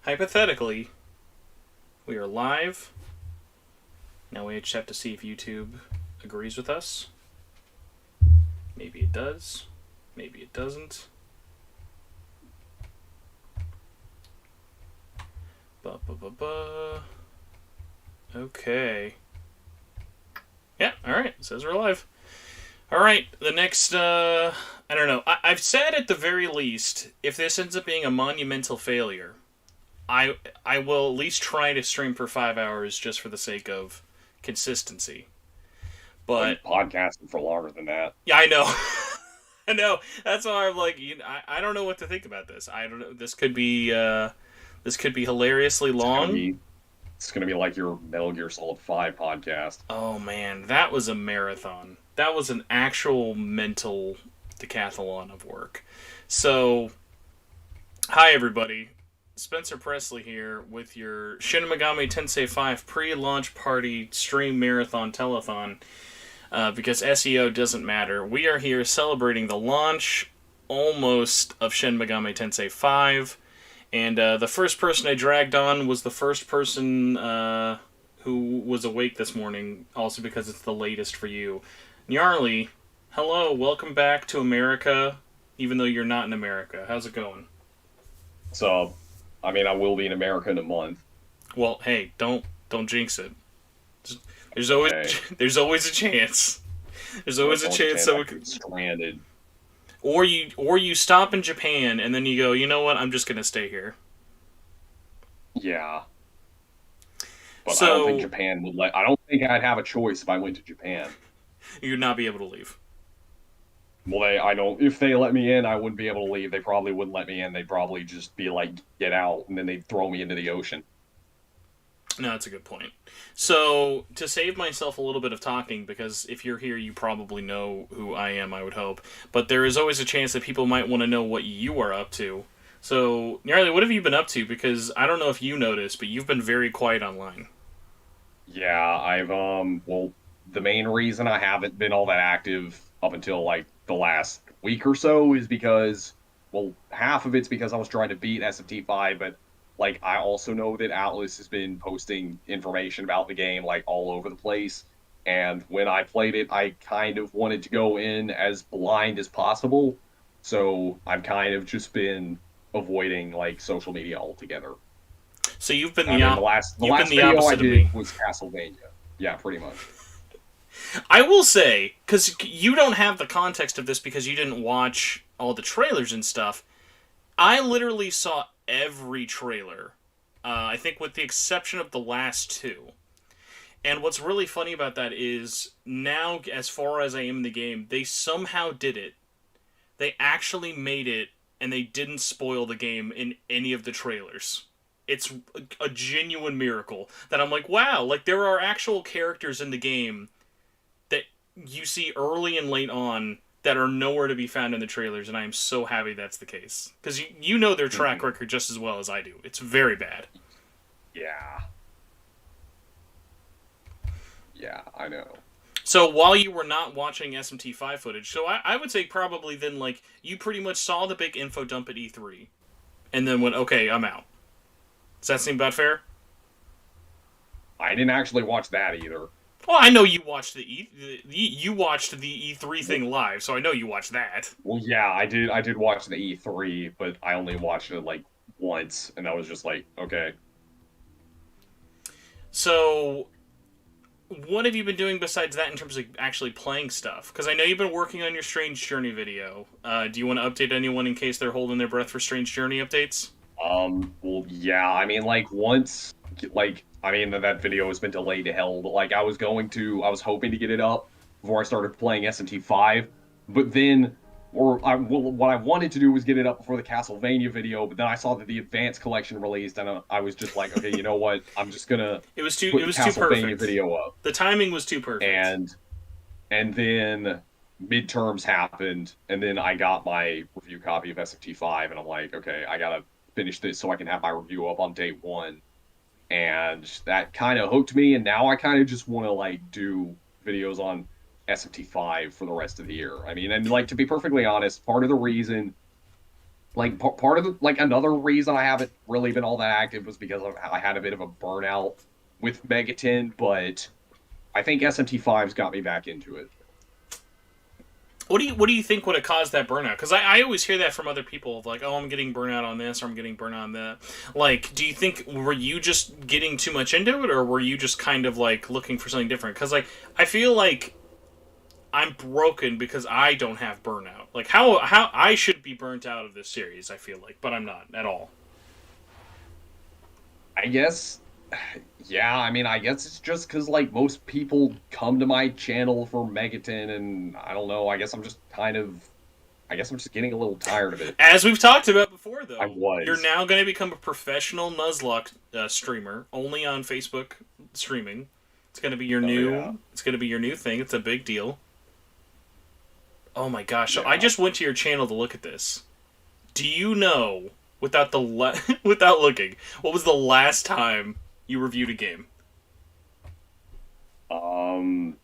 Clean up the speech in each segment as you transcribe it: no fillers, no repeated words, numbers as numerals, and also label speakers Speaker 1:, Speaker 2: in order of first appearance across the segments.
Speaker 1: hypothetically, we are live. Now we just have to see if YouTube agrees with us. Maybe it does. Maybe it doesn't. Okay. Yeah, alright. It says we're live. Alright, the next, I don't know. I've said at the very least, if this ends up being a monumental failure, I will at least try to stream for 5 hours just for the sake of consistency. But
Speaker 2: podcasting for longer than that.
Speaker 1: Yeah, I know. I know. That's why I'm like, I don't know what to think about this. I don't know. This could be hilariously long.
Speaker 2: It's gonna be like your Metal Gear Solid 5 podcast.
Speaker 1: Oh man, that was a marathon. That was an actual mental decathlon of work. So, hi everybody. Spencer Presley here with your Shin Megami Tensei 5 pre-launch party stream marathon telethon. Because SEO doesn't matter. We are here celebrating the launch almost of Shin Megami Tensei 5. And the first person I dragged on was the first person who was awake this morning, also because it's the latest for you. Nyarly, hello, welcome back to America, even though you're not in America. How's it going?
Speaker 2: So, I mean, I will be in America in a month.
Speaker 1: Well, hey, don't jinx it. There's always a chance. There's always a chance someone could
Speaker 2: stranded.
Speaker 1: Or you stop in Japan and then you go, you know what? I'm just gonna stay here.
Speaker 2: Yeah. But I don't think Japan would let. I don't think I'd have a choice if I went to Japan.
Speaker 1: You'd not be able to leave.
Speaker 2: Well, I don't. If they let me in, I wouldn't be able to leave. They probably wouldn't let me in. They'd probably just be like, "Get out," and then they'd throw me into the ocean.
Speaker 1: No, that's a good point. So, to save myself a little bit of talking, because if you're here, you probably know who I am, I would hope. But there is always a chance that people might want to know what you are up to. So, Nyarly, what have you been up to? Because I don't know if you noticed, but you've been very quiet online.
Speaker 2: Yeah, well, the main reason I haven't been all that active up until, like, the last week or so is because, well, half of it's because I was trying to beat SMT5, but like, I also know that Atlas has been posting information about the game, like, all over the place. And when I played it, I kind of wanted to go in as blind as possible. So I've kind of just been avoiding, like, social media altogether.
Speaker 1: So you've been
Speaker 2: the last video I did was Castlevania. Yeah, pretty much.
Speaker 1: I will say, because you don't have the context of this because you didn't watch all the trailers and stuff, I literally saw every trailer, I think with the exception of the last two. And what's really funny about that is, now, as far as I am in the game, they somehow did it. They actually made it, and they didn't spoil the game in any of the trailers. It's a genuine miracle that I'm like, wow, like, there are actual characters in the game that you see early and late on that are nowhere to be found in the trailers, and I am so happy that's the case. Because you know their track record just as well as I do. It's very bad.
Speaker 2: Yeah. Yeah, I know.
Speaker 1: So while you were not watching SMT5 footage, so I would say probably then, like, you pretty much saw the big info dump at E3, and then went, okay, I'm out. Does that seem about fair?
Speaker 2: I didn't actually watch that either.
Speaker 1: Well, I know you watched you watched the E3 thing live, so I know you watched that.
Speaker 2: Well, yeah, I did watch the E3, but I only watched it, like, once, and I was just like, okay.
Speaker 1: So, what have you been doing besides that in terms of actually playing stuff? Because I know you've been working on your Strange Journey video. Do you want to update anyone in case they're holding their breath for Strange Journey updates?
Speaker 2: Well, yeah, I mean, like, once, like, I mean, that video has been delayed to hell, but, like, I was hoping to get it up before I started playing SMT5, but then, what I wanted to do was get it up before the Castlevania video, but then I saw that the Advanced Collection released, and I was just like, okay, you know what, I'm just gonna
Speaker 1: it was too
Speaker 2: Castlevania
Speaker 1: perfect.
Speaker 2: Video up.
Speaker 1: The timing was too perfect.
Speaker 2: And then midterms happened, and then I got my review copy of SMT5, and I'm like, okay, I gotta finish this so I can have my review up on day one. And that kind of hooked me, and now I kind of just want to, like, do videos on SMT5 for the rest of the year. I mean, and, like, to be perfectly honest, part of the reason like part of the, like another reason I haven't really been all that active was because I had a bit of a burnout with Megaton, but I think SMT5's got me back into it.
Speaker 1: What do you think would have caused that burnout? Because I always hear that from other people of like, oh, I'm getting burnout on this, or I'm getting burnout on that. Like, do you think, were you just getting too much into it, or were you just kind of like looking for something different? Because like I feel like I'm broken because I don't have burnout. Like how I should be burnt out of this series, I feel like, but I'm not at all.
Speaker 2: I guess, yeah, I mean, I guess it's just because, like, most people come to my channel for Megaton, and I don't know, I guess I'm just getting a little tired of it.
Speaker 1: As we've talked about before,
Speaker 2: I
Speaker 1: though, you're
Speaker 2: was.
Speaker 1: now going to become a professional Nuzlocke streamer, only on Facebook streaming. It's going to be your
Speaker 2: Oh,
Speaker 1: new.
Speaker 2: yeah.
Speaker 1: It's going to be your new thing. It's a big deal. Oh my gosh! So I
Speaker 2: Yeah.
Speaker 1: just went to your channel to look at this. Do you know, without without looking, what was the last time you reviewed a game?
Speaker 2: Um,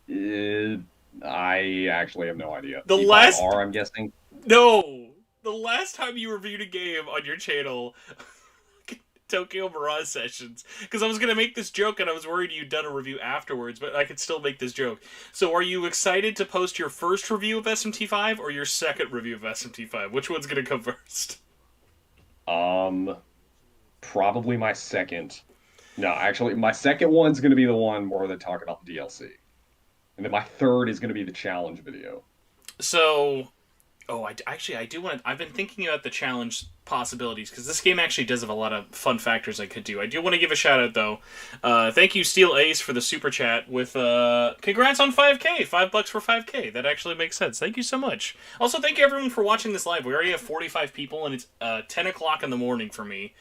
Speaker 2: eh, I actually have no idea.
Speaker 1: The last
Speaker 2: P5R, I'm guessing.
Speaker 1: No, the last time you reviewed a game on your channel, Tokyo Mirage Sessions, because I was gonna make this joke and I was worried you'd done a review afterwards, but I could still make this joke. So, are you excited to post your first review of SMT5 or your second review of SMT5? Which one's gonna come first?
Speaker 2: Um, Probably my second. No, actually, my second one's going to be the one where they talk about the DLC. And then my third is going to be the challenge video.
Speaker 1: So, oh, actually I do want to. I've been thinking about the challenge possibilities because this game actually does have a lot of fun factors I could do. I do want to give a shout out though. Thank you, Steel Ace, for the super chat with congrats on 5K, $5 for 5K. That actually makes sense. Thank you so much. Also, thank you everyone for watching this live. We already have 45 people and it's 10 o'clock in the morning for me.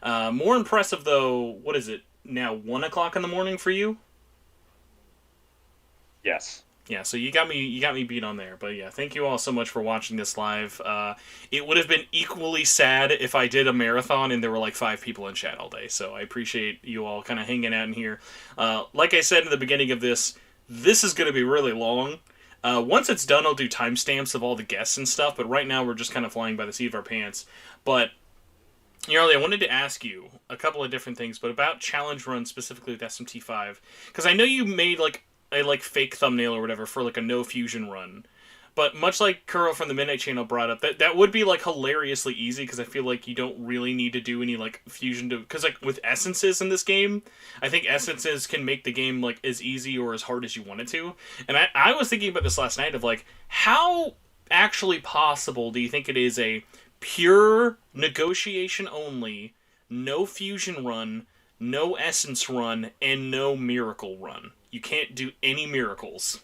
Speaker 1: More impressive though. What is it now? 1 o'clock in the morning for you?
Speaker 2: Yes.
Speaker 1: Yeah, so you got me beat on there. But yeah, thank you all so much for watching this live. It would have been equally sad if I did a marathon and there were like 5 people in chat all day. So I appreciate you all kind of hanging out in here. Like I said in the beginning of this is going to be really long. Once it's done, I'll do timestamps of all the guests and stuff. But right now we're just kind of flying by the seat of our pants. But Nyarly, I wanted to ask you a couple of different things, but about challenge runs specifically with SMT5, because I know you made like a fake thumbnail or whatever for like a no fusion run, but much like Kuro from the Midnight Channel brought up, that would be like hilariously easy because I feel like you don't really need to do any like fusion to, because like with essences in this game, I think essences can make the game like as easy or as hard as you want it to, and I was thinking about this last night of like how actually possible do you think it is a pure negotiation only, no fusion run, no essence run, and no miracle run. You can't do any miracles.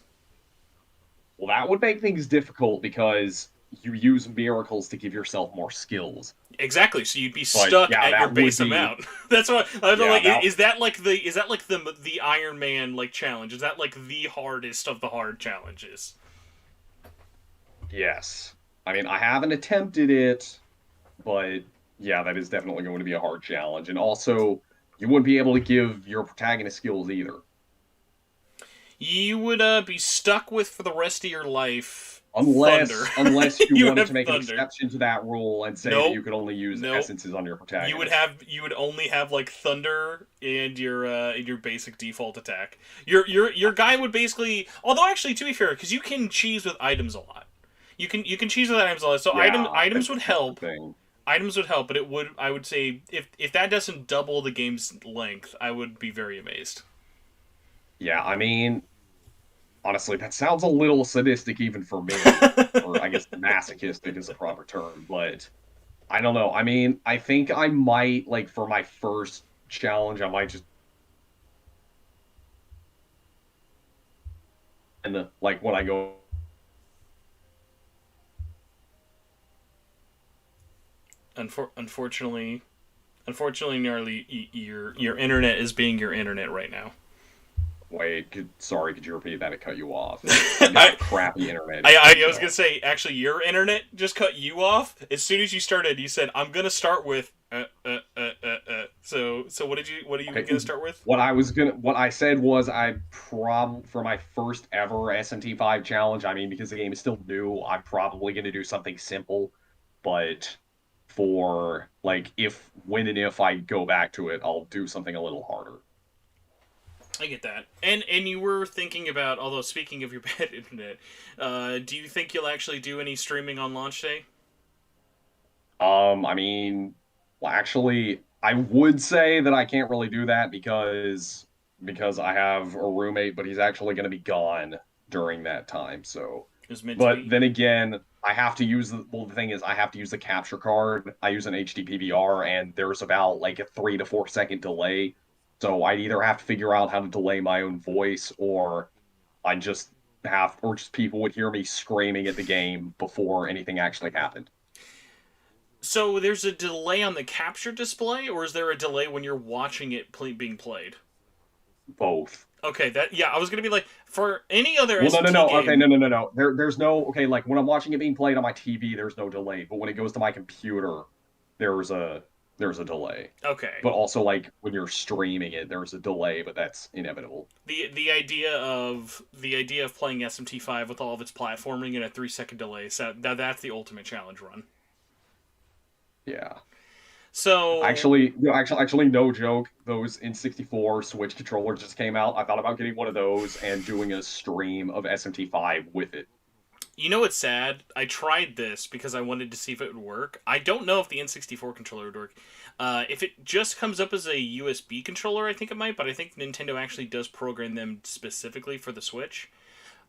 Speaker 2: Well, that would make things difficult because you use miracles to give yourself more skills.
Speaker 1: Exactly. So you'd be
Speaker 2: But
Speaker 1: stuck
Speaker 2: yeah,
Speaker 1: at your
Speaker 2: that
Speaker 1: base
Speaker 2: would be.
Speaker 1: amount. That's what I'm
Speaker 2: Yeah,
Speaker 1: like.
Speaker 2: that.
Speaker 1: Is that like the Iron Man like challenge? Is that like the hardest of the hard challenges?
Speaker 2: Yes. I mean, I haven't attempted it, but yeah, that is definitely going to be a hard challenge. And also, you wouldn't be able to give your protagonist skills either.
Speaker 1: You would be stuck with for the rest of your life.
Speaker 2: Unless,
Speaker 1: Thunder.
Speaker 2: unless you
Speaker 1: You
Speaker 2: wanted
Speaker 1: have
Speaker 2: to make an
Speaker 1: thunder.
Speaker 2: exception to that rule and say
Speaker 1: Nope.
Speaker 2: that you could only use
Speaker 1: Nope.
Speaker 2: essences on your protagonist.
Speaker 1: You would only have like thunder and your basic default attack. Your guy would basically, although actually to be fair, because you can cheese with items a lot. You can cheese with items a lot. So
Speaker 2: Yeah,
Speaker 1: items would
Speaker 2: that's the
Speaker 1: help.
Speaker 2: thing.
Speaker 1: Items would help, but I would say if that doesn't double the game's length, I would be very amazed.
Speaker 2: Yeah, I mean, honestly, that sounds a little sadistic even for me, or I guess masochistic is the proper term, but I don't know. I mean, I think I might, like, for my first challenge, I might just, and like, when I go,
Speaker 1: Unfortunately, Gnarly, your internet is being your internet right now.
Speaker 2: wait, sorry, could you repeat that? It cut you off. I got crappy internet.
Speaker 1: I was gonna say, actually, your internet just cut you off. As soon as you started, you said, "I'm gonna start with So what are you
Speaker 2: Okay,
Speaker 1: gonna start with?
Speaker 2: what I said was for my first ever SMT5 challenge. I mean, because the game is still new, I'm probably gonna do something simple, but for like if when and if I go back to it, I'll do something a little harder.
Speaker 1: I get that. And you were thinking about, although speaking of your bad internet, do you think you'll actually do any streaming on launch day?
Speaker 2: I mean, well, actually, I would say that I can't really do that because I have a roommate, but he's actually going to be gone during that time. So,
Speaker 1: It was meant to
Speaker 2: but
Speaker 1: be.
Speaker 2: then again, I have to use the thing is I have to use the capture card. I use an HD PVR, and there's about like a 3 to 4 second delay. So I'd either have to figure out how to delay my own voice, or I just or just people would hear me screaming at the game before anything actually happened.
Speaker 1: So there's a delay on the capture display, or is there a delay when you're watching it being played?
Speaker 2: Both.
Speaker 1: Okay, that yeah, I was gonna be like, for any other
Speaker 2: Well, no, no,
Speaker 1: SMT
Speaker 2: no. Okay, no,
Speaker 1: game.
Speaker 2: no, no, no. There's no. Okay, like when I'm watching it being played on my TV, there's no delay. But when it goes to my computer, there's a there's a delay.
Speaker 1: Okay,
Speaker 2: But also, like when you're streaming it, there's a delay, but that's inevitable.
Speaker 1: the idea of playing SMT5 with all of its platforming and a 3 second delay, so that's the ultimate challenge run.
Speaker 2: Yeah.
Speaker 1: So
Speaker 2: Actually, no joke. Those N64 Switch controllers just came out. I thought about getting one of those and doing a stream of SMT5 with it.
Speaker 1: you know what's sad? I tried this because I wanted to see if it would work. I don't know if the N64 controller would work. If it just comes up as a USB controller, I think it might, but I think Nintendo actually does program them specifically for the Switch.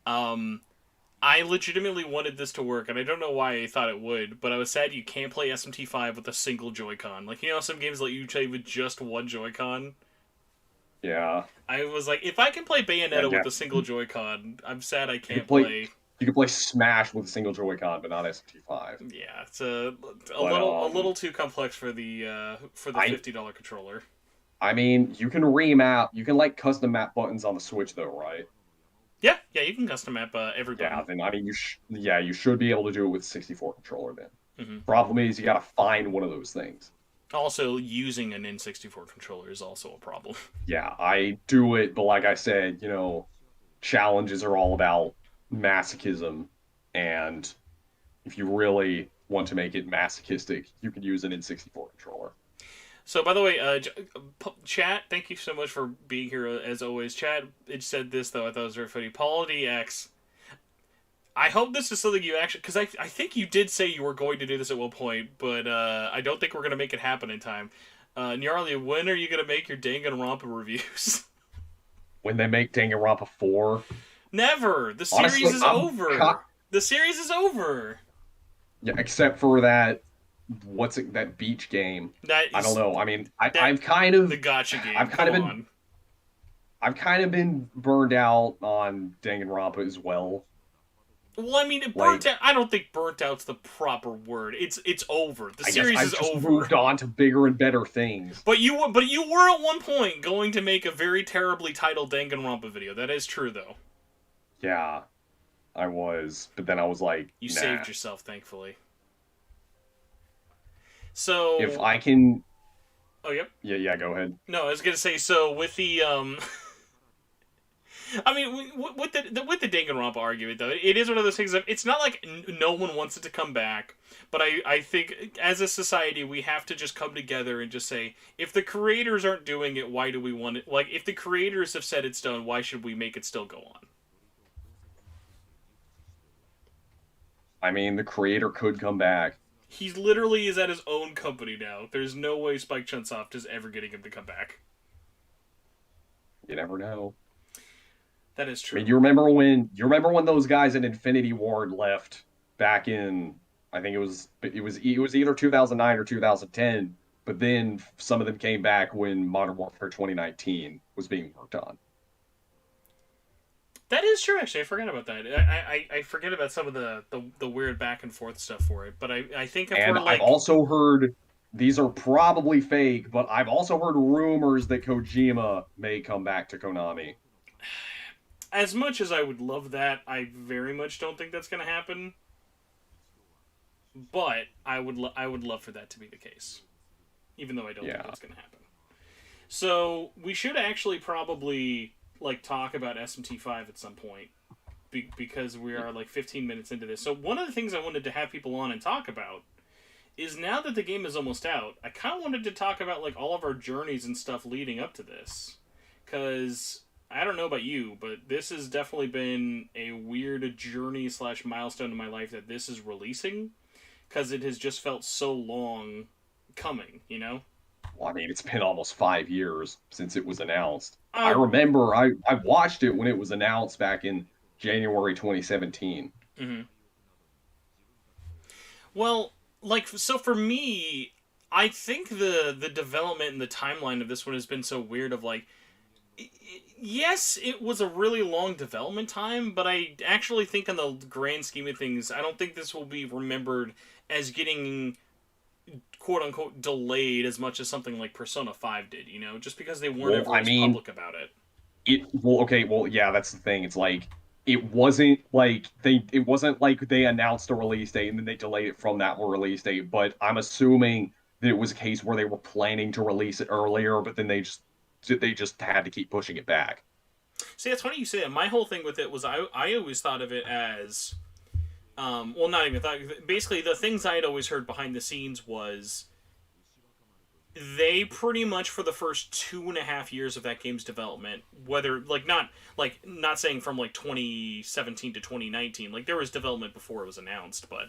Speaker 1: Um, I legitimately wanted this to work, and I don't know why I thought it would, but I was sad you can't play SMT5 with a single Joy-Con. Like, you know, some games let you play with just one Joy-Con?
Speaker 2: Yeah.
Speaker 1: I was like, if I can play
Speaker 2: Yeah,
Speaker 1: Bayonetta
Speaker 2: yeah.
Speaker 1: with a single Joy-Con, I'm sad I
Speaker 2: You could
Speaker 1: can't
Speaker 2: play
Speaker 1: play.
Speaker 2: you could play Smash with a single Joy-Con, but not SMT5.
Speaker 1: Yeah, it's a
Speaker 2: But
Speaker 1: little too complex for the
Speaker 2: I
Speaker 1: $50 controller.
Speaker 2: I mean, you can remap, you can like custom map buttons on the Switch though, right?
Speaker 1: Yeah, yeah, you can custom map every
Speaker 2: Yeah,
Speaker 1: button.
Speaker 2: then I mean, you should be able to do it with 64 controller then.
Speaker 1: Hmm.
Speaker 2: Problem is, you gotta find one of those things.
Speaker 1: Also, using an N64 controller is also a problem.
Speaker 2: Yeah, I do it, but like I said, challenges are all about masochism, and if you really want to make it masochistic, you can use an N64 controller.
Speaker 1: So, by the way, chat, thank you so much for being here as always. Chat, it said this though. I thought it was very funny. Paul DX. I hope this is something you actually, because I think you did say you were going to do this at one point, but I don't think we're gonna make it happen in time. Nyarly, when are you gonna make your Danganronpa reviews?
Speaker 2: When they make Danganronpa 4,
Speaker 1: Never. The series
Speaker 2: honestly,
Speaker 1: is
Speaker 2: I'm
Speaker 1: over. The series is over.
Speaker 2: yeah, except for that beach game.
Speaker 1: That
Speaker 2: I don't
Speaker 1: is
Speaker 2: know. I mean,
Speaker 1: that
Speaker 2: I've kind of
Speaker 1: the gotcha game.
Speaker 2: I've kind
Speaker 1: Come
Speaker 2: of been
Speaker 1: on.
Speaker 2: I've kind of been burned out on Danganronpa as well.
Speaker 1: Well, I mean, it burnt
Speaker 2: Like,
Speaker 1: out. I don't think burnt out's the proper word. It's over. The
Speaker 2: I guess
Speaker 1: series
Speaker 2: I've
Speaker 1: is
Speaker 2: just
Speaker 1: over.
Speaker 2: moved on to bigger and better things.
Speaker 1: But you were at one point going to make a very terribly titled Danganronpa video. That is true, though.
Speaker 2: Yeah, I was, but then I was like,
Speaker 1: You
Speaker 2: nah.
Speaker 1: saved yourself, thankfully. So.
Speaker 2: If I can,
Speaker 1: Oh, yep.
Speaker 2: yeah, go ahead.
Speaker 1: No, I was gonna say. So with the I mean, with the Danganronpa argument though, it is one of those things that it's not like no one wants it to come back, but I think as a society we have to just come together and just say if the creators aren't doing it, why do we want it? Like if the creators have said it's done, why should we make it still go on?
Speaker 2: I mean, the creator could come back.
Speaker 1: He literally is at his own company now. There's no way Spike Chunsoft is ever getting him to come back.
Speaker 2: You never know.
Speaker 1: That is
Speaker 2: I
Speaker 1: true.
Speaker 2: mean, you remember when those guys at Infinity Ward left back in I think it was either 2009 or 2010, but then some of them came back when Modern Warfare 2019 was being worked on.
Speaker 1: That is true, actually. I forgot about that. I forget about some of the weird back and forth stuff for it. But I think if
Speaker 2: And
Speaker 1: we're
Speaker 2: I've
Speaker 1: like,
Speaker 2: also heard these are probably fake, but I've also heard rumors that Kojima may come back to Konami.
Speaker 1: as much as I would love that, I very much don't think that's going to happen. But I would love for that to be the case, even though I don't think
Speaker 2: Yeah.
Speaker 1: that's going to happen. So we should actually probably like talk about SMT5 at some point because we are like 15 minutes into this. So one of the things I wanted to have people on and talk about is now that the game is almost out, I kind of wanted to talk about like all of our journeys and stuff leading up to this, because I don't know about you, but this has definitely been a weird journey slash milestone in my life that this is releasing, because it has just felt so long coming, you know.
Speaker 2: Well, I mean, it's been almost 5 years since it was announced. I
Speaker 1: Um.
Speaker 2: remember I watched it when it was announced back in January 2017.
Speaker 1: Mhm. Well, like so for me, I think the development and the timeline of this one has been so weird. Of like, yes, it was a really long development time, but I actually think, in the grand scheme of things, I don't think this will be remembered as getting quote unquote delayed as much as something like Persona 5 did, you know, just because they weren't
Speaker 2: Well,
Speaker 1: ever
Speaker 2: I
Speaker 1: as
Speaker 2: mean,
Speaker 1: public about it.
Speaker 2: okay, well, yeah, that's the thing. It's like it wasn't like they announced a release date and then they delayed it from that release date, but I'm assuming that it was a case where they were planning to release it earlier, but then they just had to keep pushing it back.
Speaker 1: See, that's funny you say that. My whole thing with it was I always thought of it as well, not even thought. Basically, the things I had always heard behind the scenes was they pretty much for the first 2.5 years of that game's development, whether not saying from like 2017 to 2019, like there was development before it was announced, but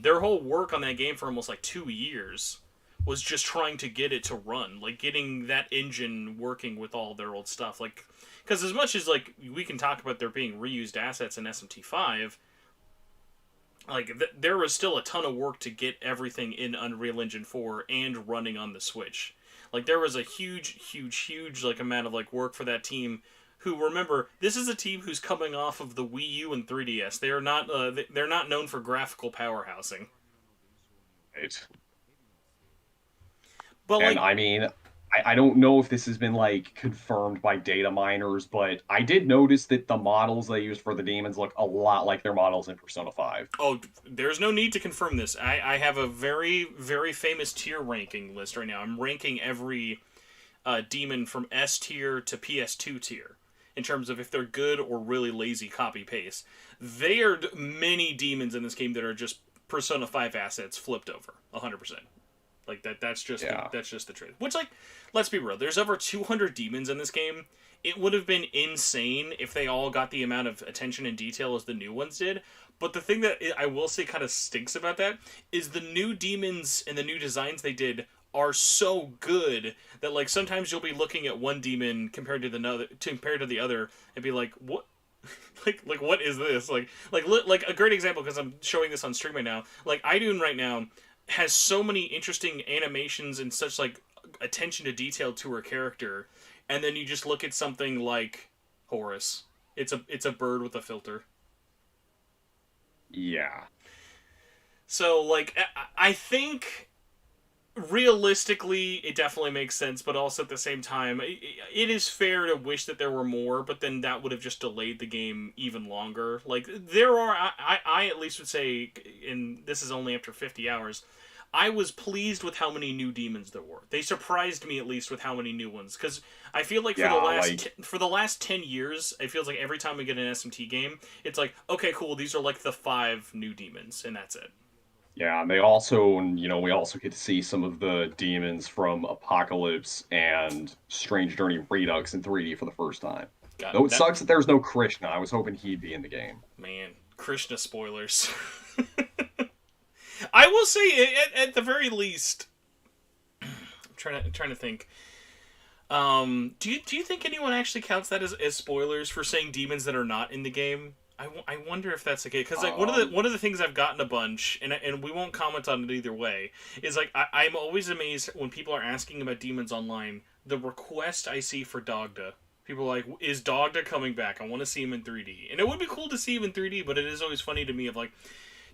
Speaker 1: their whole work on that game for almost like 2 years was just trying to get it to run, like getting that engine working with all their old stuff, like because as much as like we can talk about there being reused assets in SMT5, like there was still a ton of work to get everything in Unreal Engine 4 and running on the Switch. Like there was a huge like amount of like work for that team. Who, remember, this is a team who's coming off of the Wii U and 3DS. They are not they're not known for graphical powerhousing.
Speaker 2: Right.
Speaker 1: But
Speaker 2: And
Speaker 1: like,
Speaker 2: I mean, I don't know if this has been like confirmed by data miners, but I did notice that the models they used for the demons look a lot like their models in Persona 5.
Speaker 1: oh, there's no need to confirm this. I have a very famous tier ranking list right now. I'm ranking every demon from S tier to PS2 tier in terms of if they're good or really lazy copy paste. There are many demons in this game that are just Persona 5 assets flipped over 100%. Like that's just
Speaker 2: Yeah.
Speaker 1: the truth. Which, like, let's be real. There's over 200 demons in this game. It would have been insane if they all got the amount of attention and detail as the new ones did. But the thing that I will say kind of stinks about that is the new demons and the new designs they did are so good that like sometimes you'll be looking at one demon compared to the other and be like, what? Like what is this? Like a great example, because I'm showing this on stream right now. Like Idun right now has so many interesting animations and such like attention to detail to her character, and then you just look at something like Horus. It's a bird with a filter.
Speaker 2: Yeah.
Speaker 1: So like I think realistically it definitely makes sense, but also at the same time it is fair to wish that there were more, but then that would have just delayed the game even longer. Like there are I at least would say, and this is only after 50 hours, I was pleased with how many new demons there were. They surprised me at least with how many new ones, because I feel like
Speaker 2: Yeah, like
Speaker 1: for the last 10 years, it feels like every time we get an SMT game, it's like, okay, cool, these are like the 5 new demons, and that's it.
Speaker 2: yeah, and they also, we also get to see some of the demons from Apocalypse and Strange Journey Redux in 3D for the first time.
Speaker 1: Got
Speaker 2: Though it
Speaker 1: that.
Speaker 2: sucks that there's no Krishna. I was hoping he'd be in the game.
Speaker 1: Man, Krishna spoilers. I will say, at the very least, I'm trying to think. Do you think anyone actually counts that as spoilers for saying demons that are not in the game? I wonder if that's the case, because like
Speaker 2: Um,
Speaker 1: one of the things I've gotten a bunch, and we won't comment on it either way, is like I'm always amazed when people are asking about demons online. The request I see for Dogda, people are like, is Dogda coming back? I want to see him in 3D, and it would be cool to see him in 3D. But it is always funny to me of like,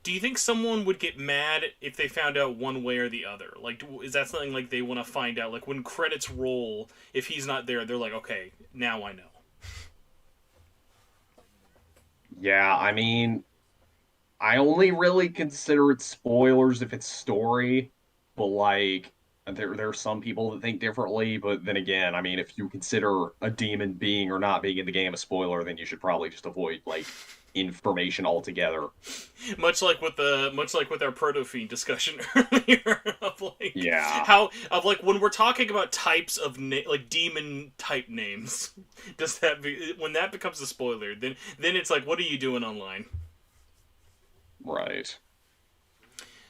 Speaker 1: do you think someone would get mad if they found out one way or the other? Like, is that something like they want to find out? Like when credits roll, if he's not there, they're like, okay, now I know.
Speaker 2: yeah, I mean, I only really consider it spoilers if it's story, but like, there are some people that think differently, but then again, I mean, if you consider a demon being or not being in the game a spoiler, then you should probably just avoid like information altogether.
Speaker 1: Much like with our proto fiend discussion earlier of like
Speaker 2: Yeah,
Speaker 1: how of like when we're talking about types of like demon type names, does that be when that becomes a spoiler? Then it's like, what are you doing online?
Speaker 2: right.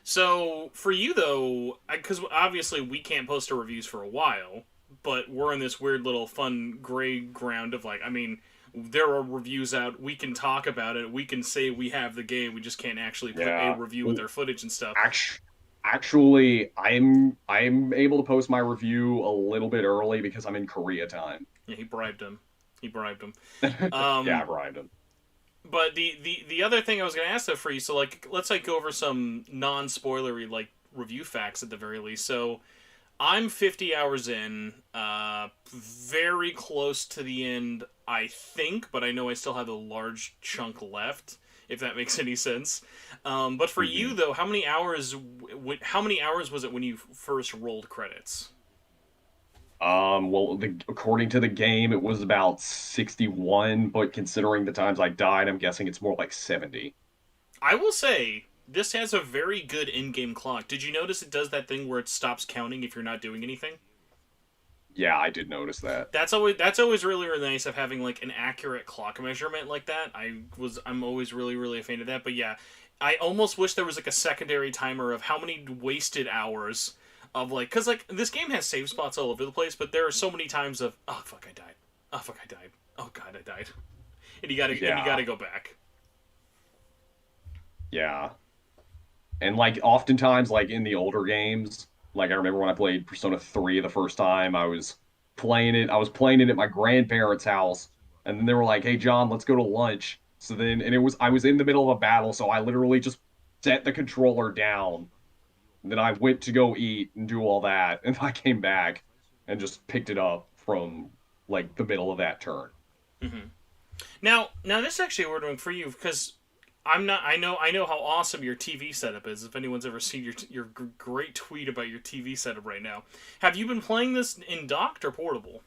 Speaker 1: So for you though, because obviously we can't post our reviews for a while, but we're in this weird little fun gray ground of like, I mean, there are reviews out. We can talk about it. We can say we have the game. We just can't actually put a
Speaker 2: Yeah.
Speaker 1: review with
Speaker 2: Well,
Speaker 1: our footage and stuff.
Speaker 2: Act- actually, I'm able to post my review a little bit early because I'm in Korea time.
Speaker 1: Yeah, he bribed him. He bribed him.
Speaker 2: Yeah, I
Speaker 1: Um,
Speaker 2: bribed him.
Speaker 1: but the other thing I was gonna ask though for you, so like let's like go over some non spoilery like review facts at the very least. So I'm 50 hours in, very close to the end, I think, but I know I still have a large chunk left, if that makes any sense. But for you
Speaker 2: Mhm.
Speaker 1: though, how many hours was it when you first rolled credits?
Speaker 2: Well, according to the game, it was about 61, but considering the times I died, I'm guessing it's more like 70.
Speaker 1: I will say this has a very good in-game clock. Did you notice it does that thing where it stops counting if you're not doing anything?
Speaker 2: Yeah, I did notice that.
Speaker 1: That's always really really nice of having like an accurate clock measurement like that. I'm always really really a fan of that. But yeah, I almost wish there was like a secondary timer of how many wasted hours of like because like this game has save spots all over the place, but there are so many times of oh fuck I died, oh fuck I died, oh god I died, and you
Speaker 2: Yeah,
Speaker 1: gotta go back.
Speaker 2: yeah. And like oftentimes, like in the older games, like I remember when I played Persona 3 the first time, I was playing it at my grandparents' house, and then they were like, "Hey John, let's go to lunch." So then, and I was in the middle of a battle, so I literally just set the controller down. And then I went to go eat and do all that, and I came back and just picked it up from like the middle of that turn.
Speaker 1: Hmm. Now this is actually a weird one for you because I'm not. I know how awesome your TV setup is. If anyone's ever seen your great tweet about your TV setup right now, have you been playing this in docked or portable?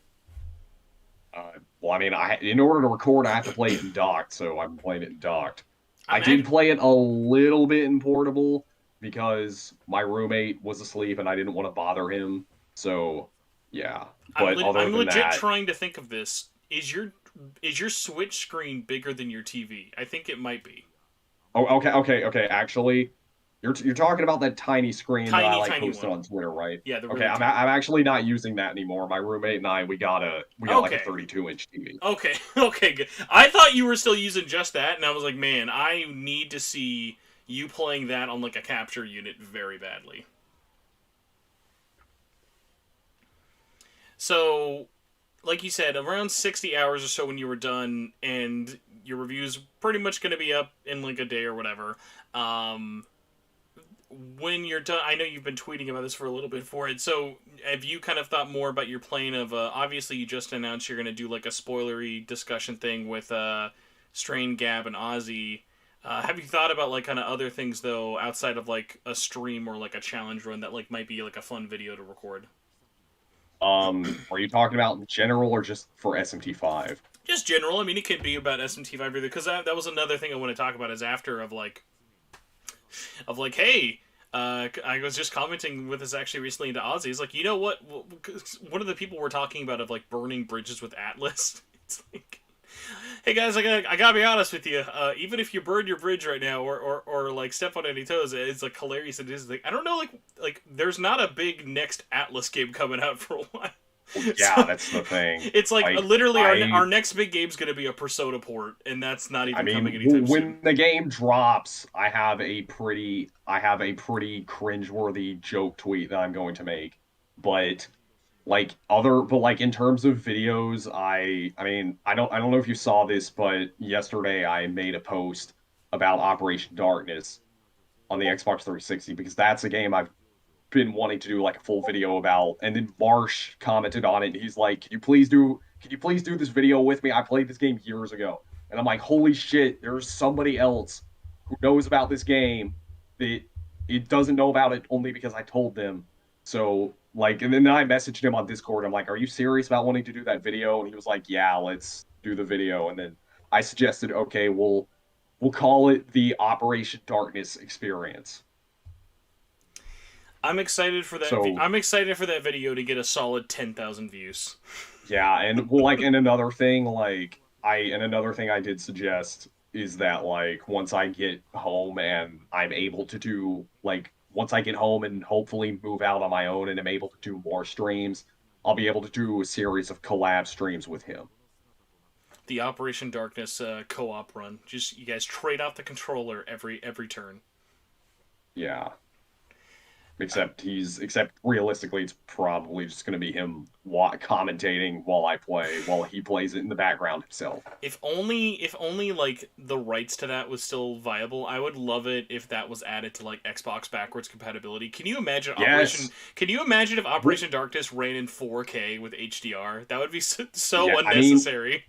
Speaker 2: Well, I mean, in order to record, I have to play it in docked, so I'm playing it in docked. I
Speaker 1: I'm
Speaker 2: did
Speaker 1: act-
Speaker 2: play it a little bit in portable because my roommate was asleep and I didn't want to bother him. So, yeah. But other
Speaker 1: I'm
Speaker 2: than
Speaker 1: legit
Speaker 2: that,
Speaker 1: trying to think of this. Is your Switch screen bigger than your TV? I think it might be.
Speaker 2: oh, okay. Actually, you're talking about that tiny screen that I
Speaker 1: Tiny
Speaker 2: like
Speaker 1: tiny
Speaker 2: posted
Speaker 1: one.
Speaker 2: on Twitter, right?
Speaker 1: Yeah, the
Speaker 2: Okay,
Speaker 1: really tiny
Speaker 2: I'm
Speaker 1: one.
Speaker 2: actually not using that anymore. My roommate and I, we got like a
Speaker 1: Okay.
Speaker 2: 32-inch TV.
Speaker 1: Okay, okay, good. I thought you were still using just that, and I was like, man, I need to see you playing that on like a capture unit very badly. So, like you said, around 60 hours or so when you were done, and your review's pretty much going to be up in like a day or whatever. Um, when you're done, I know you've been tweeting about this for a little bit for it. So, have you kind of thought more about your plan of? Obviously, you just announced you're going to do like a spoilery discussion thing with Strain, Gab, and Ozzy. Have you thought about like kind of other things though outside of like a stream or like a challenge run that like might be like a fun video to record?
Speaker 2: Are you talking about in general or just for SMT5?
Speaker 1: Just general. I mean, it could be about SMT5 because that was another thing I want to talk about is after of like, hey, I was just commenting with this actually recently into Ozzy. He's like, you know what? One of the people we're talking about of like burning bridges with Atlas. It's like, hey guys, I gotta be honest with you. Even if you burn your bridge right now, or like step on any toes, it's like hilarious. It is like I don't know, like there's not a big next Atlas game coming out for a while.
Speaker 2: Well, yeah,
Speaker 1: So
Speaker 2: that's the thing.
Speaker 1: it's like
Speaker 2: Like
Speaker 1: literally
Speaker 2: I
Speaker 1: our next big game's gonna be a Persona port, and that's not
Speaker 2: I
Speaker 1: even coming
Speaker 2: mean,
Speaker 1: anytime soon.
Speaker 2: when the game drops, I have a pretty cringeworthy joke tweet that I'm going to make. But but like in terms of videos, I mean, I don't know if you saw this, but yesterday I made a post about Operation Darkness on the Xbox 360 because that's a game I've been wanting to do like a full video about. And then Marsh commented on it and he's like, can you please do this video with me? I played this game years ago. And I'm like, holy shit, there's somebody else who knows about this game that it doesn't know about it only because I told them. So like, and then I messaged him on Discord. I'm like, "Are you serious about wanting to do that video?" And he was like, "Yeah, let's do the video." And then I suggested, "Okay, we'll call it the Operation Darkness experience."
Speaker 1: I'm excited for that.
Speaker 2: So
Speaker 1: I'm excited for that video to get a solid 10,000 views.
Speaker 2: yeah, and well, like, and another thing, another thing I did suggest is that like once I get home and I'm able to do like once I get home and hopefully move out on my own and am able to do more streams, I'll be able to do a series of collab streams with him.
Speaker 1: The Operation Darkness co-op run. Just you guys trade out the controller every turn.
Speaker 2: Yeah. Except realistically, it's probably just going to be him commentating while I play, while he plays it in the background himself.
Speaker 1: If only like the rights to that was still viable, I would love it if that was added to like Xbox backwards compatibility. Can you imagine
Speaker 2: Yes.
Speaker 1: Can you imagine if Operation Darkness ran in 4K with HDR? That would be so
Speaker 2: Yeah,
Speaker 1: unnecessary.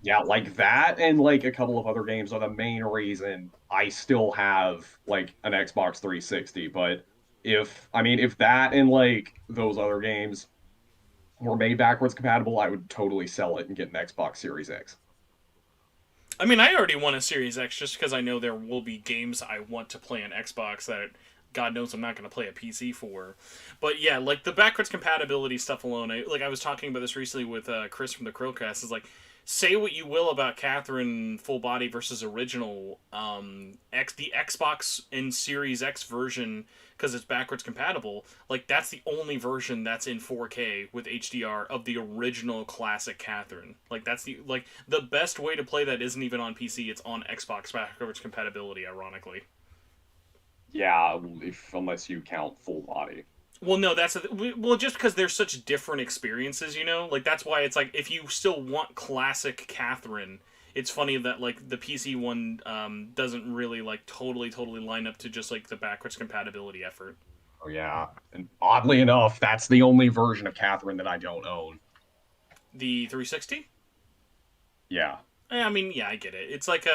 Speaker 2: yeah, like that and like a couple of other games are the main reason I still have like an Xbox 360. But if that and like those other games were made backwards compatible, I would totally sell it and get an Xbox Series X.
Speaker 1: I mean, I already want a Series X just because I know there will be games I want to play on Xbox that God knows I'm not going to play a PC for. But yeah, like the backwards compatibility stuff alone, I was talking about this recently with Chris from the Crowcast, is like, say what you will about Catherine full body versus original, the Xbox and Series X version, because it's backwards compatible, like that's the only version that's in 4K with HDR of the original classic Catherine. Like that's the best way to play that isn't even on PC, it's on Xbox backwards compatibility, ironically.
Speaker 2: Yeah, unless you count full body.
Speaker 1: Well, no, well, just because they're such different experiences, you know, like that's why it's like if you still want classic Catherine, it's funny that like the PC one doesn't really like totally line up to just like the backwards compatibility effort.
Speaker 2: Oh yeah, and oddly enough, that's the only version of Catherine that I don't own.
Speaker 1: The 360?
Speaker 2: Yeah.
Speaker 1: I mean, yeah, I get it. It's like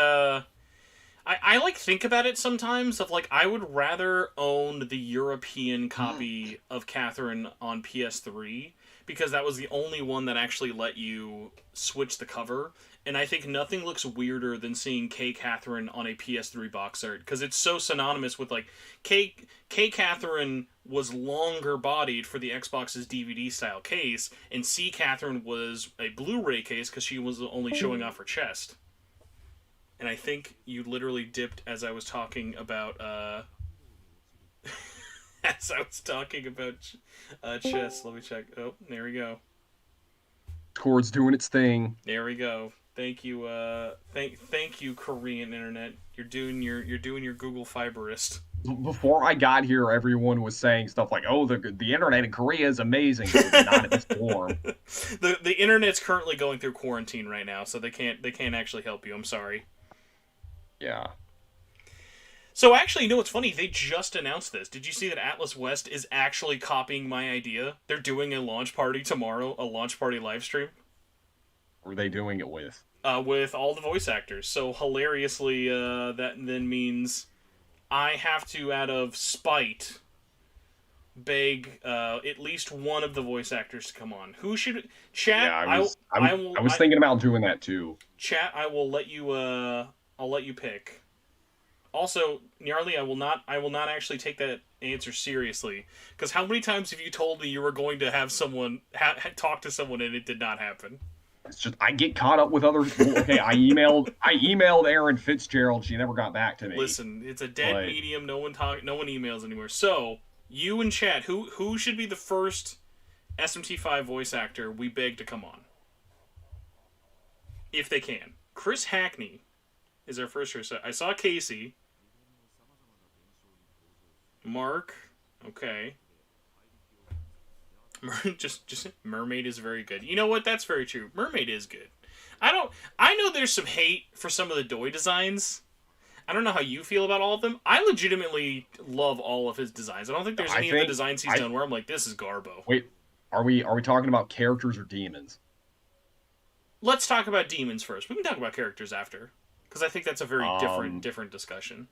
Speaker 1: I like think about it sometimes of like I would rather own the European copy of Catherine on PS3 because that was the only one that actually let you switch the cover, and I think nothing looks weirder than seeing K Catherine on a PS3 box art because it's so synonymous with like K Catherine was longer bodied for the Xbox's DVD style case, and C Catherine was a Blu-ray case because she was only showing off her chest. And I think you literally dipped as I was talking about chess. Let me check. Oh, there we go.
Speaker 2: Discord's doing its thing.
Speaker 1: There we go. Thank you. Thank you, Korean internet. You're doing your Google Fiberist.
Speaker 2: Before I got here, everyone was saying stuff like, "Oh, the internet in Korea is amazing." Not in this form.
Speaker 1: The internet's currently going through quarantine right now, so they can't actually help you. I'm sorry.
Speaker 2: Yeah.
Speaker 1: So actually, you know what's funny? They just announced this. Did you see that Atlas West is actually copying my idea? They're doing a launch party tomorrow, a launch party live stream.
Speaker 2: Who are they doing it with?
Speaker 1: With all the voice actors. So hilariously, that then means I have to, out of spite, beg at least one of the voice actors to come on. Who should chat?
Speaker 2: Yeah, I was thinking about doing that too.
Speaker 1: Chat, I will let you. I'll let you pick. Also, Nyarly, I will not actually take that answer seriously. Because how many times have you told me you were going to have someone talk to someone and it did not happen?
Speaker 2: It's just I get caught up with other. Okay, I emailed Aaron Fitzgerald. She never got back to me.
Speaker 1: Listen, it's a dead medium. No one emails anymore. So you and chat, who should be the first SMT5 voice actor we beg to come on, if they can? Chris Hackney is our first choice. I saw Casey. Mark. Okay. Just Mermaid is very good. You know what? That's very true. Mermaid is good. I know there's some hate for some of the Doi designs. I don't know how you feel about all of them. I legitimately love all of his designs. I don't think there's any of the designs he's done where I'm like, this is garbo.
Speaker 2: Wait, are we talking about characters or demons?
Speaker 1: Let's talk about demons first. We can talk about characters after, because I think that's a very different discussion.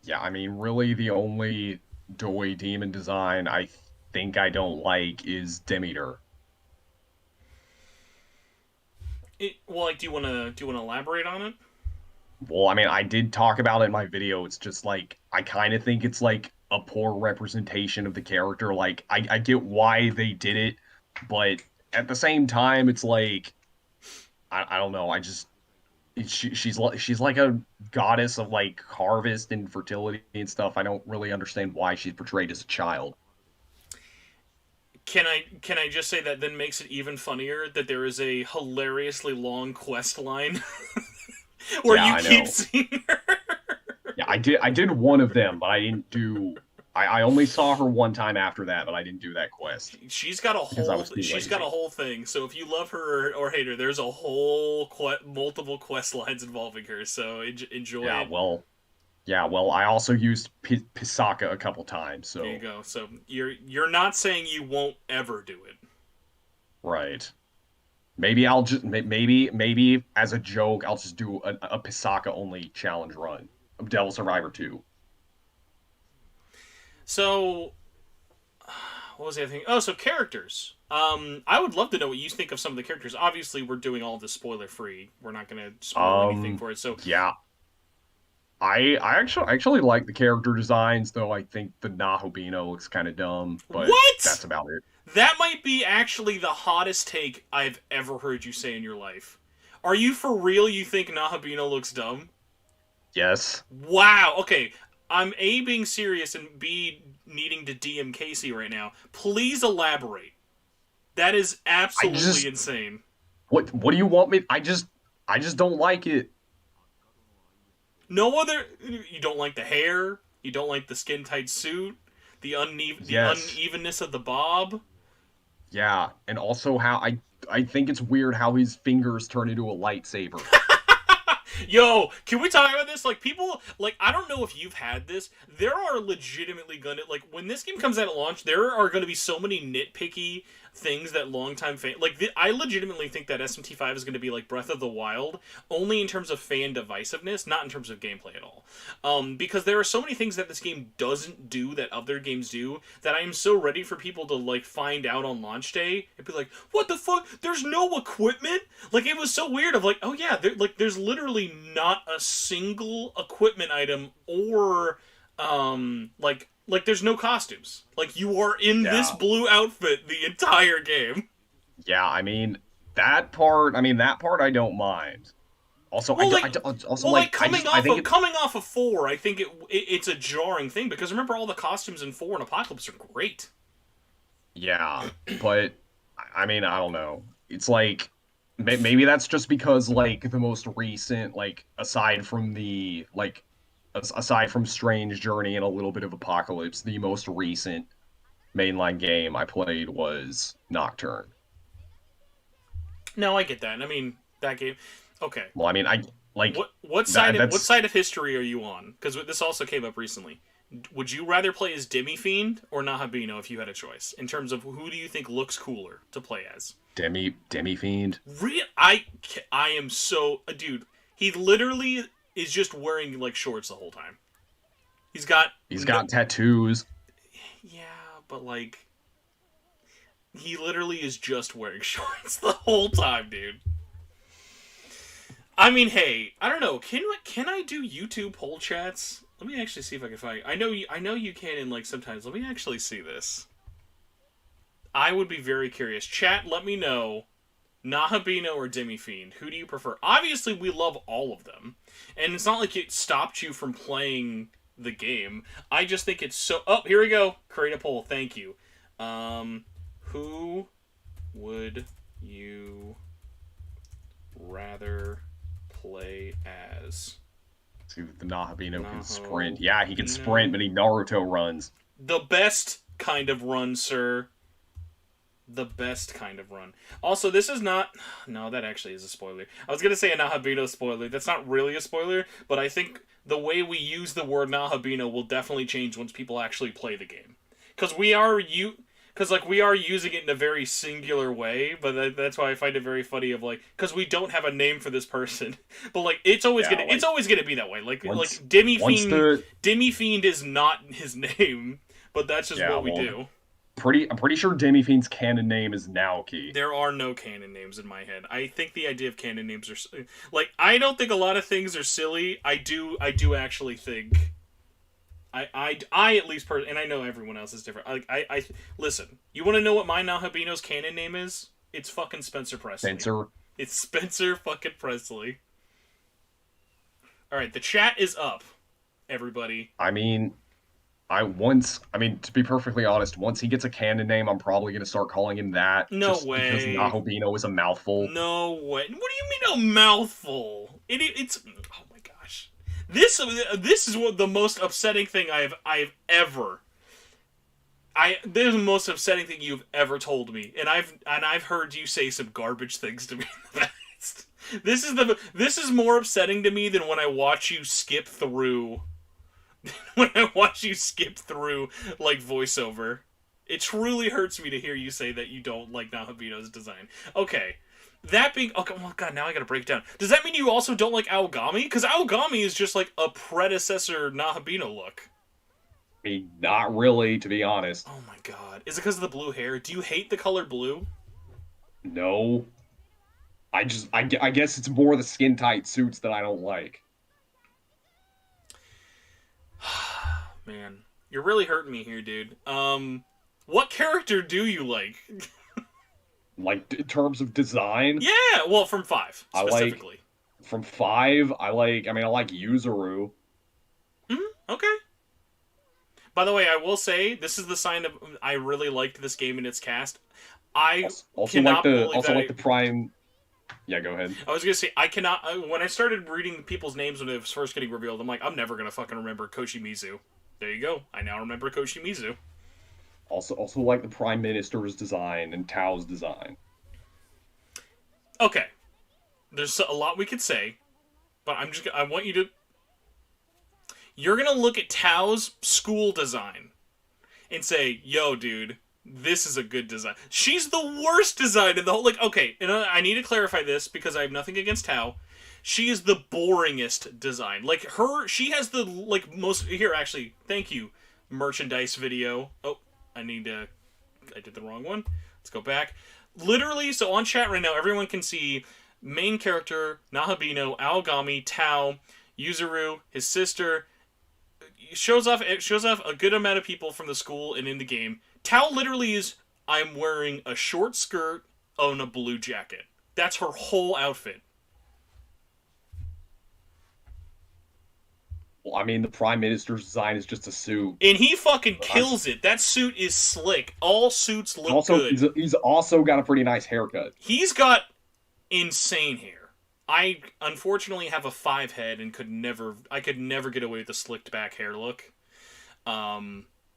Speaker 2: Yeah, I mean, really, the only Doi demon design think I don't like is Demeter.
Speaker 1: Well, like, do you wanna elaborate on it?
Speaker 2: Well, I mean, I did talk about it in my video. It's just like I kind of think it's like a poor representation of the character. Like I get why they did it, but at the same time, it's like I don't know. She's like a goddess of like harvest and fertility and stuff. I don't really understand why she's portrayed as a child.
Speaker 1: Can I just say that then makes it even funnier that there is a hilariously long quest line where
Speaker 2: Yeah,
Speaker 1: you
Speaker 2: I
Speaker 1: keep
Speaker 2: know.
Speaker 1: seeing her.
Speaker 2: Yeah, I did one of them, but I didn't do. I only saw her one time after that, but I didn't do that quest because I was too
Speaker 1: She's got a
Speaker 2: lazy.
Speaker 1: whole thing. So if you love her or hate her, there's a whole multiple quest lines involving her. So enjoy
Speaker 2: Yeah,
Speaker 1: it.
Speaker 2: well, I also used Pisaka a couple times,
Speaker 1: There you
Speaker 2: so
Speaker 1: go. So you're not saying you won't ever do it.
Speaker 2: right. Maybe I'll just maybe as a joke I'll just do a Pisaka only challenge run of Devil Survivor 2.
Speaker 1: So what was the other thing? Oh, so characters. I would love to know what you think of some of the characters. Obviously, we're doing all this spoiler free. We're not going to spoil anything
Speaker 2: Um,
Speaker 1: for it. So
Speaker 2: yeah, I actually like the character designs, though I think the Nahobino looks kind of dumb, but
Speaker 1: what?
Speaker 2: that's about it.
Speaker 1: That might be actually the hottest take I've ever heard you say in your life. Are you for real? You think Nahabino looks dumb?
Speaker 2: Yes,
Speaker 1: Wow. Okay. I'm A, being serious, and B, needing to DM Casey right now. Please elaborate. That is
Speaker 2: I
Speaker 1: absolutely
Speaker 2: just
Speaker 1: insane.
Speaker 2: what do you want me? I just don't like it.
Speaker 1: No other. You don't like the hair. You don't like the skin tight suit. The
Speaker 2: Yes,
Speaker 1: unevenness of the bob.
Speaker 2: yeah, and also how I think it's weird how his fingers turn into a lightsaber.
Speaker 1: Yo, can we talk about this? Like, people, like, I don't know if you've had this. There are legitimately gonna, like, when this game comes out at launch, there are gonna be so many nitpicky things that longtime fan, like, I legitimately think that SMT5 is gonna be like Breath of the Wild, only in terms of fan divisiveness, not in terms of gameplay at all. Because there are so many things that this game doesn't do that other games do that I am so ready for people to, like, find out on launch day and be like, what the fuck? There's no equipment? Like, it was so weird of like, oh yeah, there's literally not a single equipment item or there's no costumes. Like, you are in this
Speaker 2: Yeah,
Speaker 1: blue outfit the entire game.
Speaker 2: yeah. I mean that part I don't mind. Also,
Speaker 1: Well, like,
Speaker 2: also like I think it.
Speaker 1: coming off of 4, I think it's a jarring thing because remember all the costumes in 4 and Apocalypse are great.
Speaker 2: Yeah, but I mean I don't know. It's like maybe that's just because like the most recent like aside from Strange Journey and a little bit of Apocalypse, the most recent mainline game I played was Nocturne.
Speaker 1: No, I get that. I mean, that game. Okay,
Speaker 2: Well, I mean I like
Speaker 1: what
Speaker 2: that's
Speaker 1: side of history are you on? Because this also came up recently. Would you rather play as Demi Fiend or Nahabino if you had a choice? In terms of who do you think looks cooler to play as?
Speaker 2: Demi Fiend.
Speaker 1: I am so dude. He literally is just wearing like shorts the whole time. He's got
Speaker 2: He's
Speaker 1: no,
Speaker 2: got tattoos.
Speaker 1: yeah, but like he literally is just wearing shorts the whole time, dude. I mean, hey, I don't know. Can I do YouTube poll chats? Let me actually see if I can find. I know you can. And like sometimes, let me actually see this. I would be very curious. Chat, let me know. Nahabino or Demi Fiend? Who do you prefer? Obviously, we love all of them, and it's not like it stopped you from playing the game. I just think it's so. Oh, here we go. Create a poll. Thank you. Who would you rather play as?
Speaker 2: See if the Nahabino can sprint. Yeah, he can sprint,
Speaker 1: Nahabino.
Speaker 2: but he Naruto runs.
Speaker 1: The best kind of run, sir. The best kind of run. Also, this is not. No, that actually is a spoiler. I was gonna say a Nahabino spoiler. That's not really a spoiler, but I think the way we use the word Nahabino will definitely change once people actually play the game. Because we are using it in a very singular way, but that's why I find it very funny. Of like, because we don't have a name for this person, but like
Speaker 2: Yeah,
Speaker 1: it's
Speaker 2: like
Speaker 1: always gonna be that way.
Speaker 2: once
Speaker 1: Like Demi
Speaker 2: once
Speaker 1: Fiend,
Speaker 2: the
Speaker 1: Demi Fiend is not his name, but that's just
Speaker 2: yeah,
Speaker 1: what we
Speaker 2: well,
Speaker 1: do.
Speaker 2: I'm pretty sure Demi Fiend's canon name is Naoki.
Speaker 1: There are no canon names in my head. I think the idea of canon names are like, I don't think a lot of things are silly. I do actually think I at least and I know everyone else is different. I listen. You want to know what my Nahobino's canon name is? It's fucking Spencer Presley.
Speaker 2: Spencer.
Speaker 1: It's Spencer fucking Presley. All right, the chat is up. Everybody.
Speaker 2: I mean, to be perfectly honest, once he gets a canon name, I'm probably going to start calling him that.
Speaker 1: No
Speaker 2: just
Speaker 1: way.
Speaker 2: Because Nahobino is a mouthful.
Speaker 1: No way. What do you mean a mouthful? It's oh my gosh. This is what the most upsetting thing I've ever. This is the most upsetting thing you've ever told me, and I've heard you say some garbage things to me in the past. This is more upsetting to me than when I watch you skip through. When I watch you skip through like voiceover, it truly hurts me to hear you say that you don't like Nahobino's design. Okay, that being okay. Well, God, now I gotta break down. Does that mean you also don't like Aogami? Because Aogami is just like a predecessor Nahobino look.
Speaker 2: I mean, not really, to be honest.
Speaker 1: Oh my God, is it because of the blue hair? Do you hate the color blue?
Speaker 2: No. I guess it's more the skin tight suits that I don't like.
Speaker 1: Man, you're really hurting me here, dude. What character do you like?
Speaker 2: Like, in terms of design?
Speaker 1: Yeah, well, from 5, specifically.
Speaker 2: From 5, I like Yuzuru.
Speaker 1: Okay. By the way, I will say, this is the sign of I really liked this game and its cast. I
Speaker 2: also like the Prime... Yeah, go ahead.
Speaker 1: I was going to say, I cannot... when I started reading people's names when it was first getting revealed, I'm like, I'm never going to fucking remember Koshimizu. There you go. I now remember Koshimizu.
Speaker 2: Also like the Prime Minister's design and Tao's design.
Speaker 1: Okay. There's a lot we could say, but I want you to... You're going to look at Tao's school design and say, yo, dude... This is a good design. She's the worst design in the whole... Like, okay, and I need to clarify this because I have nothing against Tao. She is the boringest design. Like, she has the, like, most... Here, actually, thank you, merchandise video. Oh, I did the wrong one. Let's go back. Literally, so on chat right now, everyone can see main character, Nahobino, Aogami, Tao, Yuzuru, his sister. It shows off a good amount of people from the school and in the game. Tao literally is, I'm wearing a short skirt on a blue jacket. That's her whole outfit.
Speaker 2: Well, I mean, the Prime Minister's design is just a suit.
Speaker 1: And he fucking kills it. That suit is slick. All suits look good.
Speaker 2: He's also got a pretty nice haircut.
Speaker 1: He's got insane hair. I unfortunately have a 5 head and could never get away with the slicked back hair look.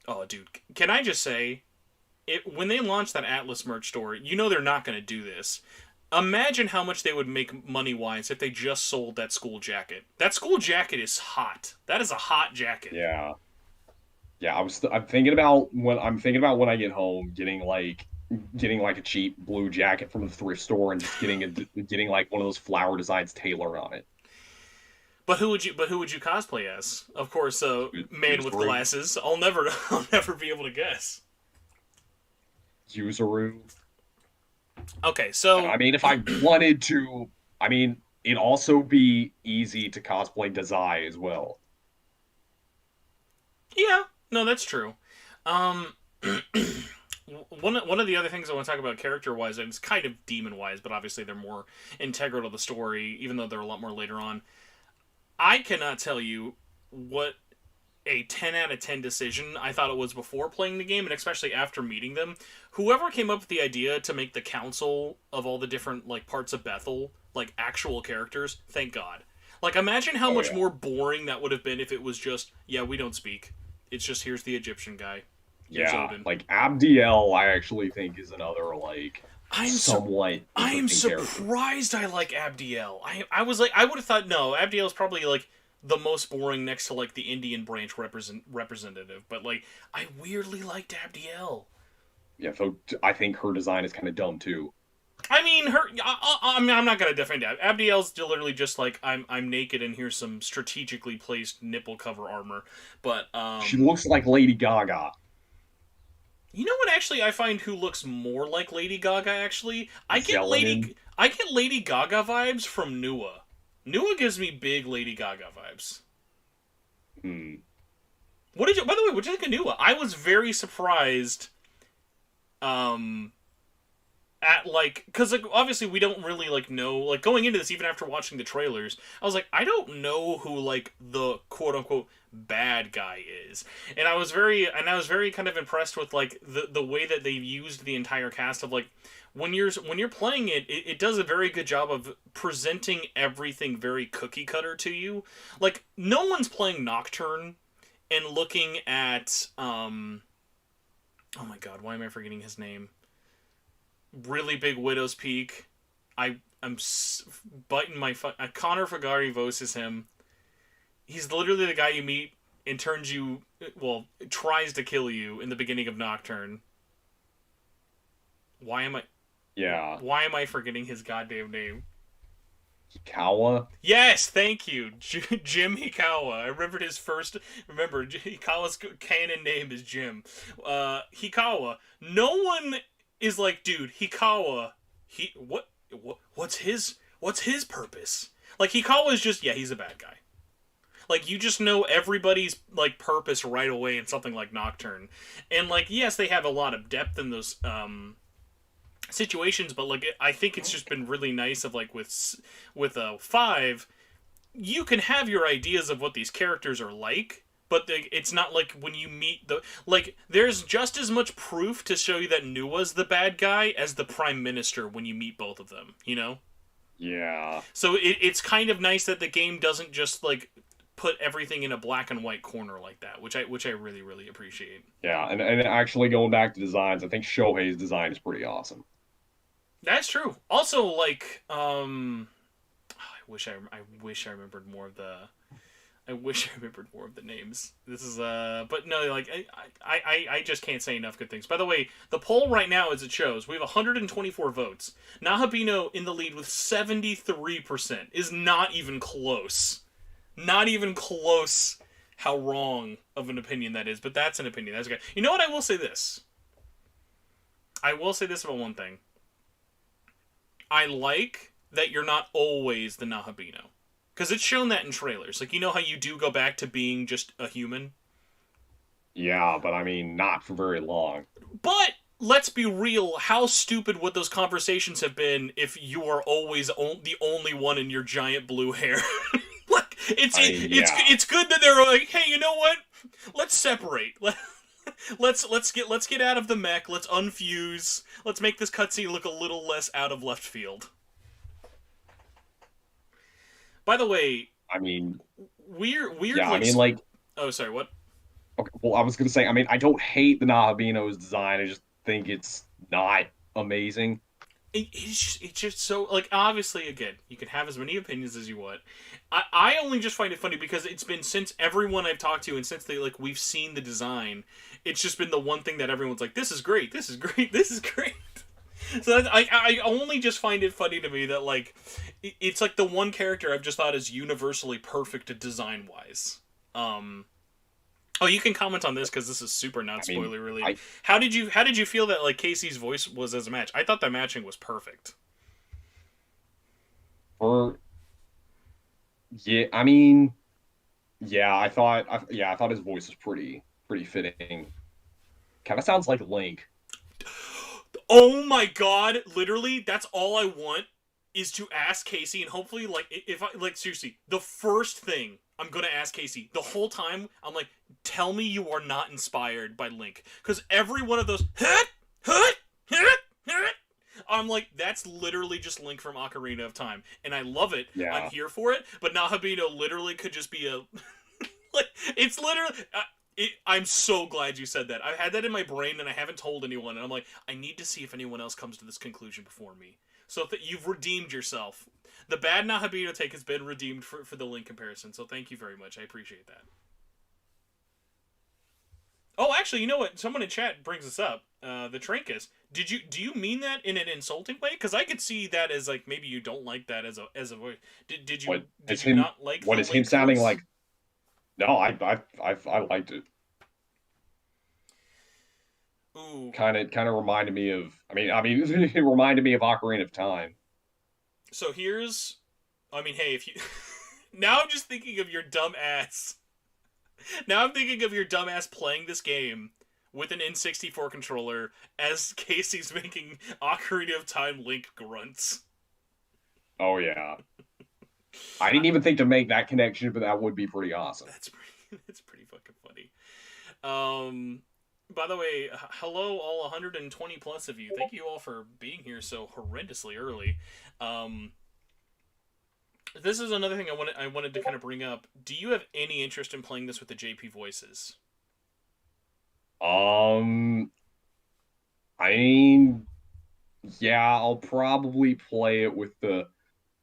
Speaker 1: Oh, dude, can I just say, when they launch that Atlas merch store, you know they're not going to do this. Imagine how much they would make money-wise if they just sold that school jacket. That school jacket is hot. That is a hot jacket.
Speaker 2: Yeah. Yeah, I'm thinking about when I get home, getting like a cheap blue jacket from the thrift store and just getting like one of those flower designs tailored on it.
Speaker 1: But who would you cosplay as? Of course, man with glasses. I'll never be able to guess.
Speaker 2: Yuzuru.
Speaker 1: Okay, so
Speaker 2: I mean, if I wanted to, I mean, it'd also be easy to cosplay Dazai as well.
Speaker 1: Yeah, no, that's true. One of the other things I want to talk about character-wise, and it's kind of demon-wise, but obviously they're more integral to the story, even though they're a lot more later on. I cannot tell you what a 10 out of 10 decision I thought it was before playing the game, and especially after meeting them. Whoever came up with the idea to make the council of all the different like parts of Bethel like actual characters, thank God. Like, imagine how much more boring that would have been if it was just, yeah, we don't speak. It's just, here's the Egyptian guy. Here's Odin.
Speaker 2: Like Abdiel, I actually think is another like...
Speaker 1: I'm surprised I like Abdiel. I was like, I would have thought, no, Abdiel is probably like the most boring next to like the Indian branch representative, but like I weirdly liked Abdiel.
Speaker 2: Yeah, so I think her design is kind of dumb too.
Speaker 1: I mean, I'm not gonna defend Abdiel's literally just like I'm naked and here's some strategically placed nipple cover armor, but
Speaker 2: she looks like Lady Gaga.
Speaker 1: You know what? Actually, I find who looks more like Lady Gaga. Actually,
Speaker 2: Zelenin.
Speaker 1: I get Lady Gaga vibes from Nua. Nua gives me big Lady Gaga vibes.
Speaker 2: Hmm.
Speaker 1: What did you? By the way, what did you think of Nua? I was very surprised. Um, at like, because like obviously we don't really like know like going into this even after watching the trailers. I was like, I don't know who like the quote unquote bad guy is, and I was very kind of impressed with like the way that they've used the entire cast of like when you're playing it, it does a very good job of presenting everything very cookie cutter to you. Like no one's playing Nocturne and looking at oh my god, why am I forgetting his name? Really big Widow's Peak. I'm biting my Connor Fagari voices him. He's literally the guy you meet and turns you, well, tries to kill you in the beginning of Nocturne. Why am I
Speaker 2: Yeah.
Speaker 1: why am I forgetting his goddamn name?
Speaker 2: Hikawa.
Speaker 1: Yes, thank you, Jim Hikawa. I remembered his first. Remember, Hikawa's canon name is Jim. Hikawa. No one is like, dude, Hikawa. What's his purpose? Like Hikawa is just he's a bad guy. Like you just know everybody's like purpose right away in something like Nocturne, and like yes, they have a lot of depth in those situations, but like I think it's just been really nice of like with a 5 you can have your ideas of what these characters are like, but it's not like when you meet the like there's just as much proof to show you that Nua's the bad guy as the prime minister when you meet both of them, you know.
Speaker 2: Yeah.
Speaker 1: So it's kind of nice that the game doesn't just like put everything in a black and white corner like that, which I really really appreciate.
Speaker 2: Yeah, and actually going back to designs, I think Shohei's design is pretty awesome.
Speaker 1: That's true. Also, like, I wish I remembered more of the. I wish I remembered more of the names. This is but no, like I just can't say enough good things. By the way, the poll right now, as it shows, we have 124 votes. Nahobino in the lead with 73% is not even close. Not even close. How wrong of an opinion that is, but that's an opinion. That's okay. You know what? I will say this. I will say this about one thing. I like that you're not always the Nahobino. Because it's shown that in trailers. Like, you know how you do go back to being just a human?
Speaker 2: Yeah, but I mean, not for very long.
Speaker 1: But, let's be real, how stupid would those conversations have been if you are always the only one in your giant blue hair? Like, it's good that they're like, hey, you know what? Let's separate. Let's get out of the mech. Let's unfuse. Let's make this cutscene look a little less out of left field. By the way,
Speaker 2: I mean,
Speaker 1: weird.
Speaker 2: yeah, I mean, like,
Speaker 1: oh, sorry, what?
Speaker 2: okay, well, I was gonna say, I mean, I don't hate the Nahobino's design. I just think it's not amazing.
Speaker 1: It's just so like obviously again you can have as many opinions as you want. I only just find it funny because it's been since everyone I've talked to and since we've seen the design, it's just been the one thing that everyone's like, this is great, this is great, this is great. So I only just find it funny to me that like it's like the one character I've just thought is universally perfect design wise. Oh, you can comment on this because this is super not spoiler related. How did you feel that like Casey's voice was as a match? I thought that matching was perfect.
Speaker 2: Yeah, I mean, yeah, I thought his voice was pretty fitting. Kind of sounds like Link.
Speaker 1: Oh my god! Literally, that's all I want is to ask Casey, and hopefully, like, if I like seriously, the first thing I'm gonna ask Casey the whole time, I'm like, tell me you are not inspired by Link, because every one of those, I'm like, that's literally just Link from Ocarina of Time, and I love it.
Speaker 2: Yeah.
Speaker 1: I'm here for it. But Nahobino literally could just be a, like, it's literally. I'm so glad you said that. I've had that in my brain and I haven't told anyone. And I'm like, I need to see if anyone else comes to this conclusion before me. So you've redeemed yourself. The bad Nahobino take has been redeemed for the Link comparison. So thank you very much. I appreciate that. Oh, actually, you know what? Someone in chat brings this up. The Trinkus. Do you mean that in an insulting way? Because I could see that as like maybe you don't like that as a voice. Did you not like?
Speaker 2: What is him sounding like? No, I liked it.
Speaker 1: Ooh.
Speaker 2: Kind of reminded me of. I mean, it reminded me of Ocarina of Time.
Speaker 1: So here's, I mean, hey, if you now I'm just thinking of your dumb ass. Now I'm thinking of your dumb ass playing this game with an N64 controller as Casey's making Ocarina of Time Link grunts.
Speaker 2: Oh yeah, I didn't even think to make that connection, but that would be pretty awesome.
Speaker 1: That's pretty. That's pretty fucking funny. Um, by the way, hello all 120 plus of you. Thank you all for being here so horrendously early. Um, this is another thing I wanted to kind of bring up. Do you have any interest in playing this with the JP voices?
Speaker 2: Um, I mean, yeah, I'll probably play it with the.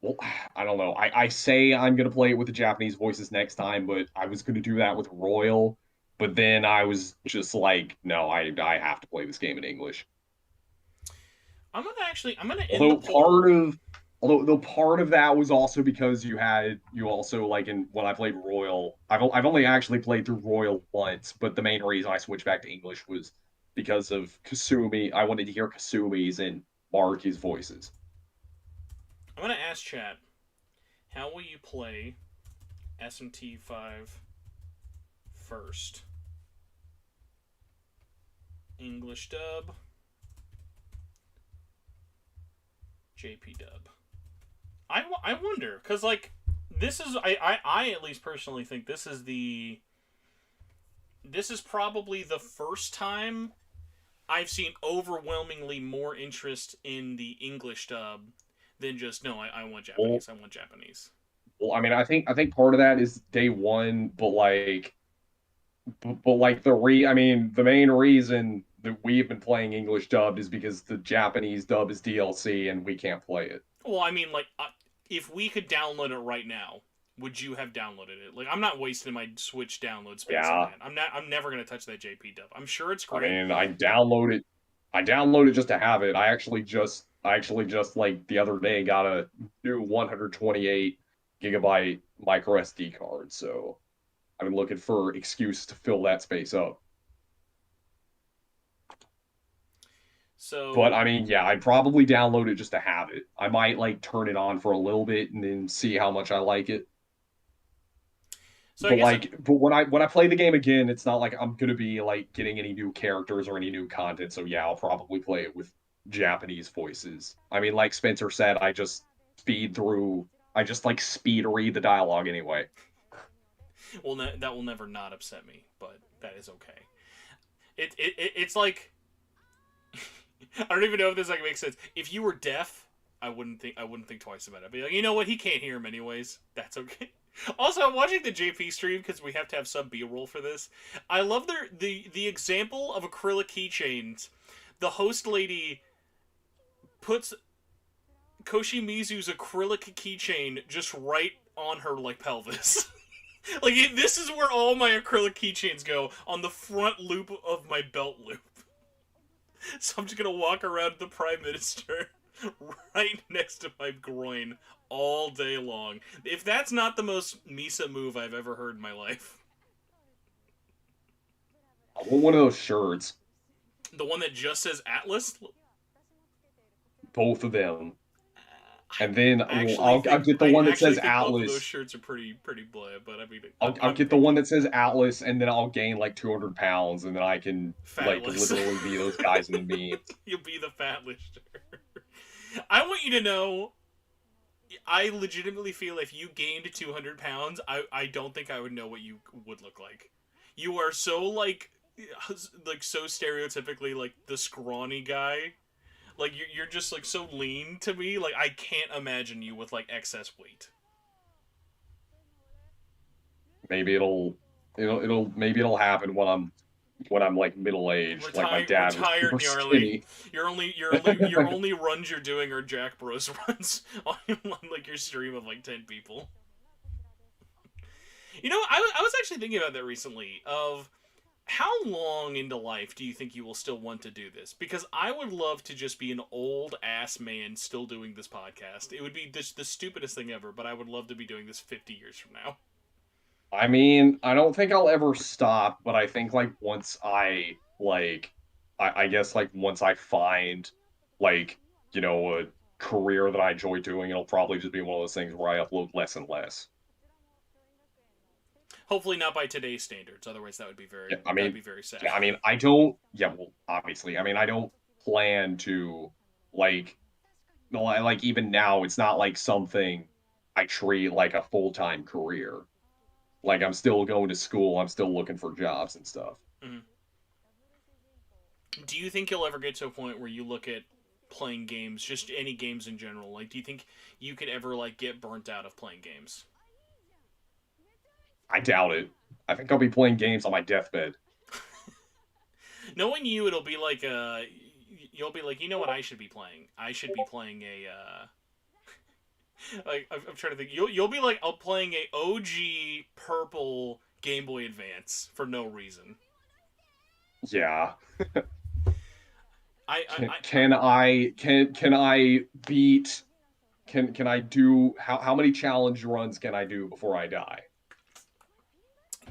Speaker 2: Well, I don't know. I say I'm gonna play it with the Japanese voices next time, but I was gonna do that with Royal, but then I was just like, no, I have to play this game in English.
Speaker 1: I'm gonna end the
Speaker 2: Although
Speaker 1: poll.
Speaker 2: part of that was also because you also like in when I played Royal, I've only actually played through Royal once, but the main reason I switched back to English was because of Kasumi. I wanted to hear Kasumi's and Maruki's voices.
Speaker 1: I'm gonna ask chat. How will you play SMT5 first? English dub, JP dub. I wonder because like this is I at least personally think this is probably the first time I've seen overwhelmingly more interest in the English dub than just no, I want
Speaker 2: Well,
Speaker 1: Japanese. I want Japanese.
Speaker 2: I mean, I think part of that is day one, but like I mean, the main reason that we've been playing English dubbed is because the Japanese dub is DLC and we can't play it.
Speaker 1: Well, I mean, like, if we could download it right now, would you have downloaded it? Like, I'm not wasting my Switch download space on
Speaker 2: Yeah,
Speaker 1: that. I'm not. I'm never gonna touch that JP dub. I'm sure it's
Speaker 2: I
Speaker 1: great.
Speaker 2: mean, I downloaded just to have it. I actually just like the other day got a new 128 gigabyte micro SD card, so I've been looking for excuse to fill that space up. But
Speaker 1: So,
Speaker 2: I mean, yeah, I'd probably download it just to have it. I might like turn it on for a little bit and then see how much I like it.
Speaker 1: so I
Speaker 2: But
Speaker 1: guess
Speaker 2: like, but when I play the game again, it's not like I'm gonna be like getting any new characters or any new content. So yeah, I'll probably play it with Japanese voices. I mean, like Spencer said, I just like speed read the dialogue anyway.
Speaker 1: that will never not upset me, but that is okay. It's like I don't even know if this like makes sense. If you were deaf, I wouldn't think twice about it. I'd be like, you know what? He can't hear him anyways. That's okay. Also, I'm watching the JP stream because we have to have some B-roll for this. I love the example of acrylic keychains. The host lady puts Koshimizu's acrylic keychain just right on her like pelvis. Like this is where all my acrylic keychains go, on the front loop of my belt loop. So I'm just gonna walk around the Prime Minister right next to my groin all day long. If that's not the most Misa move I've ever heard in my life.
Speaker 2: I want one of those shirts,
Speaker 1: The one that just says Atlas?
Speaker 2: both of them,
Speaker 1: I
Speaker 2: and then
Speaker 1: actually
Speaker 2: I'll
Speaker 1: think
Speaker 2: get the one that says
Speaker 1: both of those
Speaker 2: Atlas.
Speaker 1: shirts are pretty bland, but I mean
Speaker 2: I'll get the one that says Atlas, and then I'll gain like 200 pounds, and then I can like
Speaker 1: Fatless.
Speaker 2: literally be those guys in the memes.
Speaker 1: You'll be the fat lister. I want you to know I legitimately feel if you gained 200 pounds, I don't think I would know what you would look like. You are so like so stereotypically like the scrawny guy. Like you're just like so lean to me. Like I can't imagine you with like excess weight.
Speaker 2: Maybe maybe it'll happen when I'm like middle aged. Like my dad was
Speaker 1: Retired
Speaker 2: super
Speaker 1: Nyarly.
Speaker 2: skinny.
Speaker 1: Your only runs you're doing are Jack Bros runs on like your stream of like 10 people. You know, I was actually thinking about that recently. Of how long into life do you think you will still want to do this? Because I would love to just be an old ass man still doing this podcast. It would be the stupidest thing ever, but I would love to be doing this 50 years from now.
Speaker 2: I mean, I don't think I'll ever stop, but I think like once I like I guess like once I find like, a career that I enjoy doing, it'll probably just be one of those things where I upload less and less.
Speaker 1: Hopefully not by today's standards. Otherwise,
Speaker 2: Yeah,
Speaker 1: that would be very sad.
Speaker 2: I mean, I don't. Yeah, well, obviously, I mean, I don't plan to like, no, like even now, it's not like something I treat like a full-time career. Like I'm still going to school, I'm still looking for jobs and stuff.
Speaker 1: Mhm. Do you think you'll ever get to a point where you look at playing games, just any games in general? Like, do you think you could ever like get burnt out of playing games?
Speaker 2: I doubt it. I think I'll be playing games on my deathbed.
Speaker 1: Knowing you, it'll be like you'll be like, you know what I should be playing? I should be playing a like I'm trying to think. You'll be like playing a OG purple Game Boy Advance for no reason.
Speaker 2: Yeah.
Speaker 1: I I,
Speaker 2: Can I beat can I do how many challenge runs can I do before I die?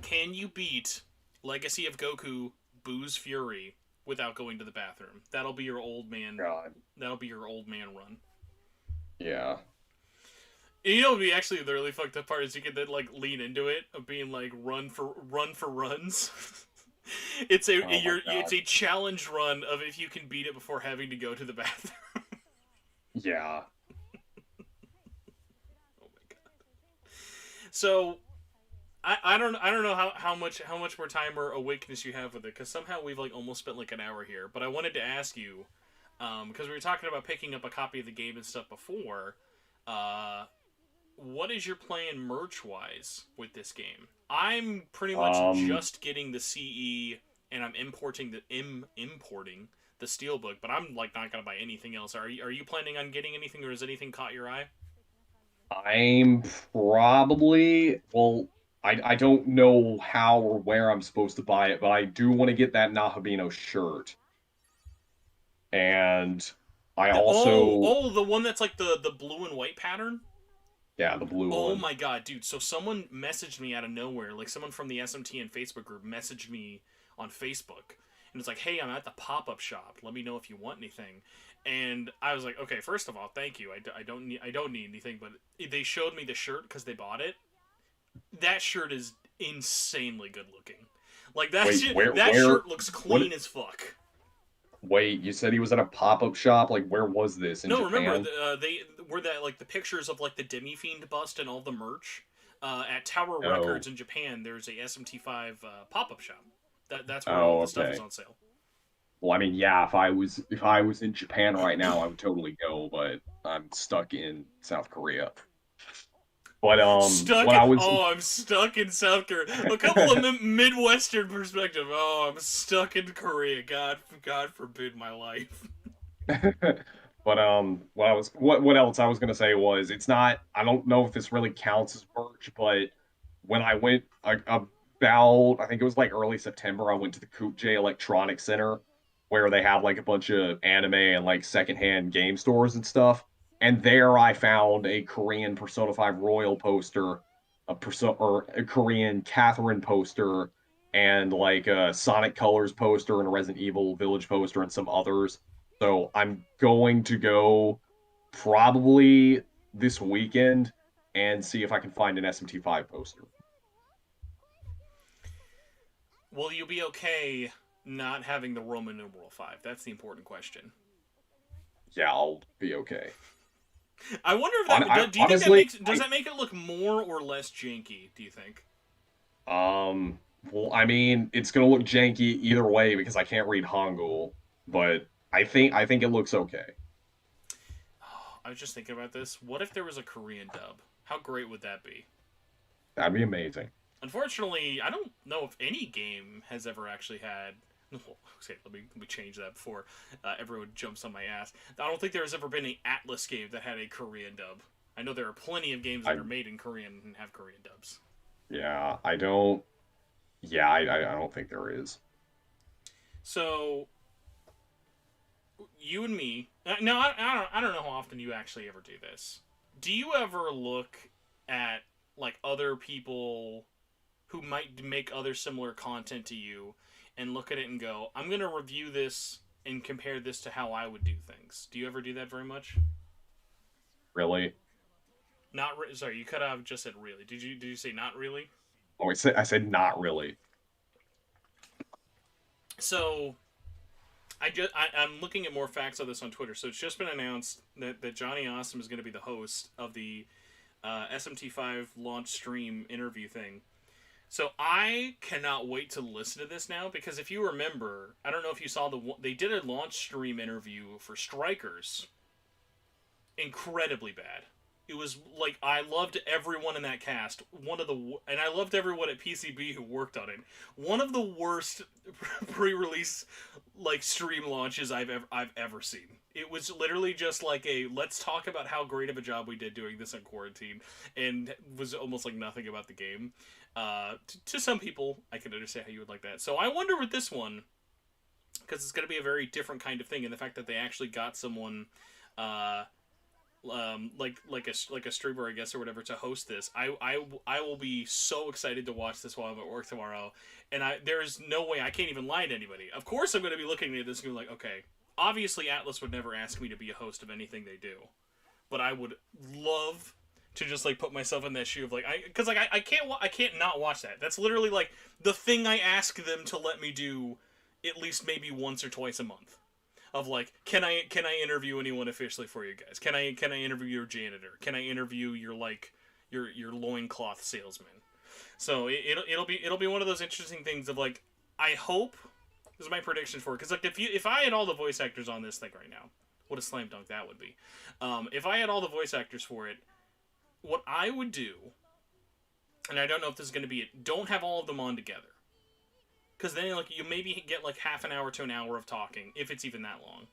Speaker 1: can you beat Legacy of Goku Boo's Fury without going to the bathroom? That'll be your old man.
Speaker 2: God.
Speaker 1: That'll be your old man run.
Speaker 2: Yeah.
Speaker 1: You know, what would be actually the really fucked up part is you can then like lean into it of being like run for runs.
Speaker 2: Oh my
Speaker 1: It's
Speaker 2: God.
Speaker 1: a challenge run of if you can beat it before having to go to the bathroom.
Speaker 2: Yeah.
Speaker 1: Oh my god. So I don't know how much more time or awakeness you have with it because somehow we've like almost spent like an hour here. But I wanted to ask you because we were talking about picking up a copy of the game and stuff before. Uh, what is your plan merch wise with this game? I'm pretty much
Speaker 2: Um
Speaker 1: just getting the CE and I'm importing the steelbook, but I'm like not gonna buy anything else. Are you planning on getting anything, or has anything caught your eye?
Speaker 2: I'm probably, well, I don't know how or where I'm supposed to buy it, but I do want to get that Nahobino shirt. And I also,
Speaker 1: The one that's like the blue and white pattern.
Speaker 2: yeah, the blue
Speaker 1: Oh
Speaker 2: one.
Speaker 1: my god, dude! So someone messaged me out of nowhere, like someone from the SMT and Facebook group messaged me on Facebook, and it's like, "Hey, I'm at the pop up shop. Let me know if you want anything." And I was like, "Okay, first of all, thank you. I don't need anything." But they showed me the shirt because they bought it. That shirt is insanely good looking. Like
Speaker 2: Wait,
Speaker 1: that shirt looks
Speaker 2: what,
Speaker 1: clean as fuck.
Speaker 2: wait, you said he was at a pop-up shop? Like, where was this? In
Speaker 1: No, remember
Speaker 2: Japan?
Speaker 1: they were that like the pictures of like the Demi Fiend bust and all the merch at Tower
Speaker 2: Oh,
Speaker 1: Records in Japan. There's a SMT5 pop up shop. That's where all
Speaker 2: oh,
Speaker 1: the stuff is
Speaker 2: okay.
Speaker 1: on sale.
Speaker 2: Well, I mean, yeah, if I was in Japan right now, I would totally go, but I'm stuck in South Korea. But
Speaker 1: Stuck.
Speaker 2: what I was
Speaker 1: I'm stuck in South Korea. A couple of Midwestern perspective. Oh, I'm stuck in Korea. God forbid my life.
Speaker 2: but what else I was gonna say was it's not I don't know if this really counts as merch, but when I went about I think it was like early September, I went to the Coop J Electronics Center where they have like a bunch of anime and like secondhand game stores and stuff. And there I found a Korean Persona 5 Royal poster, or a Korean Catherine poster, and like a Sonic Colors poster and a Resident Evil Village poster and some others. So I'm going to go probably this weekend and see if I can find an SMT5 poster.
Speaker 1: Will you be okay not having the Roman numeral 5? That's the important question.
Speaker 2: Yeah, I'll be okay.
Speaker 1: I wonder if that. Do you think that
Speaker 2: Honestly,
Speaker 1: makes? Does that make it look more or less janky? Do you think?
Speaker 2: well, I mean, it's gonna look janky either way because I can't read Hangul, but I think it looks okay.
Speaker 1: I was just thinking about this. What if there was a Korean dub? How great would that be?
Speaker 2: That'd be amazing.
Speaker 1: Unfortunately, I don't know if any game has ever actually had. Well, okay, let me change that before everyone jumps on my ass. I don't think there has ever been an Atlas game that had a Korean dub. I know there are plenty of games that
Speaker 2: I
Speaker 1: are made in Korean and have Korean dubs.
Speaker 2: Yeah, I don't. Yeah, I don't think there is.
Speaker 1: So you and me. No, I don't know how often you actually ever do this. Do you ever look at like other people who might make other similar content to you and look at it and go, I'm going to review this and compare this to how I would do things. Do you ever do that very much?
Speaker 2: Really?
Speaker 1: Sorry, you cut off. Just said really. Did you say not really?
Speaker 2: Oh, I said not really.
Speaker 1: So I'm looking at more facts on this on Twitter. So it's just been announced that Johnny Awesome is going to be the host of the SMT5 launch stream interview thing. So I cannot wait to listen to this now, because if you remember, I don't know if you saw they did a launch stream interview for Strikers. Incredibly bad. It was like, I loved everyone in that cast. And I loved everyone at PCB who worked on it. One of the worst pre-release like stream launches I've ever seen. It was literally just like let's talk about how great of a job we did doing this in quarantine, and was almost like nothing about the game. To some people, I can understand how you would like that. So I wonder with this one, because it's going to be a very different kind of thing, and the fact that they actually got someone. Like a streamer, I guess, or whatever, to host this. I will be so excited to watch this while I'm at work tomorrow, and there's no way I can't even lie to anybody. Of course, I'm going to be looking at this and be like, okay, obviously Atlas would never ask me to be a host of anything they do, but I would love to just like put myself in that shoe of like, because I can't not watch that. That's literally like the thing I ask them to let me do at least maybe once or twice a month. Of like, can I interview anyone officially for you guys? Can I interview your janitor? Can I interview your like your loincloth salesman? So it'll be one of those interesting things of like, I hope, this is my prediction for it, because like if I had all the voice actors on this thing right now, what a slam dunk that would be. If I had all the voice actors for it, what I would do, and I don't know if this is going to be it, don't have all of them on together. Because then like you maybe get like half an hour to an hour of talking, if it's even that long.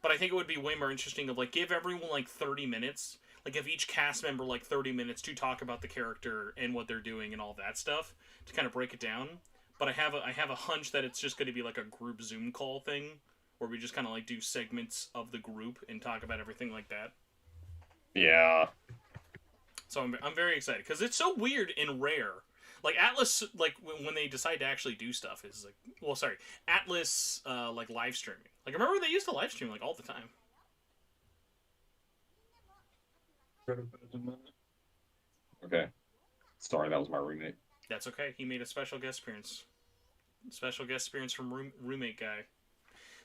Speaker 1: But I think it would be way more interesting of like, give everyone like 30 minutes. Like, give each cast member like 30 minutes to talk about the character and what they're doing and all that stuff, to kind of break it down. But I have a hunch that it's just going to be like a group Zoom call thing, where we just kind of like do segments of the group and talk about everything like that.
Speaker 2: Yeah.
Speaker 1: So I'm very excited, because it's so weird and rare. Like, Atlas, like, when they decide to actually do stuff, is like... Well, sorry. Atlas, like, live streaming. Like, remember they used to live stream, like, all the time.
Speaker 2: Okay. Sorry, that was my roommate.
Speaker 1: That's okay. He made a special guest appearance. Special guest appearance from roommate guy.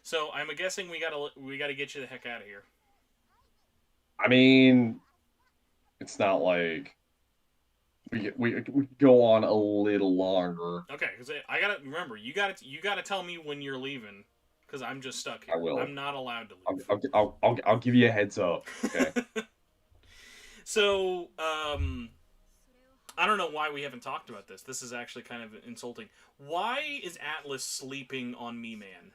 Speaker 1: So, I'm guessing we gotta get you the heck out of here.
Speaker 2: I mean, it's not like... We go on a little longer.
Speaker 1: Okay, because I gotta remember, you gotta tell me when you're leaving, because I'm just stuck here.
Speaker 2: I will.
Speaker 1: I'm not allowed to leave.
Speaker 2: I'll give you a heads up. Okay.
Speaker 1: So, I don't know why we haven't talked about this. This is actually kind of insulting. Why is Atlas sleeping on Me-Man?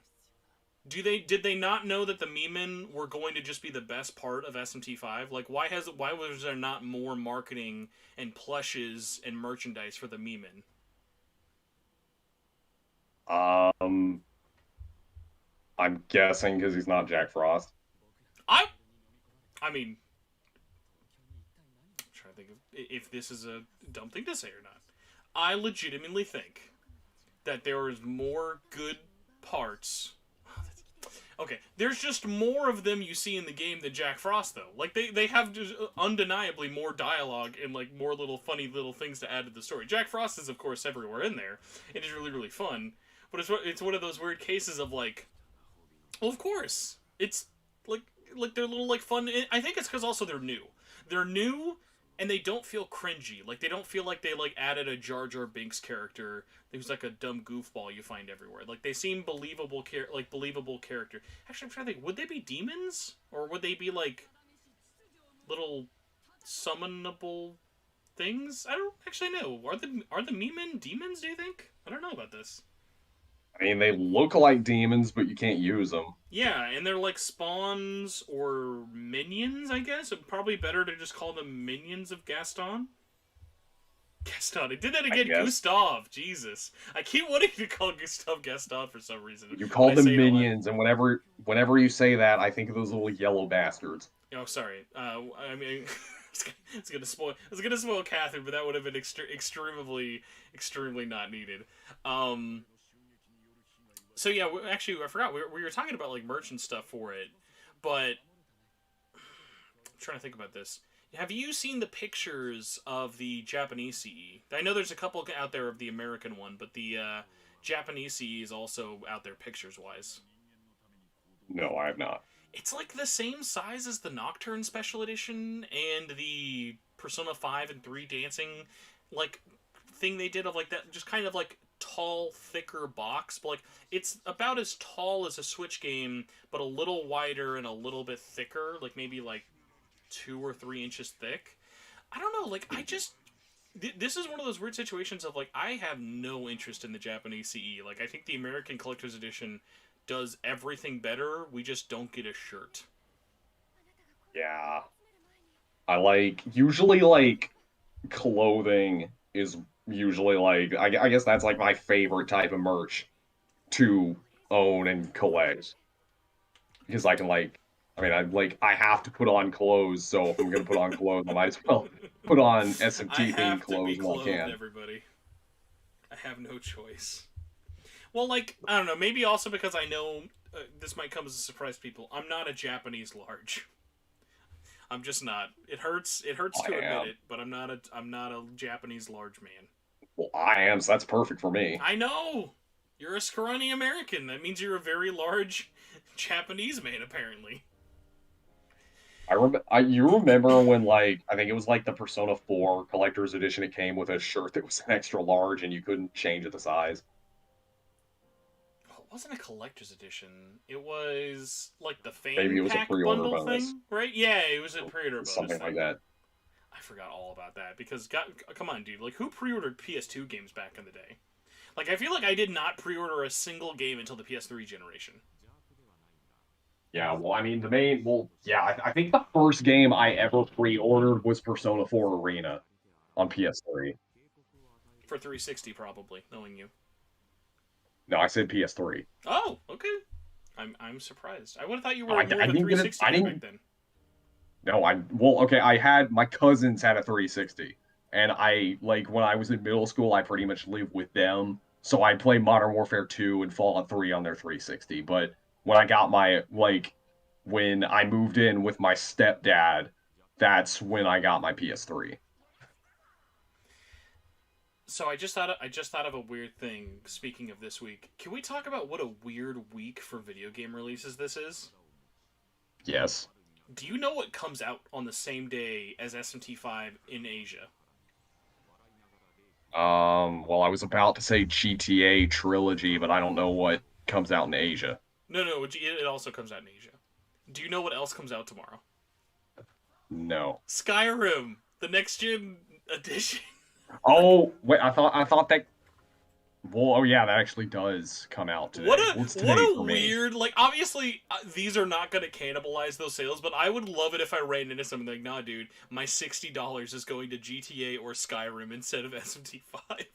Speaker 1: Did they not know that the Me-Men were going to just be the best part of SMT5? Like, why was there not more marketing and plushes and merchandise for the Me-Men?
Speaker 2: I'm guessing because he's not Jack Frost.
Speaker 1: I mean, I'm trying to think if this is a dumb thing to say or not. I legitimately think that there is more good parts. Okay, there's just more of them you see in the game than Jack Frost, though. Like, they have just undeniably more dialogue and, like, more little funny little things to add to the story. Jack Frost is, of course, everywhere in there. It is really, really fun. But it's one of those weird cases of, like, well, of course. It's, like they're little, like, fun. I think it's because also they're new. They're new, and they don't feel cringy. Like, they don't feel like they, like, added a Jar Jar Binks character who's, like, a dumb goofball you find everywhere. Like, they seem believable character. Actually, I'm trying to think, would they be demons? Or would they be, like, little summonable things? I don't actually know. Are the Me-Men demons, do you think? I don't know about this.
Speaker 2: I mean, they look like demons, but you can't use them.
Speaker 1: Yeah, and they're like spawns or minions, I guess. It'd probably better to just call them minions of Gaston. Gaston. I did that again. Gustav. Jesus. I keep wanting to call Gustav Gaston for some reason.
Speaker 2: You call them minions, and whenever you say that, I think of those little yellow bastards.
Speaker 1: Oh, sorry. I mean, it's gonna spoil Catherine, but that would have been extremely not needed. So yeah, actually, I forgot we were talking about like merch and stuff for it, but I'm trying to think about this. Have you seen the pictures of the Japanese CE? I know there's a couple out there of the American one, but the Japanese CE is also out there pictures wise.
Speaker 2: No, I have not.
Speaker 1: It's like the same size as the Nocturne Special Edition and the Persona 5 and 3 dancing like thing they did of like that just kind of like tall, thicker box, but like it's about as tall as a Switch game, but a little wider and a little bit thicker, like maybe like 2 or 3 inches thick. I don't know, like I just this is one of those weird situations of like I have no interest in the Japanese CE. Like I think the American collector's edition does everything better. We just don't get a shirt.
Speaker 2: Yeah. I like usually like clothing is usually like I guess that's like my favorite type of merch to own and collect because I can like I have to put on clothes, so if I'm gonna put on clothes, I might as well put on
Speaker 1: I
Speaker 2: SMT themed
Speaker 1: have to be
Speaker 2: clothes when I
Speaker 1: clothed,
Speaker 2: can.
Speaker 1: everybody. I have no choice. Well, like I don't know. Maybe also because I know this might come as a surprise to people. I'm not a Japanese large. I'm just not. It hurts. It hurts
Speaker 2: I
Speaker 1: to admit
Speaker 2: am.
Speaker 1: it, but I'm not a. I'm not a Japanese large man.
Speaker 2: Well, I am, so that's perfect for me.
Speaker 1: I know. You're a scrawny American. That means you're a very large Japanese man, apparently.
Speaker 2: You remember when like I think it was like the Persona 4 collector's edition. It came with a shirt that was an extra large, and you couldn't change it the size.
Speaker 1: Well, it wasn't a collector's edition. It was like the
Speaker 2: Maybe
Speaker 1: fan
Speaker 2: it was a
Speaker 1: pack
Speaker 2: pre-order
Speaker 1: bundle
Speaker 2: bonus,
Speaker 1: thing, right? Yeah, it was a pre-order bonus
Speaker 2: something like
Speaker 1: thing.
Speaker 2: that.
Speaker 1: I forgot all about that because come on, dude. Like, who pre-ordered PS2 games back in the day? Like, I feel like I did not pre-order a single game until the PS3 generation.
Speaker 2: Yeah, well, I mean, yeah, I think the first game I ever pre-ordered was Persona 4 Arena on PS3.
Speaker 1: For 360, probably, knowing you.
Speaker 2: No, I said PS3.
Speaker 1: Oh, okay. I'm surprised. I would have thought you
Speaker 2: No,
Speaker 1: were more
Speaker 2: I
Speaker 1: of a
Speaker 2: didn't get it.
Speaker 1: 360
Speaker 2: I
Speaker 1: guy back
Speaker 2: didn't.
Speaker 1: then.
Speaker 2: No, well, okay, I had my cousins had a 360, and I like when I was in middle school, I pretty much lived with them, so I'd play Modern Warfare 2 and Fallout 3 on their 360. But when I got my when I moved in with my stepdad, that's when I got my PS3.
Speaker 1: So I just thought of a weird thing. Speaking of this week, can we talk about what a weird week for video game releases this is?
Speaker 2: Yes.
Speaker 1: Do you know what comes out on the same day as SMT5 in Asia?
Speaker 2: Well, I was about to say GTA trilogy, but I don't know what comes out in Asia.
Speaker 1: No, no, it also comes out in Asia. Do you know what else comes out tomorrow?
Speaker 2: No.
Speaker 1: Skyrim, the next gen edition.
Speaker 2: Oh, wait, I thought that. Well, oh yeah, that actually does come out
Speaker 1: What
Speaker 2: today.
Speaker 1: a
Speaker 2: What's
Speaker 1: what
Speaker 2: today
Speaker 1: a
Speaker 2: for me?
Speaker 1: weird like. Obviously, these are not going to cannibalize those sales, but I would love it if I ran into something like, nah, dude, my $60 is going to GTA or Skyrim instead of SMT5.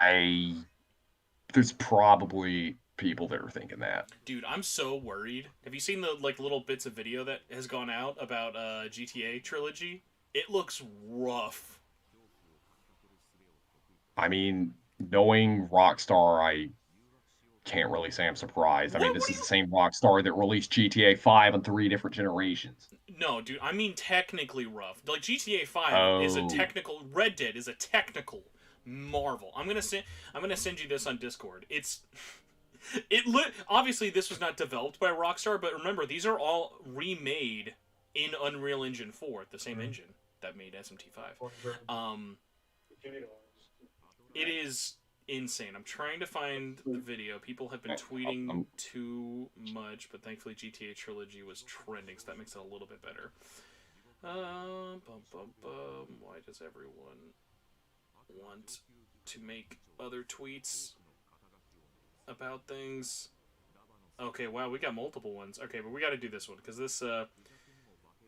Speaker 2: I There's probably people that are thinking that.
Speaker 1: Dude, I'm so worried. Have you seen the like little bits of video that has gone out about GTA trilogy? It looks rough.
Speaker 2: I mean, knowing Rockstar, I can't really say I'm surprised. I mean,
Speaker 1: What
Speaker 2: this
Speaker 1: do
Speaker 2: is the
Speaker 1: you?
Speaker 2: same Rockstar that released GTA 5 on 3 different generations.
Speaker 1: No, dude. I mean technically rough. Like GTA 5 is a
Speaker 2: Oh,
Speaker 1: technical. Red Dead is a technical marvel. I'm gonna send you this on Discord. It's obviously this was not developed by Rockstar, but remember these are all remade in Unreal Engine 4, the same engine that made SMT5. Um, it is insane. I'm trying to find the video. People have been tweeting
Speaker 2: um,
Speaker 1: too much, but thankfully GTA Trilogy was trending, so that makes it a little bit better. Bum, bum, bum. Why does everyone want to make other tweets about things? Okay, wow, we got multiple ones. Okay, but we got to do this one because this.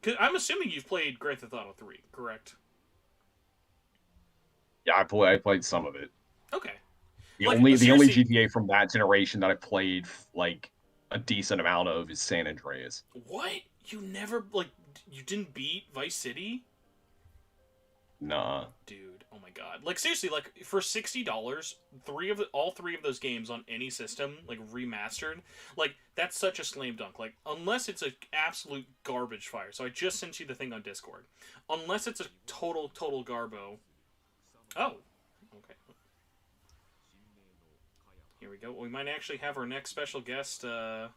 Speaker 1: Cause I'm assuming you've played Grand Theft Auto 3, correct?
Speaker 2: yeah, I played some of it.
Speaker 1: Okay.
Speaker 2: The
Speaker 1: Like
Speaker 2: only the only
Speaker 1: seriously,
Speaker 2: GTA from that generation that I played like a decent amount of is San Andreas.
Speaker 1: what? You never like you didn't beat Vice City?
Speaker 2: Nah.
Speaker 1: Dude, Oh my god! Like seriously, like for $60, all three of those games on any system, like remastered, like that's such a slam dunk. Like unless it's a absolute garbage fire. So I just sent you the thing on Discord. Unless it's a total garbo. Oh, okay. Here we go. We might actually have our next special guest on.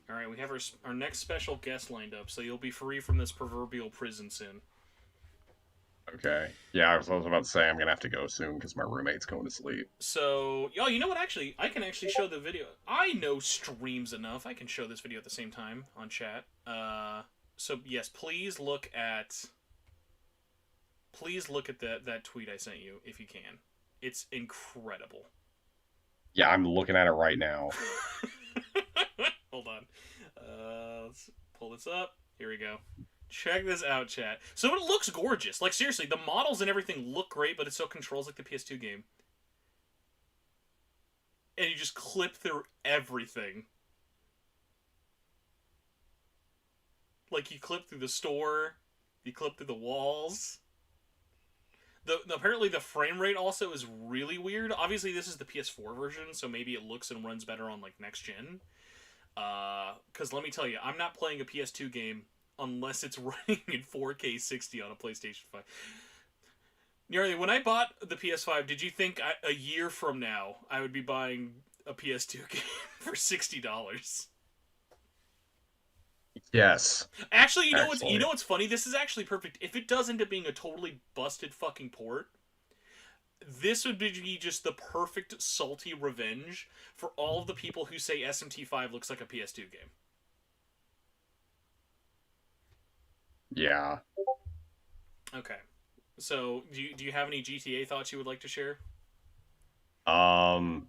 Speaker 1: Alright, we have our next special guest lined up, so you'll be free from this proverbial prison soon.
Speaker 2: Okay. Yeah, I was about to say I'm going to have to go soon because my roommate's going to sleep.
Speaker 1: So, oh, you know what? Actually, I can actually show the video. I know streams enough. I can show this video at the same time on chat. So yes, please look at that tweet I sent you if you can. It's incredible.
Speaker 2: Yeah, I'm looking at it right now.
Speaker 1: Hold on. Let's pull this up. Here we go. Check this out, chat. So it looks gorgeous. Like, seriously, the models and everything look great, but it still controls like the PS2 game. And you just clip through everything. Like, you clip through the store, you clip through the walls. Apparently the frame rate also is really weird. Obviously, this is the PS4 version, so maybe it looks and runs better on, like, next gen. Because let me tell you, I'm not playing a PS2 game unless it's running in 4K 60 on a PlayStation 5. Nyarly, when I bought the PS5, did you think a year from now I would be buying a PS2 game for $60?
Speaker 2: Yes.
Speaker 1: Actually, you know what's funny? This is actually perfect. If it does end up being a totally busted fucking port, this would be just the perfect salty revenge for all of the people who say SMT5 looks like a PS2 game.
Speaker 2: Yeah.
Speaker 1: Okay. So, do you have any GTA thoughts you would like to share?
Speaker 2: I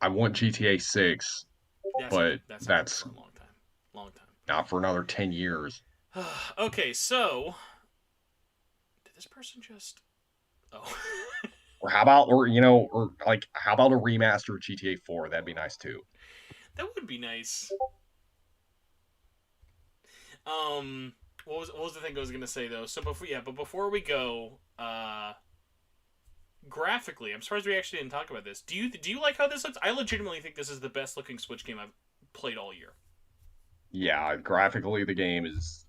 Speaker 2: want GTA 6, but that's
Speaker 1: for a long time. Long time.
Speaker 2: not for another 10 years.
Speaker 1: Okay, so did this person just Oh.
Speaker 2: Or how about how about a remaster of GTA 4? That'd be nice too.
Speaker 1: That would be nice. What was the thing I was gonna say though? So before we go, graphically, I'm surprised we actually didn't talk about this. Do you like how this looks? I legitimately think this is the best looking Switch game I've played all year.
Speaker 2: Yeah, graphically the game is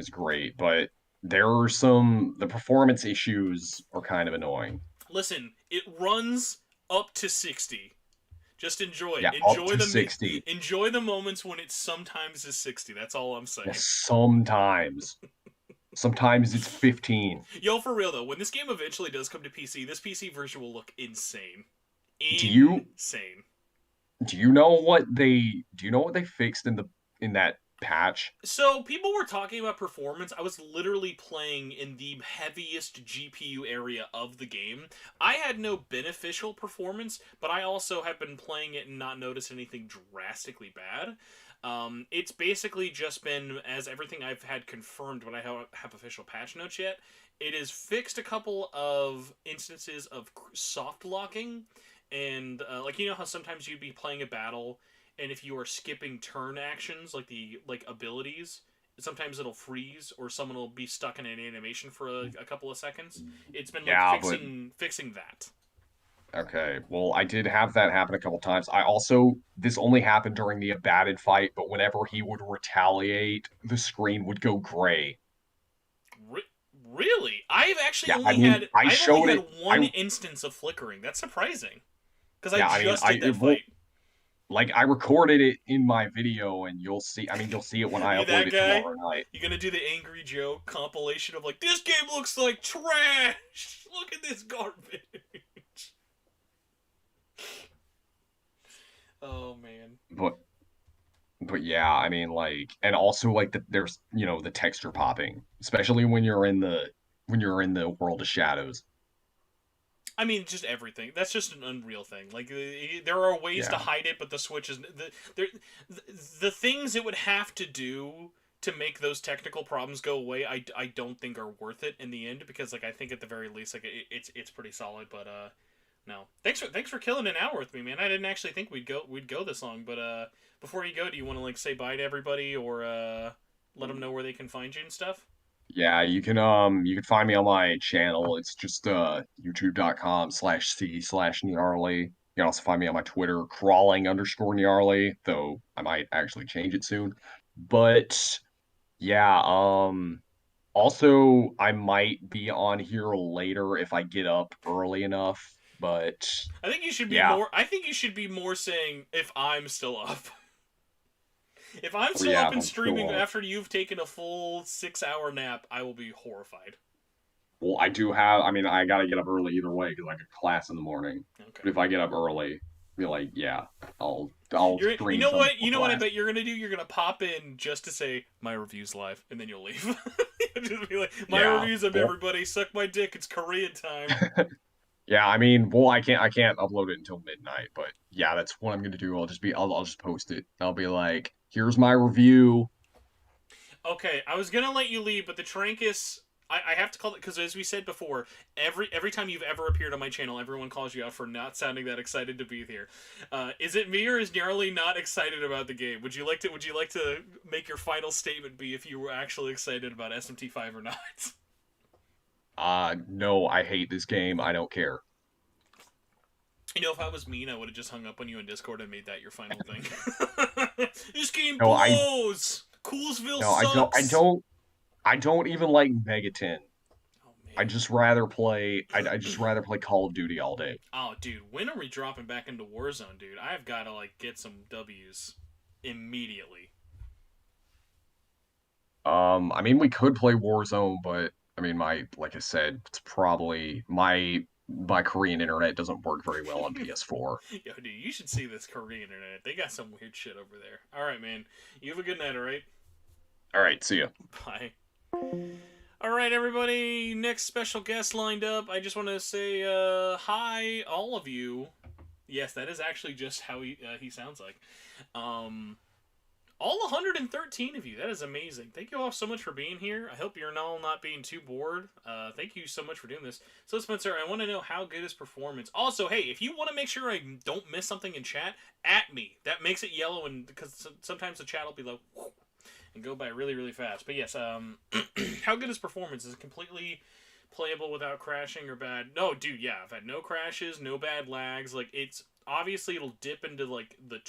Speaker 2: great, but the performance issues are kind of annoying.
Speaker 1: Listen, it runs up to 60. Just enjoy it.
Speaker 2: Yeah, up to 60.
Speaker 1: Enjoy the moments when it sometimes is 60. That's all I'm saying.
Speaker 2: Sometimes. Sometimes it's 15.
Speaker 1: Yo, for real though, when this game eventually does come to PC, this PC version will look insane. Insane.
Speaker 2: Do you know what they fixed in that patch?
Speaker 1: So people were talking about performance. I was literally playing in the heaviest GPU area of the game. I had no beneficial performance, but I also have been playing it and not noticed anything drastically bad. It's basically just been, as everything I've had confirmed, but I have official patch notes yet, it has fixed a couple of instances of soft locking, and like, you know how sometimes you'd be playing a battle, and if you are skipping turn actions, like abilities, sometimes it'll freeze, or someone will be stuck in an animation for a couple of seconds. It's been fixing that.
Speaker 2: Okay, well, I did have that happen a couple times. This only happened during the Abaddon fight, but whenever he would retaliate, the screen would go gray.
Speaker 1: Really? I've actually only had one instance of flickering. That's surprising. Because I did that fight.
Speaker 2: Like, I recorded it in my video, and you'll see it when I upload it tomorrow night.
Speaker 1: You're gonna do the Angry Joe compilation of, like, this game looks like trash! Look at this garbage! Oh, man.
Speaker 2: But yeah, I mean, like, and also, like, there's, the texture popping, especially when you're in the world of shadows.
Speaker 1: I mean, just everything. That's just an Unreal thing. Like, there are ways to hide it, but the Switch is the things it would have to do to make those technical problems go away. I don't think are worth it in the end, because, like, I think at the very least, like, it's pretty solid. But No. Thanks for killing an hour with me, man. I didn't actually think we'd go this long, but before you go, do you want to like say bye to everybody or let them know where they can find you and stuff?
Speaker 2: Yeah, you can find me on my channel. It's just youtube.com/c/Nyarly. You can also find me on my Twitter, crawling_Nyarly, though I might actually change it soon. But yeah, also I might be on here later if I get up early enough. But
Speaker 1: I think you should be
Speaker 2: yeah,
Speaker 1: more. I think you should be more saying if I'm still up. If I'm
Speaker 2: oh
Speaker 1: still
Speaker 2: yeah,
Speaker 1: up
Speaker 2: if
Speaker 1: and
Speaker 2: I'm
Speaker 1: streaming
Speaker 2: still up.
Speaker 1: after you've taken a full 6 hour nap, I will be horrified.
Speaker 2: Well, I do have. I mean, I gotta get up early either way because I got class in the morning.
Speaker 1: Okay.
Speaker 2: But if I get up early, be like, yeah, I'll
Speaker 1: You
Speaker 2: stream
Speaker 1: know
Speaker 2: some
Speaker 1: what? You know what I
Speaker 2: class.
Speaker 1: bet you're gonna do? You're gonna pop in just to say my review's live, and then you'll leave. You'll just be like, my
Speaker 2: Yeah.
Speaker 1: reviews of
Speaker 2: Well,
Speaker 1: everybody. Suck my dick. It's Korean time.
Speaker 2: yeah. I mean, well, I can't upload it until midnight. But yeah, that's what I'm gonna do. I'll just post it. I'll be like, here's my review.
Speaker 1: Okay, I was gonna let you leave, but the Trankus. I have to call it because, as we said before, every time you've ever appeared on my channel, everyone calls you out for not sounding that excited to be here. Is it me or is Nyarly not excited about the game? Would you like to make your final statement be if you were actually excited about SMT5 or not?
Speaker 2: No, I hate this game. I don't care.
Speaker 1: You know, if I was mean, I would have just hung up on you in Discord and made that your final thing. This game
Speaker 2: No, I
Speaker 1: blows. Coolsville
Speaker 2: no, I don't. I
Speaker 1: sucks.
Speaker 2: don't. I don't even like Megaton.
Speaker 1: Oh man.
Speaker 2: I just rather play Call of Duty all day.
Speaker 1: Oh, dude, when are we dropping back into Warzone, dude? I've got to like get some W's immediately.
Speaker 2: I mean, we could play Warzone, but I mean, like I said, it's probably my Korean internet doesn't work very well on PS4.
Speaker 1: Yo, dude, you should see this Korean internet. They got some weird shit over there. All right, man. You have a good night, all right?
Speaker 2: All right, see ya.
Speaker 1: Bye. All right, everybody. Next special guest lined up. I just want to say hi, all of you. Yes, that is actually just how he sounds like. All 113 of you. That is amazing. Thank you all so much for being here. I hope you're all not being too bored. Thank you so much for doing this. So, Spencer, I want to know how good is performance. Also, hey, if you want to make sure I don't miss something in chat, at me. That makes it yellow, and because sometimes the chat will be like, whoop, and go by really, really fast. But yes, how good is performance? Is it completely playable without crashing or bad? No, dude, yeah. I've had no crashes, no bad lags. Like, it's obviously it'll dip into like the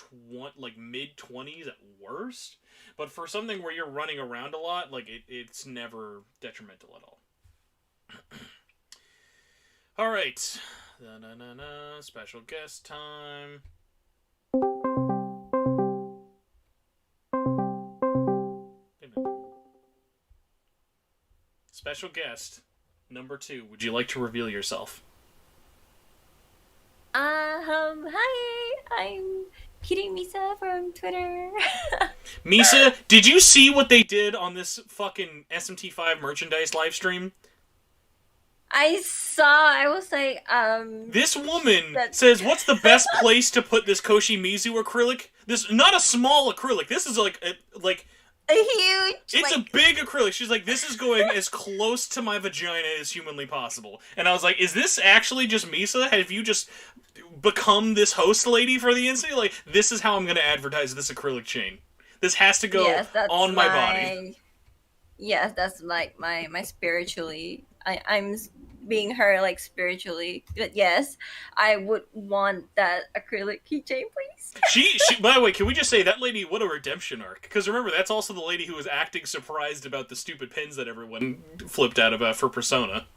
Speaker 1: mid 20s at worst, but for something where you're running around a lot, like it's never detrimental at all. All right, special guest time. Special guest number 2. Would you like to reveal yourself?
Speaker 3: Hi, I'm Kitty Misa from Twitter.
Speaker 1: Misa, did you see what they did on this fucking SMT5 merchandise live stream?
Speaker 3: I was like,
Speaker 1: This woman says, "What's the best place to put this Koshi-Mizu acrylic? This not a small acrylic. This is like
Speaker 3: a huge.
Speaker 1: it's a big acrylic." She's like, "This is going as close to my vagina as humanly possible." And I was like, "Is this actually just Misa? Have you just become this host lady for the instant? Like, this is how I'm going to advertise this acrylic chain. This has to go on my body."
Speaker 3: Yes, that's like my spiritually. I'm being her like spiritually, but yes, I would want that acrylic keychain, please.
Speaker 1: She. By the way, can we just say that lady? What a redemption arc! Because remember, that's also the lady who was acting surprised about the stupid pins that everyone flipped out about for Persona.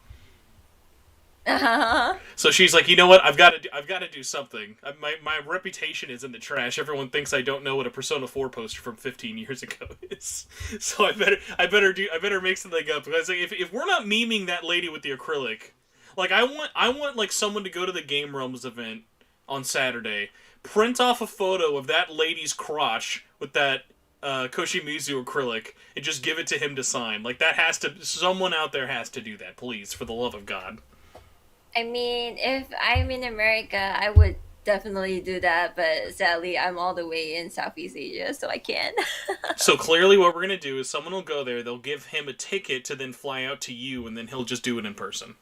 Speaker 1: So she's like, you know what? I've got to do something. My reputation is in the trash. Everyone thinks I don't know what a Persona 4 poster from 15 years ago is. So I better make something up, because like, if we're not memeing that lady with the acrylic, like I want like someone to go to the Game Realms event on Saturday, print off a photo of that lady's crotch with that Koshi-Mizu acrylic, and just give it to him to sign. Like, someone out there has to do that, please, for the love of God.
Speaker 3: I mean, if I'm in America, I would definitely do that, but sadly, I'm all the way in Southeast Asia, so I can't.
Speaker 1: So clearly what we're going to do is someone will go there, they'll give him a ticket to then fly out to you, and then he'll just do it in person.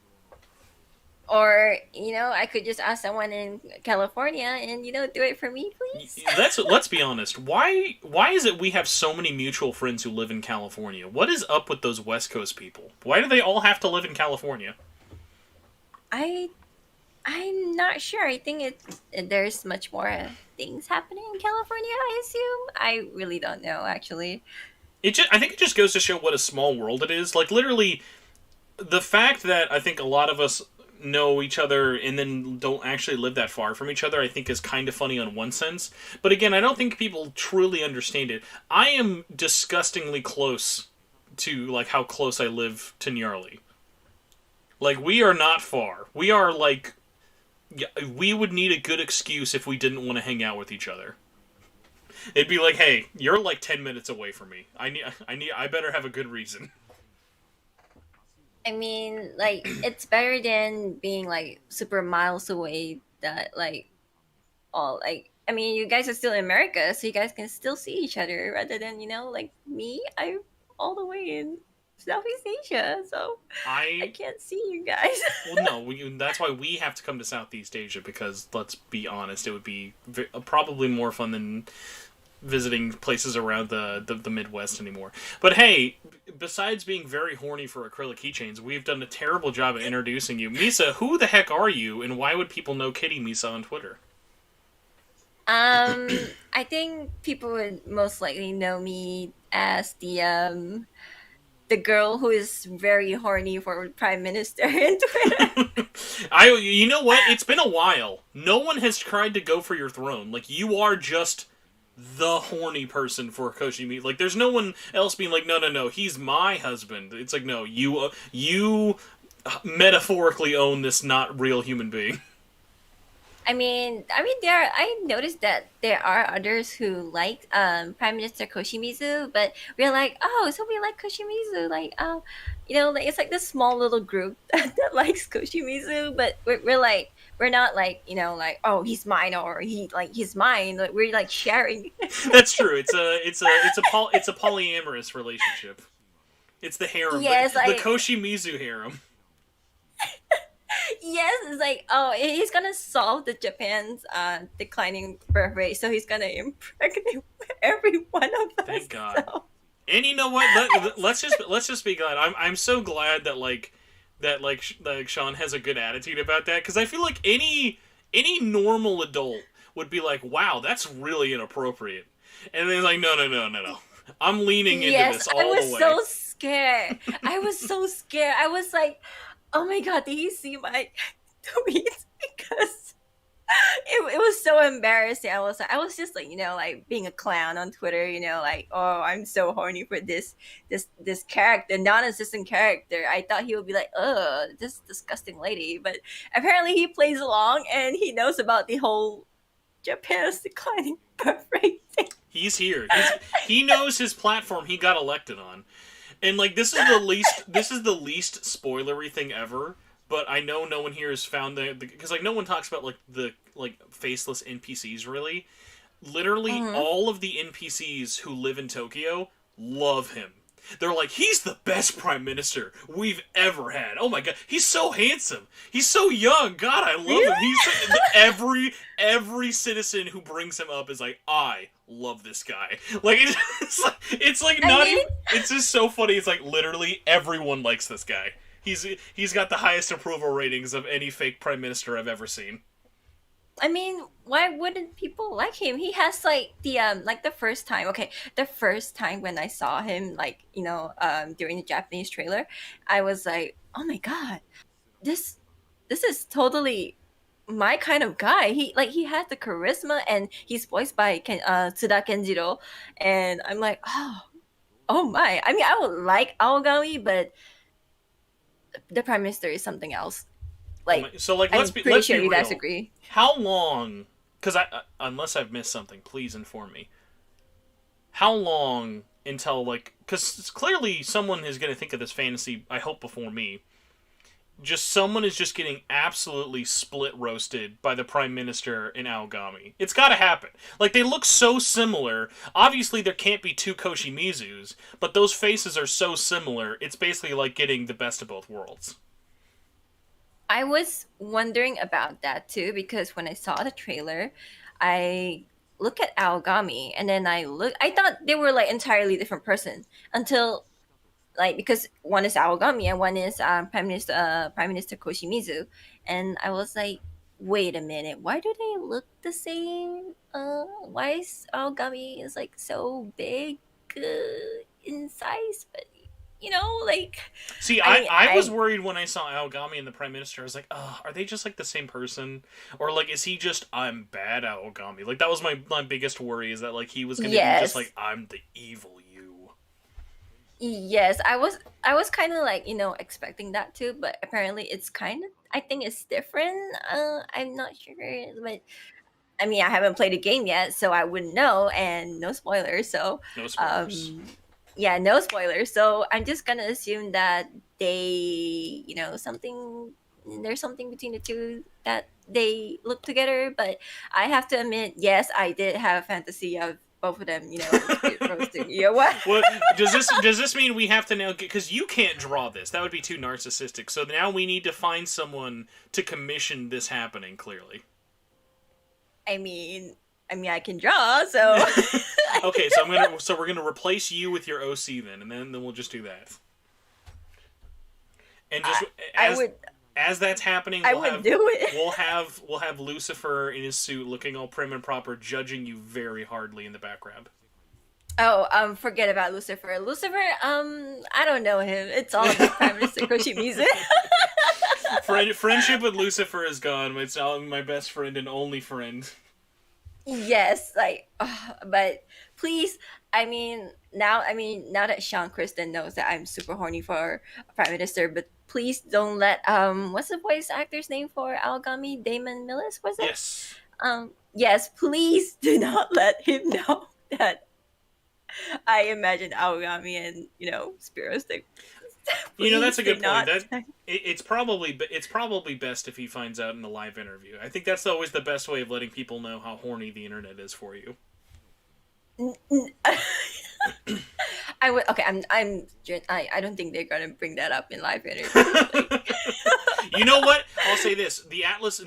Speaker 3: Or, I could just ask someone in California and, do it for me, please.
Speaker 1: Let's be honest. Why is it we have so many mutual friends who live in California? What is up with those West Coast people? Why do they all have to live in California?
Speaker 3: I'm not sure. I think there's much more things happening in California, I assume. I really don't know, actually.
Speaker 1: I think it just goes to show what a small world it is. Like, literally, the fact that I think a lot of us know each other and then don't actually live that far from each other, I think is kind of funny on one sense. But again, I don't think people truly understand it. I am disgustingly close to, like, how close I live to Nyarly. Like, we are not far. We are, like... Yeah, we would need a good excuse if we didn't want to hang out with each other. It'd be like, hey, you're like 10 minutes away from me. I better have a good reason.
Speaker 3: I mean, like, it's better than being, like, super miles away that, like, I mean, you guys are still in America, so you guys can still see each other rather than, like, me, I'm all the way in Southeast Asia, so I can't see you guys.
Speaker 1: Well, no, that's why we have to come to Southeast Asia, because, let's be honest, it would be probably more fun than visiting places around the Midwest anymore. But hey, besides being very horny for acrylic keychains, we've done a terrible job at introducing you. Misa, who the heck are you, and why would people know Kitty Misa on Twitter?
Speaker 3: I think people would most likely know me as the girl who is very horny for Prime Minister in Twitter.
Speaker 1: You know what? It's been a while. No one has tried to go for your throne. Like, you are just the horny person for Koshimi. Like, there's no one else being like, no, he's my husband. It's like, no, you metaphorically own this not real human being.
Speaker 3: I mean, I noticed that there are others who like Prime Minister Koshimizu, but we're like, oh, so we like Koshimizu, like, like it's like this small little group that likes Koshimizu, but we're not like, like, oh, he's mine, or he's mine. Like, we're like sharing.
Speaker 1: That's true. It's a polyamorous relationship. It's the harem.
Speaker 3: Yes,
Speaker 1: the Koshimizu harem.
Speaker 3: Yes, it's like, oh, he's gonna solve the Japan's declining birth rate, so he's gonna impregnate every one of us.
Speaker 1: Thank God.
Speaker 3: So.
Speaker 1: And you know what? Let's just be glad. I'm so glad that Sean has a good attitude about that, because I feel like any normal adult would be like, wow, that's really inappropriate, and then like, no. I'm leaning into this all the way.
Speaker 3: I was so scared. I was like, oh my God, did you see my tweets? Because it was so embarrassing. I was just like, like being a clown on Twitter, like, oh, I'm so horny for this character, non-existent character. I thought he would be like, this disgusting lady. But apparently he plays along and he knows about the whole Japan's declining birth rate thing.
Speaker 1: He's here. He knows his platform he got elected on. And, like, this is the least spoilery thing ever, but I know no one here has found because, like, no one talks about, like, the, like, faceless NPCs, really. Literally, all of the NPCs who live in Tokyo love him. They're like, he's the best prime minister we've ever had. Oh my God, he's so handsome. He's so young. God, I love him. Every citizen who brings him up is like, I love this guy. Like, it's just so funny. It's like, literally everyone likes this guy. He's got the highest approval ratings of any fake prime minister I've ever seen.
Speaker 3: I mean, why wouldn't people like him? He has like the first time when I saw him, like, during the Japanese trailer, I was like, oh my God, this is totally my kind of guy. He has the charisma, and he's voiced by Tsuda Kenjiro, and I'm like, oh my. I mean, I would like Aogami, but the prime minister is something else. Like,
Speaker 1: so, like,
Speaker 3: let's be sure you guys agree.
Speaker 1: How long? Because unless I've missed something, please inform me. How long until, like, because clearly someone is going to think of this fantasy, I hope before me. Just someone is just getting absolutely split roasted by the prime minister in Aogami. It's got to happen. Like, they look so similar. Obviously, there can't be two Koshimizus, but those faces are so similar. It's basically like getting the best of both worlds.
Speaker 3: I was wondering about that too because when I saw the trailer, I look at Aogami and then I thought they were like entirely different person until like because one is Aogami and one is Prime Minister Koshimizu, and I was like, wait a minute, why do they look the same? Why is Aogami is like so big in size, but like
Speaker 1: See,
Speaker 3: I mean
Speaker 1: I was
Speaker 3: I
Speaker 1: worried when I saw Aogami and the Prime Minister. I was like, oh, are they just like the same person? Or like, is he just, I'm bad Aogami? Like, that was my biggest worry, is that like he was going to be just
Speaker 3: yes
Speaker 1: like, I'm the evil you.
Speaker 3: yes I was kind of like expecting that too, but apparently it's kind of I think it's different. I'm not sure, but I mean, I haven't played a game yet, so I wouldn't know, and no spoilers. So,
Speaker 1: No spoilers.
Speaker 3: um, yeah, no spoilers. So I'm just gonna assume that there's something between the two that they look together. But I have to admit, yes, I did have a fantasy of both of them, roasting. You know what?
Speaker 1: What does this mean we have to now get, because you can't draw this. That would be too narcissistic. So now we need to find someone to commission this happening, clearly.
Speaker 3: I can draw, so
Speaker 1: Okay, so we're gonna replace you with your OC then, and then we'll just do that. And just
Speaker 3: I would
Speaker 1: as that's happening,
Speaker 3: I would do it.
Speaker 1: we'll have Lucifer in his suit, looking all prim and proper, judging you very hardly in the background.
Speaker 3: Oh, forget about Lucifer. Lucifer, I don't know him. It's all about Prime Minister Koshimizu.
Speaker 1: Friendship with Lucifer is gone. It's now my best friend and only friend.
Speaker 3: Yes, but please, now that Sean Kristen knows that I'm super horny for Prime Minister, but please don't let what's the voice actor's name for Algami? Damon Millis, was it?
Speaker 1: Yes.
Speaker 3: Yes, please do not let him know that I imagine Aogami and Spiros.
Speaker 1: That's a good point.
Speaker 3: Not.
Speaker 1: It's probably best if he finds out in a live interview. I think that's always the best way of letting people know how horny the internet is for you.
Speaker 3: I would. Okay, I don't think they're gonna bring that up in live interview.
Speaker 1: You know what? I'll say this: the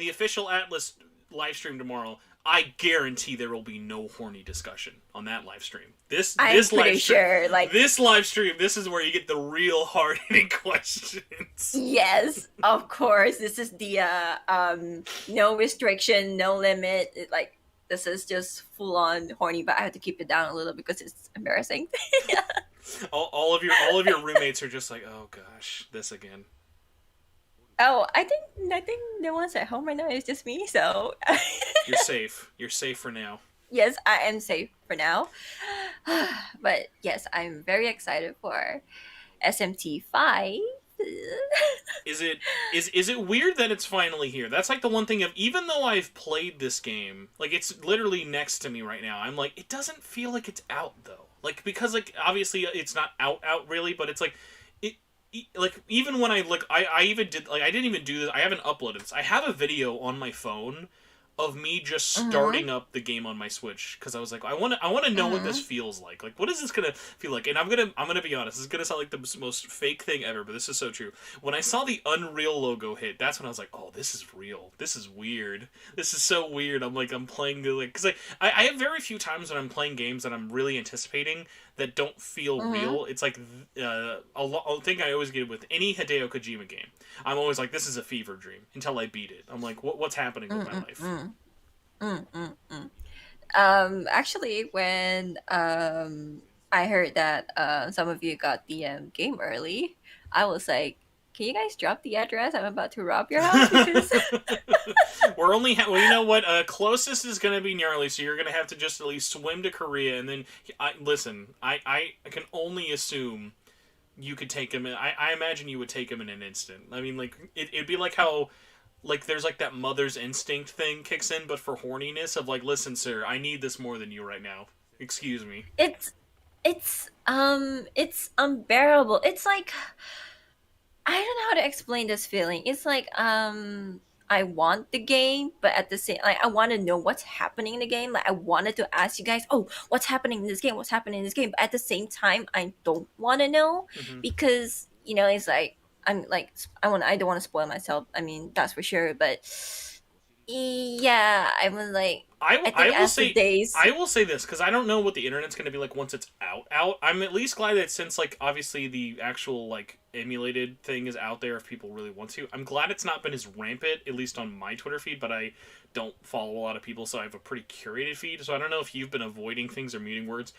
Speaker 1: official Atlas live stream tomorrow. I guarantee there will be no horny discussion on that live stream.
Speaker 3: I'm pretty sure.
Speaker 1: This live stream, this is where you get the real hard-hitting questions.
Speaker 3: Yes, of course. This is the no restriction, no limit. This is just full on horny, but I have to keep it down a little because it's embarrassing.
Speaker 1: all of your roommates are just like, oh gosh, this again.
Speaker 3: Oh, I think the ones at home right now is just me. So
Speaker 1: You're safe. You're safe for now.
Speaker 3: Yes, I am safe for now. But yes, I'm very excited for SMT5.
Speaker 1: Is it weird that it's finally here? That's like the one thing of, even though I've played this game, like it's literally next to me right now, I'm like, it doesn't feel like it's out though. Like, because like obviously it's not out really, but it's like like even when I look, I even did, like, I didn't even do this. I haven't uploaded this. I have a video on my phone of me just starting up the game on my Switch, because I was like, I want to know what this feels like. Like, what is this gonna feel like? And I'm gonna be honest. This is gonna sound like the most fake thing ever, but this is so true. When I saw the Unreal logo hit, that's when I was like, oh, this is real. This is weird. This is so weird. I'm playing the, like, because I have very few times when I'm playing games that I'm really anticipating that don't feel real. It's like a thing I always get with any Hideo Kojima game. I'm always like, this is a fever dream until I beat it. I'm like, what's happening with my life?
Speaker 3: Actually, when I heard that some of you got the game early, I was like, can you guys drop the address? I'm about to rob your house. Because
Speaker 1: We're only well, you know what? Closest is going to be Nyarly, so you're going to have to just at least swim to Korea, and then I can only assume you could take him. I imagine you would take him in an instant. I mean, like it'd be like how, like, there's like that mother's instinct thing kicks in, but for horniness of like, listen, sir, I need this more than you right now. Excuse me.
Speaker 3: it's unbearable. It's like, I don't know how to explain this feeling. It's like I want the game, but at the same, like, I want to know what's happening in the game. Like, I wanted to ask you guys, oh, what's happening in this game? What's happening in this game? But at the same time, I don't want to know because it's like, I'm like I don't want to spoil myself. I mean, that's for sure. But yeah, I was like, I
Speaker 1: I
Speaker 3: think
Speaker 1: will
Speaker 3: as the
Speaker 1: say
Speaker 3: days.
Speaker 1: I will say this because I don't know what the internet's going to be like once it's out. I'm at least glad that since like obviously the actual like emulated thing is out there if people really want to. I'm glad it's not been as rampant at least on my Twitter feed, but I don't follow a lot of people, so I have a pretty curated feed. So I don't know if you've been avoiding things or muting words.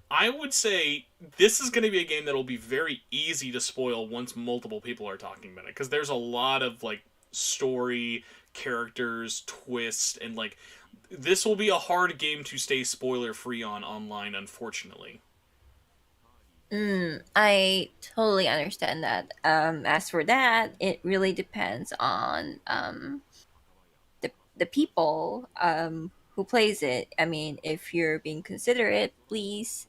Speaker 1: I would say this is going to be a game that'll be very easy to spoil once multiple people are talking about it because there's a lot of like story, characters, twists, and like this will be a hard game to stay spoiler free on online, unfortunately.
Speaker 3: I totally understand that. As for that, it really depends on the people who plays it. I mean, if you're being considerate, please,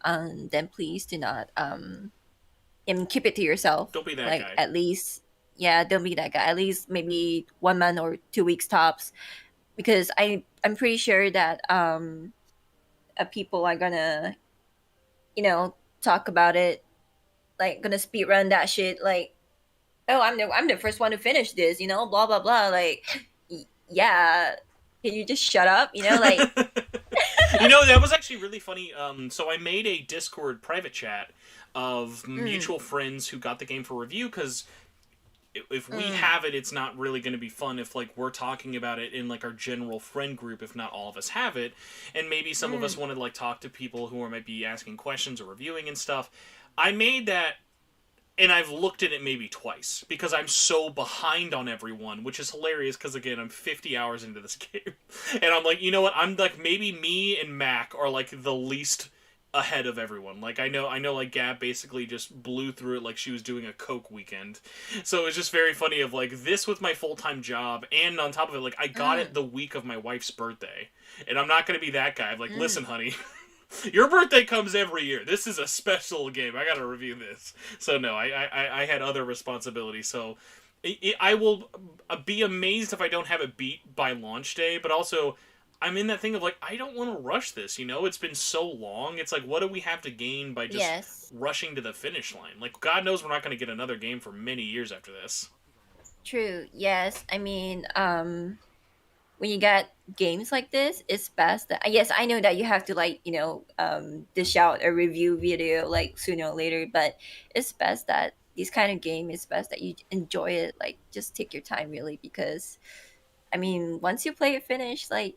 Speaker 3: then please do not and keep it to yourself.
Speaker 1: Don't be that
Speaker 3: Like
Speaker 1: guy.
Speaker 3: at least, yeah, don't be that guy. At least maybe 1 month or 2 weeks tops, because I'm pretty sure that people are gonna talk about it, like gonna speed run that shit, like, oh, I'm the first one to finish this, blah blah blah, like, yeah, can you just shut up, like.
Speaker 1: That was actually really funny. So I made a Discord private chat of mutual friends who got the game for review because if we have it, it's not really going to be fun if like we're talking about it in like our general friend group if not all of us have it, and maybe some of us want to like talk to people who might be asking questions or reviewing and stuff. I made that, and I've looked at it maybe twice because I'm so behind on everyone, which is hilarious because again I'm 50 hours into this game, and I'm like, you know what? I'm like maybe me and Mac are like the least ahead of everyone. Like I know like Gab basically just blew through it like she was doing a Coke weekend. So it's just very funny of like this with my full-time job, and on top of it like I got it the week of my wife's birthday. And I'm not going to be that guy. I'm like, listen, honey, your birthday comes every year. This is a special game. I got to review this. So no, I had other responsibilities. So I will be amazed if I don't have it beat by launch day, but also I'm in that thing of like I don't want to rush this. It's been so long. It's like what do we have to gain by just
Speaker 3: Yes,
Speaker 1: rushing to the finish line? Like God knows we're not going to get another game for many years after this.
Speaker 3: true. Yes, I mean, when you get games like this, it's best that, yes, I know that you have to, like, dish out a review video like sooner or later, but it's best that this kind of game is best that you enjoy it, like just take your time really, because I mean, once you play it finished, like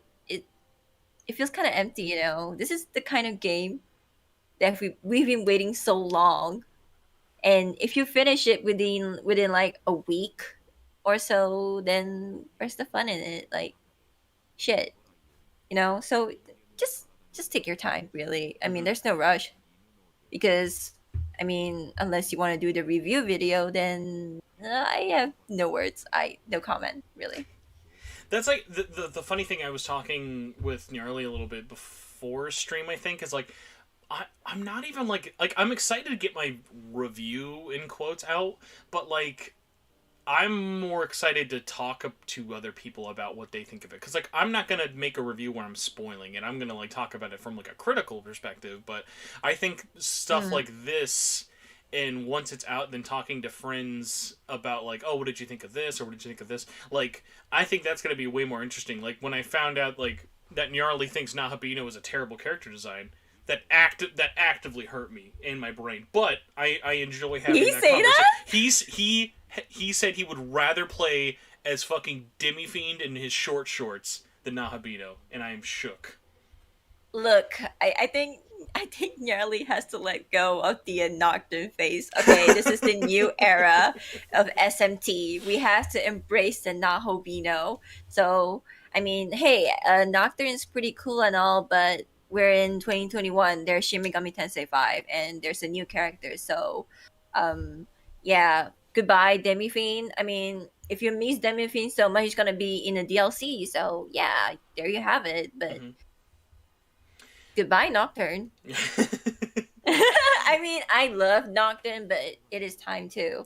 Speaker 3: it feels kind of empty. This is the kind of game that we've been waiting so long, and if you finish it within like a week or so, then where's the fun in it? Like, shit, so just take your time really. I mean,
Speaker 1: Mm-hmm.
Speaker 3: there's no rush, because I mean, unless you want to do the review video, then I have no words, I no comment really.
Speaker 1: That's like the funny thing. I was talking with Nyarly a little bit before stream. I think is like I'm not even like I'm excited to get my review in quotes out, but like I'm more excited to talk to other people about what they think of it because like I'm not gonna make a review where I'm spoiling it. I'm gonna like talk about it from like a critical perspective. But I think stuff
Speaker 3: Mm.
Speaker 1: like this, and once it's out, then talking to friends about like, oh, what did you think of this, or what did you think of this? Like, I think that's gonna be way more interesting. Like when I found out like that Nyarly thinks Nahobino is a terrible character design. That actively hurt me in my brain, but I enjoy
Speaker 3: Did
Speaker 1: having
Speaker 3: he
Speaker 1: that
Speaker 3: say
Speaker 1: conversation.
Speaker 3: that?
Speaker 1: He said he would rather play as fucking Demi Fiend in his short shorts than Nahobino, and I am shook.
Speaker 3: Look, I think Nyarly has to let go of the Nocturne face. Okay, this is the new era of SMT. We have to embrace the Nahobino. So, I mean, hey, Nocturne is pretty cool and all, but we're in 2021. There's Shin Megami Tensei 5, and there's a new character. So, um, yeah, goodbye, Demi Fiend. I mean, if you miss Demi Fiend so much, he's gonna be in a DLC. So, yeah, there you have it. But
Speaker 1: Mm-hmm.
Speaker 3: goodbye, Nocturne. I mean, I love Nocturne, but it is time to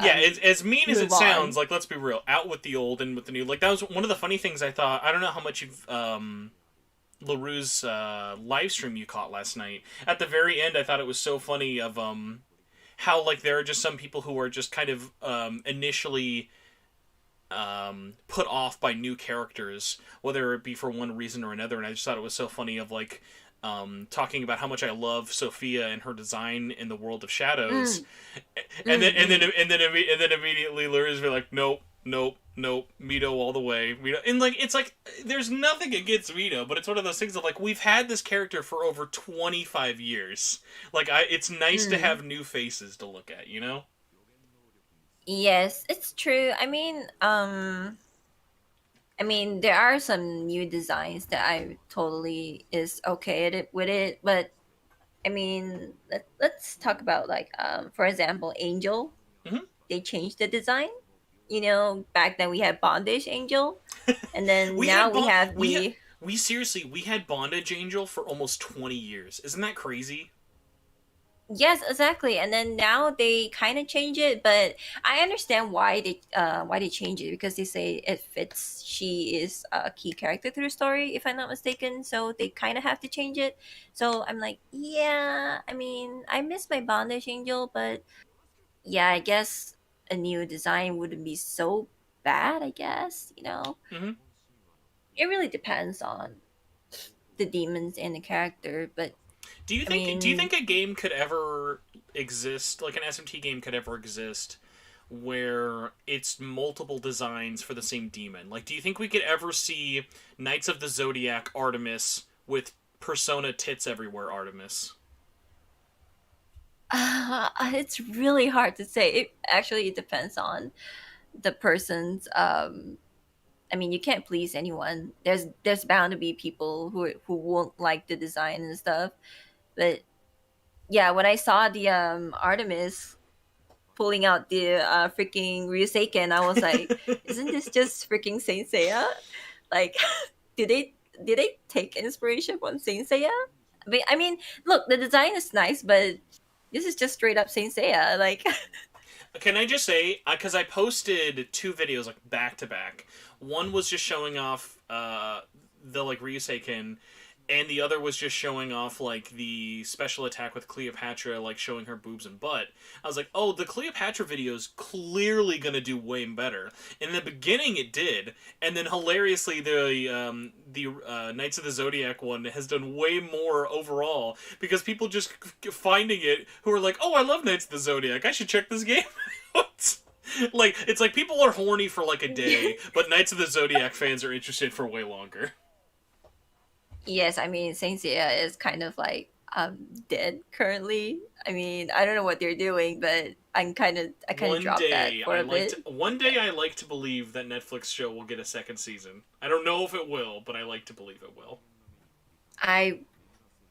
Speaker 1: Yeah,
Speaker 3: um,
Speaker 1: as mean as it
Speaker 3: move
Speaker 1: sounds,
Speaker 3: on.
Speaker 1: like let's be real, out with the old and with the new. Like that was one of the funny things I thought. I don't know how much you've LaRue's live stream you caught last night. At the very end, I thought it was so funny of how like there are just some people who are just kind of initially put off by new characters, whether it be for one reason or another. And I just thought it was so funny of like talking about how much I love Sophia and her design in the World of Shadows, and then immediately Lura's be like, nope, nope, nope, Mito all the way. Mito, and like it's like there's nothing against Mito, but it's one of those things of like we've had this character for over 25 years. Like it's nice to have new faces to look at, you know?
Speaker 3: Yes, it's true. I mean, there are some new designs that I totally is okay with it, but I mean, let's talk about like for example, Angel.
Speaker 1: Mhm.
Speaker 3: They changed the design. You know, back then we had Bondage Angel, and then
Speaker 1: We
Speaker 3: now
Speaker 1: had
Speaker 3: we have
Speaker 1: we seriously we had Bondage Angel for almost 20 years. Isn't that crazy?
Speaker 3: yes, exactly. And then now they kind of change it, but I understand why they change it because they say it fits. She is a key character to the story, if I'm not mistaken. So they kind of have to change it. So I'm like, yeah. I mean, I miss my Bondage Angel, but yeah, I guess a new design wouldn't be so bad. I guess
Speaker 1: Mhm.
Speaker 3: it really depends on the demons and the character, but I
Speaker 1: Do you
Speaker 3: mean,
Speaker 1: think a game could ever exist, like an SMT game could ever exist where it's multiple designs for the same demon? Like do you think we could ever see Knights of the Zodiac Artemis with Persona tits everywhere Artemis?
Speaker 3: it's really hard to say. It depends on the person's. I mean, you can't please anyone. There's bound to be people who won't like the design and stuff. But yeah, when I saw the Artemis pulling out the freaking Ryuseiken, I was like, isn't this just freaking Saint Seiya? Like, did they take inspiration from Saint Seiya? I mean, look, the design is nice, but this is just straight up Saint Seiya. Like,
Speaker 1: Can I just say, because I posted two videos like back to back. One was just showing off the like Ryuseiken, and the other was just showing off like the special attack with Cleopatra, like showing her boobs and butt. I was like, oh, the Cleopatra video is clearly gonna do way better. In the beginning, it did, and then hilariously, the Knights of the Zodiac one has done way more overall because people just finding it who are like, oh, I love Knights of the Zodiac. I should check this game out. Like it's like people are horny for like a day, but Knights of the Zodiac fans are interested for way longer.
Speaker 3: yes, I mean Saint Seiya is kind of like dead currently. I mean, I don't know what they're doing, but I kind of dropped that for a bit.
Speaker 1: One day I like to believe that Netflix show will get a second season. I don't know if it will, but I like to believe it will.
Speaker 3: I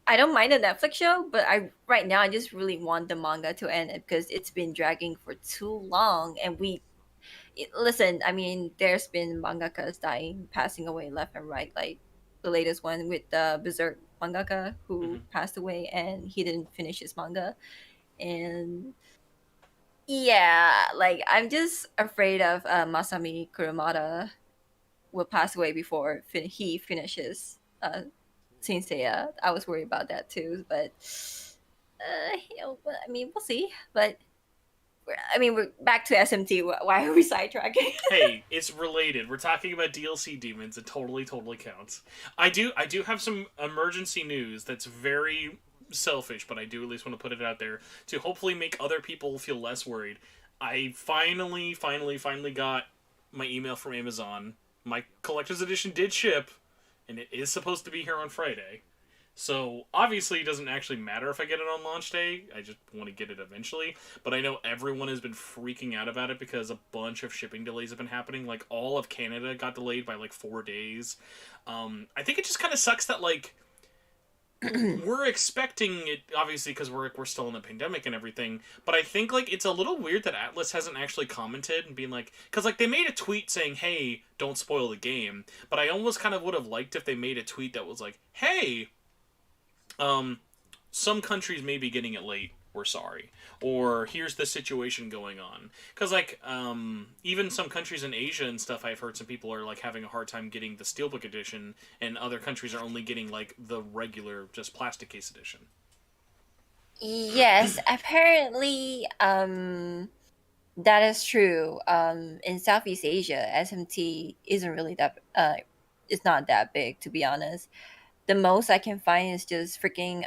Speaker 3: I don't mind the Netflix show, but I right now I just really want the manga to end because it's been dragging for too long. And listen, I mean, there's been mangakas dying, passing away left and right. Like the latest one with the Berserk mangaka who
Speaker 1: Hmm.
Speaker 3: passed away and he didn't finish his manga. And yeah, like I'm just afraid of Masami Kurumada will pass away before he finishes Saint Seiya. I was worried about that too, but but, I mean, we'll see. But we're back to SMT. Why are we sidetracking?
Speaker 1: Hey, it's related. We're talking about DLC demons. It totally counts. I do have some emergency news that's very selfish, but I do at least want to put it out there to hopefully make other people feel less worried. I finally got my email from Amazon. My collector's edition did ship, and it is supposed to be here on Friday. So obviously it doesn't actually matter if I get it on launch day. I just want to get it eventually. But I know everyone has been freaking out about it because a bunch of shipping delays have been happening. Like all of Canada got delayed by like 4 days. I think it just kind of sucks that like we're expecting it obviously because we're still in the pandemic and everything. But I think like it's a little weird that Atlas hasn't actually commented and being like, because like they made a tweet saying, "Hey, don't spoil the game." But I almost kind of would have liked if they made a tweet that was like, "Hey, um, some countries may be getting it late. We're sorry." Or here's the situation going on. Because, like, even some countries in Asia and stuff, I've heard some people are, like, having a hard time getting the Steelbook edition, and other countries are only getting, like, the regular, just plastic case edition.
Speaker 3: Yes, apparently, that is true. In Southeast Asia, SMT isn't really that. It's not that big, to be honest. The most I can find is just freaking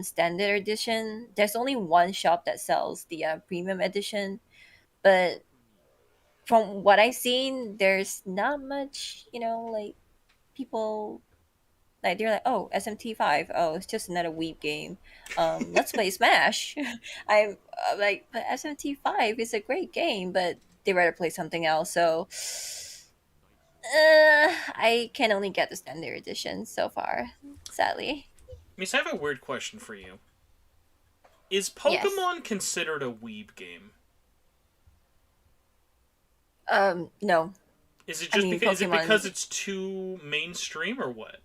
Speaker 3: standard edition. There's only one shop that sells the premium edition, but from what I've seen, there's not much. Like people like they're like, oh, SMT5. Oh, it's just another weeb game. Let's play Smash. I'm like, but SMT5 is a great game, but they rather play something else. So I can only get the standard edition so far, sadly.
Speaker 1: Miss, I have a weird question for you. Is
Speaker 3: Yes.
Speaker 1: Pokemon considered a weeb game?
Speaker 3: No.
Speaker 1: Is it
Speaker 3: I
Speaker 1: just
Speaker 3: mean,
Speaker 1: because
Speaker 3: Pokemon.
Speaker 1: it's too mainstream or what?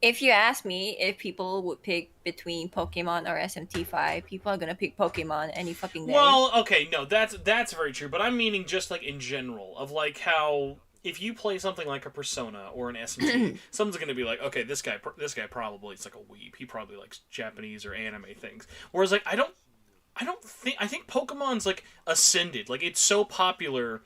Speaker 3: If you ask me if people would pick between Pokemon or SMT5, people are gonna pick Pokemon any fucking day.
Speaker 1: Well, okay, no, that's very true, but I'm meaning just like in general of like how if you play something like a Persona or an SMT, someone's gonna be like, okay, this guy probably is like a weeb. He probably likes Japanese or anime things. Whereas like I think Pokemon's like ascended. Like it's so popular.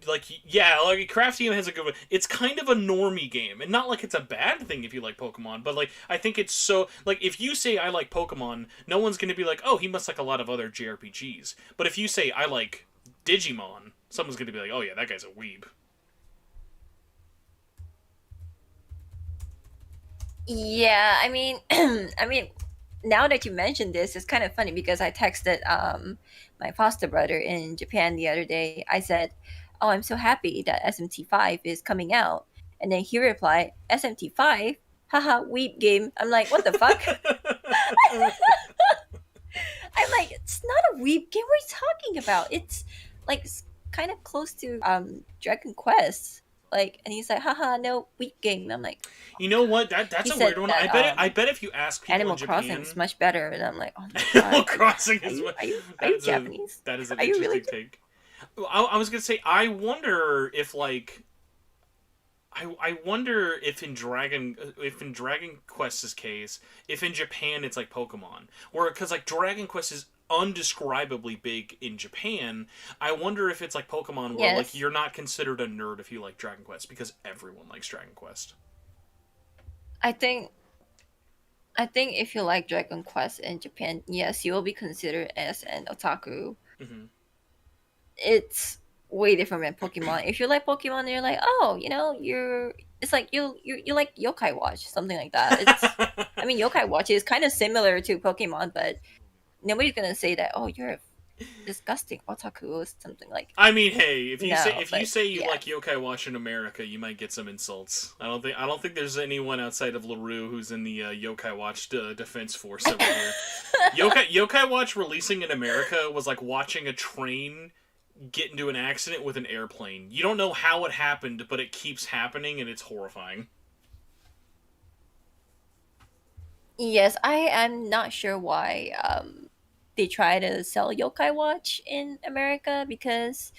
Speaker 1: Like yeah, like Crafty has a good one. It's kind of a normie game, and not like it's a bad thing if you like Pokemon, but like I think it's so like if you say I like Pokemon, no one's gonna be like, oh, he must like a lot of other JRPGs. But if you say I like Digimon, someone's gonna be like, oh yeah, that guy's a weeb.
Speaker 3: Yeah, I mean, now that you mentioned this, it's kind of funny because I texted my foster brother in Japan the other day. I said, "Oh, I'm so happy that SMT5 is coming out," and then he replied, "SMT5, haha, weep game." I'm like, "What the fuck?" I'm like, "It's not a weep game. What are you talking about? It's like kind of close to Dragon Quest." Like, and he's like, "Haha, no weep game." And I'm like, "Oh
Speaker 1: You
Speaker 3: my
Speaker 1: know
Speaker 3: god."
Speaker 1: what? That's
Speaker 3: He
Speaker 1: a weird
Speaker 3: said
Speaker 1: one.
Speaker 3: that
Speaker 1: I bet if you ask people in
Speaker 3: Animal Crossing is
Speaker 1: Japan,
Speaker 3: much better, and I'm like, oh my
Speaker 1: Animal
Speaker 3: god,
Speaker 1: Crossing
Speaker 3: are
Speaker 1: is
Speaker 3: you
Speaker 1: what
Speaker 3: are you are you
Speaker 1: that's a
Speaker 3: Japanese?
Speaker 1: that is an
Speaker 3: Are you really?
Speaker 1: interesting take. I was gonna say I wonder if like I wonder if in Dragon Quest's case, if in Japan it's like Pokemon, where because like Dragon Quest is undescribably big in Japan. I wonder if it's like Pokemon, where like
Speaker 3: Yes,
Speaker 1: you're not considered a nerd if you like Dragon Quest because everyone likes Dragon Quest.
Speaker 3: I think I think if you like Dragon Quest in Japan, yes, you will be considered as an otaku.
Speaker 1: Hmm.
Speaker 3: It's way different than Pokemon. If you like Pokemon, you're like, oh, you're. It's like you like Yokai Watch, something like that. I mean, Yokai Watch is kind of similar to Pokemon, but nobody's gonna say that. Oh, you're a disgusting otaku or something like.
Speaker 1: I mean, hey,
Speaker 3: No,
Speaker 1: if you
Speaker 3: but
Speaker 1: say you
Speaker 3: yeah.
Speaker 1: like Yokai Watch in America, you might get some insults. I don't think there's anyone outside of Larue who's in the Yokai Watch defense force over here. Yokai Watch releasing in America was like watching a train get into an accident with an airplane. You don't know how it happened, but it keeps happening, and it's horrifying.
Speaker 3: Yes, I am not sure why they try to sell Yokai Watch in America because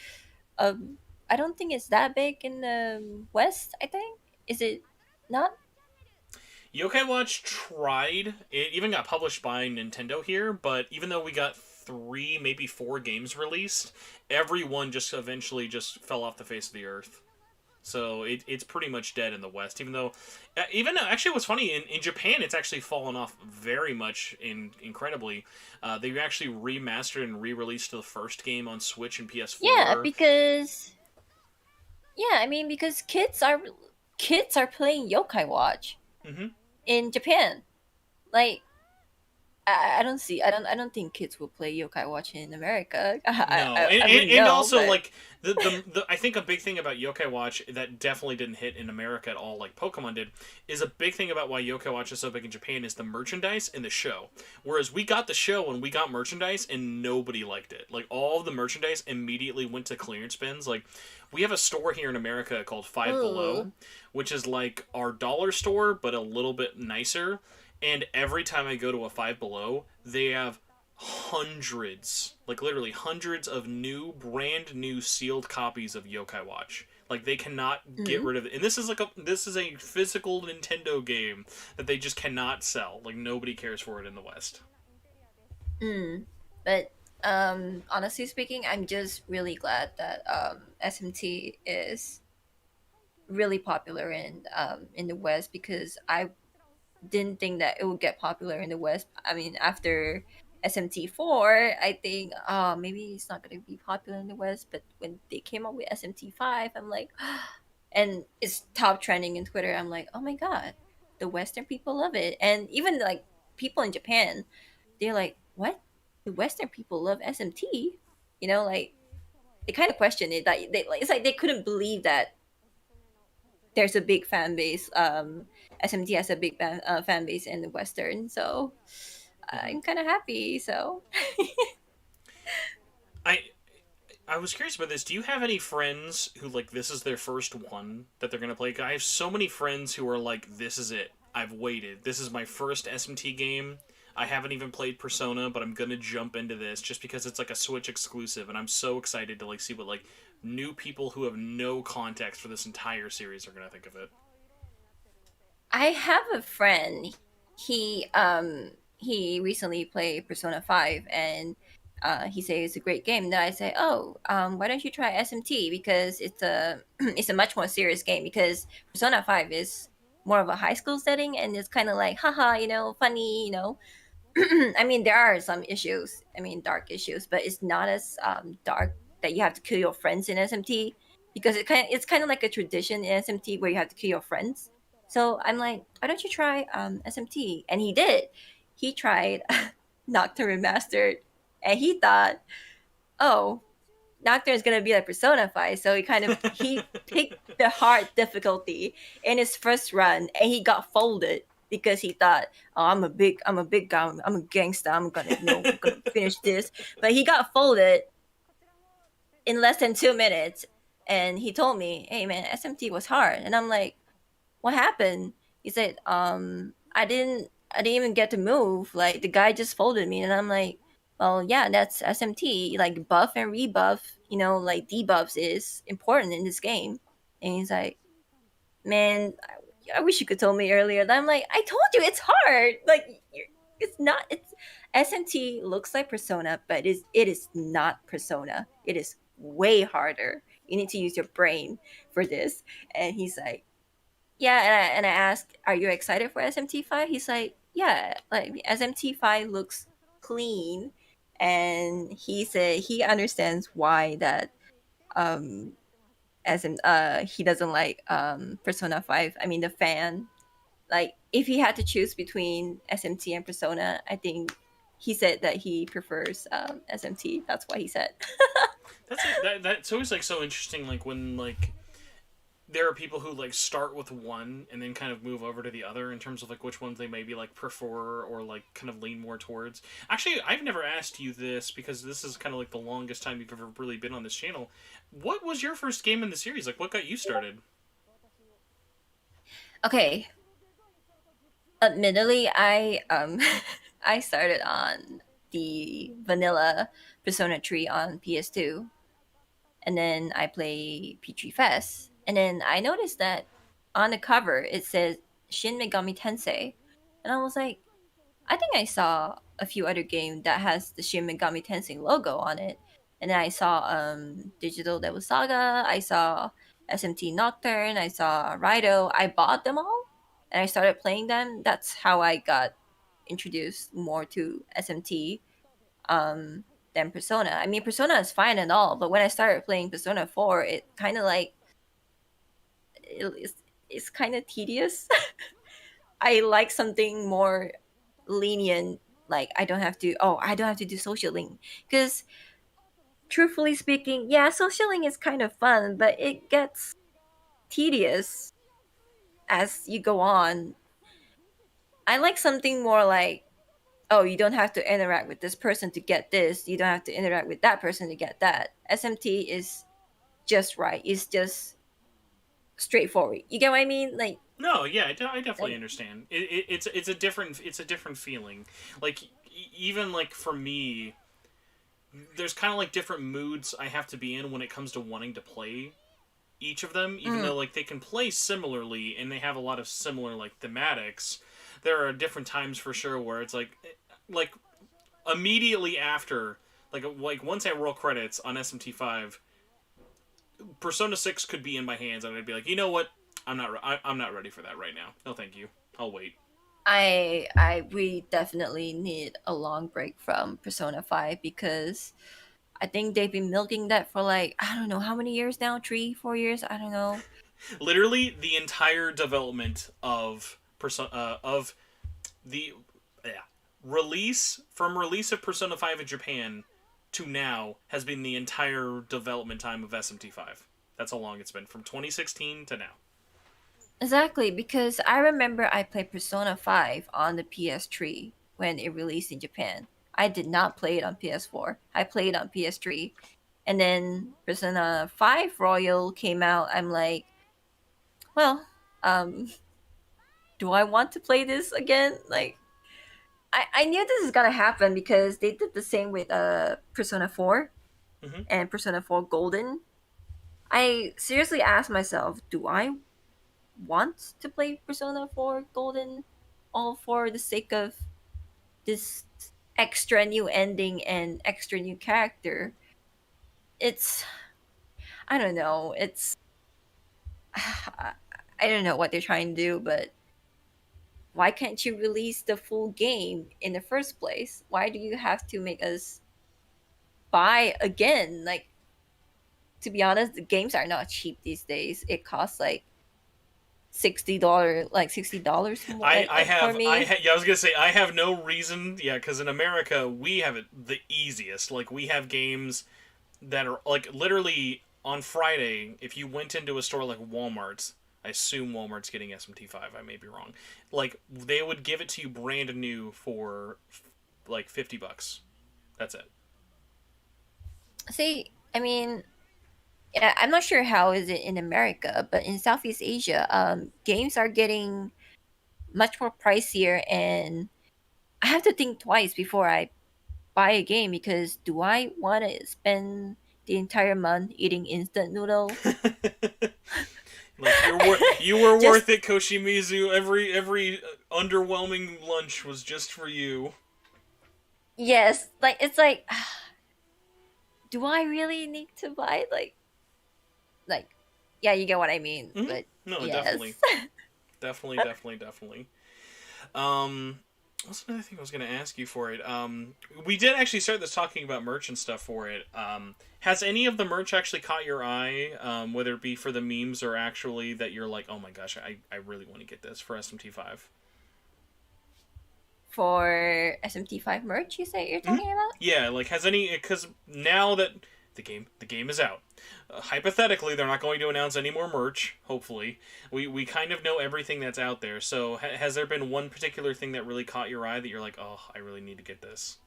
Speaker 3: um I don't think it's that big in the West, I think. Is it not?
Speaker 1: Yokai Watch tried. It even got published by Nintendo here, but even though we got three, maybe four games released, every one just eventually just fell off the face of the earth. So it's pretty much dead in the West. Even though actually, what's funny in Japan, it's actually fallen off very much. Incredibly, they actually remastered and re-released the first game on Switch and
Speaker 3: Yeah,
Speaker 1: PS4.
Speaker 3: because yeah, I mean because kids are playing Yokai Watch
Speaker 1: Hmm.
Speaker 3: in Japan. Like I don't see. I don't think kids will play Yokai Watch in America.
Speaker 1: No,
Speaker 3: I wouldn't
Speaker 1: and
Speaker 3: know,
Speaker 1: also
Speaker 3: but
Speaker 1: like I think a big thing about Yokai Watch that definitely didn't hit in America at all, like Pokemon did, is a big thing about why Yokai Watch is so big in Japan is the merchandise and the show. Whereas we got the show and we got merchandise and nobody liked it. Like all of the merchandise immediately went to clearance bins. Like we have a store here in America called Five Below,
Speaker 3: ooh.
Speaker 1: which is like our dollar store but a little bit nicer. And every time I go to a Five Below, they have hundreds, like literally hundreds of brand new sealed copies of Yokai Watch. Like they cannot get
Speaker 3: Mm.
Speaker 1: rid of it. And this is a physical Nintendo game that they just cannot sell. Like nobody cares for it in the West.
Speaker 3: Mm. But honestly speaking, I'm just really glad that SMT is really popular in the West, because I didn't think that it would get popular in the West. I mean, after SMT4, I think, oh, maybe it's not going to be popular in the West. But when they came up with SMT5, I'm like, and it's top trending in Twitter. I'm like, oh my god, the Western people love it, and even like people in Japan, they're like, what? The Western people love SMT? Like they kind of question it. Like it's like they couldn't believe that there's a big fan base. SMT has a big fan base in the Western, so
Speaker 2: Mhm.
Speaker 3: I'm kind of happy. So
Speaker 1: I I was curious about this. Do you have any friends who like this is their first one that they're gonna play? I have so many friends who are like, "This is it. I've waited. This is my first SMT game. I haven't even played Persona, but I'm gonna jump into this just because it's like a Switch exclusive, and I'm so excited to like see what like new people who have no context for this entire series are gonna think of it."
Speaker 3: I have a friend. He recently played Persona 5, and he said it's a great game. Then I say, oh, why don't you try SMT, because it's a it's a much more serious game, because Persona 5 is more of a high school setting, and it's kind of like haha, funny, I mean, there are some issues. I mean, dark issues, but it's not as dark that you have to kill your friends in SMT, because it's kind of like a tradition in SMT where you have to kill your friends. So I'm like, why don't you try SMT? And he did. He tried Nocturne Remastered, and he thought, oh, Nocturne is gonna be like Persona 5. So he picked the hard difficulty in his first run, and he got folded because he thought, oh, I'm a big guy, I'm a gangster, I'm gonna finish this. But he got folded in less than 2 minutes, and he told me, hey man, SMT was hard, and I'm like, what happened? He said, I didn't even get to move. Like the guy just folded me, and I'm like, well, yeah, that's SMT. Like buff and rebuff, like debuffs is important in this game. And he's like, man, I wish you could told me earlier. And I'm like, I told you it's hard. Like it's not. It's SMT looks like Persona, but it is not Persona. It is way harder. You need to use your brain for this. And he's like, yeah, and I asked, "Are you excited for SMT5?" He's like, "Yeah, like SMT5 looks clean," and he said he understands why that um he doesn't like Persona 5. I mean, the fan, like if he had to choose between SMT and Persona, I think he said that he prefers SMT. That's what he said.
Speaker 1: That's always like so interesting. Like when like there are people who like start with one and then kind of move over to the other in terms of like which ones they maybe like prefer or like kind of lean more towards. Actually, I've never asked you this because this is kind of like the longest time you've ever really been on this channel. What was your first game in the series? Like what got you started?
Speaker 3: Okay, admittedly, I I started on the vanilla Persona 3 on PS2, and then I play P3 Fest, and then I noticed that on the cover it says Shin Megami Tensei, and I was like, I think I saw a few other games that has the Shin Megami Tensei logo on it, and then I saw Digital Devil Saga, I saw SMT Nocturne, I saw Raito. I bought them all, and I started playing them. That's how I got introduced more to SMT than Persona. I mean, Persona is fine and all, but when I started playing Persona 4, it kind of like it's kind of tedious. I like something more lenient. Like I don't have to do social link, because truthfully speaking, yeah, social link is kind of fun, but it gets tedious as you go on. I like something more like, oh, you don't have to interact with this person to get this. You don't have to interact with that person to get that. SMT is just right. It's just straightforward. You get what I mean?
Speaker 1: No, yeah, I definitely
Speaker 3: Like
Speaker 1: understand. It's a different feeling. Like even like for me, there's kind of like different moods I have to be in when it comes to wanting to play each of them, even though like they can play similarly and they have a lot of similar like thematics. There are different times for sure where it's like immediately after like once I roll credits on SMT5, Persona 6 could be in my hands and I'd be like, you know what, I'm not ready for that right now. No, thank you. I'll wait.
Speaker 3: We definitely need a long break from Persona 5 because I think they've been milking that for like I don't know how many years now, 3 4 years, I don't know.
Speaker 1: Literally the entire development of of the release of Persona 5 in Japan to now has been the entire development time of SMT5. That's how long it's been, from 2016 to now.
Speaker 3: Exactly, because I remember I played Persona 5 on the PS3 when it released in Japan. I did not play it on PS4. I played it on PS3. And then Persona 5 Royal came out. I'm like, well, um, do I want to play this again? Like, I knew this is gonna happen because they did the same with Persona 4
Speaker 1: Mm-hmm.
Speaker 3: and Persona 4 Golden. I seriously asked myself, do I want to play Persona 4 Golden all for the sake of this extra new ending and extra new character? It's I don't know. It's I don't know what they're trying to do, but why can't you release the full game in the first place? Why do you have to make us buy again? Like, to be honest, the games are not cheap these days. It costs like $60 for me.
Speaker 1: I was gonna say I have no reason, because in America we have it the easiest. Like, we have games that are like literally on Friday. If you went into a store like Walmart's, I assume Walmart's getting SMT5. I may be wrong. Like, they would give it to you brand new for like $50. That's it.
Speaker 3: See, I mean, yeah, I'm not sure how is it in America, but in Southeast Asia, games are getting much more pricier, and I have to think twice before I buy a game because do I want to spend the entire month eating instant noodle?
Speaker 1: Like, you were
Speaker 3: Just
Speaker 1: worth it, Koshimizu. Every underwhelming lunch was just for you.
Speaker 3: yes, like it's like, do I really need to buy like yeah, you get what I mean.
Speaker 1: Mm-hmm.
Speaker 3: But
Speaker 1: No,
Speaker 3: yes.
Speaker 1: definitely. What's another thing I was going to ask you for it? We did actually start this talking about merch and stuff for it. Has any of the merch actually caught your eye? Whether it be for the memes or actually that you're like, oh my gosh, I really want to get this for SMT5.
Speaker 3: For SMT5 merch, you say you're talking about?
Speaker 1: Yeah, like, has any, because now that the game is out, hypothetically they're not going to announce any more merch. Hopefully, we kind of know everything that's out there. So has there been one particular thing that really caught your eye that you're like, oh, I really need to get this?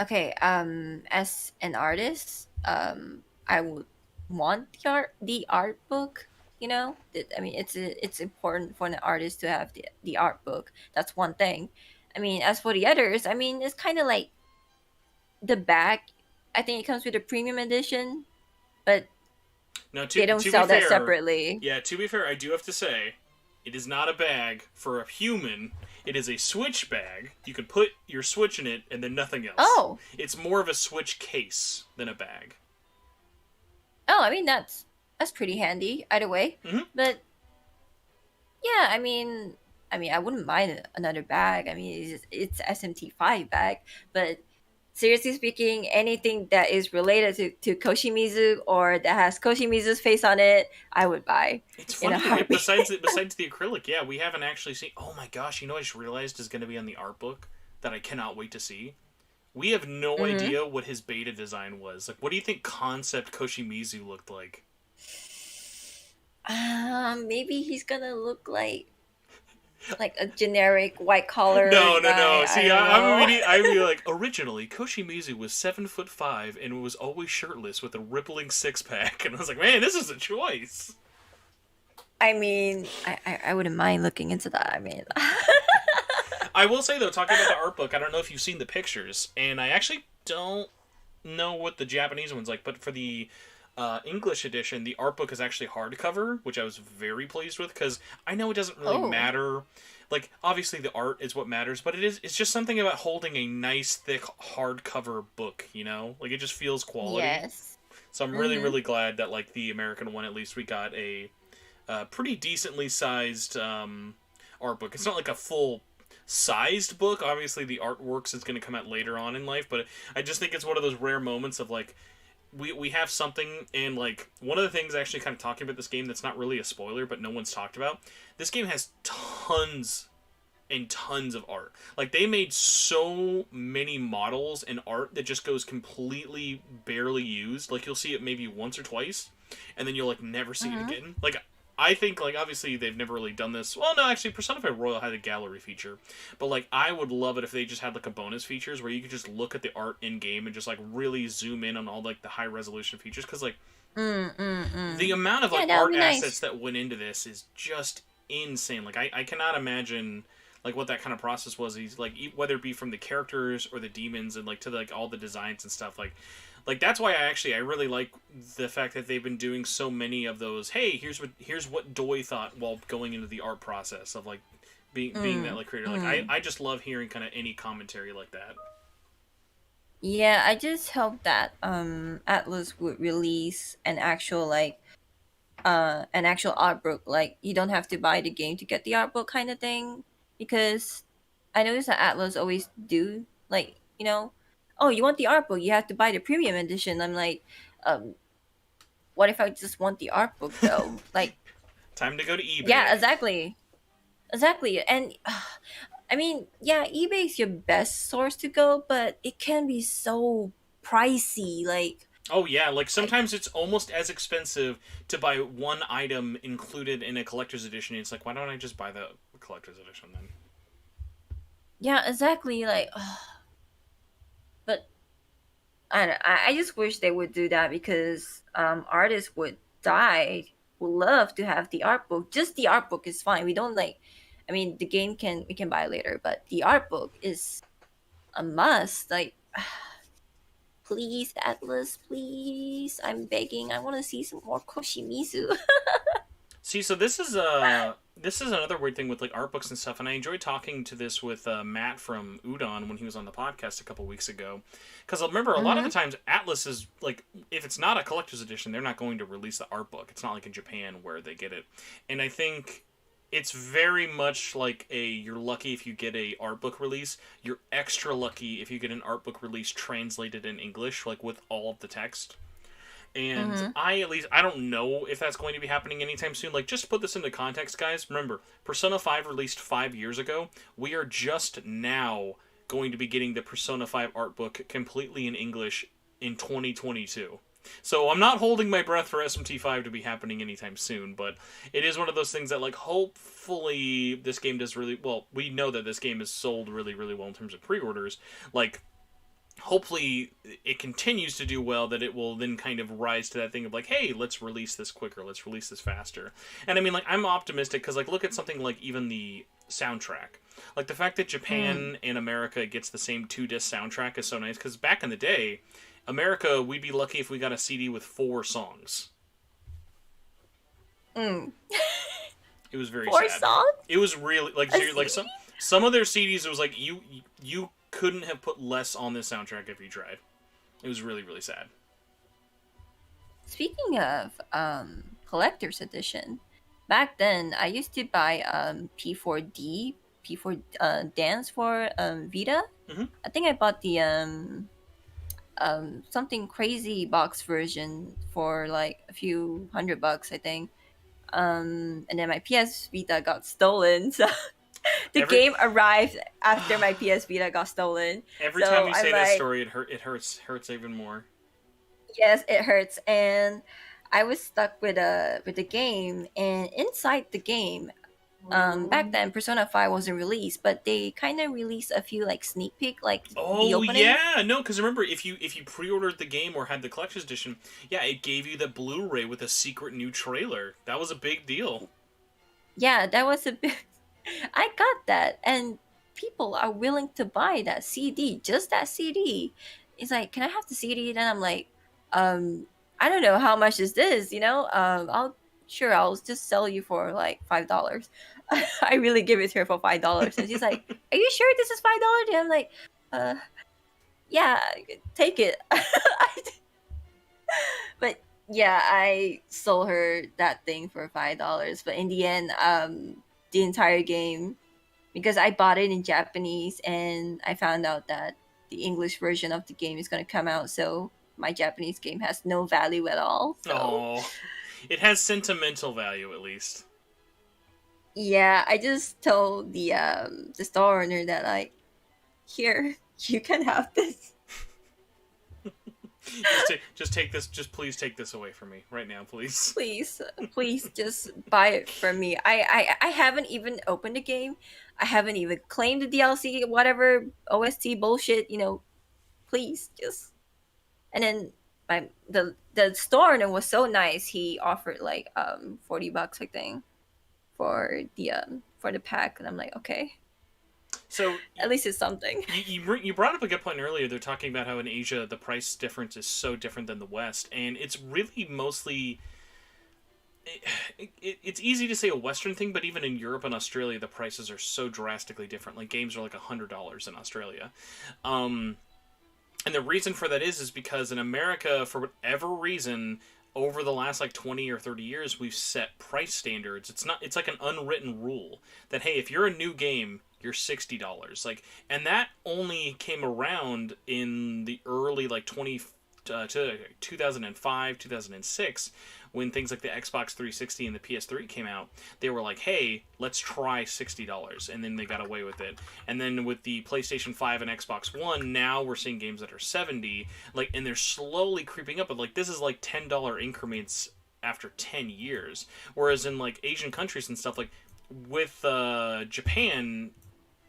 Speaker 3: Okay, as an artist, I would want the art book. You know, I mean, it's important for an artist to have the art book. That's one thing. I mean, as for the others, I mean, it's kind of like the back. I think it comes with a premium edition, but
Speaker 1: Now,
Speaker 3: they don't
Speaker 1: to
Speaker 3: sell
Speaker 1: be
Speaker 3: that
Speaker 1: fair,
Speaker 3: separately.
Speaker 1: Yeah, to be fair, I do have to say, it is not a bag for a human. It is a Switch bag. You can put your Switch in it and then nothing else.
Speaker 3: Oh,
Speaker 1: It's more of a Switch case than a bag.
Speaker 3: oh, I mean that's pretty handy either way.
Speaker 1: Mhm.
Speaker 3: But yeah, I wouldn't mind another bag. I mean, it's SMT5 bag, but seriously speaking, anything that is related to Koshimizu or that has Koshimizu's face on it, I would buy
Speaker 1: It's
Speaker 3: in a
Speaker 1: funny,
Speaker 3: heartbeat.
Speaker 1: besides the acrylic, yeah, we haven't actually seen... Oh my gosh, you know what I just realized is going to be on the art book that I cannot wait to see? We have no idea what his beta design was. Like, what do you think concept Koshimizu looked like?
Speaker 3: Maybe he's gonna look like a generic white collar
Speaker 1: No.
Speaker 3: guy.
Speaker 1: See,
Speaker 3: I
Speaker 1: I'd be like, originally, Koshimizu was 7'5" and was always shirtless with a rippling six-pack. And I was like, man, this is a choice.
Speaker 3: I mean, I wouldn't mind looking into that. I mean,
Speaker 1: I will say, though, talking about the art book, I don't know if you've seen the pictures, and I actually don't know what the Japanese one's like, but for the English edition, the art book is actually hardcover, which I was very pleased with because I know it doesn't really
Speaker 3: Oh,
Speaker 1: matter. Like obviously the art is what matters, but it's just something about holding a nice thick hardcover book. You know, like it just feels quality.
Speaker 3: yes.
Speaker 1: So I'm really
Speaker 3: Mm-hmm.
Speaker 1: really glad that like the American one at least we got a pretty decently sized art book. It's not like a full sized book. Obviously, the artworks is going to come out later on in life, but I just think it's one of those rare moments of like we have something, and like one of the things actually kind of talking about this game that's not really a spoiler, but no one's talked about. This game has tons and tons of art. Like they made so many models and art that just goes completely barely used. Like you'll see it maybe once or twice, and then you'll like never see it
Speaker 3: Mm-hmm.
Speaker 1: again. Like I think like obviously they've never really done this. Well, no, actually, Persona 5 Royal had a gallery feature, but like I would love it if they just had like a bonus features where you could just look at the art in game and just like really zoom in on all like the high resolution features because like the
Speaker 3: Mm-mm-mm.
Speaker 1: amount of
Speaker 3: Yeah,
Speaker 1: like
Speaker 3: that would
Speaker 1: art
Speaker 3: be
Speaker 1: assets
Speaker 3: nice.
Speaker 1: that went into this is just insane. Like I cannot imagine like what that kind of process was. He's like whether it be from the characters or the demons and like to like all the designs and stuff like that's why I really like the fact that they've been doing so many of those. Hey, here's what Doi thought while going into the art process of like being that
Speaker 3: Mm,
Speaker 1: like creator. Like
Speaker 3: mm.
Speaker 1: I just love hearing kind of any commentary like that.
Speaker 3: Yeah, I just hope that Atlas would release an actual art book. Like you don't have to buy the game to get the art book kind of thing. Because I noticed that Atlas always do like, oh, you want the art book, you have to buy the premium edition. I'm like, um, what if I just want the art book though? Like,
Speaker 1: Time to go to
Speaker 3: yeah,
Speaker 1: eBay.
Speaker 3: exactly. Exactly. And I mean, yeah, eBay is your best source to go, but it can be so pricey.
Speaker 1: Oh yeah, like
Speaker 3: I,
Speaker 1: sometimes it's almost as expensive to buy one item included in a collector's edition. It's like, why don't I just buy the collector's edition then?
Speaker 3: yeah, exactly. But I, don't- I just wish they would do that because artists would die, would love to have the art book. Just the art book is fine. We don't like, I mean, the game we can buy later, but the art book is a must. Like, please, Atlas, please. I'm begging. I want to see some more Koshimizu.
Speaker 1: See, so this is another weird thing with like art books and stuff, and I enjoyed talking to this with Matt from Udon when he was on the podcast a couple weeks ago, because I remember a lot of
Speaker 3: Mm-hmm.
Speaker 1: the times Atlas is like if it's not a collector's edition, they're not going to release the art book. It's not like in Japan where they get it, and I think it's very much like a you're lucky if you get a art book release. You're extra lucky if you get an art book release translated in English, like with all of the text. And
Speaker 3: Mm-hmm.
Speaker 1: I at least I don't know if that's going to be happening anytime soon. Like just to put this into context, guys. Remember, Persona 5 released 5 years ago. We are just now going to be getting the Persona 5 art book completely in English in 2022. So I'm not holding my breath for SMT5 to be happening anytime soon, but it is one of those things that like hopefully this game does really well. We know that this game is sold really really well in terms of pre-orders. Like hopefully it continues to do well, that it will then kind of rise to that thing of like, hey, let's release this quicker, let's release this faster. And I mean, like, I'm optimistic because like look at something like even the soundtrack, like the fact that
Speaker 3: Mm.
Speaker 1: Japan and America gets the same 2 disc soundtrack is so nice because back in the day America, we'd be lucky if we got a CD with 4 songs.
Speaker 3: Mm.
Speaker 1: It was very
Speaker 3: Four
Speaker 1: sad.
Speaker 3: songs?
Speaker 1: It was really like
Speaker 3: A
Speaker 1: like
Speaker 3: CD?
Speaker 1: some of their CDs, it was like you couldn't have put less on this soundtrack if you tried. It was really really sad.
Speaker 3: Speaking of collector's edition, back then I used to buy P4D, P4 Dance for Vita.
Speaker 1: Hmm.
Speaker 3: I think I bought the something crazy box version for like a few $100, I think. And then my PS Vita got stolen, so the
Speaker 1: Every
Speaker 3: game arrived after my PS Vita got stolen.
Speaker 1: every time
Speaker 3: So
Speaker 1: you
Speaker 3: I'm
Speaker 1: say that
Speaker 3: like,
Speaker 1: story, it hurts even more.
Speaker 3: yes, it hurts. And I was stuck with the game, and inside the game, back then Persona 5 wasn't released, but they kind of released a few like sneak peek, like the
Speaker 1: Oh
Speaker 3: opening.
Speaker 1: yeah, no, because remember if you pre-ordered the game or had the collector's edition, yeah, it gave you the Blu-ray with a secret new trailer. That was a big deal.
Speaker 3: Yeah, that was a bit. I got that, and people are willing to buy that CD, just that CD. It's like, can I have the CD? Then I'm like, um, I don't know how much is this, I'll just sell you for like $5. I really give it to her for $5. And she's like, are you sure this is $5? And I'm like, uh, yeah, take it. But yeah, I sold her that thing for $5. But in the end, the entire game, because I bought it in Japanese and I found out that the English version of the game is going to come out, so my Japanese game has no value at all. So
Speaker 1: Oh, it has sentimental value at least.
Speaker 3: yeah, I just told the store owner that, like, here, you can have this.
Speaker 1: Just take this. Just please take this away from me right now, please.
Speaker 3: Please just buy it from me. I haven't even opened the game. I haven't even claimed the DLC, whatever OST bullshit, please just. And then the store owner was so nice. He offered like $40, I think, for the pack, and I'm like, okay,
Speaker 1: So
Speaker 3: at least it's something.
Speaker 1: you brought up a good point earlier. They're talking about how in Asia the price difference is so different than the West, and it's really mostly. It's easy to say a Western thing, but even in Europe and Australia, the prices are so drastically different. Like games are like $100 in Australia, and the reason for that is because in America, for whatever reason, over the last like 20 or 30 years, we've set price standards. It's like an unwritten rule that hey, if you're a new game, you're $60. Like, and that only came around in the early like 2005, 2006, when things like the Xbox 360 and the PS3 came out. They were like, hey, let's try $60, and then they got away with it. And then with the PlayStation 5 and Xbox One, now we're seeing games that are 70, like, and they're slowly creeping up. But like, this is like $10 increments after 10 years. Whereas in like Asian countries and stuff, like with Japan,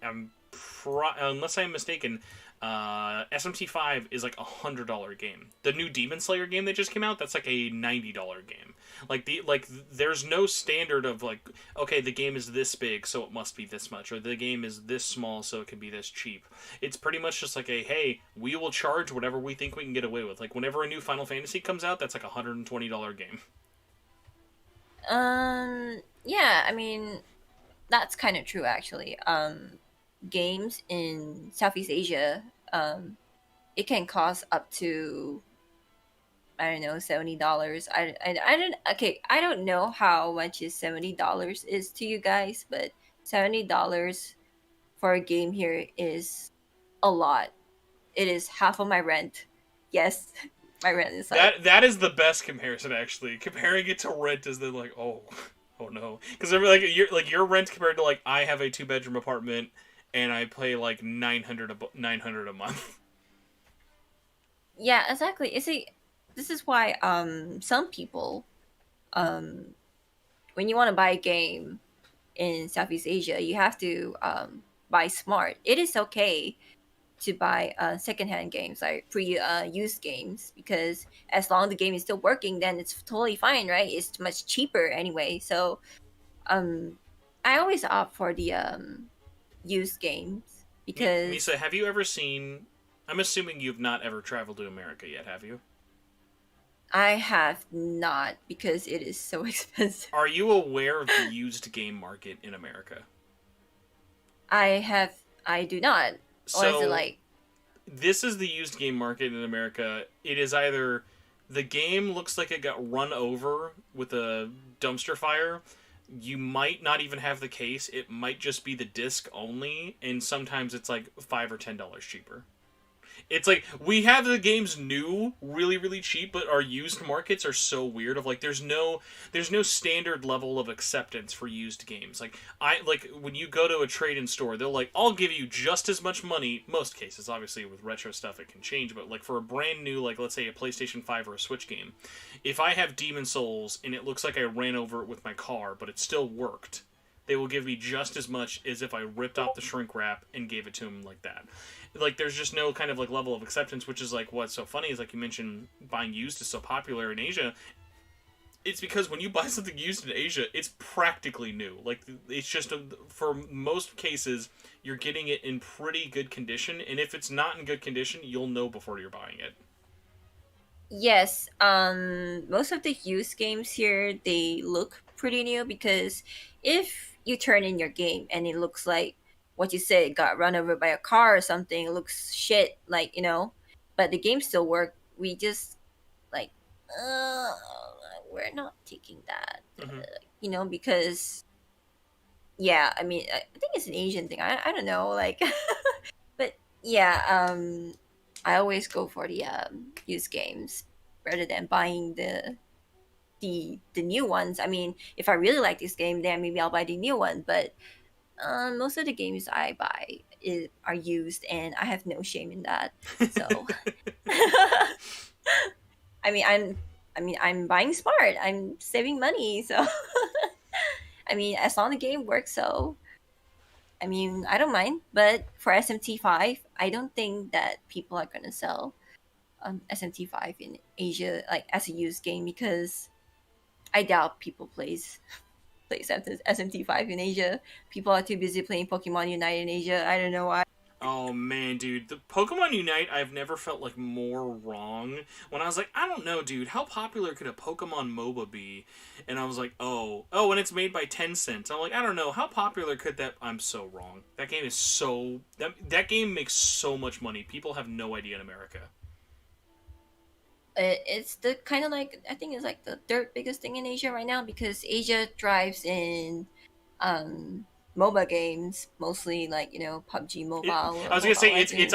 Speaker 1: unless I'm mistaken, SMT5 is like $100 game. The new Demon Slayer game that just came out, that's like a $90 game. There's no standard of like, okay, the game is this big, so it must be this much, or the game is this small, so it can be this cheap. It's pretty much just like a, hey, we will charge whatever we think we can get away with. Like whenever a new Final Fantasy comes out, that's like a $120 game.
Speaker 3: Yeah, I mean, that's kind of true actually. Games in Southeast Asia, it can cost up to, I don't know, $70. I don't know how much is $70 is to you guys, but $70 for a game here is a lot. It is half of my rent. Yes, my rent is like
Speaker 1: That is the best comparison actually. Comparing it to rent is then like, oh no, because like your rent compared to like I have a 2-bedroom apartment and I pay like $900 a month.
Speaker 3: yeah, exactly. You see, this is why some people, um when you want to buy a game in Southeast Asia, you have to buy smart. It is okay to buy secondhand games, like used games, because as long as the game is still working, then it's totally fine, right? It's much cheaper anyway. So um, I always opt for the used games because
Speaker 1: Misa, have you ever seen? I'm assuming you've not ever traveled to America yet, have you?
Speaker 3: I have not, because it is so expensive.
Speaker 1: Are you aware of the used game market in America?
Speaker 3: I do not. Or is it like
Speaker 1: this is the used game market in America. It is either the game looks like it got run over with a dumpster fire. You might not even have the case. It might just be the disc only, and sometimes it's like $5 or $10 cheaper. It's like we have the games new really really cheap, but our used markets are so weird of like there's no standard level of acceptance for used games. Like when you go to a trade-in store, they'll like, I'll give you just as much money, most cases. Obviously with retro stuff it can change, but like for a brand new, like let's say a PlayStation 5 or a Switch game, if I have Demon Souls and it looks like I ran over it with my car but it still worked, they will give me just as much as if I ripped off the shrink wrap and gave it to them like that. Like, there's just no kind of, like, level of acceptance, which is, like, what's so funny is, like, you mentioned buying used is so popular in Asia. It's because when you buy something used in Asia, it's practically new. Like, it's just, for most cases, you're getting it in pretty good condition, and if it's not in good condition, you'll know before you're buying it.
Speaker 3: Yes, most of the used games here they look pretty new because if you turn in your game and it looks like what you said got run over by a car or something, it looks shit, like but the game still work. We just like, uh, we're not taking that,
Speaker 1: Hmm.
Speaker 3: because yeah, I mean, I think it's an Asian thing. I don't know, like, but yeah, I always go for the used games rather than buying the new ones. I mean, if I really like this game, then maybe I'll buy the new one. But most of the games I buy are used, and I have no shame in that. So, I mean, I'm buying smart. I'm saving money. So, I mean, as long as the game works, so I mean, I don't mind. But for SMT5, I don't think that people are gonna sell SMT5 in Asia like as a used game because I doubt people plays SMT5 in Asia. People are too busy playing Pokemon Unite in Asia. I don't know why.
Speaker 1: Oh man, dude, the Pokemon Unite, I've never felt like more wrong. When I was like, I don't know, dude, how popular could a Pokemon MOBA be? And I was like, oh, and it's made by Tencent. I'm like, I don't know, how popular could that? I'm so wrong. That game is so that game makes so much money. People have no idea in America.
Speaker 3: It's the kind of like I think it's like the third biggest thing in Asia right now because Asia thrives in um MOBA games, mostly like PUBG
Speaker 1: It,
Speaker 3: Mobile
Speaker 1: I
Speaker 3: or
Speaker 1: was gonna
Speaker 3: Mobile
Speaker 1: say it's
Speaker 3: Legends.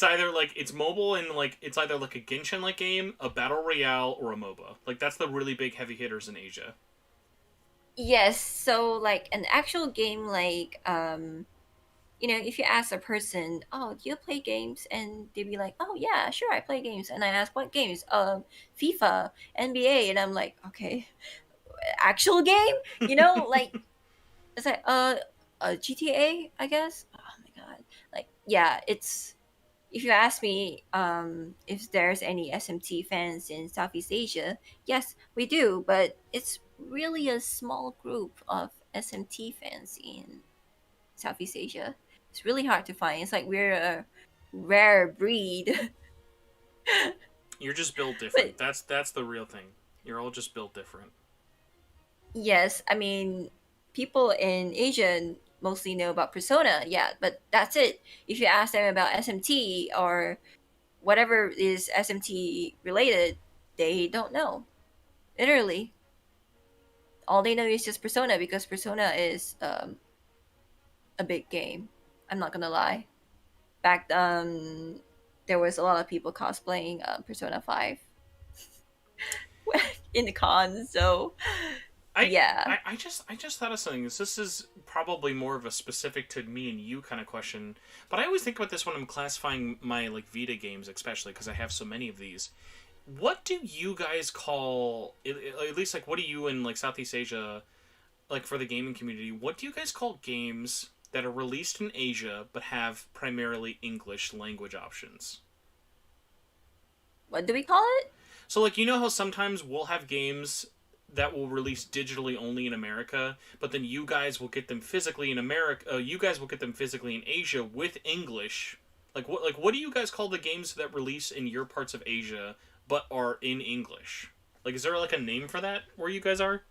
Speaker 1: either like it's mobile and like it's either like a Genshin like game, a battle royale, or a MOBA. Like that's the really big heavy hitters in Asia.
Speaker 3: Yes, so like an actual game like if you ask a person, "Oh, do you play games?" and they'd be like, "Oh yeah, sure, I play games." And I ask, "What games?" FIFA, NBA, and I'm like, "Okay, actual game?" Like it's like GTA, I guess. Oh my god, like yeah, it's if you ask me if there's any SMT fans in Southeast Asia, yes, we do, but it's really a small group of SMT fans in Southeast Asia. It's really hard to find. It's like we're a rare breed.
Speaker 1: You're just built different.
Speaker 3: But
Speaker 1: That's the real thing. You're all just built different.
Speaker 3: yes, I mean, people in Asia mostly know about Persona, yeah, but that's it. If you ask them about SMT or whatever is SMT related, they don't know. Literally, all they know is just Persona because Persona is a big game. I'm not gonna lie. Back there was a lot of people cosplaying Persona 5 in the con. So
Speaker 1: I,
Speaker 3: yeah.
Speaker 1: I just thought of something. This is probably more of a specific to me and you kind of question, but I always think about this when I'm classifying my like Vita games, especially because I have so many of these. What do you guys call at least like what do you in like Southeast Asia like for the gaming community? What do you guys call games that are released in Asia but have primarily English language options?
Speaker 3: What do we call it?
Speaker 1: So, like, you know how sometimes we'll have games that will release digitally only in America, but then you guys will get them physically in America. You guys will get them physically in Asia with English. Like what do you guys call the games that release in your parts of Asia but are in English? Like, is there like a name for that where you guys are?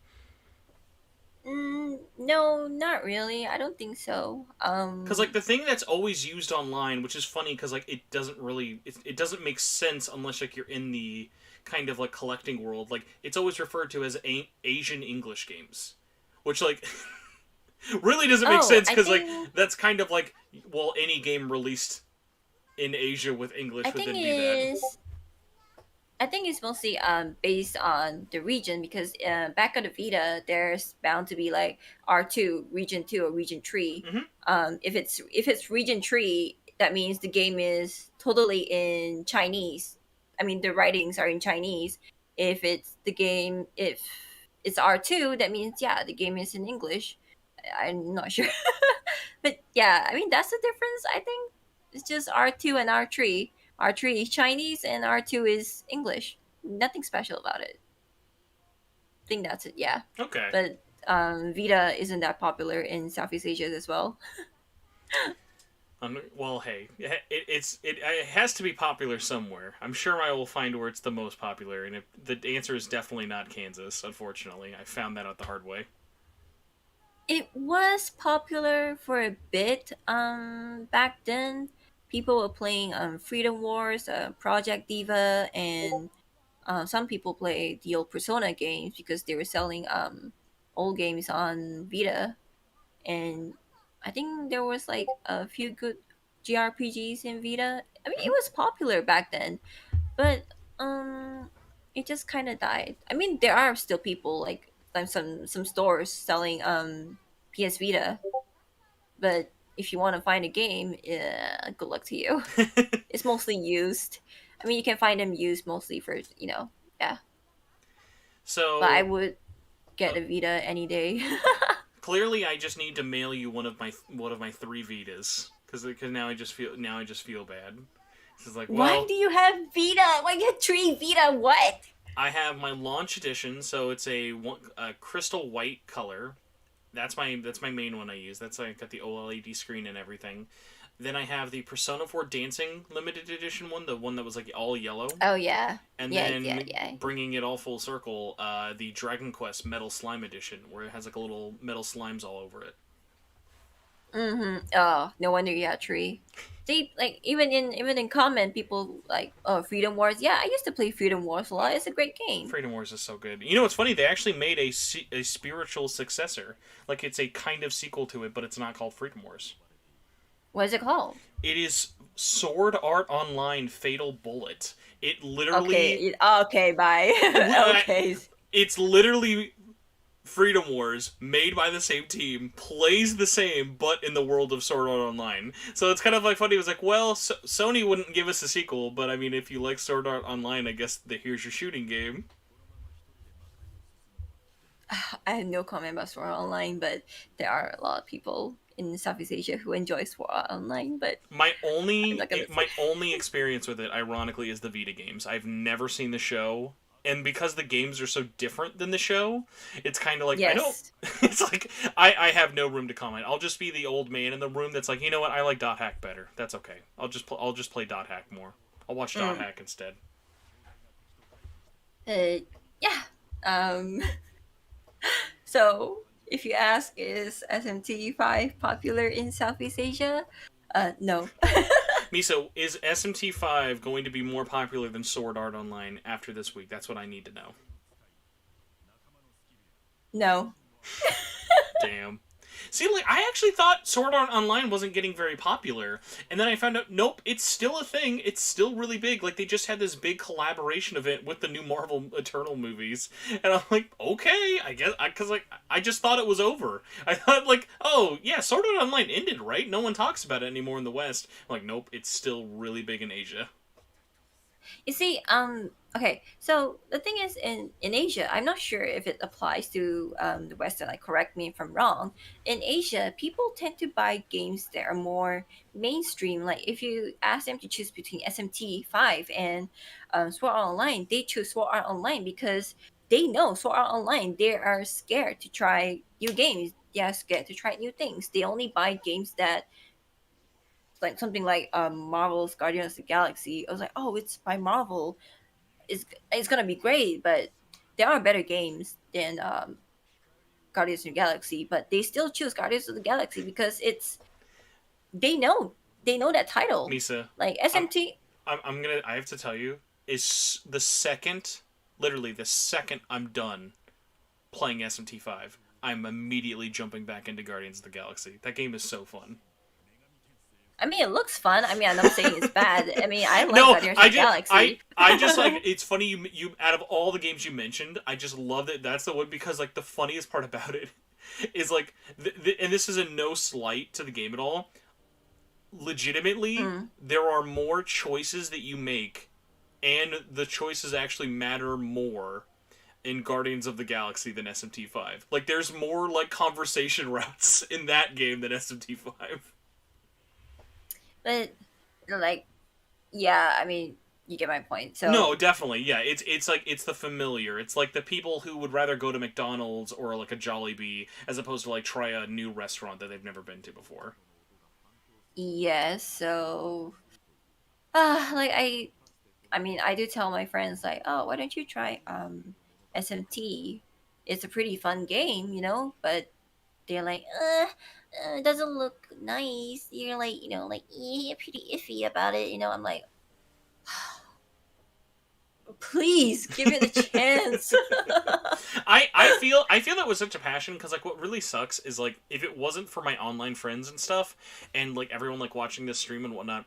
Speaker 3: No, not really. I don't think so.
Speaker 1: Because like the thing that's always used online, which is funny because like it doesn't really it doesn't make sense unless like you're in the kind of like collecting world. Like it's always referred to as Asian English games, which like really doesn't make
Speaker 3: Oh,
Speaker 1: sense because like that's kind of like well any game released in Asia with
Speaker 3: I
Speaker 1: English would
Speaker 3: think
Speaker 1: then be that.
Speaker 3: is I think it's mostly based on the region because back on the Vita, there's bound to be like R2, Region 2, or Region 3.
Speaker 1: Hmm.
Speaker 3: If it's Region 3, that means the game is totally in Chinese. I mean, the writings are in Chinese. If it's R2, that means yeah, the game is in English. I'm not sure, but yeah, I mean that's the difference. I think it's just R2 and R3. R3 is Chinese and R2 is English. Nothing special about it. I think that's it, yeah.
Speaker 1: Okay.
Speaker 3: But Vita isn't that popular in Southeast Asia as well.
Speaker 1: Well, hey, it has to be popular somewhere. I'm sure I will find where it's the most popular, and the answer is definitely not Kansas. Unfortunately, I found that out the hard way.
Speaker 3: It was popular for a bit back then. People were playing Freedom Wars, Project Diva, and some people play the old Persona games because they were selling old games on Vita. And I think there was like a few good JRPGs in Vita. I mean, it was popular back then, but it just kind of died. I mean, there are still people like some stores selling PS Vita, but if you want to find a game, yeah, good luck to you. It's mostly used. I mean, you can find them used mostly for yeah. But I
Speaker 1: So
Speaker 3: would
Speaker 1: uh,
Speaker 3: get a Vita any day.
Speaker 1: clearly, I just need to mail you one of my three Vitas because now I just feel bad. It's like,
Speaker 3: Why
Speaker 1: well,
Speaker 3: do you have Vita? Why do you have three Vita? What?
Speaker 1: I have my launch edition, so it's a crystal white color. That's my main one I use. That's like got the OLED screen and everything. Then I have the Persona 4 Dancing limited edition one, the one that was like all yellow.
Speaker 3: Oh yeah,
Speaker 1: And
Speaker 3: yeah, yeah,
Speaker 1: then
Speaker 3: yeah.
Speaker 1: bringing it all full circle, the Dragon Quest Metal Slime edition, where it has like a little metal slimes all over it.
Speaker 3: Mm-hmm. Oh, no wonder you had three. See, like even in comment, people like, oh, Freedom Wars. Yeah, I used to play Freedom Wars a lot. It's a great game.
Speaker 1: Freedom Wars is so good. You know what's funny? They actually made a spiritual successor. Like it's a kind of sequel to it, but it's not called Freedom Wars.
Speaker 3: What is it called?
Speaker 1: It is Sword Art Online Fatal Bullet. It
Speaker 3: Okay,
Speaker 1: literally
Speaker 3: okay, bye. Okay.
Speaker 1: it's literally Freedom Wars, made by the same team, plays the same, but in the world of Sword Art Online. So it's kind of like funny. It was like, well, Sony wouldn't give us a sequel, but I mean, if you like Sword Art Online, I guess here's your shooting game.
Speaker 3: I have no comment about Sword Art Online, but there are a lot of people in Southeast Asia who enjoy Sword Art Online. But I'm not gonna.
Speaker 1: My only experience with it, ironically, is the Vita games. I've never seen the show, and because the games are so different than the show, it's kind of like I don't.
Speaker 3: Yes.
Speaker 1: It's like I have no room to comment. I'll just be the old man in the room that's like, you know what, I like Dot Hack better. That's okay. I'll just play Dot Hack more. I'll watch Dot
Speaker 3: Mm.
Speaker 1: Hack instead.
Speaker 3: Yeah. Um. So, if you ask, is SMT5 popular in Southeast Asia? No.
Speaker 1: Miso, is SMT5 going to be more popular than Sword Art Online after this week? That's what I need to know.
Speaker 3: No.
Speaker 1: Damn. See, like, I actually thought Sword Art Online wasn't getting very popular, and then I found out, nope, it's still a thing. It's still really big. Like, they just had this big collaboration event with the new Marvel Eternal movies, and I'm like, okay, I guess, because, like, I just thought it was over. I thought, like, oh, yeah, Sword Art Online ended, right? No one talks about it anymore in the West. I'm like, nope, it's still really big in Asia.
Speaker 3: You see, okay, so the thing is, in Asia, I'm not sure if it applies to the West. Like, correct me if I'm wrong. In Asia, people tend to buy games that are more mainstream. Like, if you ask them to choose between SMT5 and Sword Art Online, they choose Sword Art Online because they know Sword Art Online. They are scared to try new games. They are scared to try new things. They only buy games that like something like Marvel's Guardians of the Galaxy. I was like, oh, it's by Marvel. It's gonna be great, but there are better games than Guardians of the Galaxy. But they still choose Guardians of the Galaxy because they know they know that title.
Speaker 1: Misa,
Speaker 3: Like
Speaker 1: I'm,
Speaker 3: SMT.
Speaker 1: I have to tell you, is the second, literally the second I'm done playing SMT5, I'm immediately jumping back into Guardians of the Galaxy. That game is so fun.
Speaker 3: I mean, it looks fun. I mean, I'm not saying it's bad. I mean, I like
Speaker 1: No,
Speaker 3: Guardians of the Galaxy.
Speaker 1: I just like it's funny you out of all the games you mentioned, I just love that that's the one because like the funniest part about it is like and this is a no slight to the game at all. Legitimately,
Speaker 3: Mm.
Speaker 1: there are more choices that you make and the choices actually matter more in Guardians of the Galaxy than SMT5. Like there's more like conversation routes in that game than SMT5.
Speaker 3: But like, yeah, I mean, you get my point. So
Speaker 1: No, definitely. Yeah, it's like it's the familiar. It's like the people who would rather go to McDonald's or like a Jollibee as opposed to like try a new restaurant that they've never been to before.
Speaker 3: Yes, so like I mean, I do tell my friends like, "Oh, why don't you try SMT? It's a pretty fun game, you know." But they're like, it doesn't look nice. You're like, like pretty iffy about it. I'm like, please give it a chance.
Speaker 1: I feel that with such a passion because like what really sucks is like if it wasn't for my online friends and stuff and like everyone like watching this stream and whatnot,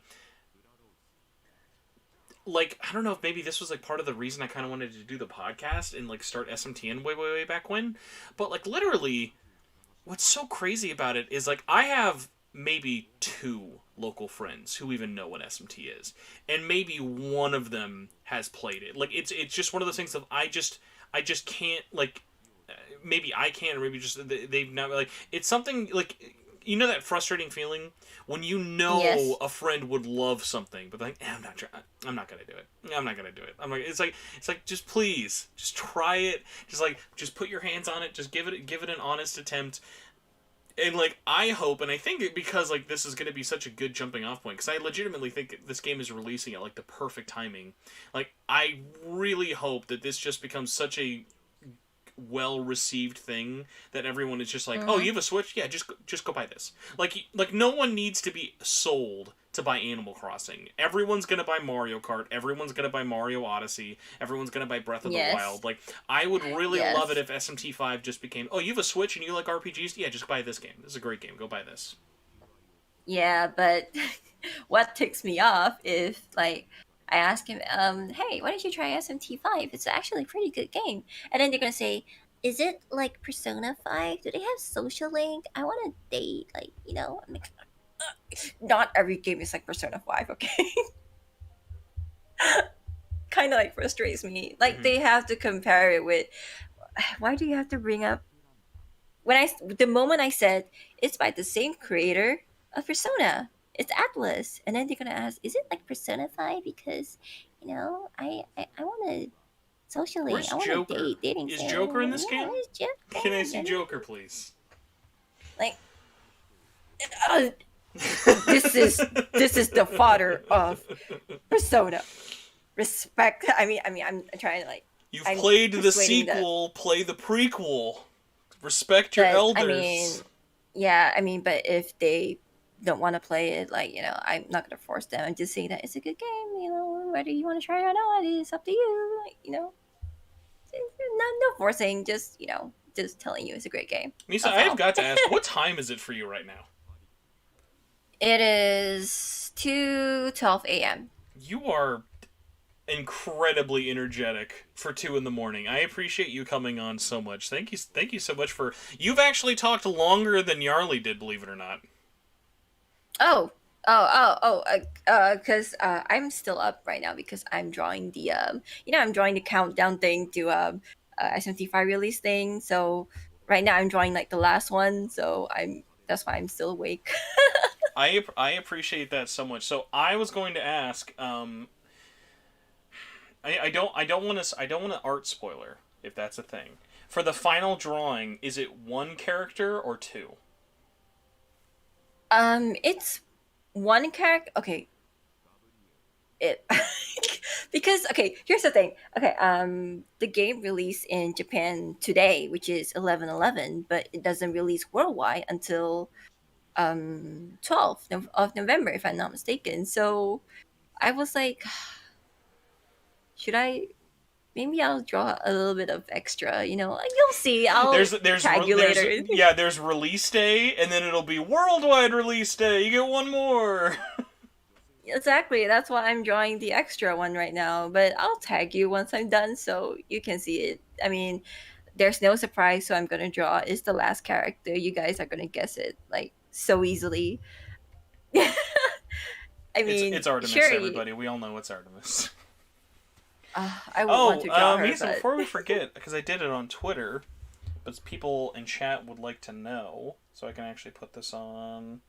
Speaker 1: like I don't know if maybe this was like part of the reason I kind of wanted to do the podcast and like start SMTN way back when, but like literally what's so crazy about it is like I have maybe two local friends who even know what SMT is, and maybe one of them has played it. Like it's just one of those things of I just can't like maybe I can or maybe just they've not like it's something like you know that frustrating feeling when you
Speaker 3: Yes.
Speaker 1: know a friend would love something but like I'm not gonna do it. I'm not gonna do it. I'm like it's like just please just try it. Just put your hands on it. Just give it an honest attempt. And like I hope and I think it because like this is going to be such a good jumping off point because I legitimately think this game is releasing at like the perfect timing. Like I really hope that this just becomes such a well received thing that everyone is just like, oh,
Speaker 3: Mm-hmm.
Speaker 1: you have a Switch, yeah, just go buy this. Like no one needs to be sold to buy Animal Crossing. Everyone's gonna buy Mario Kart. Everyone's gonna buy Mario Odyssey. Everyone's gonna buy Breath of the
Speaker 3: Yes.
Speaker 1: Wild. Like I would really love it
Speaker 3: Yes.
Speaker 1: if SMT5 just became, oh, you have a Switch and you like RPGs, yeah, just buy this game. This is a great game. Go buy this.
Speaker 3: Yeah, but what ticks me off is like I ask him, hey, why don't you try SMT5? It's actually a pretty good game. And then they're gonna say, is it like Persona 5? Do they have social link? I want to date, like, I'm like, not every game is like Persona 5, okay? Kind of like frustrates me. Like
Speaker 1: Mm-hmm.
Speaker 3: they have to compare it with. Why do you have to bring up the moment I said it's by the same creator of Persona? It's Atlas, and then they're gonna ask, is it like Persona 5? Because I want to socially,
Speaker 1: Where's
Speaker 3: I want to
Speaker 1: Joker?
Speaker 3: date dating
Speaker 1: Is
Speaker 3: sim.
Speaker 1: Joker in this
Speaker 3: Yeah,
Speaker 1: game?
Speaker 3: it's just
Speaker 1: Can I see Joker, please?
Speaker 3: like uh, this is the father of Persona. Respect. I mean, I'm trying to like
Speaker 1: You've
Speaker 3: I'm
Speaker 1: played the
Speaker 3: persuading the
Speaker 1: sequel, play the prequel. Respect your
Speaker 3: but I
Speaker 1: elders.
Speaker 3: mean, yeah, I mean, but if they don't want to play it, like, I'm not gonna force them. I'm just saying that it's a good game, whether you want to try it or not, it's up to you. Like, no forcing, just telling you it's a great game.
Speaker 1: Misa,
Speaker 3: That's
Speaker 1: I've
Speaker 3: all.
Speaker 1: got to ask, what time is it for you right now?
Speaker 3: It is 2:12 a.m.
Speaker 1: You are incredibly energetic for 2 in the morning. I appreciate you coming on so much. Thank you so much for. You've actually talked longer than Nyarly did, believe it or not.
Speaker 3: Because I'm still up right now because I'm drawing I'm drawing the countdown thing to SMT5 release thing. So right now I'm drawing like the last one, so that's why I'm still awake.
Speaker 1: I appreciate that so much. So I was going to ask. I don't want to art spoiler if that's a thing. For the final drawing, is it one character or two?
Speaker 3: It's one character. Okay, it because okay, here's the thing. Okay, the game released in Japan today, which is 11/11, but it doesn't release worldwide until 12th of November, if I'm not mistaken. So I was like, should I? Maybe I'll draw a little bit of extra. Like, you'll see. I'll tag you later.
Speaker 1: there's release day, and then it'll be worldwide release day. You get one more.
Speaker 3: Exactly. That's why I'm drawing the extra one right now. But I'll tag you once I'm done so you can see it. I mean, there's no surprise, so I'm gonna draw is the last character. You guys are gonna guess it like so easily. I mean,
Speaker 1: It's Artemis,
Speaker 3: sure,
Speaker 1: everybody. We all know it's Artemis.
Speaker 3: I would want
Speaker 1: Oh,
Speaker 3: to draw her,
Speaker 1: Misa,
Speaker 3: but
Speaker 1: before we forget, because I did it on Twitter, but people in chat would like to know, so I can actually put this on.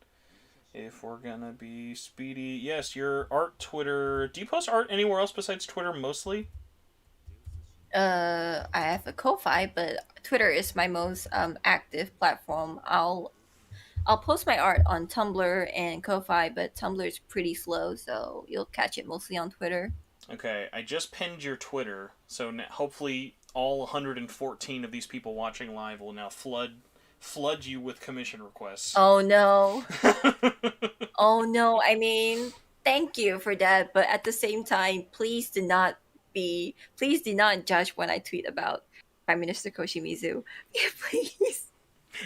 Speaker 1: If we're gonna be speedy, yes, your art Twitter. Do you post art anywhere else besides Twitter mostly?
Speaker 3: I have a Ko-fi, but Twitter is my most active platform. I'll I'll post my art on Tumblr and Ko-fi, but Tumblr is pretty slow, so you'll catch it mostly on Twitter.
Speaker 1: Okay, I just pinned your Twitter, so hopefully all 114 of these people watching live will now flood you with commission requests.
Speaker 3: Oh no. Oh no. I mean, thank you for that, but at the same time, please do not judge when I tweet about Prime Minister Koshimizu. Please.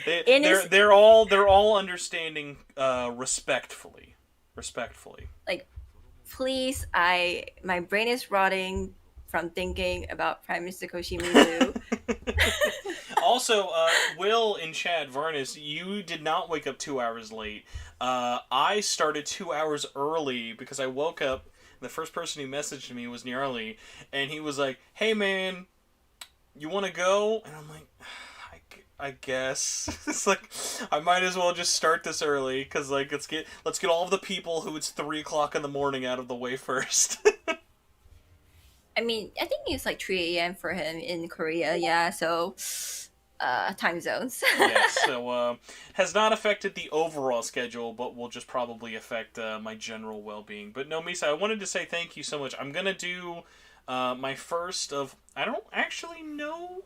Speaker 1: They're all understanding respectfully.
Speaker 3: Like, please, my brain is rotting from thinking about Prime Minister Koshimizu.
Speaker 1: Also, Will in chat, Varnus, you did not wake up 2 hours late. I started 2 hours early because I woke up. The first person who messaged me was Nyarly, and he was like, "Hey man, you want to go?" And I'm like, I guess it's like I might as well just start this early because like let's get all of the people who it's 3 o'clock in the morning out of the way first.
Speaker 3: I mean, I think it's like 3 a.m. for him in Korea, yeah, so time zones.
Speaker 1: Yeah, so has not affected the overall schedule, but will just probably affect my general well-being. But no, Misa, I wanted to say thank you so much. I'm gonna do my first of I don't actually know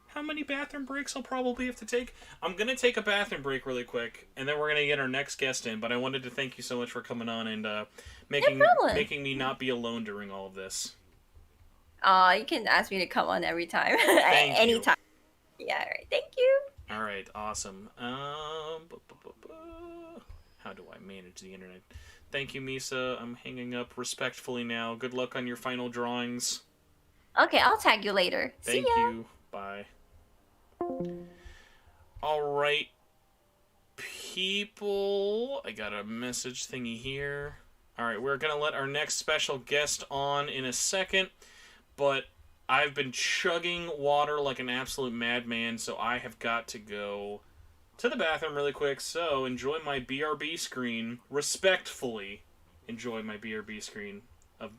Speaker 1: how many bathroom breaks I'll probably have to take. I'm gonna take a bathroom break really quick, and then we're gonna get our next guest in. But I wanted to thank you so much for coming on and making me not be alone during all of this.
Speaker 3: You can ask me to come on every time.
Speaker 1: Thank
Speaker 3: Anytime. Yeah, all right. Thank you.
Speaker 1: All right, awesome. How do I manage the internet? Thank you, Misa. I'm hanging up respectfully now. Good luck on your final drawings.
Speaker 3: Okay, I'll tag you later.
Speaker 1: Thank
Speaker 3: See ya.
Speaker 1: you. Bye. All right, people. I got a message thingy here. All right, we're going to let our next special guest on in a second, but I've been chugging water like an absolute madman, so I have got to go to the bathroom really quick. So enjoy my BRB screen. Respectfully enjoy my BRB screen of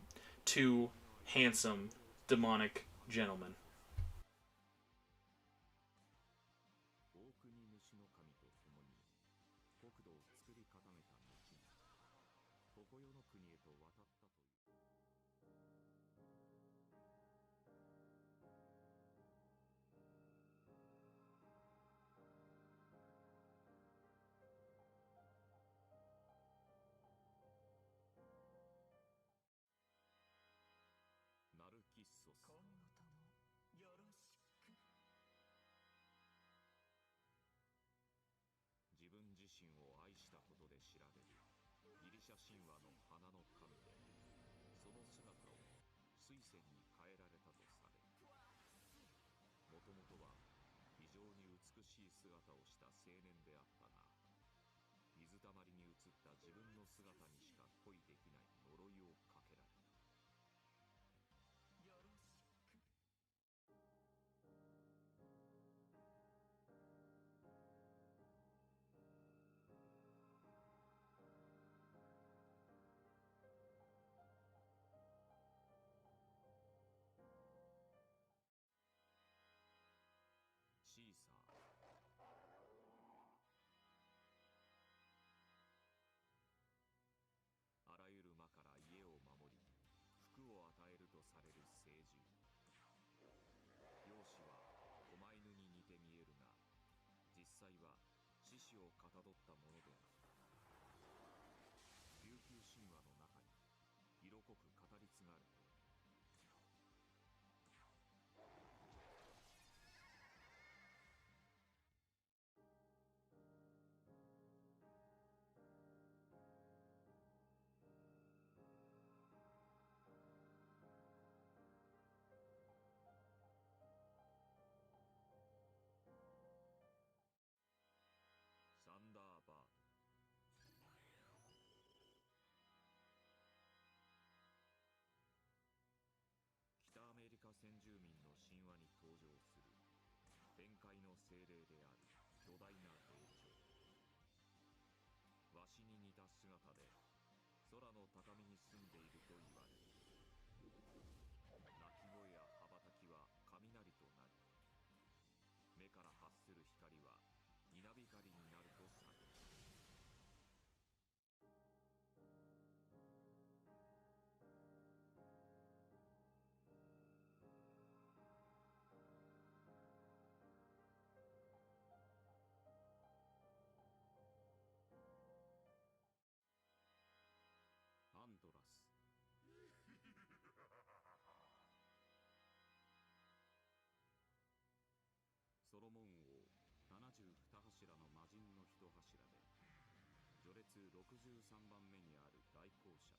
Speaker 1: two handsome, demonic gentlemen.
Speaker 4: 番目にある大校舎。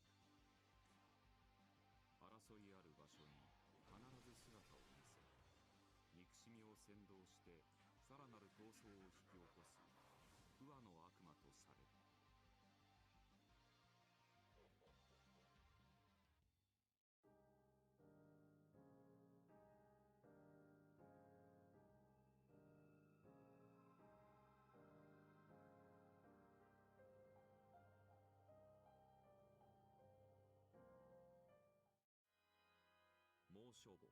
Speaker 4: 争いある場所に必ず姿を見せ、憎しみを扇動してさらなる闘争を引き起こす不和の悪魔とされる。猛暑坊。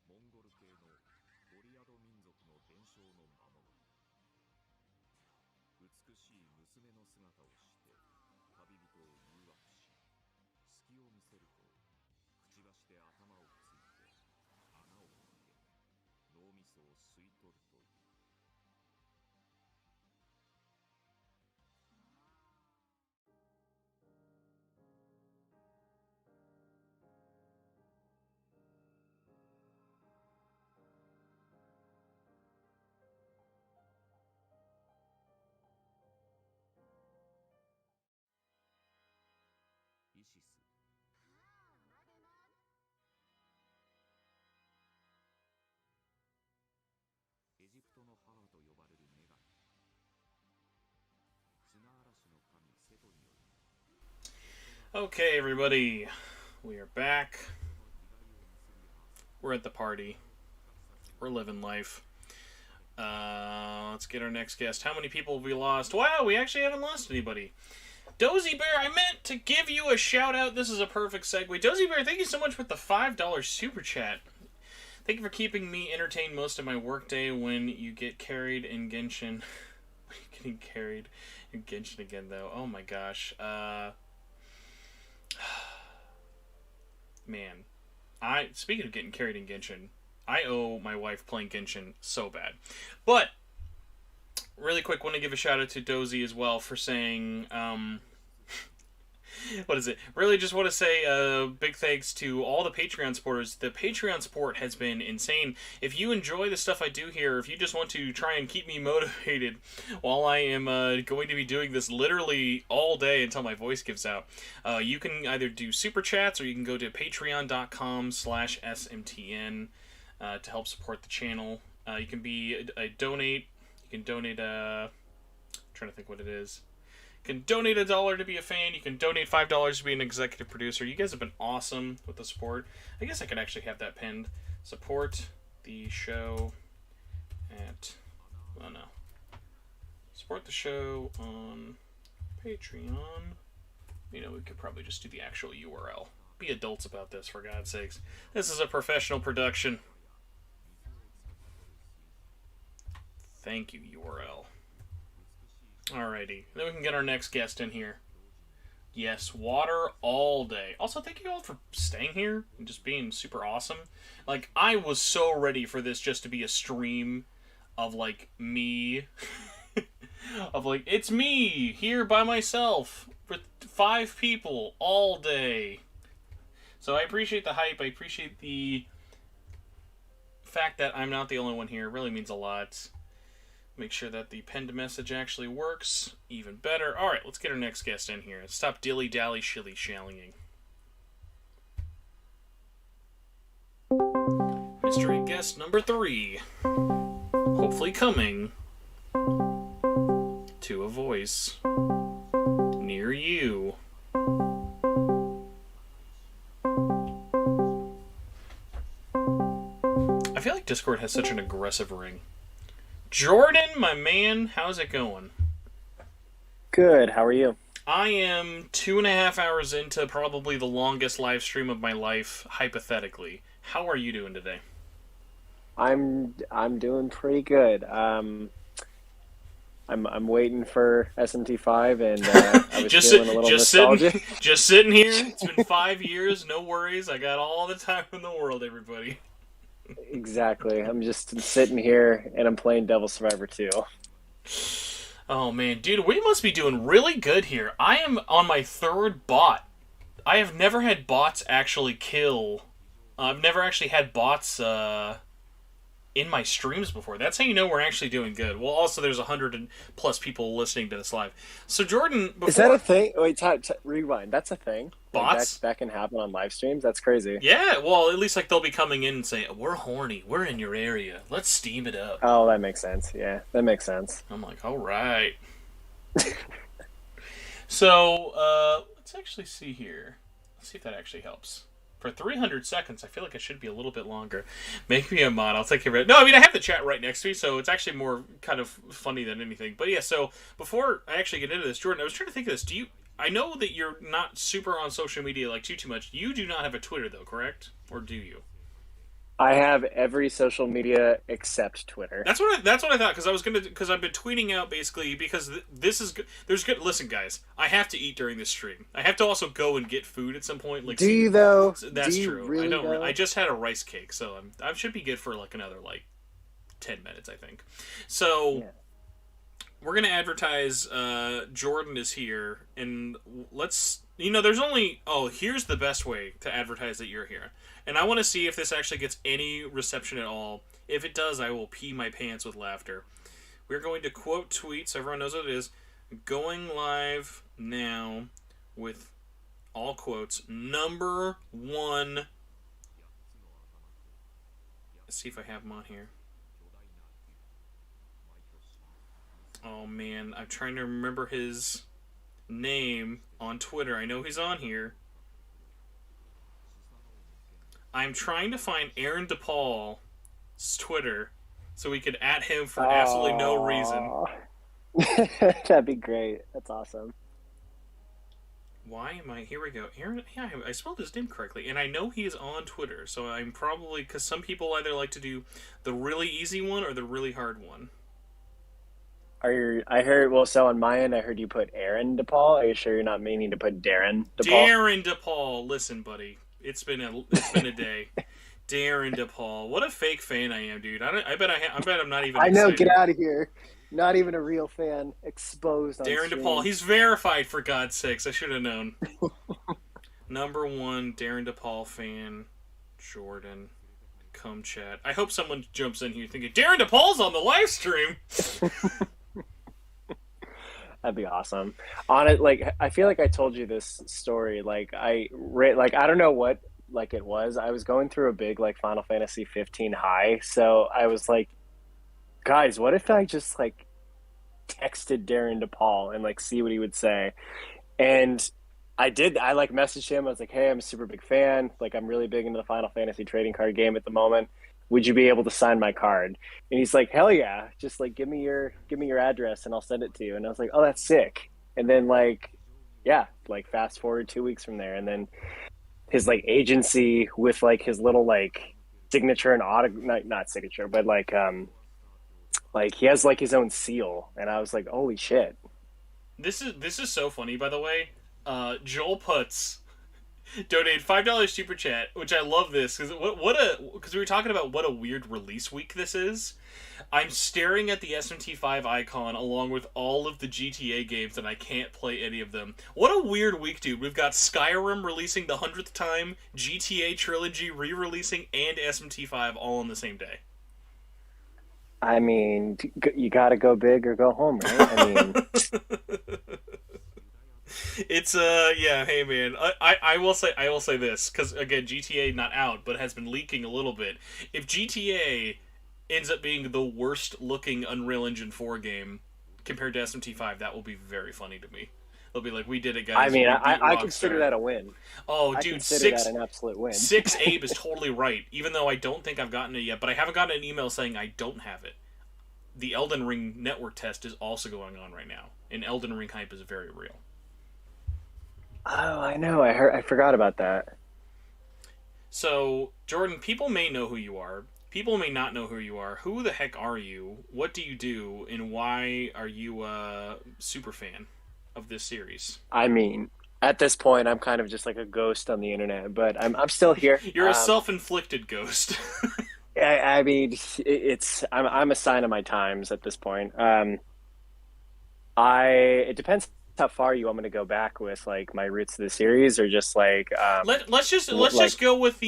Speaker 4: モンゴル系のオリアド民族の伝承の魔物。美しい娘の姿をして旅人を誘惑し、隙を見せるとくちばしで頭をついて穴を開け脳みそを吸い取るという。イシス。エジプトの母と呼ばれる女神。砂嵐の神セトによる。
Speaker 1: Okay, everybody, we are back. We're at the party. We're living life. Let's get our next guest. How many people have we lost? Wow, we actually haven't lost anybody. Dozy Bear, I meant to give you a shout out. This is a perfect segue. Dozy Bear, thank you so much with the $5 super chat. Thank you for keeping me entertained most of my workday when you get carried in Genshin. Getting carried in Genshin again, though. Oh my gosh. Man. Speaking of getting carried in Genshin, I owe my wife playing Genshin so bad. But really quick, want to give a shout out to Dozy as well for saying, what is it? Really just want to say big thanks to all the Patreon supporters. The Patreon support has been insane. If you enjoy the stuff I do here, if you just want to try and keep me motivated while I am going to be doing this literally all day until my voice gives out, you can either do super chats or you can go to patreon.com/SMTN to help support the channel. You can be a donate. You can donate I'm trying to think what it is. You can donate $1 to be a fan. You can donate $5 to be an executive producer. You guys have been awesome with the support. I guess I could actually have that pinned. Support the show at... Oh, no. Support the show on Patreon. You know, we could probably just do the actual URL. Be adults about this, for God's sakes. This is a professional production. Thank you, URL. Alrighty. Then we can get our next guest in here. Yes, water all day. Also, thank you all for staying here and just being super awesome. Like, I was so ready for this just to be a stream of, like, me. Of, like, it's me here by myself with 5 people all day. So I appreciate the hype. I appreciate the fact that I'm not the only one here. It really means a lot. Make sure that the pinned message actually works. Even better. Alright, let's get our next guest in here. Stop dilly-dally shilly-shallying. Mystery guest number 3. Hopefully coming to a voice near you. I feel like Discord has such an aggressive ring. Jordan, my man, how's it going?
Speaker 5: Good, how are you?
Speaker 1: I am 2.5 hours into probably the longest live stream of my life, hypothetically. How are you doing today?
Speaker 5: I'm doing pretty good. I'm waiting for SMT5, and I was feeling a little nostalgic.
Speaker 1: Just sitting here. It's been 5 years. No worries. I got all the time in the world, everybody.
Speaker 5: Exactly. I'm just sitting here, and I'm playing Devil Survivor 2.
Speaker 1: Oh, man. Dude, we must be doing really good here. I am on my 3rd bot. I have never had bots actually kill. I've never actually had bots in my streams before. That's how you know we're actually doing good. Well, also there's 100+ people listening to this live. So Jordan, before...
Speaker 5: Is that a thing? Wait, rewind. That's a thing.
Speaker 1: Bots?
Speaker 5: That can happen on live streams. That's crazy.
Speaker 1: Yeah, well, at least like they'll be coming in and saying, "We're horny. We're in your area. Let's steam it up."
Speaker 5: Oh, that makes sense. Yeah, that makes sense.
Speaker 1: I'm like, all right. So let's actually see here. Let's see if that actually helps. For 300 seconds, I feel like it should be a little bit longer. Make me a mod. I'll take care of it. No, I mean, I have the chat right next to me, so it's actually more kind of funny than anything. But yeah, so before I actually get into this, Jordan, I was trying to think of this. I know that you're not super on social media like too much. You do not have a Twitter, though, correct? Or do you?
Speaker 5: I have every social media except Twitter.
Speaker 1: That's what I thought, because I've been tweeting out basically because this is good. There's good. Listen, guys, I have to eat during this stream. I have to also go and get food at some point. Like,
Speaker 5: do you though?
Speaker 1: That's
Speaker 5: do you
Speaker 1: true.
Speaker 5: Really
Speaker 1: I don't.
Speaker 5: though?
Speaker 1: I just had a rice cake, so I should be good for like another 10 minutes, I think. So. Yeah. We're going to advertise Jordan is here, and let's... there's only... Oh, here's the best way to advertise that you're here. And I want to see if this actually gets any reception at all. If it does, I will pee my pants with laughter. We're going to quote tweets. Everyone knows what it is. Going live now with all quotes. Number 1... Let's see if I have them on here. Oh man, I'm trying to remember his name on Twitter. I know he's on here. I'm trying to find Aaron DePaul's Twitter so we could at him for absolutely no reason.
Speaker 5: That'd be great. That's awesome.
Speaker 1: Why am I... Here we go. Aaron... Yeah, I spelled his name correctly. And I know he is on Twitter, so I'm probably... Because some people either like to do the really easy one or the really hard one.
Speaker 5: I heard, well, so on my end, I heard you put Aaron DePaul. Are you sure you're not meaning to put Darren DePaul?
Speaker 1: Darren DePaul. Listen, buddy. It's been a day. Darren DePaul. What a fake fan I am, dude. I bet I'm not even
Speaker 5: I know,
Speaker 1: excited.
Speaker 5: get out of here. Not even a real fan. Exposed on
Speaker 1: Darren
Speaker 5: stream.
Speaker 1: DePaul. He's verified, for God's sakes. I should have known. Number 1, Darren DePaul fan. Jordan. Come chat. I hope someone jumps in here thinking, Darren DePaul's on the live stream!
Speaker 5: That'd be awesome. On it, I feel like I told you this story. I don't know what it was. I was going through a big Final Fantasy 15 high, so I was like, guys, what if I just texted Darren DePaul and see what he would say? And I did. I messaged him. I was like, hey, I'm a super big fan. I'm really big into the Final Fantasy trading card game at the moment. Would you be able to sign my card? And he's like, hell yeah. Just give me your address and I'll send it to you. And I was like, oh, that's sick. And then fast forward 2 weeks from there. And then his agency with his little signature and not signature, but he has his own seal. And I was like, holy shit.
Speaker 1: This is so funny, by the way. Joel Putz donated $5 super chat, which I love this because we were talking about what a weird release week this is. I'm staring at the SMT5 icon along with all of the GTA games and I can't play any of them. What a weird week, dude. We've got Skyrim releasing the 100th time, GTA Trilogy re-releasing, and SMT5 all on the same day.
Speaker 5: I mean, you gotta go big or go home, right? I mean...
Speaker 1: It's yeah, hey man, I will say this, because again, GTA not out but has been leaking a little bit. If GTA ends up being the worst looking Unreal Engine 4 game compared to SMT5, that will be very funny to me. They'll be like, we did it, guys.
Speaker 5: I mean, I consider that a win.
Speaker 1: Oh,
Speaker 5: I
Speaker 1: dude,
Speaker 5: consider that an absolute win.
Speaker 1: 6 Abe is totally right, even though I don't think I've gotten it yet, but I haven't gotten an email saying I don't have it. The Elden Ring network test is also going on right now, and Elden Ring hype is very real.
Speaker 5: Oh, I know. I forgot about that.
Speaker 1: So, Jordan, people may know who you are. People may not know who you are. Who the heck are you? What do you do? And why are you a super fan of this series?
Speaker 5: I mean, at this point, I'm kind of just like a ghost on the internet, but I'm still here.
Speaker 1: You're a self-inflicted ghost.
Speaker 5: I mean, I'm a sign of my times at this point. It depends how far you want me to go back with my roots of the series, or just
Speaker 1: let's just go with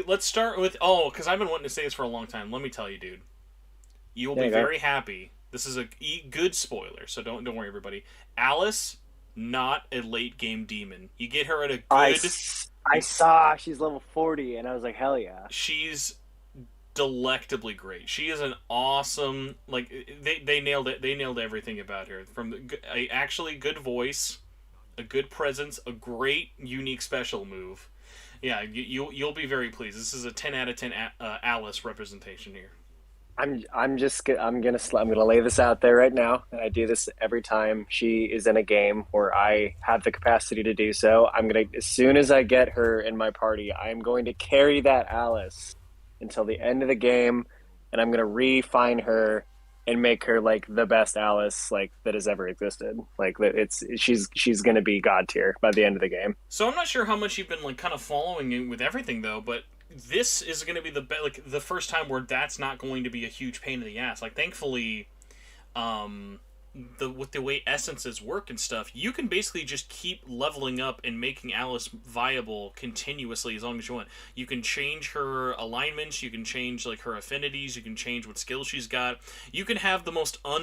Speaker 1: let's start with because I've been wanting to say this for a long time. Let me tell you, dude, You'll
Speaker 5: There
Speaker 1: be
Speaker 5: you go.
Speaker 1: very happy. This is a good spoiler, so don't worry, everybody. Alice, not a late game demon. You get her at a good.
Speaker 5: I saw she's level 40, and I was like, hell yeah.
Speaker 1: She's delectably great. She is an awesome, like, they nailed it. They nailed everything about her, from a actually good voice, a good presence, a great unique special move. Yeah, you'll be very pleased. This is a 10 out of 10 Alice representation here.
Speaker 5: I'm gonna lay this out there right now, and I do this every time she is in a game where I have the capacity to do so. I'm gonna, as soon as I get her in my party, I'm going to carry that Alice until the end of the game, and I'm gonna refine her and make her like the best Alice like that has ever existed. Like she's gonna be god tier by the end of the game.
Speaker 1: So I'm not sure how much you've been like kind of following it with everything though, but this is going to be the first time where that's not going to be a huge pain in the ass. Like, thankfully, with the way essences work and stuff, you can basically just keep leveling up and making Alice viable continuously as long as you want. You can change her alignments, you can change like her affinities, you can change what skills she's got. You can have the most a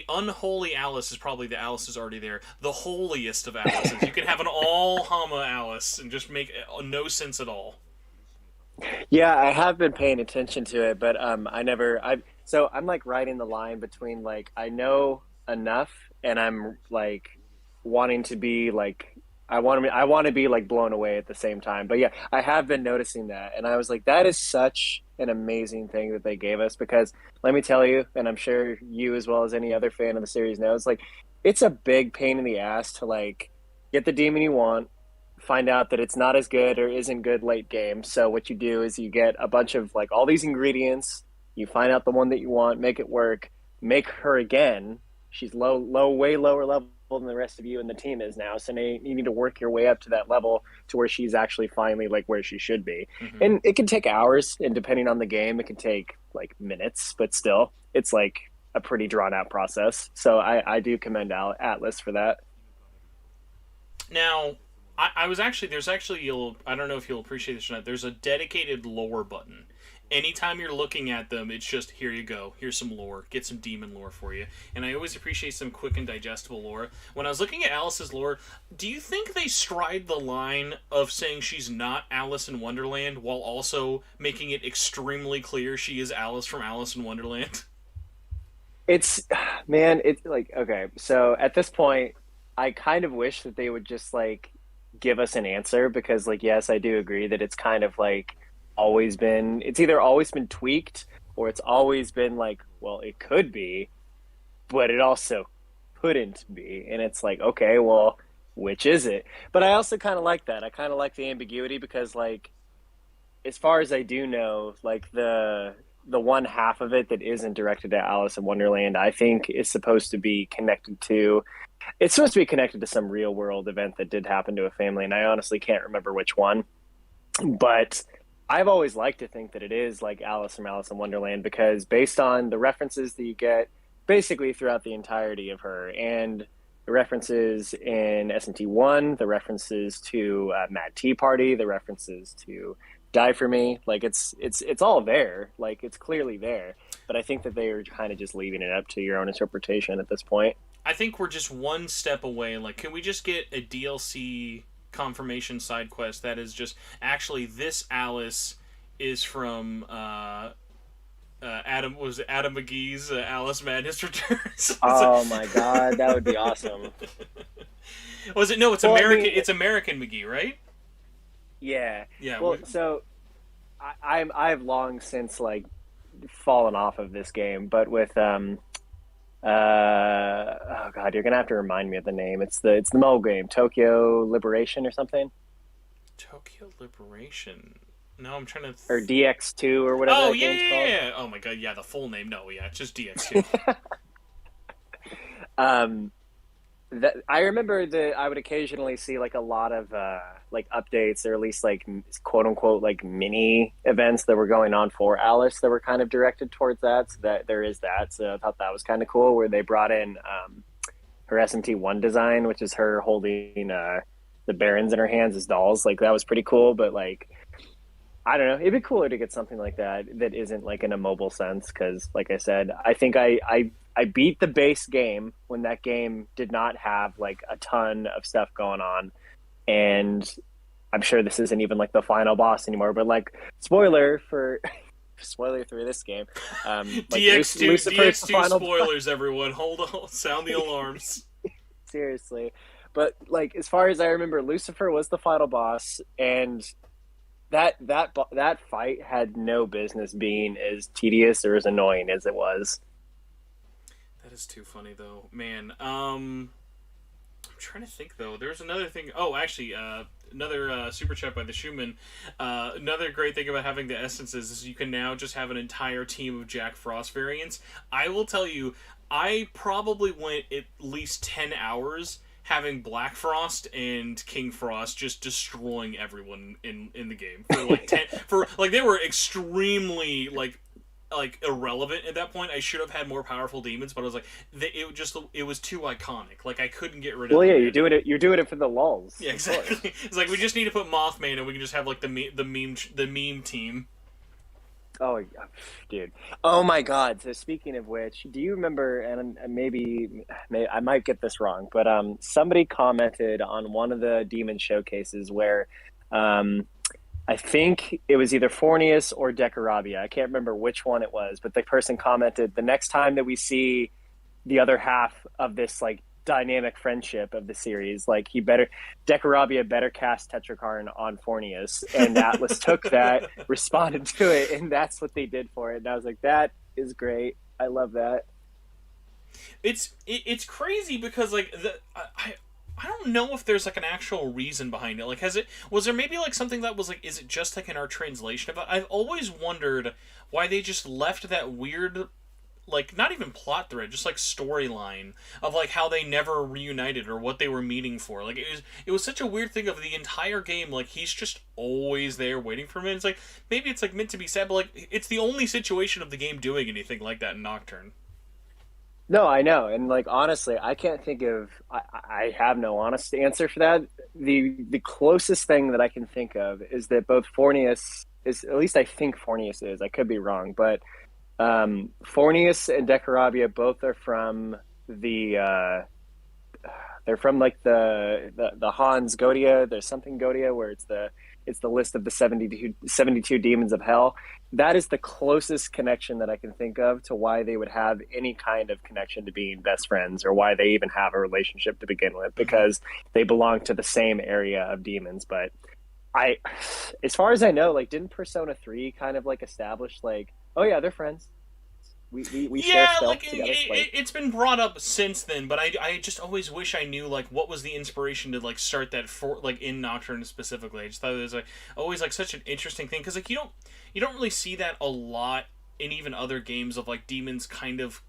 Speaker 1: unholy Alice is probably the Alice is already there. The holiest of Alices. You can have an all Hama Alice and just make no sense at all.
Speaker 5: Yeah, I have been paying attention to it, but so I'm like riding the line between like I know enough and I'm like wanting to be like I want to be like blown away at the same time. But yeah, I have been noticing that, and I was like, that is such an amazing thing that they gave us, because let me tell you, and I'm sure you as well as any other fan of the series knows, like it's a big pain in the ass to like get the demon you want, find out that it's not as good or isn't good late game. So what you do is you get a bunch of like all these ingredients, you find out the one that you want, make it work, make her again. She's way lower level than the rest of you and the team is now. So you need to work your way up to that level to where she's actually finally like where she should be. Mm-hmm. And it can take hours, and depending on the game, it can take like minutes, but still it's like a pretty drawn out process. So I do commend Atlas for that.
Speaker 1: Now, I was actually, I don't know if you'll appreciate this or not, there's a dedicated lore button. Anytime you're looking at them, it's just, here you go, here's some lore, get some demon lore for you. And I always appreciate some quick and digestible lore. When I was looking at Alice's lore, do you think they stride the line of saying she's not Alice in Wonderland while also making it extremely clear she is Alice from Alice in Wonderland?
Speaker 5: It's like, okay, so at this point, I kind of wish that they would just like give us an answer, because like, yes, I do agree that it's kind of like it's either always been tweaked or it's always been like, well, it could be, but it also couldn't be. And it's like, okay, well, which is it? But I also kind of like that. I kind of like the ambiguity, because like, as far as I do know, like the one half of it that isn't directed to Alice in Wonderland, I think is supposed to be connected to some real world event that did happen to a family. And I honestly can't remember which one, but I've always liked to think that it is like Alice from Alice in Wonderland, because based on the references that you get basically throughout the entirety of her, and the references in SMT1, the references to Mad Tea Party, the references to Die For Me, like it's all there, like it's clearly there. But I think that they are kind of just leaving it up to your own interpretation at this point.
Speaker 1: I think we're just one step away. Like, can we just get a DLC confirmation side quest that is just actually this Alice is from Adam McGee's Alice Madness Returns?
Speaker 5: Oh my god, that would be awesome.
Speaker 1: Was it? No, it's American. I mean, it's American McGee, right?
Speaker 5: Yeah.
Speaker 1: Yeah.
Speaker 5: Well, so I've long since like fallen off of this game, but with oh god, you're gonna have to remind me of the name. It's the mobile game, Tokyo Liberation or something.
Speaker 1: Tokyo Liberation. No, I'm trying to.
Speaker 5: Or DX2 or whatever.
Speaker 1: Oh
Speaker 5: that game's called.
Speaker 1: Yeah. Oh my god, yeah, the full name. No, yeah, it's just DX2.
Speaker 5: That I remember that I would occasionally see like a lot of like updates, or at least like quote unquote like mini events that were going on for Alice that were kind of directed towards that. So that there is that. So I thought that was kind of cool, where they brought in her SMT1 design, which is her holding the Barons in her hands as dolls. Like that was pretty cool. But like I don't know. It'd be cooler to get something like that that isn't like in a mobile sense. Because, like I said, I think I beat the base game when that game did not have like a ton of stuff going on, and I'm sure this isn't even like the final boss anymore. But like, spoiler for spoiler through this game, like Lucifer's the
Speaker 1: DX2
Speaker 5: final
Speaker 1: spoilers, everyone. Hold on, sound the alarms.
Speaker 5: seriously. But like, as far as I remember, Lucifer was the final boss, and that fight had no business being as tedious or as annoying as it was.
Speaker 1: That is too funny, though, man. I'm trying to think though. There's another thing. Oh, actually, another super chat by the Schumann. Another great thing about having the essences is you can now just have an entire team of Jack Frost variants. I will tell you, I probably went at least 10 hours having Black Frost and King Frost just destroying everyone in the game for like 10 for like they were extremely like irrelevant at that point. I should have had more powerful demons, but I was like, it was too iconic. Like I couldn't get rid of.
Speaker 5: Well, yeah,
Speaker 1: them.
Speaker 5: you're doing it for the lulz.
Speaker 1: Yeah, exactly. It's like we just need to put Mothman, and we can just have like the meme team.
Speaker 5: Oh, dude. Oh my God. So speaking of which, do you remember? And maybe I might get this wrong, but somebody commented on one of the demon showcases where I think it was either Fornius or Decarabia. I can't remember which one it was, but the person commented, the next time that we see the other half of this like dynamic friendship of the series, like Decarabia better cast Tetrakarn on Fornius. And Atlas took that, responded to it, and that's what they did for it. And I was like, that is great. I love that.
Speaker 1: It's crazy because like I don't know if there's like an actual reason behind it. Like, was there maybe like something that was like, is it just like in our translation of it? I've always wondered why they just left that weird, like, not even plot thread, just like storyline of like how they never reunited or what they were meeting for. Like, it was such a weird thing of the entire game. Like, he's just always there waiting for him. It's like, maybe it's like meant to be sad, but like, it's the only situation of the game doing anything like that in Nocturne.
Speaker 5: No, I know. And like, honestly, I can't think of, I have no honest answer for that. The closest thing that I can think of is that both Fornius is, at least I think Fornius is, I could be wrong, but Fornius and Decarabia both are from they're from like the Hans Godia. There's something Godia where it's the list of the 72 demons of hell. That is the closest connection that I can think of to why they would have any kind of connection to being best friends, or why they even have a relationship to begin with, because they belong to the same area of demons. But as far as I know, like, didn't Persona 3 kind of like establish like, oh yeah, they're friends. We share stuff
Speaker 1: like
Speaker 5: together.
Speaker 1: it's been brought up since then, but I just always wish I knew like what was the inspiration to like start that for like in Nocturne specifically. I just thought it was like always like such an interesting thing, because like you don't really see that a lot in even other games of like demons kind of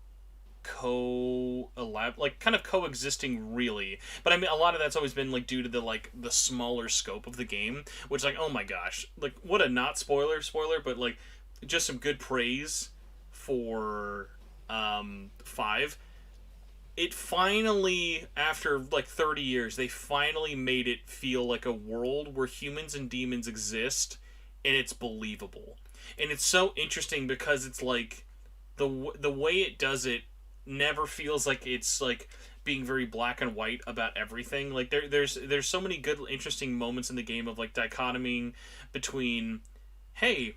Speaker 1: coexisting really. But I mean, a lot of that's always been like due to the smaller scope of the game, which like, oh my gosh, like what a not spoiler, but like just some good praise for 5. It finally, after like 30 years, they finally made it feel like a world where humans and demons exist, and it's believable. And it's so interesting because it's like the way it does it never feels like it's like being very black and white about everything. Like there's so many good, interesting moments in the game of like dichotomying between, hey,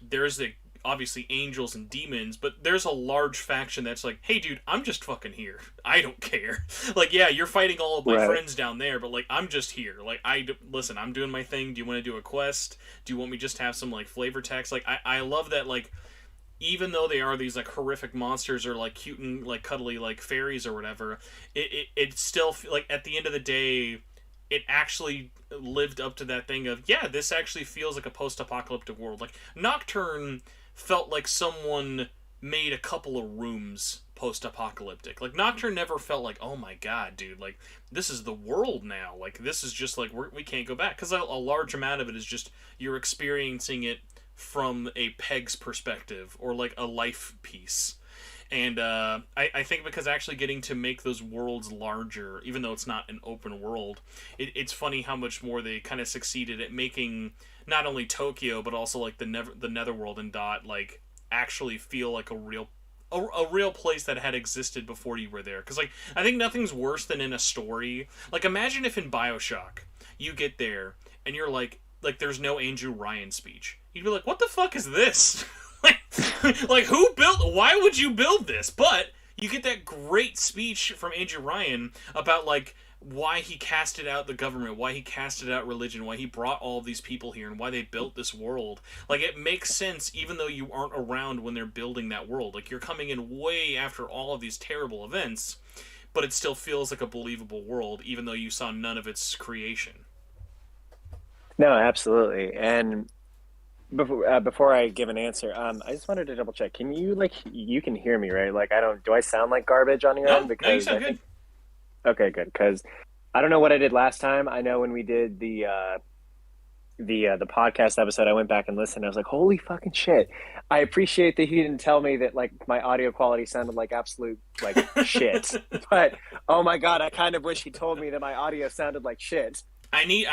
Speaker 1: there's the obviously angels and demons, but there's a large faction that's like, hey dude, I'm just fucking here. I don't care. Like, yeah, you're fighting all of my friends down there, but like, I'm just here. Like, listen, I'm doing my thing. Do you want to do a quest? Do you want me just to have some like flavor text? Like, I love that, like, even though they are these like horrific monsters or like cute and like cuddly like fairies or whatever, it still, like, at the end of the day, it actually lived up to that thing of, yeah, this actually feels like a post-apocalyptic world. Like, Nocturne felt like someone made a couple of rooms post-apocalyptic. Like, Nocturne never felt like, oh my god, dude, like, this is the world now. Like, this is just, like, we can't go back. Because a large amount of it is just, you're experiencing it from a peg's perspective, or, like, a life piece. And I think because actually getting to make those worlds larger, even though it's not an open world, it's funny how much more they kind of succeeded at making not only Tokyo but also like the Netherworld and Dot like actually feel like a real place that had existed before you were there. Because like I think nothing's worse than in a story. Like imagine if in BioShock you get there and you're like there's no Andrew Ryan speech. You'd be like, what the fuck is this? like who built? Why would you build this? But you get that great speech from Andrew Ryan about like why he casted out the government, why he casted out religion, why he brought all of these people here, and why they built this world. Like it makes sense even though you aren't around when they're building that world. Like you're coming in way after all of these terrible events, but it still feels like a believable world even though you saw none of its creation.
Speaker 5: No, absolutely. And before I give an answer, I just wanted to double check. Can you you can hear me, right? Like I don't. Do I sound like garbage on your
Speaker 1: No,
Speaker 5: end?
Speaker 1: no, you
Speaker 5: Because
Speaker 1: sound
Speaker 5: I
Speaker 1: good.
Speaker 5: think okay, good. Because I don't know what I did last time. I know when we did the podcast episode, I went back and listened. I was like, holy fucking shit! I appreciate that he didn't tell me that like my audio quality sounded like absolute like shit. But oh my god, I kind of wish he told me that my audio sounded like shit.
Speaker 1: I need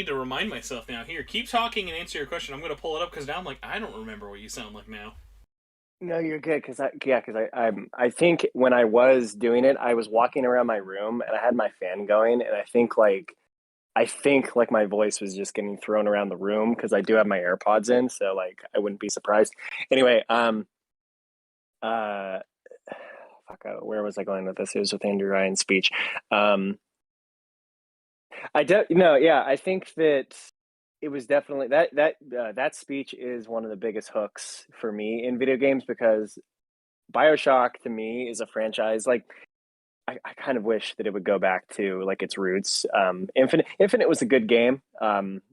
Speaker 1: to remind myself now. Here, keep talking and answer your question. I'm going to pull it up because now I'm like, I don't remember what you sound like now.
Speaker 5: No, you're good because I think when I was doing it, I was walking around my room and I had my fan going, and I think like my voice was just getting thrown around the room because I do have my AirPods in, so like I wouldn't be surprised. Anyway, uh, where was I going with this? It was with Andrew Ryan's speech. I don't no, yeah, I think that it was definitely that speech is one of the biggest hooks for me in video games because BioShock to me is a franchise like I kind of wish that it would go back to like its roots. Infinite was a good game.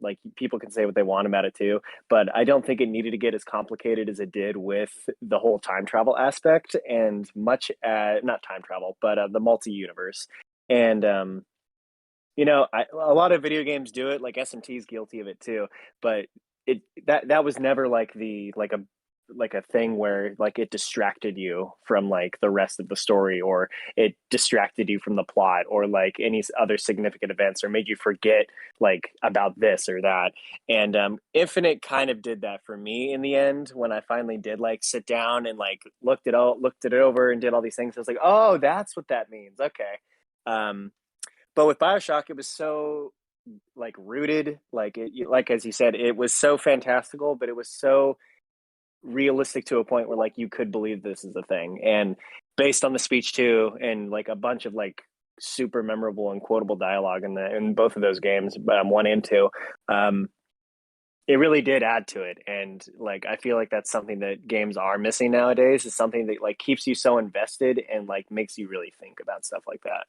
Speaker 5: Like people can say what they want about it too, but I don't think it needed to get as complicated as it did with the whole time travel aspect and not time travel, but the multi-universe. And a lot of video games do it. Like SMT is guilty of it too, but that was never like a thing where like it distracted you from like the rest of the story, or it distracted you from the plot, or like any other significant events, or made you forget like about this or that. And Infinite kind of did that for me in the end when I finally did like sit down and like looked it over and did all these things. I was like, oh, that's what that means. Okay. But with BioShock, it was so like rooted, like as you said, it was so fantastical, but it was so realistic to a point where like you could believe this is a thing. And based on the speech too, and like a bunch of like super memorable and quotable dialogue in both of those games, 1 and 2, it really did add to it. And like I feel like that's something that games are missing nowadays. Is something that like keeps you so invested and like makes you really think about stuff like that.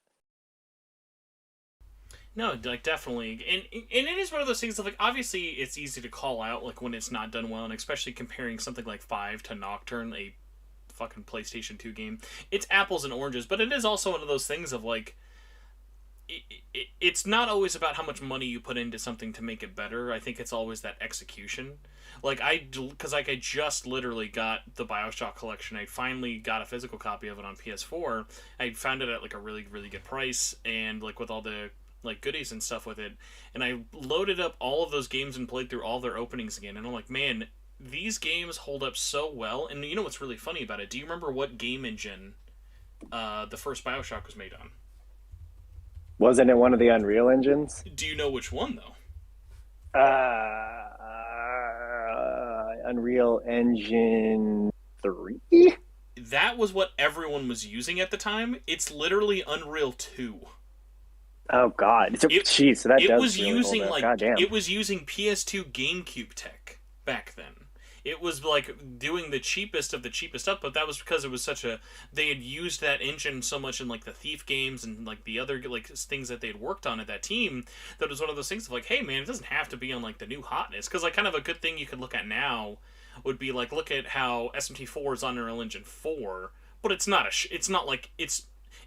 Speaker 1: No, like definitely, and it is one of those things of like obviously it's easy to call out like when it's not done well, and especially comparing something like 5 to Nocturne, a fucking PlayStation 2 game. It's apples and oranges, but it is also one of those things of like it's not always about how much money you put into something to make it better. I think it's always that execution. Like because like I just literally got the BioShock collection. I finally got a physical copy of it on PS4. I found it at like a really really good price, and like with all the like goodies and stuff with it, and I loaded up all of those games and played through all their openings again, and I'm like, man, these games hold up so well. And you know what's really funny about it? Do you remember what game engine the first BioShock was made on?
Speaker 5: Wasn't it one of the Unreal engines?
Speaker 1: Do you know which one though?
Speaker 5: Unreal Engine 3?
Speaker 1: That was what everyone was using at the time. It's literally Unreal 2.
Speaker 5: Oh god! So that does
Speaker 1: was
Speaker 5: really
Speaker 1: using
Speaker 5: hold up.
Speaker 1: like
Speaker 5: Goddamn.
Speaker 1: it was using PS2 GameCube tech back then. It was like doing the cheapest of the cheapest stuff, but that was because it was they had used that engine so much in like the Thief games and like the other like things that they had worked on at that team, that it was one of those things of like, hey man, it doesn't have to be on like the new hotness. Because like kind of a good thing you could look at now would be like, look at how SMT4 is on Unreal Engine 4, but it's not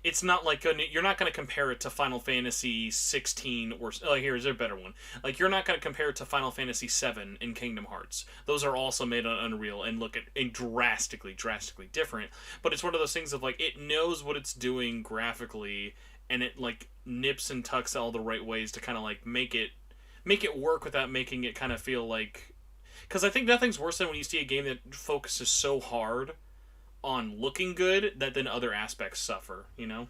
Speaker 1: you're not going to compare it to Final Fantasy 16 or here's a better one. Like you're not going to compare it to Final Fantasy 7 in Kingdom Hearts. Those are also made on Unreal and look at drastically different. But it's one of those things of like it knows what it's doing graphically, and it like nips and tucks all the right ways to kind of like make make it work without making it kind of feel like, because I think nothing's worse than when you see a game that focuses so hard on looking good that then other aspects suffer, you know?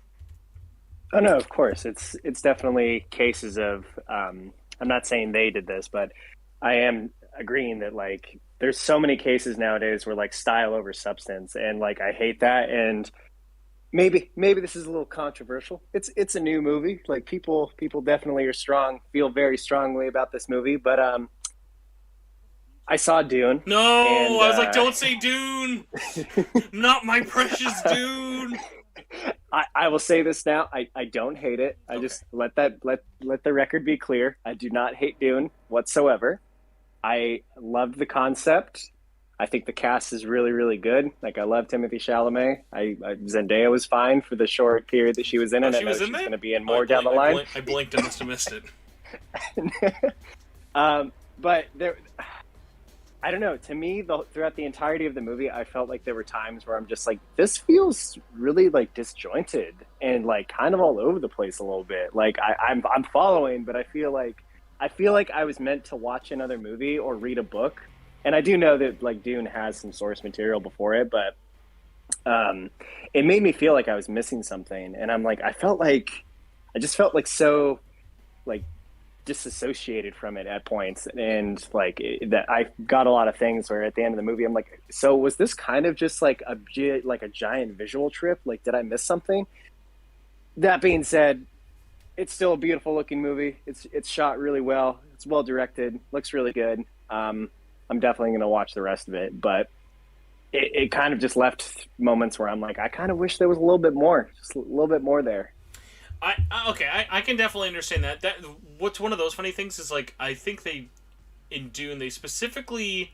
Speaker 5: Oh no, of course. It's definitely cases of I'm not saying they did this, but I am agreeing that like there's so many cases nowadays where like style over substance, and like I hate that. And maybe this is a little controversial. It's a new movie. Like people definitely feel very strongly about this movie, but I saw Dune.
Speaker 1: No,
Speaker 5: and,
Speaker 1: I was like, don't say Dune! Not my precious Dune!
Speaker 5: I will say this now. I don't hate it. I just let the record be clear. I do not hate Dune whatsoever. I loved the concept. I think the cast is really, really good. Like, I love Timothée Chalamet. Zendaya was fine for the short period that she was in it.
Speaker 1: Oh,
Speaker 5: I know she's going to be in more down the line.
Speaker 1: I blinked and must have missed it.
Speaker 5: But there, I don't know. To me, throughout the entirety of the movie, I felt like there were times where I'm just like, this feels really like disjointed and like kind of all over the place a little bit. Like I'm following, but I feel like I was meant to watch another movie or read a book. And I do know that like Dune has some source material before it, but it made me feel like I was missing something. And I'm like, I just felt like so like disassociated from it at points, and like that I got a lot of things where at the end of the movie I'm like, so was this kind of just like a giant visual trip? Like, did I miss something? That being said, it's still a beautiful looking movie. It's shot really well. It's well directed. Looks really good. I'm definitely going to watch the rest of it, but it kind of just left moments where I'm like, I kind of wish there was a little bit more, just a little bit more there.
Speaker 1: I can definitely understand that. What's one of those funny things is like, I think in Dune, they specifically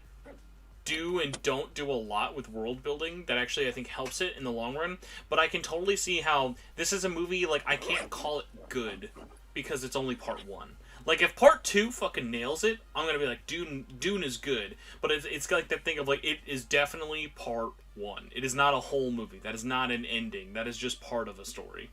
Speaker 1: do and don't do a lot with world building that actually I think helps it in the long run. But I can totally see how this is a movie, like, I can't call it good because it's only part one. Like, if part two fucking nails it, I'm gonna be like, Dune is good. But it's got like that thing of like, it is definitely part one. It is not a whole movie. That is not an ending. That is just part of a story.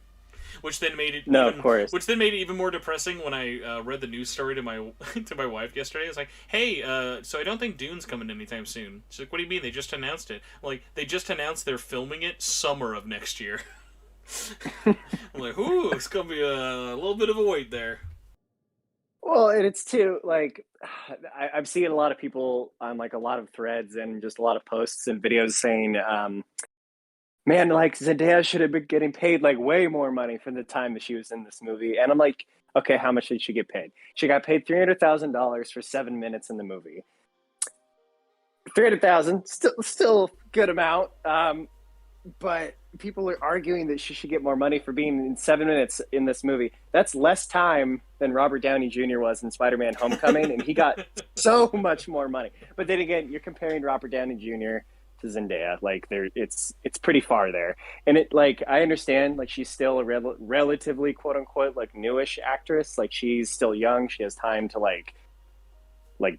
Speaker 1: Which then made it
Speaker 5: of course.
Speaker 1: Which then made it even more depressing when I read the news story to my wife yesterday. It's like, hey, so I don't think Dune's coming anytime soon. She's like, what do you mean? They just announced it. Like, they just announced they're filming it summer of next year. I'm like, ooh, it's gonna be a little bit of a wait there.
Speaker 5: Well, and it's too like I'm seeing a lot of people on like a lot of threads and just a lot of posts and videos saying, man, like Zendaya should have been getting paid like way more money for the time that she was in this movie. And I'm like, okay, how much did she get paid? She got paid $300,000 for 7 minutes in the movie. $300,000, still good amount. But people are arguing that she should get more money for being in 7 minutes in this movie. That's less time than Robert Downey Jr. was in Spider-Man: Homecoming, and he got so much more money. But then again, you're comparing Robert Downey Jr. to Zendaya. Like, it's pretty far there. And it, like, I understand, like, she's still a relatively quote unquote like newish actress. Like, she's still young. She has time to like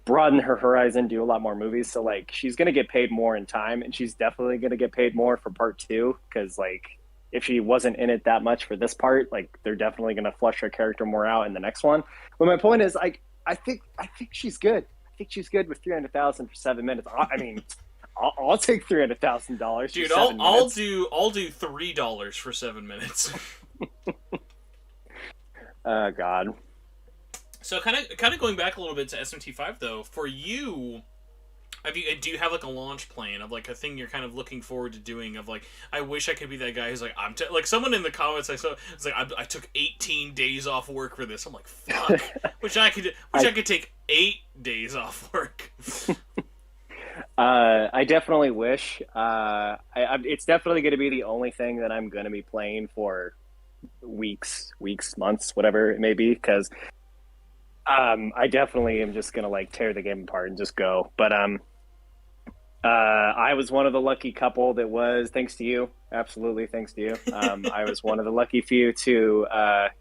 Speaker 5: broaden her horizon, do a lot more movies. So like, she's going to get paid more in time, and she's definitely going to get paid more for part two. Cause like, if she wasn't in it that much for this part, like, they're definitely going to flush her character more out in the next one. But my point is, like, I think she's good. I think she's good with $300,000 for 7 minutes. I mean, I'll take $300,000.
Speaker 1: Dude, I'll do $3 for 7 minutes.
Speaker 5: Oh God.
Speaker 1: So kind of going back a little bit to SMT5 though, for you, do you have like a launch plan of like a thing you're kind of looking forward to doing? Of like, I wish I could be that guy who's like, like someone in the comments I saw, it's like, I took 18 days off work for this. I'm like, fuck. I could take 8 days off work.
Speaker 5: I definitely wish. It's definitely going to be the only thing that I'm going to be playing for weeks, months, whatever it may be, because I definitely am just going to like tear the game apart and just go. But I was one of the lucky couple that was, thanks to you, absolutely thanks to you. I was one of the lucky few to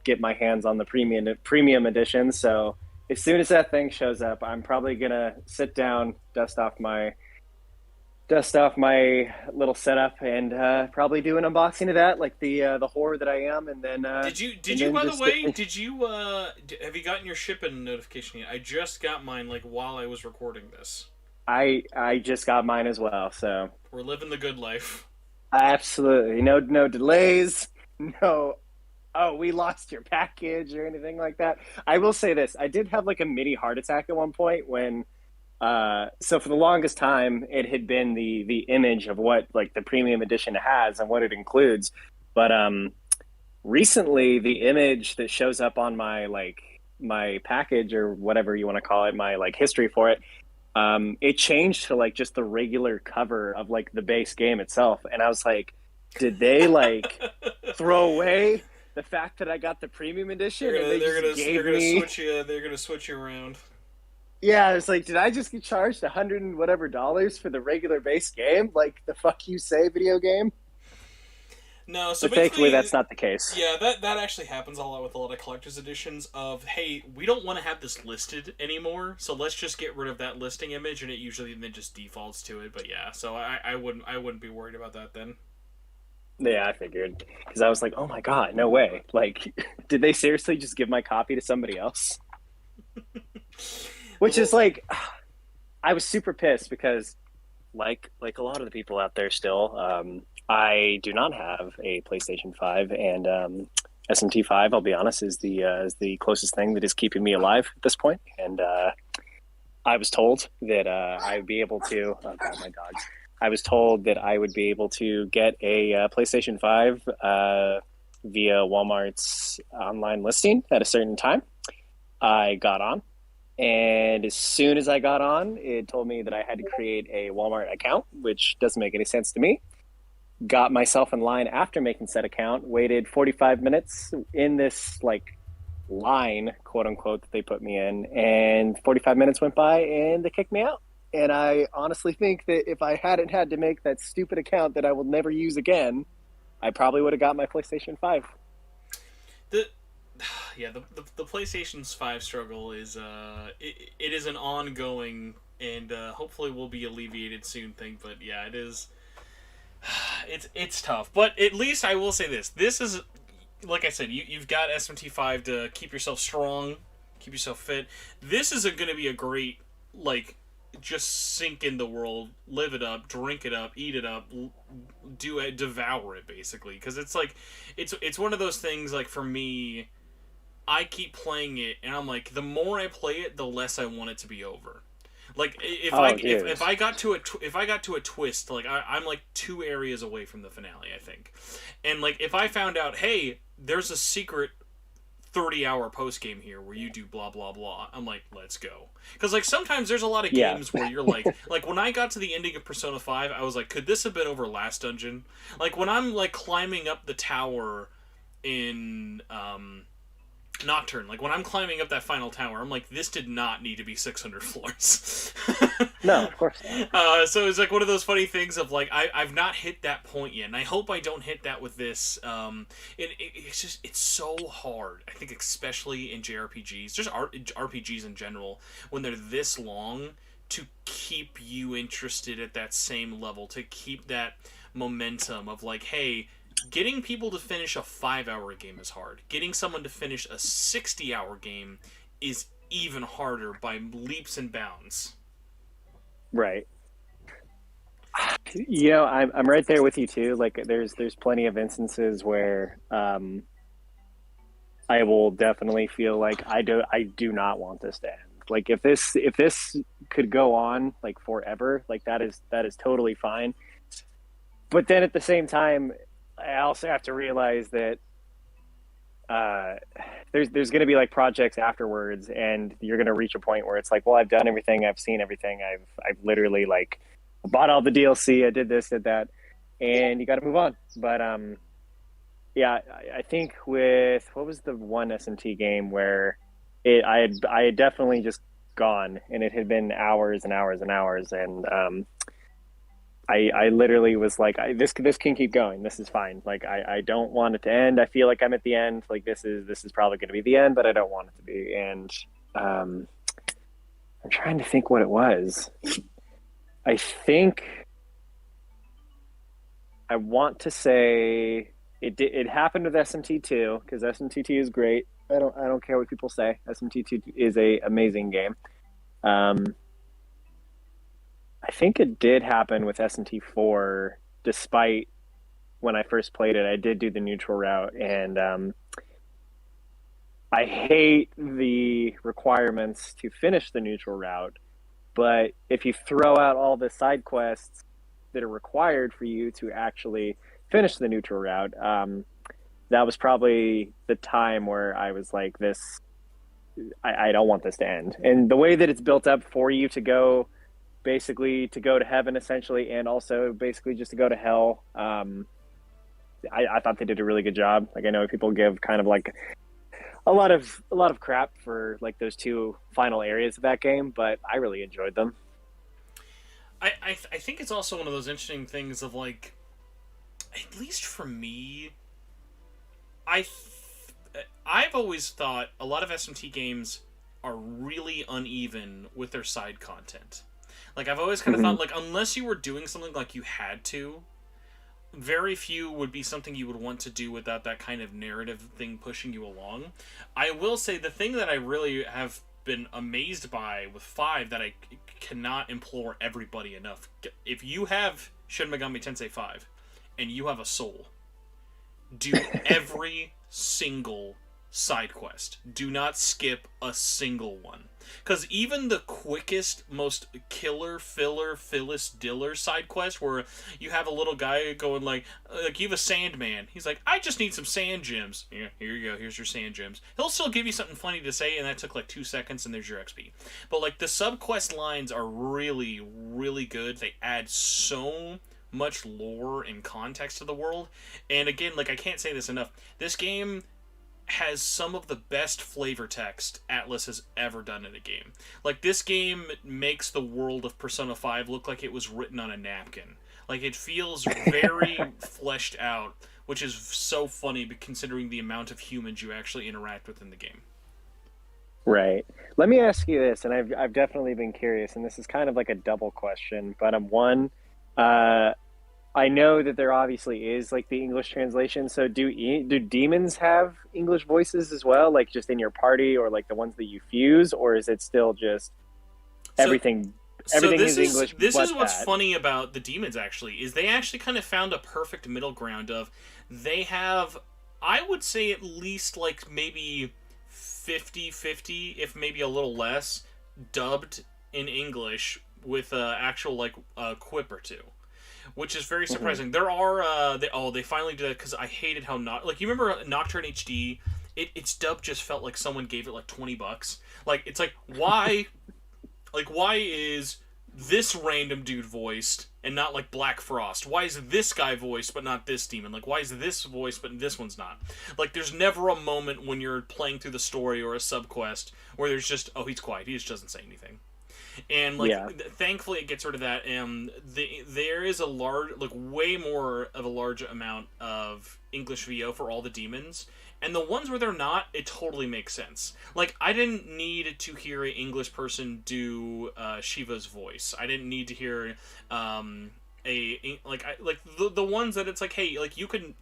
Speaker 5: get my hands on the premium edition. So as soon as that thing shows up, I'm probably going to sit down, dust off my dust off my little setup and probably do an unboxing of that, like the horror that I am, and then
Speaker 1: Did you
Speaker 5: and then
Speaker 1: by the
Speaker 5: just
Speaker 1: way, did you have you gotten your shipping notification yet? I just got mine like while I was recording this.
Speaker 5: I just got mine as well, so
Speaker 1: We're living the good life.
Speaker 5: absolutely no delays, no. Oh, we lost your package or anything like that. I will say this: I did have like a mini heart attack at one point when. So for the longest time, it had been the image of what like the premium edition has and what it includes, but recently the image that shows up on my package or whatever you want to call it, my like history for it, it changed to like just the regular cover of like the base game itself, and I was like, did they like throw away the fact that I got the premium edition and they just gave me?
Speaker 1: They're gonna switch you around.
Speaker 5: Yeah, it's like, did I just get charged $100 and whatever for the regular base game? Like the fuck you say, video game?
Speaker 1: No, so
Speaker 5: But thankfully that's not the case.
Speaker 1: Yeah, that actually happens a lot with a lot of collector's editions of, hey, we don't want to have this listed anymore, so let's just get rid of that listing image, and it usually then just defaults to it. But yeah, so I wouldn't be worried about that then.
Speaker 5: Yeah, I figured. Because I was like, oh my god, no way. Like, did they seriously just give my copy to somebody else? Which is like, I was super pissed because, like a lot of the people out there still, I do not have a PlayStation 5, and SMT5, I'll be honest, is the closest thing that is keeping me alive at this point. And I was told that I would be able to. Oh god, my dogs! I was told that I would be able to get a PlayStation 5 via Walmart's online listing at a certain time. I got on. And as soon as I got on, it told me that I had to create a Walmart account, which doesn't make any sense to me. Got myself in line after making said account, waited 45 minutes in this like line, quote unquote, that they put me in, and 45 minutes went by and they kicked me out. And I honestly think that if I hadn't had to make that stupid account that I will never use again, I probably would have got my PlayStation 5.
Speaker 1: Yeah, the PlayStation's 5 struggle is it is an ongoing and hopefully will be alleviated soon thing. But yeah, it is. It's tough. But at least I will say this: this is, like I said, you've got SMT5 to keep yourself strong, keep yourself fit. This is going to be a great like just sink in the world, live it up, drink it up, eat it up, do it, devour it basically. Because it's like it's one of those things like for me. I keep playing it, and I'm like, the more I play it, the less I want it to be over. Like if I got to a twist, like I'm like 2 areas away from the finale, I think, and like if I found out, hey, there's a secret 30-hour post game here where you do blah blah blah, I'm like, let's go. Because like sometimes there's a lot of games where you're like when I got to the ending of Persona 5, I was like, could this have been over last dungeon? Like when I'm like climbing up the tower in Nocturne, like when I'm climbing up that final tower, I'm like, this did not need to be 600 floors.
Speaker 5: No, of course not.
Speaker 1: So it's like one of those funny things of like I've not hit that point yet, and I hope I don't hit that with this. It's just it's so hard. I think especially in JRPGs, just RPGs in general, when they're this long, to keep you interested at that same level, to keep that momentum of like, hey. Getting people to finish a 5-hour game is hard. Getting someone to finish a 60-hour game is even harder by leaps and bounds.
Speaker 5: Right. You know, I'm right there with you too. Like, there's plenty of instances where I will definitely feel like I do not want this to end. Like, if this could go on like forever, like that is totally fine. But then at the same time, I also have to realize that there's going to be like projects afterwards, and you're going to reach a point where it's like, well, I've done everything, I've seen everything, I've literally like bought all the DLC, I did this, did that, and you got to move on. But yeah, I think with what was the one SMT game where I had definitely just gone, and it had been hours and hours and hours, and I literally was like, this can keep going. This is fine. Like, I don't want it to end. I feel like I'm at the end. Like, this is probably going to be the end, but I don't want it to be. And I'm trying to think what it was. I think I want to say it happened with SMT2 because SMT2 is great. I don't care what people say. SMT2 is a amazing game. I think it did happen with SMT4, despite when I first played it, I did do the neutral route, and I hate the requirements to finish the neutral route. But if you throw out all the side quests that are required for you to actually finish the neutral route, that was probably the time where I was like, "This, I don't want this to end." And the way that it's built up for you to go, basically to go to heaven essentially, and also basically just to go to hell. I thought they did a really good job. Like I know people give kind of like a lot of crap for like those two final areas of that game, but I really enjoyed them.
Speaker 1: I think it's also one of those interesting things of like, at least for me, I've always thought a lot of SMT games are really uneven with their side content. Like I've always kind of thought like unless you were doing something like you had to, very few would be something you would want to do without that kind of narrative thing pushing you along. I will say the thing that I really have been amazed by with 5 that I cannot implore everybody enough. If you have Shin Megami Tensei 5 and you have a soul, do every single side quest. Do not skip a single one. Because even the quickest, most killer, filler, Phyllis Diller side quest where you have a little guy going like you have a Sandman. He's like, I just need some sand gems. Yeah, here you go. Here's your sand gems. He'll still give you something funny to say, and that took like 2 seconds, and there's your XP. But like the sub-quest lines are really, really good. They add so much lore and context to the world. And again, like I can't say this enough. This game has some of the best flavor text Atlas has ever done in a game. Like, this game makes the world of Persona 5 look like it was written on a napkin. Like, it feels very fleshed out, which is so funny considering the amount of humans you actually interact with in the game.
Speaker 5: Right. Let me ask you this, and I've definitely been curious, and this is kind of like a double question, but I know that there obviously is like the English translation. So do demons have English voices as well, like just in your party or like the ones that you fuse, or is it still just everything? Everything is English.
Speaker 1: This is what's funny about the demons. Actually, is they actually kind of found a perfect middle ground of they have, I would say at least like maybe 50-50, if maybe a little less, dubbed in English with actual like quip or two. Which is very surprising. There are they finally did that because I hated how you remember Nocturne HD. Its dub just felt like someone gave it like $20. Like it's like why, like why is this random dude voiced and not like Black Frost? Why is this guy voiced but not this demon? Like why is this voiced but this one's not? Like there's never a moment when you're playing through the story or a subquest where there's just he's quiet, he just doesn't say anything. And like, thankfully, it gets rid of that. And there is a large, like, way more of a large amount of English VO for all the demons. And the ones where they're not, it totally makes sense. Like, I didn't need to hear an English person do Shiva's voice. I didn't need to hear the ones that it's like, hey, like you can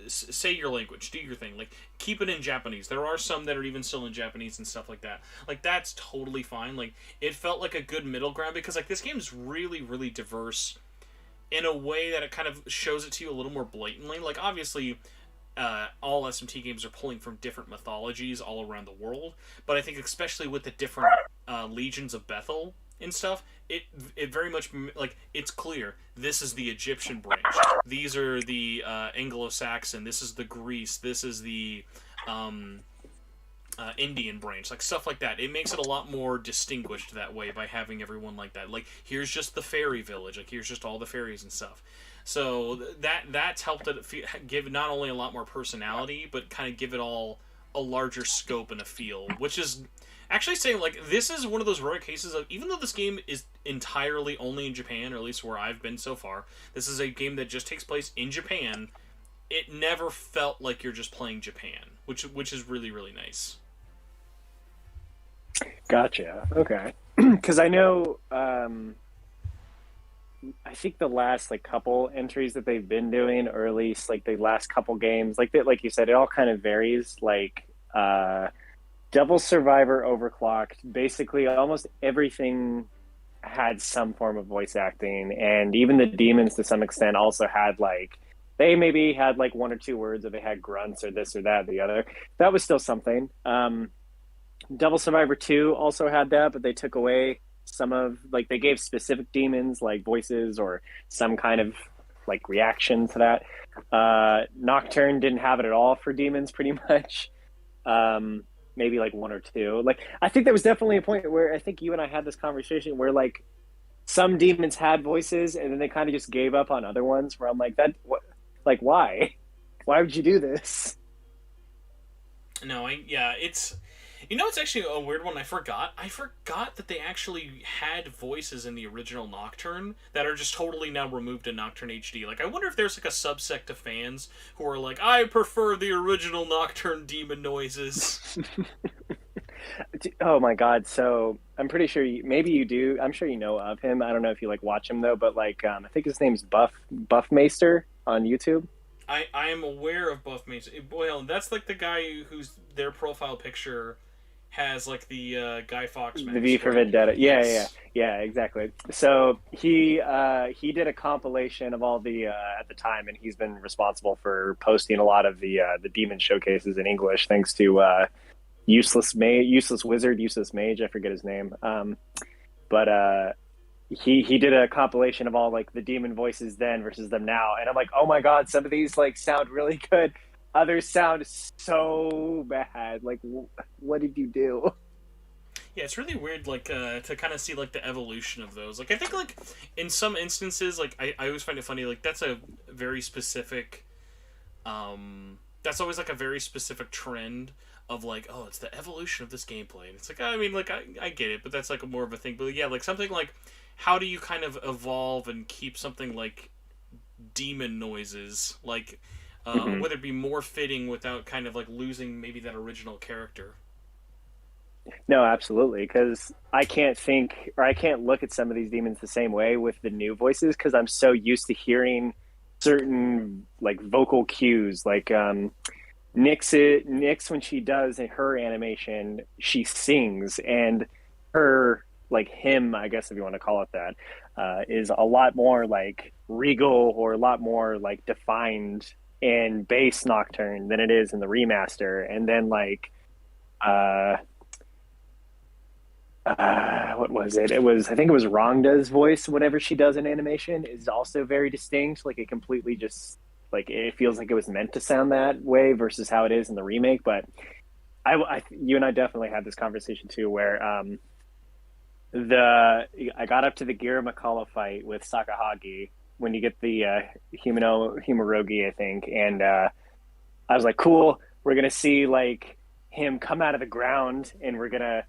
Speaker 1: say your language, do your thing, like keep it in Japanese. There are some that are even still in Japanese and stuff like that. Like that's totally fine. Like it felt like a good middle ground because like this game is really, really diverse in a way that it kind of shows it to you a little more blatantly. Like obviously all SMT games are pulling from different mythologies all around the world, but I think especially with the different legions of Bethel and stuff, it very much like it's clear this is the Egyptian branch, these are the Anglo-Saxon, this is the Greece, this is the Indian branch, like stuff like that. It makes it a lot more distinguished that way by having everyone like that. Like here's just the fairy village, like here's just all the fairies and stuff. So that's helped it give not only a lot more personality, but kind of give it all a larger scope and a feel, which is actually saying like this is one of those rare cases of, even though this game is entirely only in Japan, or at least where I've been so far, this is a game that just takes place in Japan. It never felt like you're just playing Japan, which is really, really nice.
Speaker 5: Gotcha. Okay. Because I know I think the last like couple entries that they've been doing, or at least like the last couple games, like that, like you said, it all kind of varies. Like Devil Survivor Overclocked, basically almost everything had some form of voice acting, and even the demons to some extent also had like they maybe had like one or two words, or they had grunts or this or that or the other. That was still something. Devil Survivor 2 also had that, but they took away some of like they gave specific demons like voices or some kind of like reaction to that. Nocturne didn't have it at all for demons, pretty much. Maybe like one or two. Like I think there was definitely a point where I think you and I had this conversation where like some demons had voices and then they kind of just gave up on other ones. Where I'm like, that what? Like why? Why would you do this?
Speaker 1: No, it's it's actually a weird one. I forgot that they actually had voices in the original Nocturne that are just totally now removed in Nocturne HD. Like, I wonder if there's like a subsect of fans who are like, I prefer the original Nocturne demon noises.
Speaker 5: Oh my god! So I'm pretty sure maybe you do. I'm sure you know of him. I don't know if you like watch him though, but like I think his name's Buffmaster on YouTube.
Speaker 1: I am aware of Buff Mason. Well, that's like the guy who's their profile picture has like the Guy Fawkes mask.
Speaker 5: The V for Vendetta. Yeah, exactly. So he did a compilation of all the at the time, and he's been responsible for posting a lot of the demon showcases in English, thanks to Useless Wizard, Useless Mage. I forget his name. But he did a compilation of all like the demon voices then versus them now, and I'm like, oh my god, some of these like sound really good. Others sound so bad. Like, what did you do?
Speaker 1: Yeah, it's really weird, like, to kind of see, like, the evolution of those. Like, I think, like, in some instances, like, I always find it funny, like, that's a very specific, that's always, like, a very specific trend of, like, oh, it's the evolution of this gameplay. And it's like, I mean, like, I get it, but that's, like, more of a thing. But, yeah, like, something like, how do you kind of evolve and keep something like demon noises, like... whether it be more fitting without kind of like losing maybe that original character.
Speaker 5: No, absolutely, because I can't think or I can't look at some of these demons the same way with the new voices because I'm so used to hearing certain like vocal cues. Like Nyx when she does her animation, she sings, and her like hymn, I guess if you want to call it that, is a lot more like regal or a lot more like defined in base Nocturne than it is in the remaster. And then like what was it? I think it was Rongda's voice, whatever she does in animation, is also very distinct. Like it completely just like it feels like it was meant to sound that way versus how it is in the remake. But you and I definitely had this conversation too, where I got up to the Gira McCullough fight with Sakahagi when you get the Himerogi, I think, and I was like, cool, we're gonna see like him come out of the ground, and we're gonna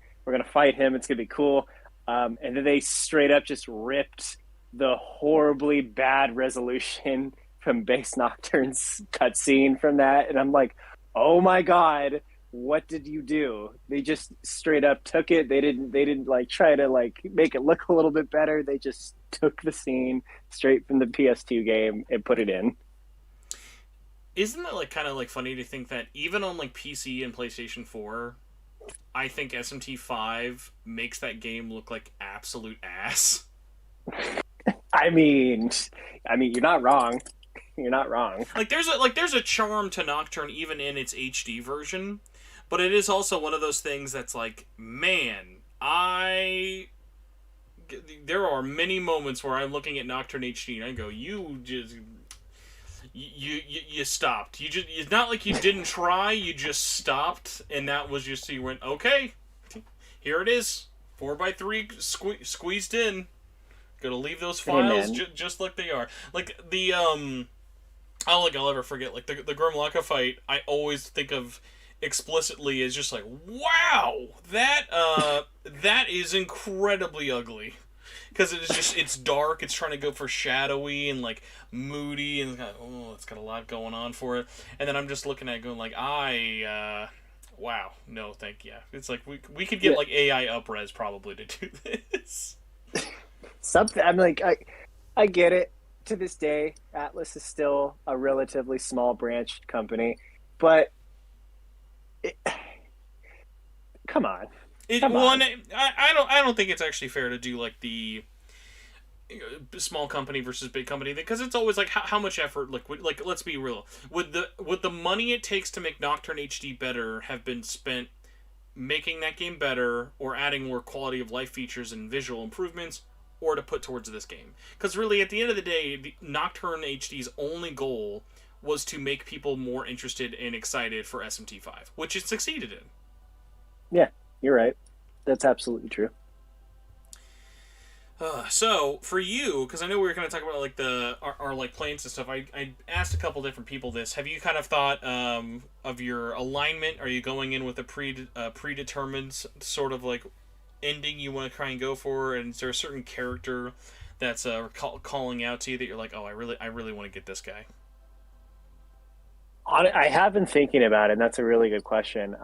Speaker 5: fight him. It's gonna be cool. And then they straight up just ripped the horribly bad resolution from Base Nocturne's cutscene from that, and I'm like, oh my god, what did you do? They just straight up took it. They didn't like try to like make it look a little bit better. They just took the scene straight from the PS2 game and put it in.
Speaker 1: Isn't that like kind of like funny to think that even on like PC and PlayStation 4, I think SMT5 makes that game look like absolute ass.
Speaker 5: I mean, you're not wrong. You're not wrong.
Speaker 1: Like there's a charm to Nocturne even in its HD version. But it is also one of those things that's like, man, there are many moments where I'm looking at Nocturne HD and I go, you stopped. It's not like you didn't try, you just stopped, and that was just, you went, okay, here it is, 4x3 squeezed in. Gonna leave those files just like they are. Like, the, I don't think I'll ever forget, like, the Grimlocka fight, I always think of explicitly as just like, wow, that is incredibly ugly, because it's dark, it's trying to go for shadowy and like moody, and it's got a lot going on for it, and then I'm just looking at it going like, wow, no thank you. It's like we could get like AI upres probably to do this.
Speaker 5: Something I'm like I get it. To this day, Atlas is still a relatively small branched company, but it, come on,
Speaker 1: It
Speaker 5: come
Speaker 1: one
Speaker 5: on.
Speaker 1: I don't think it's actually fair to do like the small company versus big company because it's always like how much effort like let's be real, would the money it takes to make Nocturne HD better have been spent making that game better or adding more quality of life features and visual improvements, or to put towards this game? Because really at the end of the day, the Nocturne HD's only goal was to make people more interested and excited for SMT5, which it succeeded in.
Speaker 5: Yeah, you're right. That's absolutely true.
Speaker 1: So for you, because I know we were going to talk about like our like planes and stuff. I asked a couple different people this. Have you kind of thought of your alignment? Are you going in with a predetermined sort of like ending you want to try and go for? And is there a certain character that's calling out to you that you're like, oh, I really want to get this guy?
Speaker 5: I have been thinking about it, and that's a really good question.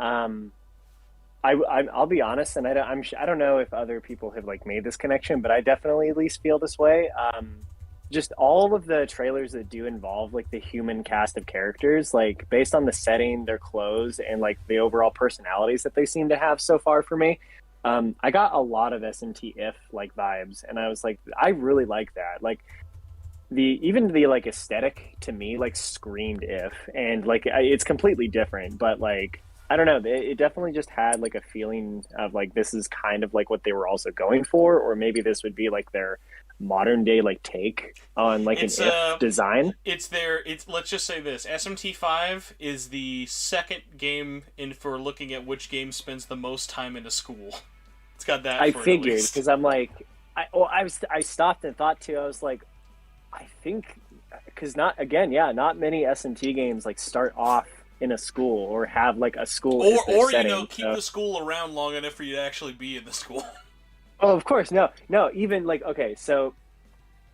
Speaker 5: I'll be honest, and I don't know if other people have like made this connection, but I definitely at least feel this way. Just all of the trailers that do involve like the human cast of characters, like based on the setting, their clothes, and like the overall personalities that they seem to have so far for me. I got a lot of SMT if like vibes, and I was like, I really like that. Like even the like aesthetic to me like screamed if, and like it's completely different, but like I don't know, it definitely just had like a feeling of like this is kind of like what they were also going for, or maybe this would be like their modern day like take on like
Speaker 1: It's
Speaker 5: an if design.
Speaker 1: it's let's just say this: SMT5 is the second game in for looking at which game spends the most time in a school. It's got that.
Speaker 5: I
Speaker 1: for it, at
Speaker 5: figured
Speaker 1: least.
Speaker 5: because I'm like I stopped and thought too. I was like, I think because not many SMT games like start off in a school or have like a school as their
Speaker 1: Or
Speaker 5: setting.
Speaker 1: keep the school around long enough for you to actually be in the school.
Speaker 5: Oh, of course, no. Even like okay, so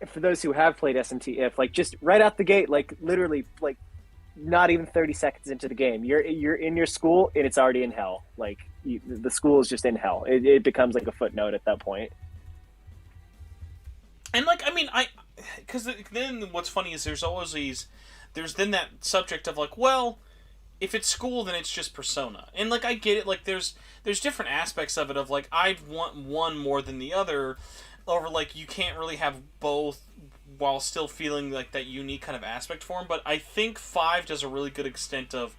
Speaker 5: for those who have played SMT, if like just right out the gate, like literally like not even 30 seconds into the game, you're in your school and it's already in hell. Like the school is just in hell. It becomes like a footnote at that point.
Speaker 1: And like, I mean, because then what's funny is there's then that subject of like, well, if it's school, then it's just Persona, and like I get it. Like there's different aspects of it of like I'd want one more than the other, or like you can't really have both while still feeling like that unique kind of aspect for them. But I think 5 does a really good extent of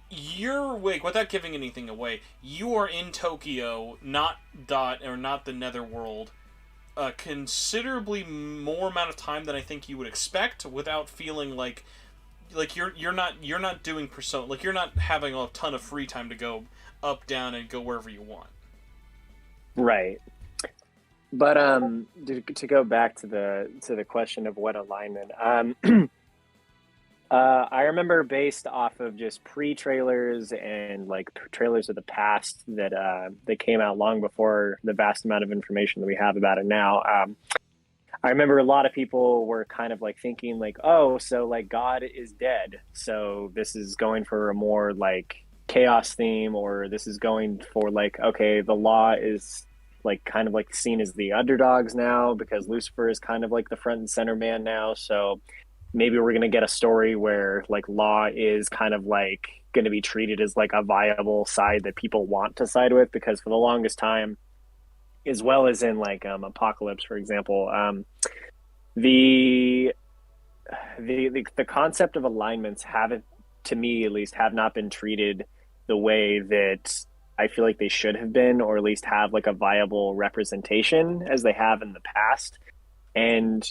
Speaker 1: you're awake without giving anything away. You are in Tokyo, not not the Netherworld, a considerably more amount of time than I think you would expect without feeling like you're not doing Persona, like you're not having a ton of free time to go up, down, and go wherever you want.
Speaker 5: Right. But to go back to the question of what alignment, I remember based off of just pre-trailers and like trailers of the past that came out long before the vast amount of information that we have about it now. I remember a lot of people were kind of like thinking like, oh, so like God is dead, so this is going for a more like chaos theme, or this is going for like, okay, the law is like kind of like seen as the underdogs now because Lucifer is kind of like the front and center man now, so maybe we're going to get a story where like law is kind of like going to be treated as like a viable side that people want to side with, because for the longest time, as well as in like Apocalypse, for example, the concept of alignments haven't, to me at least, have not been treated the way that I feel like they should have been, or at least have like a viable representation as they have in the past. And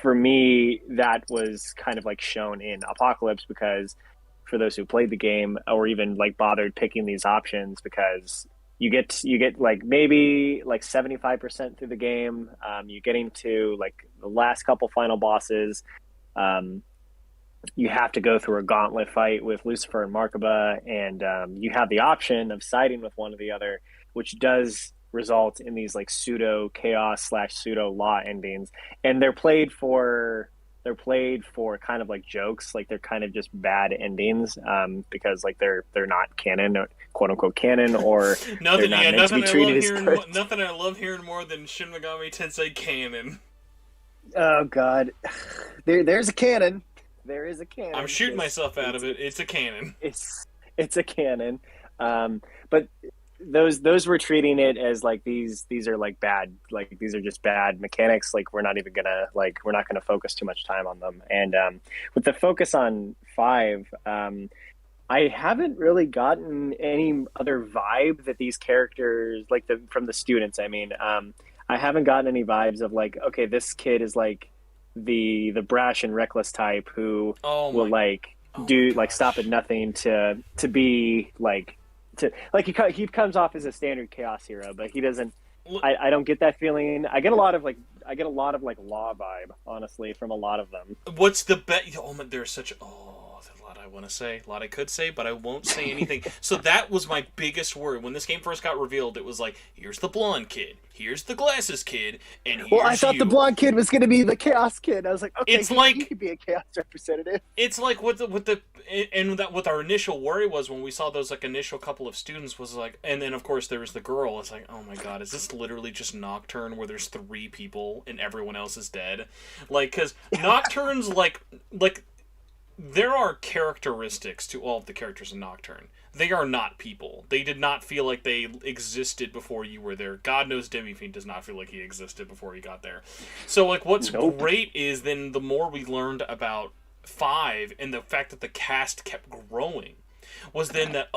Speaker 5: for me, that was kind of like shown in Apocalypse, because for those who played the game or even like bothered picking these options, because you get like maybe like 75% through the game, you're getting to like the last couple final bosses, you have to go through a gauntlet fight with Lucifer and Markaba, and you have the option of siding with one or the other, which does result in these like pseudo chaos / pseudo law endings, and they're played for kind of like jokes, like they're kind of just bad endings, because like they're not canon, or quote unquote canon, or they're not meant to be treated as
Speaker 1: nothing I love hearing more than Shin Megami Tensei canon.
Speaker 5: Oh God, there's a cannon. There is a cannon.
Speaker 1: I'm shooting myself out of it. It's a cannon.
Speaker 5: It's a cannon. But those were treating it as like these are like bad, like these are just bad mechanics. Like we're not gonna focus too much time on them. And with the focus on 5, I haven't really gotten any other vibe that these characters like from the students. I mean, I haven't gotten any vibes of like, okay, this kid is like the brash and reckless type who will like do like stop at nothing to be like to like he comes off as a standard chaos hero, but he doesn't. I don't get that feeling. I get a lot of like law vibe, honestly, from a lot of them.
Speaker 1: What's the bet? Oh, there's such there's a lot I want to say, a lot I could say, but I won't say anything. So that was my biggest worry when this game first got revealed. It was like, here's the blonde kid, here's the glasses kid, and here's
Speaker 5: I thought the blonde kid was going to be the chaos kid. I was like, okay,
Speaker 1: it's like
Speaker 5: he could be a chaos representative.
Speaker 1: It's like what our initial worry was when we saw those like initial couple of students was like, and then of course there was the girl. It's like, oh my god, is this literally just Nocturne where there's 3 people and everyone else is dead? Like, because Nocturne's like there are characteristics to all of the characters in Nocturne. They are not people. They did not feel like they existed before you were there. God knows Demi-Fiend does not feel like he existed before he got there. So, like, what's great is then the more we learned about 5 and the fact that the cast kept growing was then that,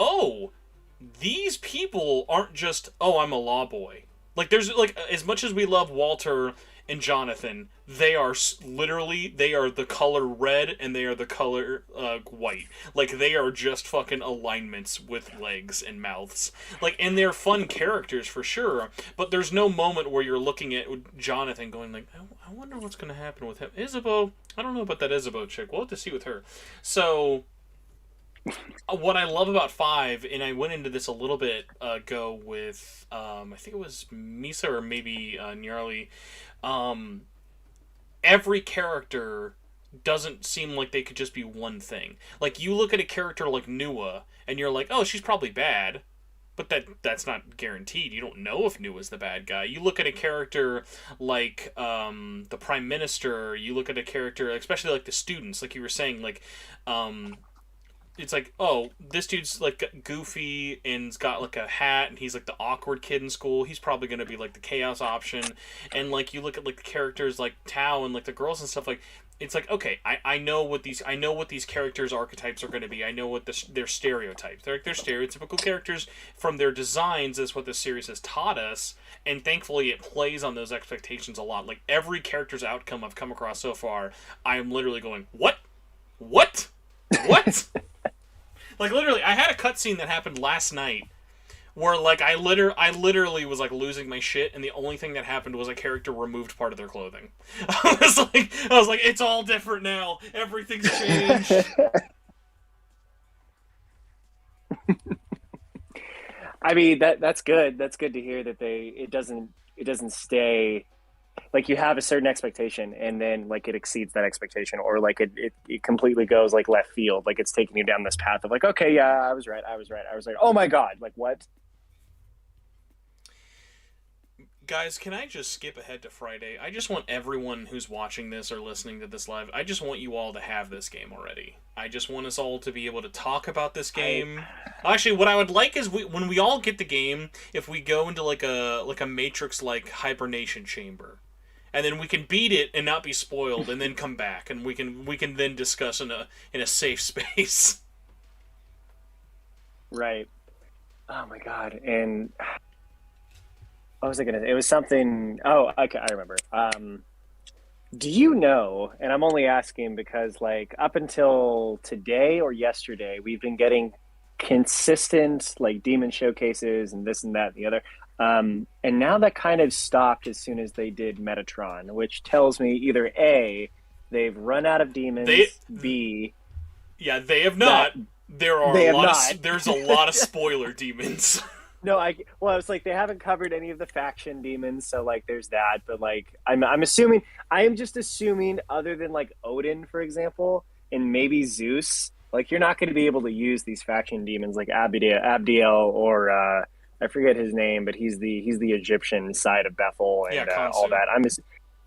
Speaker 1: these people aren't just, I'm a law boy. Like, there's, like, as much as we love Walter and Jonathan, they are the color red and they are the color white. Like, they are just fucking alignments with legs and mouths. Like, and they're fun characters for sure, but there's no moment where you're looking at Jonathan going like, I wonder what's going to happen with him. Isabeau, I don't know about that Isabeau chick. We'll have to see with her. So what I love about 5, and I went into this a little bit ago with, I think it was Misa or maybe Nyarly, every character doesn't seem like they could just be one thing. Like, you look at a character like Nua, and you're like, she's probably bad, but that's not guaranteed. You don't know if Nua's the bad guy. You look at a character like the Prime Minister, you look at a character, especially like the students, like you were saying, like, it's like, this dude's like goofy and's got like a hat and he's like the awkward kid in school. He's probably going to be like the chaos option. And like you look at like the characters like Tao and like the girls and stuff, like it's like, okay, I know what these characters' archetypes are going to be. I know what their stereotypes. They're stereotypical characters from their designs. Is what this series has taught us, and thankfully it plays on those expectations a lot. Like every character's outcome I've come across so far, I am literally going, what? Like, literally, I had a cutscene that happened last night where, like, I literally was, like, losing my shit, and the only thing that happened was a character removed part of their clothing. I was like, it's all different now. Everything's changed.
Speaker 5: I mean, that's good. That's good to hear that it doesn't stay... Like, you have a certain expectation and then like it exceeds that expectation, or like it completely goes like left field, like it's taking you down this path of like, okay, yeah, I was right, oh my god, like what?
Speaker 1: Guys, can I just skip ahead to Friday? I just want everyone who's watching this or listening to this live, I just want you all to have this game already. I just want us all to be able to talk about this game. Actually, what I would like is when we all get the game, if we go into like a Matrix like hibernation chamber. And then we can beat it and not be spoiled, and then come back, and we can then discuss in a safe space.
Speaker 5: Right. Oh my god. And what was I gonna say? It was something. Oh, okay, I remember. Do you know? And I'm only asking because, like, up until today or yesterday, we've been getting consistent like demon showcases and this and that and the other. And now that kind of stopped as soon as they did Metatron, which tells me either A, they've run out of demons, B...
Speaker 1: Yeah, they have not. There's a lot of spoiler demons.
Speaker 5: No, it's like they haven't covered any of the faction demons, so like there's that, but like I am just assuming other than like Odin, for example, and maybe Zeus, like you're not going to be able to use these faction demons like Abdiel or I forget his name, but he's the Egyptian side of Bethel and all that.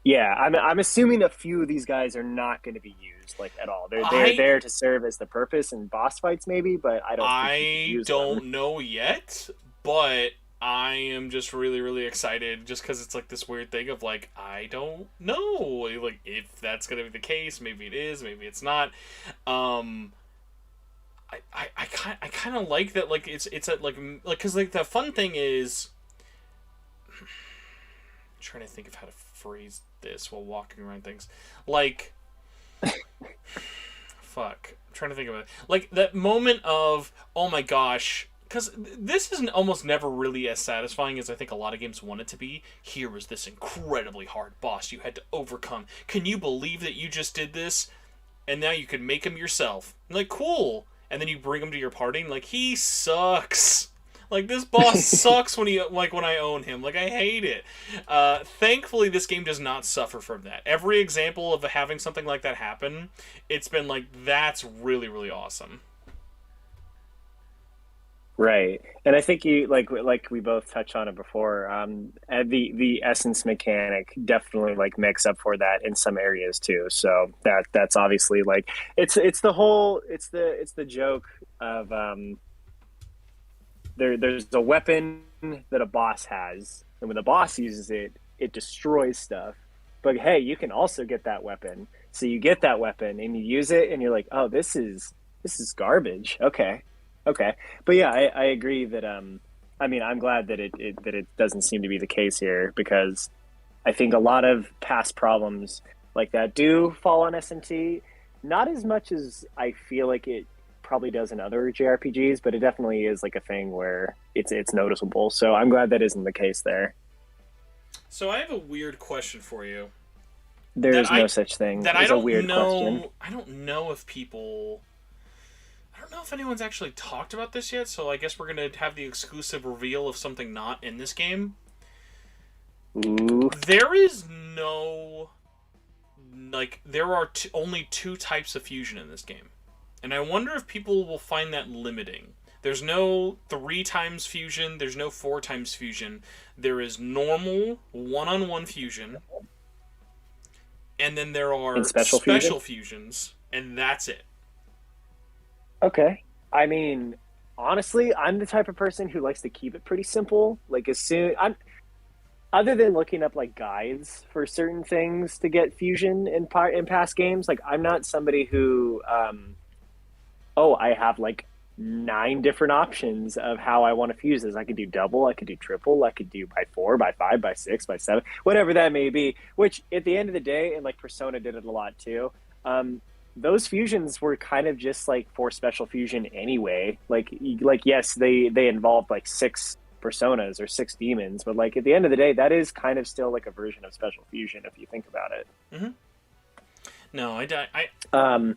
Speaker 5: Yeah, I'm assuming a few of these guys are not going to be used like at all. They're
Speaker 1: I
Speaker 5: there to serve as the purpose in boss fights maybe, but I don't think you can
Speaker 1: I
Speaker 5: use them.
Speaker 1: don't know yet, but I am just really, really excited just because it's like this weird thing of like, I don't know. Like, if that's going to be the case, maybe it is, maybe it's not. Um, I kind of like that, like, it's a, because, like, the fun thing is, I'm trying to think of how to phrase this while walking around things. Like, fuck. I'm trying to think of it. Like that moment of, oh my gosh, because this is almost never really as satisfying as I think a lot of games want it to be. Here was this incredibly hard boss you had to overcome. Can you believe that you just did this? And now you can make him yourself. Like, cool. And then you bring him to your party and like, he sucks. Like, this boss sucks when I own him. Like, I hate it. Thankfully, this game does not suffer from that. Every example of having something like that happen, it's been like, that's really, really awesome.
Speaker 5: Right. And I think you like we both touched on it before. And the essence mechanic definitely like makes up for that in some areas too. So that's obviously like it's the whole it's the joke of there's a weapon that a boss has, and when the boss uses it, it destroys stuff. But hey, you can also get that weapon. So you get that weapon and you use it, and you're like, oh, this is garbage. Okay, okay. But yeah, I agree that I mean, I'm glad that it doesn't seem to be the case here because I think a lot of past problems like that do fall on SMT. Not as much as I feel like it probably does in other JRPGs, but it definitely is like a thing where it's noticeable. So I'm glad that isn't the case there.
Speaker 1: So I have a weird question for you.
Speaker 5: There's no such thing
Speaker 1: That I
Speaker 5: as a
Speaker 1: don't
Speaker 5: weird question.
Speaker 1: know. I don't know if people. I don't know if anyone's actually talked about this yet. So I guess we're gonna have the exclusive reveal of something not in this game.
Speaker 5: Ooh.
Speaker 1: There is no, like, there are only two types of fusion in this game. And I wonder if people will find that limiting. There's no 3 times fusion, there's no 4 times fusion. There is normal one-on-one fusion, and then there are
Speaker 5: And special
Speaker 1: fusions, and that's it.
Speaker 5: Okay. I mean, honestly, I'm the type of person who likes to keep it pretty simple. Like as soon I'm other than looking up like guides for certain things to get fusion in past games, like I'm not somebody who oh, I have like 9 different options of how I want to fuse this. I could do double, I could do triple, I could do by 4, by 5, by 6, by 7, whatever that may be. Which at the end of the day, and like Persona did it a lot too. Those fusions were kind of just like for special fusion anyway. Like yes, they involved like 6 personas or 6 demons, but like at the end of the day, that is kind of still like a version of special fusion if you think about it.
Speaker 1: Mm-hmm. No, I
Speaker 5: Um,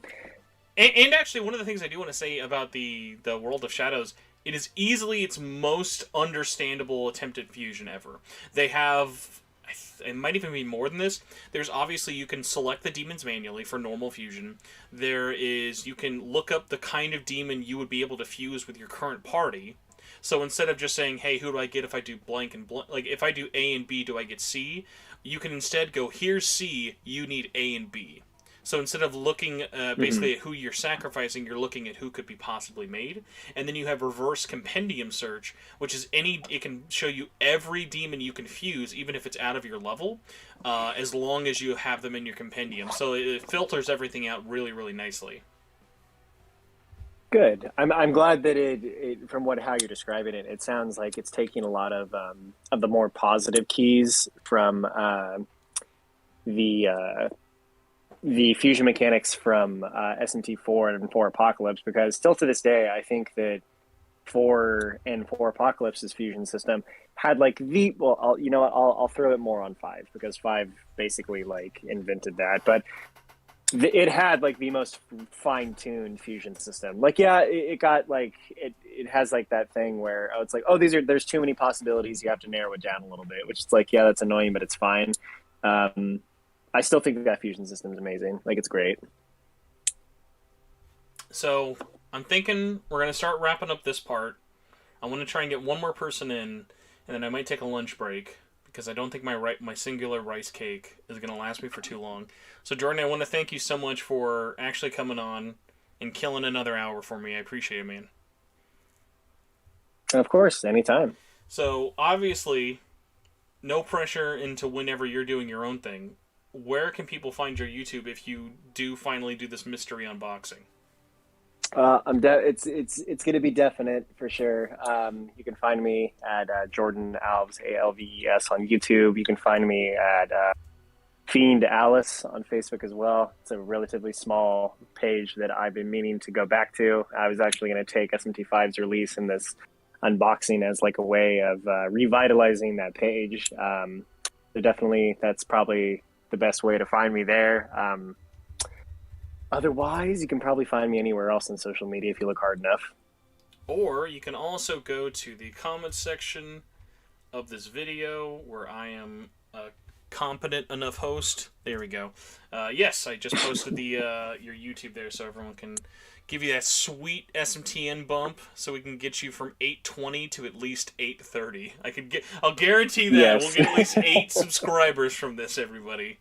Speaker 1: and actually, one of the things I do want to say about the World of Shadows, it is easily its most understandable attempt at fusion ever. They have, it might even be more than this. There's obviously, you can select the demons manually for normal fusion. There is, you can look up the kind of demon you would be able to fuse with your current party. So instead of just saying, hey, who do I get if I do blank and blank, like if I do A and B, do I get C? You can instead go, here's C, you need A and B. So instead of looking basically at who you're sacrificing, you're looking at who could be possibly made. And then you have reverse compendium search, which is it can show you every demon you can fuse, even if it's out of your level, as long as you have them in your compendium. So it filters everything out really, really nicely.
Speaker 5: Good. I'm glad that from how you're describing it, it sounds like it's taking a lot of the more positive keys from the the fusion mechanics from SMT4 and 4 Apocalypse, because still to this day, I think that 4 and 4 Apocalypse's fusion system had like you know what, I'll throw it more on 5 because 5 basically like invented that, but it had like the most fine-tuned fusion system. Like, yeah, it got like it has like that thing where it's like, oh, there's too many possibilities. You have to narrow it down a little bit, which is like, yeah, that's annoying, but it's fine. I still think that fusion system is amazing. Like, it's great.
Speaker 1: So I'm thinking we're gonna start wrapping up this part. I want to try and get one more person in, and then I might take a lunch break because I don't think my singular rice cake is going to last me for too long. So, Jordan, I want to thank you so much for actually coming on and killing another hour for me. I appreciate it, man.
Speaker 5: Of course, anytime.
Speaker 1: So, obviously, no pressure into whenever you're doing your own thing. Where can people find your YouTube if you do finally do this mystery unboxing?
Speaker 5: It's going to be definite for sure. You can find me at Jordan Alves, Alves on YouTube. You can find me at Fiend Alice on Facebook as well. It's a relatively small page that I've been meaning to go back to. I was actually going to take SMT5's release in this unboxing as like a way of revitalizing that page. So definitely, that's probably the best way to find me there. Otherwise, you can probably find me anywhere else on social media if you look hard enough.
Speaker 1: Or you can also go to the comments section of this video where I am a competent enough host. There we go. Yes, I just posted the your YouTube there so everyone can give you that sweet SMTN bump so we can get you from 820 to at least 830. I'll guarantee that
Speaker 5: Yes.
Speaker 1: we'll get at least 8 subscribers from this, everybody.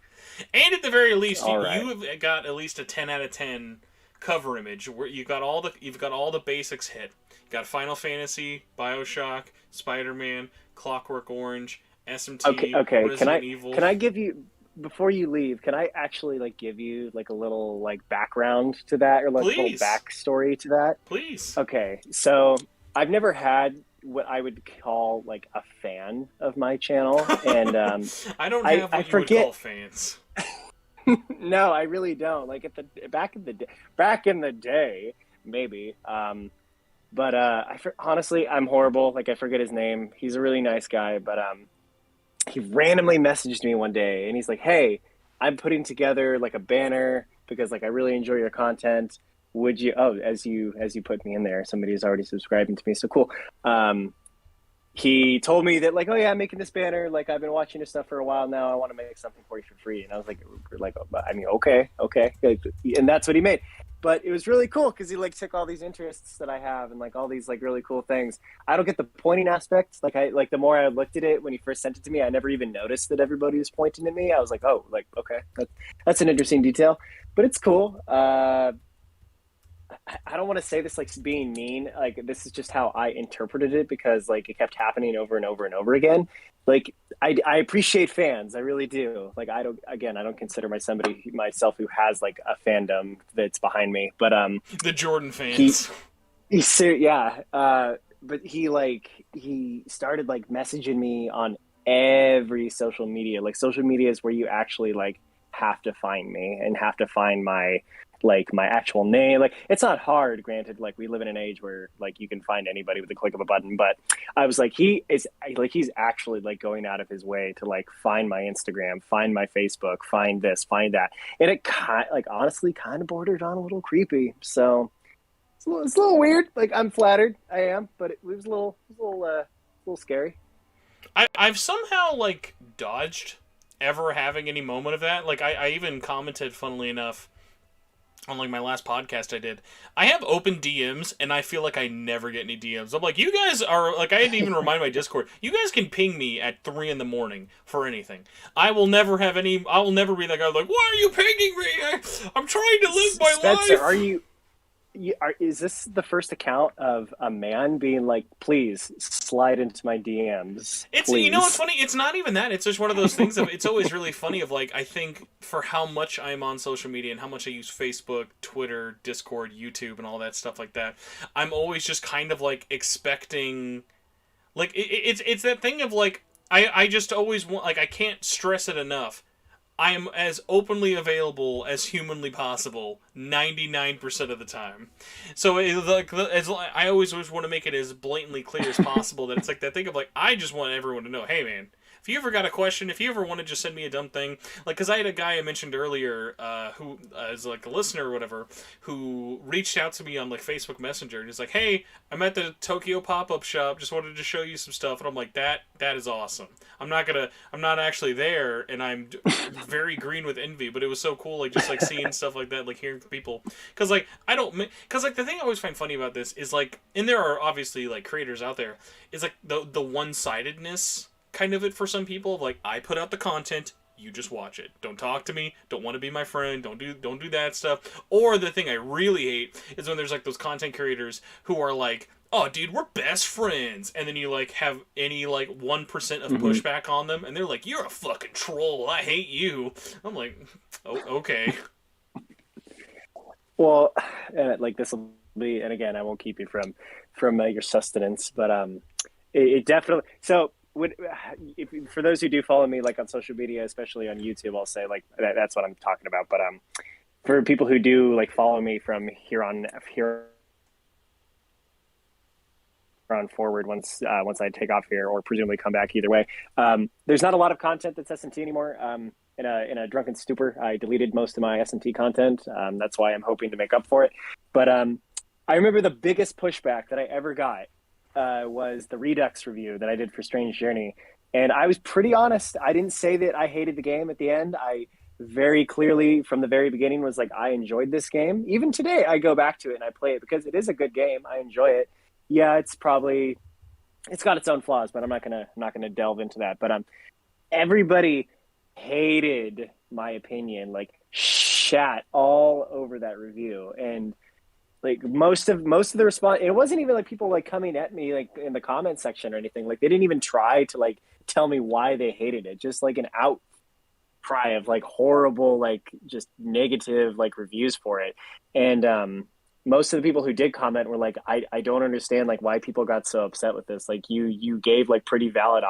Speaker 1: And at the very least, you have got at least a 10 out of 10 cover image where you've got all the basics hit. You got Final Fantasy, BioShock, Spider-Man, Clockwork Orange, SMT,
Speaker 5: Okay.
Speaker 1: Resident Evil.
Speaker 5: Can I give you, before you leave, can I actually like give you like a little like background to that, or like a little backstory to that?
Speaker 1: Please.
Speaker 5: Okay, so I've never had what I would call like a fan of my channel, and
Speaker 1: I don't have what you would call fans.
Speaker 5: No, I really don't. Like back in the day, maybe. But honestly, I'm horrible. Like I forget his name. He's a really nice guy, but he randomly messaged me one day, and he's like, "Hey, I'm putting together like a banner because like I really enjoy your content. Would you?" Oh, as you put me in there, somebody's already subscribing to me. So cool. He told me that like, "Oh yeah, I'm making this banner. Like I've been watching your stuff for a while now. I want to make something for you for free." And I was like, I mean, okay. And that's what he made. But it was really cool because he like took all these interests that I have and like all these like really cool things. I don't get the pointing aspect. Like the more I looked at it when he first sent it to me, I never even noticed that everybody was pointing at me. I was like, oh, like okay, that's an interesting detail, but it's cool. I don't want to say this like being mean. Like this is just how I interpreted it because like it kept happening over and over and over again. Like I appreciate fans, I really do. Like I don't consider myself who has like a fandom that's behind me. But
Speaker 1: the Jordan fans.
Speaker 5: But he started like messaging me on every social media. Like social media is where you actually like have to find me and have to find my actual name. Like it's not hard, granted, like we live in an age where like you can find anybody with the click of a button, but I was like, he's actually like going out of his way to like find my Instagram, find my Facebook, find this, find that. And it honestly kind of bordered on a little creepy. So it's a little weird. Like I'm flattered, I am, but it was a little scary.
Speaker 1: I've somehow like dodged ever having any moment of that. Like I even commented, funnily enough, on like my last podcast I did, I have open DMs and I feel like I never get any DMs. I'm like, you guys are like, I didn't even remind my Discord. You guys can ping me at 3 a.m. for anything. I will never be that guy like, why are you pinging me? I'm trying to live my
Speaker 5: Spencer,
Speaker 1: life.
Speaker 5: Is this the first account of a man being like, please slide into my DMs? Please.
Speaker 1: You know what's funny? It's not even that. It's just one of those things it's always really funny of like, I think for how much I'm on social media and how much I use Facebook, Twitter, Discord, YouTube, and all that stuff like that, I'm always just kind of like expecting, like, it's that thing of like, I just always want, like, I can't stress it enough. I am as openly available as humanly possible 99% of the time. So I always want to make it as blatantly clear as possible that it's like that thing of like, I just want everyone to know, hey man, if you ever got a question, if you ever want to just send me a dumb thing, like, because I had a guy I mentioned earlier who is like a listener or whatever, who reached out to me on like Facebook Messenger and he's like, hey, I'm at the Tokyo pop-up shop, just wanted to show you some stuff. And I'm like, that is awesome. I'm not actually there, and I'm very green with envy, but it was so cool, like, just, like, seeing stuff like that, like, hearing from people, because, like, the thing I always find funny about this is, like, and there are obviously, like, creators out there, is, like, the one-sidedness kind of it for some people. Like, I put out the content, you just watch it. Don't talk to me. Don't want to be my friend. Don't do that stuff. Or the thing I really hate is when there's like those content creators who are like, oh, dude, we're best friends, and then you like have any like 1% of pushback on them, and they're like, you're a fucking troll. I hate you. I'm like, oh, okay.
Speaker 5: Well, like this will be, and again, I won't keep you from your sustenance, but it definitely. So, for those who do follow me, like on social media, especially on YouTube, I'll say like that's what I'm talking about. But for people who do like follow me from here on forward, once I take off here or presumably come back either way, there's not a lot of content that's SMT anymore. In a drunken stupor, I deleted most of my SMT content. That's why I'm hoping to make up for it. But I remember the biggest pushback that I ever got was the Redux review that I did for Strange Journey. And I was pretty honest. I didn't say that I hated the game at the end. I very clearly, from the very beginning, was like, I enjoyed this game. Even today, I go back to it and I play it because it is a good game. I enjoy it. Yeah, it's got its own flaws, but I'm not gonna delve into that. But everybody hated my opinion, like shat all over that review, and like most of the response, it wasn't even like people like coming at me like in the comment section or anything. Like they didn't even try to like tell me why they hated it. Just like an outcry of like horrible, like just negative like reviews for it. And most of the people who did comment were like, I don't understand like why people got so upset with this. Like you gave like pretty valid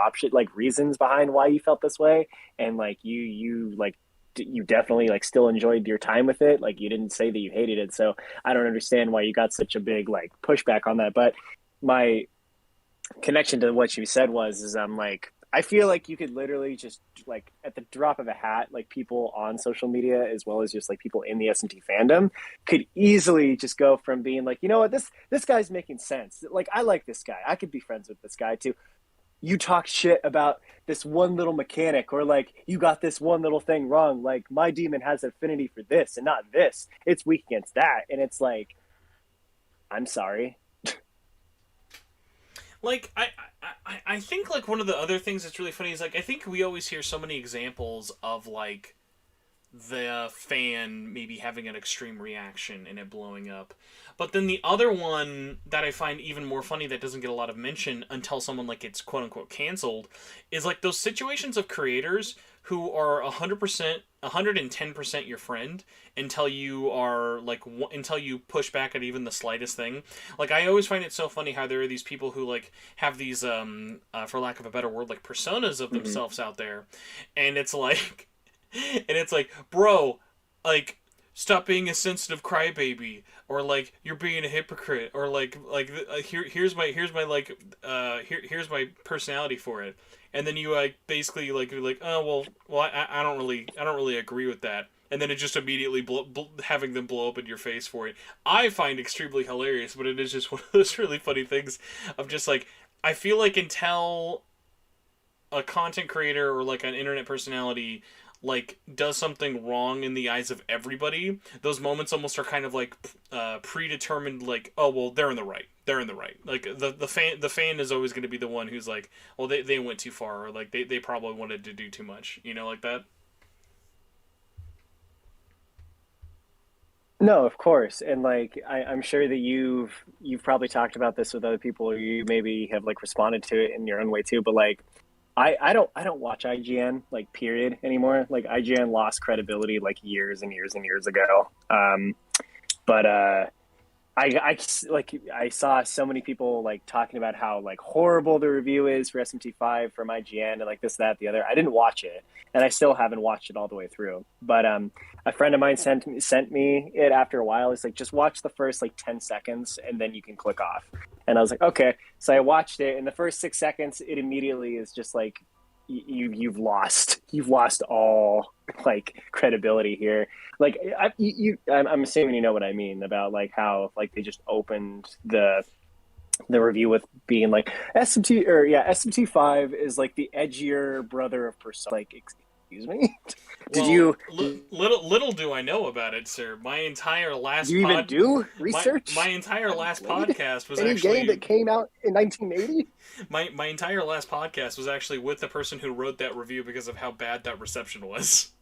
Speaker 5: reasons behind why you felt this way, and like you definitely like still enjoyed your time with it. Like you didn't say that you hated it. So I don't understand why you got such a big like pushback on that. But my connection to what you said is I'm like, I feel like you could literally just like at the drop of a hat, like people on social media as well as just like people in the SMT fandom could easily just go from being like, you know what, this guy's making sense. Like I like this guy. I could be friends with this guy too. You talk shit about this one little mechanic, or like you got this one little thing wrong. Like my demon has affinity for this and not this. It's weak against that. And it's like, I'm sorry.
Speaker 1: Like, I think, like, one of the other things that's really funny is, like, I think we always hear so many examples of, like, the fan maybe having an extreme reaction and it blowing up. But then the other one that I find even more funny that doesn't get a lot of mention until someone, like, gets quote-unquote canceled is, like, those situations of creators who are 100%, 110% your friend until you are, like, until you push back at even the slightest thing. Like, I always find it so funny how there are these people who, like, have these, for lack of a better word, like, personas of themselves out there. And it's like, bro, like, stop being a sensitive crybaby, or like you're being a hypocrite, or here's my personality for it, and then you like basically like you're like, oh well I don't really agree with that, and then it just immediately having them blow up in your face for it. I find extremely hilarious, but it is just one of those really funny things of just like, I feel like until a content creator or like an internet personality like does something wrong in the eyes of everybody, those moments almost are kind of like predetermined, like, oh well, they're in the right, like the fan is always going to be the one who's like, well, they went too far, or like they probably wanted to do too much, like that.
Speaker 5: No, of course. And like I'm sure that you've probably talked about this with other people, or you maybe have like responded to it in your own way too, but like I don't watch IGN like period anymore. Like IGN lost credibility like years and years and years ago. But I saw so many people like talking about how like horrible the review is for SMT5 from IGN and like this, that, the other. I didn't watch it, and I still haven't watched it all the way through. But a friend of mine sent me it after a while. It's like, just watch the first like 10 seconds and then you can click off. And I was like, okay. So I watched it. In the first 6 seconds, it immediately is just like, you've lost all like credibility here. Like I'm assuming you know what I mean about like how like they just opened the review with being like SMT5 is like the edgier brother of Persona. Like Excuse me? Did
Speaker 1: Well,
Speaker 5: you
Speaker 1: little do I know about it, sir. My entire last
Speaker 5: do you even do research?
Speaker 1: my entire
Speaker 5: Have you
Speaker 1: last
Speaker 5: played
Speaker 1: podcast was
Speaker 5: any
Speaker 1: actually
Speaker 5: game that came out in 1980?
Speaker 1: my entire last podcast was actually with the person who wrote that review because of how bad that reception was.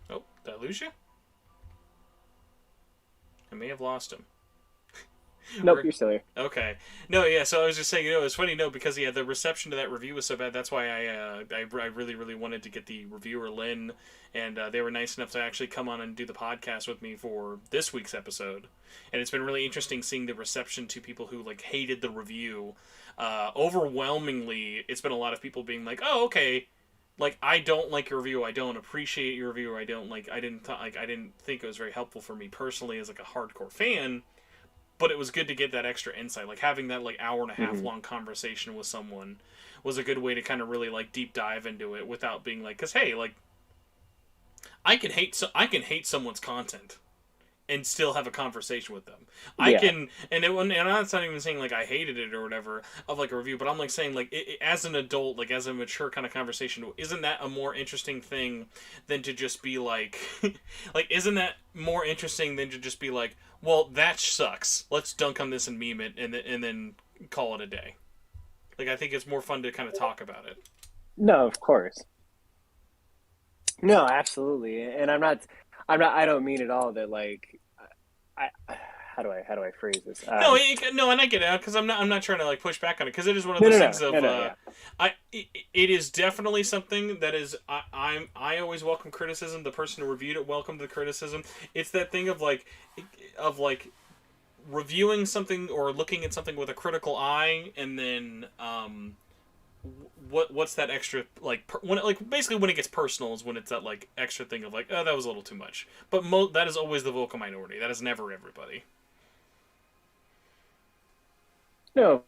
Speaker 1: Oh, did I lose you? I may have lost him.
Speaker 5: Nope, you're still here.
Speaker 1: Okay. No, yeah. So I was just saying, it's funny, because the reception to that review was so bad. That's why I really, really wanted to get the reviewer Lynn, and they were nice enough to actually come on and do the podcast with me for this week's episode. And it's been really interesting seeing the reception to people who hated the review. Overwhelmingly, it's been a lot of people being like, "Oh, okay." I don't like your review. I don't appreciate your review. I don't I didn't think it was very helpful for me personally as a hardcore fan. But it was good to get that extra insight. Having that hour and a half long conversation with someone was a good way to kind of really deep dive into it without being because hey, I can hate someone's content and still have a conversation with them.
Speaker 5: Yeah.
Speaker 1: I can, and I'm not even saying I hated it or whatever of a review, but I'm saying as an adult, as a mature kind of conversation, isn't that a more interesting thing than to just be isn't that more interesting than to just be well, that sucks. Let's dunk on this and meme it and then call it a day. I think it's more fun to kind of talk about it.
Speaker 5: No, of course. No, absolutely. And I don't mean at all that how do I phrase this?
Speaker 1: No, and I get it because I'm not trying to push back on it because it is one of those things it is definitely something that is I always welcome criticism. The person who reviewed it welcomed the criticism. It's that thing of reviewing something or looking at something with a critical eye and then what's that extra when basically when it gets personal is when it's that extra thing of oh, that was a little too much. But that is always the vocal minority. That is never everybody.
Speaker 5: No,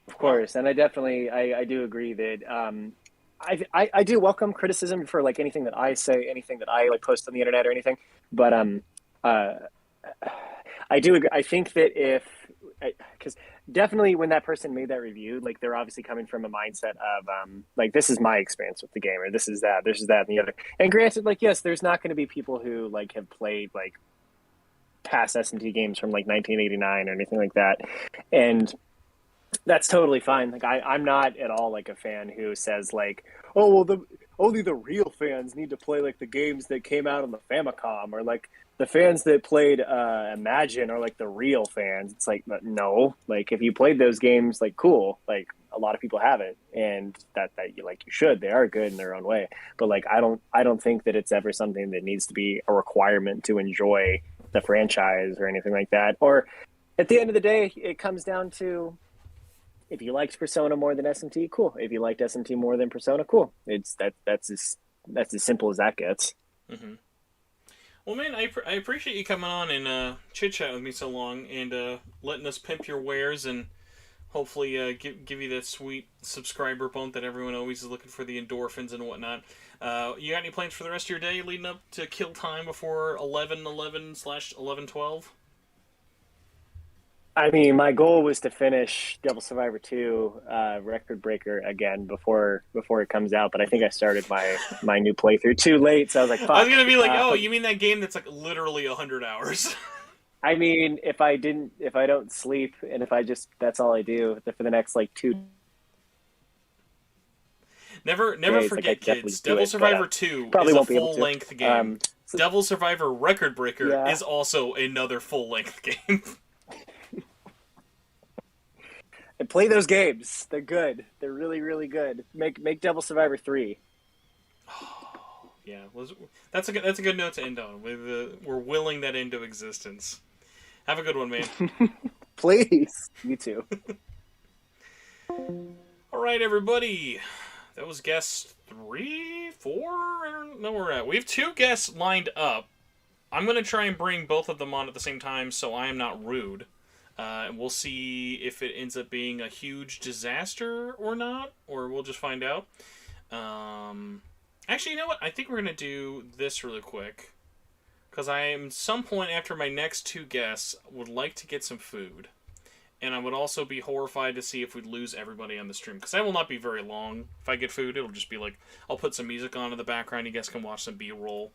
Speaker 5: of course, and I definitely I do agree that I do welcome criticism for anything that I say, anything that I post on the internet or anything. But I do agree. I think that because definitely when that person made that review, they're obviously coming from a mindset of this is my experience with the game, or this is that, and the other. And granted, yes, there's not going to be people who have played past SMT games from 1989 or anything like that, and that's totally fine. I'm not at all a fan who says oh well, only the real fans need to play the games that came out on the Famicom, or the fans that played Imagine are the real fans. It's no, if you played those games, cool, a lot of people haven't, and that you should. They are good in their own way, but I don't think that it's ever something that needs to be a requirement to enjoy the franchise or anything like that. Or at the end of the day, it comes down to if you liked Persona more than SMT, cool. If you liked SMT more than Persona, cool. That's as simple as that gets.
Speaker 1: Mm-hmm. Well, man, I appreciate you coming on and chit chat with me so long and letting us pimp your wares and hopefully give you that sweet subscriber bump that everyone always is looking for, the endorphins and whatnot. You got any plans for the rest of your day leading up to kill time before 11/11/11/12?
Speaker 5: I mean, my goal was to finish Devil Survivor 2 Record Breaker again before it comes out, but I think I started my new playthrough too late, so I was like, fuck.
Speaker 1: I was going to be oh, you mean that game that's literally 100 hours?
Speaker 5: I mean, if I don't sleep, and if that's all I do for the next 2
Speaker 1: Never
Speaker 5: days,
Speaker 1: forget, kids. Devil Survivor 2
Speaker 5: probably
Speaker 1: is a
Speaker 5: won't be able to.
Speaker 1: full-length game. Devil Survivor Record Breaker is also another full-length game.
Speaker 5: And play those games. They're good. They're really, really good. Make Devil Survivor 3.
Speaker 1: Yeah, that's a good note to end on. We're willing that into existence. Have a good one, man.
Speaker 5: Please. You too.
Speaker 1: All right, everybody. That was guest 3, 4. I don't know where we're at. We have 2 guests lined up. I'm going to try and bring both of them on at the same time so I am not rude. And we'll see if it ends up being a huge disaster or not, or we'll just find out. Actually, you know what? I think we're going to do this really quick. Because I am, some point after my next 2 guests, would like to get some food. and I would also be horrified to see if we'd lose everybody on the stream, because that will not be very long. If I get food, it'll just be like, I'll put some music on in the background, you guys can watch some B-roll.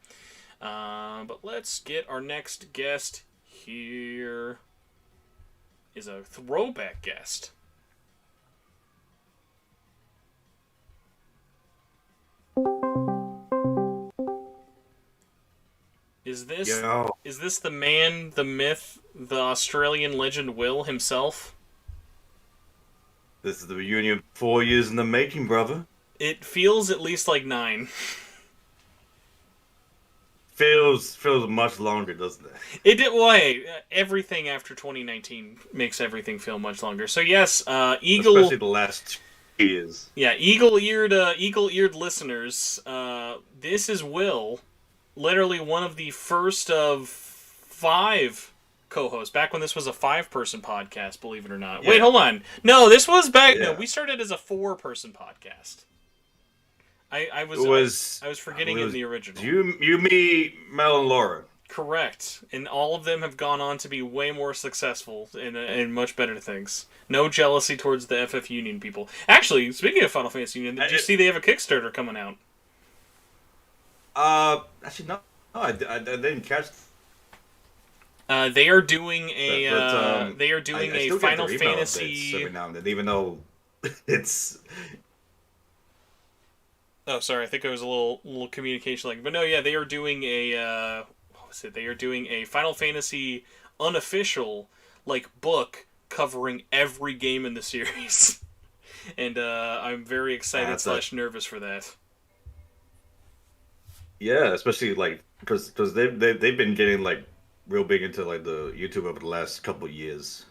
Speaker 1: But let's get our next guest here. Is a throwback guest. Is this the man, the myth, the Australian legend Will himself?
Speaker 6: This is the reunion 4 years in the making, brother.
Speaker 1: It feels at least like 9.
Speaker 6: Feels much longer, doesn't it?
Speaker 1: It did. Well, hey, everything after 2019 makes everything feel much longer. So yes, Eagle.
Speaker 6: Especially the last 2 years.
Speaker 1: Yeah, eagle-eared listeners. This is Will, literally one of the first of 5 co-hosts. Back when this was a 5-person podcast, believe it or not. Yeah. Wait, hold on. No, this was back. Yeah. No, we started as a 4-person podcast. I was forgetting in the original.
Speaker 6: You, me, Mel, and Laura.
Speaker 1: Correct, and all of them have gone on to be way more successful and much better things. No jealousy towards the FF Union people. Actually, speaking of Final Fantasy Union, did you see they have a Kickstarter coming out?
Speaker 6: Actually, no, I didn't catch.
Speaker 1: They are doing a Final Fantasy
Speaker 6: every now and then, even though it's.
Speaker 1: Oh, sorry. I think it was a little communication lag. But no, yeah, they are doing a what was it? They are doing a Final Fantasy unofficial book covering every game in the series, and I'm very excited / nervous for that.
Speaker 6: Yeah, especially because they've been getting real big into the YouTube over the last couple of years.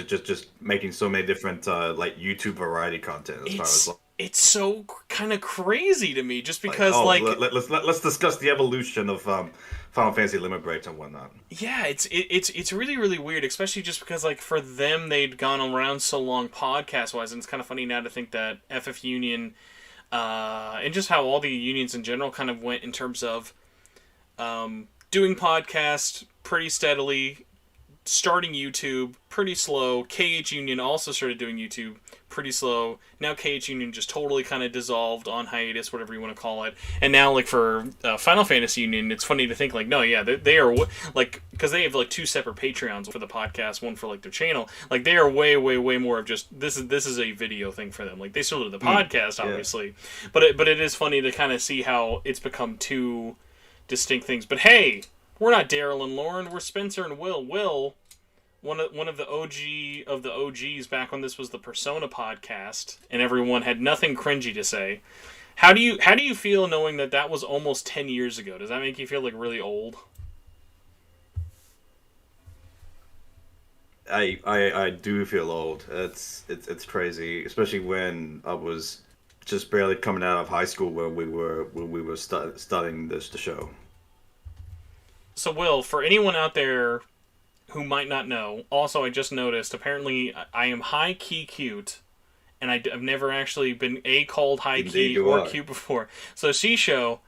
Speaker 6: Just making so many different YouTube variety content as far as.
Speaker 1: It's so kind of crazy to me, just because
Speaker 6: let's discuss the evolution of Final Fantasy Limit Breaks and whatnot.
Speaker 1: Yeah, it's really, really weird, especially just because for them they'd gone around so long podcast wise, and it's kind of funny now to think that FF Union and just how all the unions in general kind of went in terms of doing podcasts pretty steadily, starting YouTube pretty slow. KH Union also started doing YouTube pretty slow. Now KH Union just totally kind of dissolved, on hiatus, whatever you want to call it. And now for Final Fantasy Union, it's funny to think they are because they have 2 separate Patreons for the podcast, one for their channel. They are way, way, way more of just this is a video thing for them. They still do the podcast, obviously, yeah. But it is funny to kind of see how it's become 2 distinct things. But hey, we're not Daryl and Lauren. We're Spencer and Will. Will, one of the OGs back when this was the Persona podcast, and everyone had nothing cringy to say. How do you feel knowing that was almost 10 years ago? Does that make you feel really old?
Speaker 6: I do feel old. It's crazy, especially when I was just barely coming out of high school when we were studying the show.
Speaker 1: So, Will, for anyone out there who might not know, also I just noticed, apparently I am high-key cute, and I've never actually been called high-key or cute before. So Shishio,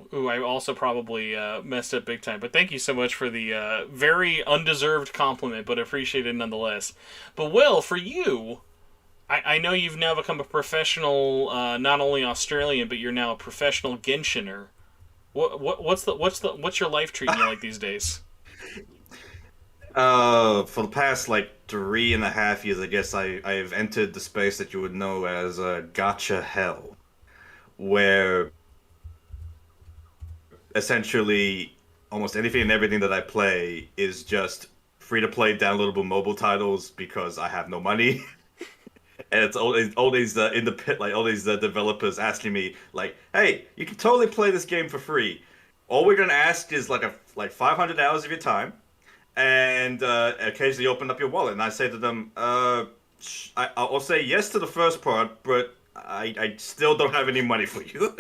Speaker 1: who I also probably messed up big time, but thank you so much for the very undeserved compliment, but appreciated nonetheless. But Will, for you, I know you've now become a professional, not only Australian, but you're now a professional Genshiner. What's your life treating you like these days?
Speaker 6: For the past 3.5 years, I guess I've entered the space that you would know as gacha hell, where essentially almost anything and everything that I play is just free to play downloadable mobile titles because I have no money. And it's all these in the pit, all these developers asking me, hey, you can totally play this game for free. All we're gonna ask is 500 hours of your time, and occasionally open up your wallet. And I say to them, I'll say yes to the first part, but I still don't have any money for you.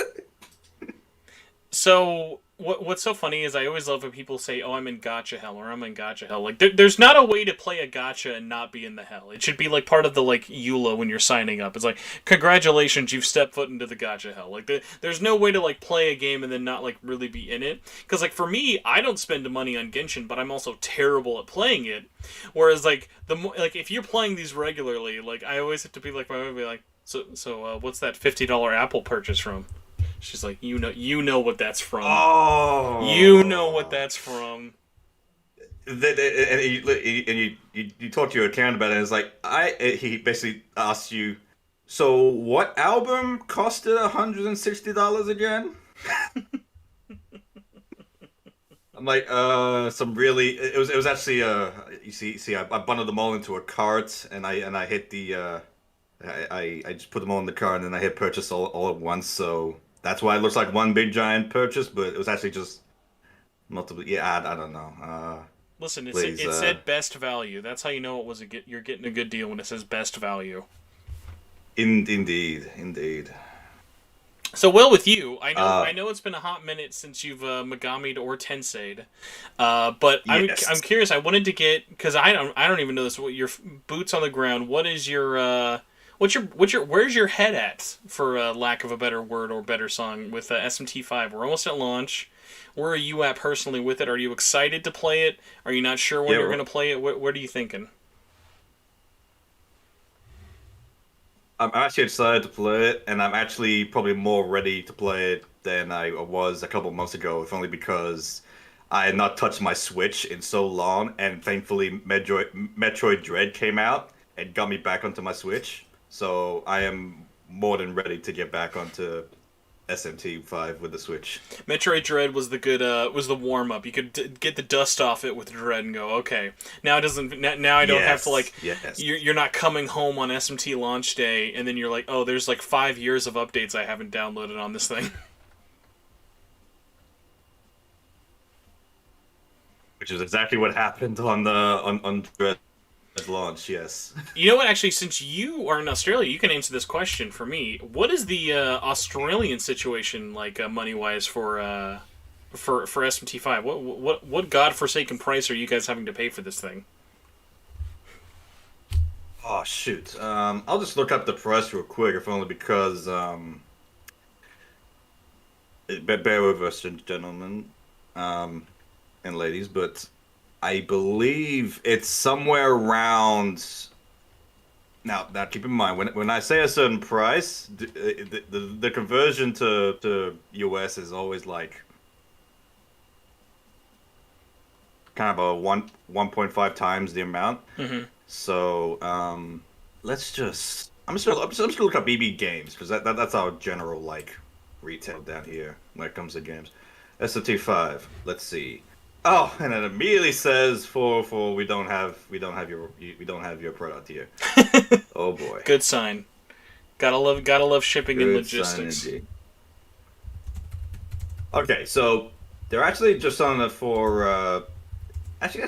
Speaker 1: So What's so funny is I always love when people say, "Oh, I'm in gacha hell," or "I'm in gacha hell." Like, there's not a way to play a gacha and not be in the hell. It should be like part of the like EULA when you're signing up. It's like, congratulations, you've stepped foot into the gacha hell. Like, there's no way to like play a game and then not like really be in it. Because like for me, I don't spend money on Genshin, but I'm also terrible at playing it. Whereas like like if you're playing these regularly, like I always have to be like my mom, be like, so what's that $50 Apple purchase from? She's like, you know what that's from.
Speaker 6: Oh,
Speaker 1: You know what that's from.
Speaker 6: And you talk to your account about it. And it's like he basically asks you, so what album costed $160 again? I'm like, some really. It was actually you see, I bundled them all into a cart, and I hit the I just put them all in the cart, and then I hit purchase all at once. So that's why it looks like one big giant purchase, but it was actually just multiple. Yeah, I don't know.
Speaker 1: Listen,
Speaker 6: Please,
Speaker 1: it said best value. That's how you know it was you're getting a good deal when it says best value.
Speaker 6: Indeed.
Speaker 1: So well with you, I know it's been a hot minute since you've Megami'd or Tensei'd, but
Speaker 6: Yes.
Speaker 1: I'm curious. I wanted to get, because I don't even know this. What your boots on the ground? What is your where's your head at, for lack of a better word or better song, with SMT5? We're almost at launch. Where are you at personally with it? Are you excited to play it? Are you not sure when
Speaker 6: Yeah,
Speaker 1: you're going to play it? What are you thinking?
Speaker 6: I'm actually excited to play it, and I'm actually probably more ready to play it than I was a couple months ago, if only because I had not touched my Switch in so long, and thankfully Metroid Dread came out and got me back onto my Switch. So I am more than ready to get back onto SMT5 with the Switch.
Speaker 1: Metroid Dread was the warm up. You could get the dust off it with Dread and go, okay. Now it doesn't. Now I don't have to like.
Speaker 6: Yes.
Speaker 1: You're not coming home on SMT launch day and then you're like, oh, there's like 5 years of updates I haven't downloaded on this thing.
Speaker 6: Which is exactly what happened on Dread launch. Yes.
Speaker 1: You know what? Actually, since you are in Australia, you can answer this question for me. What is the Australian situation like, money wise, for SMT5? What godforsaken price are you guys having to pay for this thing?
Speaker 6: Oh shoot! I'll just look up the price real quick, if only because bear with us, gentlemen, and ladies, but I believe it's somewhere around. Now keep in mind, when I say a certain price, the conversion to US is always like kind of a 1.5 times the amount.
Speaker 1: Mm-hmm.
Speaker 6: So I'm just gonna look up EB Games, because that's our general like retail down here when it comes to games. SMT5. Let's see. Oh, and it immediately says for we don't have your product here. Oh boy.
Speaker 1: Good sign. Gotta love shipping and
Speaker 6: Good
Speaker 1: logistics.
Speaker 6: sign indeed. Okay, so they're actually just on it for actually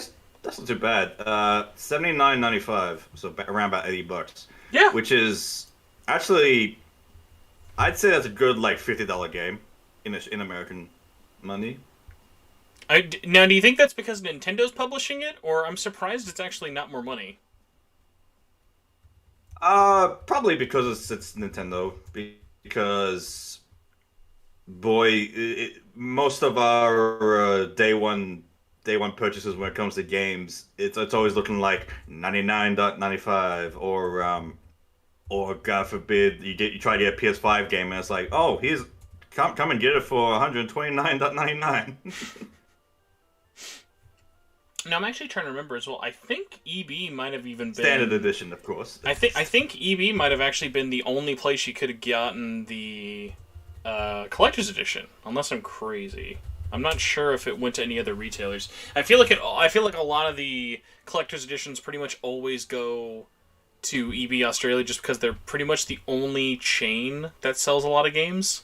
Speaker 6: that's not too bad. $79.95, so around about $80.
Speaker 1: Yeah.
Speaker 6: Which is actually, I'd say that's a good like $50 game in American money.
Speaker 1: Now, do you think that's because Nintendo's publishing it, or I'm surprised it's actually not more money?
Speaker 6: Probably because it's Nintendo. Because, boy, most of our day one purchases when it comes to games, it's always looking like $99.95, or God forbid you try to get a PS5 game and it's like, oh, come and get it for $129.99.
Speaker 1: Now, I'm actually trying to remember as well. I think EB might have even been
Speaker 6: Standard edition, of course.
Speaker 1: I think EB might have actually been the only place you could have gotten the collector's edition, unless I'm crazy. I'm not sure if it went to any other retailers. I feel like a lot of the collector's editions pretty much always go to EB Australia, just because they're pretty much the only chain that sells a lot of games.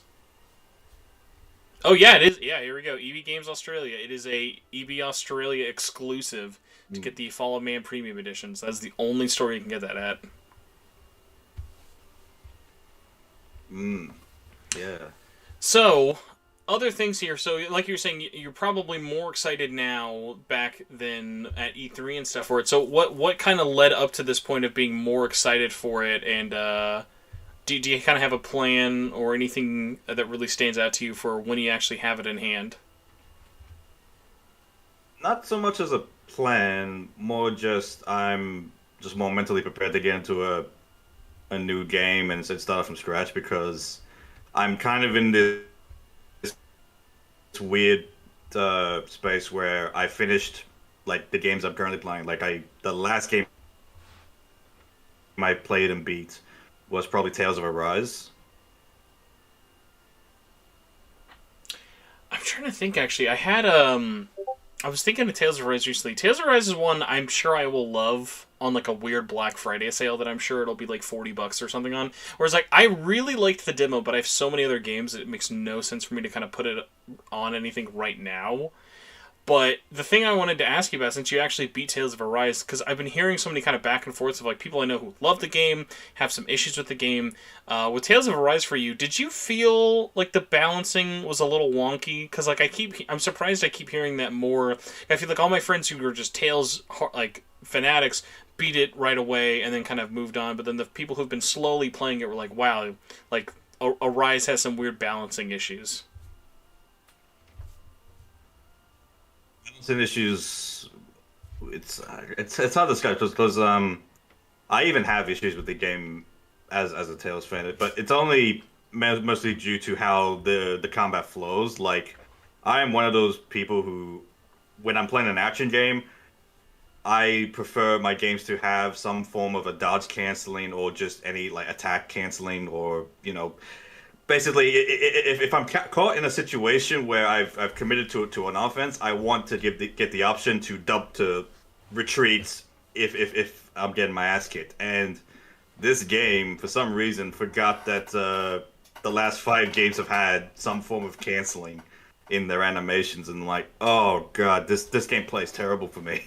Speaker 1: Oh yeah, it is. Yeah, here we go. EB Games Australia. It is a EB Australia exclusive to get the Fall of Man Premium Editions. That's the only store you can get that at.
Speaker 6: Yeah.
Speaker 1: So, other things here. So, like you're saying, you're probably more excited now back than at E3 and stuff for it. So, what kind of led up to this point of being more excited for it? And do you kind of have a plan or anything that really stands out to you for when you actually have it in hand?
Speaker 6: Not so much as a plan, more just I'm just more mentally prepared to get into a new game and start from scratch because I'm kind of in this weird space where I finished like the games I'm currently playing. Like the last game I played and beat was probably Tales of Arise.
Speaker 1: I'm trying to think. Actually, I was thinking of Tales of Arise recently. Tales of Arise is one I'm sure I will love on like a weird Black Friday sale that I'm sure it'll be like $40 or something on. Whereas like I really liked the demo, but I have so many other games that it makes no sense for me to kind of put it on anything right now. But the thing I wanted to ask you about, since you actually beat Tales of Arise, because I've been hearing so many kind of back and forths of like people I know who love the game, have some issues with the game. With Tales of Arise for you, did you feel like the balancing was a little wonky? Because like I'm surprised I keep hearing that more. I feel like all my friends who were just Tales like fanatics beat it right away and then kind of moved on. But then the people who've been slowly playing it were like, wow, like Arise has some weird balancing issues.
Speaker 6: Balancing issues, it's hard to describe because I even have issues with the game as a Tales fan, but it's only mostly due to how the combat flows. Like I am one of those people who, when I'm playing an action game, I prefer my games to have some form of a dodge canceling or just any like attack canceling, or basically if I'm caught in a situation where I've committed to an offense, I want to get the option to retreat if I'm getting my ass kicked. And this game for some reason forgot that the last 5 games have had some form of canceling in their animations, and like, oh god, this game plays terrible for me.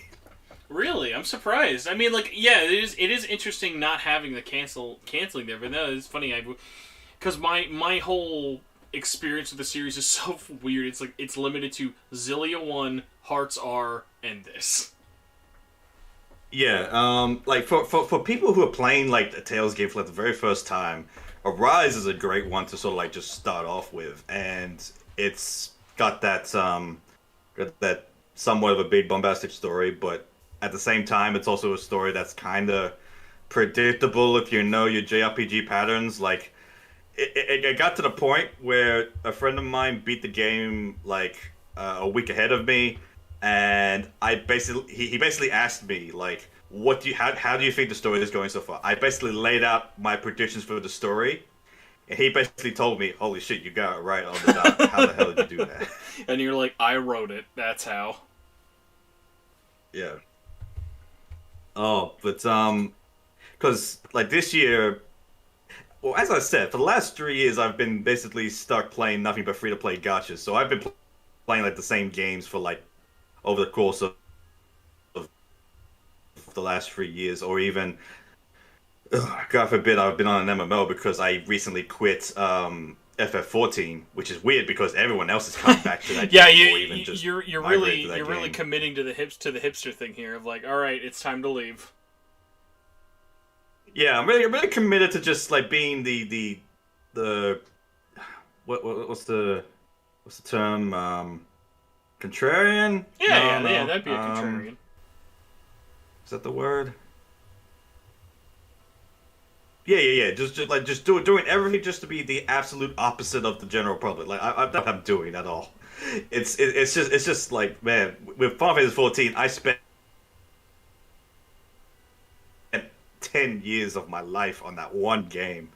Speaker 1: Really? I'm surprised. I mean, like, yeah, it is interesting not having the canceling there, but no, it's funny. Because my whole experience with the series is so weird. It's like it's limited to Zillia 1, Hearts R, and this.
Speaker 6: Yeah, like for people who are playing like a Tales game for like the very first time, Arise is a great one to sort of like just start off with, and it's got that somewhat of a big bombastic story, but at the same time, it's also a story that's kind of predictable if you know your JRPG patterns. Like, it got to the point where a friend of mine beat the game like a week ahead of me, and he basically asked me like, how do you think the story is going so far? I basically laid out my predictions for the story, and he basically told me, "Holy shit, you got it right on the dot. How the hell did you do that?"
Speaker 1: And you're like, "I wrote it. That's how."
Speaker 6: Yeah. Oh, but because like this year, well, as I said, for the last 3 years, I've been basically stuck playing nothing but free-to-play gachas. So I've been playing like the same games for like over the course of the last 3 years, or even, God forbid, I've been on an MMO because I recently quit FF14, which is weird because everyone else is coming back to that.
Speaker 1: Yeah,
Speaker 6: game,
Speaker 1: you're really committing to the hipster thing here of like, all right, it's time to leave.
Speaker 6: Yeah, I'm really committed to just like being the what's the term, contrarian?
Speaker 1: Yeah, that'd be a contrarian.
Speaker 6: Is that the word? Yeah. Just doing everything just to be the absolute opposite of the general public. Like I'm not doing at all. It's just like, man, with Final Fantasy 14, I spent 10 years of my life on that one game,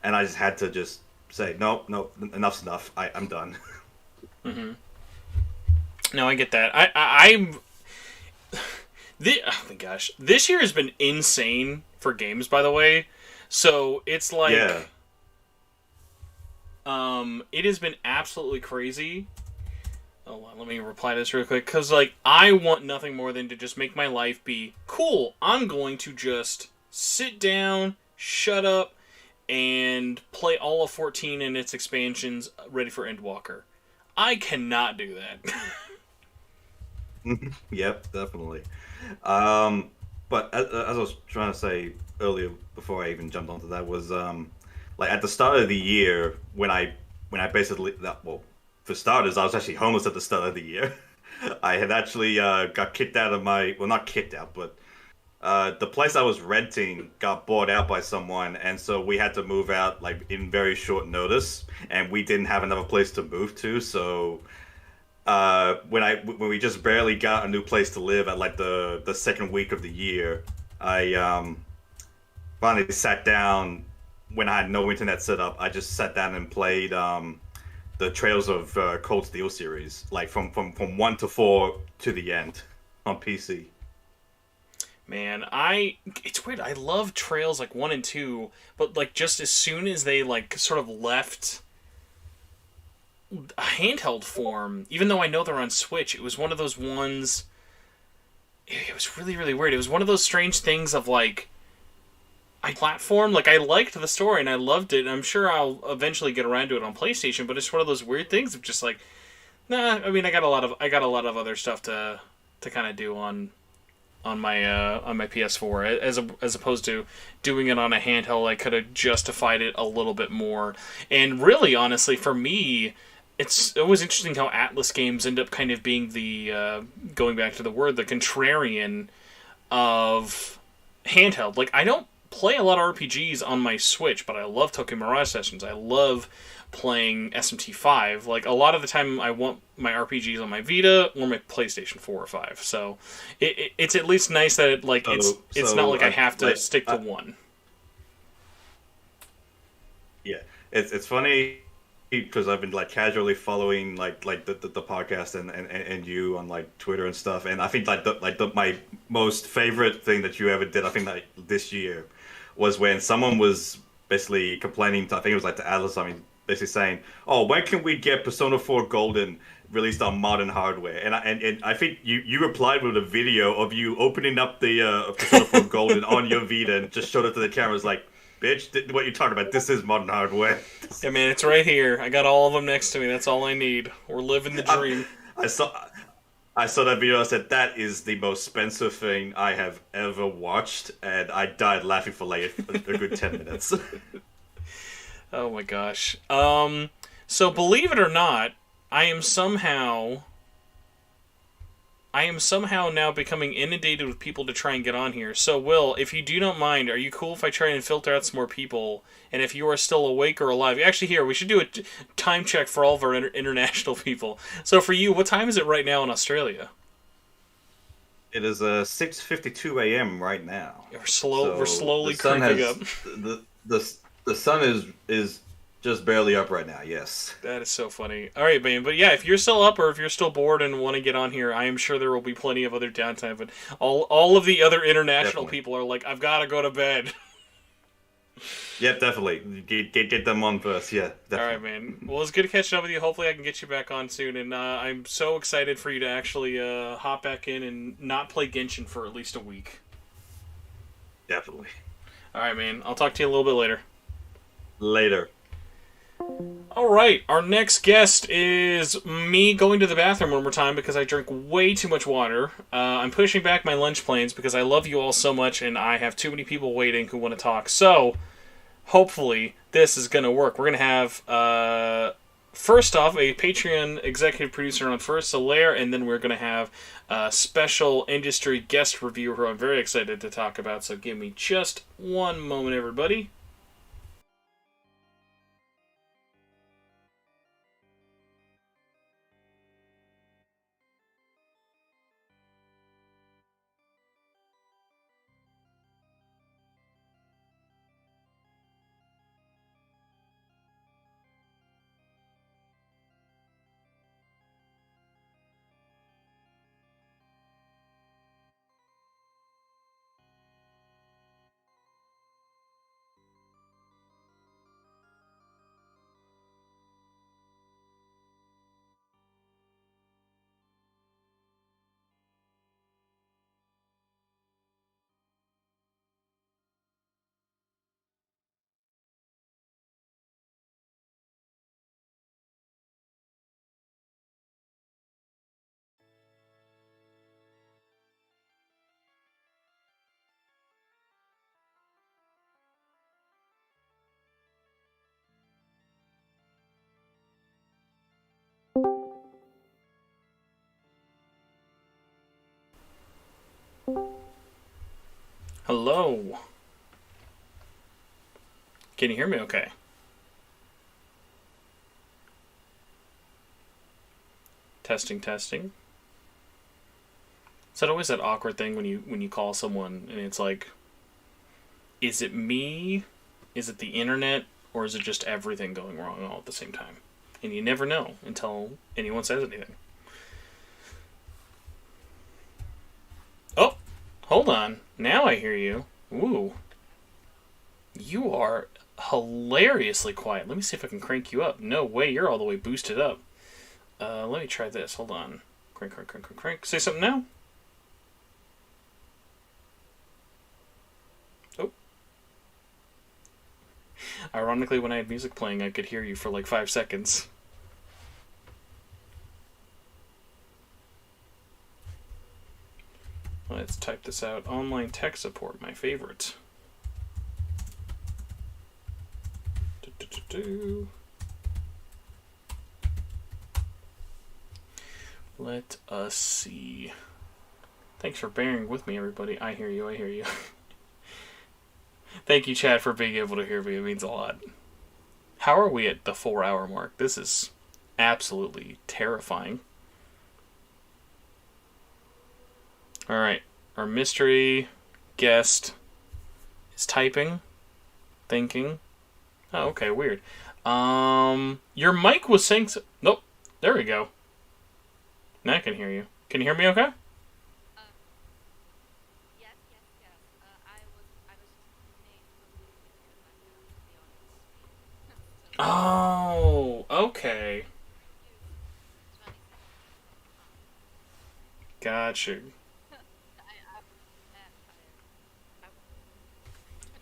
Speaker 6: and I just had to just say no, enough's enough. I'm done.
Speaker 1: Mm-hmm. No, I get that. I'm. Oh my gosh, this year has been insane for games. By the way, so it's like,
Speaker 6: yeah.
Speaker 1: It has been absolutely crazy. Hold on, let me reply to this real quick, because like I want nothing more than to just make my life be cool. I'm going to just sit down, shut up, and play all of 14 and its expansions ready for Endwalker. I cannot do that.
Speaker 6: Yep, definitely. But as I was trying to say earlier, before I even jumped onto that, was like at the start of the year when I basically that well, for starters, I was actually homeless at the start of the year. I had actually got kicked out of my well, not kicked out, but the place I was renting got bought out by someone, and so we had to move out like in very short notice, and we didn't have another place to move to, so when we just barely got a new place to live at like the second week of the year, I finally sat down when I had no internet set up. I just sat down and played the Trails of Cold Steel series, like from 1 to 4 to the end on PC.
Speaker 1: Man, it's weird. I love Trails like 1 and 2, but like just as soon as they like sort of left a handheld form, even though I know they're on Switch, it was one of those ones. It was really, really weird. It was one of those strange things of like, I platform, like I liked the story and I loved it. And I'm sure I'll eventually get around to it on PlayStation, but it's one of those weird things of just like, nah. I mean, I got a lot of other stuff to kind of do on my PS4 as opposed to doing it on a handheld. I could have justified it a little bit more. And really, honestly, for me, it's always interesting how Atlas games end up kind of being the going back to the word, the contrarian of handheld. Like I don't play a lot of RPGs on my Switch, but I love Tokyo Mirage Sessions. I love playing SMT5. Like a lot of the time, I want my RPGs on my Vita or my PlayStation 4 or 5. So it's at least nice that it's not like I have to stick to one.
Speaker 6: Yeah, it's funny because I've been like casually following like the podcast and you on like Twitter and stuff, and I think my most favorite thing that you ever did, I think like this year, was when someone was basically complaining to, I think it was like to Allisa, I mean, basically saying, "Oh, when can we get Persona 4 Golden released on modern hardware?" And I think you replied with a video of you opening up the Persona 4 Golden on your Vita and just showed it to the cameras like, "Bitch, what you talking about? This is modern hardware."
Speaker 1: Yeah, man, it's right here. I got all of them next to me. That's all I need. We're living the dream.
Speaker 6: I saw that video. I said, "That is the most Spencer thing I have ever watched," and I died laughing for like a good 10 minutes.
Speaker 1: Oh my gosh. So believe it or not, I am somehow now becoming inundated with people to try and get on here. So Will, if you do not mind, are you cool if I try and filter out some more people? And if you are still awake or alive, actually here, we should do a time check for all of our international people. So for you, what time is it right now in Australia?
Speaker 6: It is 6:52 a.m. right now.
Speaker 1: We're slowly creeping up.
Speaker 6: The sun is just barely up right now. Yes.
Speaker 1: That is so funny. All right, man. But yeah, if you're still up or if you're still bored and want to get on here, I am sure there will be plenty of other downtime. But all of the other international people are like, I've got to go to bed.
Speaker 6: Yep, definitely. Get them on first. Yeah, definitely.
Speaker 1: All right, man. Well, it's good catching up with you. Hopefully, I can get you back on soon. And I'm so excited for you to actually hop back in and not play Genshin for at least a week.
Speaker 6: Definitely.
Speaker 1: All right, man. I'll talk to you a little bit later.
Speaker 6: Later.
Speaker 1: All right, our next guest is me going to the bathroom one more time because I drink way too much water. I'm pushing back my lunch plans because I love you all so much and I have too many people waiting who want to talk. So, hopefully, this is going to work. We're going to have, first off, a Patreon executive producer on first, Solaire, and then we're going to have a special industry guest reviewer who I'm very excited to talk about. So give me just one moment, everybody. Hello. Can you hear me okay? Testing, testing. Is that always that awkward thing when you call someone and it's like, is it me? Is it the internet? Or is it just everything going wrong all at the same time? And you never know until anyone says anything. Oh, hold on. Now I hear you. Ooh. You are hilariously quiet. Let me see if I can crank you up. No way, you're all the way boosted up. Let me try this. Hold on. Crank, crank, crank, crank, crank. Say something now. Oh. Ironically, when I had music playing, I could hear you for like 5 seconds. Let's type this out. Online tech support, my favorite. Let us see. Thanks for bearing with me, everybody. I hear you, I hear you. Thank you, Chad, for being able to hear me. It means a lot. How are we at the 4-hour mark? This is absolutely terrifying. Alright, our mystery guest is typing, thinking. Oh, okay, weird. Your mic was saying nope, there we go. Now I can hear you. Can you hear me okay?
Speaker 7: Yes. I was just
Speaker 1: Oh, okay. Gotcha.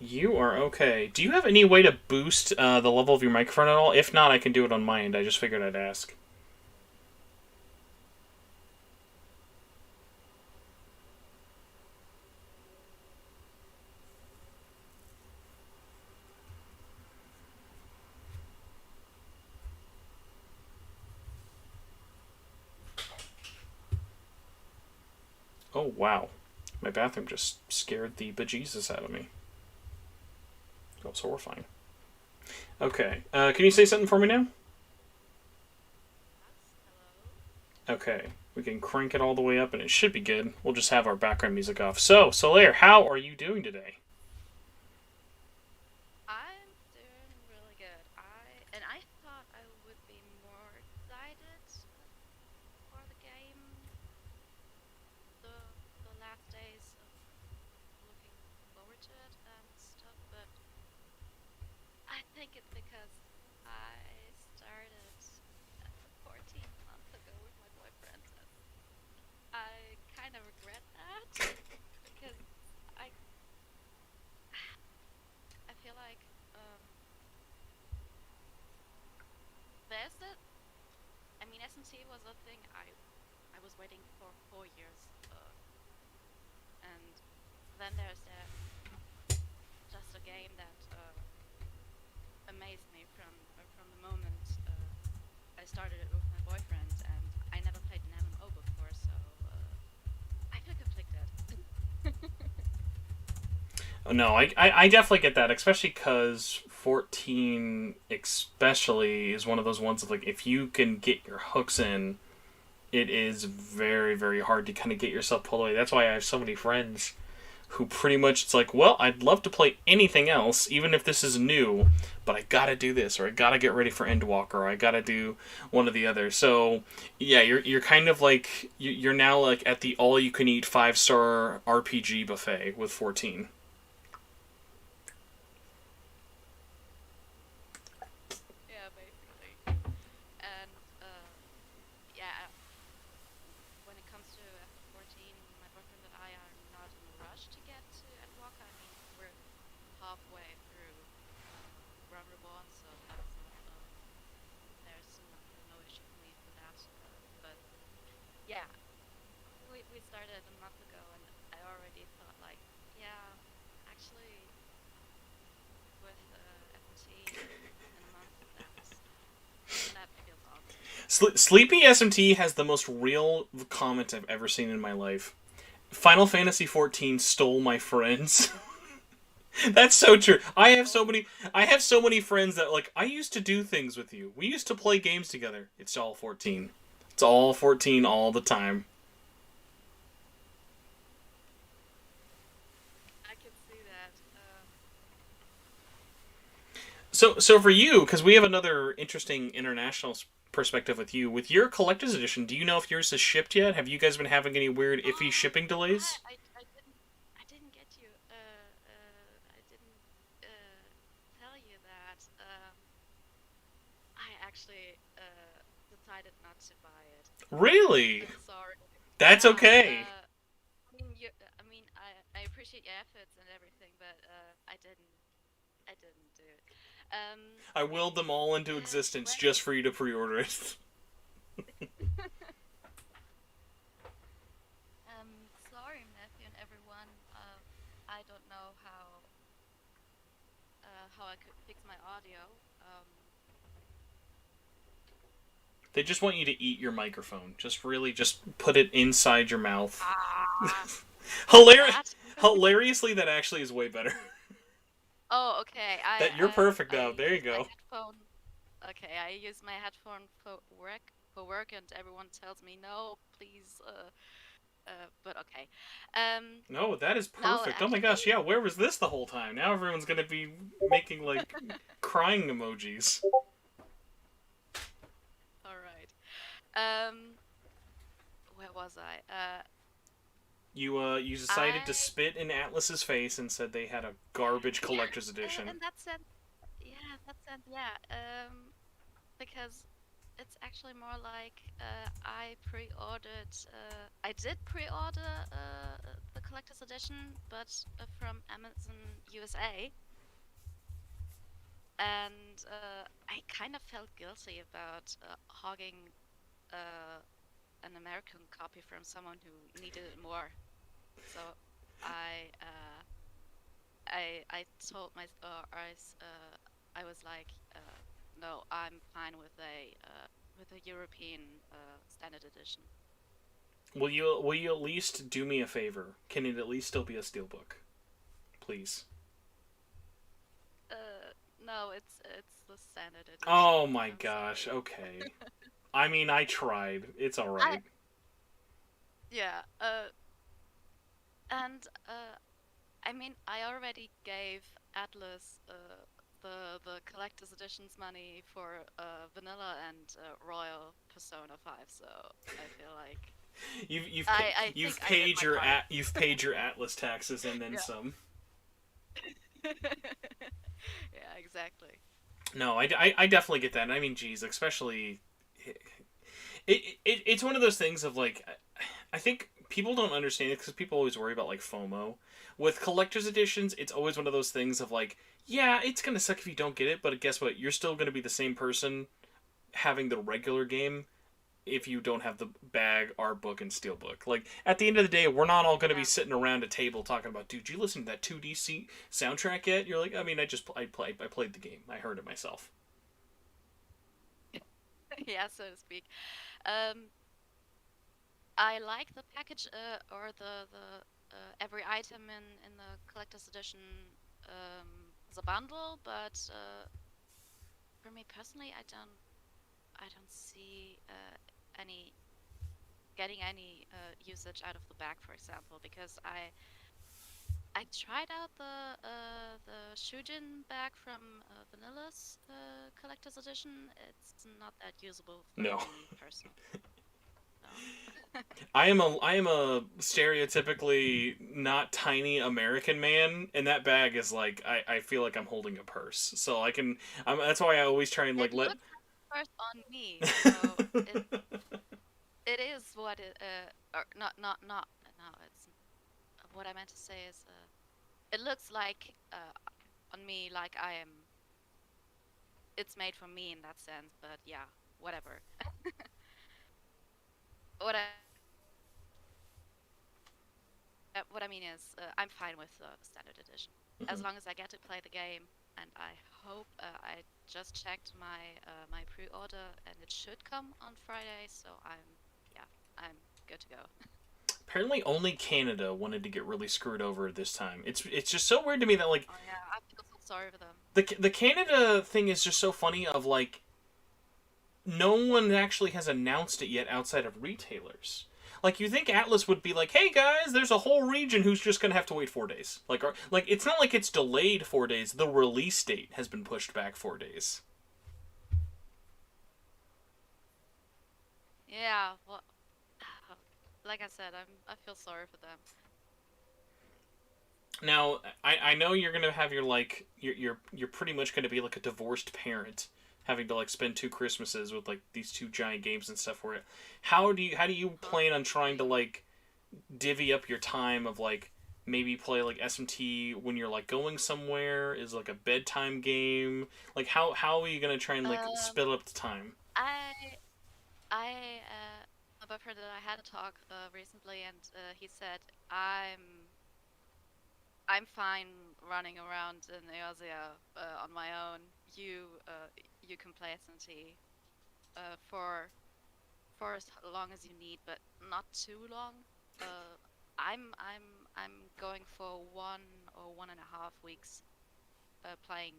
Speaker 1: You are okay. Do you have any way to boost the level of your microphone at all? If not, I can do it on my end. I just figured I'd ask. Oh, wow. My bathroom just scared the bejesus out of me. Oh, so we're fine. Okay. Can you say something for me now? Okay. We can crank it all the way up and it should be good. We'll just have our background music off. So, Solaire, how are you doing today?
Speaker 7: I'm doing really good. I thought I would be more excited for the game the last days of looking forward to it and stuff, but I think it's because I started 14 months ago with my boyfriend. And I kind of regret that because I I feel like there's a I mean SMT was a thing I was waiting for 4 years, and then there's just a game that amazed me from the moment I started it with my boyfriend, and I never played an MMO before, so I feel conflicted.
Speaker 1: Oh, no, I definitely get that, especially because 14 especially is one of those ones of like, if you can get your hooks in, it is very, very hard to kind of get yourself pulled away. That's why I have so many friends who pretty much, it's like, well, I'd love to play anything else, even if this is new, but I gotta do this, or I gotta get ready for Endwalker, or I gotta do one or the other. So, yeah, you're kind of like, you're now like at the all-you-can-eat 5-star RPG buffet with 14.
Speaker 7: Yeah, basically. And yeah, when it comes to F14, my boyfriend and I are not in a rush to get to Endwalker. I mean, we're halfway through Run Reborn, so that's not, there's no issue for me for that. But yeah, we started a month ago, and I already thought like, yeah, actually, with FMC in a month, that feels awesome.
Speaker 1: Sleepy SMT has the most real comment I've ever seen in my life. Final Fantasy 14 stole my friends. That's so true. I have so many friends that like I used to do things with you. We used to play games together. It's all 14. It's all 14 all the time.
Speaker 7: I can see that.
Speaker 1: So for you, because we have another interesting international perspective with you, with your collector's edition, do you know if yours is shipped yet? Have you guys been having any weird iffy shipping delays?
Speaker 7: I didn't get you. I didn't tell you that. I actually decided not to buy it.
Speaker 1: Really?
Speaker 7: I'm sorry.
Speaker 1: That's
Speaker 7: Yeah,
Speaker 1: okay.
Speaker 7: I mean, I appreciate your efforts and everything, but I didn't do it.
Speaker 1: I willed them all into existence just for you to pre-order it.
Speaker 7: Sorry, Matthew and everyone. I don't know how I could fix my audio.
Speaker 1: They just want you to eat your microphone. Just put it inside your mouth. Hilariously, that actually is way better.
Speaker 7: Oh, okay.
Speaker 1: That you're perfect now. There you
Speaker 7: use my
Speaker 1: go.
Speaker 7: headphone. Okay, I use my headphone for work, and everyone tells me no, please. But okay.
Speaker 1: No, that is
Speaker 7: No,
Speaker 1: perfect. Oh my gosh,
Speaker 7: actually,
Speaker 1: yeah, where was this the whole time? Now everyone's gonna be making, like, crying emojis.
Speaker 7: all right. Where was I?
Speaker 1: You decided to
Speaker 7: I
Speaker 1: spit in Atlas's face and said they had a garbage collector's edition.
Speaker 7: in that sense, yeah. Because it's actually more like I pre-ordered. I did pre-order the collector's edition, but from Amazon USA, and I kind of felt guilty about hogging an American copy from someone who needed it more. So I told I was like, no, I'm fine with a European standard edition.
Speaker 1: Will you at least do me a favor? Can it at least still be a steelbook? Please.
Speaker 7: No, it's the standard edition.
Speaker 1: Oh my
Speaker 7: I'm
Speaker 1: gosh,
Speaker 7: sorry.
Speaker 1: okay. I mean, I tried. It's alright.
Speaker 7: Yeah. And I mean, I already gave Atlas the collector's editions money for Vanilla and Royal Persona 5, so I feel like
Speaker 1: You've
Speaker 7: I did
Speaker 1: paid
Speaker 7: my part.
Speaker 1: you've paid your Atlas taxes and then
Speaker 7: Yeah.
Speaker 1: some.
Speaker 7: Yeah, exactly.
Speaker 1: No, I definitely get that. I mean, geez, especially it's one of those things of like I think people don't understand it because people always worry about like FOMO. With collector's editions, it's always one of those things of like, yeah, it's gonna suck if you don't get it, but guess what? You're still gonna be the same person having the regular game if you don't have the bag, art book, and steelbook. Like at the end of the day, we're not all gonna be
Speaker 7: Yeah.
Speaker 1: sitting around a table talking about, dude, you listen to that 2D soundtrack yet? You're like, I mean, I played the game. I heard it myself.
Speaker 7: Yeah, so to speak. Um, I like the package or the every item in the collector's edition as a bundle, but for me personally, I don't see any getting any usage out of the bag, for example, because I tried out the Shujin bag from Vanilla's collector's edition. It's not that usable for
Speaker 1: No.
Speaker 7: me personally. No.
Speaker 1: I am a stereotypically not tiny American man, and that bag is like I feel like I'm holding a purse. So that's why I always try and like
Speaker 7: It
Speaker 1: let.
Speaker 7: looks like first on me, so it is what it or not no. It's what I meant to say is it looks like on me like I am. It's made for me in that sense, but yeah, whatever. What I what I mean is, I'm fine with the standard edition as
Speaker 1: Mhm.
Speaker 7: long as I get to play the game. And I hope I just checked my pre-order, and it should come on Friday. So I'm good to go.
Speaker 1: Apparently, only Canada wanted to get really screwed over this time. It's just so weird to me that like
Speaker 7: Oh yeah, I feel so sorry for them.
Speaker 1: the Canada thing is just so funny. Of like, no one actually has announced it yet outside of retailers. Like, you think Atlas would be like, "Hey guys, there's a whole region who's just gonna have to wait 4 days." Like it's not like it's delayed 4 days. The release date has been pushed back 4 days.
Speaker 7: Yeah, well, like I said, I feel sorry for them.
Speaker 1: Now, I know you're gonna have your like you're pretty much gonna be like a divorced parent, having to like spend 2 Christmases with like these 2 giant games and stuff for it. How do you plan on trying to like divvy up your time of like maybe play like SMT when you're like going somewhere? Is like a bedtime game? Like how are you gonna try and like split up the time?
Speaker 7: My boyfriend and I had a talk recently, and he said I'm fine running around in Eorzea on my own. You can play SMT for as long as you need, but not too long. I'm going for 1 or 1.5 weeks, playing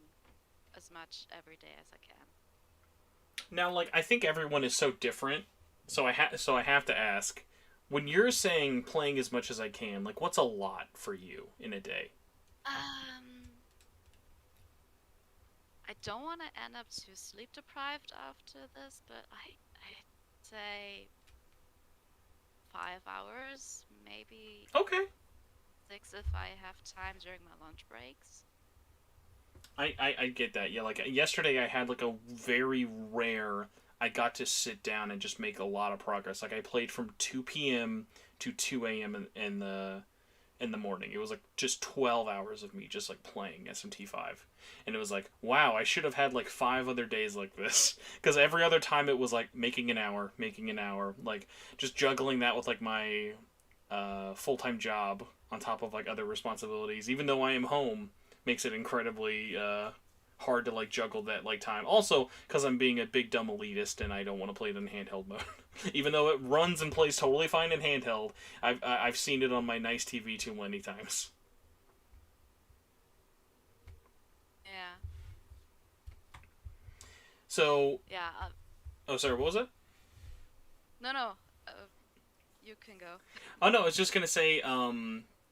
Speaker 7: as much every day as I can.
Speaker 1: Now, like, I think everyone is so different, so I have to ask, when you're saying playing as much as I can, like, what's a lot for you in a day?
Speaker 7: I don't want to end up too sleep deprived after this, but I'd say 5 hours, maybe
Speaker 1: Okay.
Speaker 7: 6 if I have time during my lunch breaks.
Speaker 1: I get that. Yeah, like yesterday I had like a very rare, I got to sit down and just make a lot of progress. Like I played from 2 p.m. to 2 a.m. in the morning. It was like just 12 hours of me just like playing SMT5. And it was like, wow, I should have had like 5 other days like this. Because every other time it was like making an hour, like just juggling that with like my full-time job on top of like other responsibilities. Even though I am home, makes it incredibly hard to like juggle that like time. Also, because I'm being a big dumb elitist and I don't want to play it in handheld mode. Even though it runs and plays totally fine in handheld, I've seen it on my nice TV too many times.
Speaker 7: Yeah.
Speaker 1: So.
Speaker 7: Yeah.
Speaker 1: Oh, sorry. What was it?
Speaker 7: No. You can go.
Speaker 1: Oh no, I was just gonna say.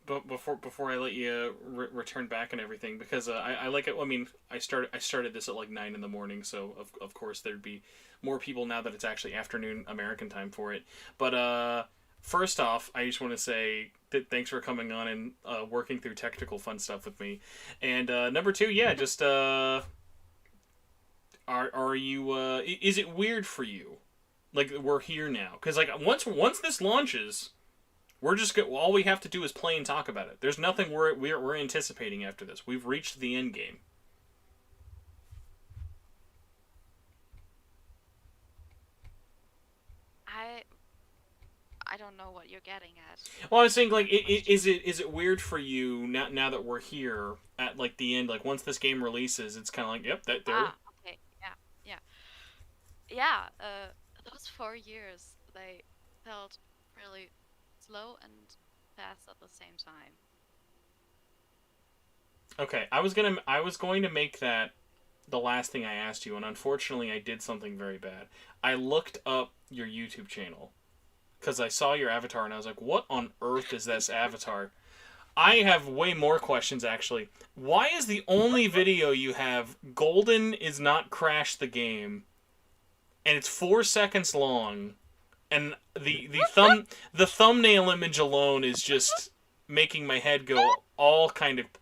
Speaker 1: But before I let you return back and everything, because I like it. I mean, I started this at like 9 in the morning, so of course there'd be more people now that it's actually afternoon American time for it. But first off, I just want to say that thanks for coming on and working through technical fun stuff with me. And number 2, yeah, just are you? Is it weird for you? Like we're here now, because like once this launches. We're just all we have to do is play and talk about it. There's nothing we're anticipating after this. We've reached the end game.
Speaker 7: I don't know what you're getting at.
Speaker 1: Well, I was saying like, is it weird for you now that we're here at like the end? Like once this game releases, it's kind of like, yep, that there.
Speaker 7: Okay, yeah. Those 4 years, they felt really slow and fast at the same time.
Speaker 1: Okay, I was going to make that the last thing I asked you, and unfortunately I did something very bad. I looked up your YouTube channel because I saw your avatar and I was like, what on earth is this avatar? I have way more questions actually. Why is the only video you have Golden is not Crash the game, and it's 4 seconds long? And the thumbnail image alone is just making my head go all kind of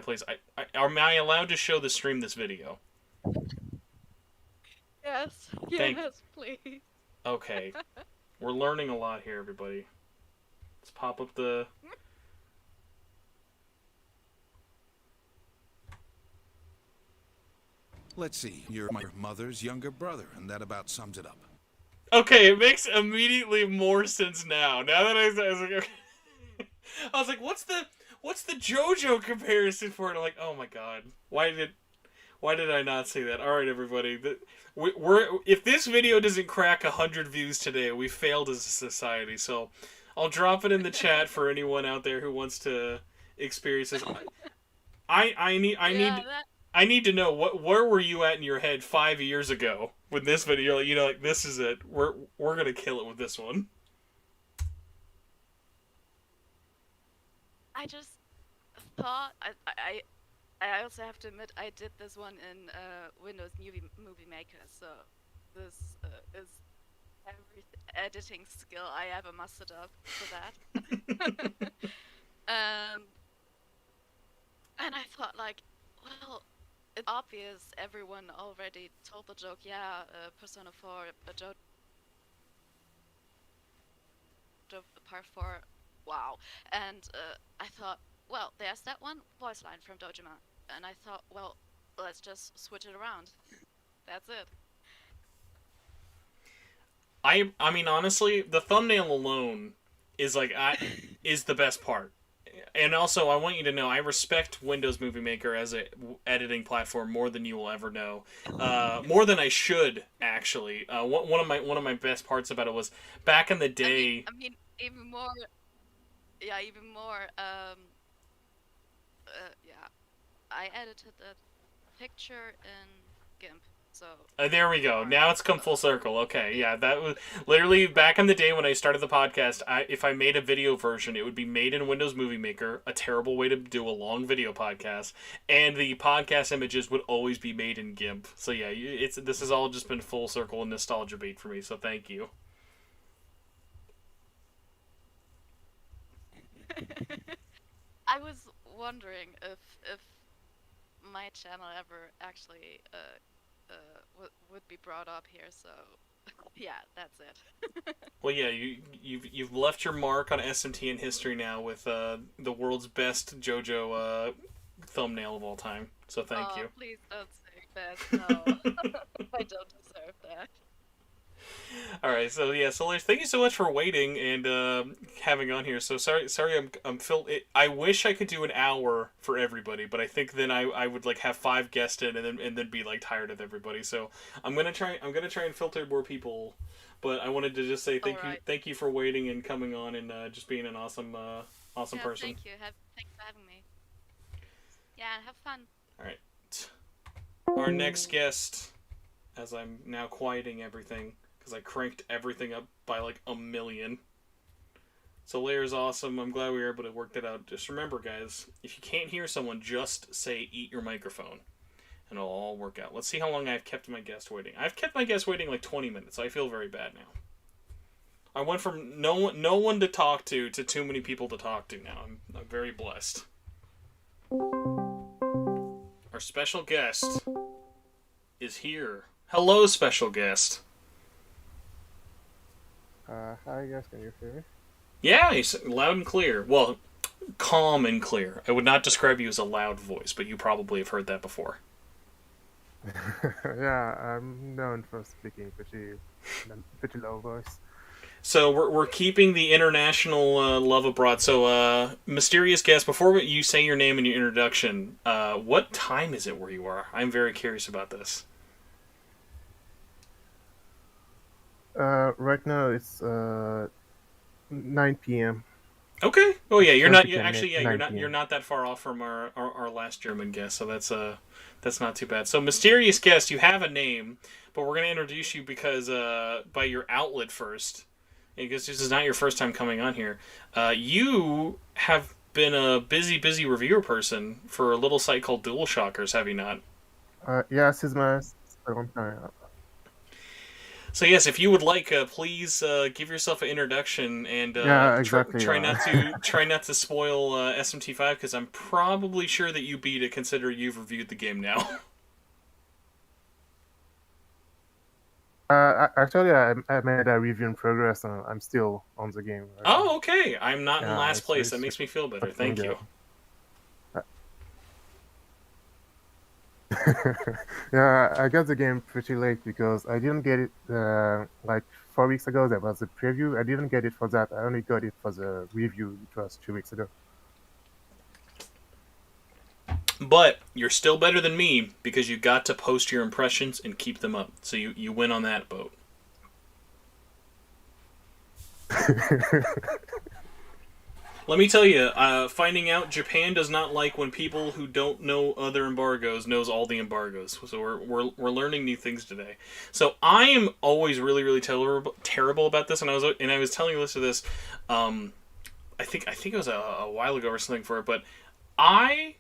Speaker 1: places. Am I allowed to show the stream this video?
Speaker 7: Yes, please.
Speaker 1: Okay, we're learning a lot here, everybody. Let's pop up the.
Speaker 8: Let's see. You're my mother's younger brother, and that about sums it up.
Speaker 1: Okay, it makes immediately more sense now. Now that I was like, okay. I was like, what's the JoJo comparison for it? I'm like, oh my god, why did I not see that? All right, everybody, we're if this video doesn't crack 100 views today, we failed as a society. So, I'll drop it in the chat for anyone out there who wants to experience this. I need to know where were you at in your head 5 years ago with this video? You know, like this is it. We're gonna kill it with this one.
Speaker 7: I just thought I also have to admit I did this one in Windows Movie Maker, so this is every editing skill I ever mustered up for that. And I thought, like, well, it's obvious everyone already told the joke. Yeah, Persona 4, JoJo Part 4, wow. And I thought, well, there's that one voice line from Dojima. And I thought, well, let's just switch it around. That's it.
Speaker 1: I mean, honestly, the thumbnail alone is like is the best part. And also, I want you to know, I respect Windows Movie Maker as a editing platform more than you will ever know, more than I should actually. One of my best parts about it was back in the day.
Speaker 7: I mean, even more. Yeah, even more. Yeah, I edited the picture in GIMP. So
Speaker 1: There we go. Now it's come full circle. Okay, yeah, that was literally back in the day when I started the podcast. If I made a video version, it would be made in Windows Movie Maker, a terrible way to do a long video podcast, and the podcast images would always be made in GIMP. So yeah, this has all just been full circle and nostalgia bait for me. So thank you.
Speaker 7: I was wondering if my channel ever actually would be brought up here. So yeah, that's it.
Speaker 1: Well, yeah, you've left your mark on SMT in history now with the world's best JoJo thumbnail of all time. So thank you.
Speaker 7: Please don't say that. No, I don't deserve that.
Speaker 1: All right, so yeah, Solaire, thank you so much for waiting and having on here. So sorry, I'm filled. I wish I could do an hour for everybody, but I think then I would like have 5 guests in and then be like tired of everybody. So I'm gonna try and filter more people. But I wanted to just say thank you for waiting and coming on and just being an awesome person.
Speaker 7: Thank you. Thanks for having me. Yeah, have fun.
Speaker 1: All right, our next guest, as I'm now quieting everything. Because I cranked everything up by like 1 million. So Solaire's awesome. I'm glad we were able to work that out. Just remember, guys, if you can't hear someone, just say eat your microphone. And it'll all work out. Let's see how long I've kept my guest waiting. I've kept my guest waiting like 20 minutes. So I feel very bad now. I went from no one to talk to too many people to talk to now. I'm very blessed. Our special guest is here. Hello, special guest.
Speaker 9: Hi guys, can you hear me?
Speaker 1: Yeah, he's loud and clear. Well, calm and clear. I would not describe you as a loud voice, but you probably have heard that before.
Speaker 9: Yeah, I'm known for speaking pretty low voice.
Speaker 1: So we're keeping the international love abroad. So, mysterious guest, before you say your name and your introduction, what time is it where you are? I'm very curious about this.
Speaker 9: Right now it's 9 p.m.
Speaker 1: Okay. Oh yeah, you're not. You're
Speaker 9: 9
Speaker 1: not.
Speaker 9: p.m.
Speaker 1: You're not that far off from our last German guest. So that's not too bad. So mysterious guest, you have a name, but we're gonna introduce you because by your outlet first, because this is not your first time coming on here. You have been a busy reviewer person for a little site called Dual Shockers, have you not?
Speaker 9: Yeah, this is my second time.
Speaker 1: So yes, if you would like, please give yourself an introduction and
Speaker 9: Yeah, exactly,
Speaker 1: try
Speaker 9: yeah.
Speaker 1: not to spoil SMT5 because I'm probably sure that you beat it, considering you've reviewed the game now.
Speaker 9: Actually, I made a review in progress, and I'm still on the game. Right now.
Speaker 1: Oh, okay. I'm not in
Speaker 9: Yeah,
Speaker 1: last place.
Speaker 9: it's
Speaker 1: That makes me feel better.
Speaker 9: but
Speaker 1: Thank
Speaker 9: yeah.
Speaker 1: you.
Speaker 9: Yeah, I got the game pretty late because I didn't get it like 4 weeks ago. There was a preview. I didn't get it for that. I only got it for the review, which was 2 weeks ago.
Speaker 1: But you're still better than me because you got to post your impressions and keep them up. So you win on that boat. Let me tell you, finding out Japan does not like when people who don't know other embargoes knows all the embargoes. So we're learning new things today. So I am always really really terrible about this, and I was telling Allisa this. I think it was a while ago or something for it, but I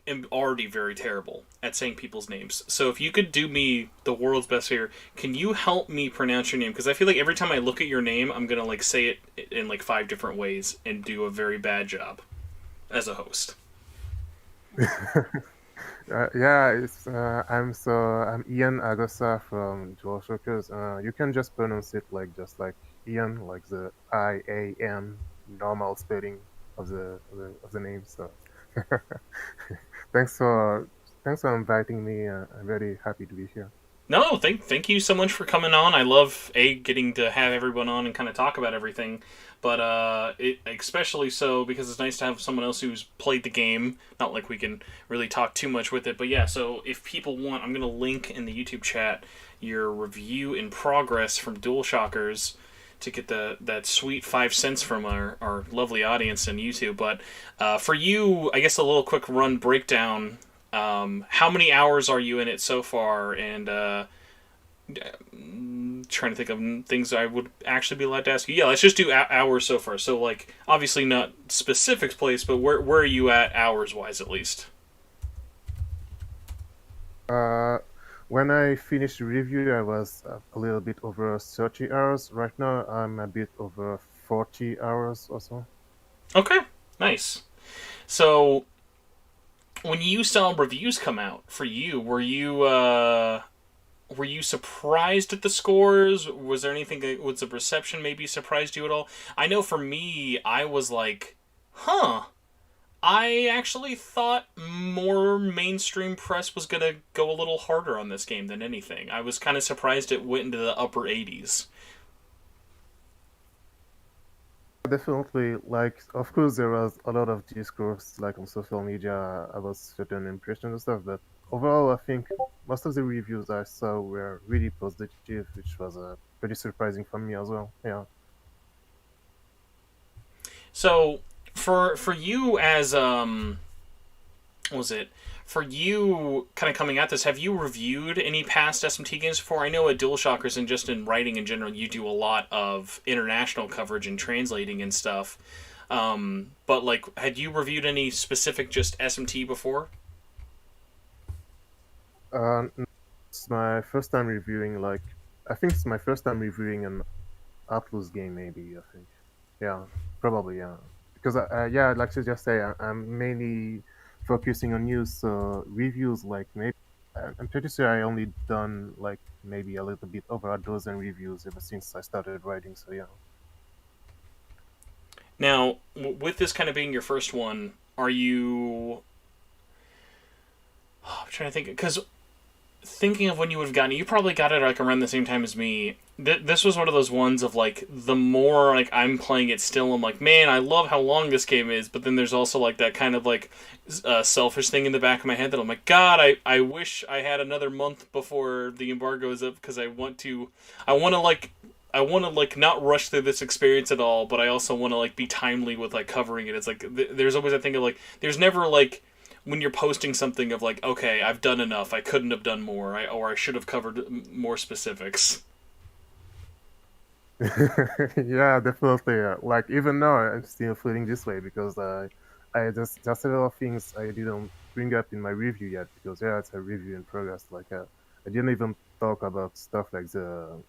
Speaker 1: am already very terrible at saying people's names. So if you could do me the world's best favor, can you help me pronounce your name? Because I feel like every time I look at your name, I'm gonna like say it in like 5 different ways and do a very bad job as a host.
Speaker 9: Yeah, I'm Ian Agosa from DualShockers. You can just pronounce it just like Ian, like the IAN normal spelling of the name. So thanks for inviting me. I'm very happy to be here.
Speaker 1: No, thank you so much for coming on. I love getting to have everyone on and kind of talk about everything, but it especially so because it's nice to have someone else who's played the game. Not like we can really talk too much with it, but yeah. So if people want, I'm gonna link in the YouTube chat your review in progress from DualShockers to get that sweet 5 cents from our lovely audience on YouTube. But for you, I guess a little quick run breakdown. How many hours are you in it so far? And trying to think of things I would actually be allowed to ask you. Yeah, let's just do hours so far. So, like, obviously not specific place, but where are you at hours-wise, at least?
Speaker 9: When I finished the review, I was a little bit over 30 hours. Right now, I'm a bit over 40 hours or so.
Speaker 1: Okay, nice. So, when you saw reviews come out for you, were you surprised at the scores? Was there anything that was the reception maybe surprised you at all? I know for me, I was like, huh. I actually thought more mainstream press was going to go a little harder on this game than anything. I was kind of surprised it went into the upper 80s.
Speaker 9: Definitely, of course, there was a lot of discourse, on social media about certain impressions and stuff, but overall, I think most of the reviews I saw were really positive, which was pretty surprising for me as well. Yeah.
Speaker 1: So, for you as what was it? For you kind of coming at this, have you reviewed any past SMT games before? I know at DualShockers and just in writing in general, you do a lot of international coverage and translating and stuff. But had you reviewed any specific just SMT before?
Speaker 9: It's my first time reviewing I think it's my first time reviewing an Atlus game, maybe. I think, yeah, probably, yeah. Because I'd like to just say I'm mainly focusing on news, so reviews maybe I'm pretty sure I only done maybe a little bit over a dozen reviews ever since I started writing. So yeah.
Speaker 1: Now, with this kind of being your first one, are you? I'm trying to think because thinking of when you would have gotten it, you probably got it around the same time as me. This was one of those ones of the more I'm playing it still, I'm like, man, I love how long this game is, but then there's also that kind of selfish thing in the back of my head that I'm like, God, I wish I had another month before the embargo is up because I want to not rush through this experience at all, but I also want to be timely with covering it. It's there's always a thing of there's never when you're posting something of okay, I've done enough, I couldn't have done more, or I should have covered more specifics.
Speaker 9: Yeah, definitely. Even now, I'm still feeling this way because I just a lot of things I didn't bring up in my review yet because it's a review in progress. I didn't even talk about stuff like the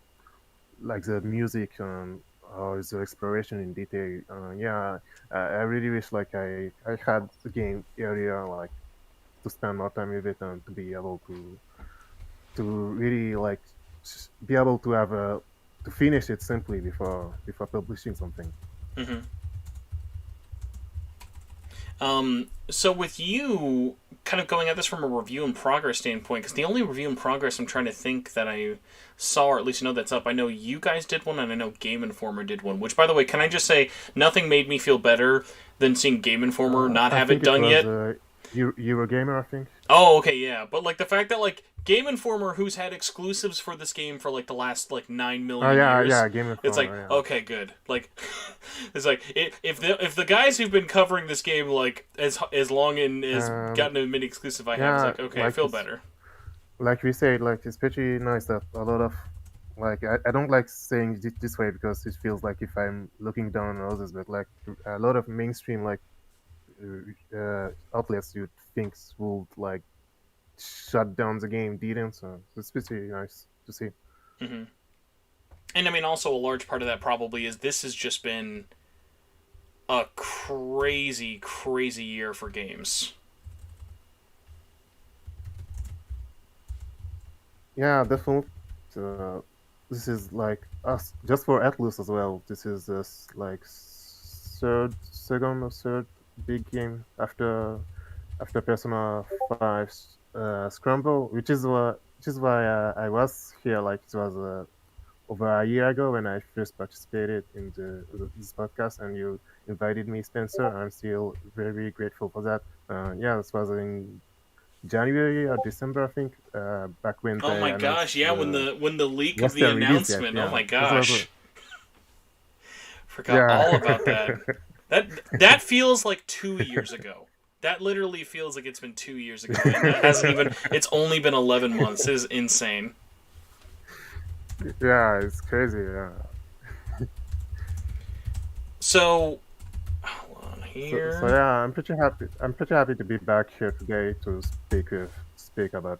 Speaker 9: music or the exploration in detail. I really wish I had the game earlier, to spend more time with it and to be able to really be able to have to finish it simply before publishing something.
Speaker 1: Mm-hmm. So with you kind of going at this from a review in progress standpoint, because the only review in progress I'm trying to think that I saw, or at least know that's up, I know you guys did one, and I know Game Informer did one, which, by the way, can I just say, nothing made me feel better than seeing Game Informer not have it done yet.
Speaker 9: Eurogamer, I think.
Speaker 1: Oh, okay, yeah. But the fact that Game Informer, who's had exclusives for this game for like the last like 9 million
Speaker 9: Oh yeah,
Speaker 1: years.
Speaker 9: yeah, Game Informer.
Speaker 1: It's like,
Speaker 9: yeah.
Speaker 1: okay, good. Like, it's like if the guys who've been covering this game like as long and as gotten a mini exclusive I have, it's like, okay, I feel better.
Speaker 9: Like we said, like it's pretty nice that a lot of like I don't like saying it this way because it feels like if I'm looking down on others, but like a lot of mainstream like outlets you'd think would like shut down the game didn't, so it's pretty nice to see.
Speaker 1: Mm-hmm. And I mean, also a large part of that probably is this has just been a crazy year for games.
Speaker 9: Yeah, definitely. This is like us just for Atlus as well. This is like second or third big game after Persona 5 Scramble, which is why I was here. Like it was over a year ago when I first participated in this podcast, and you invited me, Spencer. I'm still very grateful for that. Yeah, this was in January or December, I think. Back when.
Speaker 1: Oh my gosh! Yeah, when the leak of the
Speaker 9: still released yet,
Speaker 1: announcement.
Speaker 9: yeah.
Speaker 1: Oh my
Speaker 9: This was
Speaker 1: gosh! Forgot all about that. That feels like 2 years ago. That literally feels like it's been 2 years ago. And that hasn't even. It's only been 11 months. It is insane.
Speaker 9: Yeah, it's crazy. Yeah.
Speaker 1: So, hold on here.
Speaker 9: So yeah, I'm pretty happy. I'm pretty happy to be back here today to speak about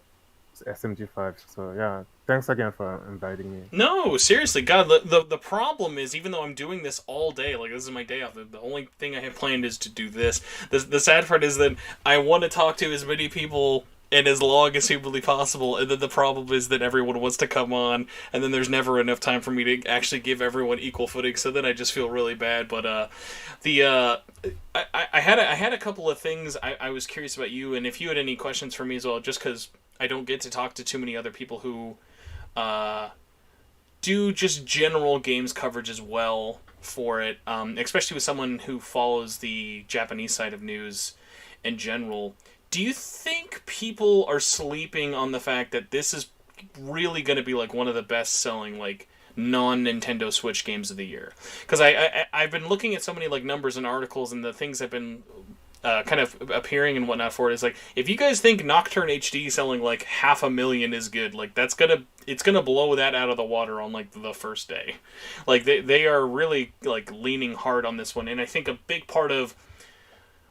Speaker 9: SMT5. So yeah, thanks again for inviting me.
Speaker 1: No, seriously, God, the problem is, even though I'm doing this all day, like this is my day off, the only thing I have planned is to do this. The sad part is that I want to talk to as many people and as long as humanly possible, and then the problem is that everyone wants to come on, and then there's never enough time for me to actually give everyone equal footing, so then I just feel really bad. But I had a couple of things I was curious about you, and if you had any questions for me as well, just because I don't get to talk to too many other people who do just general games coverage as well for it, especially with someone who follows the Japanese side of news in general. Do you think people are sleeping on the fact that this is really going to be like one of the best-selling like non-Nintendo Switch games of the year? Because I've been looking at so many like numbers and articles, and the things have been kind of appearing and whatnot for it is like, if you guys think Nocturne HD selling like 500,000 is good, like it's gonna blow that out of the water on like the first day. Like they are really like leaning hard on this one, and I think a big part of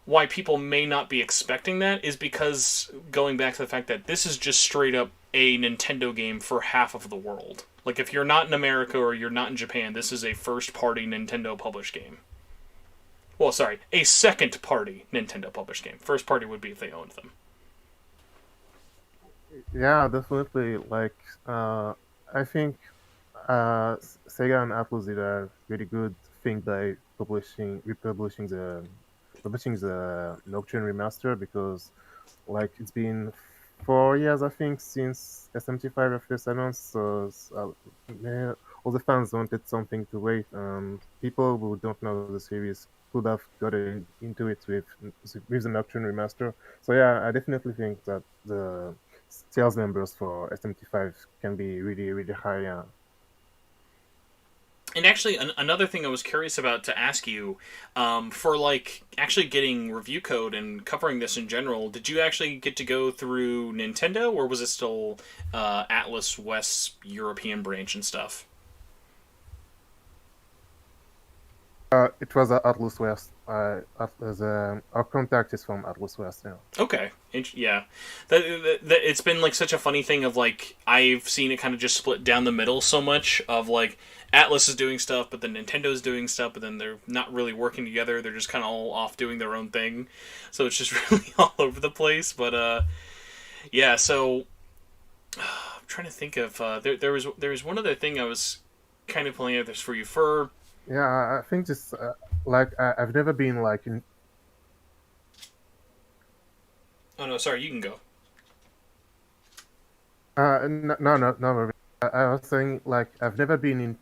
Speaker 1: why people may not be expecting that is because, going back to the fact that this is just straight up a Nintendo game for half of the world. Like, if you're not in America or you're not in Japan, this is a first-party Nintendo published game. Well, sorry, a second-party Nintendo published game. First party would be if they owned them.
Speaker 9: Yeah, definitely. Like, I think Sega and Apple did a really good thing by republishing the Nocturne remaster, because like it's been 4 years I think since SMT5 was first announced, so all the fans wanted something to wait. People who don't know the series could have gotten into it with the Nocturne remaster. So yeah, I definitely think that the sales numbers for SMT5 can be really, really high. Yeah.
Speaker 1: And actually, another thing I was curious about to ask you, for like actually getting review code and covering this in general, did you actually get to go through Nintendo, or was it still Atlas West's European branch and stuff?
Speaker 9: It was Atlas West. Our contact is from Atlas West. Yeah.
Speaker 1: Okay, yeah, that it's been like such a funny thing of like, I've seen it kind of just split down the middle so much of like, Atlas is doing stuff, but then Nintendo's doing stuff, but then they're not really working together. They're just kind of all off doing their own thing. So it's just really all over the place. But yeah, so I'm trying to think of there was one other thing I was kind of pulling out this for you for.
Speaker 9: Yeah, I think just like I've never been like in.
Speaker 1: Oh no, sorry, you can go.
Speaker 9: No. I was saying like I've never been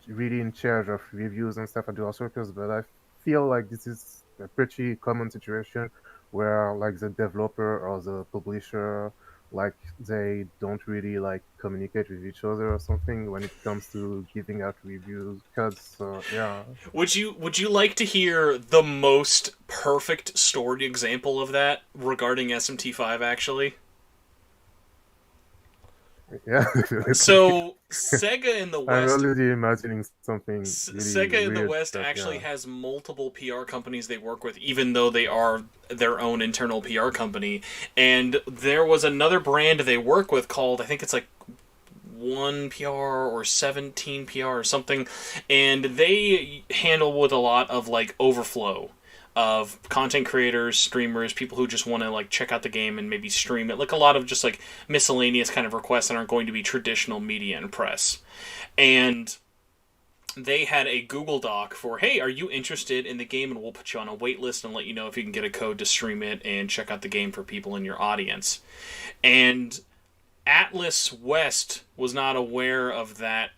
Speaker 9: really in charge of reviews and stuff at Dual Circles, but I feel like this is a pretty common situation where like the developer or the publisher like they don't really like communicate with each other or something when it comes to giving out reviews codes. So yeah.
Speaker 1: Would you like to hear the most perfect story example of that regarding SMT5 actually?
Speaker 9: Yeah.
Speaker 1: So Sega in the
Speaker 9: I'm
Speaker 1: West
Speaker 9: already imagining something really
Speaker 1: Sega in the
Speaker 9: weird,
Speaker 1: West
Speaker 9: but
Speaker 1: actually
Speaker 9: yeah.
Speaker 1: has multiple PR companies they work with, even though they are their own internal PR company. And there was another brand they work with called, I think it's like 1PR or 17PR or something, and they handle with a lot of like overflow of content creators, streamers, people who just want to like check out the game and maybe stream it, like a lot of just like miscellaneous kind of requests that aren't going to be traditional media and press. And they had a Google Doc for, hey, are you interested in the game? And we'll put you on a wait list and let you know if you can get a code to stream it and check out the game for people in your audience. And Atlas West was not aware of that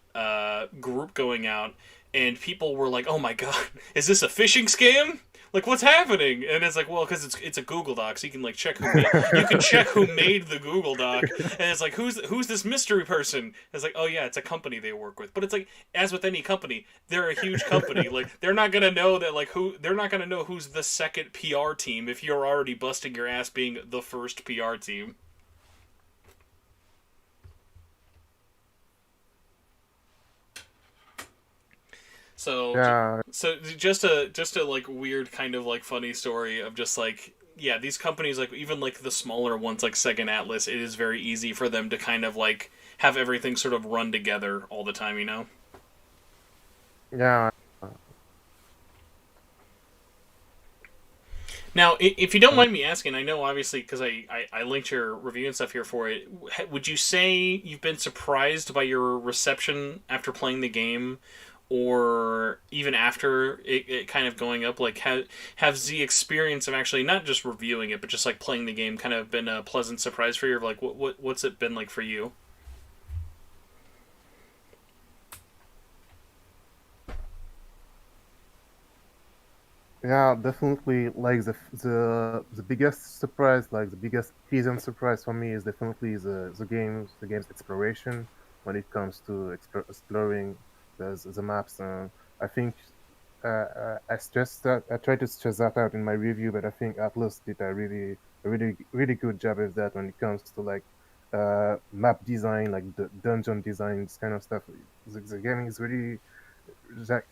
Speaker 1: group going out, and people were like, "Oh my god, is this a phishing scam? Like, what's happening?" And it's like, well, because it's a Google Doc, so you can like check you can check who made the Google Doc, and it's like, who's this mystery person? It's like, oh yeah, it's a company they work with, but it's like, as with any company, they're a huge company. Like, they're not gonna know that they're not gonna know who's the second PR team if you're already busting your ass being the first PR team. So
Speaker 9: Yeah,
Speaker 1: so just a like weird kind of like funny story of just like, yeah, these companies, like even like the smaller ones like Sega and Atlas, it is very easy for them to kind of like have everything sort of run together all the time, you know?
Speaker 9: yeah.
Speaker 1: Now, if you don't mind me asking, I know obviously because I linked your review and stuff here for it. Would you say you've been surprised by your reception after playing the game, or even after it kind of going up? Like, has the experience of actually not just reviewing it, but just like playing the game, kind of been a pleasant surprise for you? Or like, what's it been like for you?
Speaker 9: Yeah, definitely. Like the biggest surprise, like the biggest pleasant surprise for me is definitely the game's exploration when it comes to exploring the maps. I think I stressed that I tried to stress that out in my review, but I think Atlas did a really good job of that when it comes to like map design, like the dungeon design, this kind of stuff. The game is really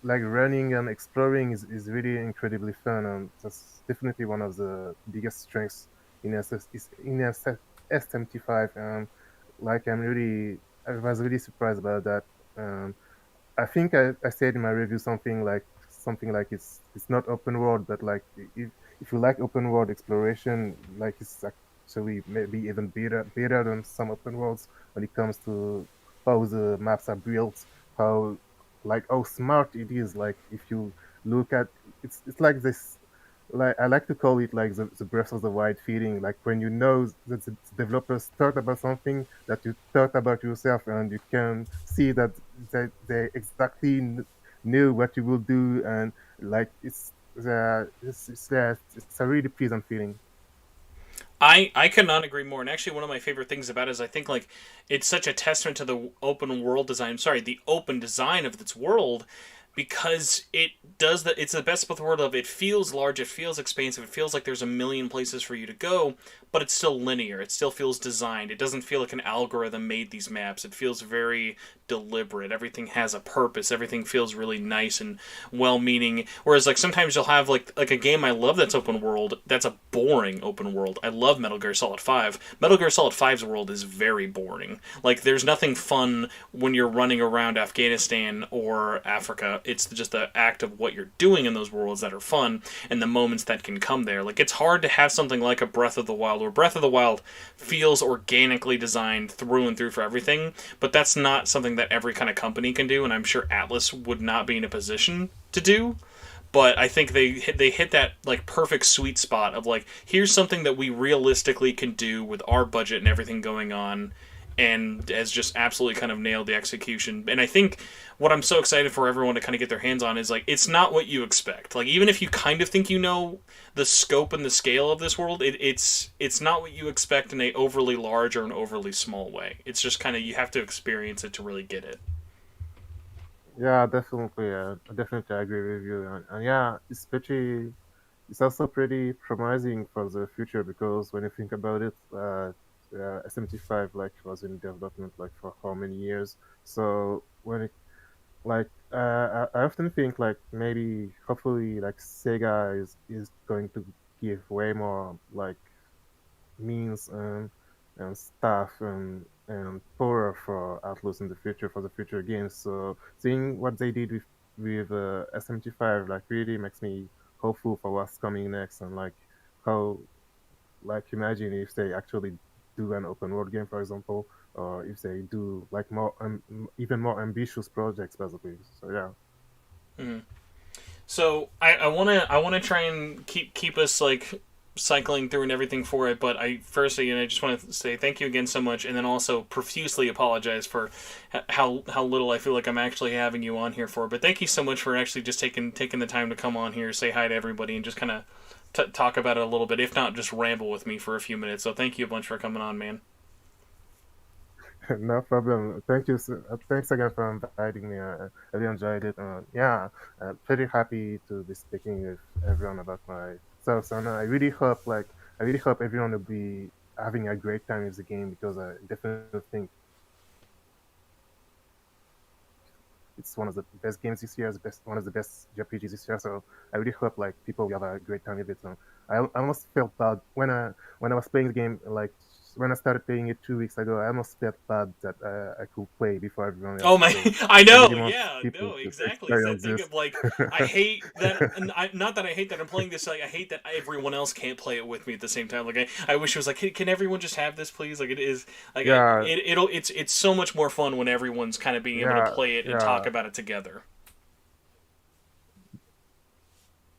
Speaker 9: like running and exploring is really incredibly fun, and that's definitely one of the biggest strengths in SMT5. Like I was really surprised about that. I think I said in my review something like it's not open world, but like if you like open world exploration, like it's actually maybe even better than some open worlds when it comes to how the maps are built, how like how smart it is. Like if you look at it's like this, like I like to call it like the Breath of the Wild feeling, like when you know that the developers thought about something that you thought about yourself, and you can see that they exactly knew what you will do, and like it's a really pleasant feeling.
Speaker 1: I cannot agree more. And actually, one of my favorite things about it is I think like it's such a testament to the open world design. Sorry, the open design of its world, because it does that. It's the best of both worlds. Of it feels large, it feels expansive, it feels like there's a million places for you to go, but it's still linear. It still feels designed. It doesn't feel like an algorithm made these maps. It feels very deliberate. Everything has a purpose. Everything feels really nice and well-meaning. Whereas like sometimes you'll have like a game I love that's open world. That's a boring open world. I love Metal Gear Solid 5. Metal Gear Solid 5's world is very boring. Like there's nothing fun when you're running around Afghanistan or Africa. It's just the act of what you're doing in those worlds that are fun, and the moments that can come there. Like it's hard to have something like a Breath of the Wild, where Breath of the Wild feels organically designed through and through for everything, but that's not something that every kind of company can do, and I'm sure Atlas would not be in a position to do. But I think they hit that like perfect sweet spot of like, here's something that we realistically can do with our budget and everything going on, and has just absolutely kind of nailed the execution. And I think what I'm so excited for everyone to kind of get their hands on is like it's not what you expect. Like even if you kind of think you know the scope and the scale of this world, it's not what you expect in a overly large or an overly small way. It's just kind of you have to experience it to really get it.
Speaker 9: Yeah, definitely. Definitely, I agree with you. And yeah, it's also pretty promising for the future because when you think about it, SMT5 like was in development like for how many years? So when it like I often think like maybe hopefully like Sega is going to give way more like means and stuff and power for Atlus in the future for the future games. So seeing what they did with SMT5 like really makes me hopeful for what's coming next and like how like imagine if they actually do an open world game, for example, or if they do like more even more ambitious projects, basically. So yeah.
Speaker 1: Mhm. So I wanna try and keep us like cycling through and everything for it, but I firstly and I just want to say thank you again so much, and then also profusely apologize for how little I feel like I'm actually having you on here for. But thank you so much for actually just taking the time to come on here, say hi to everybody, and just kind of talk about it a little bit, if not just ramble with me for a few minutes. So thank you a bunch for coming on, man.
Speaker 9: No problem. Thank you. Thanks again for inviting me. I really enjoyed it. Yeah, pretty happy to be speaking with everyone about myself. So no, I really hope everyone will be having a great time with the game because I definitely think it's one of the best games this year. One of the best JRPGs this year. So I really hope like people will have a great time with it. So I almost felt bad when I was playing the game. Like when I started playing it 2 weeks ago, I almost felt bad that I could play before everyone else.
Speaker 1: Oh my!
Speaker 9: So
Speaker 1: I
Speaker 9: I
Speaker 1: know.
Speaker 9: really want
Speaker 1: Yeah.
Speaker 9: people
Speaker 1: No.
Speaker 9: to
Speaker 1: Exactly. It's that
Speaker 9: experience
Speaker 1: thing
Speaker 9: this.
Speaker 1: of like I hate that. And not that I hate that I'm playing this. Like I hate that everyone else can't play it with me at the same time. Like I wish it was like, hey, can everyone just have this, please? Like it is. Like
Speaker 9: Yeah,
Speaker 1: it's so much more fun when everyone's kind of being able to
Speaker 9: yeah,
Speaker 1: play it and talk
Speaker 9: yeah,
Speaker 1: about it together.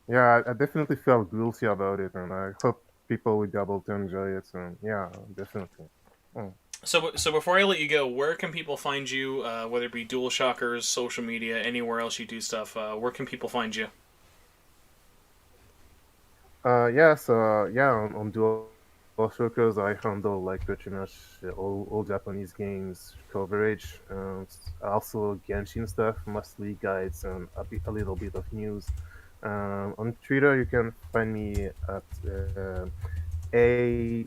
Speaker 9: yeah. I definitely felt guilty about it, and I hope people will be able to enjoy it. And yeah, definitely. Mm.
Speaker 1: So before I let you go, where can people find you? Whether it be DualShockers, social media, anywhere else you do stuff, where can people find you?
Speaker 9: Yeah, so yeah, on Dual Shockers, I handle like pretty much all Japanese games coverage, also Genshin stuff, mostly guides and a little bit of news. On Twitter, you can find me at a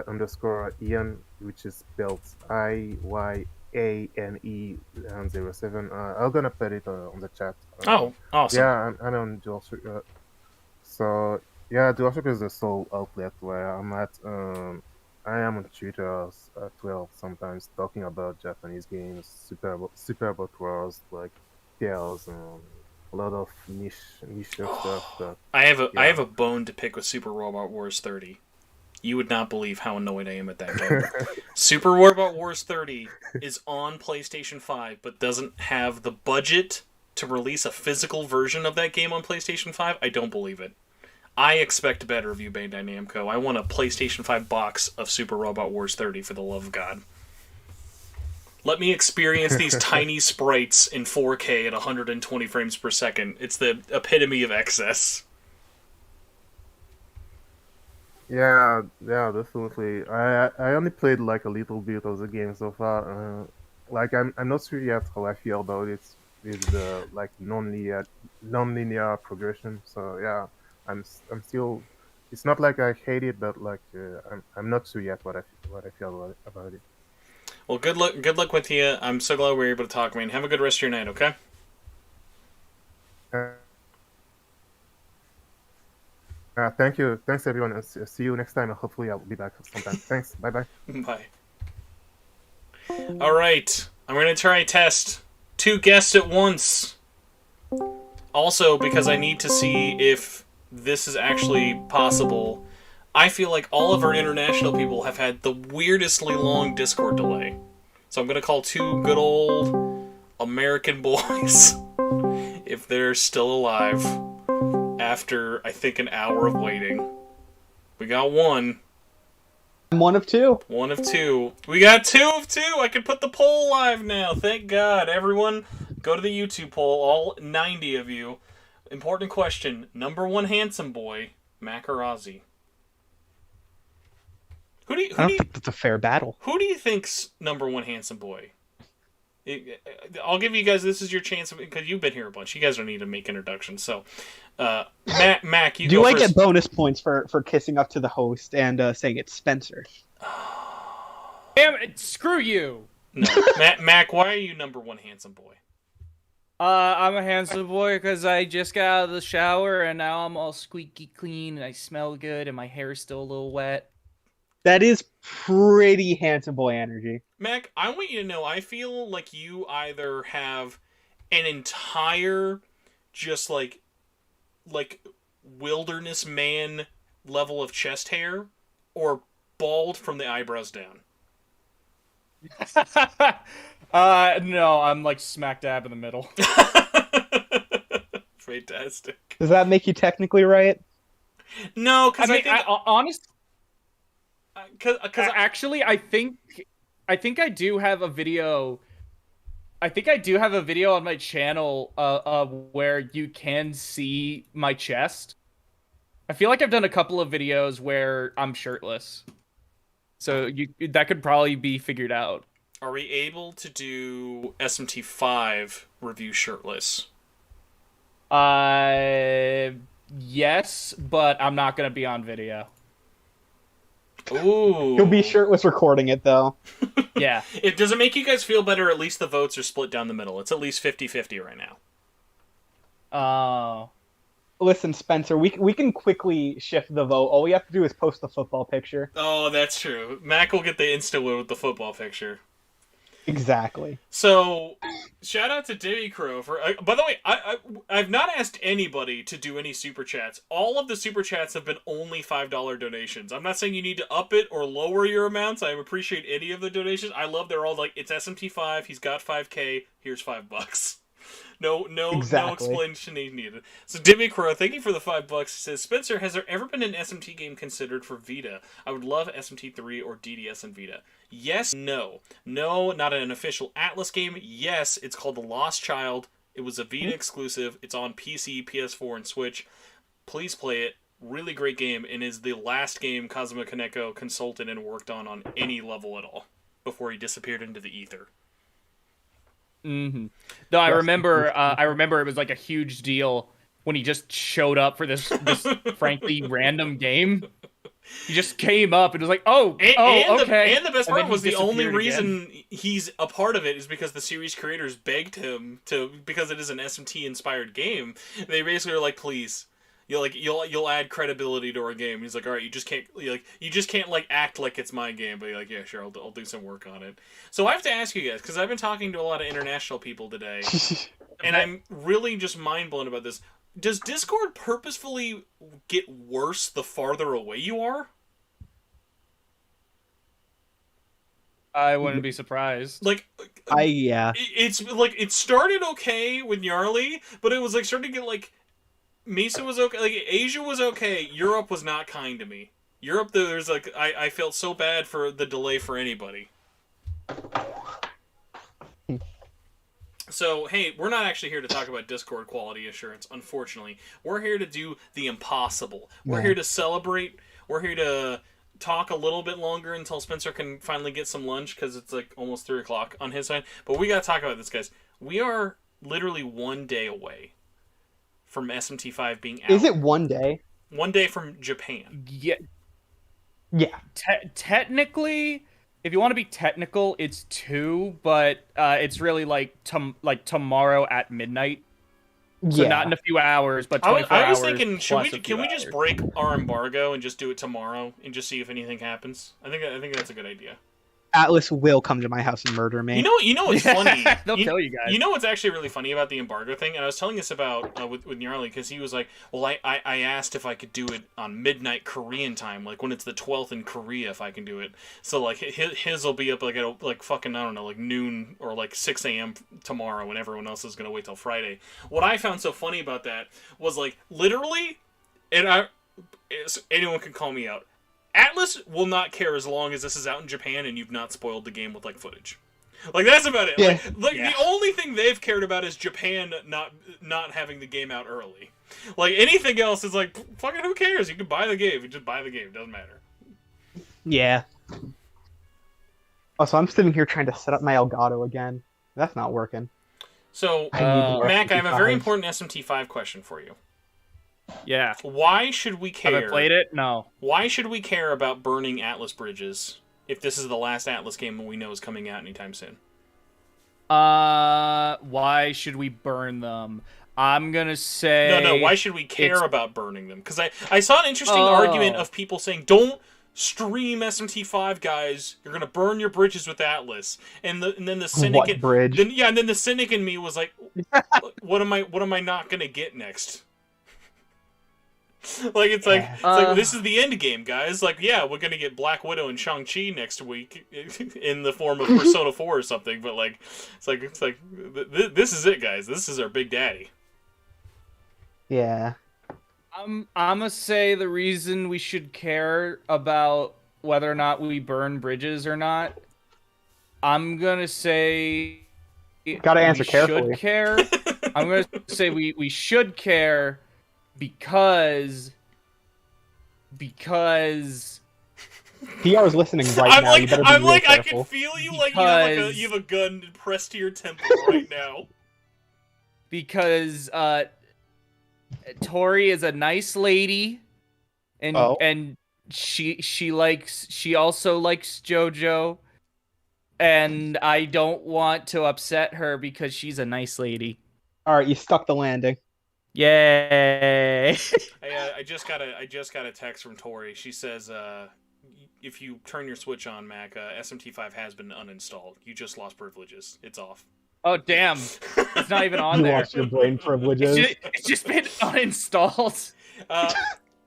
Speaker 9: underscore Ian, which is spelled IYANE 07. I'm gonna put it on the chat.
Speaker 1: Oh, awesome.
Speaker 9: Yeah, I'm on Dual. So yeah, DualShock is the sole outlet where I'm at. I am on Twitter as well sometimes talking about Japanese games, Super Robot Wars, like Tales, and a lot of niche stuff. That
Speaker 1: I
Speaker 9: yeah.
Speaker 1: have a bone to pick with Super Robot Wars 30. You would not believe how annoyed I am at that game. Super Robot Wars 30 is on PlayStation 5, but doesn't have the budget to release a physical version of that game on PlayStation 5. I don't believe it. I expect better of you, Bandai Namco. I want a PlayStation 5 box of Super Robot Wars 30, for the love of God. Let me experience these tiny sprites in 4K at 120 frames per second. It's the epitome of excess.
Speaker 9: Yeah, yeah, definitely. I only played like a little bit of the game so far. Like I'm not sure yet how I feel about it with the like non-linear progression. So yeah, I'm still. It's not like I hate it, but like I'm not sure yet what I feel about it.
Speaker 1: Well, good luck with you. I'm so glad we were able to talk, man. Have a good rest of your night, okay?
Speaker 9: Uh, Thank you. Thanks, everyone. And see you next time. Hopefully, I'll be back sometime. Thanks. Bye bye.
Speaker 1: Bye. All right. I'm going to try test 2 guests at once. Also, because I need to see if this is actually possible, I feel like all of our international people have had the weirdestly long Discord delay. So I'm going to call 2 good old American boys, if they're still alive, after, I think, an hour of waiting. We got one.
Speaker 10: I'm one of two.
Speaker 1: One of two. We got 2 of 2. I can put the poll live now. Thank God. Everyone, go to the YouTube poll. All 90 of you. Important question. Number 1 handsome boy, Mac or Ozzy?
Speaker 10: I don't think that's a fair battle.
Speaker 1: Who do you think's number 1 handsome boy? I'll give you guys. This is your chance because you've been here a bunch. You guys don't need to make introductions. So, Mac, you
Speaker 10: do
Speaker 1: go
Speaker 10: I
Speaker 1: first.
Speaker 10: get bonus points for kissing up to the host and saying it's Spencer?
Speaker 11: Damn it! Screw you.
Speaker 1: No, Mac, why are you number 1 handsome boy?
Speaker 11: I'm a handsome boy because I just got out of the shower and now I'm all squeaky clean and I smell good and my hair's still a little wet.
Speaker 10: That is pretty handsome boy energy.
Speaker 1: Mac, I want you to know, I feel like you either have an entire, just like wilderness man level of chest hair, or bald from the eyebrows down.
Speaker 11: No, I'm like smack dab in the middle.
Speaker 1: Fantastic.
Speaker 10: Does that make you technically right?
Speaker 1: No, because I think
Speaker 11: honestly,
Speaker 1: because
Speaker 11: actually, I think I do have a video. I think I do have a video on my channel where you can see my chest. I feel like I've done a couple of videos where I'm shirtless, so that could probably be figured out.
Speaker 1: Are we able to do SMT5 review shirtless?
Speaker 11: Yes, but I'm not gonna be on video.
Speaker 1: Ooh.
Speaker 10: You'll be shirtless recording it, though.
Speaker 11: Yeah.
Speaker 1: Does it make you guys feel better? At least the votes are split down the middle. It's at least 50-50 right now.
Speaker 11: Oh.
Speaker 10: Listen, Spencer, we can quickly shift the vote. All we have to do is post the football picture.
Speaker 1: Oh, that's true. Mac will get the insta win with the football picture.
Speaker 10: Exactly.
Speaker 1: So, shout out to Diddy Crow for. By the way, I've not asked anybody to do any super chats. All of the super chats have been only $5 donations. I'm not saying you need to up it or lower your amounts. I appreciate any of the donations. I love they're all like, it's SMT5. He's got 5K. Here's $5. No explanation needed. So Dimmy Crow, thank you for the $5. He says, Spencer, has there ever been an SMT game considered for Vita? I would love SMT3 or DDS and Vita. Yes, no. No, not an official Atlas game. Yes, it's called The Lost Child. It was a Vita exclusive. It's on PC, PS4, and Switch. Please play it. Really great game, and is the last game Kazuma Kaneko consulted and worked on any level at all before he disappeared into the ether.
Speaker 11: Mm-hmm. No, I remember it was like a huge deal when he just showed up for this frankly random game. He just came up and was like, okay.
Speaker 1: And the best part was the only reason he's a part of it is because the series creators begged him to, because it is an SMT inspired game. They basically are like, please, you'll add credibility to our game. He's like, all right, you just can't act like it's my game, but you're like, yeah, sure, I'll do some work on it. So I have to ask you guys, because I've been talking to a lot of international people today, and I'm really just mind blown about this. Does Discord purposefully get worse the farther away you are?
Speaker 11: I wouldn't be surprised.
Speaker 10: Yeah.
Speaker 1: It's like, it started okay with Nyarly, but it was like starting to get like, Misa was okay, like Asia was okay, Europe was not kind to me. Europe, there's like, I felt so bad for the delay for anybody. So, hey, we're not actually here to talk about Discord quality assurance, unfortunately. We're here to do the impossible. We're here to celebrate. We're here to talk a little bit longer until Spencer can finally get some lunch, because it's like almost 3 o'clock on his side. But we gotta talk about this, guys. We are literally 1 day away from SMT5 being out.
Speaker 10: Is it 1 day?
Speaker 1: 1 day from Japan.
Speaker 11: Yeah.
Speaker 10: Yeah.
Speaker 11: Technically, if you want to be technical, it's 2, but it's really like tomorrow at midnight. So not in a few hours, but 24 hours.
Speaker 1: I was thinking, can we just
Speaker 11: hours.
Speaker 1: break our embargo and just do it tomorrow and just see if anything happens? I think that's a good idea.
Speaker 10: Atlas will come to my house and murder me.
Speaker 1: You know what's funny?
Speaker 11: They'll kill you guys.
Speaker 1: You know what's actually really funny about the embargo thing? And I was telling this about with Nyarly, because he was like, well, I asked if I could do it on midnight Korean time, like when it's the 12th in Korea, if I can do it. So like his will be up like at like fucking, I don't know, like noon or like 6 a.m. tomorrow, when everyone else is gonna wait till Friday. What I found so funny about that was like literally, and anyone can call me out. Atlas will not care as long as this is out in Japan and you've not spoiled the game with like footage. Like that's about it.
Speaker 10: Yeah.
Speaker 1: The only thing they've cared about is Japan not having the game out early. Like anything else is like fucking who cares? You can buy the game. You just buy the game. Doesn't matter.
Speaker 10: Yeah. Oh, so I'm sitting here trying to set up my Elgato again. That's not working.
Speaker 1: So,
Speaker 10: I need more
Speaker 1: Mac, I have a very
Speaker 10: SMT5s.
Speaker 1: important SMT5 question for you.
Speaker 11: Yeah.
Speaker 1: Why should we care?
Speaker 11: Have I played it? No.
Speaker 1: Why should we care about burning Atlas bridges if this is the last Atlas game we know is coming out anytime soon?
Speaker 11: Why should we burn them? I'm gonna say
Speaker 1: No. Why should we care about burning them? Because I saw an interesting argument of people saying, "Don't stream SMT5, guys. You're gonna burn your bridges with Atlas." And then the cynic,
Speaker 10: What bridge?
Speaker 1: and then the cynic in me was like, "What am I not gonna get next?" Like it's like this is the end game, guys. Like we're gonna get Black Widow and Shang-Chi next week in the form of Persona 4 or something. But like it's like this is it, guys. This is our big daddy.
Speaker 10: Yeah.
Speaker 11: I'm gonna say the reason we should care about whether or not we burn bridges or not. I'm gonna say
Speaker 10: Gotta answer
Speaker 11: we
Speaker 10: carefully.
Speaker 11: should care. I'm gonna say we should care because
Speaker 10: PR is listening right now. You better be
Speaker 1: I'm
Speaker 10: real
Speaker 1: like I
Speaker 10: careful.
Speaker 1: can feel you
Speaker 11: Because-
Speaker 1: you have a gun pressed to your temple right now.
Speaker 11: because Tori is a nice lady, and
Speaker 10: Oh.
Speaker 11: and she also likes JoJo, and I don't want to upset her because she's a nice lady.
Speaker 10: All right, you stuck the landing.
Speaker 11: Yay!
Speaker 1: I just got a text from Tori. She says, if you turn your Switch on, Mac, SMT5 has been uninstalled. You just lost privileges. It's off.
Speaker 11: Oh damn! It's not even on
Speaker 10: You
Speaker 11: there.
Speaker 10: lost your brain privileges.
Speaker 11: It's just been uninstalled.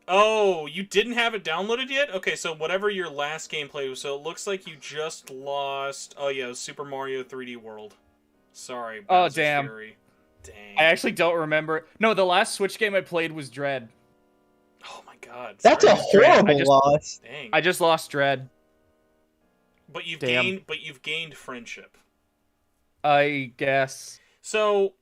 Speaker 1: Oh, you didn't have it downloaded yet? Okay, so whatever your last gameplay was, so it looks like you just lost. Oh yeah, it was Super Mario 3D World. Sorry.
Speaker 11: Oh,
Speaker 1: Bowser's
Speaker 11: damn.
Speaker 1: Fury. Dang.
Speaker 11: I actually don't remember. No, the last Switch game I played was Dread.
Speaker 1: Oh my god.
Speaker 10: That's
Speaker 1: sorry.
Speaker 10: a horrible loss.
Speaker 1: Dang.
Speaker 11: I just lost Dread.
Speaker 1: But you've
Speaker 11: Damn.
Speaker 1: gained friendship.
Speaker 11: I guess.
Speaker 1: So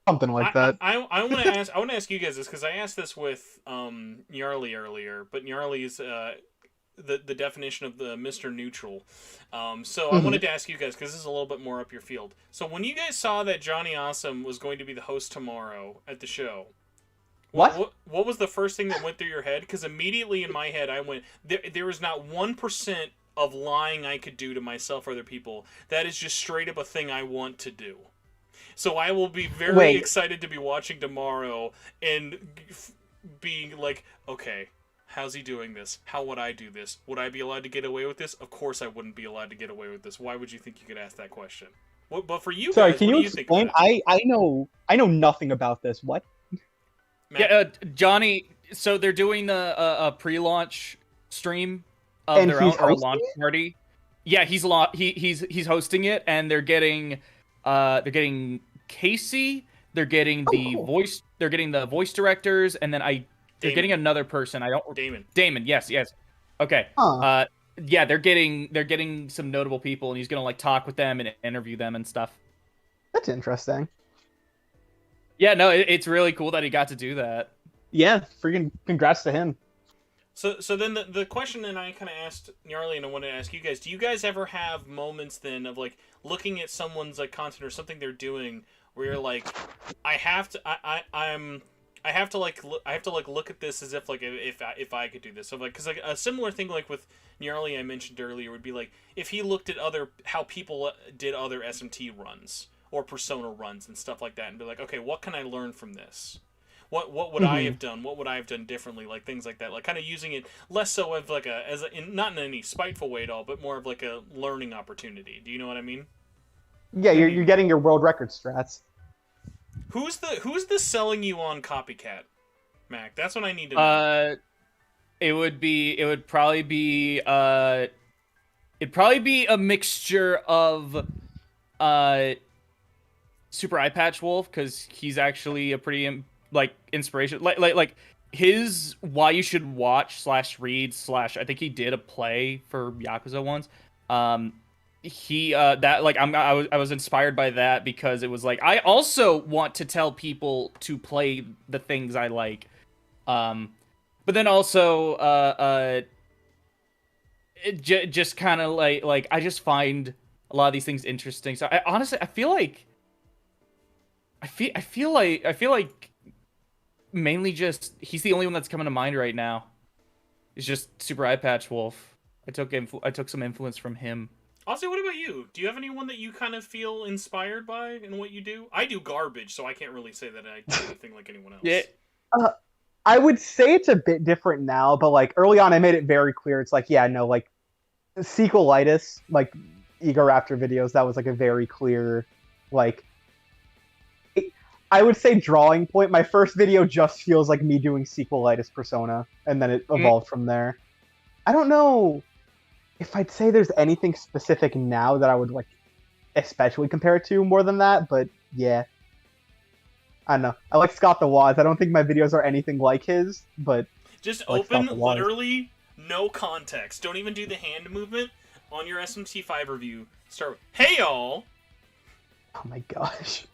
Speaker 10: Something like that.
Speaker 1: I want to ask you guys this because I asked this with Nyarly earlier, but Nyarly is the definition of the Mr. Neutral. So I wanted to ask you guys because this is a little bit more up your field. So when you guys saw that Johnny Awesome was going to be the host tomorrow at the show, what was the first thing that went through your head? Because immediately in my head I went, there is not 1% of lying I could do to myself or other people. That is just straight up a thing I want to do. So I will be very excited to be watching tomorrow and being like, okay, how's he doing this? How would I do this? Would I be allowed to get away with this? Of course I wouldn't be allowed to get away with this. Why would you think you could ask that question? But for you
Speaker 10: Sorry,
Speaker 1: guys,
Speaker 10: can
Speaker 1: what
Speaker 10: you
Speaker 1: do you think
Speaker 10: explain?
Speaker 1: about it?
Speaker 10: I know nothing about this. What?
Speaker 1: Matt?
Speaker 11: Yeah, Johnny. So they're doing a pre-launch stream of
Speaker 10: And
Speaker 11: their own
Speaker 10: he's
Speaker 11: or a
Speaker 10: hosting
Speaker 11: launch
Speaker 10: it?
Speaker 11: party. Yeah, he's hosting it, and they're getting Casey. They're getting the
Speaker 10: cool.
Speaker 11: voice. They're getting the voice directors, and then they're
Speaker 1: Damon.
Speaker 11: getting another person. I don't.
Speaker 1: Damon.
Speaker 11: Yes. Okay.
Speaker 10: Huh.
Speaker 11: Yeah, they're getting some notable people, and he's gonna like talk with them and interview them and stuff.
Speaker 10: That's interesting.
Speaker 11: Yeah, no, it's really cool that he got to do that.
Speaker 10: Yeah, freaking congrats to him.
Speaker 1: So then the question that I kind of asked Nyarly and I wanted to ask you guys, do you guys ever have moments then of like looking at someone's like content or something they're doing where you're like, I have to look at this as if like if I could do this. So like cuz like a similar thing like with Nyarly I mentioned earlier would be like if he looked at how people did other SMT runs or Persona runs and stuff like that and be like, okay, what can I learn from this? What would I have done? What would I have done differently? Like things like that. Like kind of using it less so of like not in any spiteful way at all, but more of like a learning opportunity. Do you know what I mean?
Speaker 10: Yeah, you're getting your world record strats.
Speaker 1: Who's the selling you on copycat, Mac? That's what I need to know.
Speaker 11: It'd probably be a mixture of Super Eye Patch Wolf because he's actually a pretty like inspiration. Like his why you should watch / read / I think he did a play for Yakuza once. He that like I was inspired by that because it was like I also want to tell people to play the things I like. But then also just kind of like I just find a lot of these things interesting. So I honestly I feel like mainly just he's the only one that's coming to mind right now. It's just Super Eye Patch Wolf. I took some influence from him.
Speaker 1: Ozzy, what about you? Do you have anyone that you kind of feel inspired by in what you do? I do garbage, so I can't really say that I do anything like anyone else.
Speaker 11: Yeah.
Speaker 10: I would say it's a bit different now, but like early on, I made it very clear. It's like, yeah, no, like sequelitis, like Ego Raptor videos. That was like a very clear, like, I would say drawing point. My first video just feels like me doing sequelitis Persona, and then it evolved from there. I don't know if I'd say there's anything specific now that I would like especially compare it to more than that, but yeah. I don't know. I like Scott the Woz. I don't think my videos are anything like his, but
Speaker 1: just
Speaker 10: like
Speaker 1: open literally no context. Don't even do the hand movement on your SMT5 review. Start with, hey y'all.
Speaker 10: Oh my gosh.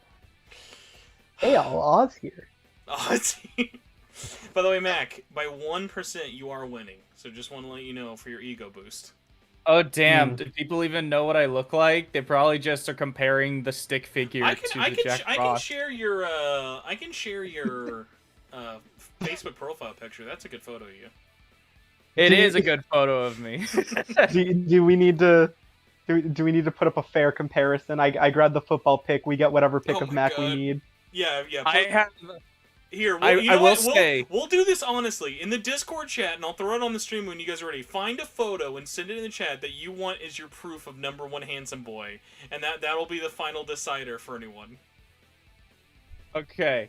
Speaker 10: Hey y'all, Oz here.
Speaker 1: Ozzy. By the way, Mac, by 1% you are winning. So just want to let you know for your ego boost.
Speaker 11: Oh damn! Do people even know what I look like? They probably just are comparing the stick figure to the Jack Frost.
Speaker 1: I can share your Facebook profile picture. That's a good photo of you.
Speaker 11: It is a good photo of me.
Speaker 10: do we need to put up a fair comparison? I grabbed the football pick. We get whatever pick of Mac we need.
Speaker 1: Yeah.
Speaker 11: I have.
Speaker 1: Here, we'll do this honestly in the Discord chat, and I'll throw it on the stream when you guys are ready. Find a photo and send it in the chat that you want as your proof of #1 handsome boy, and that'll be the final decider for anyone.
Speaker 11: Okay.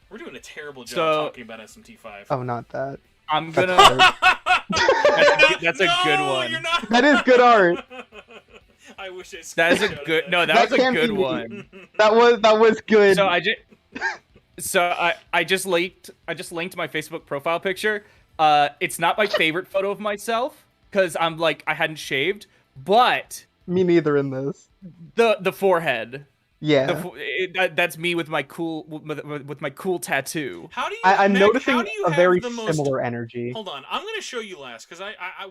Speaker 1: We're doing a terrible job talking about SMT5.
Speaker 10: Oh, not that.
Speaker 11: I'm gonna. That's a good one.
Speaker 1: You're not...
Speaker 10: That is good art.
Speaker 1: I wish I.
Speaker 11: That is a good. No, that was a good one.
Speaker 10: That was good.
Speaker 11: So I just linked my Facebook profile picture. It's not my favorite photo of myself because I'm like I hadn't shaved, but
Speaker 10: me neither in this.
Speaker 11: The forehead.
Speaker 10: Yeah,
Speaker 11: that's me with my cool tattoo.
Speaker 1: How do you?
Speaker 10: I'm
Speaker 1: Mac,
Speaker 10: noticing
Speaker 1: a
Speaker 10: very similar energy.
Speaker 1: Hold on, I'm gonna show you last because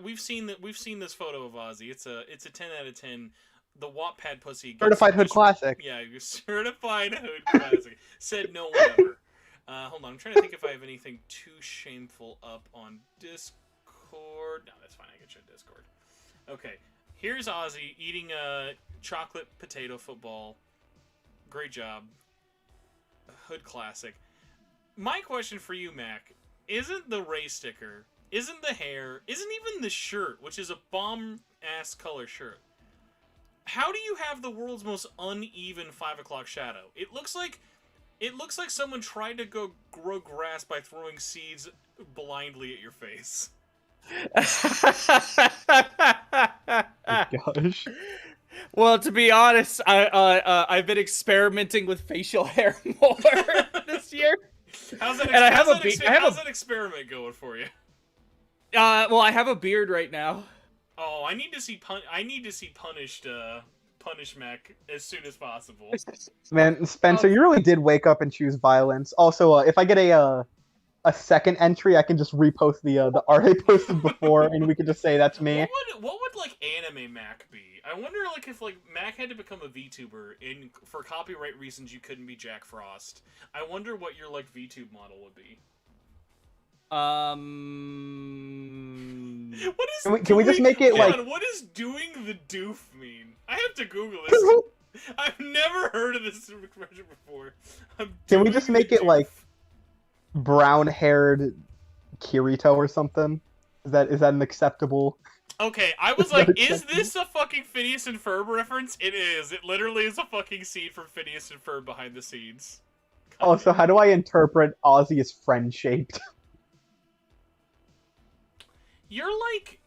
Speaker 1: we've seen this photo of Ozzy. It's a 10 out of 10. The Wattpad pussy.
Speaker 10: Certified Hood Classic.
Speaker 1: Yeah, you're certified Hood Classic. Said no one ever. Hold on, I'm trying to think if I have anything too shameful up on Discord. No, that's fine. I can show Discord. Okay, here's Ozzy eating a chocolate potato football. Great job. Hood Classic. My question for you, Mac, isn't the Ray sticker, isn't the hair, isn't even the shirt, which is a bomb-ass color shirt, how do you have the world's most uneven 5 o'clock shadow? It looks like someone tried to go grow grass by throwing seeds blindly at your face.
Speaker 10: Gosh.
Speaker 11: Well, to be honest, I've been experimenting with facial hair more this year.
Speaker 1: How's that experiment going for you?
Speaker 11: Well, I have a beard right now.
Speaker 1: Oh, I need to see Punished Mac as soon as possible.
Speaker 10: Man, Spencer, you really did wake up and choose violence. Also, if I get a second entry, I can just repost the art I posted before, and we can just say that's me.
Speaker 1: What would like anime Mac be? I wonder like if like Mac had to become a VTuber, and for copyright reasons you couldn't be Jack Frost. I wonder what your like VTube model would be.
Speaker 10: What is? Can we just make it like?
Speaker 1: What does doing the doof mean? I have to Google this. I've never heard of this expression before.
Speaker 10: Can we just make it like brown-haired Kirito or something? Is that an acceptable?
Speaker 1: Okay, I was like, is this a fucking Phineas and Ferb reference? It is. It literally is a fucking scene from Phineas and Ferb behind the scenes.
Speaker 10: Oh, so how do I interpret Ozzy as friend-shaped?
Speaker 1: You're like,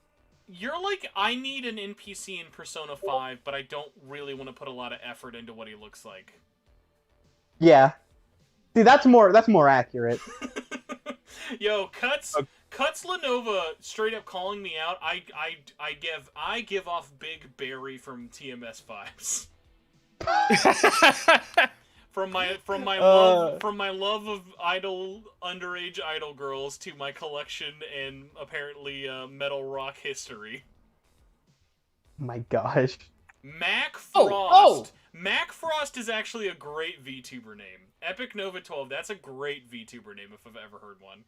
Speaker 1: I need an NPC in Persona 5, but I don't really want to put a lot of effort into what he looks like.
Speaker 10: Yeah. See, that's more accurate.
Speaker 1: Yo, Cuts Lenova straight up calling me out. I give off Big Barry from TMS vibes. From my love of underage idol girls to my collection and apparently metal rock history.
Speaker 10: My gosh.
Speaker 1: Mac Frost. Mac Frost is actually a great VTuber name. Epic Nova 12. That's a great VTuber name if I've ever heard one.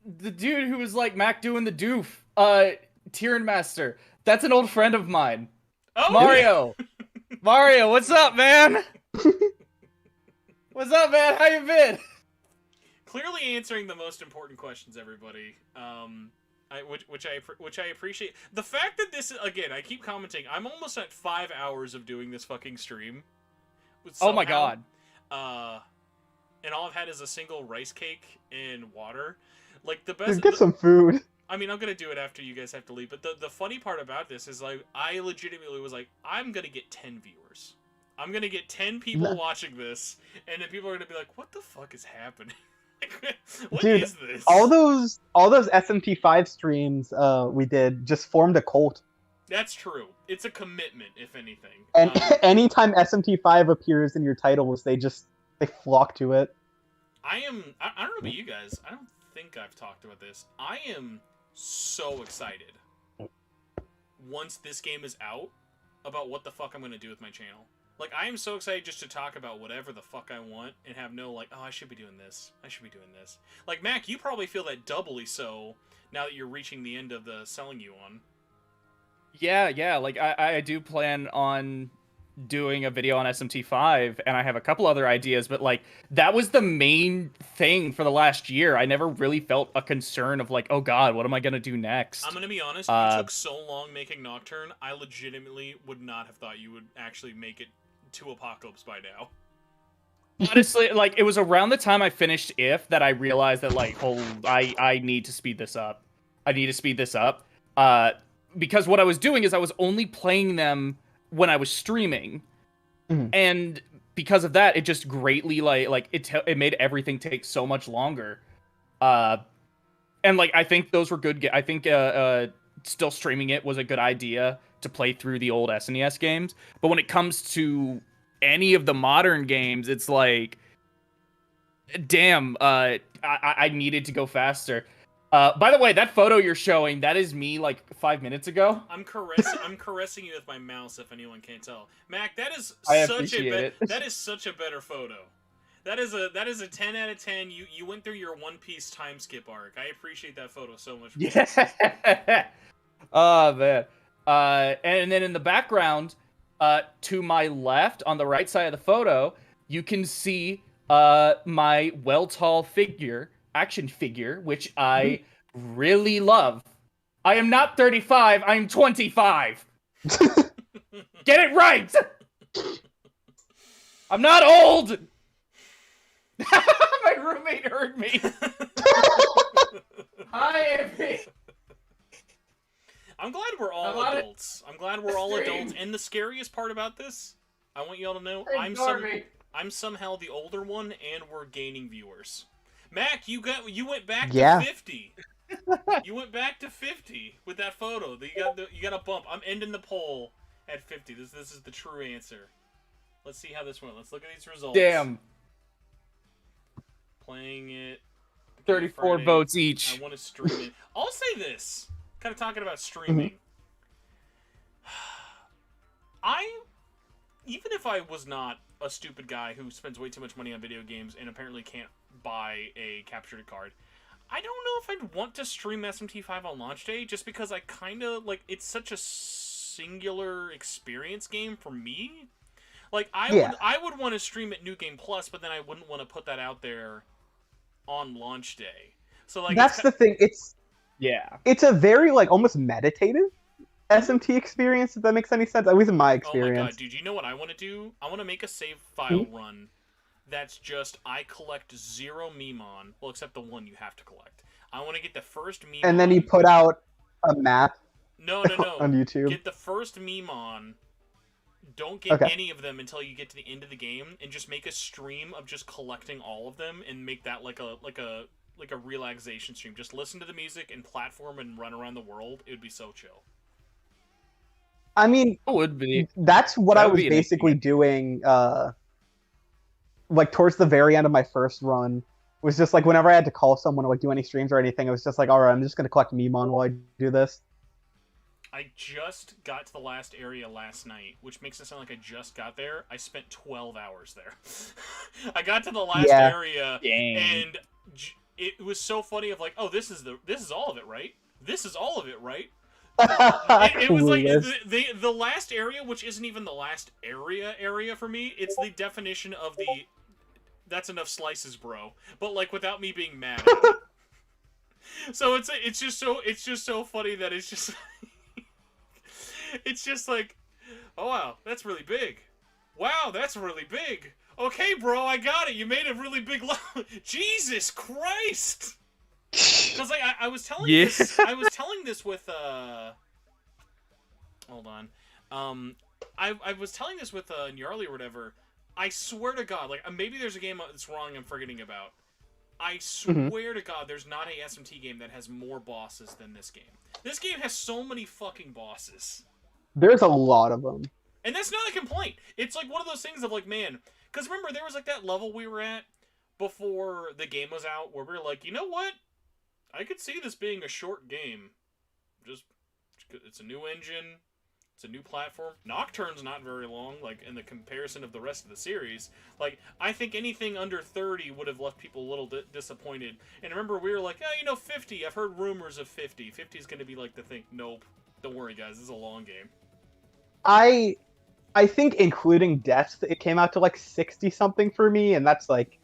Speaker 11: The dude who was like Mac doing the doof. Tyrann Master. That's an old friend of mine.
Speaker 1: Oh,
Speaker 11: Mario. Mario, what's up, man? What's up, man? How you been?
Speaker 1: Clearly answering the most important questions, everybody. Which I appreciate. The fact that this, again, I keep commenting, I'm almost at 5 hours of doing this fucking stream.
Speaker 11: Oh my god.
Speaker 1: And all I've had is a single rice cake and water. Like, the best...
Speaker 10: Just get some food.
Speaker 1: I mean, I'm gonna do it after you guys have to leave, but the funny part about this is, like, I legitimately was like, I'm gonna get 10 viewers. I'm gonna get 10 people watching this, and then people are gonna be like, what the fuck is happening? What
Speaker 10: Dude,
Speaker 1: is this?
Speaker 10: all those SMT5 streams we did just formed a cult.
Speaker 1: That's true. It's a commitment, if anything.
Speaker 10: And anytime SMT5 appears in your titles, they flock to it.
Speaker 1: I don't know about you guys. I don't think I've talked about this. I am so excited once this game is out about what the fuck I'm going to do with my channel. Like, I am so excited just to talk about whatever the fuck I want and have no, like, oh, I should be doing this. I should be doing this. Like, Mac, you probably feel that doubly so now that you're reaching the end of the selling you on.
Speaker 11: Yeah, like, I do plan on doing a video on SMT5, and I have a couple other ideas, but, like, that was the main thing for the last year. I never really felt a concern of, like, oh god, what am I gonna do next?
Speaker 1: I'm gonna be honest, you took so long making Nocturne, I legitimately would not have thought you would actually make it to Apocalypse by now.
Speaker 11: Honestly, like, it was around the time I finished If that I realized that, like, I need to speed this up. Because what I was doing is I was only playing them when I was streaming, and because of that, it just greatly it made everything take so much longer. And like, I think those were good. I think still streaming it was a good idea to play through the old SNES games. But when it comes to any of the modern games, it's like, damn, I needed to go faster. By the way, that photo you're showing, that is me like 5 minutes ago.
Speaker 1: I'm caressing you with my mouse if anyone can't tell. Mac, that is such a better photo. That is a 10 out of 10. You went through your One Piece time skip arc. I appreciate that photo so much.
Speaker 11: Yeah. Oh man. And then in the background, to my left, on the right side of the photo, you can see my tall action figure, which I really love. I am not 35, I'm 25. Get it right! I'm not old! My roommate heard me. Hi, Ampy.
Speaker 1: I'm glad we're all adults. I'm glad we're all adults. And the scariest part about this, I want you all to know, I'm somehow the older one, and we're gaining viewers. Mac, you went back to 50. You went back to 50 with that photo. You got a bump. I'm ending the poll at 50. This is the true answer. Let's see how this went. Let's look at these results.
Speaker 11: Damn.
Speaker 1: Playing it.
Speaker 11: 34
Speaker 1: Friday.
Speaker 11: votes each.
Speaker 1: I want to stream it. I'll say this. Kind of talking about streaming. Even if I was not a stupid guy who spends way too much money on video games and apparently can't buy a captured card, I don't know if I'd want to stream SMT5 on launch day, just because I kind of, like, it's such a singular experience game for me. Like, I would want to stream at New Game Plus, but then I wouldn't want to put that out there on launch day. So, like,
Speaker 10: that's the thing. It's a very, like, almost meditative SMT experience, if that makes any sense. At least in my experience.
Speaker 1: Oh my god, dude! You know what I want to do? I want to make a save file run. That's just, I collect 0 Memon. Well, except the one you have to collect. I want to get the first Memon.
Speaker 10: And then you put out a map.
Speaker 1: No.
Speaker 10: on YouTube.
Speaker 1: Get the first Memon don't get
Speaker 10: Okay.
Speaker 1: any of them until you get to the end of the game, and just make a stream of just collecting all of them, and make that like a relaxation stream. Just listen to the music and platform and run around the world. It would be so chill.
Speaker 10: I mean,
Speaker 11: It would be.
Speaker 10: that's what
Speaker 11: That
Speaker 10: I
Speaker 11: would
Speaker 10: was
Speaker 11: be an
Speaker 10: basically doing. Like towards the very end of my first run, was just like whenever I had to call someone to like do any streams or anything, it was just like, all right, I'm just gonna collect Memon while I do this.
Speaker 1: I just got to the last area last night, which makes it sound like I just got there. I spent 12 hours there. I got to the last area, and it was so funny. Of like, oh, this is all of it, right? This is all of it, right? It was like the last area, which isn't even the last area for me. It's the definition of the that's enough slices, bro. But like without me being mad at it. So it's just so funny that it's just it's just like, oh wow, that's really big. Wow, that's really big. Okay, bro, I got it. You made a really big Jesus Christ. Because like I was telling this, I was telling this with hold on, I was telling this with Nyarly or whatever. I swear to God, like maybe there's a game that's wrong I'm forgetting about. I swear to God, there's not a SMT game that has more bosses than this game. This game has so many fucking bosses.
Speaker 10: There's a lot of them.
Speaker 1: And that's not a complaint. It's like one of those things of like, man, because remember there was like that level we were at before the game was out where we were like, you know what? I could see this being a short game. Just, it's a new engine. It's a new platform. Nocturne's not very long, like, in the comparison of the rest of the series. Like, I think anything under 30 would have left people a little disappointed. And remember, we were like, oh, 50. I've heard rumors of 50. 50 is going to be, like, the thing. Nope. Don't worry, guys. This is a long game.
Speaker 10: I think including deaths, it came out to, like, 60-something for me, and that's, like...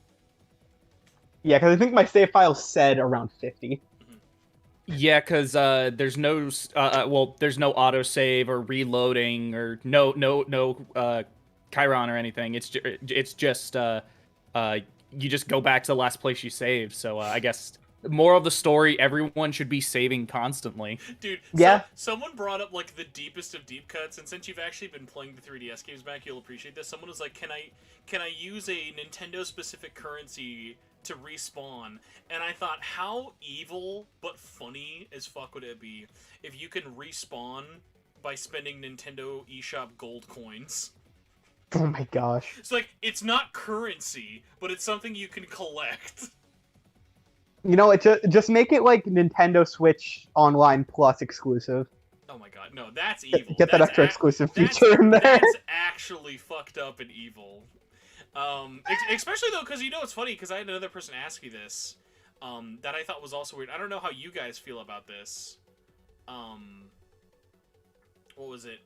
Speaker 10: Yeah, because I think my save file said around 50.
Speaker 11: Yeah, because there's no there's no autosave or reloading or no Chiron or anything. It's just you just go back to the last place you saved. So I guess moral of the story: everyone should be saving constantly.
Speaker 1: Dude,
Speaker 10: yeah.
Speaker 1: Someone brought up like the deepest of deep cuts, and since you've actually been playing the 3DS games back, you'll appreciate this. Someone was like, "Can I use a Nintendo specific currency to respawn?" And I thought, how evil but funny as fuck would it be if you can respawn by spending Nintendo eShop gold coins?
Speaker 10: Oh my gosh.
Speaker 1: It's like, it's not currency, but it's something you can collect.
Speaker 10: You know, just make it like Nintendo Switch Online Plus exclusive.
Speaker 1: Oh my god, no, that's evil.
Speaker 10: Get that extra exclusive feature in there.
Speaker 1: That's actually fucked up and evil. Especially though, because you know it's funny, because I had another person ask me this, that I thought was also weird. I don't know how you guys feel about this. What was it?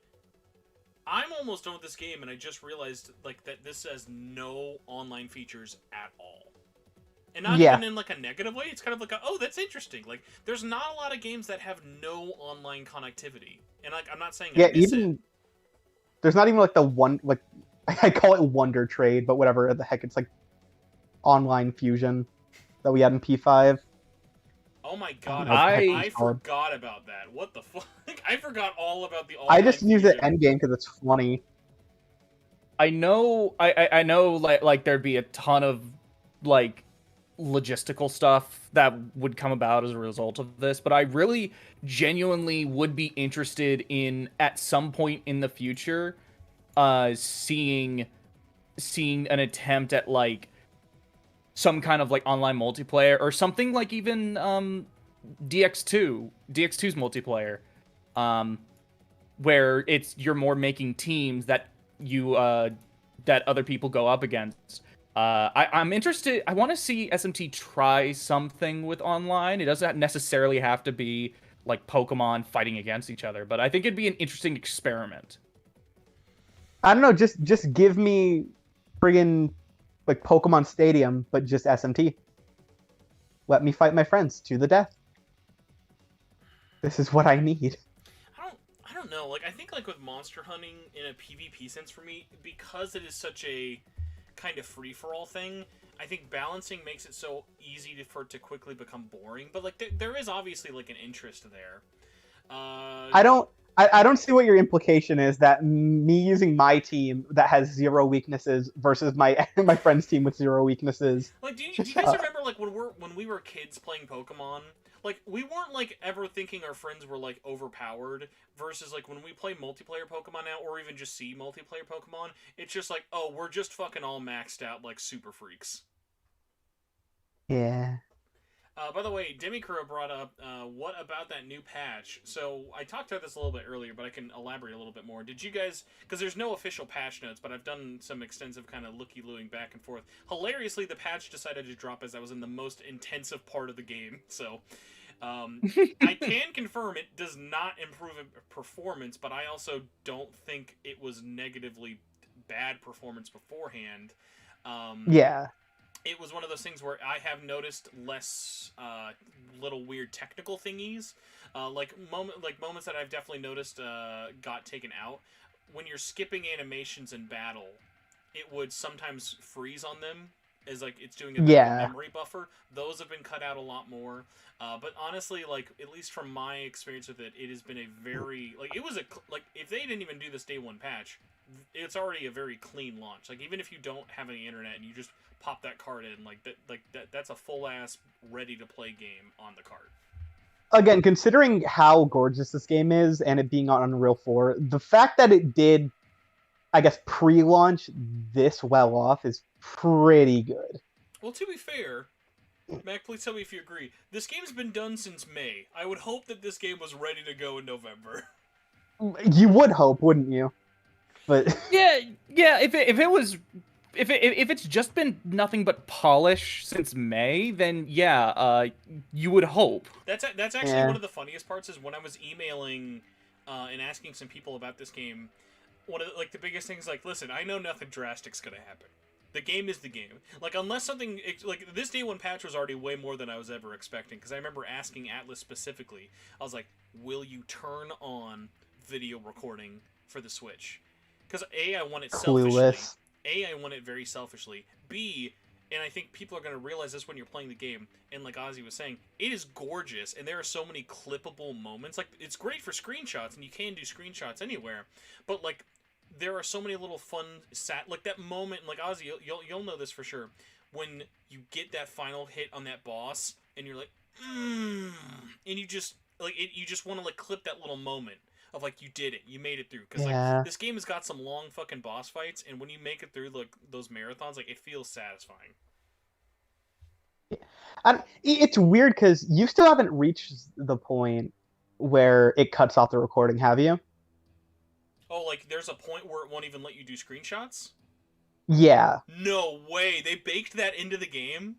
Speaker 1: I'm almost done with this game, and I just realized like that this has no online features at all. And not even in like a negative way. It's kind of like, oh, that's interesting. Like, there's not a lot of games that have no online connectivity. And like, I'm not saying I miss it.
Speaker 10: There's not even like the one like. I call it Wonder Trade, but whatever the heck, it's like online fusion that we had in P5.
Speaker 1: Oh my god, I forgot about that. What the fuck? I forgot all about the online
Speaker 10: I just use it
Speaker 1: fusion.
Speaker 10: endgame because it's funny.
Speaker 11: I know like there'd be a ton of like logistical stuff that would come about as a result of this, but I really genuinely would be interested in at some point in the future seeing an attempt at like some kind of like online multiplayer or something like even DX2's multiplayer, where you're more making teams that you that other people go up against. I'm interested. I want to see SMT try something with online. It doesn't necessarily have to be like Pokemon fighting against each other, but I think it'd be an interesting experiment.
Speaker 10: I don't know, just give me friggin' like Pokemon Stadium, but just SMT. Let me fight my friends to the death. This is what I need.
Speaker 1: I don't know. Like, I think like with monster hunting in a PvP sense for me, because it is such a kind of free-for-all thing, I think balancing makes it so easy for it to quickly become boring. But like there is obviously like an interest there.
Speaker 10: I don't see what your implication is that me using my team that has 0 weaknesses versus my my friend's team with 0 weaknesses.
Speaker 1: Like, do you guys remember like when we were kids playing Pokemon? Like, we weren't like ever thinking our friends were like overpowered. Versus like when we play multiplayer Pokemon now, or even just see multiplayer Pokemon, it's just like, oh, we're just fucking all maxed out like super freaks.
Speaker 10: Yeah.
Speaker 1: By the way, Demikuro brought up, what about that new patch? So, I talked about this a little bit earlier, but I can elaborate a little bit more. Did you guys... Because there's no official patch notes, but I've done some extensive kind of looky-looing back and forth. Hilariously, the patch decided to drop as I was in the most intensive part of the game, so... I can confirm it does not improve performance, but I also don't think it was negatively bad performance beforehand.
Speaker 10: Yeah.
Speaker 1: It was one of those things where I have noticed less little weird technical thingies, like moments that I've definitely noticed got taken out. When you're skipping animations in battle, it would sometimes freeze on them, as like it's doing a bit of a memory buffer. Those have been cut out a lot more. But honestly, like at least from my experience with it, it has been a very it was if they didn't even do this day one patch, it's already a very clean launch. Like even if you don't have any internet and you just pop that card in, that's a full ass ready to play game on the cart.
Speaker 10: Again, considering how gorgeous this game is and it being on Unreal 4, the fact that it did, I guess, pre-launch this well off is pretty good.
Speaker 1: Well, to be fair, Mac, please tell me if you agree. This game's been done since May. I would hope that this game was ready to go in November.
Speaker 10: You would hope, wouldn't you? But
Speaker 11: yeah. If it's just been nothing but polish since May, then yeah, you would hope.
Speaker 1: That's actually one of the funniest parts is when I was emailing and asking some people about this game. One of the biggest things, listen, I know nothing drastic's gonna happen. The game is the game. Unless something this day one patch was already way more than I was ever expecting. Because I remember asking Atlas specifically, I was like, "Will you turn on video recording for the Switch?" Because A, I want it selfishly. A, I want it very selfishly. B, and I think people are going to realize this when you're playing the game, and like Ozzy was saying, it is gorgeous, and there are so many clippable moments. It's great for screenshots, and you can do screenshots anywhere, but, there are so many little fun, that moment, Ozzy, you'll know this for sure, when you get that final hit on that boss, and you're like, and you just, you just want to, clip that little moment. Of you did it, you made it through. Because this game has got some long fucking boss fights, and when you make it through those marathons, it feels satisfying.
Speaker 10: It's weird because you still haven't reached the point where it cuts off the recording, have you?
Speaker 1: Oh, there's a point where it won't even let you do screenshots?
Speaker 10: Yeah.
Speaker 1: No way, they baked that into the game?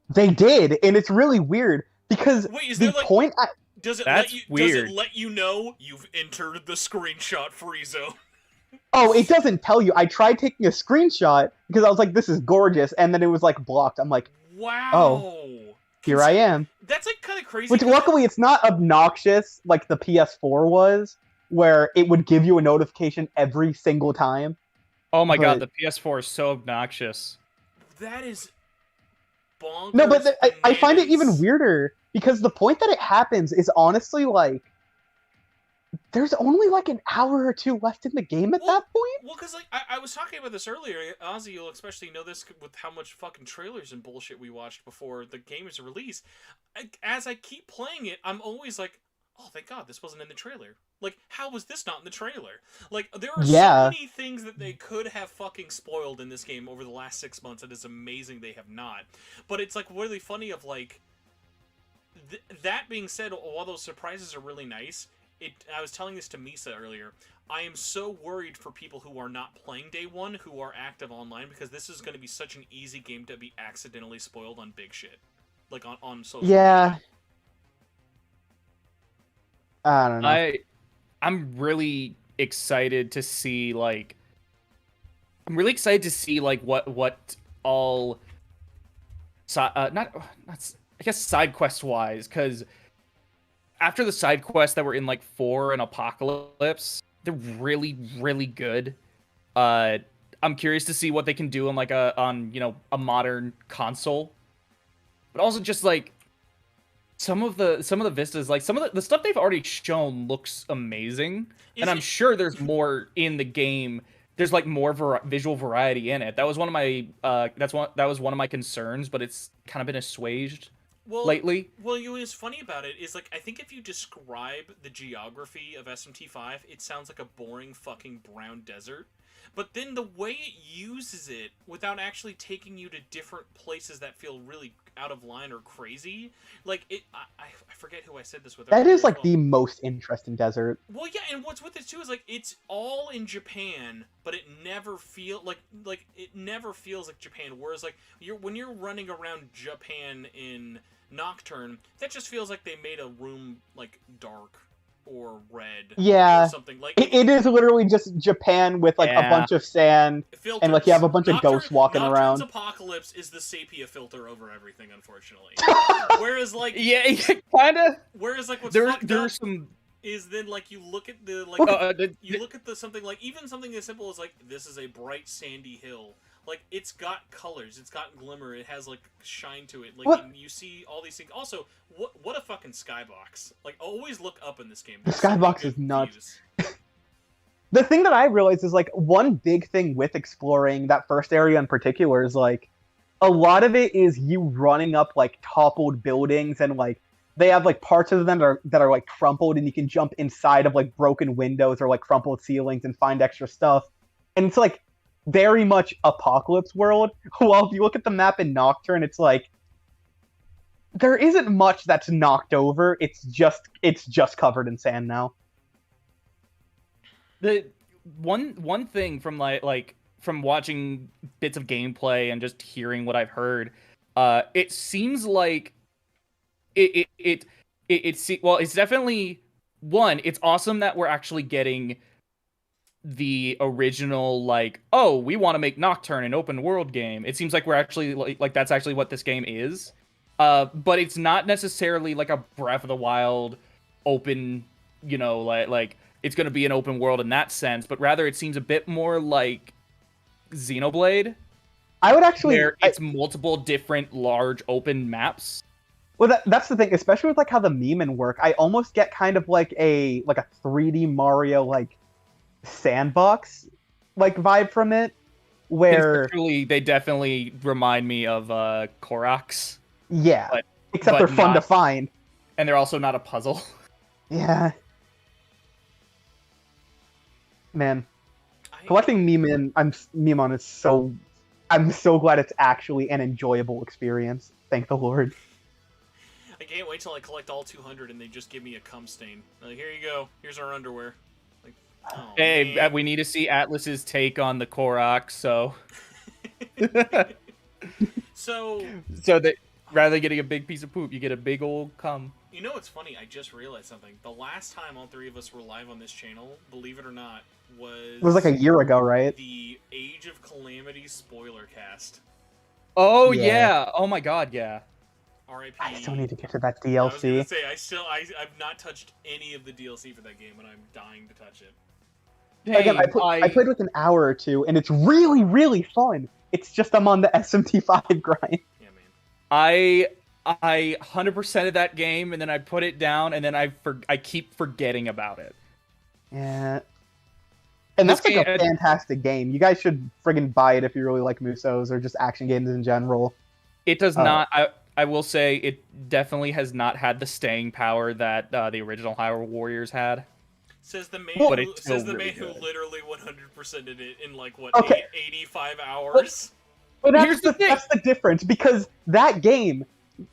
Speaker 10: They did, and it's really weird because
Speaker 1: wait, is there
Speaker 10: point.
Speaker 1: Does it let you know you've entered the screenshot free zone?
Speaker 10: Oh, it doesn't tell you. I tried taking a screenshot because I was like, "This is gorgeous," and then it was blocked. I'm like,
Speaker 1: "Wow!"
Speaker 10: Oh, here I am.
Speaker 1: That's kind of crazy.
Speaker 10: Which luckily it's not obnoxious like the PS4 was, where it would give you a notification every single time.
Speaker 11: Oh my god, the PS4 is so obnoxious.
Speaker 1: That is bonkers.
Speaker 10: No, but I find it even weirder. Because the point that it happens is honestly there's only an hour or two left in the game at that point.
Speaker 1: Well, because I was talking about this earlier. Ozzy, you'll especially know this with how much fucking trailers and bullshit we watched before the game is released. As I keep playing it, I'm always like, oh, thank God this wasn't in the trailer. How was this not in the trailer? There are so many things that they could have fucking spoiled in this game over the last 6 months. It is amazing they have not. But it's really funny of that being said, while those surprises are really nice, I was telling this to Misa earlier, I am so worried for people who are not playing day one, who are active online, because this is going to be such an easy game to be accidentally spoiled on big shit. On social media.
Speaker 10: I don't know.
Speaker 11: I'm really excited to see, what all... I guess side quest wise, because after the side quests that were in 4 and Apocalypse, they're really, really good. I'm curious to see what they can do on a modern console, but also just some of the vistas, like some of the stuff they've already shown looks amazing, and I'm
Speaker 1: it-
Speaker 11: sure there's more in the game. There's like more visual variety in it. That was one of my that was one of my concerns, but it's kind of been assuaged lately.
Speaker 1: Well, you know what's funny about it is, like, I think if you describe the geography of SMT5, it sounds like a boring fucking brown desert. But then the way it uses it, without actually taking you to different places that feel really out of line or crazy, like, I forget who I said this with.
Speaker 10: That is like the most interesting desert.
Speaker 1: Well, yeah, and what's with it too is, like, it's all in Japan, but it never it never feels like Japan. Whereas, like, when you're running around Japan in Nocturne, that just feels like they made a room like dark or red,
Speaker 10: Yeah,
Speaker 1: or something like
Speaker 10: it is literally just Japan with like a bunch of sand, and like you have a bunch of ghosts walking
Speaker 1: Nocturne's
Speaker 10: around.
Speaker 1: Apocalypse is the sepia filter over everything, unfortunately. Whereas, like,
Speaker 11: Yeah, kind of.
Speaker 1: Whereas, like, what's
Speaker 11: There
Speaker 1: fucked
Speaker 11: are
Speaker 1: up
Speaker 11: some.
Speaker 1: is then, like, you look at the, like, you look at the something, like, even something as simple as, like, this is a bright sandy hill. Like, it's got colors, it's got glimmer, it has, like, shine to it. Like, and you see all these things. Also, what a fucking skybox. Like, always look up in this game.
Speaker 10: The
Speaker 1: There's so many
Speaker 10: skybox
Speaker 1: good
Speaker 10: is nuts.
Speaker 1: views.
Speaker 10: The thing that I realized is, like, one big thing with exploring that first area in particular is, like, a lot of it is you running up, like, toppled buildings, and, like, they have, like, parts of them that are like, crumpled, and you can jump inside of, like, broken windows or, like, crumpled ceilings and find extra stuff. And it's, like, very much Apocalypse World. While if you look at the map in Nocturne, it's, like, there isn't much that's knocked over. It's just covered in sand now.
Speaker 11: The one thing from like from watching bits of gameplay and just hearing what I've heard, it seems like it's definitely one. It's awesome that we're actually getting the original, like, oh, we want to make Nocturne an open world game. It seems like we're actually like that's actually what this game is. But it's not necessarily like a Breath of the Wild open, you know, like it's going to be an open world in that sense, but rather it seems a bit more like Xenoblade.
Speaker 10: I would actually...
Speaker 11: Where it's multiple different large open maps.
Speaker 10: Well, that's the thing, especially with, like, how the memeing work. I almost get kind of like a 3D Mario, like, sandbox, like, vibe from it, where...
Speaker 11: They definitely remind me of Koroks.
Speaker 10: Yeah, except they're fun to find.
Speaker 11: And they're also not a puzzle.
Speaker 10: Yeah. Man, collecting Memon is so... I'm so glad it's actually an enjoyable experience. Thank the Lord.
Speaker 1: I can't wait till I collect all 200 and they just give me a cum stain. Like, here you go. Here's our underwear. Like, oh,
Speaker 11: hey,
Speaker 1: man.
Speaker 11: we need to see Atlas's take on the Korok, so...
Speaker 1: So
Speaker 11: that rather than getting a big piece of poop, you get a big old cum.
Speaker 1: You know what's funny? I just realized something. The last time all three of us were live on this channel, believe it or not, was...
Speaker 10: It was like a year ago, right?
Speaker 1: The Age of Calamity spoiler cast.
Speaker 11: Oh, yeah. Oh, my God, yeah.
Speaker 1: R.I.P.
Speaker 10: I still need to get to that DLC.
Speaker 1: I was gonna say, I've not touched any of the DLC for that game, and I'm dying to touch it.
Speaker 11: Hey,
Speaker 10: Again, I played with an hour or two, and it's really, really fun. It's just I'm on the SMT5 grind.
Speaker 1: Yeah, man.
Speaker 11: I 100%ed that game, and then I put it down, and then I keep forgetting about it.
Speaker 10: Yeah. And that's like a fantastic game. You guys should friggin' buy it if you really like Musos or just action games in general.
Speaker 11: It does not... I will say it definitely has not had the staying power that the original Hyrule Warriors had.
Speaker 1: Says the man,
Speaker 11: But
Speaker 1: who literally 100%ed it in, like, what,
Speaker 10: Okay.
Speaker 1: 85 hours?
Speaker 10: But that's the difference, because that game,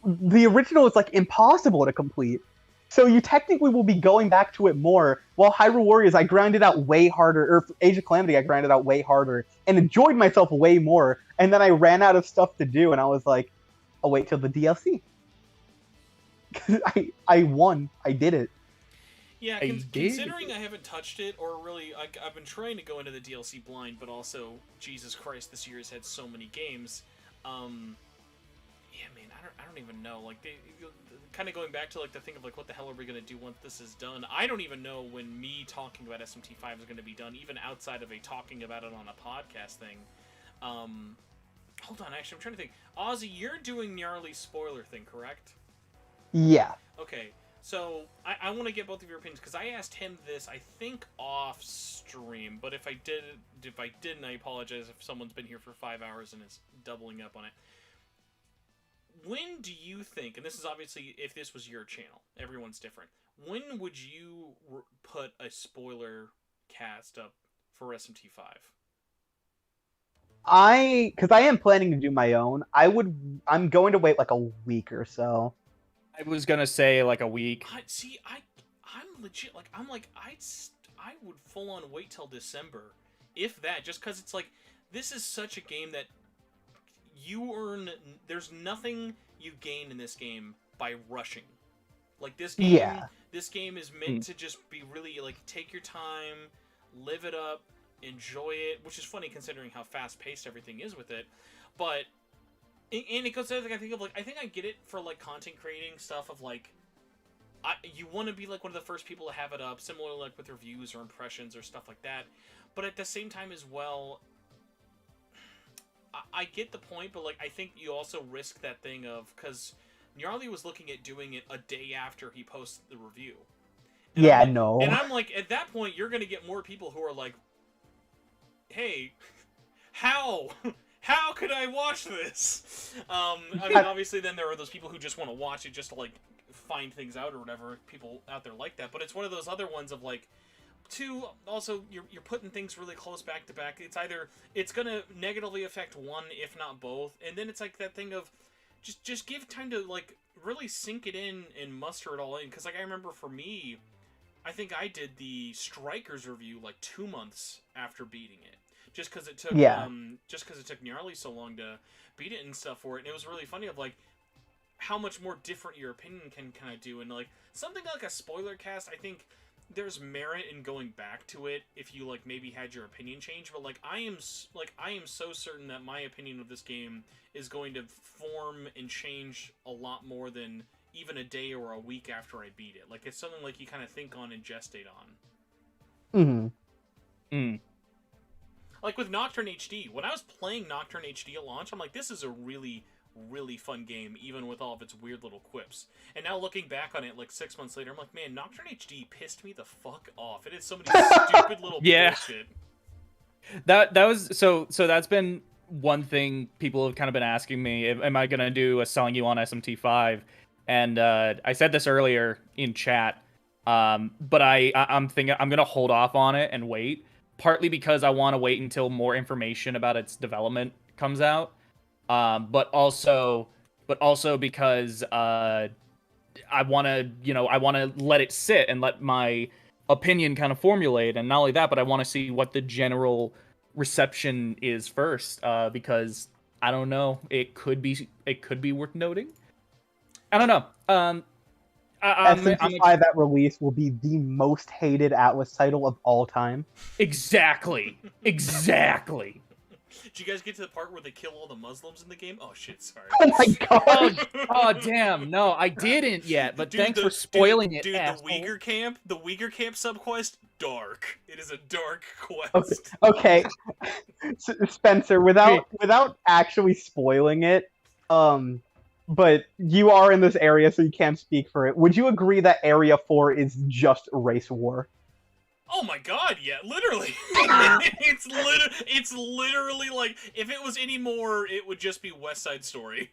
Speaker 10: the original is, like, impossible to complete. So you technically will be going back to it more, while Hyrule Warriors, I grinded out way harder, or Age of Calamity, I grinded out way harder, and enjoyed myself way more, and then I ran out of stuff to do, and I was like, I'll wait till the DLC. I won. I did it.
Speaker 1: Yeah, considering I haven't touched it, or really, I've been trying to go into the DLC blind, but also, Jesus Christ, this year has had so many games. Yeah, man, I don't even know. Like, kind of going back to, like, the thing of, like, what the hell are we gonna do once this is done? I don't even know when me talking about SMT5 is gonna be done, even outside of a talking about it on a podcast thing. Hold on, actually, I'm trying to think. Ozzy, you're doing Nyarly's spoiler thing, correct?
Speaker 10: Yeah.
Speaker 1: Okay, so I want to get both of your opinions because I asked him this, I think, off stream. But if I didn't, I apologize if someone's been here for 5 hours and is doubling up on it. When do you think, and this is obviously if this was your channel, everyone's different. When would you put a spoiler cast up for SMT5?
Speaker 10: Because I am planning to do my own. I'm going to wait like a week or so.
Speaker 11: I was gonna say like a week.
Speaker 1: I'm legit like I would full on wait till December, if that, just because it's like this is such a game that you earn. There's nothing you gain in this game by rushing. Like this game, this game is meant to just be really like take your time, live it up, enjoy it. Which is funny considering how fast paced everything is with it, but. And it goes to like I think I get it for like content creating stuff of like you want to be like one of the first people to have it up, similar like with reviews or impressions or stuff like that. But at the same time as well, I get the point, but like I think you also risk that thing of because Nyarly was looking at doing it a day after he posted the review. And And I'm like, at that point, you're gonna get more people who are like, "Hey, how?" How could I watch this? I mean, obviously, then there are those people who just want to watch it just to, like, find things out or whatever. People out there like that. But it's one of those other ones of, like, also, you're putting things really close back to back. It's either, it's going to negatively affect one, if not both. And then it's, like, that thing of, just give time to, like, really sink it in and muster it all in. Because, like, I remember for me, I think I did the Strikers review, like, 2 months after beating it. Just because it took, Nyarly so long to beat it and stuff for it, and it was really funny of like how much more different your opinion can kind of do, and like something like a spoiler cast. I think there's merit in going back to it if you like maybe had your opinion change, but like I am so certain that my opinion of this game is going to form and change a lot more than even a day or a week after I beat it. Like it's something like you kind of think on and gestate on. Like with Nocturne HD, when I was playing Nocturne HD at launch, I'm like, this is a really, really fun game, even with all of its weird little quips. And now looking back on it, like 6 months later, I'm like, man, Nocturne HD pissed me the fuck off. It is so many stupid little bullshit.
Speaker 11: That was so that's been one thing people have kind of been asking me. Am I gonna do a selling you on SMT5? And I said this earlier in chat, but I'm thinking I'm gonna hold off on it and wait. Partly because I want to wait until more information about its development comes out, but also because I want to let it sit and let my opinion kind of formulate, and not only that, but I want to see what the general reception is first, because I don't know, it could be worth noting. I don't know.
Speaker 10: SMT5 at release will be the most hated Atlas title of all time.
Speaker 11: Exactly.
Speaker 1: Did you guys get to the part where they kill all the Muslims in the game? Oh shit, sorry.
Speaker 10: Oh my god.
Speaker 11: Oh damn, no, I didn't yet, but thanks for spoiling it,
Speaker 1: dude,
Speaker 11: asshole.
Speaker 1: the Uyghur camp subquest, dark. It is a dark quest.
Speaker 10: Okay. Spencer, without actually spoiling it, but you are in this area, so you can't speak for it. Would you agree that Area 4 is just race war?
Speaker 1: Oh my god, yeah, literally. it's literally like, if it was any more, it would just be West Side Story.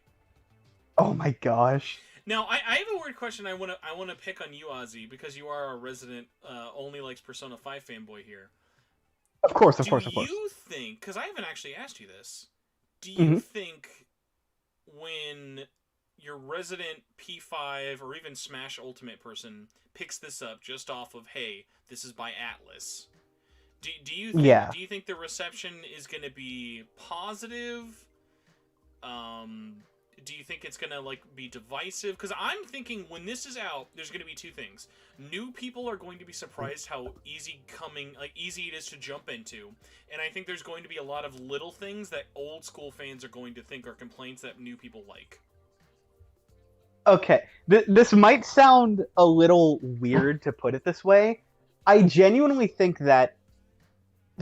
Speaker 10: Oh my gosh.
Speaker 1: Now, I have a weird question I wanna pick on you, Ozzy, because you are our resident only likes Persona 5 fanboy here.
Speaker 10: Of course.
Speaker 1: Do you think, because I haven't actually asked you this, do you think when your resident P5 or even Smash Ultimate person picks this up just off of, hey, this is by Atlas, do you think the reception is going to be positive? Do you think it's going to like be divisive? Because I'm thinking when this is out, there's going to be two things. New people are going to be surprised how easy it is to jump into, and I think there's going to be a lot of little things that old school fans are going to think are complaints that new people like.
Speaker 10: Okay, this might sound a little weird to put it this way. I genuinely think that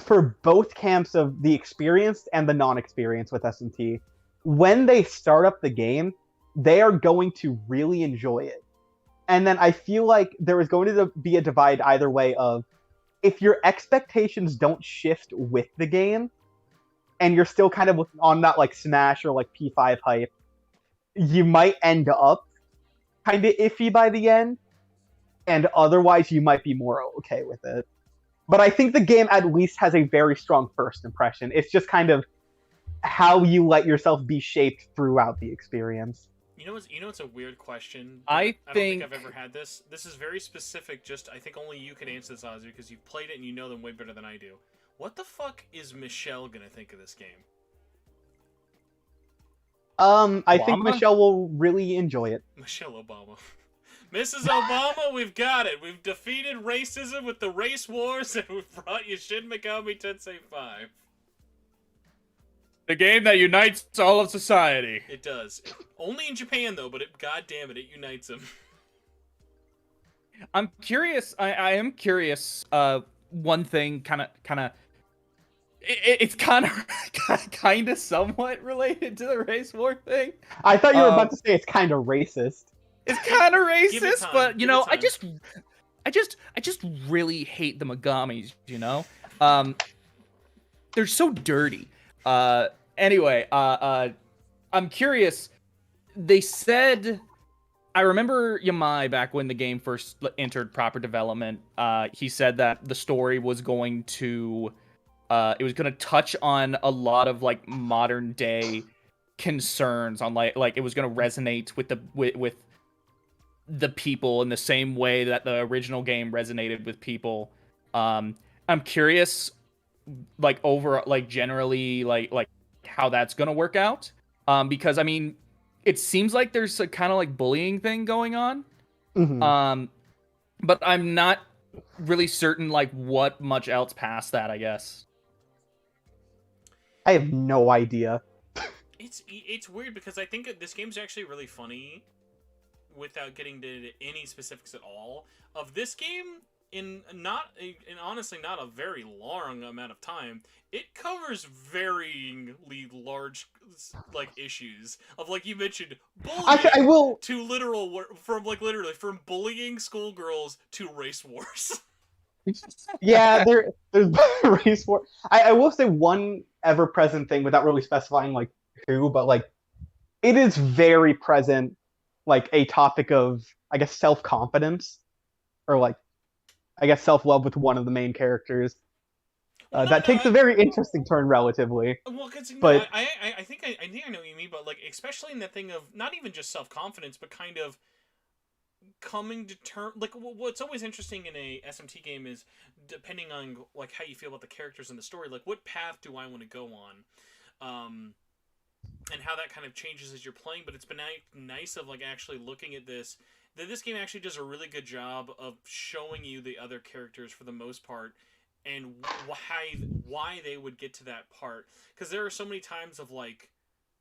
Speaker 10: for both camps of the experienced and the non-experienced with SMT, when they start up the game, they are going to really enjoy it. And then I feel like there is going to be a divide either way of if your expectations don't shift with the game and you're still kind of on that like Smash or like P5 hype, you might end up kind of iffy by the end, and otherwise you might be more okay with it. But I think the game at least has a very strong first impression. It's just kind of how you let yourself be shaped throughout the experience.
Speaker 1: It's a weird question.
Speaker 11: I
Speaker 1: don't
Speaker 11: think
Speaker 1: I've ever had this. This is very specific. Just I think only you can answer this, Ozzy, because you've played it and you know them way better than I do. What the fuck is Michelle gonna think of this game?
Speaker 10: I think Michelle will really enjoy it.
Speaker 1: Michelle Obama. Mrs. Obama, we've got it. We've defeated racism with the race wars, and we've brought you Shin Megami Tensei 5.
Speaker 11: The game that unites all of society.
Speaker 1: It does. Only in Japan, though, but god damn it, it unites them.
Speaker 11: I'm curious. I am curious. One thing, kind of. It's kind of somewhat related to the race war thing.
Speaker 10: I thought you were about to say it's kind of racist.
Speaker 11: It's kind of racist, but you know, I just really hate the Megamis. You know, they're so dirty. Anyway, I'm curious. They said, I remember Yamai back when the game first entered proper development. He said that the story was going to, it was going to touch on a lot of like modern day concerns on like it was going to resonate with the people in the same way that the original game resonated with people. I'm curious, like over like generally like how that's gonna work out, because I mean it seems like there's a kind of like bullying thing going on, but I'm not really certain like what much else past that. I guess
Speaker 10: I have no idea.
Speaker 1: It's weird because I think this game's actually really funny without getting to any specifics at all of this game. In honestly not a very long amount of time, it covers varyingly large like issues of, like you mentioned, bullying to literal from bullying schoolgirls to race wars.
Speaker 10: Yeah, there's race war. I will say one ever-present thing without really specifying like who, but like it is very present, like a topic of, I guess, self-confidence, or like, I guess, self-love with one of the main characters. That takes a very interesting turn, relatively.
Speaker 1: Well, because
Speaker 10: but
Speaker 1: I think I know what you mean, but like especially in that thing of not even just self-confidence, but kind of coming to terms. Like what's always interesting in a SMT game is depending on like how you feel about the characters in the story. Like what path do I want to go on, and how that kind of changes as you're playing. But it's been nice of like actually looking at this. This game actually does a really good job of showing you the other characters for the most part, and why they would get to that part. Because there are so many times of like,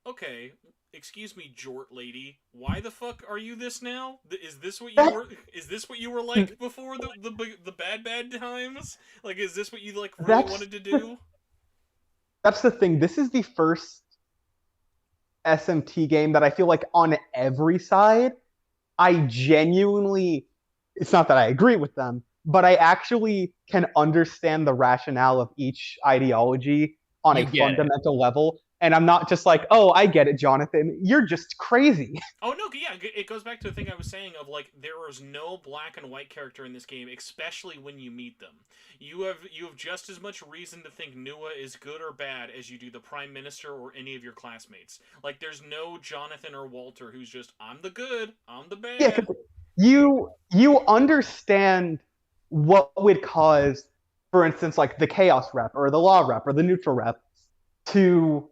Speaker 1: okay, excuse me, Jort lady, why the fuck are you this now? Is this what you were? Is this what you were like before the bad times? Like, is this what you like really wanted to do?
Speaker 10: That's the thing. This is the first SMT game that I feel like on every side, I genuinely, it's not that I agree with them, but I actually can understand the rationale of each ideology on a fundamental level. And I'm not just like, oh, I get it, Jonathan. You're just crazy.
Speaker 1: Oh, no, yeah, it goes back to the thing I was saying of, like, there is no black and white character in this game, especially when you meet them. You have just as much reason to think Nua is good or bad as you do the Prime Minister or any of your classmates. Like, there's no Jonathan or Walter who's just, I'm the good, I'm the bad.
Speaker 10: Yeah, you understand what would cause, for instance, like the Chaos rep or the Law rep or the Neutral rep to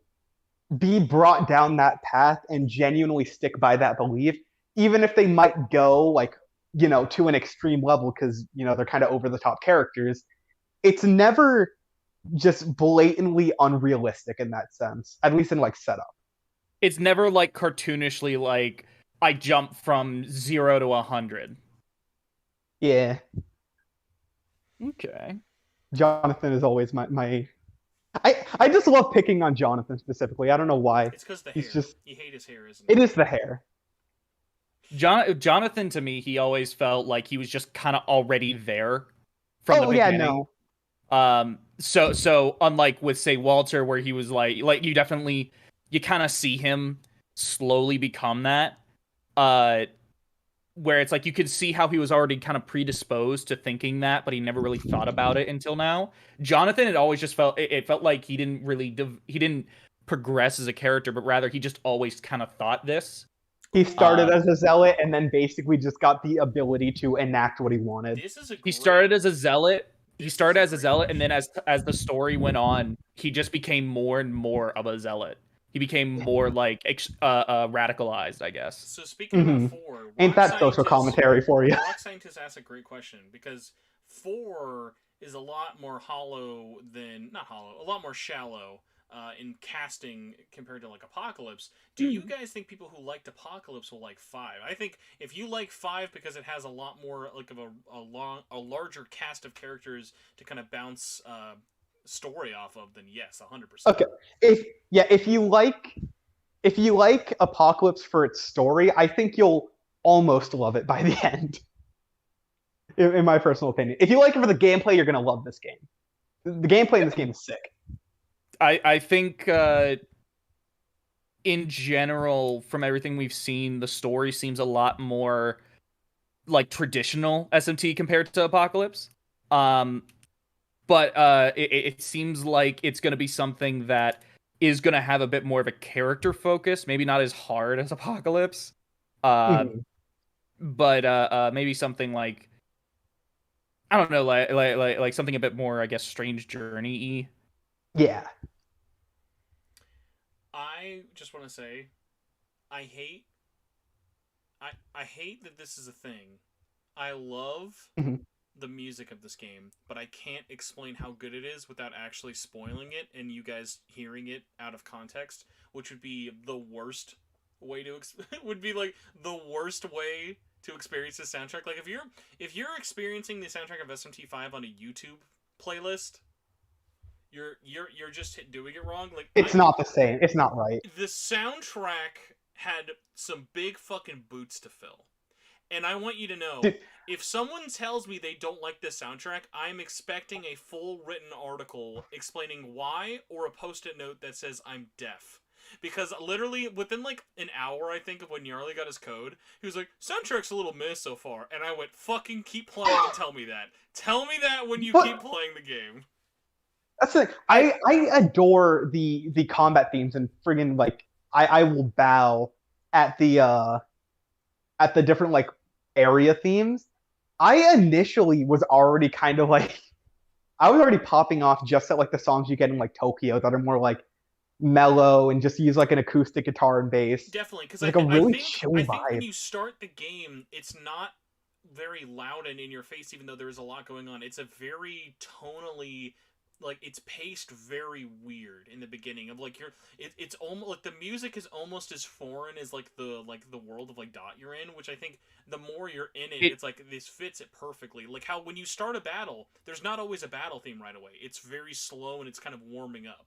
Speaker 10: be brought down that path and genuinely stick by that belief, even if they might go like, you know, to an extreme level because, you know, they're kind of over the top characters. It's never just blatantly unrealistic in that sense, at least in like setup.
Speaker 11: It's never like cartoonishly like I jump from 0 to 100.
Speaker 10: Yeah.
Speaker 11: Okay.
Speaker 10: Jonathan is always my I just love picking on Jonathan specifically. I don't know why.
Speaker 1: It's because the hair.
Speaker 10: Just,
Speaker 1: you hate his hair, isn't it?
Speaker 10: It is the hair.
Speaker 11: Jonathan, to me, he always felt like he was just kind of already there from the beginning. So unlike with, say, Walter, where he was like you kind of see him slowly become that. Where it's like you could see how he was already kind of predisposed to thinking that, but he never really thought about it until now. Jonathan, it always just felt like he didn't progress as a character, but rather he just always kind of thought this.
Speaker 10: He started as a zealot and then basically just got the ability to enact what he wanted.
Speaker 11: He started as a zealot. And then as the story went on, he just became more and more of a zealot. He became more like radicalized, I guess.
Speaker 1: So speaking about 4,
Speaker 10: ain't that social commentary for you?
Speaker 1: Rock Scientist asked a great question, because 4 is a lot more a lot more shallow in casting compared to like Apocalypse. Do you guys think people who liked Apocalypse will like 5? I think if you like 5 because it has a lot more like of a larger cast of characters to kind of bounce story off of, then yes, 100%.
Speaker 10: Okay, if you like Apocalypse for its story, I think you'll almost love it by the end. In my personal opinion, if you like it for the gameplay, you're gonna love this game. The gameplay in this game is sick.
Speaker 11: I think in general, from everything we've seen, the story seems a lot more like traditional SMT compared to Apocalypse. But it seems like it's going to be something that is going to have a bit more of a character focus. Maybe not as hard as Apocalypse, but maybe something like, I don't know, like something a bit more, I guess, Strange Journey-y.
Speaker 10: Yeah.
Speaker 1: I just want to say, I hate that this is a thing. I love the music of this game, but I can't explain how good it is without actually spoiling it and you guys hearing it out of context, which would be the worst way to the worst way to experience the soundtrack. Like if you're experiencing the soundtrack of SMT5 on a YouTube playlist, you're just doing it wrong. Like
Speaker 10: it's not the same. It's not right.
Speaker 1: The soundtrack had some big fucking boots to fill. And I want you to know, if someone tells me they don't like this soundtrack, I'm expecting a full written article explaining why, or a post-it note that says I'm deaf. Because literally, within like an hour, I think, of when Nyarly got his code, he was like, soundtrack's a little meh so far. And I went, fucking keep playing and tell me that. Tell me that when you keep playing the game.
Speaker 10: That's the thing. I adore the combat themes, and friggin' like, I will bow at the different like area themes. I initially was already kind of like, I was already popping off just at like the songs you get in like Tokyo that are more like mellow and just use like an acoustic guitar and bass.
Speaker 1: Definitely, because
Speaker 10: like a really chill vibe.
Speaker 1: I think when you start the game, it's not very loud and in your face, even though there is a lot going on. It's a very tonally, like, it's paced very weird in the beginning of like it's almost like the music is almost as foreign as like the world of like Dot you're in, which I think the more you're in it's like this fits it perfectly. Like how when you start a battle, there's not always a battle theme right away. It's very slow and it's kind of warming up.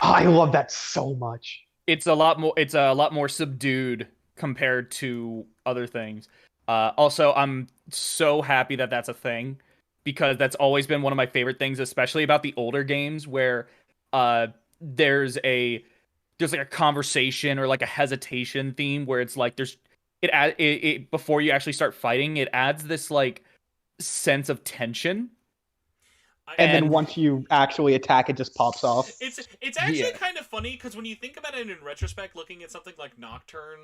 Speaker 10: Oh, I love that so much.
Speaker 11: It's a lot more subdued compared to other things. Also, I'm so happy that that's a thing, because that's always been one of my favorite things, especially about the older games, where there's like a conversation or like a hesitation theme where it's like it before you actually start fighting, it adds this like sense of tension.
Speaker 10: And then once you actually attack, it just pops off.
Speaker 1: It's actually kind of funny, because when you think about it in retrospect, looking at something like Nocturne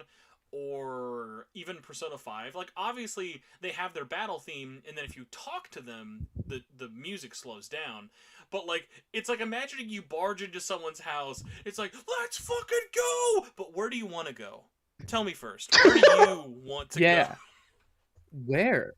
Speaker 1: or even Persona 5, like obviously they have their battle theme, and then if you talk to them, the music slows down. But like it's like imagining you barge into someone's house. It's like, let's fucking go. But where do you want to go? Tell me first. Where do you want to go?
Speaker 11: Where?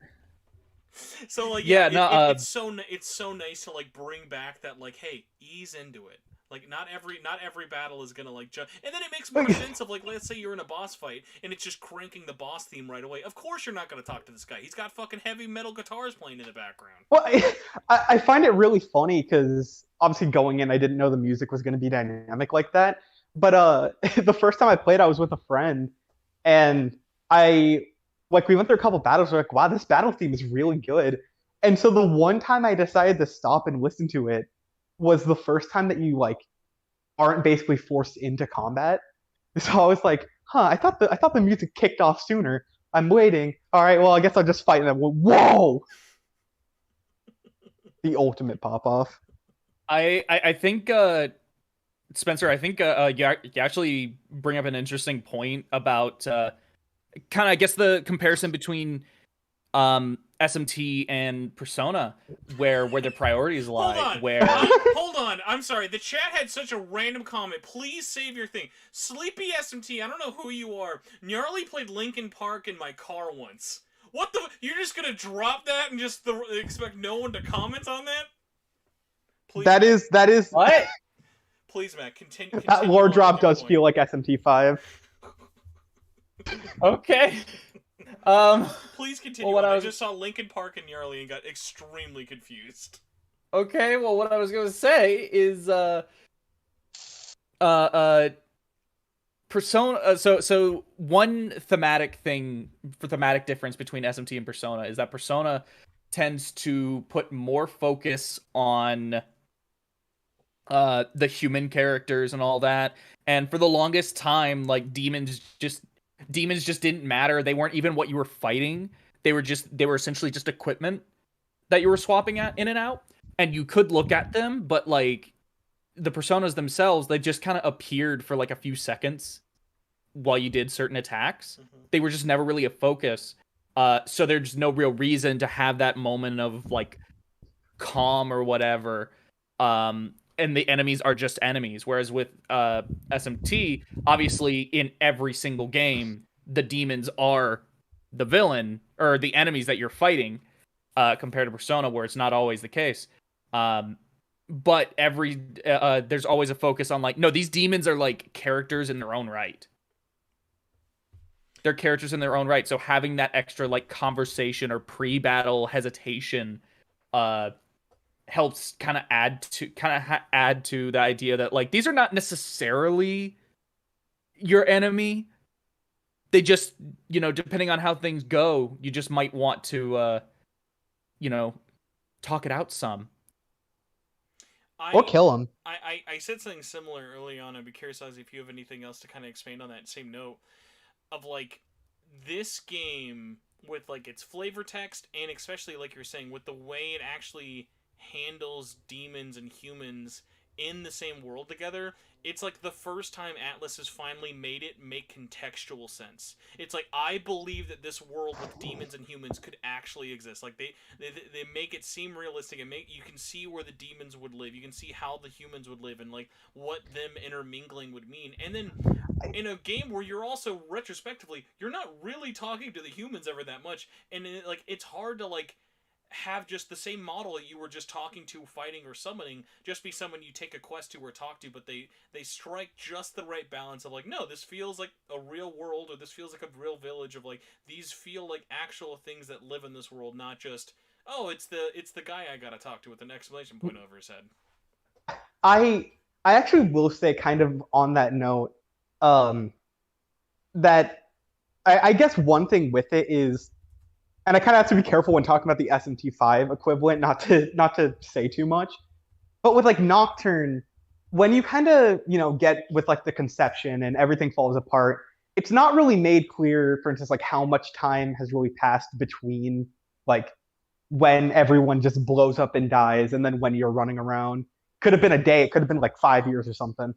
Speaker 1: So like it's so nice to like bring back that like, hey, ease into it. Like not every battle is gonna like jump, and then it makes more sense of like, let's say you're in a boss fight and it's just cranking the boss theme right away. Of course you're not gonna talk to this guy. He's got fucking heavy metal guitars playing in the background.
Speaker 10: Well, I find it really funny because obviously going in, I didn't know the music was gonna be dynamic like that. But the first time I played, I was with a friend, and I like we went through a couple battles. We're like, wow, this battle theme is really good. And so the one time I decided to stop and listen to it was the first time that you like aren't basically forced into combat. So I was like, huh, I thought the music kicked off sooner. I'm waiting. All right, well, I guess I'll just fight. And then, whoa! The ultimate pop off.
Speaker 11: I think Spencer, I think you actually bring up an interesting point about kind of, I guess, the comparison between SMT and Persona, where the priorities lie.
Speaker 1: Hold on. I'm sorry. The chat had such a random comment. Please save your thing. Sleepy SMT, I don't know who you are. Nyarly played Linkin Park in my car once. What the? You're just gonna drop that and just expect no one to comment on that? Please,
Speaker 10: that is
Speaker 11: what?
Speaker 1: Please, Matt, continue
Speaker 10: that lore drop does feel like SMT5.
Speaker 11: Okay.
Speaker 1: Please continue.
Speaker 11: Well,
Speaker 1: I just saw Linkin Park and Nyarly and got extremely confused.
Speaker 11: Okay, well, what I was going to say is Persona. So one thematic difference between SMT and Persona is that Persona tends to put more focus on the human characters and all that. And for the longest time, like demons just didn't matter. They weren't even what you were fighting. They were essentially just equipment that you were swapping in and out. And you could look at them, but like the personas themselves, they just kind of appeared for like a few seconds while you did certain attacks. Mm-hmm. They were just never really a focus. So there's no real reason to have that moment of like calm or whatever. And the enemies are just enemies. Whereas with SMT, obviously in every single game, the demons are the villain or the enemies that you're fighting, compared to Persona, where it's not always the case. But there's always a focus on like, no, these demons are like characters in their own right. They're characters in their own right. So having that extra like conversation or pre-battle hesitation, helps kind of add to the idea that like these are not necessarily your enemy. They just, depending on how things go, you just might want to, talk it out some.
Speaker 10: Or kill them.
Speaker 1: I said something similar early on. I'd be curious as if you have anything else to kind of expand on that same note of like this game with like its flavor text and especially like you're saying with the way it actually handles demons and humans in the same world together. It's like the first time Atlus has finally made it make contextual sense. It's like, I believe that this world with demons and humans could actually exist. Like they make it seem realistic and you can see where the demons would live. You can see how the humans would live and like what them intermingling would mean. And then in a game where you're also retrospectively, you're not really talking to the humans ever that much. And it's hard to like have just the same model that you were just talking to, fighting, or summoning, just be someone you take a quest to or talk to, but they strike just the right balance of like, no, this feels like a real world, or this feels like a real village, of like, these feel like actual things that live in this world, not just, oh, it's the guy I gotta talk to with an exclamation point over his head.
Speaker 10: I actually will say, kind of on that note, that I guess one thing with it is, and I kind of have to be careful when talking about the SMT5 equivalent, not to say too much. But with like Nocturne, when you kind of, get with like the conception and everything falls apart, it's not really made clear, for instance, like how much time has really passed between like when everyone just blows up and dies and then when you're running around. Could have been a day, it could have been like 5 years or something.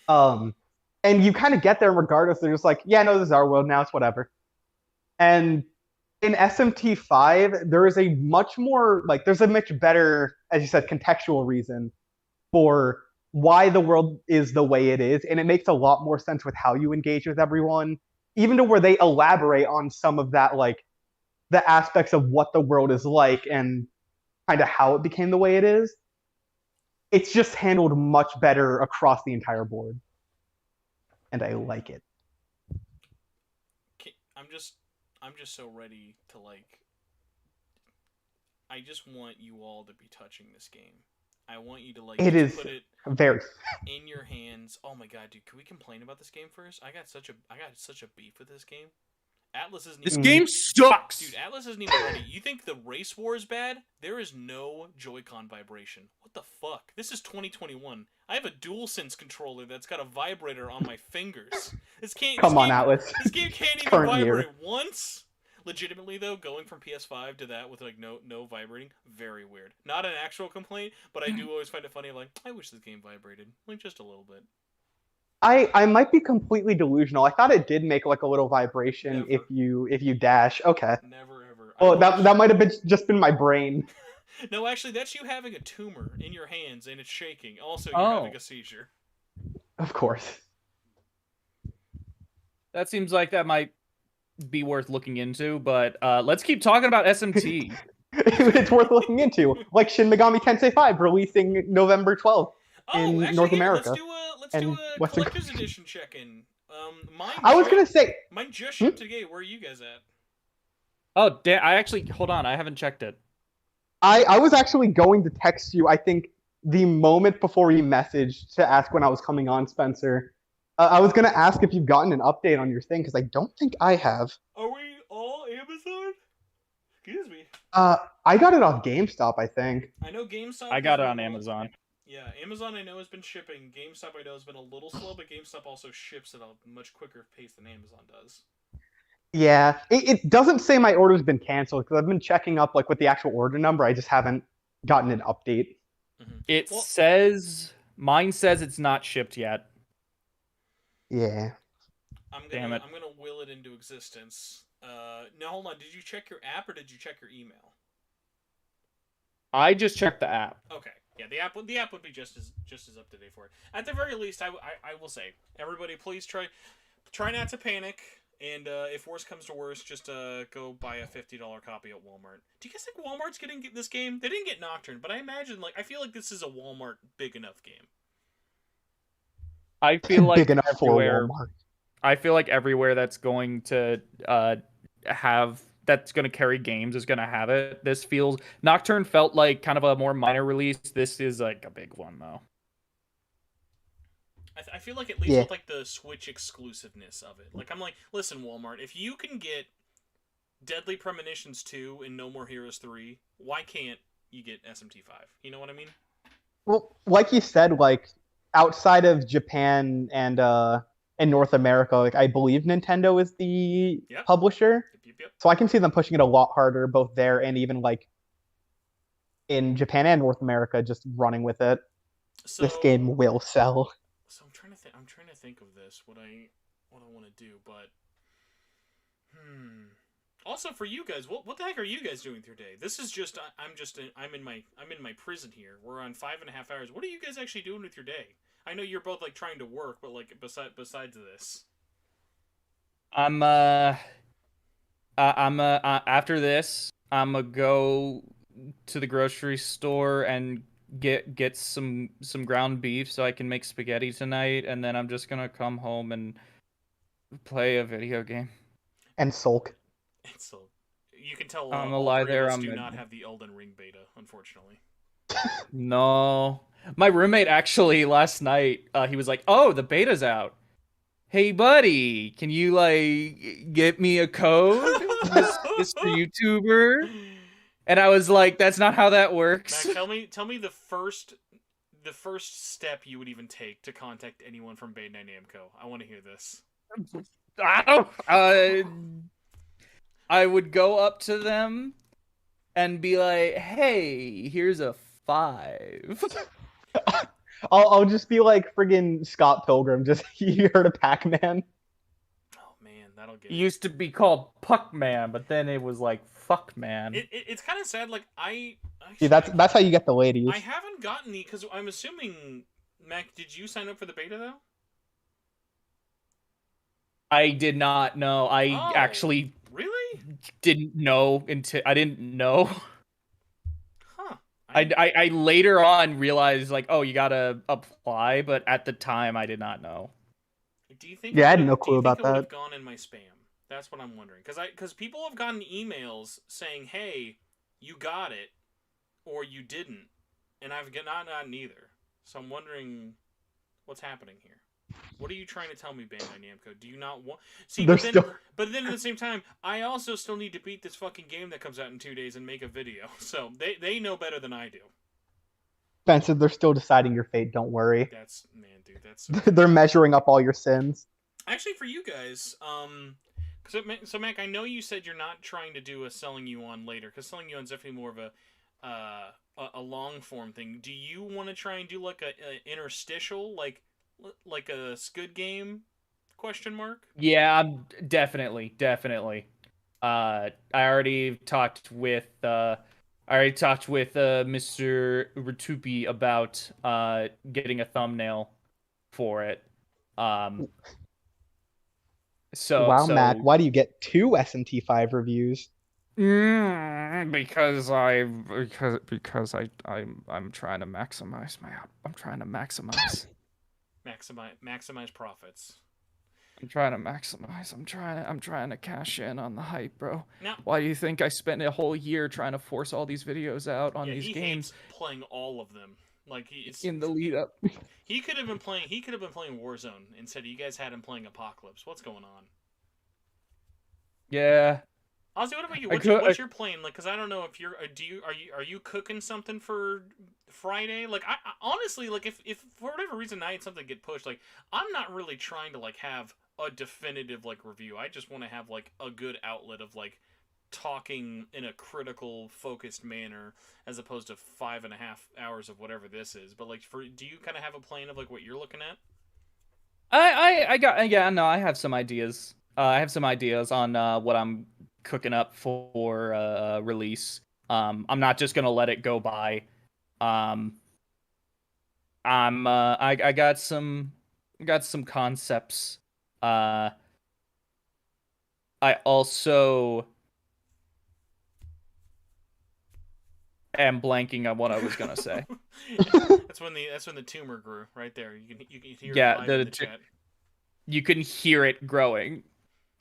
Speaker 10: And you kind of get there regardless. They're just like, yeah, no, this is our world now, it's whatever. And in SMT5, there is a much more, like, there's a much better, as you said, contextual reason for why the world is the way it is. And it makes a lot more sense with how you engage with everyone, even to where they elaborate on some of that, like, the aspects of what the world is like and kind of how it became the way it is. It's just handled much better across the entire board. And I like it.
Speaker 1: I'm just so ready to like. I just want you all to be touching this game. I want you to like.
Speaker 10: It is
Speaker 1: put it
Speaker 10: very
Speaker 1: in your hands. Oh my god, dude! Can we complain about this game first? I got such a beef with this game. Atlas isn't
Speaker 11: This
Speaker 1: even
Speaker 11: game sucks.
Speaker 1: Dude, Atlas isn't even ready. You think the race war is bad? There is no Joy-Con vibration. What the fuck? This is 2021. I have a DualSense controller that's got a vibrator on my fingers.
Speaker 10: Come on, Atlas.
Speaker 1: This game can't even
Speaker 10: Current
Speaker 1: vibrate
Speaker 10: year.
Speaker 1: once. Legitimately though, going from PS5 to that with like no vibrating, very weird. Not an actual complaint, but I do always find it funny. Like, I wish this game vibrated, like just a little bit.
Speaker 10: I might be completely delusional. I thought it did make like a little vibration
Speaker 1: Never.
Speaker 10: if you dash. Okay.
Speaker 1: Never ever.
Speaker 10: Well, that might have been just been my brain.
Speaker 1: No, actually, that's you having a tumor in your hands and it's shaking. Also, you're having a seizure.
Speaker 10: Of course.
Speaker 11: That seems like that might be worth looking into, but let's keep talking about SMT.
Speaker 10: It's worth looking into. Like Shin Megami Tensei 5 releasing November 12th in
Speaker 1: actually,
Speaker 10: North
Speaker 1: yeah,
Speaker 10: America.
Speaker 1: Let's do a
Speaker 10: Western
Speaker 1: collector's edition check-in.
Speaker 10: I was gonna say
Speaker 1: mine just shipped today. Where are you guys at?
Speaker 11: Oh, I actually hold on. I haven't checked it.
Speaker 10: I was actually going to text you, I think, the moment before we messaged to ask when I was coming on, Spencer. I was going to ask if you've gotten an update on your thing, because I don't think I have.
Speaker 1: Are we all Amazon? Excuse me.
Speaker 10: I got it off GameStop, I think.
Speaker 1: I know GameStop.
Speaker 11: I got it on Amazon.
Speaker 1: Yeah, Amazon I know has been shipping. GameStop I know has been a little slow, but GameStop also ships at a much quicker pace than Amazon does.
Speaker 10: Yeah, it doesn't say my order's been canceled, because I've been checking up like with the actual order number. I just haven't gotten an update.
Speaker 11: It says, mine says it's not shipped yet.
Speaker 10: Yeah.
Speaker 1: I'm gonna will it into existence. No, hold on. Did you check your app or did you check your email?
Speaker 11: I just checked the app.
Speaker 1: Okay. Yeah, the app would be just as up to date for it. At the very least, I will say, everybody, please try not to panic. And if worse comes to worse, just go buy a $50 copy at Walmart. Do you guys think Walmart's getting this game? They didn't get Nocturne, but I feel like this is a Walmart big enough game.
Speaker 11: I feel like
Speaker 10: big enough for
Speaker 11: everywhere.
Speaker 10: Walmart.
Speaker 11: I feel like everywhere that's going to that's going to carry games is going to have it. This feels Nocturne felt like kind of a more minor release. This is like a big one though.
Speaker 1: I feel like at least with like the Switch exclusiveness of it. Like I'm like, listen, Walmart, if you can get Deadly Premonitions 2 and No More Heroes 3, why can't you get SMT5? You know what I mean?
Speaker 10: Well, like you said, like outside of Japan and North America, like I believe Nintendo is the publisher.
Speaker 1: Yep.
Speaker 10: So I can see them pushing it a lot harder, both there and even like in Japan and North America, just running with it.
Speaker 1: So,
Speaker 10: this game will sell.
Speaker 1: So I'm trying to think of this, what I want to do, but also for you guys, what the heck are you guys doing with your day? This is just I'm in my prison here. We're on 5.5 hours. What are you guys actually doing with your day? I know you're both like trying to work, but like besides this,
Speaker 11: after this, I'm gonna go to the grocery store and get some ground beef so I can make spaghetti tonight, and then I'm just gonna come home and play a video game
Speaker 10: and sulk.
Speaker 1: You can tell
Speaker 11: I'm
Speaker 1: all
Speaker 11: lie
Speaker 1: three
Speaker 11: there.
Speaker 1: of us
Speaker 11: I'm
Speaker 1: do not have the Elden Ring beta, unfortunately.
Speaker 11: No, my roommate actually last night he was like, "Oh, the beta's out. Hey, buddy, can you like get me a code, Mr. YouTuber?" And I was like, "That's not how that works."
Speaker 1: Mac, tell me the first step you would even take to contact anyone from Bandai Namco. I want to hear this.
Speaker 11: I would go up to them and be like, "Hey, here's a 5."
Speaker 10: I'll just be like friggin' Scott Pilgrim. Just you heard of Pac-Man?
Speaker 1: Oh man, that'll get.
Speaker 11: It used to be called Puck-Man, but then it was like Fuck Man.
Speaker 1: It's kind of sad. Like
Speaker 10: See, that's how you get the ladies.
Speaker 1: I haven't gotten the because I'm assuming Mac. Did you sign up for the beta though?
Speaker 11: I did not know. I actually
Speaker 1: really
Speaker 11: didn't know until I didn't know.
Speaker 1: Huh.
Speaker 11: I later on realized like, oh, you gotta apply, but at the time I did not know.
Speaker 1: Do you think?
Speaker 10: Yeah, I had no clue about
Speaker 1: it would
Speaker 10: that.
Speaker 1: have gone in my spam? That's what I'm wondering. Because people have gotten emails saying, "Hey, you got it," or "You didn't," and I've not gotten either. So I'm wondering what's happening here. What are you trying to tell me, Bandai Namco? Do you not want? See,
Speaker 10: They're
Speaker 1: but then at the same time, I also still need to beat this fucking game that comes out in 2 days and make a video. So they know better than I do.
Speaker 10: Spencer, they're still deciding your fate. Don't worry.
Speaker 1: That's man, dude. That's
Speaker 10: They're measuring up all your sins.
Speaker 1: actually for you guys. So Mac, I know you said you're not trying to do a Selling You On later, because Selling You On is definitely more of a long form thing. Do you want to try and do like a interstitial, like a Squid Game? Question mark.
Speaker 11: Yeah, definitely. I already talked with Mr. Ratupi about getting a thumbnail for it.
Speaker 10: Wow, Mac, why do you get 2 SMT5 reviews?
Speaker 11: Because I'm trying to maximize
Speaker 1: Maximize profits.
Speaker 11: I'm trying to maximize. I'm trying to cash in on the hype, bro.
Speaker 1: Now,
Speaker 11: Why do you think I spent a whole year trying to force all these videos out on
Speaker 1: yeah,
Speaker 11: these
Speaker 1: he
Speaker 11: games
Speaker 1: hates playing all of them. Like it's
Speaker 11: in the lead up?
Speaker 1: He could have been playing Warzone instead. You guys had him playing Apocalypse. What's going on?
Speaker 11: Yeah.
Speaker 1: Ozzy, what about you? What's your plan? Like, because I don't know if you're. Are you cooking something for Friday? Like, I honestly, like, if for whatever reason I had something get pushed, like, I'm not really trying to like have a definitive like review. I just want to have like a good outlet of like talking in a critical, focused manner, as opposed to 5.5 hours of whatever this is. But like, do you kind of have a plan of like what you're looking at?
Speaker 11: I have some ideas. I have some ideas on what I'm cooking up for release. I'm not just gonna let it go by. I got some concepts. I also am blanking on what I was gonna say.
Speaker 1: That's when the tumor grew right there. You can hear
Speaker 11: Yeah,
Speaker 1: it live in the chat.
Speaker 11: You can hear it growing.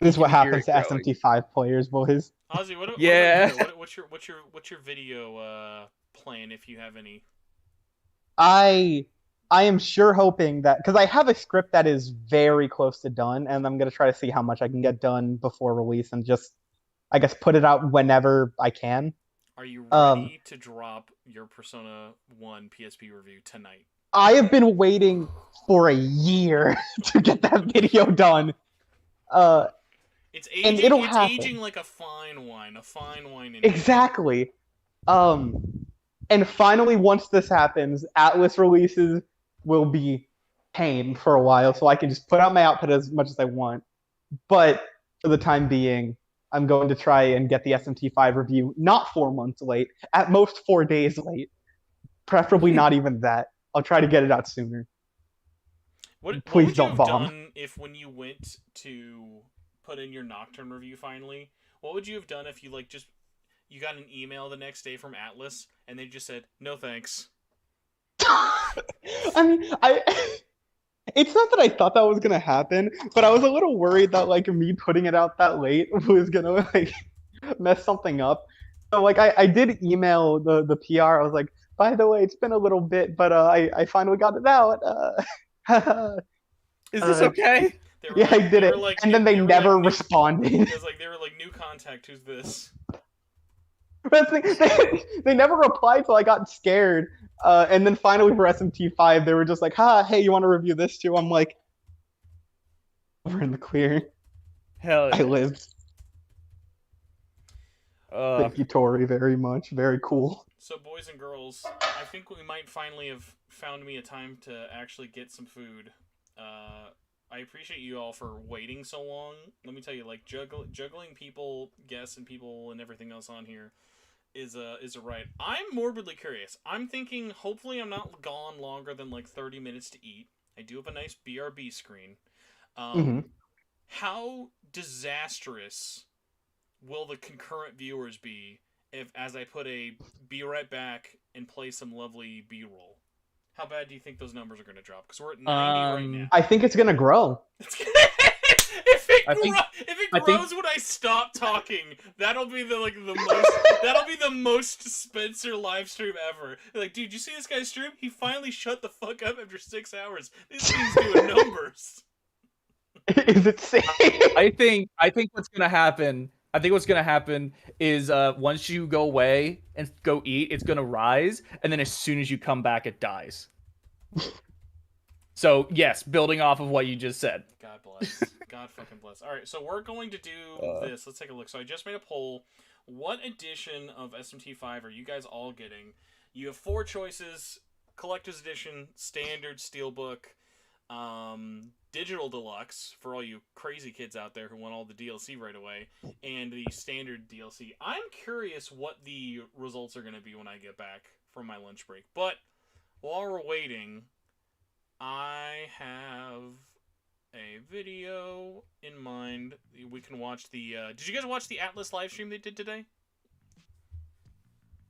Speaker 10: This is what happens to SMT5 players, boys.
Speaker 1: Ozzy,
Speaker 11: Yeah.
Speaker 1: What's your video plan, if you have any?
Speaker 10: I am sure hoping that, because I have a script that is very close to done, and I'm gonna try to see how much I can get done before release, and just, I guess, put it out whenever I can.
Speaker 1: Are you ready to drop your Persona 1 PSP review tonight?
Speaker 10: I have been waiting for a year to get that video done.
Speaker 1: It's aging.
Speaker 10: And it'll
Speaker 1: it's
Speaker 10: happen.
Speaker 1: aging like a fine wine.
Speaker 10: Exactly. And finally, once this happens, Atlas releases will be tame for a while, so I can just put out my output as much as I want. But for the time being, I'm going to try and get the SMT5 review not 4 months late, at most 4 days late. Preferably not even that. I'll try to get it out sooner. Please don't bomb.
Speaker 1: What would you have done if, when you went to put in your Nocturne review finally, what would you have done if you like just you got an email the next day from Atlas and they just said no thanks?
Speaker 10: I mean, it's not that I thought that was gonna happen, but I was a little worried that like me putting it out that late was gonna like mess something up. So like I did email the PR. I was like, by the way, it's been a little bit, but I finally got it out.
Speaker 11: Is this okay?
Speaker 10: Yeah, I did it, and then they never responded.
Speaker 1: It was like they were like, new contact. Who's this?
Speaker 10: But they never replied, so I got scared. And then finally for SMT5, they were just like, hey, you want to review this too? I'm like, we're in the clear.
Speaker 11: Hell yeah.
Speaker 10: I lived. Thank you, Tori, very much. Very cool.
Speaker 1: So, boys and girls, I think we might finally have found me a time to actually get some food. I appreciate you all for waiting so long. Let me tell you, like, juggling people, guests, and people, and everything else on here is a riot. I'm morbidly curious. I'm thinking, hopefully I'm not gone longer than, like, 30 minutes to eat. I do have a nice BRB screen. How disastrous will the concurrent viewers be if, as I put a be right back and play some lovely B-roll? How bad do you think those numbers are going to drop? Because we're at 90 right now.
Speaker 10: I think it's going to grow.
Speaker 11: I think-
Speaker 1: grows when I stop talking, that'll be the most that'll be the most Spencer live stream ever. Like, dude, you see this guy's stream? He finally shut the fuck up after 6 hours. This thing's doing numbers.
Speaker 10: Is it safe?
Speaker 11: I think what's gonna happen. I think what's gonna happen is once you go away and go eat, it's gonna rise, and then as soon as you come back, it dies. So yes, building off of what you just said.
Speaker 1: God bless. God fucking bless. All right, so we're going to do this. Let's take a look. So I just made a poll. What edition of SMT5 are you guys all getting? You have 4 choices: Collector's Edition, Standard, Steelbook, Digital Deluxe, for all you crazy kids out there who want all the DLC right away, and the Standard DLC. I'm curious what the results are going to be when I get back from my lunch break. But while we're waiting, I have a video in mind. We can watch the... did you guys watch the Atlas live stream they did today?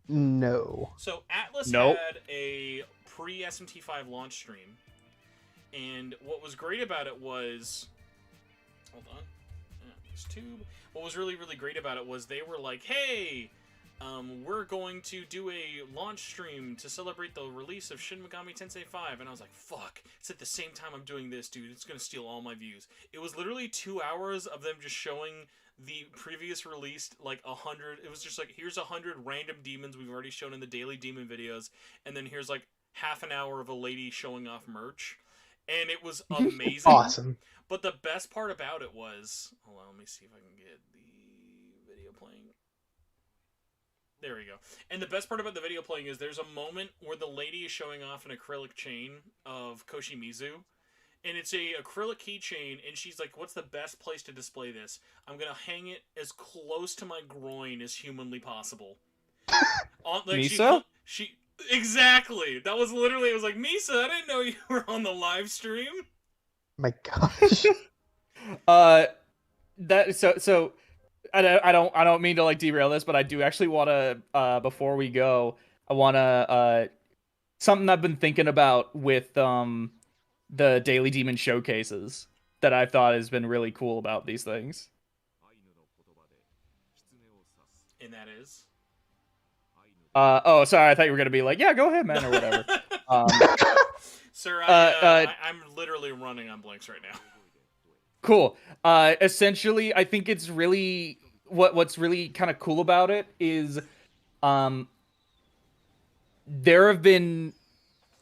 Speaker 10: No.
Speaker 1: So Atlas
Speaker 11: Nope.
Speaker 1: had a pre-SMT5 launch stream. And what was great about it was... Hold on. This tube. What was really, really great about it was they were like, hey... we're going to do a launch stream to celebrate the release of Shin Megami Tensei 5. And I was like, fuck, it's at the same time I'm doing this, dude. It's going to steal all my views. It was literally 2 hours of them just showing the previous released, 100. It was just like, here's 100 random demons we've already shown in the daily demon videos. And then here's half an hour of a lady showing off merch. And it was amazing.
Speaker 10: Awesome.
Speaker 1: But the best part about it was... Hold on, let me see if I can get the video playing. There we go. And the best part about the video playing is there's a moment where the lady is showing off an acrylic chain of Koshimizu. And it's a acrylic keychain, and she's like, what's the best place to display this? I'm going to hang it as close to my groin as humanly possible.
Speaker 11: Misa?
Speaker 1: She Exactly! That was literally, it was like, Misa, I didn't know you were on the live stream.
Speaker 10: My gosh.
Speaker 11: So I don't mean to derail this, but I do actually want to before we go, I want to something I've been thinking about with the Daily Demon showcases that I thought has been really cool about these things.
Speaker 1: And that is?
Speaker 11: Oh, sorry, I thought you were gonna be like, yeah, go ahead, man, or whatever.
Speaker 1: Sir, I'm literally running on blanks right now.
Speaker 11: Cool. Essentially, I think it's really what's really kind of cool about it is, there have been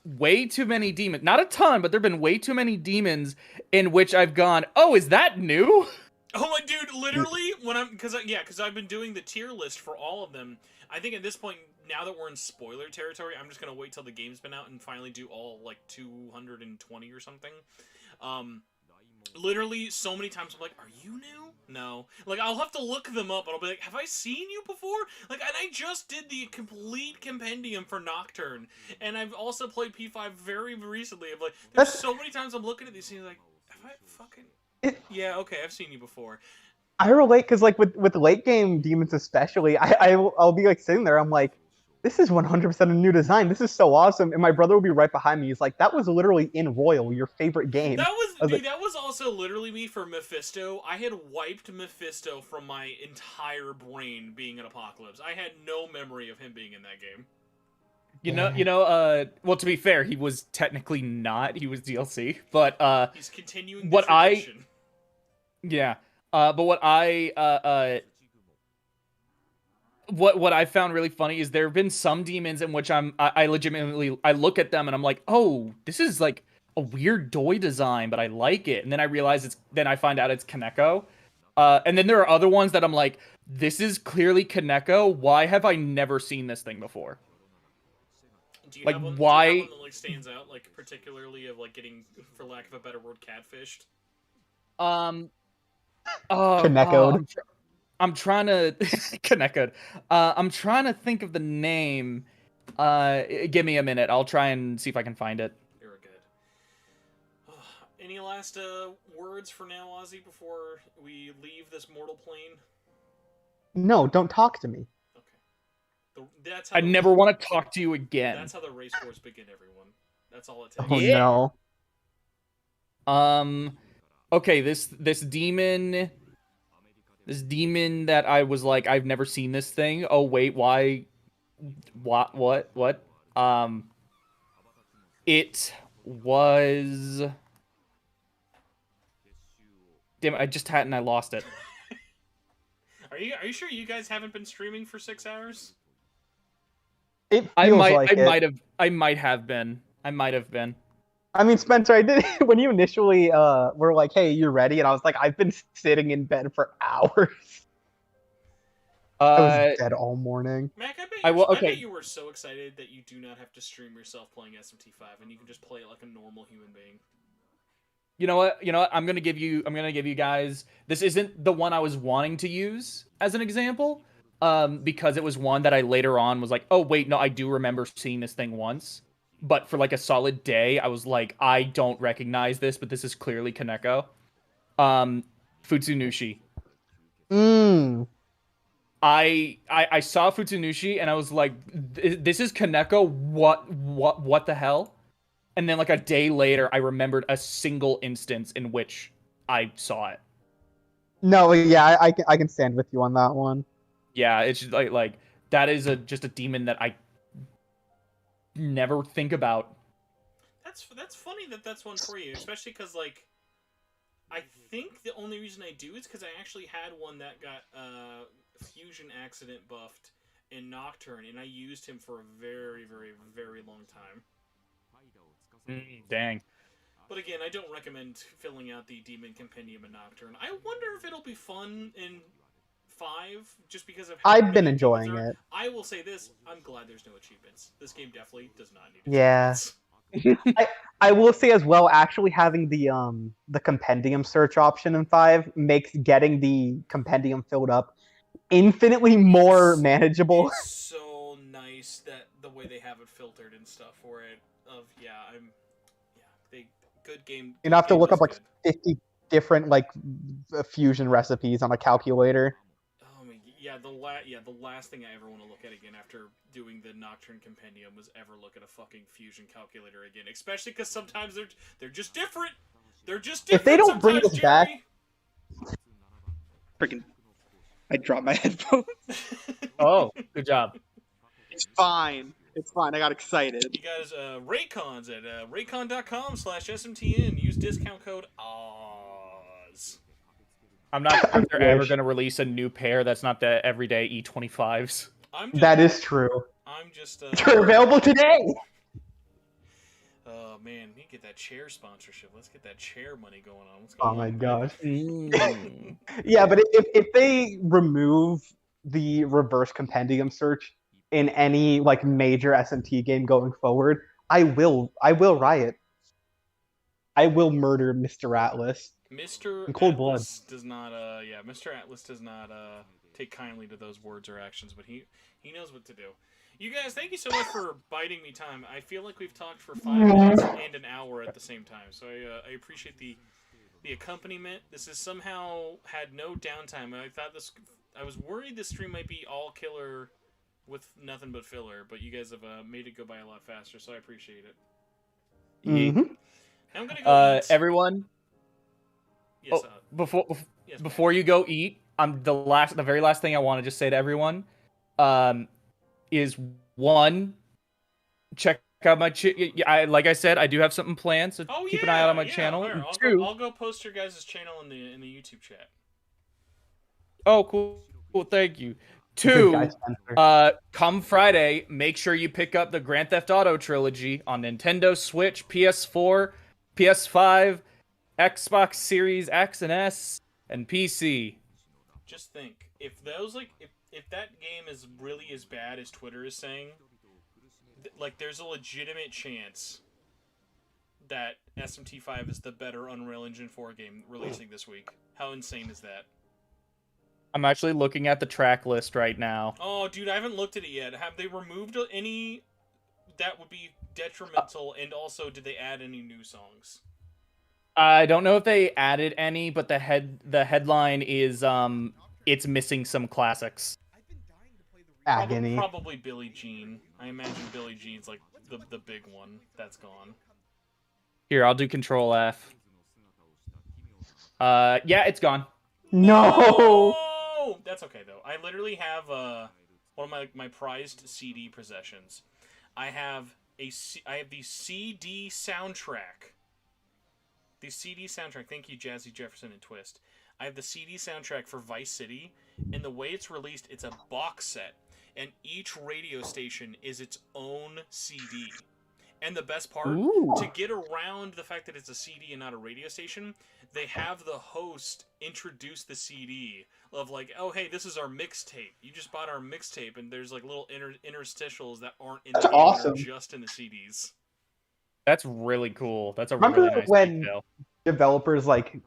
Speaker 11: way too many demons. Not a ton, but there've been way too many demons in which I've gone, oh, is that new?
Speaker 1: Oh my dude, literally because I've been doing the tier list for all of them. I think at this point, now that we're in spoiler territory, I'm just gonna wait till the game's been out and finally do all 220 or something. Literally so many times I'm like, are you new? No. I'll have to look them up and I'll be like, have I seen you before? And I just did the complete compendium for Nocturne. And I've also played P5 very recently. There's so many times I'm looking at these things like, have I fucking... Yeah, okay, I've seen you before.
Speaker 10: I relate because with late game demons especially, I'll be sitting there, I'm like, this is 100% a new design. This is so awesome. And my brother will be right behind me. He's like, that was literally in Royal, your favorite game.
Speaker 1: That was also literally me for Mephisto. I had wiped Mephisto from my entire brain being an Apocalypse. I had no memory of him being in that game.
Speaker 11: Well, to be fair, he was technically not. He was DLC, but
Speaker 1: he's continuing the tradition.
Speaker 11: Yeah. But what I found really funny is there have been some demons in which I legitimately look at them and I'm like, oh, this is a weird Doi design, but I like it. And then I realize then I find out it's Kaneko. And then there are other ones that I'm like, this is clearly Kaneko. Why have I never seen this thing before?
Speaker 1: Do you have one that stands out, particularly of getting, for lack of a better word, catfished?
Speaker 10: Kaneko'd.
Speaker 11: I'm trying to Kaneko'd. I'm trying to think of the name. Give me a minute. I'll try and see if I can find it.
Speaker 1: You're good. Any last words for now, Ozzy, before we leave this mortal plane?
Speaker 10: No, don't talk to me.
Speaker 11: I never want to talk to you again.
Speaker 1: That's how the race wars begin, everyone. That's all it takes.
Speaker 10: Oh no.
Speaker 11: okay, this demon that I was like, I've never seen this thing. Oh wait, why? What? It was. Damn it! I just had it and I lost it.
Speaker 1: Are you sure you guys haven't been streaming for 6 hours?
Speaker 10: It feels
Speaker 11: I
Speaker 10: like it.
Speaker 11: I might have been.
Speaker 10: I mean, Spencer, I did when you initially were like, "Hey, you ready?" and I was like, "I've been sitting in bed for hours." I was dead all morning.
Speaker 1: Mac,
Speaker 11: I
Speaker 1: bet you were so excited that you do not have to stream yourself playing SMT5 and you can just play it like a normal human being.
Speaker 11: You know what? I'm gonna give you guys. This isn't the one I was wanting to use as an example, because it was one that I later on was like, oh wait, no, I do remember seeing this thing once. But for like a solid day, I was like, I don't recognize this, but this is clearly Kaneko. Futsunushi. I saw Futsunushi and I was like, this is Kaneko. What the hell? And then like a day later, I remembered a single instance in which I saw it.
Speaker 10: No, yeah, I can stand with you on that one.
Speaker 11: Yeah, it's just like that is just a demon that I never think about.
Speaker 1: That's funny that's one for you, especially because like I think the only reason I do is because I actually had one that got fusion accident buffed in Nocturne, and I used him for a very, very, very long time.
Speaker 11: Dang.
Speaker 1: But again, I don't recommend filling out the Demon Compendium in Nocturne. I wonder if it'll be fun in 5, just because of how
Speaker 10: I've been
Speaker 1: many
Speaker 10: enjoying
Speaker 1: achievements
Speaker 10: it.
Speaker 1: I will say this, I'm glad there's no achievements. This game definitely does not need
Speaker 10: achievements.
Speaker 1: Yeah.
Speaker 10: I will say as well, actually having the compendium search option in 5 makes getting the compendium filled up infinitely more manageable.
Speaker 1: It's so nice that the way they have it filtered and stuff for it. Good game.
Speaker 10: You don't have to look up like 50 different like fusion recipes on a calculator.
Speaker 1: Oh my, yeah, the last thing I ever want to look at again after doing the Nocturne Compendium was ever look at a fucking fusion calculator again. Especially because sometimes they're just different. They're just different.
Speaker 10: If they don't bring us back,
Speaker 12: freaking, I dropped my headphones.
Speaker 11: Oh, good job.
Speaker 12: It's fine. It's fine. I got excited.
Speaker 1: You guys, Raycons at raycon.com/SMTN. Use discount code OZ.
Speaker 11: I'm not sure if they're ever going to release a new pair that's not the everyday E25s.
Speaker 10: That is true.
Speaker 1: I'm just...
Speaker 10: They're available today!
Speaker 1: Oh, man. We get that chair sponsorship. Let's get that chair money going on. What's
Speaker 10: Oh
Speaker 1: going
Speaker 10: my
Speaker 1: on,
Speaker 10: gosh. Yeah, but if they remove the reverse compendium search in any like major SMT game going forward, I will riot. I will murder Mr. Atlas.
Speaker 1: Mr.
Speaker 10: In cold
Speaker 1: Atlas does not Mr. Atlas does not take kindly to those words or actions, but he knows what to do. You guys, thank you so much for biding me time. I feel like we've talked for 5 minutes and an hour at the same time, so I appreciate the accompaniment. This has somehow had no downtime. I was worried this stream might be all killer with nothing but filler, but you guys have made it go by a lot faster, so I appreciate it.
Speaker 10: Mm-hmm.
Speaker 1: I'm gonna go eat.
Speaker 11: Everyone.
Speaker 1: Yes,
Speaker 11: before you go eat, the very last thing I want to just say to everyone, is one, check out my like I said, I do have something planned, so keep an eye out on my channel.
Speaker 1: Right. I'll go post your guys' channel in the YouTube chat.
Speaker 11: Oh, cool, thank you. 2, come Friday, make sure you pick up the Grand Theft Auto trilogy on Nintendo Switch, PS4, PS5, Xbox Series X and S, and PC.
Speaker 1: Just think, if that game is really as bad as Twitter is saying, like there's a legitimate chance that SMT5 is the better Unreal Engine 4 game releasing this week. How insane is that?
Speaker 11: I'm actually looking at the track list right now.
Speaker 1: Oh, dude, I haven't looked at it yet. Have they removed any that would be detrimental, and also did they add any new songs?
Speaker 11: I don't know if they added any, but the headline is it's missing some classics.
Speaker 10: Agony.
Speaker 1: Probably Billie Jean. I imagine Billie Jean's like the big one that's gone.
Speaker 11: Here, I'll do Control F. Yeah, it's gone.
Speaker 10: No.
Speaker 1: Oh, that's okay though. I literally have one of my prized CD possessions. I have the CD soundtrack. The CD soundtrack. Thank you, Jazzy Jefferson and Twist. I have the CD soundtrack for Vice City, and the way it's released, it's a box set, and each radio station is its own CD. And the best part, to get around the fact that it's a CD and not a radio station, they have the host introduce the CD of like, oh hey, this is our mixtape. You just bought our mixtape, and there's like little interstitials that aren't in the game,
Speaker 10: awesome.
Speaker 1: that are just in the CDs.
Speaker 11: That's really cool. That's a
Speaker 10: Remember
Speaker 11: really nice
Speaker 10: when
Speaker 11: detail.
Speaker 10: developers like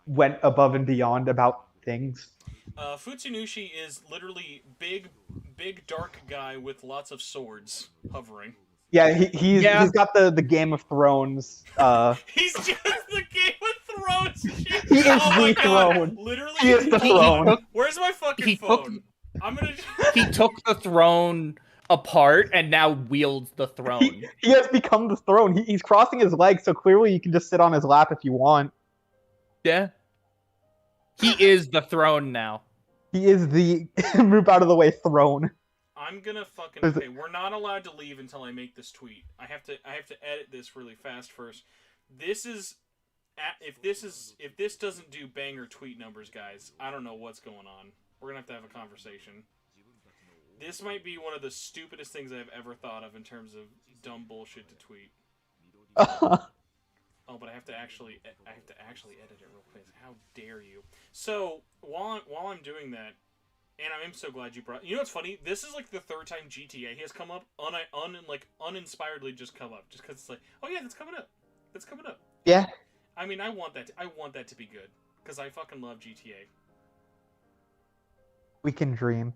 Speaker 10: went above and beyond about things?
Speaker 1: Futsunushi is literally big dark guy with lots of swords hovering.
Speaker 10: Yeah, he's got the Game of Thrones.
Speaker 1: He's just the Game of Thrones shit.
Speaker 10: He is
Speaker 1: my
Speaker 10: the
Speaker 1: God.
Speaker 10: throne.
Speaker 1: Literally,
Speaker 10: He is the throne.
Speaker 1: Where's my fucking phone? I'm gonna.
Speaker 11: He took the throne apart and now wields the throne.
Speaker 10: He has become the throne. He's crossing his legs, so clearly you can just sit on his lap if you want.
Speaker 11: Yeah. He is the throne now.
Speaker 10: He is the move out of the way throne.
Speaker 1: I'm gonna fucking. Okay, we're not allowed to leave until I make this tweet. I have to edit this really fast first. This is, if this doesn't do banger tweet numbers, guys, I don't know what's going on. We're gonna have a conversation. This might be one of the stupidest things I've ever thought of in terms of dumb bullshit to tweet. Oh, but I have to actually edit it real quick. How dare you? So while I'm doing that. And I'm so glad you brought. You know what's funny? This is like the third time GTA has come up, uninspiredly just come up, just because it's like, oh yeah, that's coming up. That's coming up.
Speaker 10: Yeah.
Speaker 1: I mean, I want that to be good because I fucking love GTA.
Speaker 10: We can dream.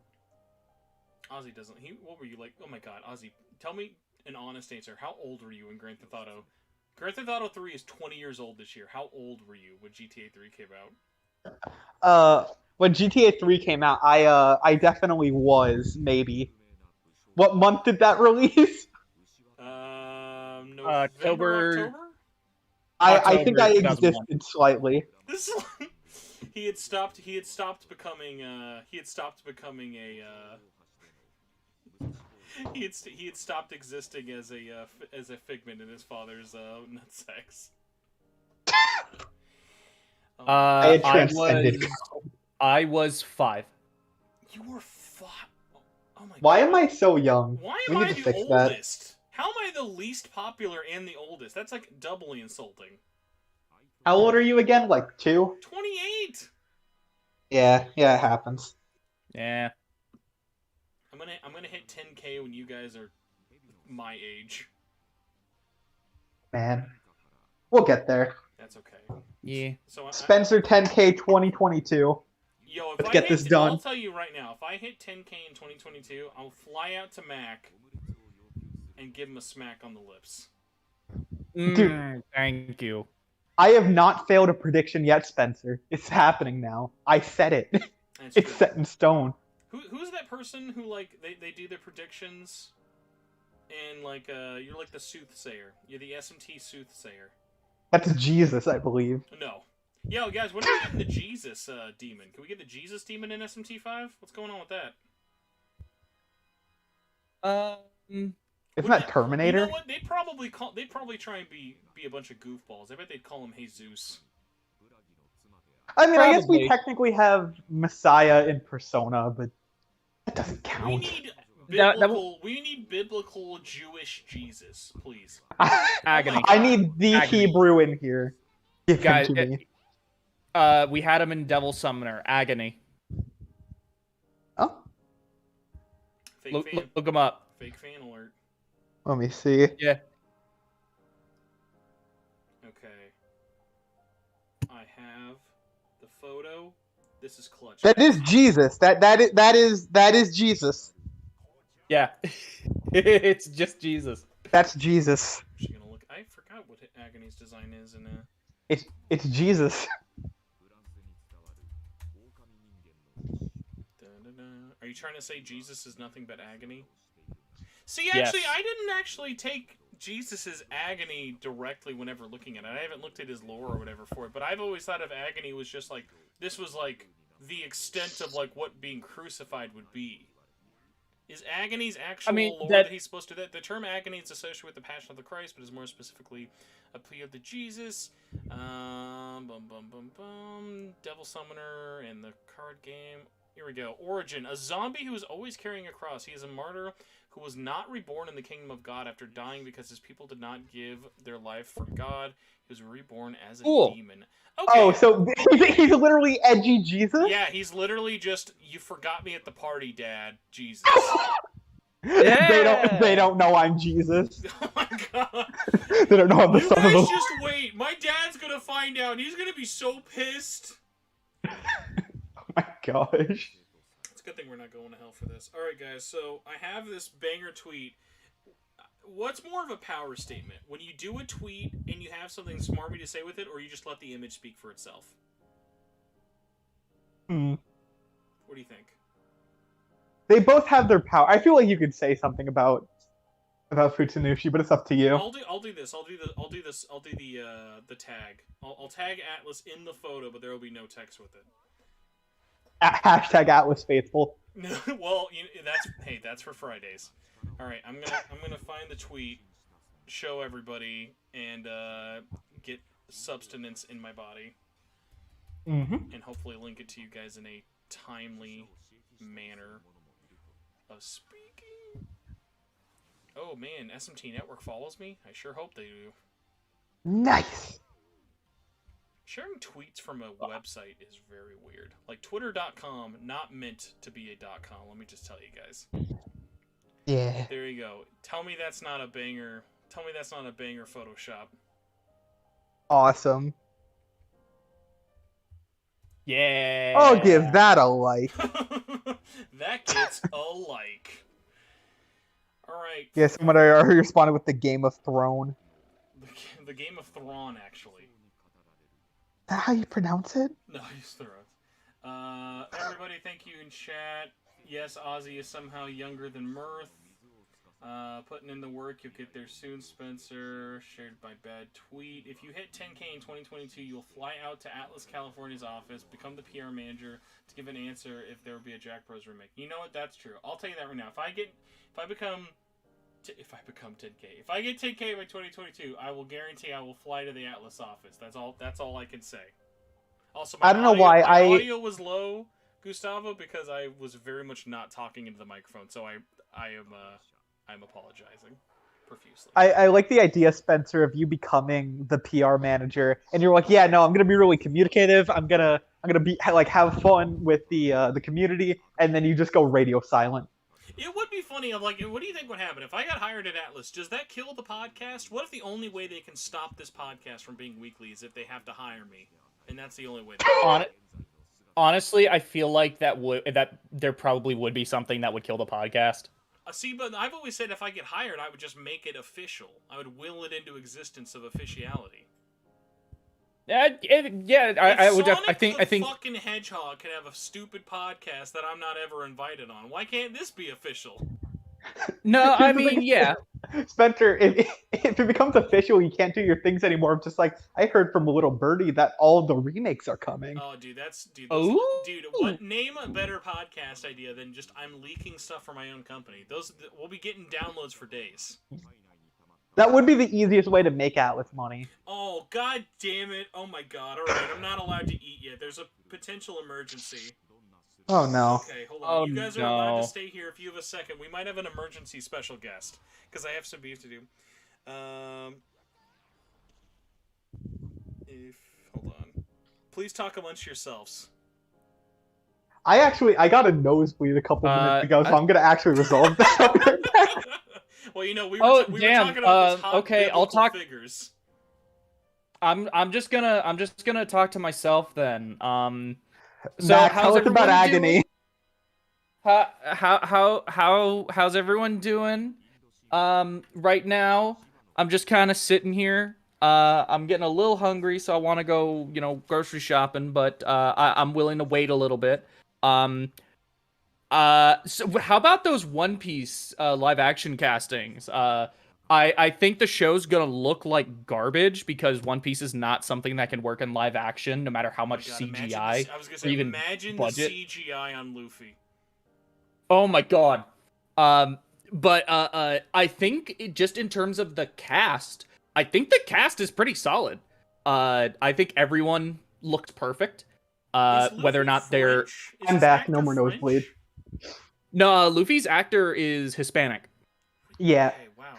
Speaker 1: Ozzy doesn't. What were you like? Oh my God, Ozzy, tell me an honest answer. How old were you in Grand Theft Auto? Grand Theft Auto 3 is 20 years old this year. How old were you when GTA 3 came out?
Speaker 10: When GTA 3 came out, I definitely was, maybe. What month did that release?
Speaker 1: November,
Speaker 11: October.
Speaker 10: I think I existed slightly.
Speaker 1: He had stopped becoming a he had stopped existing as a figment in his father's nutsack.
Speaker 11: I was 5.
Speaker 1: You were 5. Oh my God.
Speaker 10: Why am I so young?
Speaker 1: Why
Speaker 10: we
Speaker 1: am
Speaker 10: need
Speaker 1: I
Speaker 10: to
Speaker 1: the
Speaker 10: fix
Speaker 1: oldest? That. How am I the least popular and the oldest? That's like doubly insulting.
Speaker 10: How old are you again? Like 2?
Speaker 1: 28.
Speaker 10: Yeah, it happens.
Speaker 11: Yeah.
Speaker 1: I'm gonna hit 10K when you guys are my age.
Speaker 10: Man, we'll get there.
Speaker 1: That's okay.
Speaker 11: Yeah.
Speaker 1: So
Speaker 10: Spencer 10K 2022.
Speaker 1: Yo,
Speaker 10: let's get this done.
Speaker 1: I'll tell you right now, if I hit 10K in 2022, I'll fly out to Mac and give him a smack on the lips.
Speaker 10: Dude,
Speaker 11: thank you.
Speaker 10: I have not failed a prediction yet, Spencer. It's happening now. I said it. It's set in stone.
Speaker 1: Who's that person who like they do their predictions and like you're like the soothsayer. You're the SMT soothsayer.
Speaker 10: That's Jesus, I believe.
Speaker 1: No. Yo, guys, when are we getting the Jesus demon? Can we get the Jesus demon in SMT5? What's going on with that?
Speaker 10: Isn't that Terminator?
Speaker 1: You know what? They'd probably try and be a bunch of goofballs. I bet they'd call him Jesus.
Speaker 10: I mean, I guess we technically have Messiah in Persona, but that doesn't count.
Speaker 1: We need biblical Jewish Jesus, please.
Speaker 11: Agony.
Speaker 10: I need the Hebrew in here. Give
Speaker 11: Guys,
Speaker 10: him to me.
Speaker 11: We had him in Devil Summoner. Agony.
Speaker 10: Oh.
Speaker 11: Look him up.
Speaker 1: Fake fan alert.
Speaker 10: Let me see.
Speaker 11: Yeah.
Speaker 1: Okay. I have the photo. This is clutch.
Speaker 10: That is Jesus. That is Jesus.
Speaker 11: Yeah. It's just Jesus.
Speaker 10: That's Jesus.
Speaker 1: I'm gonna look. I forgot what Agony's design is in
Speaker 10: It's Jesus.
Speaker 1: Are you trying to say Jesus is nothing but agony? See, actually, I didn't actually take Jesus' agony directly whenever looking at it. I haven't looked at his lore or whatever for it, but I've always thought of agony was just like, this was like the extent of like what being crucified would be. Is agony's actual lore that he's supposed to do that? The term agony is associated with the Passion of the Christ, but is more specifically a plea of the Jesus. Devil Summoner and the card game. Here we go. Origin. A zombie who is always carrying a cross. He is a martyr who was not reborn in the kingdom of God after dying because his people did not give their life for God. He was reborn as a demon. Okay.
Speaker 10: Oh, so he's literally edgy Jesus?
Speaker 1: Yeah, he's literally just, you forgot me at the party, Dad. Jesus.
Speaker 10: Yeah. They don't know I'm Jesus.
Speaker 1: Oh my god.
Speaker 10: They don't know I'm the son of the...
Speaker 1: You guys just wait. My dad's gonna find out and he's gonna be so pissed.
Speaker 10: Oh my gosh.
Speaker 1: It's a good thing we're not going to hell for this. Alright guys, so I have this banger tweet. What's more of a power statement? When you do a tweet and you have something smarmy to say with it, or you just let the image speak for itself? What do you think?
Speaker 10: They both have their power. I feel like you could say something about Futsunushi, but it's up to you.
Speaker 1: I'll do this. I'll do the tag. I'll tag Atlas in the photo, but there will be no text with it.
Speaker 10: Hashtag Atlas Faithful.
Speaker 1: Well, that's for Fridays. All right, I'm gonna find the tweet, show everybody, and get substance in my body, and hopefully link it to you guys in a timely manner of speaking. Oh man, SMT Network follows me. I sure hope they do.
Speaker 10: Nice.
Speaker 1: Sharing tweets from a website is very weird. Like Twitter.com, not meant to be a .com. Let me just tell you guys.
Speaker 10: Yeah.
Speaker 1: There you go. Tell me that's not a banger. Tell me that's not a banger Photoshop.
Speaker 10: Awesome.
Speaker 11: Yeah.
Speaker 10: I'll give that a like.
Speaker 1: That gets a like. Alright.
Speaker 10: Yeah, someone already responded with the Game of Thrones.
Speaker 1: The Game of Thrawn, actually.
Speaker 10: Is that how you pronounce it?
Speaker 1: No, he's Thrawn. Everybody, thank you in chat. Yes, Ozzy is somehow younger than Mirth. Putting in the work, you'll get there soon, Spencer. Shared by bad tweet. If you hit 10K in 2022, you'll fly out to Atlas, California's office, become the PR manager to give an answer if there will be a Jack Bros remake. You know what? That's true. I'll tell you that right now. If I become 10K, if I get 10K by 2022, I will guarantee I will fly to the Atlas office. That's all I can say. Also,
Speaker 10: I don't know why
Speaker 1: my audio was low, Gustavo, because I was very much not talking into the microphone, so I'm apologizing profusely.
Speaker 10: I like the idea, Spencer, of you becoming the PR manager, and you're like, yeah, no, I'm gonna be really communicative. I'm gonna be like have fun with the community, and then you just go radio silent.
Speaker 1: It would be funny. I'm like, what do you think would happen if I got hired at Atlas? Does that kill the podcast? What if the only way they can stop this podcast from being weekly is if they have to hire me, and that's the only way?
Speaker 11: Honestly, I feel like that there probably would be something that would kill the podcast.
Speaker 1: See, but I've always said if I get hired, I would just make it official. I would will it into existence of officiality.
Speaker 11: I would. I think.
Speaker 1: Fucking Hedgehog can have a stupid podcast that I'm not ever invited on. Why can't this be official?
Speaker 11: No, I mean, yeah.
Speaker 10: Spencer, if it becomes official, you can't do your things anymore. I'm just like, I heard from a little birdie that all of the remakes are coming.
Speaker 1: Oh, dude, dude,
Speaker 11: Ooh.
Speaker 1: what, name a better podcast idea than just I'm leaking stuff for my own company? We'll be getting downloads for days.
Speaker 10: That would be the easiest way to make Atlas money.
Speaker 1: Oh, god damn it. Oh my god. Alright, I'm not allowed to eat yet. There's a potential emergency.
Speaker 10: Oh no.
Speaker 1: Okay, hold on. You guys are allowed to stay here if you have a second. We might have an emergency special guest, because I have some beef to do. Hold on. Please talk amongst yourselves.
Speaker 10: I got a nosebleed a couple minutes ago, so I'm gonna actually resolve that.
Speaker 1: Well, you know, we were talking about this hot
Speaker 11: okay, I'll talk.
Speaker 1: Figures.
Speaker 11: I'm just gonna talk to myself then. So
Speaker 10: Max,
Speaker 11: how's
Speaker 10: tell us about agony.
Speaker 11: How's everyone doing? Right now, I'm just kind of sitting here. I'm getting a little hungry, so I want to go, grocery shopping, but I'm willing to wait a little bit. So how about those One Piece live action castings? I think the show's gonna look like garbage because One Piece is not something that can work in live action, no matter how much
Speaker 1: God,
Speaker 11: CGI
Speaker 1: I was gonna
Speaker 11: or
Speaker 1: say,
Speaker 11: even
Speaker 1: imagine
Speaker 11: budget.
Speaker 1: the CGI on Luffy.
Speaker 11: Oh my god. But I think just in terms of the cast, I think the cast is pretty solid. I think everyone looked perfect. Whether or not they're
Speaker 10: I'm back. No more nosebleed.
Speaker 11: no, Luffy's actor is Hispanic.
Speaker 10: Yeah.
Speaker 1: Okay, wow.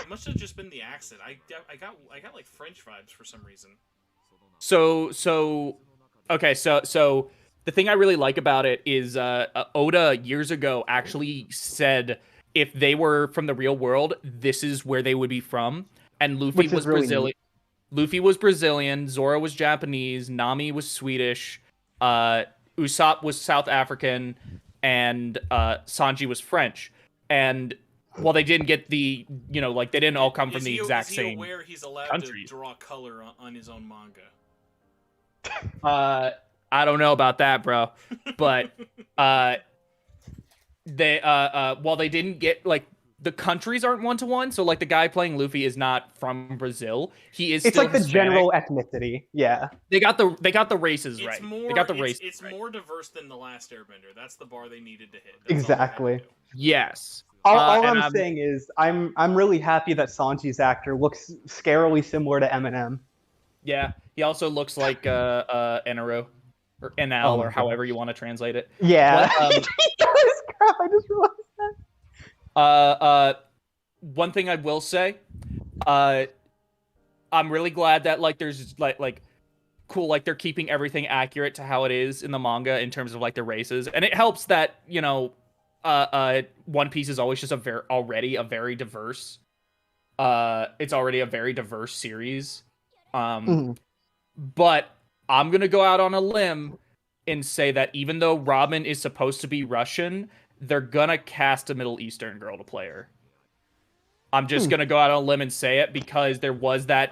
Speaker 1: Must have just been the accent. I got like French vibes for some reason.
Speaker 11: So okay, so the thing I really like about it is Oda years ago actually said if they were from the real world, this is where they would be from. And Luffy was
Speaker 10: really
Speaker 11: Brazilian.
Speaker 10: neat.
Speaker 11: Luffy was Brazilian, Zoro was Japanese, Nami was Swedish, Usopp was South African, and Sanji was French. And while they didn't get the, they didn't all come from the exact same
Speaker 1: Is he aware he's allowed
Speaker 11: countries.
Speaker 1: to draw color on his own manga?
Speaker 11: I don't know about that, bro. But they while they didn't get the countries aren't 1-to-1, so the guy playing Luffy is not from Brazil. He is
Speaker 10: It's
Speaker 11: still
Speaker 10: like the
Speaker 11: Hispanic.
Speaker 10: general ethnicity. Yeah.
Speaker 11: They got the races right. They got the races.
Speaker 1: It's
Speaker 11: right.
Speaker 1: more diverse than the last Airbender. That's the bar they needed to hit.
Speaker 10: Exactly.
Speaker 11: Yes.
Speaker 10: All I'm saying is I'm really happy that Sanji's actor looks scarily similar to Eminem.
Speaker 11: Yeah, he also looks like Enero or NL or however you want to translate it.
Speaker 10: Yeah.
Speaker 11: But,
Speaker 10: He does, crap, I just realized that.
Speaker 11: One thing I will say, I'm really glad that there's cool they're keeping everything accurate to how it is in the manga in terms of the races, and it helps that One Piece is always just already a very diverse. It's already a very diverse series. But I'm gonna go out on a limb and say that even though Robin is supposed to be Russian, they're gonna cast a Middle Eastern girl to play her. I'm just gonna go out on a limb and say it because there was that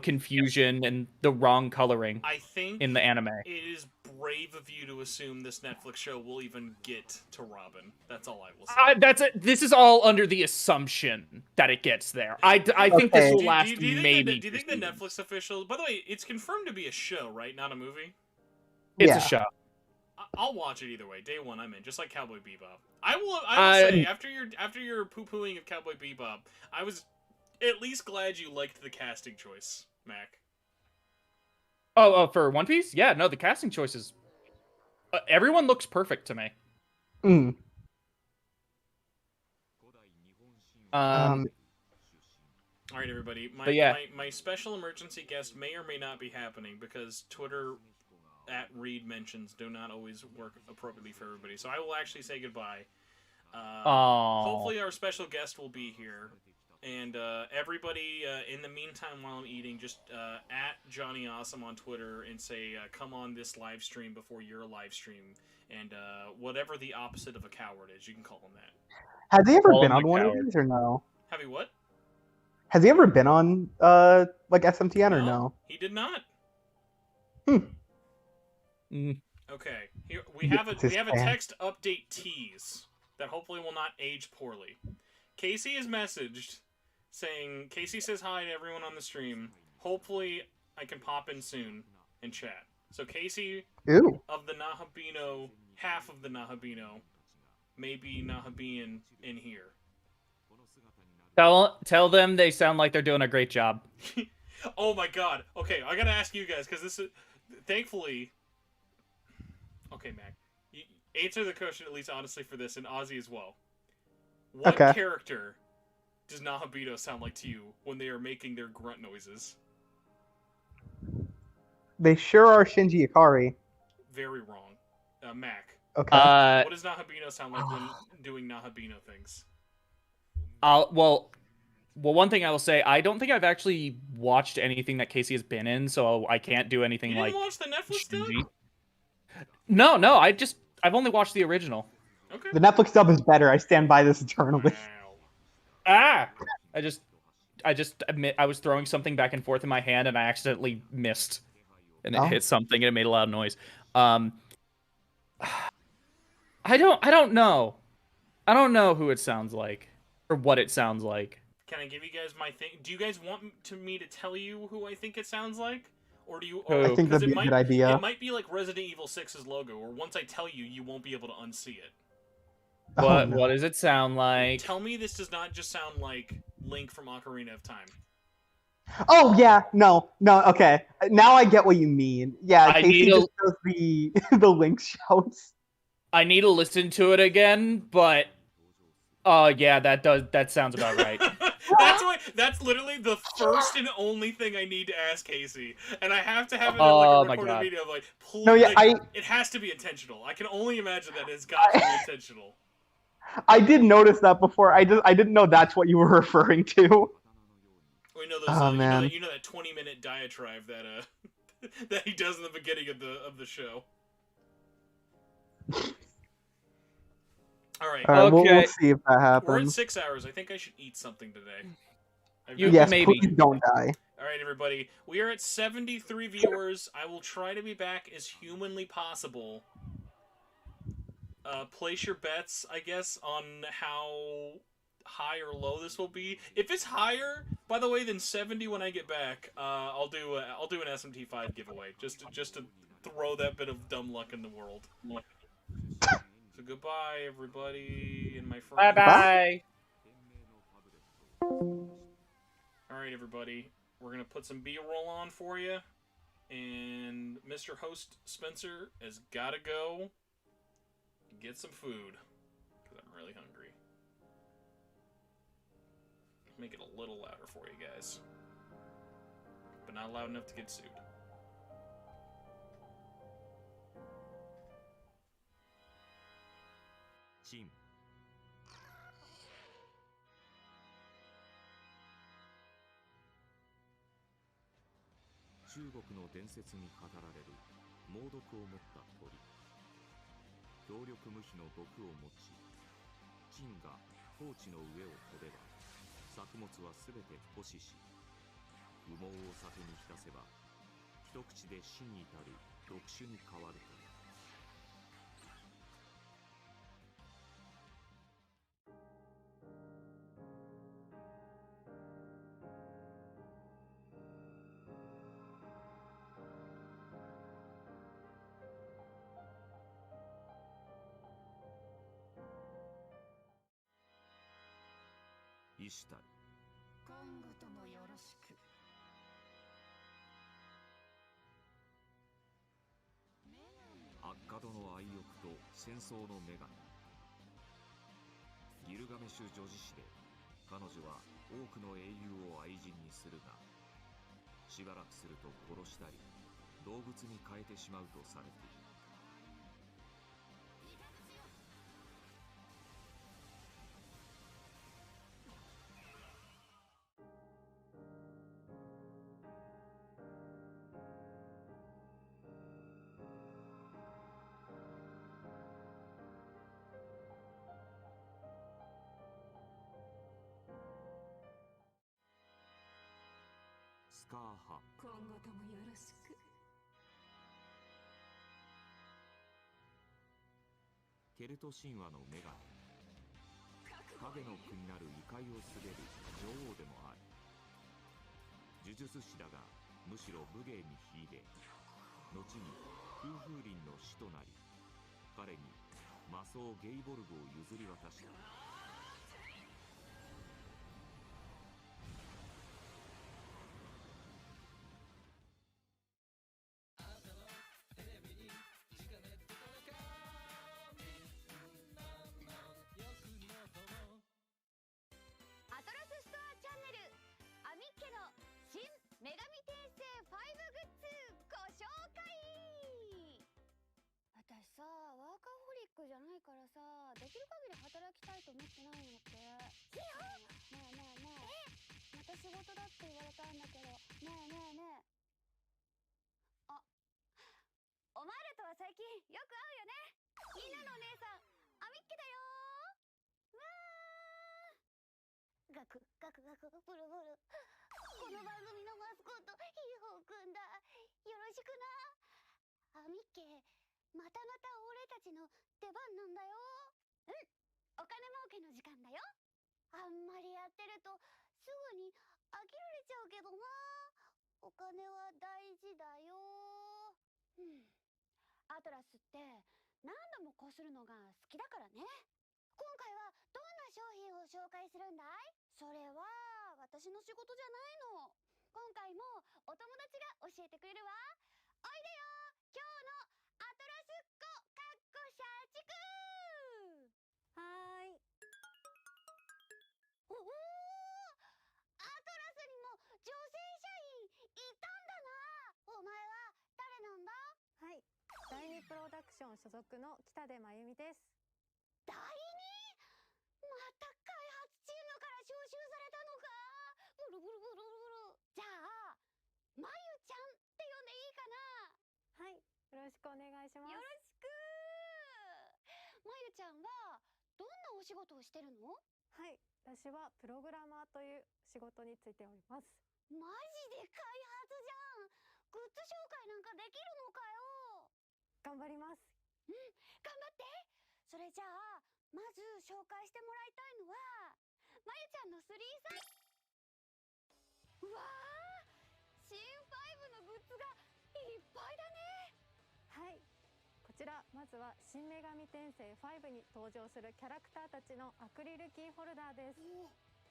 Speaker 11: confusion and the wrong coloring.
Speaker 1: I think
Speaker 11: in the anime,
Speaker 1: it is brave of you to assume this Netflix show will even get to Robin. That's all I will say.
Speaker 11: That's it. This is all under the assumption that it gets there. I think this will last maybe.
Speaker 1: Do you think the Netflix officials? By the way, it's confirmed to be a show, right? Not a movie.
Speaker 11: It's a show.
Speaker 1: I'll watch it either way. Day one, I'm in. Just like Cowboy Bebop. I will say after your poo-pooing of Cowboy Bebop, I was at least glad you liked the casting choice, Mac.
Speaker 11: Oh, for One Piece? Yeah, no, the casting choices. Everyone looks perfect to me.
Speaker 1: All right, everybody. My special emergency guest may or may not be happening because Twitter @read mentions do not always work appropriately for everybody. So I will actually say goodbye. Hopefully our special guest will be here. And everybody, in the meantime, while I'm eating, just @Johnny Awesome on Twitter and say, come on this live stream before your live stream. And whatever the opposite of a coward is, you can call him that.
Speaker 10: Has he ever been on one of these or no?
Speaker 1: Have you what?
Speaker 10: Has he ever been on SMTN or no?
Speaker 1: He did not. Okay, here we have a text update tease that hopefully will not age poorly. Casey has messaged saying, Casey says hi to everyone on the stream. Hopefully I can pop in soon and chat. So Casey of the Nahobino, half of the Nahobino, maybe Nahobian in here.
Speaker 11: Tell them they sound like they're doing a great job.
Speaker 1: Oh my god. Okay, I gotta ask you guys, because this is... Thankfully... Okay, Mac. You answer the question at least honestly for this, and Ozzy as well. What character does Nahobino sound like to you when they are making their grunt noises?
Speaker 10: They sure are Shinji Ikari.
Speaker 1: Very wrong. Mac.
Speaker 10: Okay.
Speaker 1: What does Nahobino sound like when doing Nahobino things?
Speaker 11: Well, one thing I will say, I don't think I've actually watched anything that Casey has been in, so I can't do anything
Speaker 1: you didn't watch the Netflix dub?
Speaker 11: No, I've only watched the original.
Speaker 1: Okay.
Speaker 10: The Netflix dub is better. I stand by this eternally.
Speaker 11: I just admit I was throwing something back and forth in my hand and I accidentally missed, and it hit something and it made a loud noise. I don't know. I don't know who it sounds like or what it sounds like.
Speaker 1: Can I give you guys my thing? Do you guys want me to tell you who I think it sounds like? Or do you?
Speaker 10: I think that'd be a good idea.
Speaker 1: It might be like Resident Evil 6's logo, or once I tell you, you won't be able to unsee it.
Speaker 11: What does it sound like?
Speaker 1: Tell me this does not just sound like Link from Ocarina of Time.
Speaker 10: Oh yeah, no, okay. Now I get what you mean. Yeah, Casey just does the Link shouts.
Speaker 11: I need to listen to it again, but yeah, that sounds about right.
Speaker 1: That's literally the first and only thing I need to ask Casey, and I have to have it in like a recorded video of like, please,
Speaker 10: no, yeah,
Speaker 1: it has to be intentional. I can only imagine that it's got to be intentional.
Speaker 10: I did notice that before. I didn't know that's what you were referring to.
Speaker 1: We know those. You know that 20-minute diatribe that that he does in the beginning of the show. All right.
Speaker 10: Okay. We'll see if that happens.
Speaker 1: We're at 6 hours. I think I should eat something today.
Speaker 10: Yes, maybe. Please don't die.
Speaker 1: All right, everybody. We are at 73 viewers. I will try to be back as humanly possible. Place your bets, I guess, on how high or low this will be. If it's higher, by the way, than 70 when I get back, I'll do an SMT5 giveaway just to throw that bit of dumb luck in the world. So goodbye, everybody, and my friends.
Speaker 11: Bye-bye.
Speaker 1: Alright, everybody. We're going to put some B-roll on for you. And Mr. Host Spencer has got to go get some food. Because I'm really hungry. Make it a little louder for you guys. But not loud enough to get sued.
Speaker 4: Shin. 中国の伝説に語られる猛毒を持った鳥。強力無比の毒を持ち、陳が高地の上を飛べば、作物はすべて枯死し、羽毛を酒に浸せば、一口で死に至る毒種に変わるという。医師たり
Speaker 13: 今後ともよろしく。
Speaker 4: アッカドの愛欲と戦争の女神。ギルガメシュ女子誌で彼女は多くの英雄を愛人にするが、しばらくすると殺したり動物に変えてしまうとされている。スカーハ。
Speaker 13: 今後ともよろしく。
Speaker 4: ケルト神話の女神。影の国なる異界を統べる女王でもある。呪術師だがむしろ武芸に秀で、後に空風林の使となり、彼に魔装ゲイボルグを譲り渡した。
Speaker 14: アトラスストアチャンネルアミッケの新女神転生5グッズご紹介。私さ、ワーカホリックじゃないからさ、できる限り働きたいと思ってないのって。ねえねえねえ、また仕事だって言われたんだけど、ねえねえねえ。あ、お前らとは最近よく会うよね。みんなのお姉さんアミッケだよー。わー、ガクガクガクブルブル。この番組のマスコットヒーホーくんだ。よろしくな。アミッケ、またまた俺たちの出番なんだよ。うん、お金儲けの時間だよ。あんまりやってるとすぐに飽きられちゃうけどな。お金は大事だよ。アトラスって何度もこするのが好きだからね。今回はどんな商品を紹介するんだい？それは私の仕事じゃないの。今回もお友達が教えてくれるわ。おいでよ、今日のアトラスっ子かっこ社畜。はーい。おお、アトラスにも女性社員いたんだな。お前は誰なんだ？
Speaker 15: はい、第二プロダクション所属の北出真由美です。
Speaker 14: 第二？また開発チームから招集されたのか。ブルブルブルブル。じゃあまゆちゃんって呼んでいいかな？
Speaker 15: はい、よろしくお願いします。
Speaker 14: よろしく。まゆちゃんはどんなお仕事をしてるの？
Speaker 15: はい、私はプログラマーという仕事についております。
Speaker 14: マジで開発じゃん。グッズ紹介なんかできるのかよ。
Speaker 15: 頑張ります。
Speaker 14: 頑張って。それじゃあまず紹介してもらいたいのはまゆちゃんの3サイズ。うわー、新5のグッズがいっぱいだね。
Speaker 15: はい、こちらまずは「新女神転生5」に登場するキャラクターたちのアクリルキーホルダーです。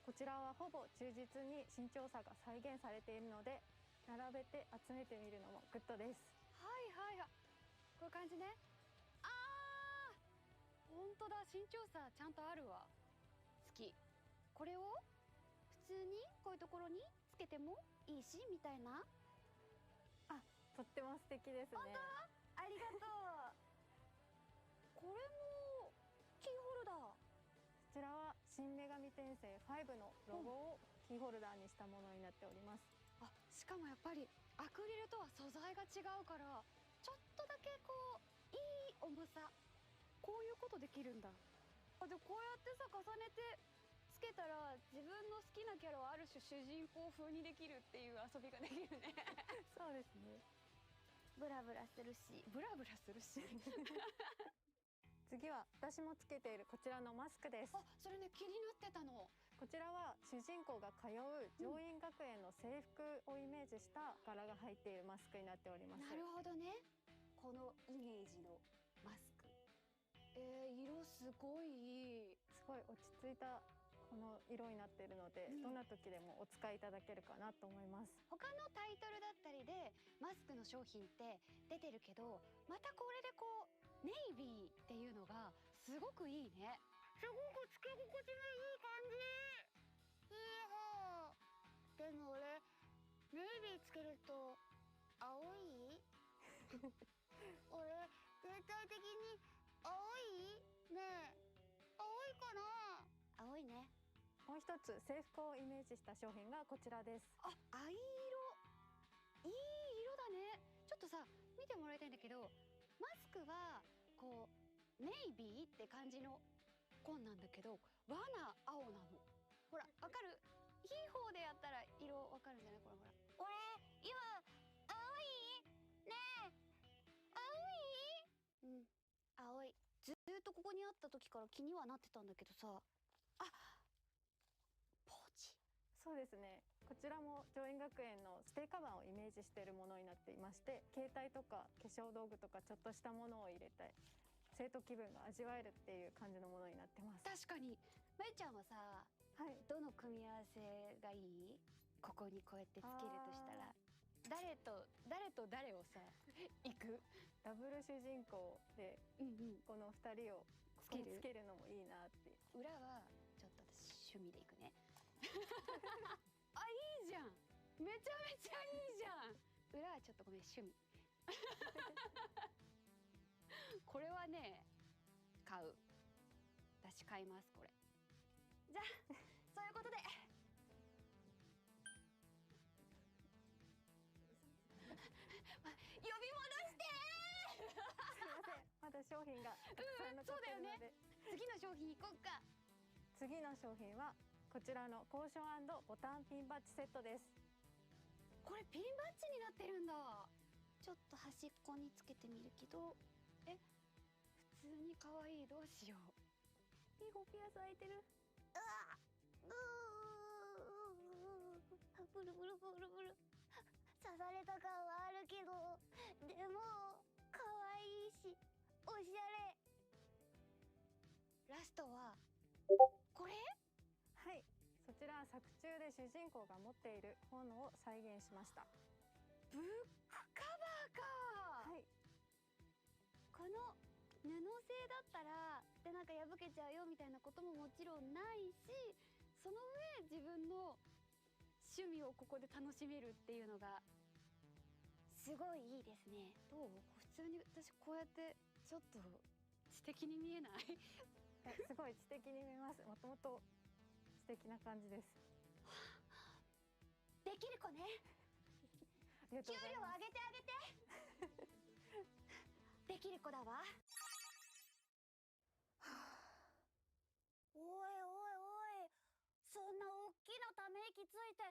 Speaker 15: こちらはほぼ忠実に身長差が再現されているので、並べて集めてみるのもグッドです。
Speaker 16: はいはいはい、こういう感じね。あー、ほんとだ、身長差ちゃんとあるわ。好き。これを普通にこういうところにつけてもいいしみたいな。
Speaker 15: あ、とっても素敵ですね。
Speaker 14: 本当？ありがとう。これもキーホルダー。
Speaker 15: こちらは新女神転生5のロゴをキーホルダーにしたものになっております。
Speaker 16: あ、しかもやっぱりアクリルとは素材が違うからちょっとだけこういい重さ。こういうことできるんだ。あ、でこうやってさ重ねてつけたら自分の好きなキャラをある種主人公風にできるっていう遊びができるね。
Speaker 15: そうですね。
Speaker 14: ブラブラするし。
Speaker 16: ブラブラするし。
Speaker 15: 次は私もつけているこちらのマスクです。
Speaker 16: あ、それね気になってたの。
Speaker 15: こちらは主人公が通う上院学園の制服をイメージした柄が入っているマスクになっております。
Speaker 16: なるほどね。このイメージのマスク。色すごいいい。
Speaker 15: すごい落ち着いたこの色になっているので、どんな時でもお使いいただけるかなと思います。
Speaker 16: 他のタイトルだったりでマスクの商品って出てるけど、またこれでこうネイビーっていうのがすごくいいね。
Speaker 14: すごくつけ心地のいい感じ。いい方。でも俺ネイビーつけると青い？俺全体的に青い？ねえ、青いかな？青いね。
Speaker 15: もう一つ制服をイメージした商品がこちらです。
Speaker 16: あ、藍色。いい色だね。ちょっとさ見てもらいたいんだけど、マスクはこうネイビーって感じの紺なんだけど、和な青なの。ほらわかる？いい方でやったら色わかるんじゃない？これほら。
Speaker 14: 俺今青い？ねえ、青い？うん、青い。ずーっとここにあった時から気にはなってたんだけどさ。あ、ポーチ。
Speaker 15: そうですね。こちらも上院学園のステイカバンをイメージしているものになっていまして、携帯とか化粧道具とかちょっとしたものを入れて生徒気分が味わえるっていう感じのものになってます。
Speaker 16: 確かに。まゆちゃんはさ、
Speaker 15: はい、
Speaker 16: どの組み合わせがいい？ここにこうやってつけるとしたら誰と誰をさ行く？
Speaker 15: ダブル主人公で、この2人をつけるのもいいなって。
Speaker 16: 裏はちょっと私趣味で行くね。あ、いいじゃん。めちゃめちゃいいじゃん。裏はちょっとごめん、趣味。これはね買う。私買いますこれ。じゃあそういうことで。呼び戻して
Speaker 15: すいません、まだ商品がたくさん残っているので、
Speaker 16: そうだよね。次の商品行こっか。
Speaker 15: 次の商品はこちらのコーション&ボタンピンバッジセットです。
Speaker 16: これピンバッジになってるんだ。
Speaker 14: ちょっと端っこにつけてみるけど、
Speaker 16: 普通に可愛い。どうしよう。
Speaker 14: ピンホピアス開いてる。うわ、ブルブルブルブル。刺された感はあるけど、でも可愛いしおしゃれ。ラストはこれ？
Speaker 15: はい、そちら作中で主人公が持っている本を再現しました。
Speaker 16: ブックカバーか。
Speaker 15: はい。
Speaker 16: この布製だったらでなんか破けちゃうよみたいなことももちろんないし、その上自分の趣味をここで楽しめるっていうのがすごいいいですね。どう？普通に私こうやってちょっと知的に見えない？
Speaker 15: すごい知的に見えます。もともと素敵な感じです。
Speaker 16: できる子ね。
Speaker 15: ありがと
Speaker 16: 給
Speaker 15: うございます。
Speaker 16: 料上げてあげて。できる子だわ。おいおいおい、そんな大きなため息ついて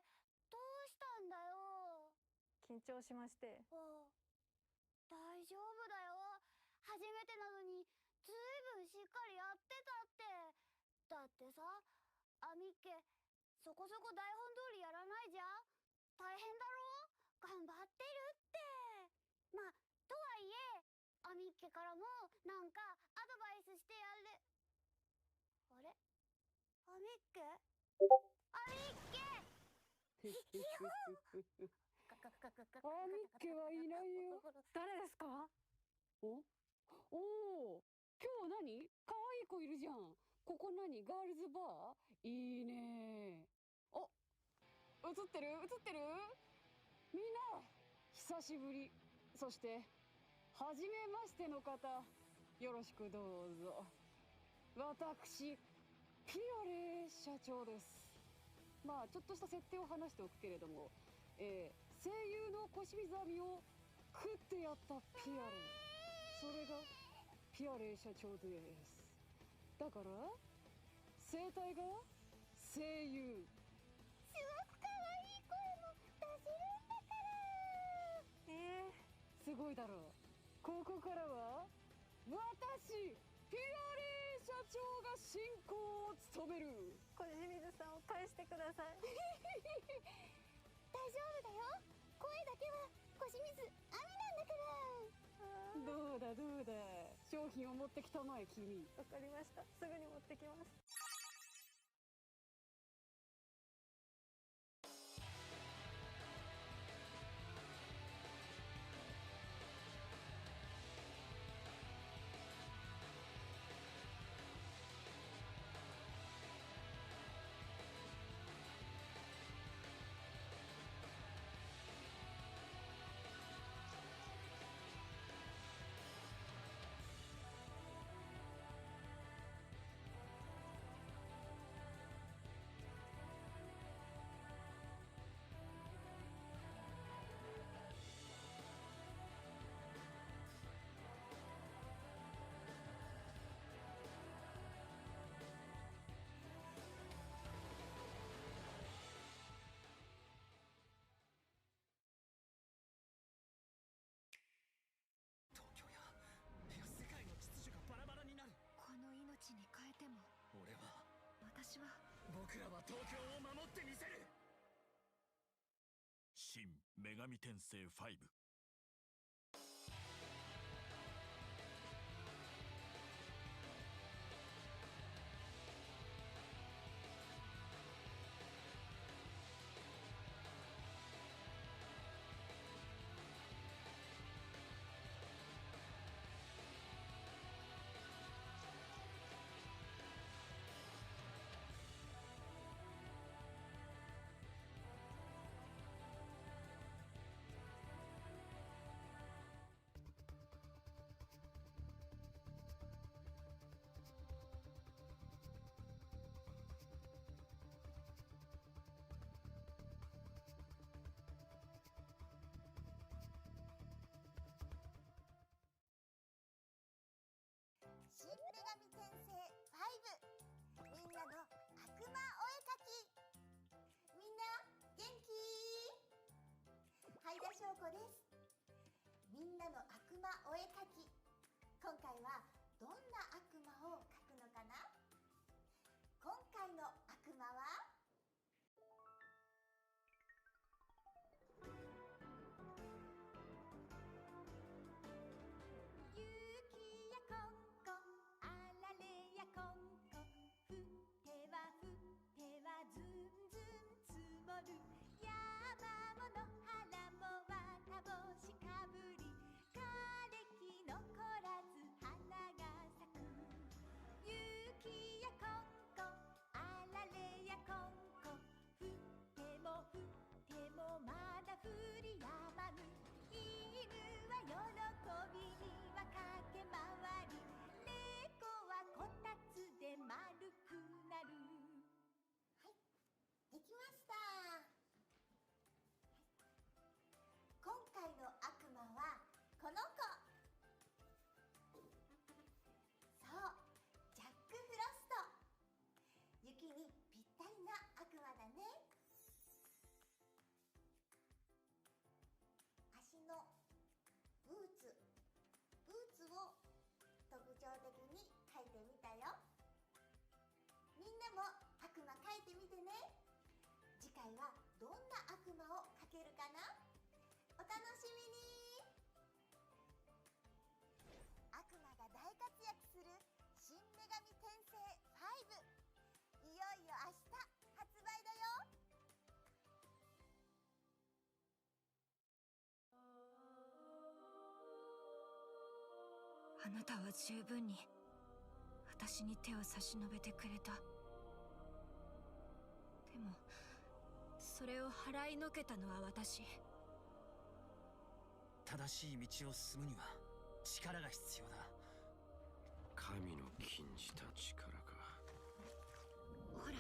Speaker 16: どうしたんだよ。
Speaker 15: 緊張しまして。
Speaker 16: 大丈夫だよ。初めてなのにずいぶんしっかりやってたって。だってさ、アミッケそこそこ台本通りやらないじゃん。大変だろ。頑張ってるって。まあとはいえアミッケからもなんかアドバイスしてやれ。あれ、アミッケ、アミッケ。
Speaker 17: アミッケはいないよ。
Speaker 16: 誰ですか？
Speaker 17: おお、今日何？可愛い子いるじゃん。ここ何？ガールズバー？いいね。お、映ってる？映ってる？みんな、久しぶり。そして、はじめましての方、よろしくどうぞ。私、ピオレ社長です。まあちょっとした設定を話しておくけれども、声優の小清水亜美を食ってやったピアレ、それがピアレ社長です。だから声帯が声優、
Speaker 14: すごく可愛い声も出せるんだから。
Speaker 17: すごいだろう。ここからは私ピアレ社長が進行を務める。
Speaker 15: 小清水さんを返してください。
Speaker 14: 大丈夫だよ。声だけは小清水亜美なんだから。
Speaker 17: どうだどうだ、商品を持ってきたまえ君。
Speaker 15: わかりました。すぐに持ってきます。
Speaker 16: この命に変えても
Speaker 18: 俺は、
Speaker 16: 私は
Speaker 18: 僕らは東京を守ってみせる。
Speaker 19: 新女神転生5。
Speaker 14: 新女神転生5、みんなの悪魔お絵かき。みんな元気？はいだしょうこです。みんなの悪魔お絵かき、今回はどんな悪魔を描くのかな？今回の悪魔は
Speaker 20: 祭りやまぬ犬は喜びには駆け回り猫はこたつで丸くなる。はい、できました。今回の悪魔はこの子。そう、ジャック・フロスト。雪にぴったりな悪魔だね。足のブーツを特徴的に描いてみたよ。みんなも悪魔描いてみてね。次回はどんな悪魔を描けるかな。お楽しみに。悪魔が大活躍する新女神転生5、いよいよ明日発売だよ。
Speaker 13: あなたは十分に私に手を差し伸べてくれた。でもそれを払いのけたのは私。
Speaker 21: 正しい道を進むには力が必要だ。
Speaker 22: 神の禁じた力か。
Speaker 13: ほら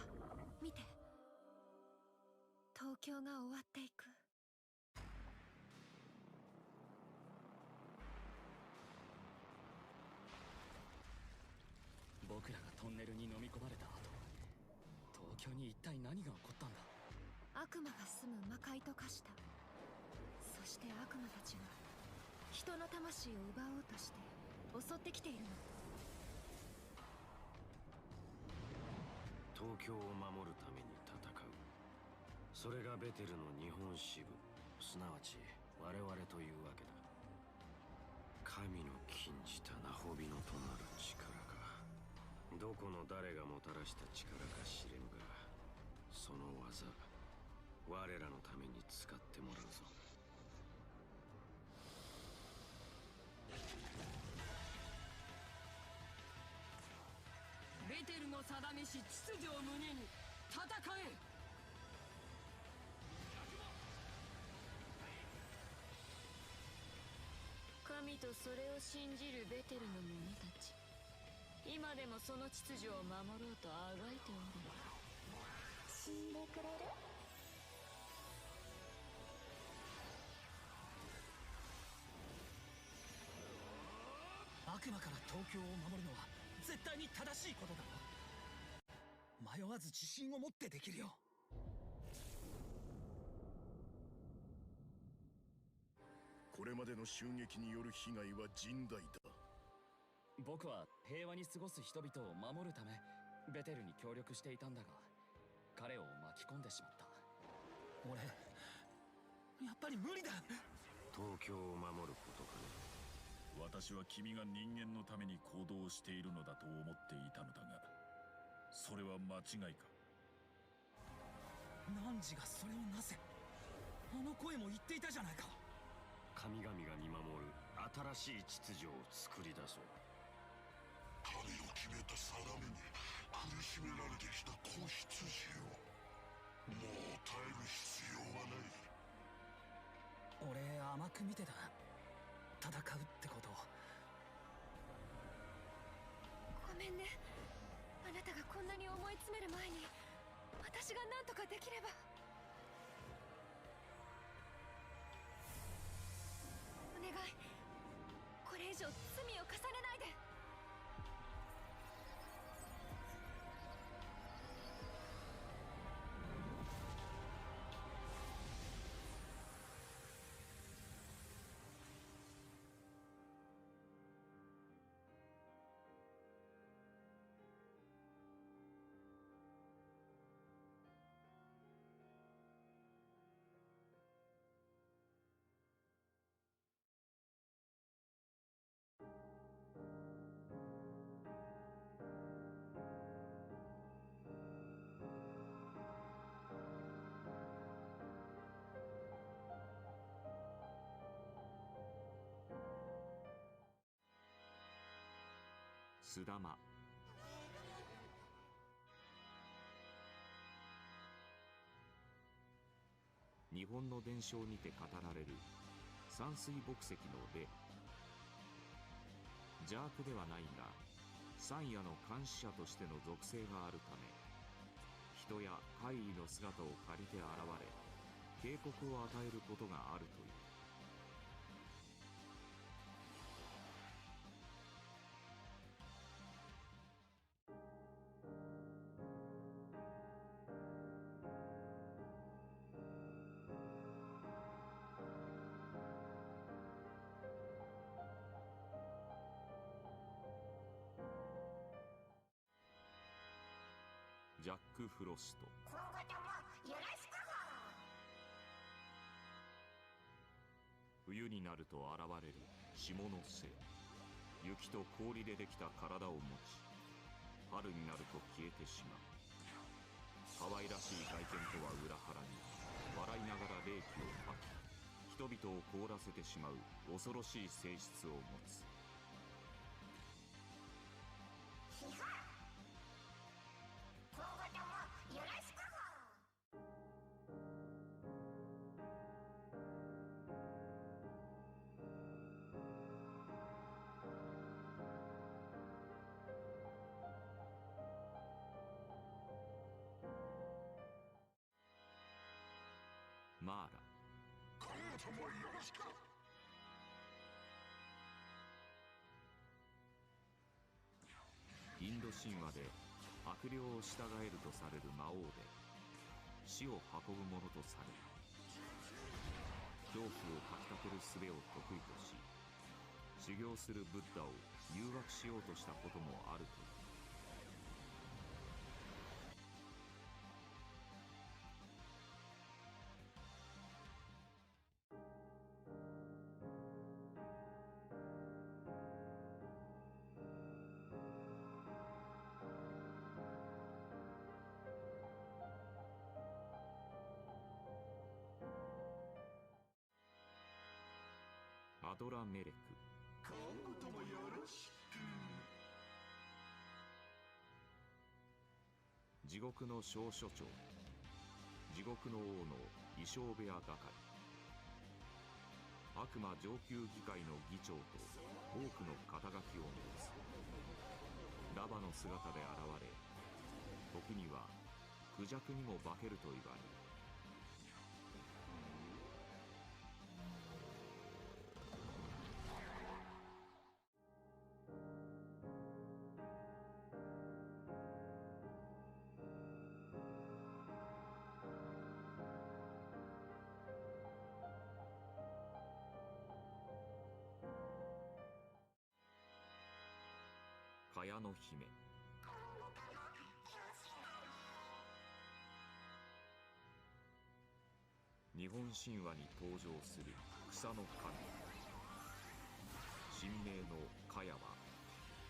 Speaker 13: 見て、東京が終わっていく。
Speaker 21: 僕らがトンネルに飲み込まれた後、東京に一体何が起こったんだ。
Speaker 13: 悪魔が住む魔界と化した。そして悪魔たちは人の魂を奪おうとして襲ってきているの。
Speaker 22: 東京を守るために戦う。それがベテルの日本支部、すなわち我々というわけだ。神の禁じたナホビノとなる力か。どこの誰がもたらした力か知れぬが、その技我らのために使ってもらうぞ。
Speaker 17: ベテルの定めし秩序を胸に戦え。神とそれを信じるベテルの者たち、今でもその秩序を守ろうとあがいておる。死んでくれる？
Speaker 21: 悪魔から東京を守るのは絶対に正しいことだ。迷わず自信を持ってできるよ。
Speaker 23: これまでの襲撃による被害は甚大だ。
Speaker 21: 僕は平和に過ごす人々を守るためベテルに協力していたんだが、彼を巻き込んでしまった。俺やっぱり無理だ。
Speaker 22: 東京を守ることかね。
Speaker 23: 私は君が人間のために行動しているのだと思っていたのだが、それは間違いか。
Speaker 21: 汝がそれをなぜ。あの声も言っていたじゃないか。
Speaker 22: 神々が見守る新しい秩序を作り出そう。
Speaker 23: 神を決めた定めに苦しめられてきた子羊をもう耐える必要はない。
Speaker 21: 俺甘く見てた、戦うってことを。
Speaker 13: ごめんね、あなたがこんなに思い詰める前に私が何とかできれば。お願い、これ以上罪を重ねないで。
Speaker 24: 須玉。
Speaker 4: 日本の伝承にて語られる山水墨石の例。邪悪ではないが山野の監視者としての属性があるため、人や怪異の姿を借りて現れ警告を与えることがあるという。ジャック・フロスト。
Speaker 20: 今後ともよろしく。
Speaker 4: 冬になると現れる霜の精。雪と氷でできた体を持ち、春になると消えてしまう。可愛らしい外見とは裏腹に笑いながら冷気を吐き、人々を凍らせてしまう恐ろしい性質を持つ。
Speaker 20: 今後ともよろしく。
Speaker 4: マーラ。
Speaker 23: 今後ともよろしく。
Speaker 4: インド神話で悪霊を従えるとされる魔王で、死を運ぶものとされる。恐怖をかきたてる術を得意とし、修行するブッダを誘惑しようとしたこともあるという。アドラメレク。
Speaker 23: 今後ともよろしく。
Speaker 4: 地獄の小所長、地獄の王の衣装部屋係、悪魔上級議会の議長と多くの肩書きを持つ。ラバの姿で現れ、時にはクジャクにも化けると言われる。蚊帳の姫。日本神話に登場する草の神。神明の蚊帳は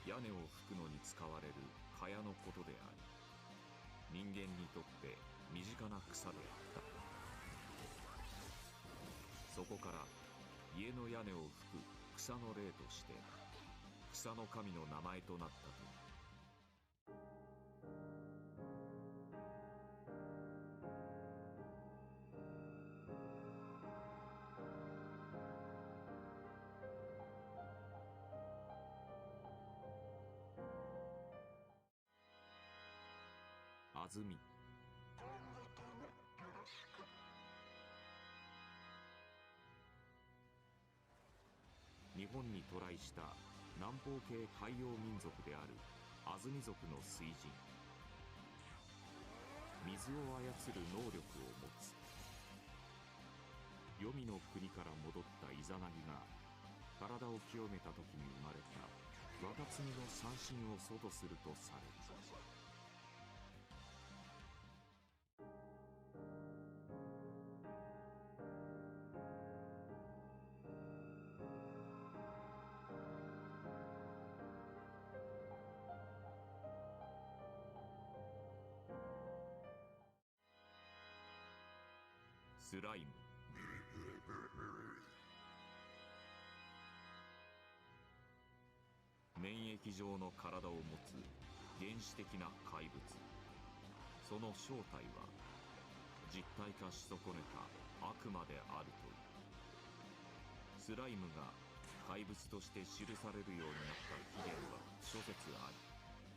Speaker 4: 屋根を吹くのに使われる蚊帳のことであり、人間にとって身近な草であった。そこから家の屋根を吹く草の霊として草の神の名前となったという。安住。日本に渡来した南方系海洋民族である安住族の水人。水を操る能力を持つ。黄泉の国から戻ったイザナギが体を清めた時に生まれた若摘みの三神を祖とするとされる。スライム。免疫上の体を持つ原始的な怪物。その正体は実体化し損ねた悪魔であるという。スライムが怪物として記されるようになった起源は諸説あり、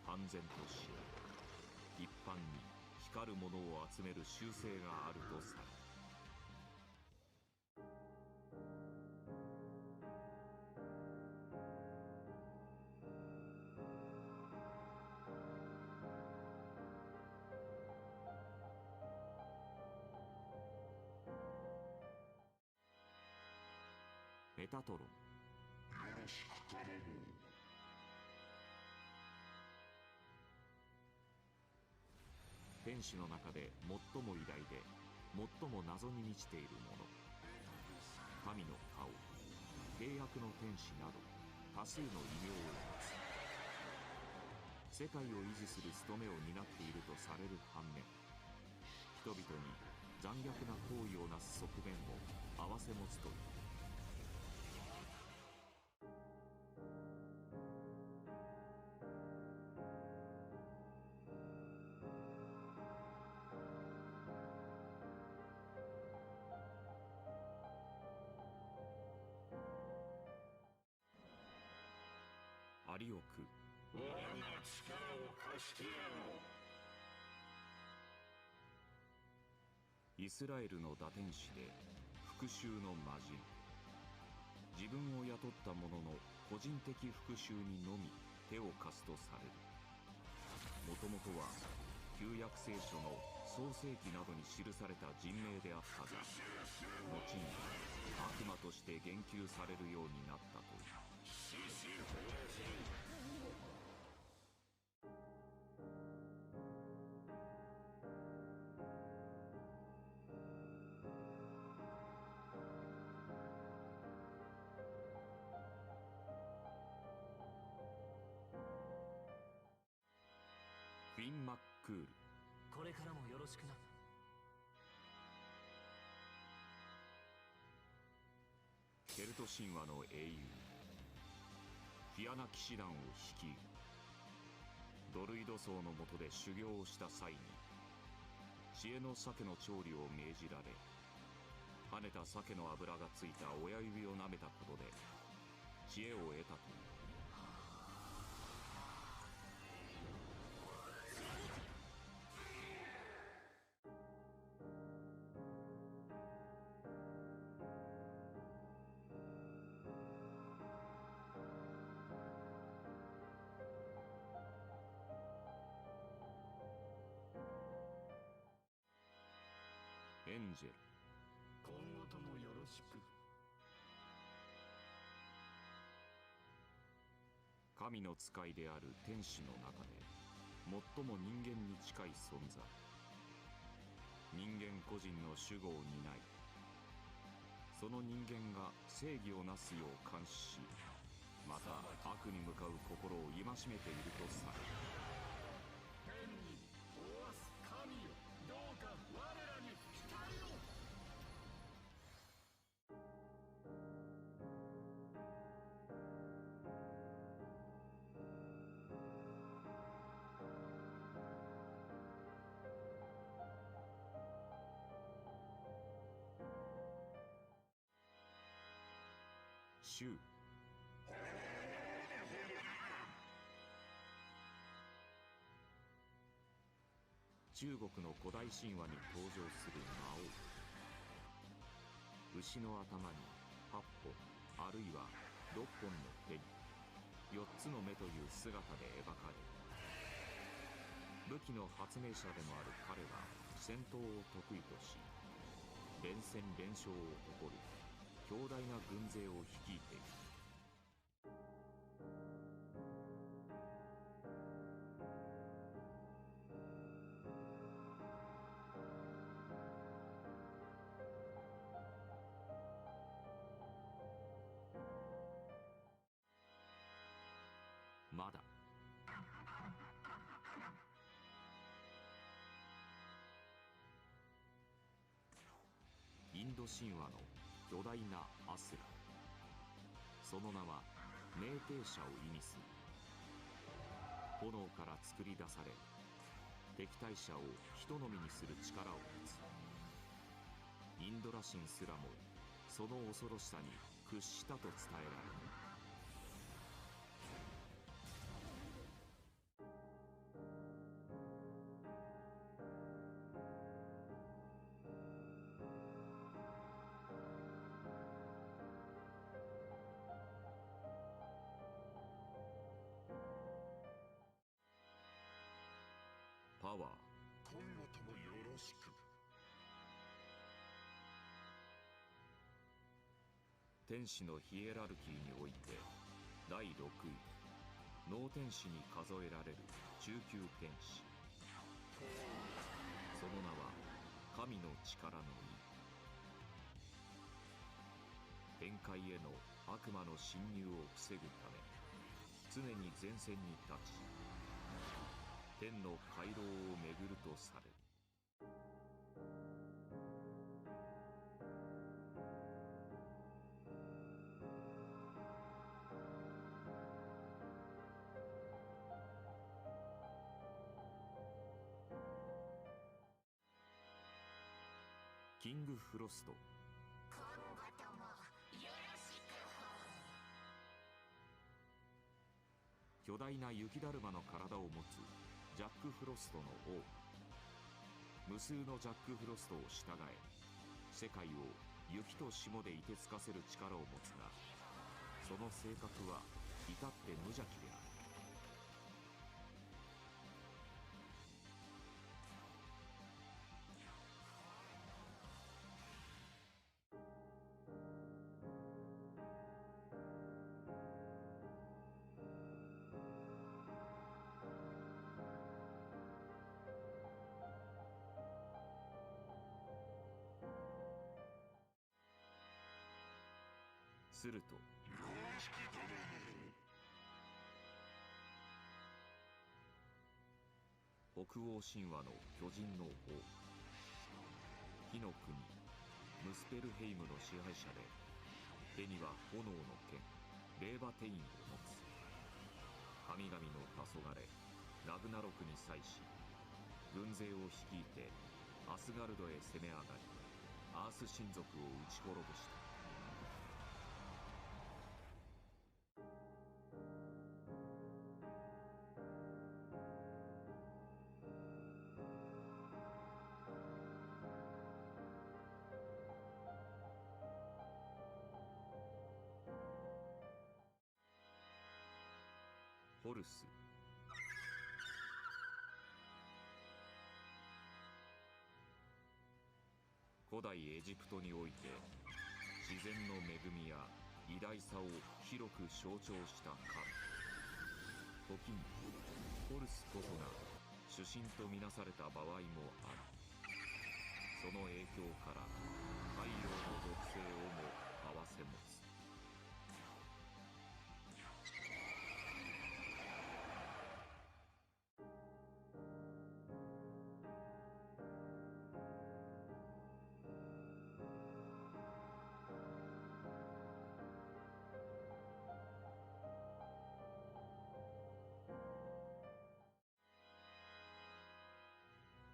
Speaker 4: 判然とし一般に光るものを集める習性があるとされる。メタトロン、
Speaker 23: よろしく頼もう。
Speaker 4: 天使の中で最も偉大で最も謎に満ちているもの、神の顔、契約の天使など多数の異名を持つ。世界を維持する務めを担っているとされる反面、人々に残虐な行為をなす側面も併せ持つという。アリオク、
Speaker 23: 我が力を貸してやろう。
Speaker 4: イスラエルの打天使で復讐の魔人。自分を雇った者の個人的復讐にのみ手を貸すとされる。もともとは旧約聖書の創世記などに記された人名であったが、後に悪魔として言及されるようになったという。フィン・マックール、
Speaker 18: これからもよろしくな。
Speaker 4: ケルト神話の英雄、フィアナ騎士団を率いる。ドルイド僧の下で修行をした際に知恵の鮭の調理を命じられ、跳ねた鮭の脂がついた親指を舐めたことで知恵を得たという。エンジェル、
Speaker 23: 今後ともよろしく。
Speaker 4: 神の使いである天使の中で最も人間に近い存在。人間個人の守護を担い、その人間が正義をなすよう監視し、また悪に向かう心を戒めているとされる。
Speaker 23: 天におわす神よ、どうか我らに光を。
Speaker 4: シュウ、中国の古代神話に登場する魔王。牛の頭に8本あるいは6本の手に4つの目という姿で描かれる。武器の発明者でもある彼は戦闘を得意とし、連戦連勝を誇る強大な軍勢を率いている。まだインド神話の巨大なアスラ。その名は酩酊者を意味する。炎から作り出され、敵対者をひとのみにする力を持つ。インドラ神すらもその恐ろしさに屈したと伝えられる。パワー。
Speaker 23: 今後ともよろしく。
Speaker 4: 天使のヒエラルキーにおいて第6位、脳天使に数えられる中級天使。その名は神の力の意。天界への悪魔の侵入を防ぐため常に前線に立ち、天の回廊を巡るとされる。キングフロスト。巨大な雪だるまの体を持つジャック・フロストの王。無数のジャック・フロストを従え、世界を雪と霜で凍てつかせる力を持つが、その性格は至って無邪気である。すると北欧神話の巨人の王、火の国ムスペルヘイムの支配者で、手には炎の剣レーバテインを持つ。神々の黄昏ラグナロクに際し、軍勢を率いてアスガルドへ攻め上がり、アース神族を撃ち滅ぼした。ホルス。古代エジプトにおいて自然の恵みや偉大さを広く象徴した神。時にホルスこそが主神とみなされた場合もある。その影響から太陽の属性をも併せ持つ。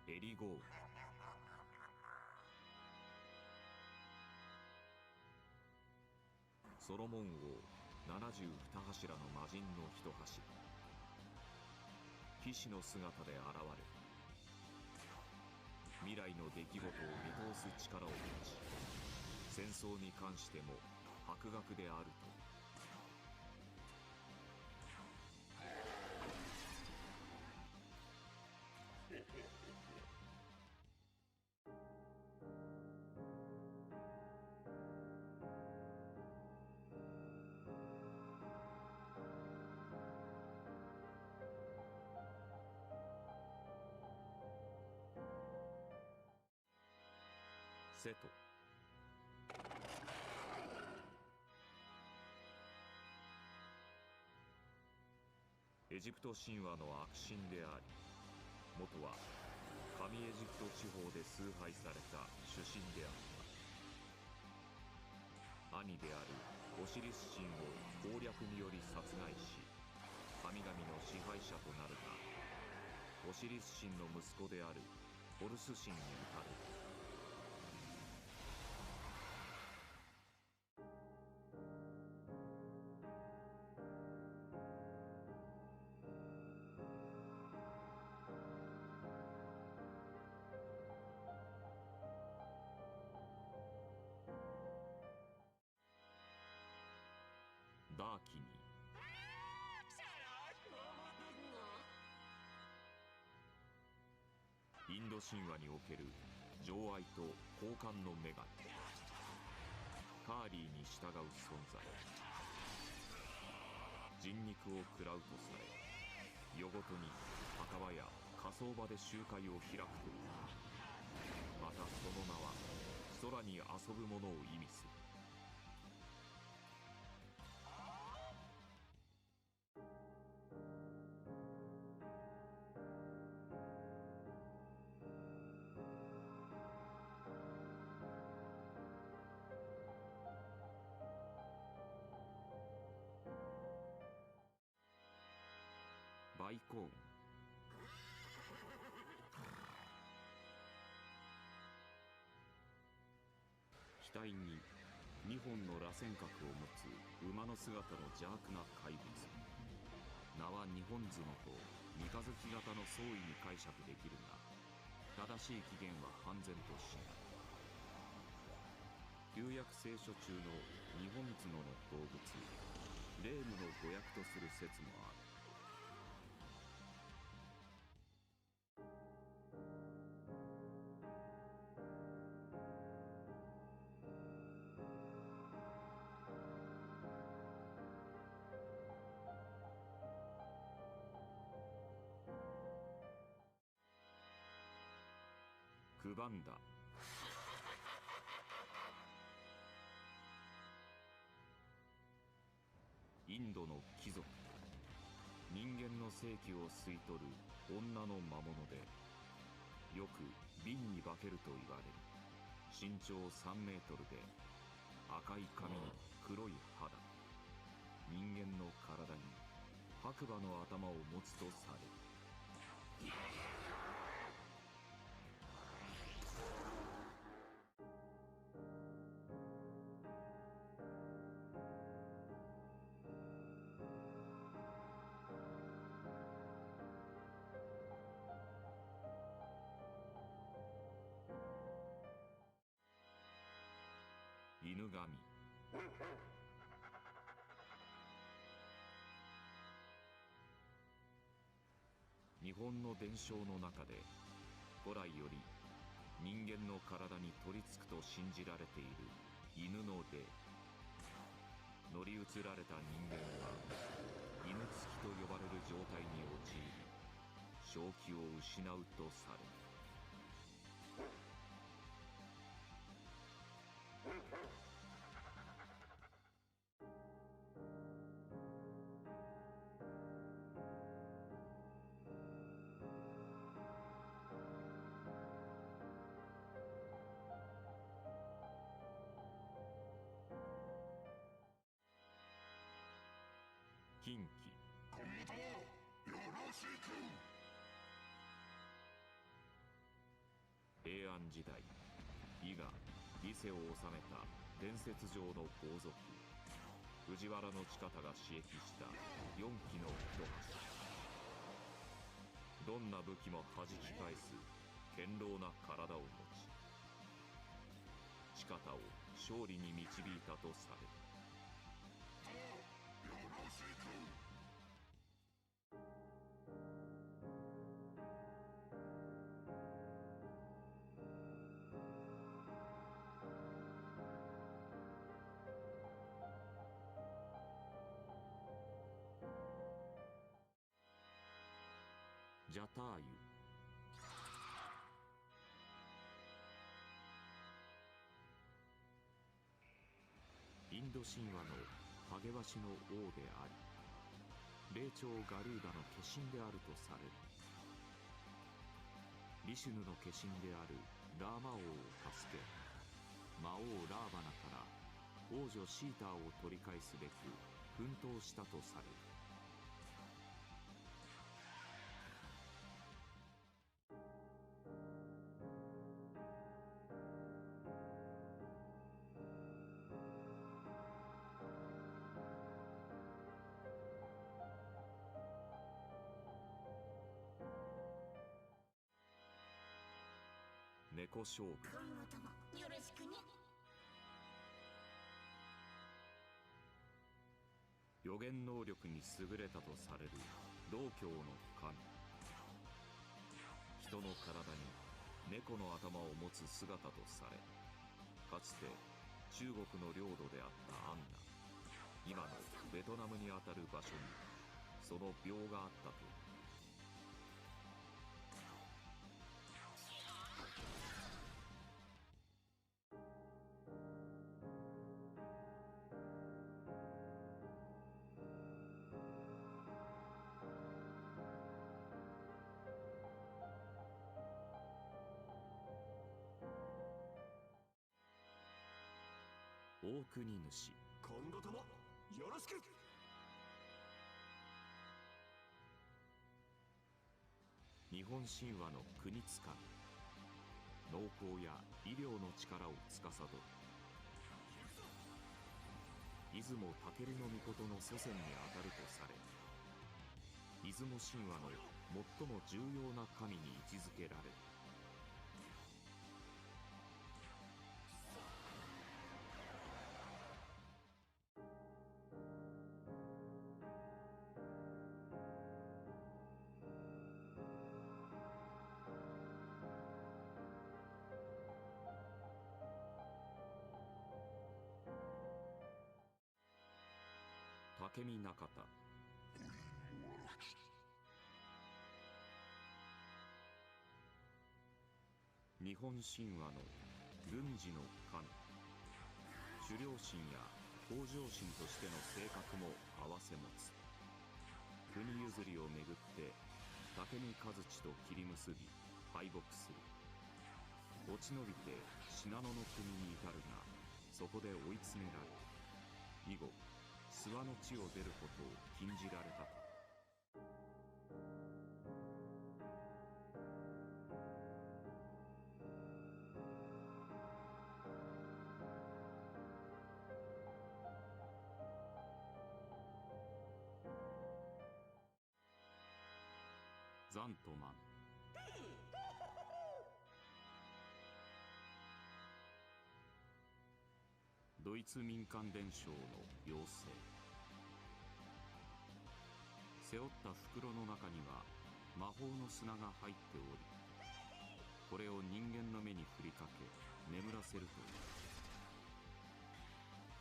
Speaker 4: エリゴール。ソロモン王72柱の魔人の一柱。騎士の姿で現れ、未来の出来事を見通す力を持ち、戦争に関しても博学であると。セト。エジプト神話の悪神であり、元は上エジプト地方で崇拝された主神であった。兄であるオシリス神を攻略により殺害し、神々の支配者となるが、オシリス神の息子であるホルス神に討たれる。
Speaker 21: にインド神話における情愛と交換の女神カーリーに従う存在、人肉を食らうとされ夜ごとに墓場や火葬場で集会を開くという。またその名は空に遊ぶ者を意味する。バイコーン、額に2本の螺旋角を持つ馬の姿の邪悪な怪物。名は日本角と三日月型の相違に解釈できるが、正しい起源は判然としない。旧約聖書中の日本角の動物霊夢の語訳とする説もある。クバンダ、インドの貴族、人間の性器を吸い取る女の魔物で、よく瓶に化けると言われる。身長3メートルで赤い髪に黒い肌、人間の体に白馬の頭を持つとされる。犬神、日本の伝承の中で古来より人間の体に取り付くと信じられている犬の霊。乗り移られた人間は犬付きと呼ばれる状態に陥り正気を失うとされる。近畿、
Speaker 23: 今後ともよろしく。
Speaker 21: 平安時代、伊賀伊勢を治めた伝説上の豪族藤原の近田が刺激した4機の一橋。どんな武器も弾き返す堅牢な体を持ち、近田を勝利に導いたとされる。
Speaker 23: よろしく。
Speaker 21: ジャターユ、インド神話のハゲワシの王であり、霊長ガルーダの化身であるとされる。リシュヌの化身であるラーマ王を助け、魔王ラーバナから王女シーターを取り返すべく奮闘したとされる。猫将軍、
Speaker 20: 今後ともよろしくね。
Speaker 4: 予言能力に優れたとされる道教の神。人の体に猫の頭を持つ姿とされ、かつて中国の領土であった安ナ、今のベトナムにあたる場所にその廟があったという。大国主、
Speaker 23: 今後ともよろしく。
Speaker 4: 日本神話の国津神、農耕や医療の力を司る出雲武尊命の祖先にあたるとされ、出雲神話の最も重要な神に位置づけられる。武見中田。日本神話の軍事の神、狩猟神や北条神としての性格も併せ持つ。国譲りをめぐって武見和地と切り結び敗北する。落ち延びて信濃の国に至るが、そこで追い詰められ、以後諏訪の地を出ることを禁じられたと。ザントマン。ドイツ民間伝承の妖精。背負った袋の中には魔法の砂が入っており、これを人間の目に振りかけ眠らせると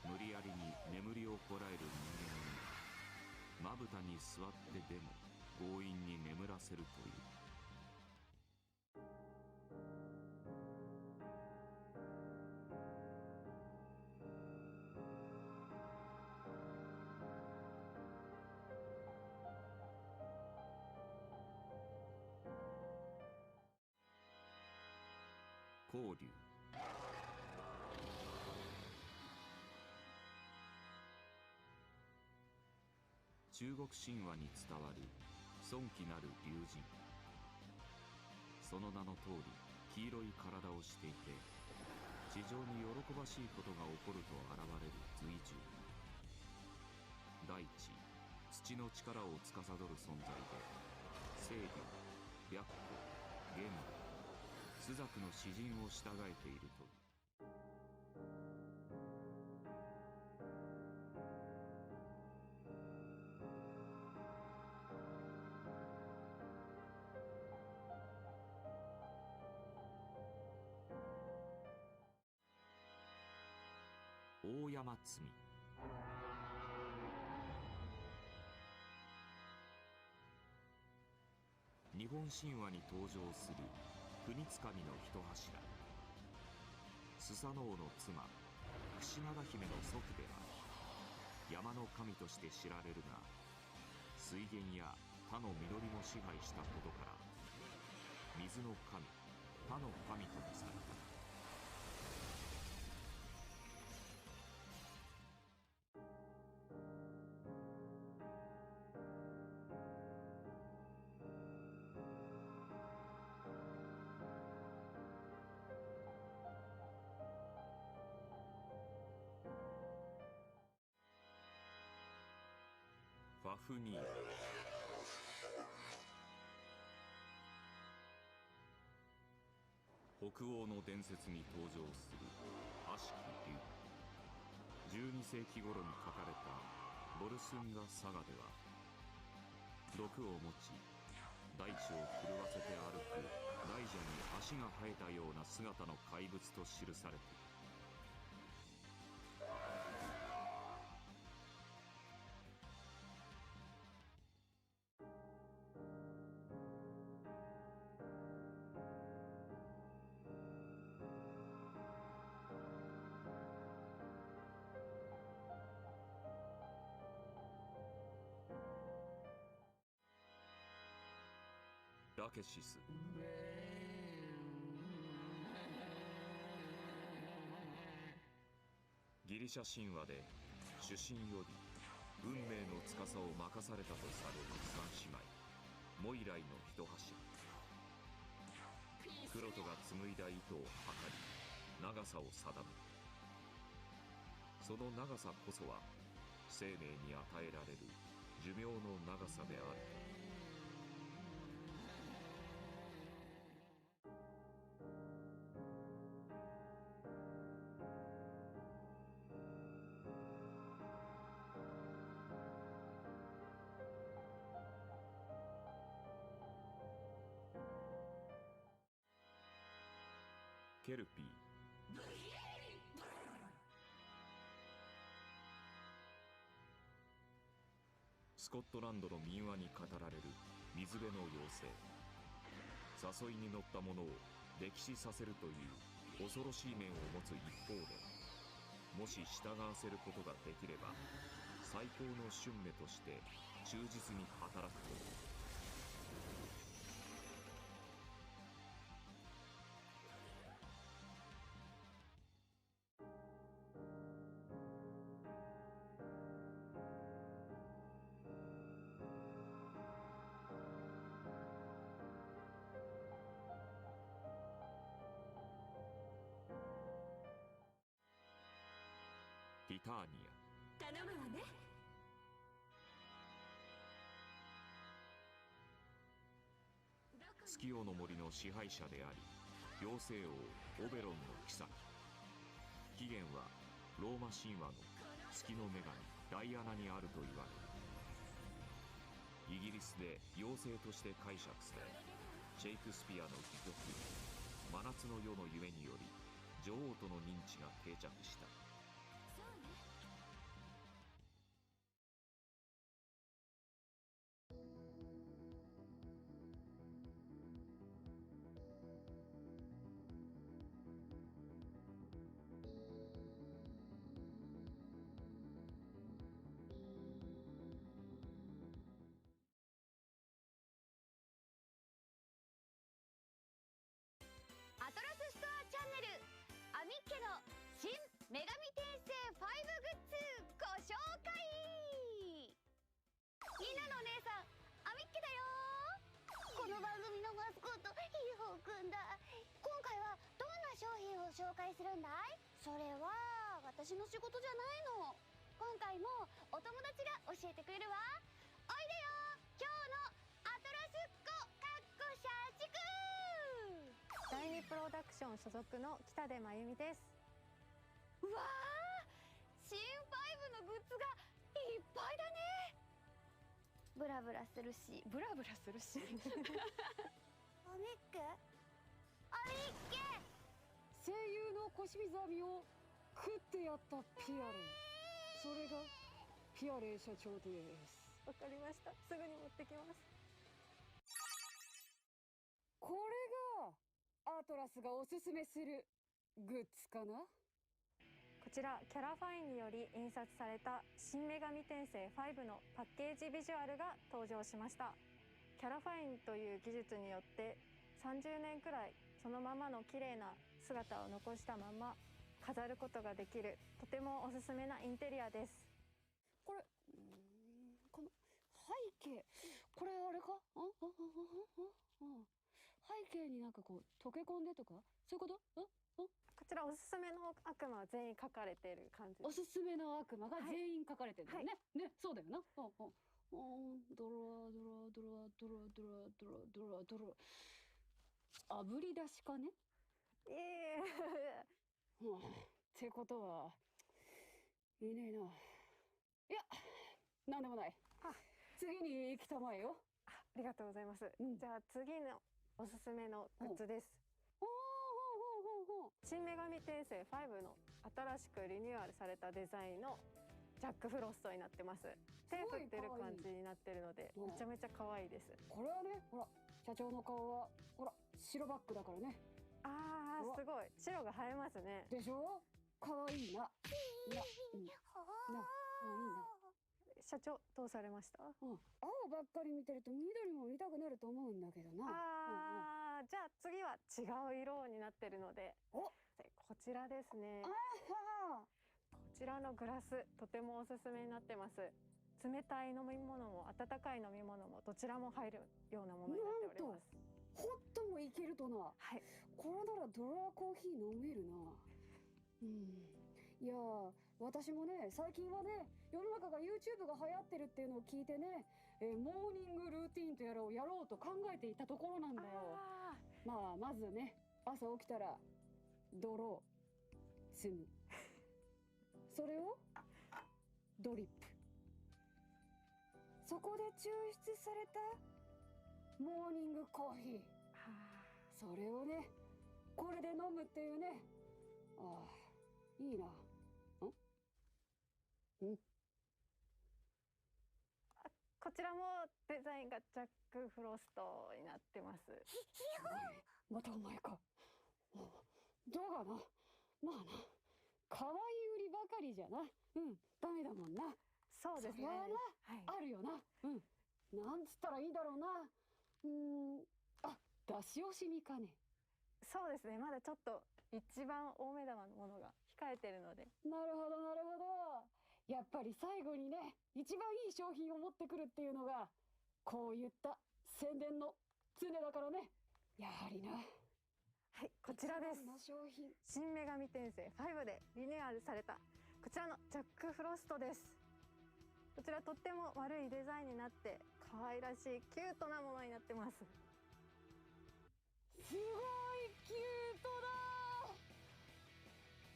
Speaker 4: いう。無理やりに眠りをこらえる人間にまぶたに座ってでも強引に眠らせるという。交流。中国神話に伝わる尊貴なる龍神。その名の通り黄色い体をしていて、地上に喜ばしいことが起こると現れる随獣。大地、土の力を司る存在で、清流、白虎、玄武、朱雀の詩人を従えているという。大山積。日本神話に登場する国津神の一柱。スサノオの妻、櫛灘姫の祖父である。山の神として知られるが、水源や他の実りも支配したことから、水の神、他の神ともされた。ファフニー。北欧の伝説に登場する悪しき竜。12世紀頃に書かれたボルスンガサガでは毒を持ち大地を震わせて歩く大蛇に足が生えたような姿の怪物と記されている。ラケシス。ギリシャ神話で主神より運命の司を任されたとされる三姉妹モイライの一柱。クロトが紡いだ糸を測り長さを定め、その長さこそは生命に与えられる寿命の長さである。ケルピー。スコットランドの民話に語られる水辺の妖精。誘いに乗った者を溺死させるという恐ろしい面を持つ一方で、もし従わせることができれば最高の春女として忠実に働くという。ティターニア。
Speaker 13: 頼むわね。
Speaker 4: 月夜の森の支配者であり妖精王オベロンの妃。起源はローマ神話の月の女神ダイアナにあると言われる。イギリスで妖精として解釈され、シェイクスピアの戯曲「真夏の夜の夢」により女王との認知が定着した。
Speaker 14: アトラスストアチャンネルアミッケの新女神転生5グッズご紹介。みんなのお姉さんアミッケだよ。この番組のマスコットヒーホーくんだ。今回はどんな商品を紹介するんだい？それは私の仕事じゃないの。今回もお友達が教えてくれるわ。おいでよ今日のアトラスっ子かっこ社畜。
Speaker 15: 第二プロダクション所属の北出真由美です。
Speaker 14: うわー、新5のグッズがいっぱいだね。ブラブラするしアミッケ
Speaker 17: 声優の小清水亜美を食ってやったピアレイ、それがピアレイ社長です。
Speaker 15: わかりました。すぐに持ってきます。
Speaker 17: これがアトラスがおすすめするグッズかな。
Speaker 15: こちらキャラファインにより印刷された新女神転生5のパッケージビジュアルが登場しました。キャラファインという技術によって30年くらいそのままの綺麗な姿を残したまま飾ることができる、とてもおすすめなインテリアです。
Speaker 17: これこの背景、これあれか、背景になんかこう溶け込んでとかそういうこと？
Speaker 15: こちらおすすめの悪魔は全員書かれている感じ。
Speaker 17: おすすめの悪魔が全員書かれてるんだよね。ね、そうだよな。ドラドラドラドラドラドラドラドラ、あぶり出しかね。ってことはいねえな。いや、なんでもない。次に行きたまえよ。
Speaker 15: ありがとうございます。じゃあ次のおすすめのグッズです。新女神転生5の新しくリニューアルされたデザインのジャックフロストになってます。手振ってる感じになってるのでめちゃめちゃ可愛いです。
Speaker 17: これはね、ほら社長の顔はほら白バックだからね。
Speaker 15: あーすごい白が映えますね。
Speaker 17: でしょ？可愛いな。いいな。
Speaker 15: 社長どうされました？
Speaker 17: 青ばっかり見てると緑も見たくなると思うんだけどな。
Speaker 15: じゃあ次は違う色になってるので、こちらですね。こちらのグラスとてもおすすめになってます。冷たい飲み物も温かい飲み物もどちらも入るようなものになっております。
Speaker 17: ホットもいけるとな。
Speaker 15: はい。
Speaker 17: これならドラコーヒー飲めるな。いやー、私もね、最近はね、世の中が YouTube が流行ってるっていうのを聞いてね、モーニングルーティンとやらをやろうと考えていたところなんだよ。まあまずね、朝起きたら泥積む。それをドリップ。そこで抽出されたモーニングコーヒー。それをね、これで飲むっていうね。ああ、いいな。
Speaker 15: こちらもデザインがジャックフロストになってます。
Speaker 17: またお前か。だがな、まあな、可愛い売りばかりじゃな。ダメだもんな。
Speaker 15: そうですね。
Speaker 17: それはな、あるよな。なんつったらいいだろうな。出し惜しみかね。
Speaker 15: そうですね。まだちょっと一番大目玉のものが控えてるので。
Speaker 17: なるほどなるほど。やっぱり最後にね、一番いい商品を持ってくるっていうのがこういった宣伝の常だからね。やはりな。
Speaker 15: はい、こちらです。新女神転生5でリニューアルされたこちらのジャックフロストです。こちらとっても悪いデザインになって可愛らしいキュートなものになってます。
Speaker 17: すごいキュートだ。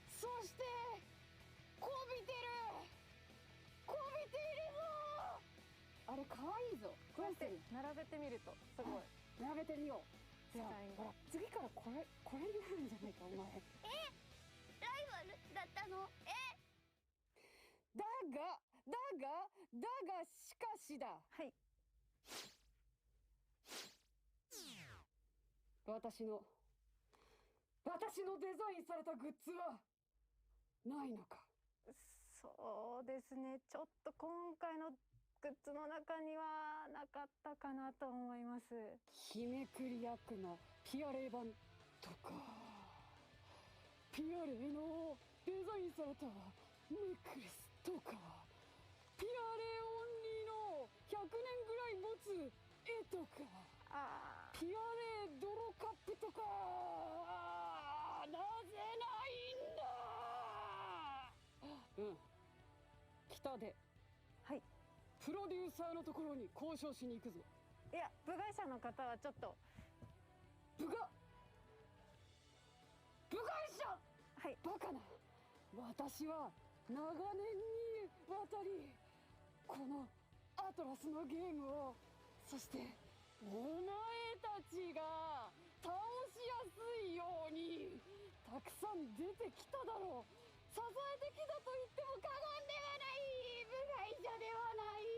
Speaker 17: そしてこびてるこびているぞ。あれ可愛いぞ。
Speaker 15: こうやって並べてみるとすごい。
Speaker 17: 並べてみよう。
Speaker 15: デザイン
Speaker 17: ほら次からこれになるんじゃないかお前。
Speaker 14: ライバルだったの？
Speaker 17: だがしかしだ。
Speaker 15: はい。
Speaker 17: 私のデザインされたグッズはないのか？
Speaker 15: そうですね。ちょっと今回のグッズの中にはなかったかなと思います。
Speaker 17: 日めくり役のピアレイ版とか、ピアレイのデザインされたネックレスとか、ピアレイオンリーの100年ぐらい持つ絵とか、ピアレイ泥カップとか、なぜないんだ。北で。
Speaker 15: はい。
Speaker 17: プロデューサーのところに交渉しに行くぞ。
Speaker 15: いや、部外者の方はちょっと。
Speaker 17: 部外者。
Speaker 15: はい。
Speaker 17: バカな。私は長年にわたりこのアトラスのゲームを、そしてお前たちが倒しやすいようにたくさん出てきただろう。支えてきたと言っても過言ではない部外者ではない。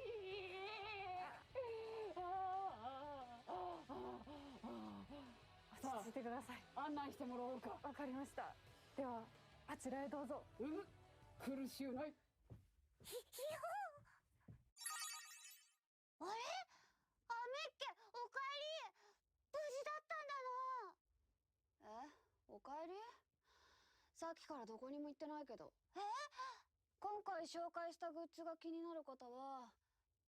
Speaker 15: 落ち着いてください。
Speaker 17: 案内してもらおうか。
Speaker 15: わかりました。ではあちらへどうぞ。
Speaker 17: 苦しゅうない。
Speaker 14: あれ？アメッケ、おかえり。無事だったんだな。
Speaker 16: おかえり？さっきからどこにも行ってないけど。今回紹介したグッズが気になる方は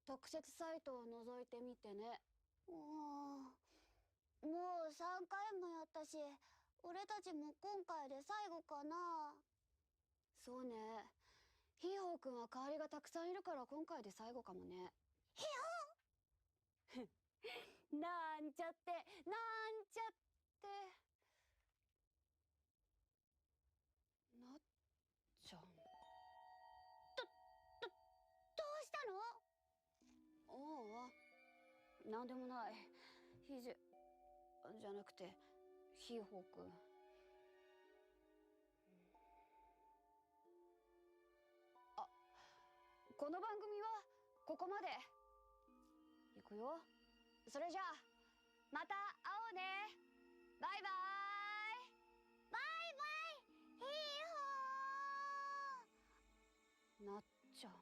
Speaker 16: 特設サイトを覗いてみてね。
Speaker 14: もう3回もやったし、俺たちも今回で最後かな。
Speaker 16: そうね。ヒーホーくんは代わりがたくさんいるから今回で最後かもね。
Speaker 14: ヒ
Speaker 16: ホーなんちゃってなっちゃん。
Speaker 14: どうしたの？
Speaker 16: なんでもない。ひじじゃなくてひーほーくん。あ、この番組はここまで。行くよ。それじゃあまた会おうね。バイバイ。
Speaker 14: バイバイ、ヒーホー。
Speaker 16: なっちゃん。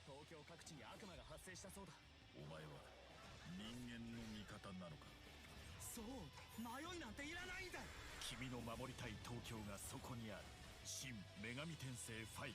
Speaker 21: 東京各地に悪魔が発生したそうだ。
Speaker 19: お前は人間の味方なのか。
Speaker 21: そう、迷いなんていらないんだ。
Speaker 19: 君の守りたい東京がそこにある。新女神転生5。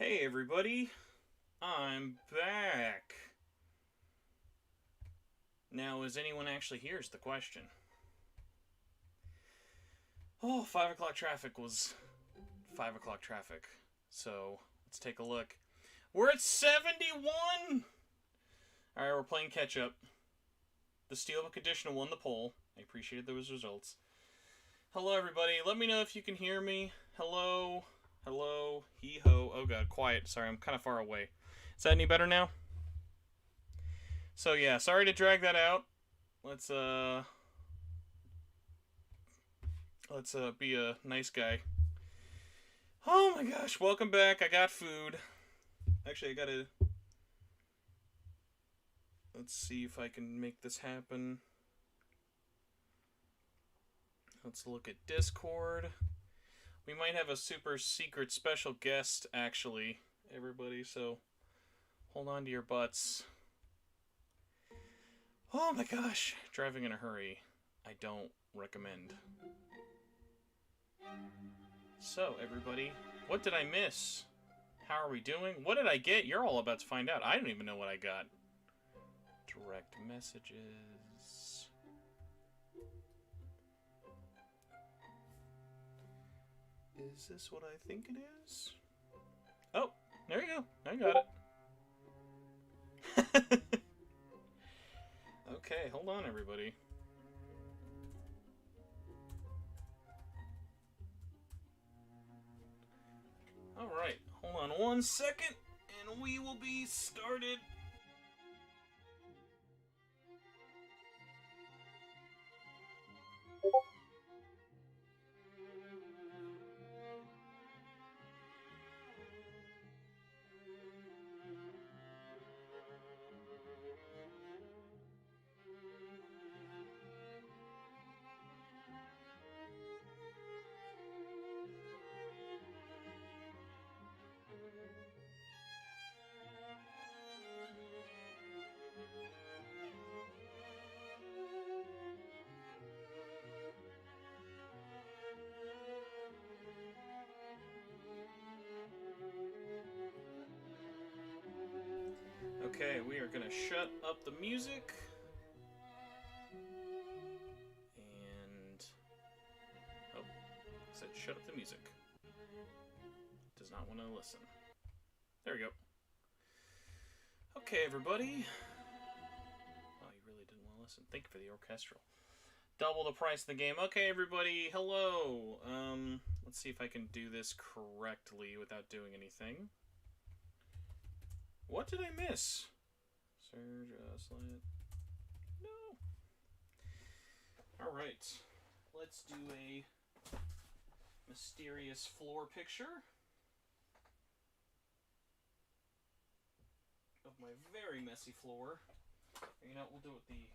Speaker 1: Hey everybody, I'm back. Now, is anyone actually here is the question. Oh, 5 o'clock traffic was 5 o'clock traffic. So, let's take a look. We're at 71! Alright, we're playing catch up. The Steelbook Edition won the poll. I appreciated those results. Hello everybody, let me know if you can hear me. Hello? Hello? Hee-ho. Oh god, quiet. Sorry, I'm kind of far away. Is that any better now? So yeah, sorry to drag that out. Let's be a nice guy. Oh my gosh, welcome back. I got food. Actually, I gotta... Let's see if I can make this happen. Let's look at Discord. We might have a super secret special guest, actually, everybody, so hold on to your butts. Oh my gosh, driving in a hurry, I don't recommend. So, everybody, what did I miss? How are we doing? What did I get? You're all about to find out. I don't even know what I got. Direct messages. Is this what I think it is? Oh, there you go. I got it. Okay, hold on, everybody. Alright, hold on 1 second, and we will be started. Okay, we are gonna shut up the music. And... oh, said shut up the music. Does not want to listen. There we go. Okay, everybody. Oh, you really didn't want to listen. Thank you for the orchestral. Double the price of the game. Okay, everybody, hello. Let's see if I can do this correctly without doing anything. What did I miss? Surge, slant. No. Alright. Let's do a mysterious floor picture of my very messy floor. You know, we'll do it with the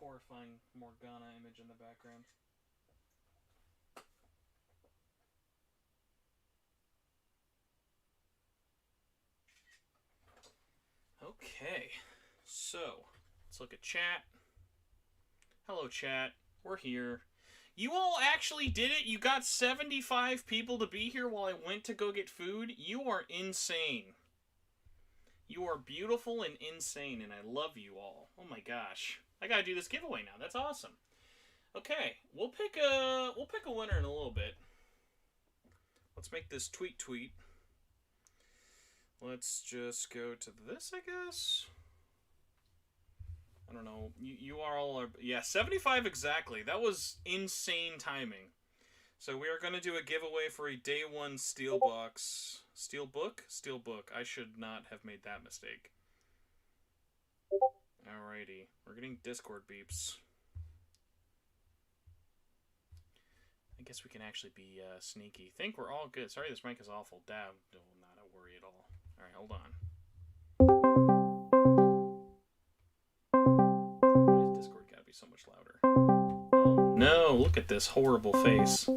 Speaker 1: horrifying Morgana image in the background. Okay, so let's look at chat. Hello, chat. We're here. You all actually did it? You got 75 people to be here while I went to go get food? You are insane. You are beautiful and insane, and I love you all. Oh my gosh. I gotta do this giveaway now. That's awesome. Okay, we'll pick a winner in a little bit. Let's make this tweet. Let's just go to this, I guess. I don't know. You are all... yeah, 75 exactly. That was insane timing. So we are going to do a giveaway for a day one Steelbox. Steelbook? I should not have made that mistake. Alrighty. We're getting Discord beeps. I guess we can actually be sneaky. Think we're all good. Sorry, this mic is awful. Dab. No, not a worry at all. Alright, hold on. Why is Discord gotta be so much louder? Oh no, look at this horrible face.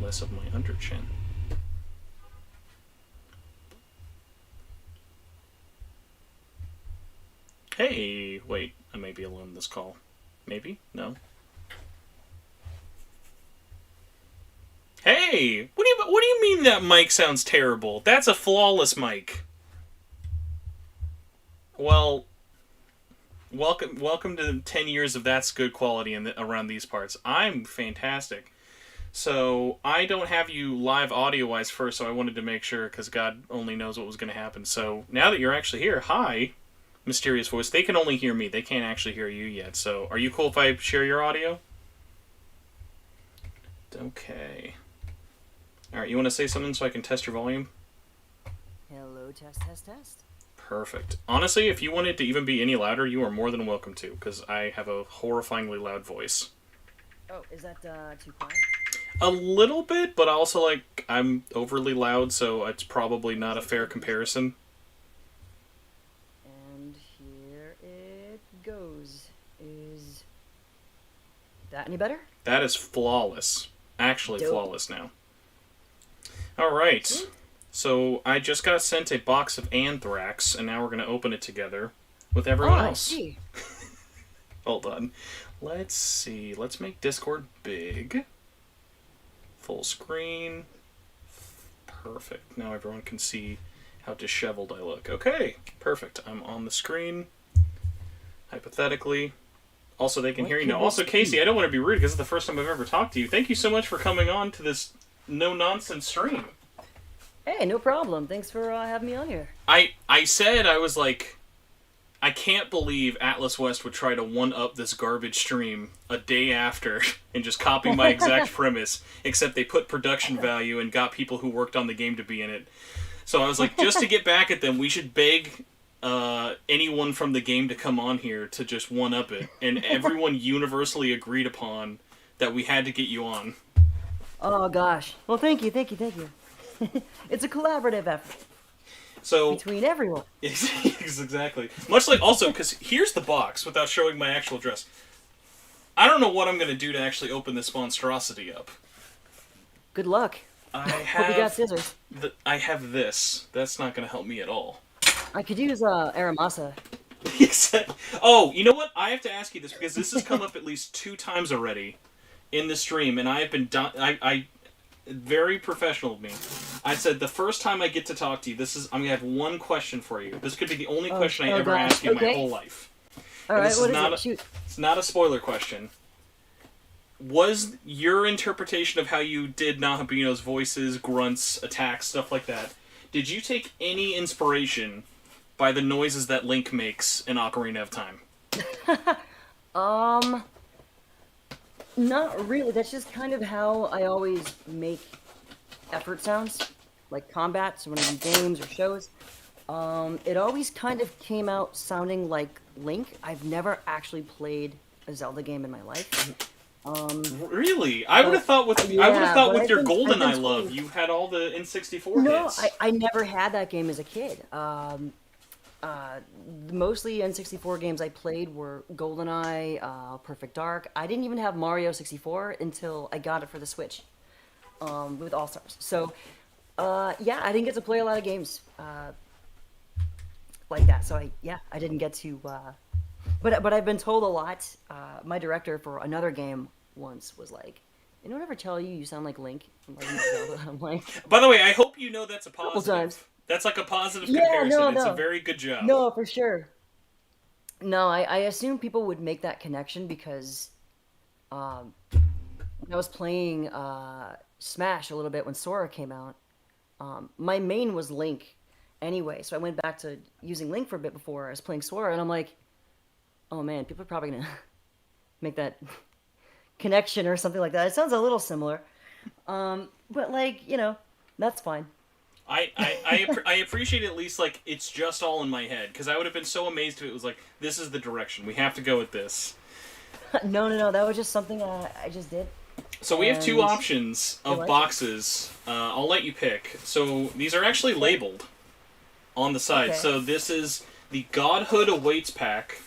Speaker 1: Less of my under chin. Hey, wait, I may be alone in this call. Maybe? No? Hey, what do you mean that mic sounds terrible? That's a flawless mic. Well, welcome to 10 years of that's good quality around these parts. I'm fantastic. So I don't have you live audio-wise first, so I wanted to make sure, because God only knows what was going to happen. So now that you're actually here, hi, mysterious voice. They can only hear me. They can't actually hear you yet. So are you cool if I share your audio? Okay. Alright, you want to say something so I can test your volume?
Speaker 2: Hello, test.
Speaker 1: Perfect. Honestly, if you want it to even be any louder, you are more than welcome to, because I have a horrifyingly loud voice.
Speaker 2: Oh, is that too quiet?
Speaker 1: A little bit, but also, like, I'm overly loud, so it's probably not a fair comparison.
Speaker 2: And here it goes. Is that any better?
Speaker 1: That is flawless. Actually
Speaker 2: Dope.
Speaker 1: flawless now. Alright. So, I just got sent a box of Anthrax, and now we're going to open it together with everyone else.
Speaker 2: I see.
Speaker 1: Hold on. Let's see. Let's make Discord big. Full screen. Perfect. Now everyone can see how disheveled I look. Okay, perfect. I'm on the screen. Hypothetically. Also, they can hear you now. Also, Casey, I don't want to be rude because it's the first time I've ever talked to you. Thank you so much for coming on to this no-nonsense stream.
Speaker 2: Hey, no problem. Thanks for having me on here.
Speaker 1: I said, I was like, I can't believe Atlas West would try to one-up this garbage stream a day after and just copy my exact premise, except they put production value and got people who worked on the game to be in it. So I was like, just to get back at them, we should beg anyone from the game to come on here to just one-up it. And everyone universally agreed upon that we had to get you on.
Speaker 2: Oh, gosh. Well, thank you. It's a collaborative effort.
Speaker 1: So
Speaker 2: between everyone.
Speaker 1: Exactly. Much like, also, because here's the box, without showing my actual address. I don't know what I'm going to do to actually open this monstrosity up.
Speaker 2: Good luck. Hope you got scissors.
Speaker 1: I have this. That's not going to help me at all.
Speaker 2: I could use Aramasa.
Speaker 1: Oh, you know what? I have to ask you this, because this has come up at least 2 times already in the stream, and I have been very professional of me. I said the first time I get to talk to you, I'm gonna have one question for you. This could be the only question I ever ask you in my whole life.
Speaker 2: All right, what is it? Shoot.
Speaker 1: It's not a spoiler question. Was your interpretation of how you did Nahobino's voices, grunts, attacks, stuff like that, did you take any inspiration by the noises that Link makes in Ocarina of Time?
Speaker 2: Not really. That's just kind of how I always make effort sounds, like combat, so when I do games or shows. It always kind of came out sounding like Link. I've never actually played a Zelda game in my life.
Speaker 1: Really? I would have thought with your GoldenEye love, you had all the N64 hits.
Speaker 2: No, I never had that game as a kid. Mostly N64 games I played were GoldenEye, Perfect Dark. I didn't even have Mario 64 until I got it for the Switch with All Stars. So, yeah, I didn't get to play a lot of games like that. So I didn't get to. But I've been told a lot. My director for another game once was like, "Anyone ever tell you sound like Link?" I'm like,
Speaker 1: by the way, I hope you know that's a positive.
Speaker 2: Couple times.
Speaker 1: That's like a positive comparison.
Speaker 2: No.
Speaker 1: It's a very good job.
Speaker 2: No, for sure. No, I assume people would make that connection because when I was playing Smash a little bit when Sora came out, my main was Link anyway, so I went back to using Link for a bit before I was playing Sora, and I'm like, oh man, people are probably going to make that connection or something like that. It sounds a little similar. But, like, that's fine.
Speaker 1: I appreciate at least, like, it's just all in my head, because I would have been so amazed if it was like, this is the direction, we have to go with this.
Speaker 2: No, that was just something I just did.
Speaker 1: So we have 2 options of boxes. I'll let you pick. So these are actually labeled on the side.
Speaker 2: Okay.
Speaker 1: So this is the Godhood Awaits pack,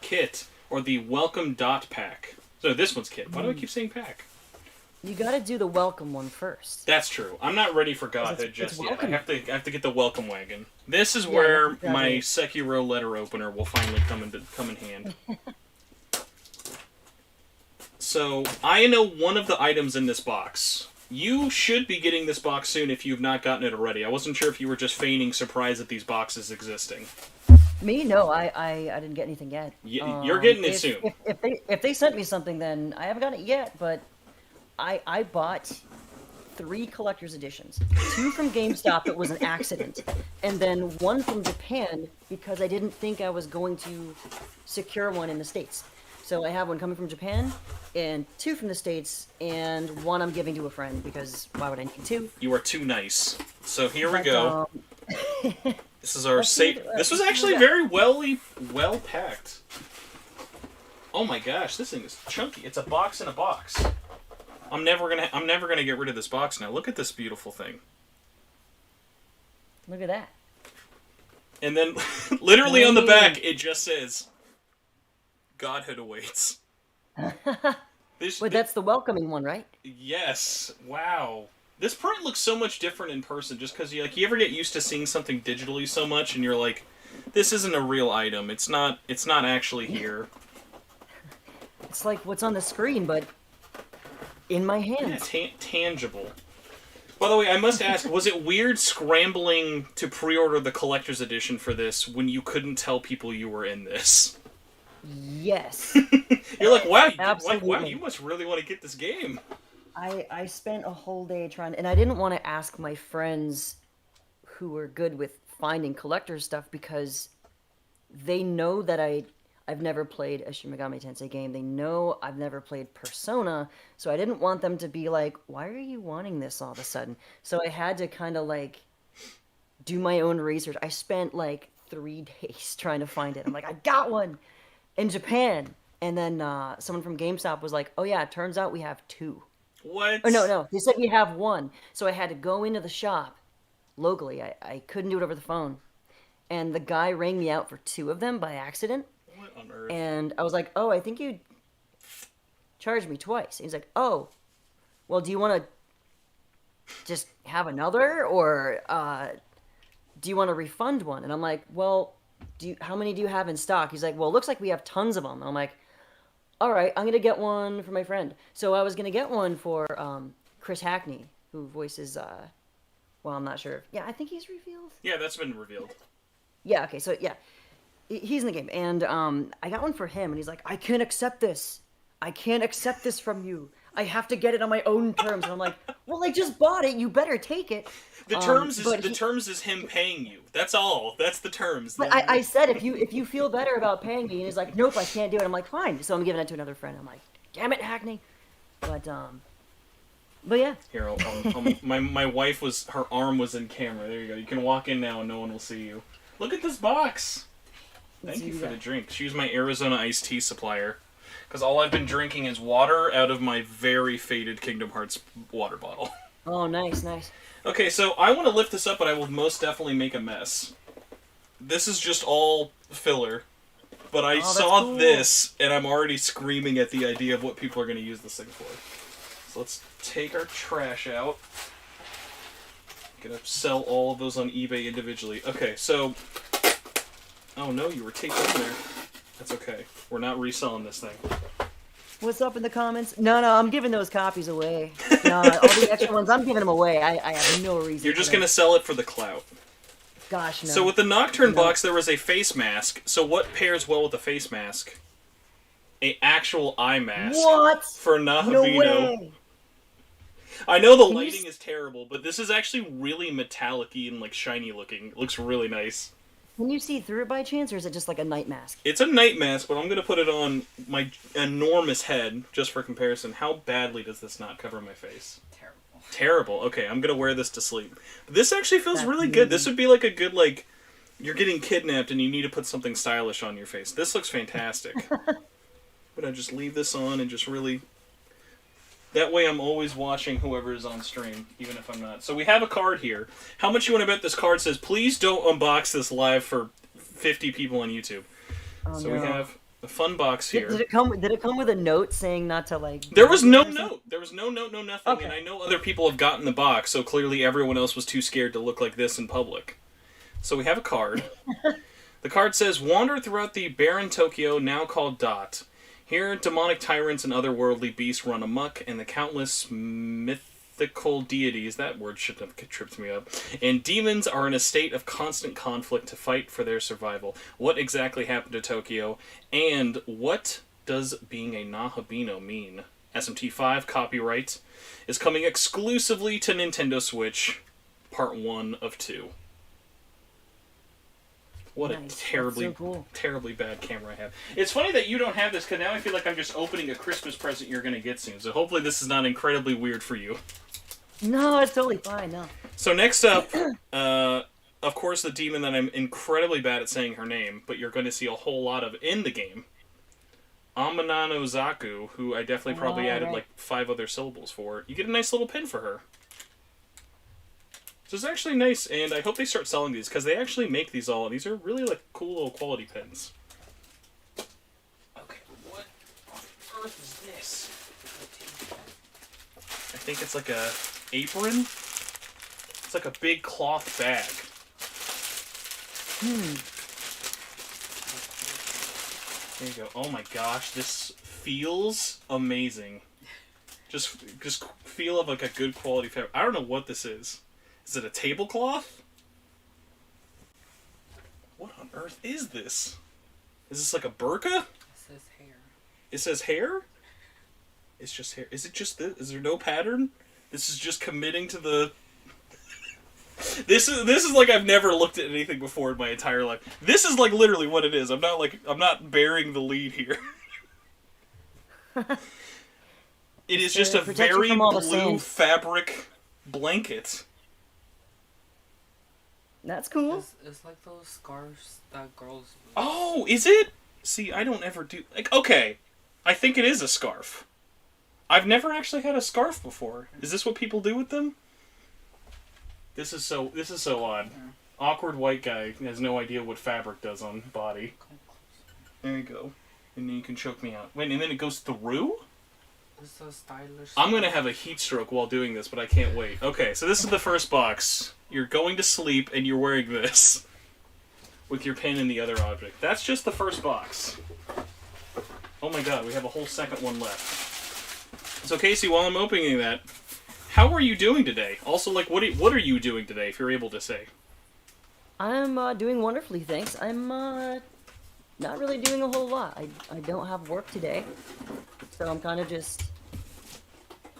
Speaker 1: kit, or the Welcome Dot pack. So this one's kit. Why do I keep saying pack?
Speaker 2: You gotta do the welcome one first.
Speaker 1: That's true. I'm not ready for Godhood just yet. I have to get the welcome wagon. This is where my Sekiro letter opener will finally come in hand. So I know one of the items in this box You should be getting this box soon if you've not gotten it already. I wasn't sure if you were just feigning surprise at these boxes existing.
Speaker 2: Me? No, I didn't get anything yet.
Speaker 1: You're getting it soon.
Speaker 2: If they sent me something, then I haven't gotten it yet. But I bought 3 collector's editions. 2 from GameStop. It was an accident, and then 1 from Japan because I didn't think I was going to secure one in the States. So I have 1 coming from Japan, and 2 from the States, and 1 I'm giving to a friend because why would I need 2?
Speaker 1: You are too nice. So here we go. This is our safe. This was actually very well packed. Oh my gosh, this thing is chunky. It's a box in a box. I'm never gonna get rid of this box now. Look at this beautiful thing.
Speaker 2: Look at that.
Speaker 1: And then, literally on the back, it just says, "Godhood awaits."
Speaker 2: But that's the welcoming one, right?
Speaker 1: Yes. Wow. This print looks so much different in person, just because you ever get used to seeing something digitally so much, and you're like, "This isn't a real item. It's not actually here."
Speaker 2: It's like what's on the screen, but in my hands.
Speaker 1: Yeah, tangible. By the way, I must ask, was it weird scrambling to pre-order the collector's edition for this when you couldn't tell people you were in this?
Speaker 2: Yes.
Speaker 1: You're like, wow,
Speaker 2: Absolutely.
Speaker 1: you must really want to get this game.
Speaker 2: I spent a whole day trying, and I didn't want to ask my friends who were good with finding collector's stuff because they know that I've never played a Shin Megami Tensei game. They know I've never played Persona, so I didn't want them to be like, why are you wanting this all of a sudden? So I had to kind of like do my own research. I spent like 3 days trying to find it. I'm like, I got one in Japan. And then someone from GameStop was like, oh yeah, it turns out we have 2.
Speaker 1: What?
Speaker 2: Oh, no, they said we have 1. So I had to go into the shop locally. I couldn't do it over the phone. And the guy rang me out for 2 of them by accident.
Speaker 1: What on earth?
Speaker 2: And I was like, oh, I think you charged me twice. And he's like, oh, well, do you want to just have another? Or do you want to refund one? And I'm like, well, how many do you have in stock? He's like, well, it looks like we have tons of them. And I'm like, all right, I'm going to get one for my friend. So I was going to get one for Chris Hackney, who voices, well, I'm not sure. Yeah, I think he's revealed.
Speaker 1: Yeah, that's been revealed.
Speaker 2: Yeah, okay, so yeah. He's in the game. And I got one for him, and he's like, I can't accept this. I can't accept this from you. I have to get it on my own terms. And I'm like, well, I just bought it. You better take it.
Speaker 1: The terms is him paying you. That's all. That's the terms.
Speaker 2: But I said, if you feel better about paying me, and he's like, nope, I can't do it. I'm like, fine. So I'm giving it to another friend. I'm like, damn it, Hackney. But yeah.
Speaker 1: Here, my wife her arm was in camera. There you go. You can walk in now and no one will see you. Look at this box. Thank you for the drink. She was my Arizona iced tea supplier. Because all I've been drinking is water out of my very faded Kingdom Hearts water bottle.
Speaker 2: Oh, nice, nice.
Speaker 1: Okay, so I want to lift this up, but I will most definitely make a mess. This is just all filler. But I saw
Speaker 2: cool.
Speaker 1: this, and I'm already screaming at the idea of what people are going to use this thing for. So let's take our trash out. Gonna sell all of those on eBay individually. Okay, so... Oh no, you were taped in there. That's okay. We're not reselling this thing.
Speaker 2: What's up in the comments? No, I'm giving those copies away. No, all the extra ones, I'm giving them away. I have no reason.
Speaker 1: You're just going to sell it for the clout.
Speaker 2: Gosh, no.
Speaker 1: So with the Nocturne box, there was a face mask. So what pairs well with a face mask? An actual eye mask.
Speaker 2: What?
Speaker 1: For Nahobino.
Speaker 2: No way.
Speaker 1: I know the lighting is terrible, but this is actually really metallic-y and like shiny looking. It looks really nice.
Speaker 2: Can you see through it by chance, or is it just like a night mask?
Speaker 1: It's a night mask, but I'm going to put it on my enormous head, just for comparison. How badly does this not cover my face? Terrible. Okay, I'm going to wear this to sleep. But this actually feels really good. This would be like a good, like, you're getting kidnapped and you need to put something stylish on your face. This looks fantastic. I'm going to just leave this on and just really... That way I'm always watching whoever is on stream, even if I'm not. So we have a card here. How much you want to bet this card says, please don't unbox this live for 50 people on YouTube?
Speaker 2: Oh,
Speaker 1: so
Speaker 2: no.
Speaker 1: we have a fun box here.
Speaker 2: Did it come with a note saying not to, like...
Speaker 1: There was no note. There was no note, no nothing.
Speaker 2: Okay.
Speaker 1: And I know other people have gotten the box, so clearly everyone else was too scared to look like this in public. So we have a card. The card says, wander throughout the barren Tokyo, now called Dot. Here, demonic tyrants and otherworldly beasts run amok, and the countless thick, cold deities, that word shouldn't have tripped me up, and demons are in a state of constant conflict to fight for their survival. What exactly happened to Tokyo, and what does being a Nahobino mean? SMT5 copyright is coming exclusively to Nintendo Switch, part 1 of 2. What
Speaker 2: Nice.
Speaker 1: a terribly,
Speaker 2: That's so cool.
Speaker 1: terribly bad camera I have. It's funny that you don't have this, because now I feel like I'm just opening a Christmas present you're going to get soon. So hopefully this is not incredibly weird for you.
Speaker 2: No, it's totally fine. No.
Speaker 1: So next up, of course, the demon that I'm incredibly bad at saying her name, but you're going to see a whole lot of in the game. Amanano Zaku, who I definitely probably added
Speaker 2: right.
Speaker 1: like 5 other syllables for. You get a nice little pin for her. So it's actually nice, and I hope they start selling these, because they actually make these all. These are really, like, cool little quality pins. Okay, what on earth is this? I think it's like a apron? It's like a big cloth bag. There you go. Oh my gosh, this feels amazing. Just feel of like a good quality fabric. I don't know what this is. Is it a tablecloth? What on earth is this? Is this like a burqa?
Speaker 3: It says hair.
Speaker 1: It says hair? It's just hair. Is it just this? Is there no pattern? This is just committing to the... This is like I've never looked at anything before in my entire life. This is like literally what it is. I'm not bearing the lead here. It is just a
Speaker 2: protect you
Speaker 1: very
Speaker 2: from all the
Speaker 1: blue
Speaker 2: sand.
Speaker 1: fabric blanket.
Speaker 2: That's cool.
Speaker 3: It's like those scarves that girls use.
Speaker 1: Oh, is it? See, I don't ever do... Like, okay, I think it is a scarf. I've never actually had a scarf before. Is this what people do with them? This is so odd.
Speaker 3: Yeah.
Speaker 1: Awkward white guy has no idea what fabric does on body. There you go. And then you can choke me out. Wait, and then it goes through?
Speaker 3: It's a stylish.
Speaker 1: I'm gonna have a heat stroke while doing this, but I can't wait. Okay, so this is the first box. You're going to sleep and you're wearing this. With your pin in the other object. That's just the first box. Oh my god, we have a whole second one left. So Casey, while I'm opening that, how are you doing today? Also, like, what are you doing today, if you're able to say?
Speaker 2: I'm doing wonderfully, thanks. I'm not really doing a whole lot. I don't have work today, so I'm kind of just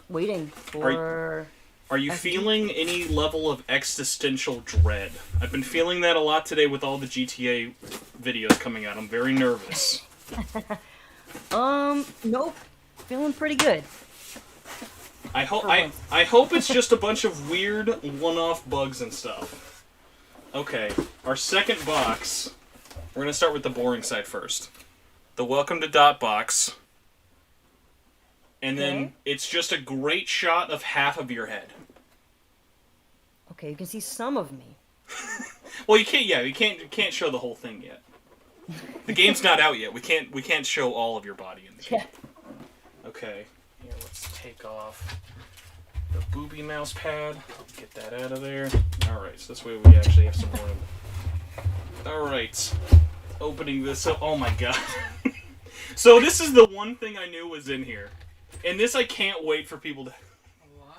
Speaker 2: waiting for...
Speaker 1: Are you feeling any level of existential dread? I've been feeling that a lot today with all the GTA videos coming out. I'm very nervous.
Speaker 2: Nope. Feeling pretty good.
Speaker 1: I hope it's just a bunch of weird one-off bugs and stuff. Okay, our second box. We're gonna start with the boring side first. The Welcome to Dot box. And then it's just a great shot of half of your head.
Speaker 2: Okay, you can see some of me.
Speaker 1: Well, you can't show the whole thing yet. The game's not out yet. We can't show all of your body in the game. Okay. Here, let's take off the booby mouse pad. Get that out of there. Alright, so this way we actually have some room. Alright. Opening this up. Oh my god. So this is the one thing I knew was in here. And this I can't wait for people to...
Speaker 3: Why?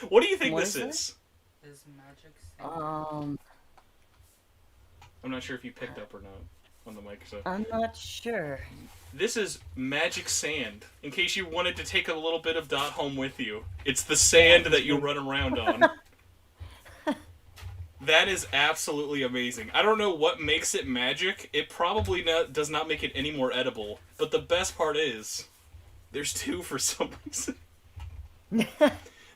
Speaker 1: What do you think
Speaker 2: What
Speaker 1: this
Speaker 2: is
Speaker 1: is?
Speaker 3: Is magic sand?
Speaker 1: I'm not sure if you picked up or not on the mic. So.
Speaker 2: I'm not sure.
Speaker 1: This is magic sand. In case you wanted to take a little bit of Dot home with you. It's the sand that you run around on. That is absolutely amazing. I don't know what makes it magic. It probably does not make it any more edible. But the best part is, there's 2 for some reason.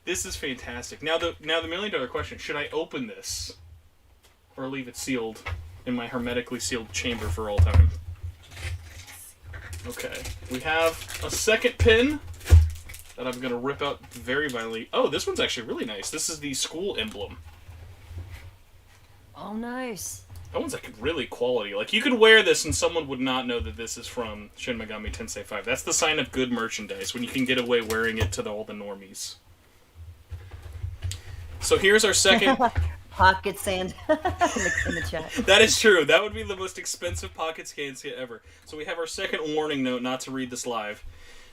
Speaker 1: This is fantastic. Now the $1 million question: should I open this, or leave it sealed in my hermetically sealed chamber for all time? Okay, we have a second pin that I'm gonna rip out very violently. Oh, this one's actually really nice. This is the school emblem.
Speaker 2: Oh, nice.
Speaker 1: That one's like really quality. Like, you could wear this and someone would not know that this is from Shin Megami Tensei 5. That's the sign of good merchandise, when you can get away wearing it to all the normies. So here's our second...
Speaker 2: Pocket sand in the chat.
Speaker 1: That is true. That would be the most expensive pocket scan ever. So we have our second warning note not to read this live.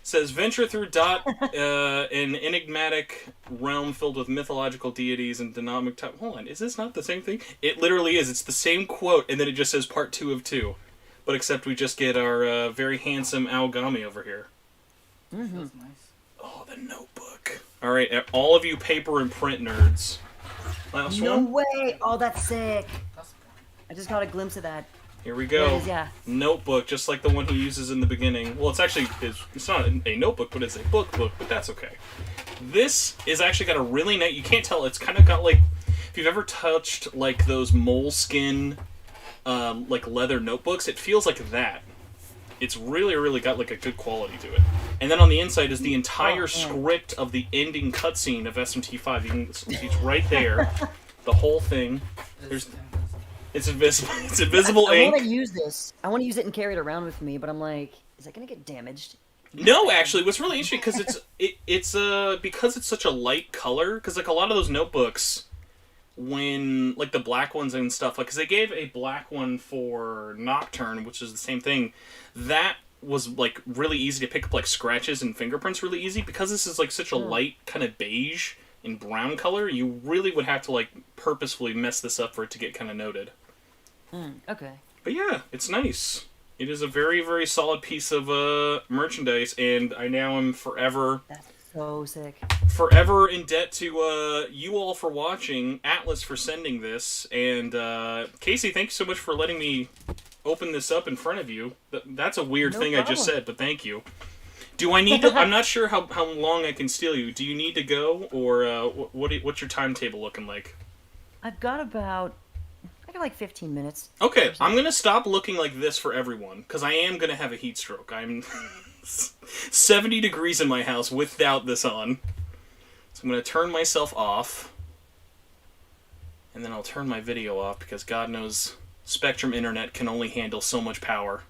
Speaker 1: Says venture through an enigmatic realm filled with mythological deities and dynamic type. Hold on, is this not the same thing? It literally is. It's the same quote, and then it just says part 2 of 2. But except we just get our very handsome Aogami over here.
Speaker 2: Mm-hmm.
Speaker 3: That's nice.
Speaker 1: Oh, the Notebook. All right, all of you paper and print nerds. Last
Speaker 2: No
Speaker 1: one.
Speaker 2: way! Oh, that's sick.
Speaker 3: That's
Speaker 2: I just got a glimpse of that.
Speaker 1: Here we go.
Speaker 2: There it is, yeah.
Speaker 1: Notebook, just like the one he uses in the beginning. Well, it's actually it's not a notebook, but it's a book, but that's okay. This is actually got a really nice. You can't tell. It's kind of got like if you've ever touched like those moleskin, like leather notebooks. It feels like that. It's really got like a good quality to it. And then on the inside is the entire script of the ending cutscene of SMT5. You can see it's right there. The whole thing. It's invisible. It's invisible
Speaker 2: I
Speaker 1: ink.
Speaker 2: want to use this. I want to use it and carry it around with me, but I'm like, is that gonna get damaged?
Speaker 1: No, actually, what's really interesting because it's because it's such a light color. Because like a lot of those notebooks, when like the black ones and stuff, like because they gave a black one for Nocturne, which is the same thing. That was like really easy to pick up like scratches and fingerprints really easy because this is like such a light kind of beige and brown color. You really would have to like purposefully mess this up for it to get kind of noted.
Speaker 2: Okay.
Speaker 1: But yeah, it's nice. It is a very solid piece of merchandise, and I now am forever
Speaker 2: So sick.
Speaker 1: forever in debt to you all for watching, Atlas for sending this, and Casey, thank you so much for letting me open this up in front of you. That's a weird
Speaker 2: No
Speaker 1: thing I just
Speaker 2: problem.
Speaker 1: said, but thank you. Do I need to? I'm not sure how long I can steal you. Do you need to go, or what's your timetable looking like?
Speaker 2: I've got about, I got like 15 minutes.
Speaker 1: Okay, I'm gonna stop looking like this for everyone, because I am gonna have a heat stroke. I'm 70 degrees in my house without this on. So I'm gonna turn myself off. And then I'll turn my video off, because God knows Spectrum Internet can only handle so much power.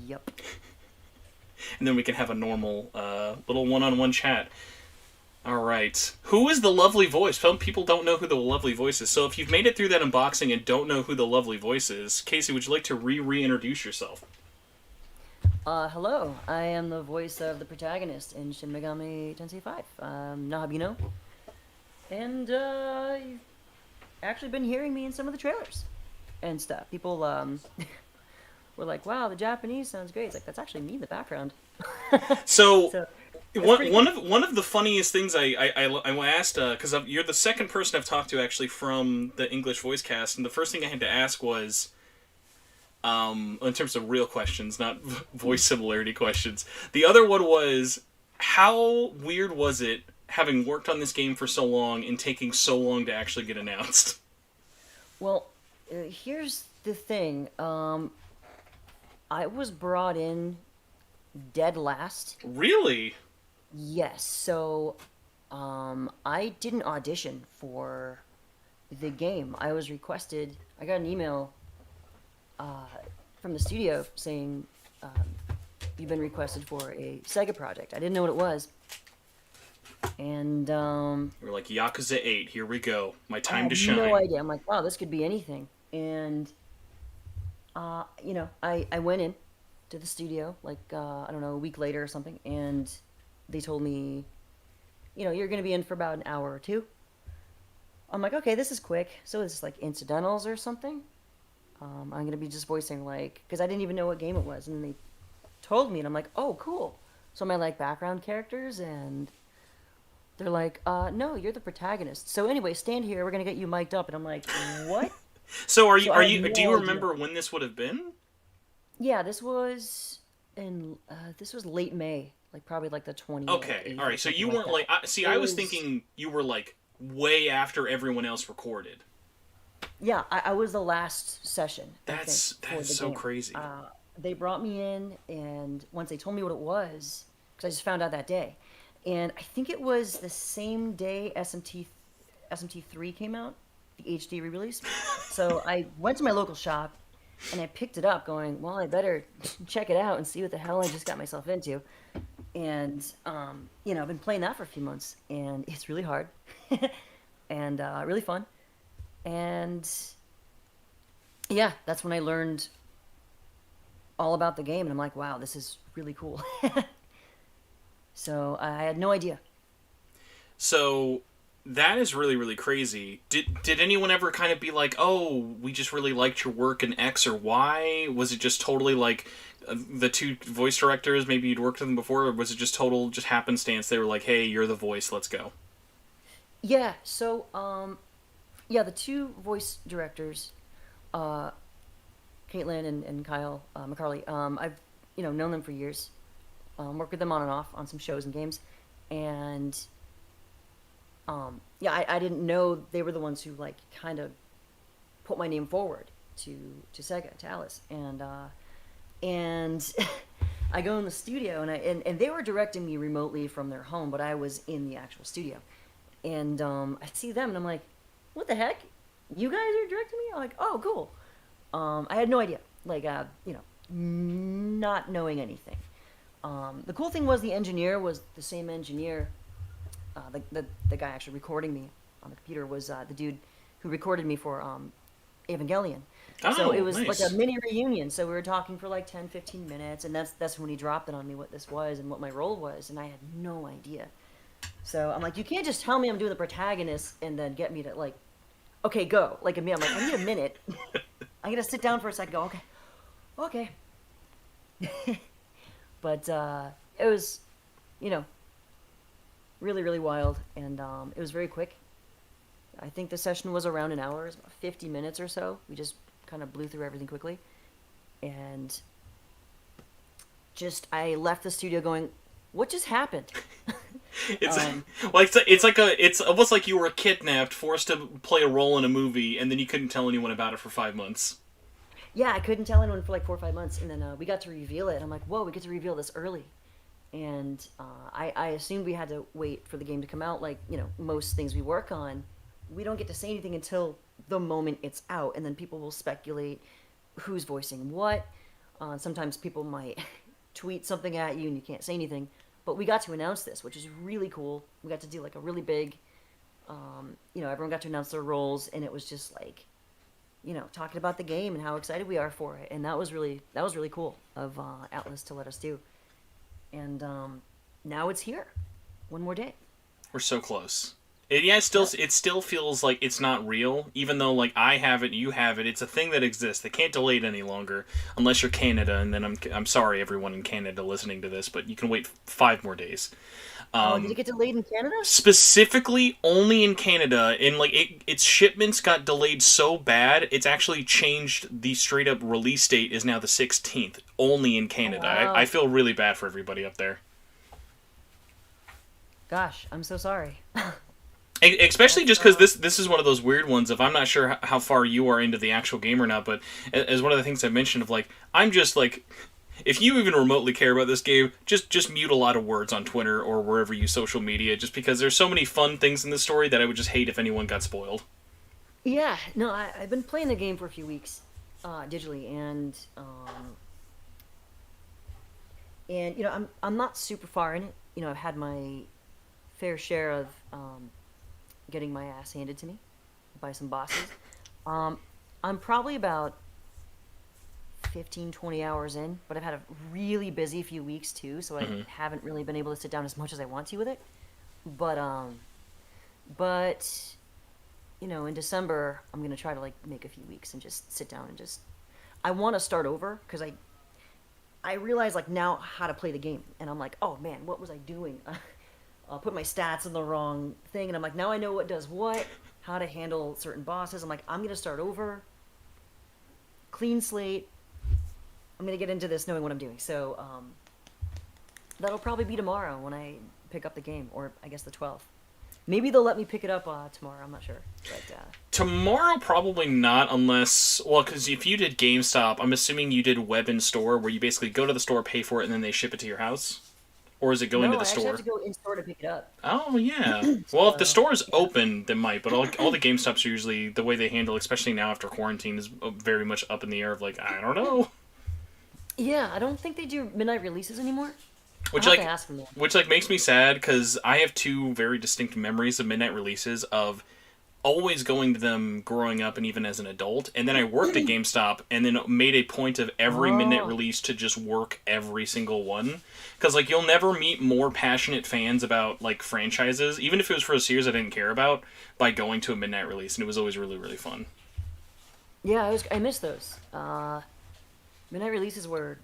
Speaker 2: Yep.
Speaker 1: And then we can have a normal little one-on-one chat. Alright. Who is the lovely voice? Some people don't know who the lovely voice is. So if you've made it through that unboxing and don't know who the lovely voice is, Casey, would you like to reintroduce yourself?
Speaker 2: Hello. I am the voice of the protagonist in Shin Megami Tensei 5, Nahobino. And, you've actually been hearing me in some of the trailers and stuff. People, were like, wow, the Japanese sounds great. It's like, that's actually me in the background.
Speaker 1: So one
Speaker 2: cool.
Speaker 1: of the funniest things I asked, because you're the second person I've talked to actually from the English voice cast, and the first thing I had to ask was, in terms of real questions, not voice similarity questions. The other one was, how weird was it having worked on this game for so long and taking so long to actually get announced?
Speaker 2: Well, here's the thing. I was brought in dead last.
Speaker 1: Really?
Speaker 2: Yes. So, I didn't audition for the game. I was requested. I got an email from the studio saying you've been requested for a Sega project. I didn't know what it was, and
Speaker 1: We're like, Yakuza 8. Here we go. My
Speaker 2: I
Speaker 1: time
Speaker 2: had
Speaker 1: to shine.
Speaker 2: no idea. I'm like, wow, this could be anything. And you know, I went in to the studio like I don't know, a week later or something, and they told me, you know, you're gonna be in for about an hour or two. I'm like, okay, this is quick. So is this like incidentals or something? I'm gonna be just voicing like, because I didn't even know what game it was, and they told me, and I'm like, oh, cool. So am I like background characters? And they're like, no, you're the protagonist. So anyway, stand here. We're gonna get you mic'd up. And I'm like, what?
Speaker 1: So
Speaker 2: I had
Speaker 1: do you
Speaker 2: no
Speaker 1: remember when this would have been?
Speaker 2: Yeah, this was late May, like probably like the 20th.
Speaker 1: Okay, all right. So you weren't
Speaker 2: like
Speaker 1: like, I was thinking you were like way after everyone else recorded.
Speaker 2: Yeah, I was the last session.
Speaker 1: That's
Speaker 2: for the
Speaker 1: so
Speaker 2: game.
Speaker 1: crazy.
Speaker 2: They brought me in, and once they told me what it was, because I just found out that day, and I think it was the same day SMT3 came out, the HD re-release. So I went to my local shop, and I picked it up, going, well, I better check it out and see what the hell I just got myself into. And you know, I've been playing that for a few months, and it's really hard, and really fun. And yeah, that's when I learned all about the game, and I'm like, wow, this is really cool. So I had no idea.
Speaker 1: So that is really, really crazy. Did anyone ever kind of be like, oh, we just really liked your work in X or Y? Was it just totally like the two voice directors, maybe you'd worked with them before, or was it just just happenstance? They were like, hey, you're the voice, let's go.
Speaker 2: Yeah, so, yeah, the two voice directors, Caitlin and Kyle McCarley, I've, known them for years. Worked with them on and off on some shows and games. And, yeah, I didn't know they were the ones who, like, kind of put my name forward to Sega, to Alice. And I go in the studio, and they were directing me remotely from their home, but I was in the actual studio. And I see them, and I'm like, what the heck? You guys are directing me? I'm like, oh, cool. I had no idea. Like, not knowing anything. The cool thing was the engineer was the same engineer. The guy actually recording me on the computer was the dude who recorded me for Evangelion.
Speaker 1: Oh,
Speaker 2: so it was
Speaker 1: nice.
Speaker 2: like a mini reunion. So we were talking for like 10, 15 minutes, and that's when he dropped it on me what this was and what my role was, and I had no idea. So I'm like, you can't just tell me I'm doing the protagonist and then get me to like, okay, go. Like, I'm like, I need a minute. I'm gonna sit down for a second. Go, okay. But it was, really, really wild, and it was very quick. I think the session was around an hour, about 50 minutes or so. We just kind of blew through everything quickly, and I left the studio going, what just happened?
Speaker 1: It's it's almost like you were kidnapped, forced to play a role in a movie, and then you couldn't tell anyone about it for 5 months.
Speaker 2: Yeah, I couldn't tell anyone for like 4 or 5 months, and then we got to reveal it, and I'm like, whoa, we get to reveal this early. And I assumed we had to wait for the game to come out, like, most things we work on. We don't get to say anything until the moment it's out, and then people will speculate who's voicing what. Sometimes people might tweet something at you and you can't say anything. But we got to announce this, which is really cool. We got to do like a really big, everyone got to announce their roles, and it was just like, talking about the game and how excited we are for it. And that was really cool of Atlas to let us do. And now it's here. One more day.
Speaker 1: We're so close. It still feels like it's not real, even though like I have it, you have it. It's a thing that exists. They can't delay it any longer unless you're Canada, and then I'm sorry everyone in Canada listening to this, but you can wait 5 more days.
Speaker 2: Did it get delayed in Canada?
Speaker 1: Specifically, only in Canada, and like its shipments got delayed so bad, it's actually changed. The straight up release date is now the 16th, only in Canada.
Speaker 2: Oh, wow.
Speaker 1: I feel really bad for everybody up there.
Speaker 2: Gosh, I'm so sorry.
Speaker 1: Especially just because this is one of those weird ones of I'm not sure how far you are into the actual game or not, but as one of the things I mentioned of like, I'm just like, if you even remotely care about this game, just mute a lot of words on Twitter or wherever you social media, just because there's so many fun things in this story that I would just hate if anyone got spoiled.
Speaker 2: Yeah, no, I've been playing the game for a few weeks, digitally, and I'm not super far in it. I've had my fair share of getting my ass handed to me by some bosses. I'm probably about 15, 20 hours in, but I've had a really busy few weeks too, so I haven't really been able to sit down as much as I want to with it. But in December, I'm gonna try to like make a few weeks and just sit down and I want to start over because I realize like now how to play the game, and I'm like, oh man, what was I doing? I'll put my stats in the wrong thing, and I'm like, now I know what does what, how to handle certain bosses. I'm like, I'm going to start over, clean slate. I'm going to get into this knowing what I'm doing. So that'll probably be tomorrow when I pick up the game, or I guess the 12th. Maybe they'll let me pick it up tomorrow. I'm not sure. But,
Speaker 1: tomorrow, probably not, unless... Well, because if you did GameStop, I'm assuming you did web in store, where you basically go to the store, pay for it, and then they ship it to your house? Or is it going to the store?
Speaker 2: No, I actually have to go in store to pick it up.
Speaker 1: Oh, yeah. Well, if the store is open, they might, but all the GameStops are usually, the way they handle, especially now after quarantine, is very much up in the air of, like, I don't know.
Speaker 2: Yeah, I don't think they do midnight releases anymore.
Speaker 1: Which makes me sad, because I have 2 very distinct memories of midnight releases of always going to them growing up and even as an adult. And then I worked at GameStop and then made a point of every midnight release to just work every single one. Because, like, you'll never meet more passionate fans about, like, franchises, even if it was for a series I didn't care about, by going to a midnight release. And it was always really, really fun.
Speaker 2: Yeah, I miss those. Midnight releases were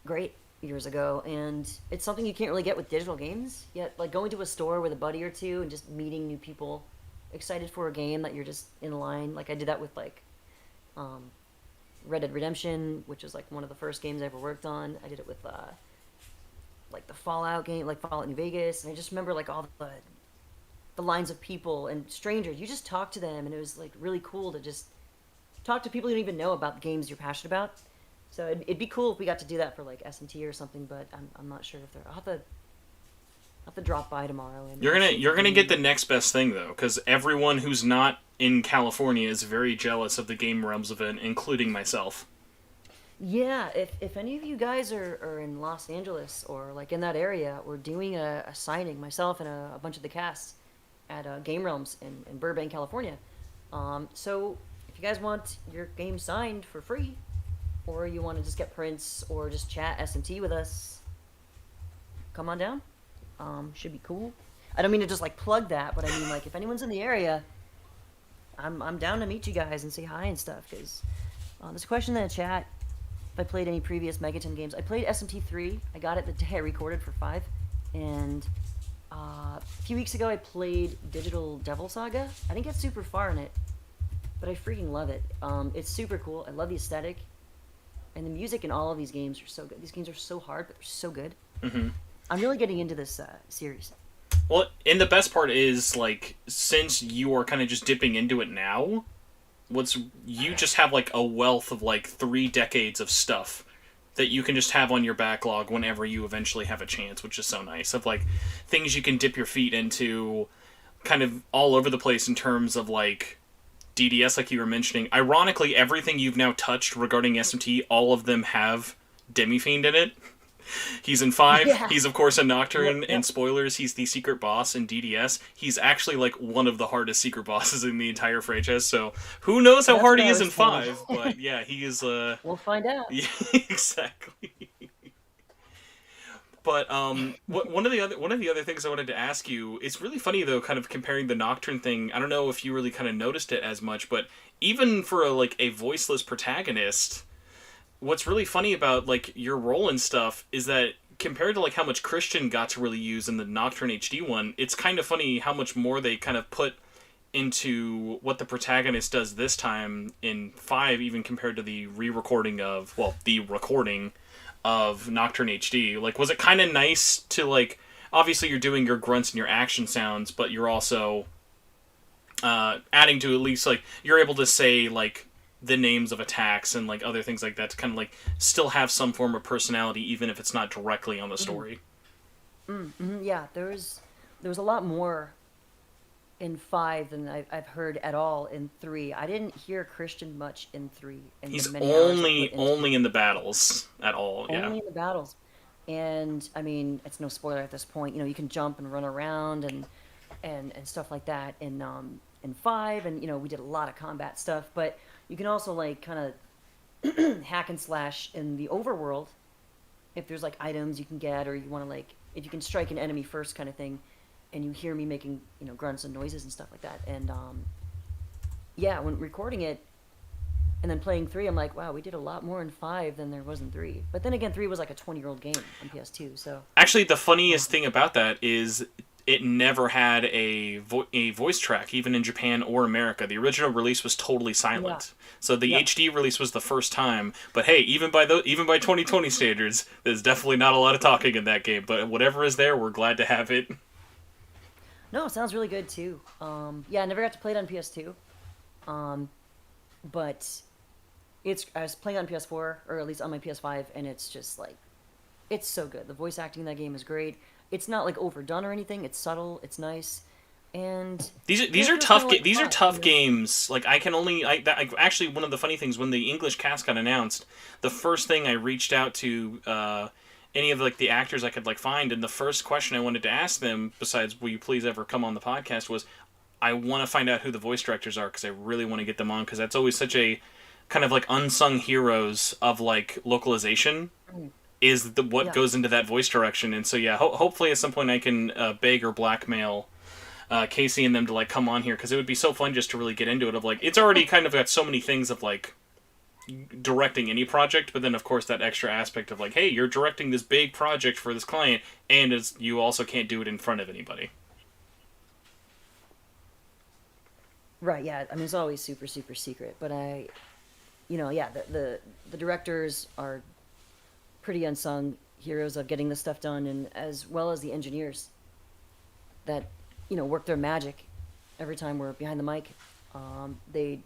Speaker 2: great years ago, and it's something you can't really get with digital games yet. Like going to a store with a buddy or two and just meeting new people excited for a game that you're just in line. Like I did that with like Red Dead Redemption, which was like one of the first games I ever worked on. I did it with like the Fallout game, like Fallout New Vegas, and I just remember like all the lines of people and strangers. You just talk to them, and it was like really cool to just talk to people you don't even know about the games you're passionate about. So it'd be cool if we got to do that for like SMT or something, but I'm not sure if they're. I'll have to drop by tomorrow. And
Speaker 1: You're gonna get the next best thing though, because everyone who's not in California is very jealous of the Game Realms event, including myself.
Speaker 2: Yeah, if any of you guys are in Los Angeles or like in that area, we're doing a signing, myself and a bunch of the cast at Game Realms in Burbank, California. So if you guys want your game signed for free, or you want to just get prints or just chat SMT with us, come on down. Should be cool. I don't mean to just like plug that, but I mean like if anyone's in the area, I'm down to meet you guys and say hi and stuff. Because there's a question in the chat. If I played any previous Megaton games, I played SMT3. I got it the day I recorded for 5, and a few weeks ago I played Digital Devil Saga. I didn't get super far in it, but I freaking love it. It's super cool. I love the aesthetic. And the music in all of these games are so good. These games are so hard, but they're so good.
Speaker 1: Mm-hmm.
Speaker 2: I'm really getting into this series.
Speaker 1: Well, and the best part is, like, since you are kind of just dipping into it now, you just have, like, a wealth of, like, 3 decades of stuff that you can just have on your backlog whenever you eventually have a chance, which is so nice. Of, like, things you can dip your feet into kind of all over the place in terms of, like, DDS, like you were mentioning. Ironically, everything you've now touched regarding SMT, all of them have Demi-Fiend in it. He's in 5. Yeah. He's, of course, a Nocturne. Yep. And spoilers, he's the secret boss in DDS. He's actually, like, one of the hardest secret bosses in the entire franchise, so who knows how hard he is in 5, but yeah, he is,
Speaker 2: We'll find out.
Speaker 1: Yeah, exactly. But one of the other things I wanted to ask you, it's really funny though, kind of comparing the Nocturne thing. I don't know if you really kind of noticed it as much, but even for a voiceless protagonist, what's really funny about like your role and stuff is that compared to like how much Christian got to really use in the Nocturne HD one, it's kind of funny how much more they kind of put into what the protagonist does this time in 5, even compared to the recording of Nocturne HD. Like, was it kind of nice to, like, obviously you're doing your grunts and your action sounds, but you're also adding to at least, like, you're able to say, like, the names of attacks and, like, other things like that to kind of, like, still have some form of personality, even if it's not directly on the story.
Speaker 2: Yeah, there was a lot more in 5 than I've heard at all in 3. I didn't hear Christian much in 3.
Speaker 1: He's only in the battles at all. Yeah.
Speaker 2: Only in the battles, and I mean it's no spoiler at this point. You know, you can jump and run around and stuff like that in 5, and you know we did a lot of combat stuff. But you can also like kind of hack and slash in the overworld if there's like items you can get, or you want to like if you can strike an enemy first kind of thing. And you hear me making, you know, grunts and noises and stuff like that. And, yeah, when recording it and then playing 3, I'm like, wow, we did a lot more in 5 than there was in 3. But then again, 3 was like a 20-year-old game on PS2, so...
Speaker 1: Actually, the funniest thing about that is it never had a voice track, even in Japan or America. The original release was totally silent. Yeah. So the HD release was the first time. But hey, even by 2020 standards, there's definitely not a lot of talking in that game. But whatever is there, we're glad to have it.
Speaker 2: No, it sounds really good too. Yeah, I never got to play it on PS2, but I was playing on PS4, or at least on my PS5, and it's just like, it's so good. The voice acting in that game is great. It's not like overdone or anything. It's subtle. It's nice, and
Speaker 1: these are tough. These are tough games. Like actually, one of the funny things when the English cast got announced, the first thing I reached out to. Any of like the actors I could like find, and the first question I wanted to ask them, besides "Will you please ever come on the podcast?" was, I want to find out who the voice directors are because I really want to get them on because that's always such a kind of like unsung heroes of like localization is what goes into that voice direction. And so yeah, hopefully at some point I can beg or blackmail Casey and them to like come on here because it would be so fun just to really get into it. Of like it's already kind of got so many things of like directing any project, but then of course that extra aspect of like, hey, you're directing this big project for this client, and you also can't do it in front of anybody.
Speaker 2: Right. Yeah. I mean, it's always super secret, but the directors are pretty unsung heroes of getting this stuff done, and as well as the engineers that work their magic every time we're behind the mic. They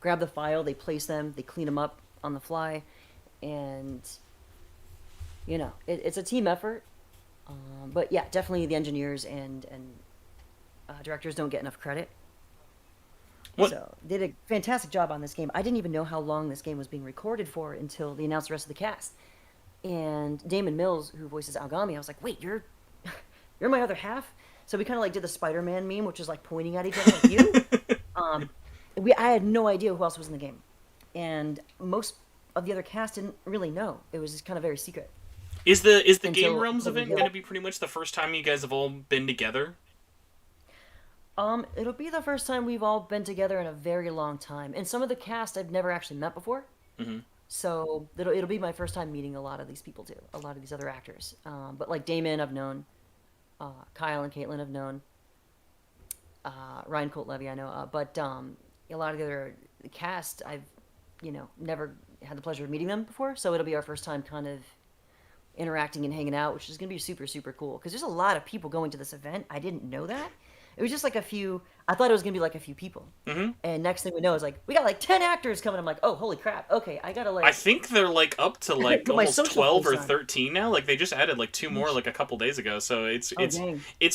Speaker 2: grab the file, they place them, they clean them up on the fly, and it's a team effort. But yeah, definitely the engineers and directors don't get enough credit.
Speaker 1: What?
Speaker 2: So they did a fantastic job on this game. I didn't even know how long this game was being recorded for until they announced the rest of the cast. And Damon Mills, who voices Algami, I was like, wait, you're my other half? So we kind of like did the Spider-Man meme, which is like pointing at each other like you. I had no idea who else was in the game. And most of the other cast didn't really know. It was just kind of very secret.
Speaker 1: Is the Game Realms event going to be pretty much the first time you guys have all been together?
Speaker 2: It'll be the first time we've all been together in a very long time. And some of the cast I've never actually met before.
Speaker 1: Mm-hmm.
Speaker 2: So it'll be my first time meeting a lot of these people too. A lot of these other actors. But like Damon, I've known. Kyle and Caitlin have known. Ryan Colt Levy, I know. But a lot of the other cast, I've never had the pleasure of meeting them before. So it'll be our first time kind of interacting and hanging out, which is going to be super cool. Because there's a lot of people going to this event. I didn't know that. It was just like a few. I thought it was gonna be like a few people.
Speaker 1: Mm-hmm.
Speaker 2: And next thing we know is like we got like 10 actors coming. I'm like, oh, holy crap! Okay, I gotta like.
Speaker 1: I think they're like up to like almost 12 or 13 now. Like they just added like 2 more like a couple days ago. So it's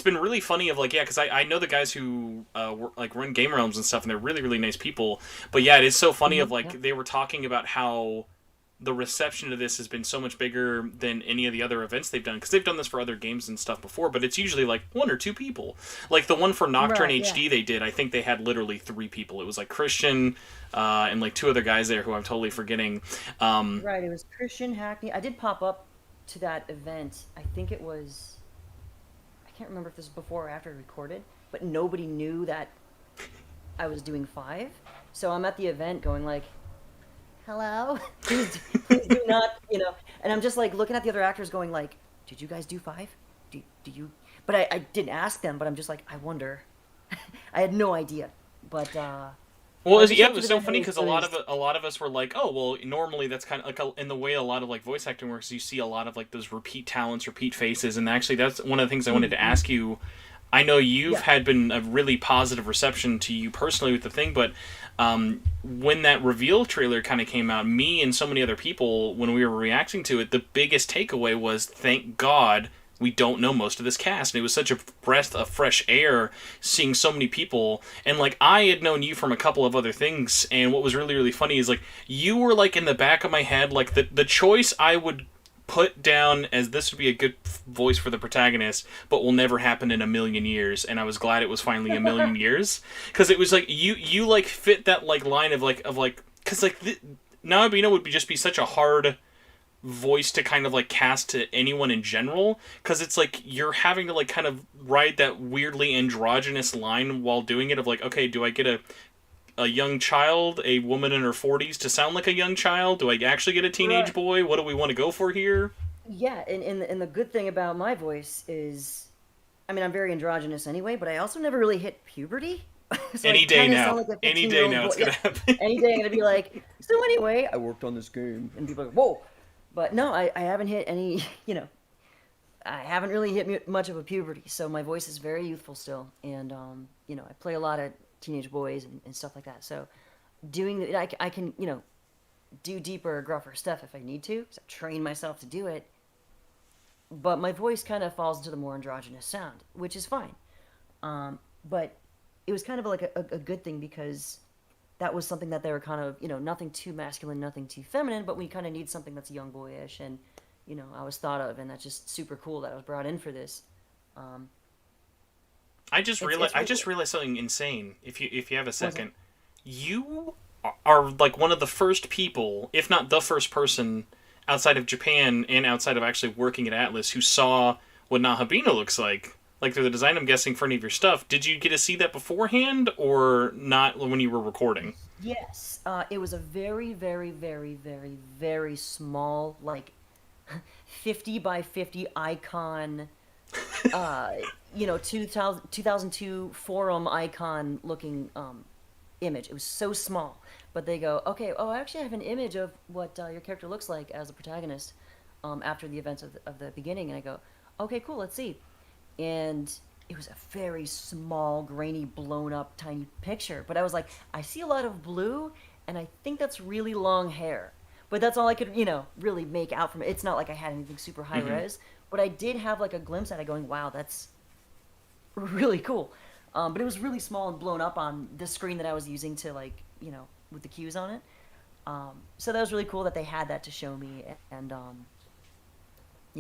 Speaker 1: been really funny. Of like because I know the guys who run Game Realms and stuff, and they're really nice people. But yeah, it is so funny. Of like they were talking about how the reception to this has been so much bigger than any of the other events they've done, because they've done this for other games and stuff before, but it's usually like 1 or 2 people. Like the one for Nocturne HD they did, I think they had literally 3 people. It was like Christian and like 2 other guys there who I'm totally forgetting.
Speaker 2: Right, it was Christian, Hackney. I did pop up to that event. I think it was, I can't remember if this was before or after I recorded, but nobody knew that I was doing 5. So I'm at the event going like, hello? Please do not, and I'm just like looking at the other actors going like, did you guys do 5? Do you? But I didn't ask them, but I'm just like, I wonder. I had no idea. But
Speaker 1: well, it was so funny because a lot of us were like, oh, well, normally that's kind of like in the way a lot of like voice acting works, you see a lot of like those repeat talents, repeat faces, and actually that's one of the things I wanted to ask you. I know you've had been a really positive reception to you personally with the thing, but when that reveal trailer kind of came out, me and so many other people, when we were reacting to it, the biggest takeaway was, thank God we don't know most of this cast. And it was such a breath of fresh air seeing so many people. And like I had known you from a couple of other things, and what was really funny is like you were like in the back of my head, like the choice I would put down as this would be a good voice for the protagonist, but will never happen in a million years. And I was glad it was finally a million years, because it was like you like fit that like line of like because like Nahobino would just be such a hard voice to kind of like cast to anyone in general, because it's like you're having to like kind of ride that weirdly androgynous line while doing it of like, okay, do I get a young child, a woman in her 40s to sound like a young child? Do I actually get a teenage boy? What do we want to go for here?
Speaker 2: Yeah, and the good thing about my voice is, I mean, I'm very androgynous anyway, but I also never really hit puberty. So
Speaker 1: any day now. Any day now it's going to happen.
Speaker 2: Any day I'm going to be like, so anyway, I worked on this game. And people are like, whoa. But no, I haven't hit any, I haven't really hit much of a puberty. So my voice is very youthful still. And, I play a lot of teenage boys and stuff like that. So doing I can, do deeper, gruffer stuff if I need to, because I train myself to do it. But my voice kind of falls into the more androgynous sound, which is fine. But it was kind of like a good thing, because that was something that they were kind of, nothing too masculine, nothing too feminine, but we kind of need something that's young boyish, and, I was thought of, and that's just super cool that I was brought in for this.
Speaker 1: I just realized something insane. If you have a second, you are like one of the first people, if not the first person, outside of Japan and outside of actually working at Atlas, who saw what Nahobino looks like through the design. I'm guessing for any of your stuff. Did you get to see that beforehand or not when you were recording?
Speaker 2: Yes, it was a very, very, very, very, very small, like 50 by 50 icon. 2002 forum icon looking image. It was so small, but they go, okay, oh, I actually have an image of what your character looks like as a protagonist after the events of the beginning. And I go, okay, cool, let's see. And it was a very small, grainy, blown up, tiny picture. But I was like, I see a lot of blue, and I think that's really long hair. But that's all I could, really make out from it. It's not like I had anything super high res, but I did have like a glimpse at it going, wow, that's really cool. But it was really small and blown up on the screen that I was using to with the cues on it. So that was really cool that they had that to show me, and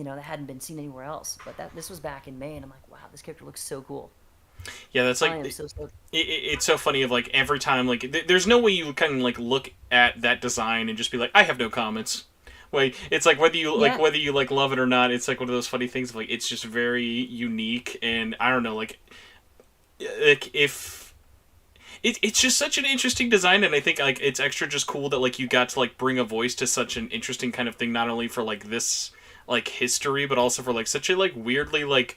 Speaker 2: that hadn't been seen anywhere else. But this was back in May, and I'm like, wow, this character looks so cool.
Speaker 1: Yeah, that's like it's so funny. Of like every time, there's no way you can look at that design and just be like, I have no comments. Like it's like whether you love it or not. It's like one of those funny things. Of, it's just very unique, and I don't know, if it's just such an interesting design, and I think it's extra just cool that you got to bring a voice to such an interesting kind of thing, not only for this history, but also for such a weirdly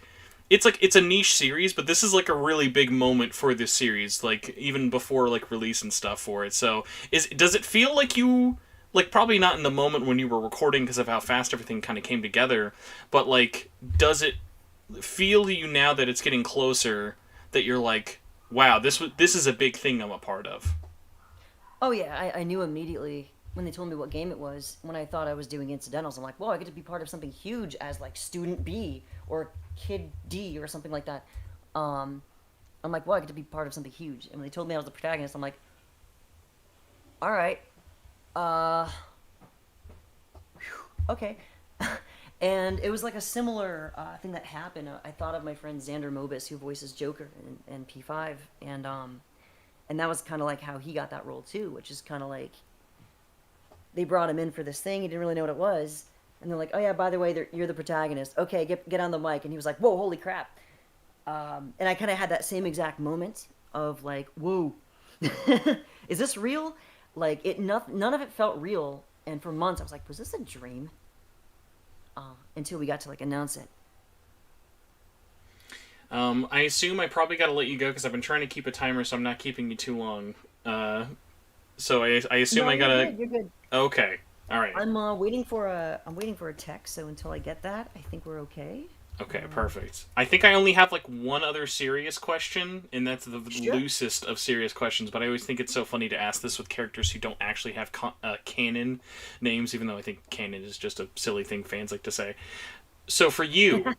Speaker 1: it's a niche series, but this is a really big moment for this series, even before release and stuff for it. So does it feel like you probably not in the moment when you were recording because of how fast everything kind of came together, but does it feel to you now that it's getting closer that you're wow, this is a big thing I'm a part of?
Speaker 2: Oh yeah, I knew immediately when they told me what game it was. When I thought I was doing incidentals, I'm like, whoa, I get to be part of something huge as student B or kid D or something like that. I'm like, whoa, I get to be part of something huge. And when they told me I was the protagonist, I'm like, all right, okay. And it was a similar thing that happened. I thought of my friend Xander Mobus, who voices Joker in P5, and that was kind of how he got that role too, which is kind of they brought him in for this thing. He didn't really know what it was, and they're like, "Oh yeah, by the way, you're the protagonist. Okay, get on the mic." And he was like, "Whoa, holy crap!" And I kind of had that same exact moment of "Whoa, is this real?" None of it felt real, and for months I was like, "Was this a dream?" Until we got to announce it.
Speaker 1: I assume I probably got to let you go because I've been trying to keep a timer, so I'm not keeping you too long. So I assume I gotta.
Speaker 2: You're good.
Speaker 1: Okay. All right.
Speaker 2: I'm waiting for a text. So until I get that, I think we're okay.
Speaker 1: Okay, perfect. I think I only have one other serious question, and that's the loosest of serious questions, but I always think it's so funny to ask this with characters who don't actually have canon names, even though I think canon is just a silly thing fans like to say. So for you,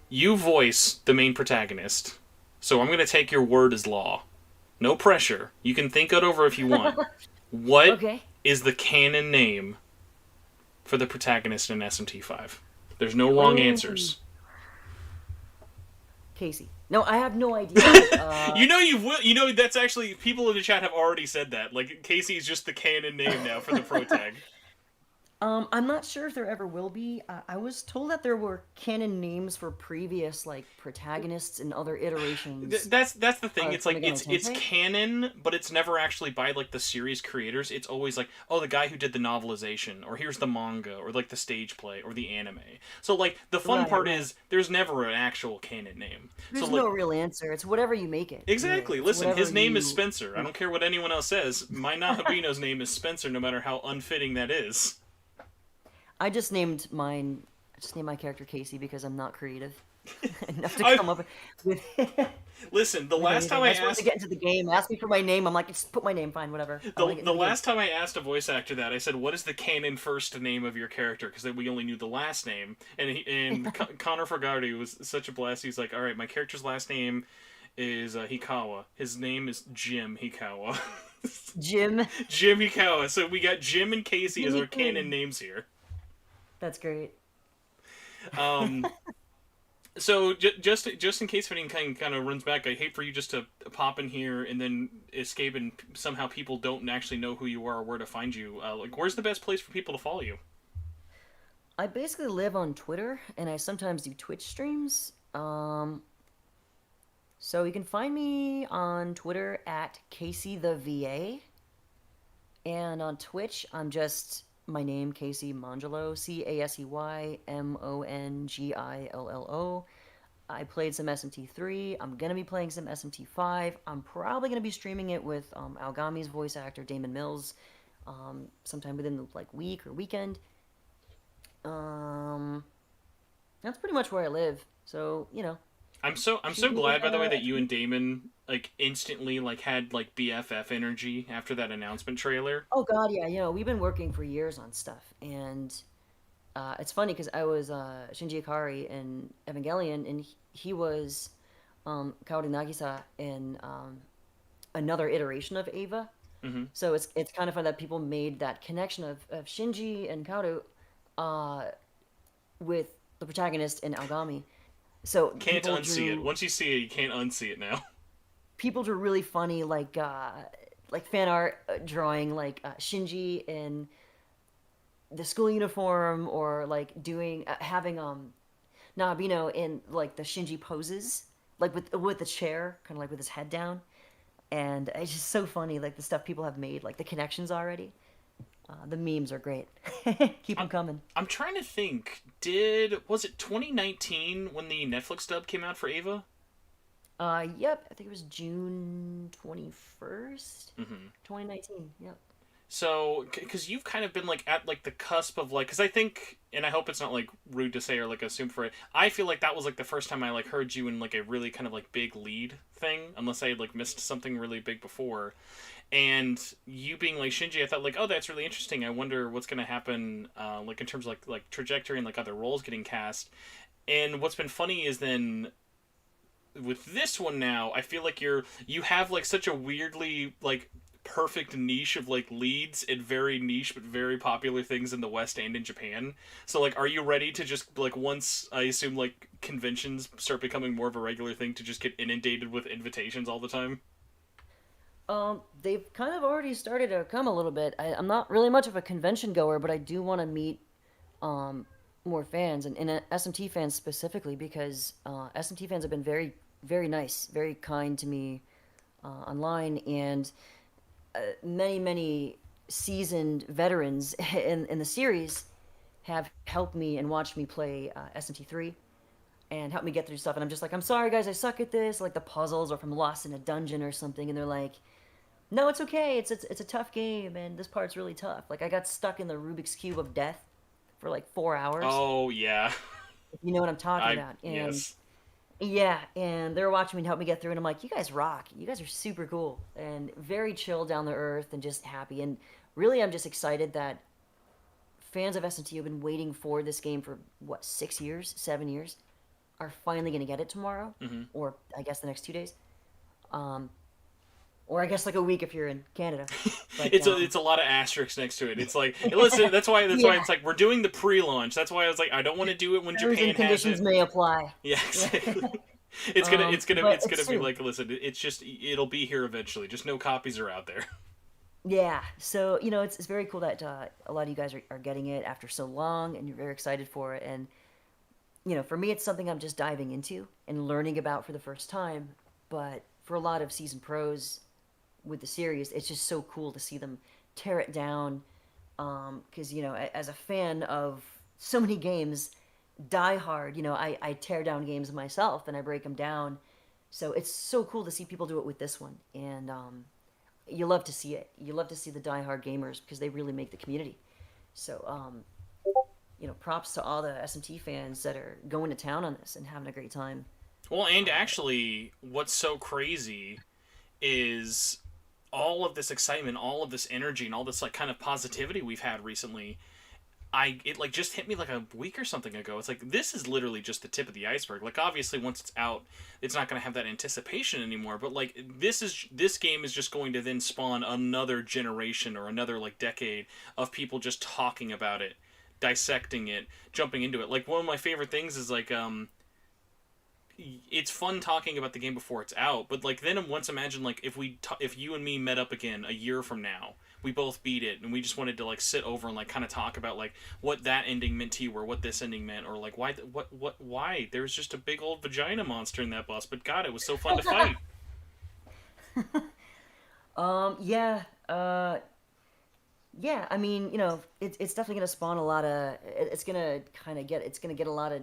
Speaker 1: you voice the main protagonist, so I'm going to take your word as law. No pressure. You can think it over if you want. What is the canon name for the protagonist in SMT5? There's no wrong answers.
Speaker 2: Casey. No, I have no idea.
Speaker 1: That's actually, people in the chat have already said that. Casey is just the canon name now for the protag.
Speaker 2: I'm not sure if there ever will be. I was told that there were canon names for previous protagonists in other iterations.
Speaker 1: That's the thing. It's canon, but it's never actually by the series creators. It's always the guy who did the novelization, or here's the manga, or the stage play, or the anime. So the fun part is there's never an actual canon name.
Speaker 2: There's no real answer. It's whatever you make it.
Speaker 1: Exactly. Listen, his name is Spencer. I don't care what anyone else says. My Nahobino's name is Spencer, no matter how unfitting that is.
Speaker 2: I just named my character Casey because I'm not creative enough to come up with.
Speaker 1: Listen, the last time I asked
Speaker 2: to get into the game, ask me for my name. I'm like, just put my name, fine, whatever.
Speaker 1: The last time I asked a voice actor that, I said, "What is the canon first name of your character?" Because we only knew the last name, and Connor Fogarty was such a blast. He's like, "All right, my character's last name is Hikawa. His name is Jim Hikawa."
Speaker 2: Jim
Speaker 1: Hikawa. So we got Jim and Casey as our canon names here.
Speaker 2: That's great.
Speaker 1: So just in case if anything kind of runs back, I hate for you just to pop in here and then escape, and somehow people don't actually know who you are or where to find you. Like, where's the best place for people to follow you?
Speaker 2: I basically live on Twitter, and I sometimes do Twitch streams. So you can find me on Twitter at Casey the VA, and on Twitch I'm just my name, Casey Mongillo, CASEYMONGILLO. I played some SMT3. I'm gonna be playing some SMT5. I'm probably gonna be streaming it with Algami's voice actor Damon Mills, sometime within the week or weekend. That's pretty much where I live. So
Speaker 1: I'm so glad, by the way, that you and Damon instantly had BFF energy after that announcement trailer.
Speaker 2: Oh God, yeah. We've been working for years on stuff, and it's funny because I was Shinji Ikari in Evangelion, and he was Kaoru Nagisa in another iteration of Eva.
Speaker 1: Mm-hmm.
Speaker 2: So it's kind of fun that people made that connection of Shinji and Kaoru with the protagonist in Algami. So
Speaker 1: can't unsee it. Once you see it, you can't unsee it now.
Speaker 2: People drew really funny fan art drawing Shinji in the school uniform, or doing having Nahobino in the Shinji poses, with the chair, kind of with his head down, and it's just so funny, the stuff people have made, the connections already. The memes are great. Keep them coming.
Speaker 1: I'm trying to think. Was it 2019 when the Netflix dub came out for Eva?
Speaker 2: Yep. I think it was June 21st, 2019. Yep.
Speaker 1: So, because you've kind of been at the cusp of because I think, and I hope it's not rude to say or assume for it, I feel that was the first time I heard you in a really kind of big lead thing, unless I had missed something really big before. And you being Shinji, I thought oh, that's really interesting. I wonder what's going to happen in terms of trajectory and other roles getting cast. And what's been funny is then with this one now, I feel you have such a weirdly perfect niche of leads in very niche but very popular things in the West and in Japan. So are you ready to just once I assume conventions start becoming more of a regular thing, to just get inundated with invitations all the time?
Speaker 2: They've kind of already started to come a little bit. I'm not really much of a convention goer, but I do want to meet more fans, and SMT fans specifically, because SMT fans have been very, very nice, very kind to me online, and many, many seasoned veterans in the series have helped me and watched me play SMT3 and helped me get through stuff. And I'm just I'm sorry guys, I suck at this, the puzzles, or if I'm lost in a dungeon or something, and they're no, it's okay, it's a tough game, and this part's really tough. I got stuck in the Rubik's Cube of death for 4 hours.
Speaker 1: Oh yeah.
Speaker 2: You know what I'm talking about. And
Speaker 1: yes.
Speaker 2: Yeah, and they're watching me and help me get through, and I'm you guys rock. You guys are super cool and very chill, down to earth, and just happy. And really, I'm just excited that fans of SMT have been waiting for this game for 6 years, 7 years, are finally going to get it tomorrow, or I guess the next 2 days, or I guess a week if you're in Canada. But,
Speaker 1: it's a lot of asterisks next to it. It's listen, that's why it's we're doing the pre-launch. That's why I was I don't want to do it when Japan has it.
Speaker 2: Conditions may apply.
Speaker 1: Yeah, exactly. It's gonna be listen, it's just, it'll be here eventually. Just no copies are out there.
Speaker 2: Yeah, so it's very cool that a lot of you guys are getting it after so long, and you're very excited for it. And for me, it's something I'm just diving into and learning about for the first time. But for a lot of seasoned pros with the series, it's just so cool to see them tear it down. Because as a fan of so many games, die hard, I tear down games myself and I break them down. So it's so cool to see people do it with this one, and you love to see it. You love to see the die-hard gamers, because they really make the community. So props to all the SMT fans that are going to town on this and having a great time.
Speaker 1: Well, and actually, what's so crazy is all of this excitement, all of this energy, and all this kind of positivity we've had recently. It just hit me a week or something ago. It's this is literally just the tip of the iceberg. Obviously once it's out, it's not going to have that anticipation anymore, but this game is just going to then spawn another generation or another decade of people just talking about it, dissecting it, jumping into it. One of my favorite things is it's fun talking about the game before it's out, but like then once imagine like if you and me met up again a year from now, we both beat it, and we just wanted to like sit over and like kind of talk about like what that ending meant to you, or what this ending meant, or like why there's just a big old vagina monster in that boss, but God, it was so fun to fight.
Speaker 2: Yeah. Yeah, I mean, you know, it's definitely gonna spawn a lot of. It's gonna get a lot of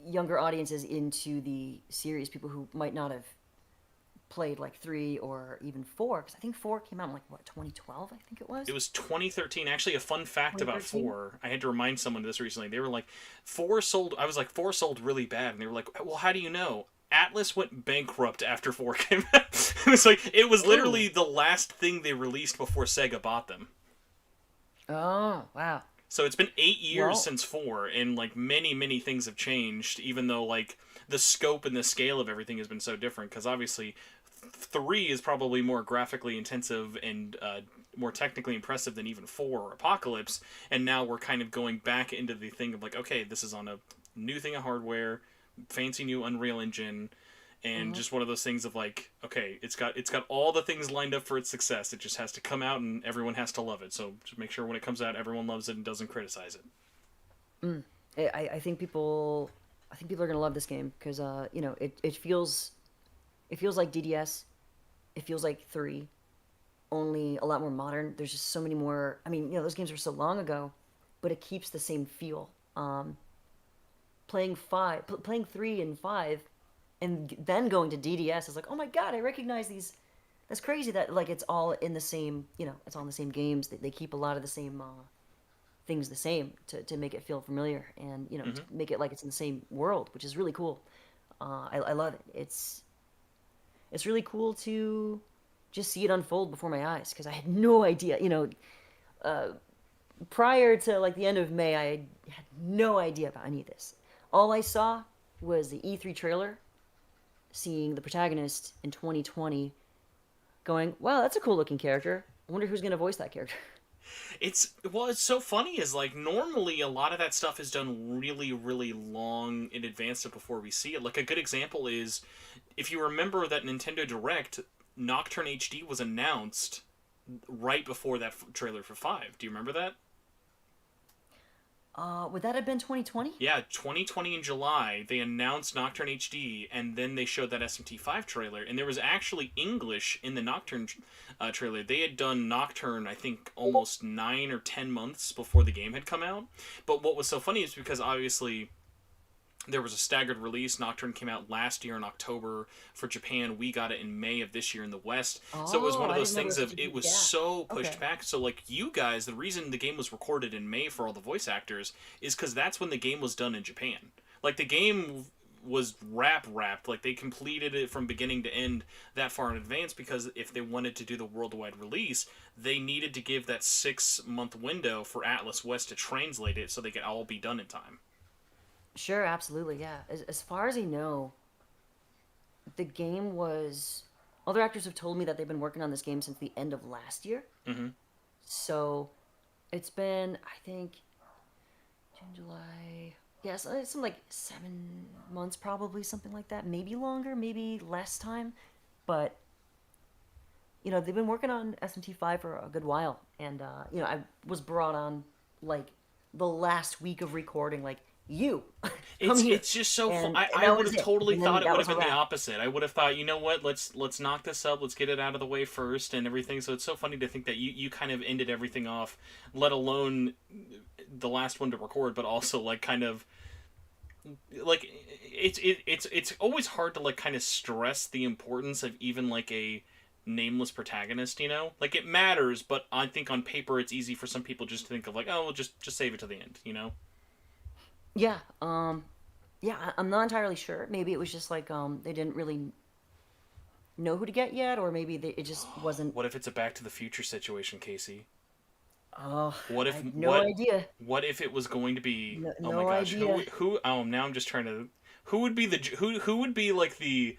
Speaker 2: younger audiences into the series. People who might not have played like 3 or even 4, because I think 4 came out in like what 2012, I think it was.
Speaker 1: It was 2013. Actually, a fun fact about 4. I had to remind someone of this recently. They were like, 4 sold. I was like, 4 sold really bad, and they were like, well, how do you know? Atlas went bankrupt after 4 came out. It was literally the last thing they released before Sega bought them.
Speaker 2: Oh, wow.
Speaker 1: So it's been 8 years since 4, and like many things have changed, even though like the scope and the scale of everything has been so different, because obviously 3 is probably more graphically intensive and more technically impressive than even 4 or Apocalypse, and now we're kind of going back into the thing of like, okay, this is on a new thing of hardware, fancy new Unreal Engine, and just one of those things of like, okay, it's got all the things lined up for its success. It just has to come out and everyone has to love it. So just make sure when it comes out, everyone loves it and doesn't criticize it.
Speaker 2: I think people are gonna love this game because you know, it feels like DDS, it feels like 3, only a lot more modern. There's just so many more. I mean, you know, those games were so long ago, but it keeps the same feel. Playing 3 and 5, and then going to DDS is like, oh my God, I recognize these. That's crazy that like it's all in the same. You know, it's all in the same games. They keep a lot of the same things the same to make it feel familiar, and you know, to make it like it's in the same world, which is really cool. I love it. It's really cool to just see it unfold before my eyes, because I had no idea. You know, prior to like the end of May, I had no idea about any of this. All I saw was the E3 trailer, seeing the protagonist in 2020, going, wow, that's a cool looking character. I wonder who's going to voice that character.
Speaker 1: It's so funny is like normally a lot of that stuff is done really long in advance of before we see it. Like a good example is, if you remember that Nintendo Direct, Nocturne HD was announced right before that trailer for 5. Do you remember that?
Speaker 2: Would that have been 2020?
Speaker 1: Yeah, 2020 in July, they announced Nocturne HD, and then they showed that SMT5 trailer, and there was actually English in the Nocturne trailer. They had done Nocturne, I think, almost 9 or 10 months before the game had come out. But what was so funny is because, obviously, there was a staggered release. Nocturne came out last year in October for Japan. We got it in May of this year in the West. So it was one of those things of it was so pushed back. So like you guys, the reason the game was recorded in May for all the voice actors is because that's when the game was done in Japan. Like the game was wrapped. Like they completed it from beginning to end that far in advance, because if they wanted to do the worldwide release, they needed to give that 6-month window for Atlas West to translate it so they could all be done in time.
Speaker 2: Sure, absolutely, yeah. As far as I know, the game was... Other actors have told me that they've been working on this game since the end of last year. So, it's been, I think, June, July... Yeah, so it's like 7 months probably, something like that. Maybe longer, maybe less time. But, you know, they've been working on SMT5 for a good while. And, you know, I was brought on, like, the last week of recording, like, it's
Speaker 1: just so fun. I would have totally thought it would have been the opposite. I would have thought, you know what, let's knock this up, let's get it out of the way first and everything. So it's so funny to think that you kind of ended everything off, let alone the last one to record, but also like kind of like it's always hard to like kind of stress the importance of even like a nameless protagonist, you know? Like it matters, but I think on paper it's easy for some people just to think of like, oh, we'll just save it to the end, you know?
Speaker 2: Yeah, yeah, I'm not entirely sure. Maybe it was just like, they didn't really know who to get yet, or maybe it just wasn't...
Speaker 1: What if it's a Back to the Future situation, Casey?
Speaker 2: Oh,
Speaker 1: what if,
Speaker 2: I have no idea.
Speaker 1: What if it was going to be...
Speaker 2: No,
Speaker 1: oh my gosh,
Speaker 2: idea.
Speaker 1: who... Oh, now I'm just trying to... Who would be who would be like the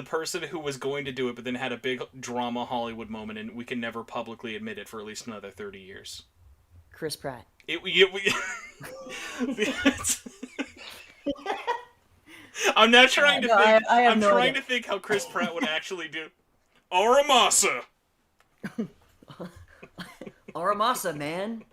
Speaker 1: person who was going to do it, but then had a big drama Hollywood moment, and we can never publicly admit it for at least another 30 years?
Speaker 2: Chris Pratt.
Speaker 1: I'm now trying to
Speaker 2: No,
Speaker 1: think.
Speaker 2: I have
Speaker 1: I'm
Speaker 2: no
Speaker 1: trying
Speaker 2: idea.
Speaker 1: to think how Chris Pratt would actually do. Aramasa.
Speaker 2: Aramasa, man.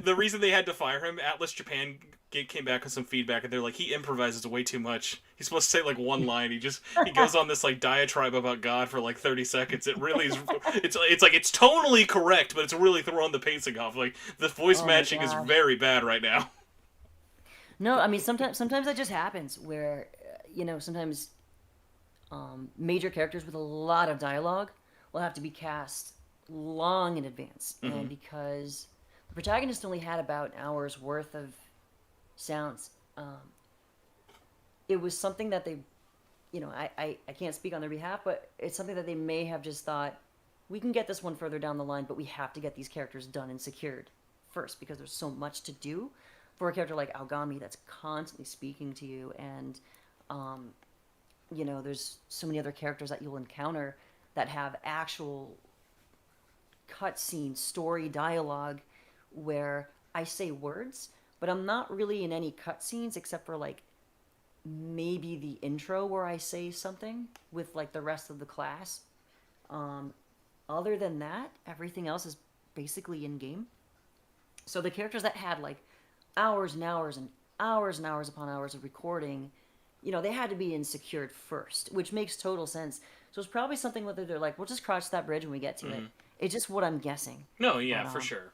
Speaker 1: The reason they had to fire him, Atlas Japan came back with some feedback, and they're like, he improvises way too much. He's supposed to say like one line. He goes on this like diatribe about God for like 30 seconds. It really is. It's like it's tonally correct, but it's really throwing the pacing off. Like the voice
Speaker 2: Oh my
Speaker 1: matching is
Speaker 2: gosh.
Speaker 1: very bad right now.
Speaker 2: No, I mean sometimes that just happens where sometimes major characters with a lot of dialogue will have to be cast long in advance,
Speaker 1: Mhm.
Speaker 2: and because the protagonist only had about an hour's worth of sounds, it was something that they, I can't speak on their behalf, but it's something that they may have just thought, we can get this one further down the line, but we have to get these characters done and secured first because there's so much to do for a character like Aogami that's constantly speaking to you, and there's so many other characters that you'll encounter that have actual cutscene story dialogue where I say words, but I'm not really in any cutscenes except for like maybe the intro where I say something with like the rest of the class. Other than that, everything else is basically in game. So the characters that had like hours and hours and hours and hours upon hours of recording, they had to be secured first, which makes total sense. So it's probably something whether they're like, we'll just cross that bridge when we get to it. It's just what I'm guessing.
Speaker 1: No, yeah,
Speaker 2: But,
Speaker 1: for sure.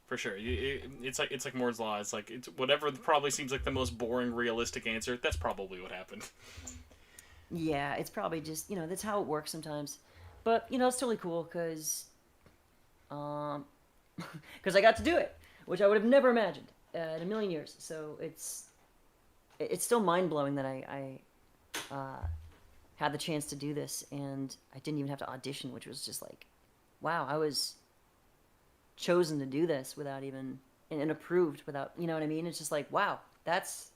Speaker 1: For sure. It's like Moore's Law. It's like it's whatever probably seems like the most boring, realistic answer. That's probably what happened.
Speaker 2: Yeah, it's probably just, that's how it works sometimes. But, it's totally cool because I got to do it, which I would have never imagined in a million years. So it's still mind-blowing that I had the chance to do this, and I didn't even have to audition, which was just like, wow, I was chosen to do this without even, and approved without, you know what I mean? It's just like, wow, that's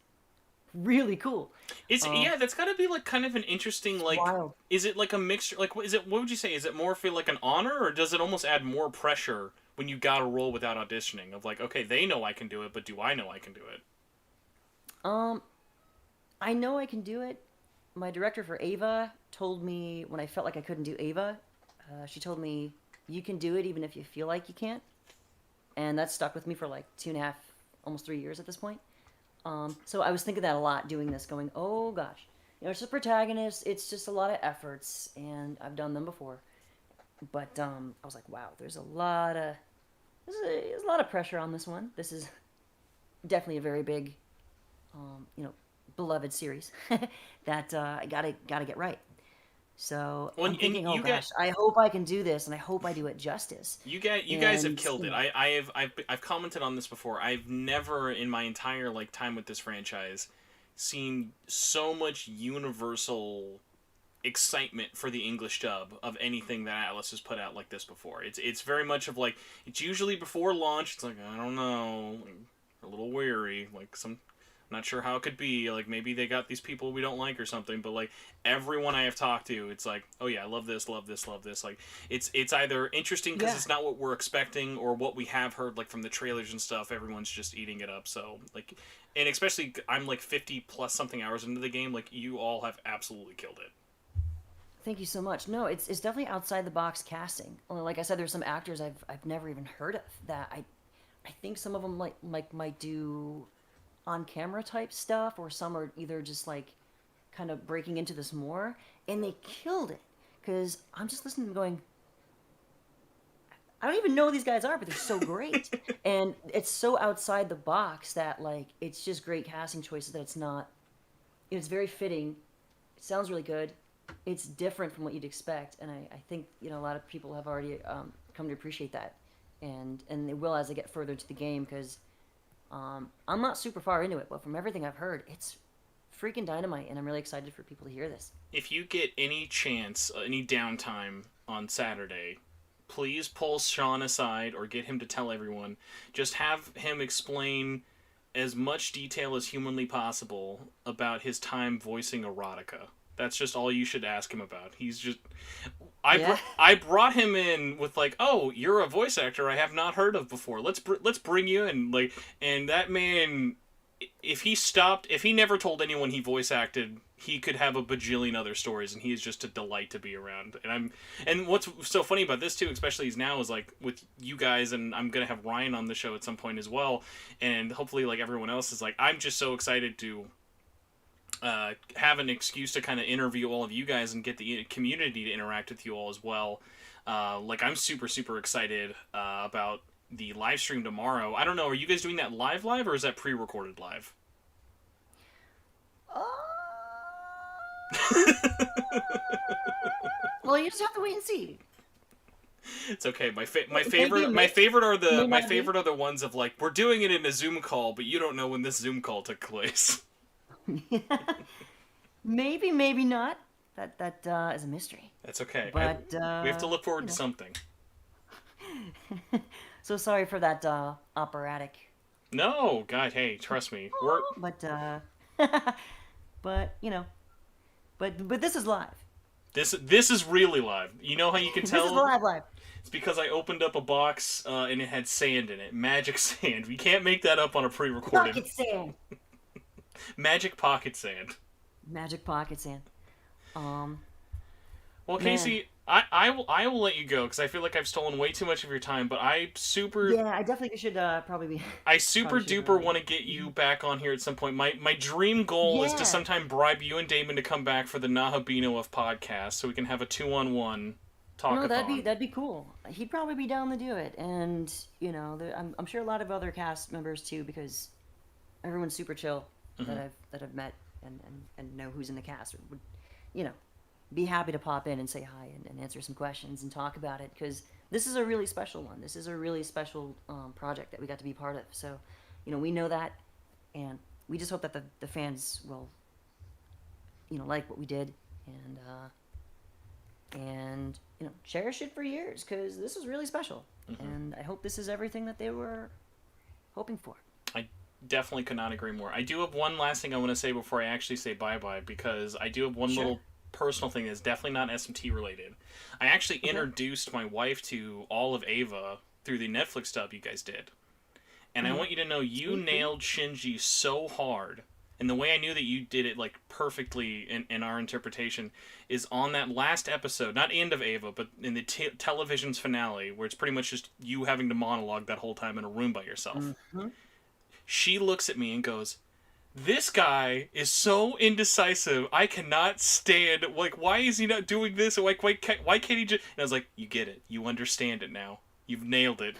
Speaker 2: really cool.
Speaker 1: Yeah, that's got to be like kind of an interesting like.
Speaker 2: Wild.
Speaker 1: Is it like a mixture? Like, is it? What would you say? Is it more feel like an honor, or does it almost add more pressure when you got a role without auditioning? Of like, okay, they know I can do it, but do I know I can do it?
Speaker 2: I know I can do it. My director for Ava told me when I felt like I couldn't do Ava, she told me, you can do it even if you feel like you can't. And that stuck with me for like 2.5, almost 3 years at this point. So I was thinking that a lot doing this, going, oh gosh, it's a protagonist, it's just a lot of efforts, and I've done them before. But I was like, wow, there's a lot of pressure on this one. This is definitely a very big, beloved series that I gotta get right. So I'm thinking, oh gosh, I hope I can do this, and I hope I do it justice.
Speaker 1: You guys have killed it. I've commented on this before. I've never in my entire like time with this franchise seen so much universal excitement for the English dub of anything that Atlas has put out like this before. It's very much of like, it's usually before launch. It's like, I don't know, a little weary, like I'm not sure how it could be. Like, maybe they got these people we don't like or something. But, like, everyone I have talked to, it's like, oh, yeah, I love this, love this, love this. Like, it's either interesting because it's not what we're expecting or what we have heard, like, from the trailers and stuff. Everyone's just eating it up. So, like, and especially I'm, like, 50-plus something hours into the game. Like, you all have absolutely killed it.
Speaker 2: Thank you so much. No, it's definitely outside the box casting. Only, like I said, there's some actors I've never even heard of that I think some of them might do on camera type stuff, or some are either just like kind of breaking into this more, and they killed it because I'm just listening and going, I don't even know who these guys are, but they're so great. And it's so outside the box that like it's just great casting choices that it's very fitting. It sounds really good. It's different from what you'd expect, and I think a lot of people have already come to appreciate that, and they will as they get further into the game, because I'm not super far into it, but from everything I've heard, it's freaking dynamite, and I'm really excited for people to hear this.
Speaker 1: If you get any chance, any downtime on Saturday, please pull Sean aside or get him to tell everyone. Just have him explain as much detail as humanly possible about his time voicing erotica. That's just all you should ask him about. He's just... I brought him in with like, oh, you're a voice actor I have not heard of before. Let's bring you in, like, and that man if he never told anyone he voice acted, he could have a bajillion other stories, and he is just a delight to be around. And what's so funny about this too, especially now, is like with you guys, and I'm gonna have Ryan on the show at some point as well, and hopefully like everyone else is like, I'm just so excited to have an excuse to kind of interview all of you guys and get the community to interact with you all as well. Like I'm super excited about the live stream tomorrow. I don't know, are you guys doing that live or is that pre-recorded live?
Speaker 2: Well, you just have to wait and see.
Speaker 1: It's okay. My favorite are the ones of like, we're doing it in a Zoom call, but you don't know when this Zoom call took place.
Speaker 2: Maybe not. That is a mystery.
Speaker 1: That's okay.
Speaker 2: But
Speaker 1: we have to look forward to something.
Speaker 2: So sorry for that operatic.
Speaker 1: No, God, hey, trust me.
Speaker 2: But you know, but this is live.
Speaker 1: This is really live. You know how you can tell?
Speaker 2: This is live.
Speaker 1: It's because I opened up a box and it had sand in it. Magic sand. We can't make that up on a pre-recorded.
Speaker 2: Pocket sand.
Speaker 1: Magic pocket sand.
Speaker 2: Magic pocket sand.
Speaker 1: Well, Casey, I will let you go because I feel like I've stolen way too much of your time. But I
Speaker 2: definitely should probably be.
Speaker 1: I super duper want to get you back on here at some point. My dream goal is to sometime bribe you and Damon to come back for the Nahobino of podcast, so we can have a 2-on-1 talkathon.
Speaker 2: No, that'd be cool. He'd probably be down to do it, and you know, I'm sure a lot of other cast members too, because everyone's super chill that I've met and know who's in the cast, or would, you know, be happy to pop in and say hi and answer some questions and talk about it, because this is a really special one. This is a really special project that we got to be part of. So, you know, we know that, and we just hope that the fans will, you know, like what we did, and you know, cherish it for years, because this was really special. And I hope this is everything that they were hoping for.
Speaker 1: I definitely could not agree more. I do have one last thing I want to say before I actually say bye-bye, because I do have one little personal thing that's definitely not SMT related. I actually introduced my wife to all of Ava through the Netflix dub you guys did. And I want you to know you nailed Shinji so hard. And the way I knew that you did it like perfectly in our interpretation is on that last episode, not end of Ava, but in the television's finale, where it's pretty much just you having to monologue that whole time in a room by yourself. She looks at me and goes, "This guy is so indecisive. I cannot stand. Like, why is he not doing this? Like, why can't he just?" And I was like, "You get it. You understand it now. You've nailed it."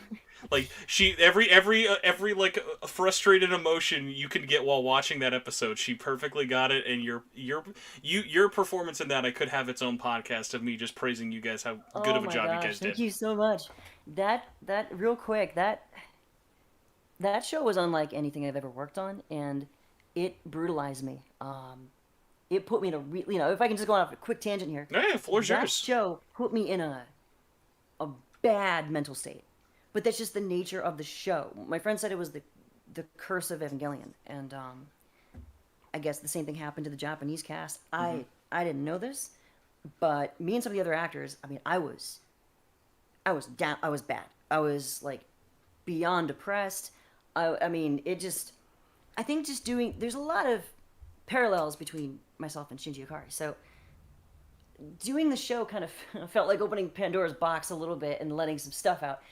Speaker 1: Like, she every like frustrated emotion you can get while watching that episode, she perfectly got it. And your performance in that, I could have its own podcast of me just praising you guys, how good of a job you guys did.
Speaker 2: Thank you so much. That real quick, that show was unlike anything I've ever worked on, and it brutalized me. It put me in a you know, if I can just go off a quick tangent here.
Speaker 1: Yeah, floor's yours.
Speaker 2: That show put me in a bad mental state. But that's just the nature of the show. My friend said it was the curse of Evangelion, and I guess the same thing happened to the Japanese cast. I didn't know this, but me and some of the other actors, I mean, I was down. I was bad. I was like beyond depressed. I mean, it just. I think just doing. There's a lot of parallels between myself and Shinji Ikari. So doing the show kind of felt like opening Pandora's box a little bit and letting some stuff out.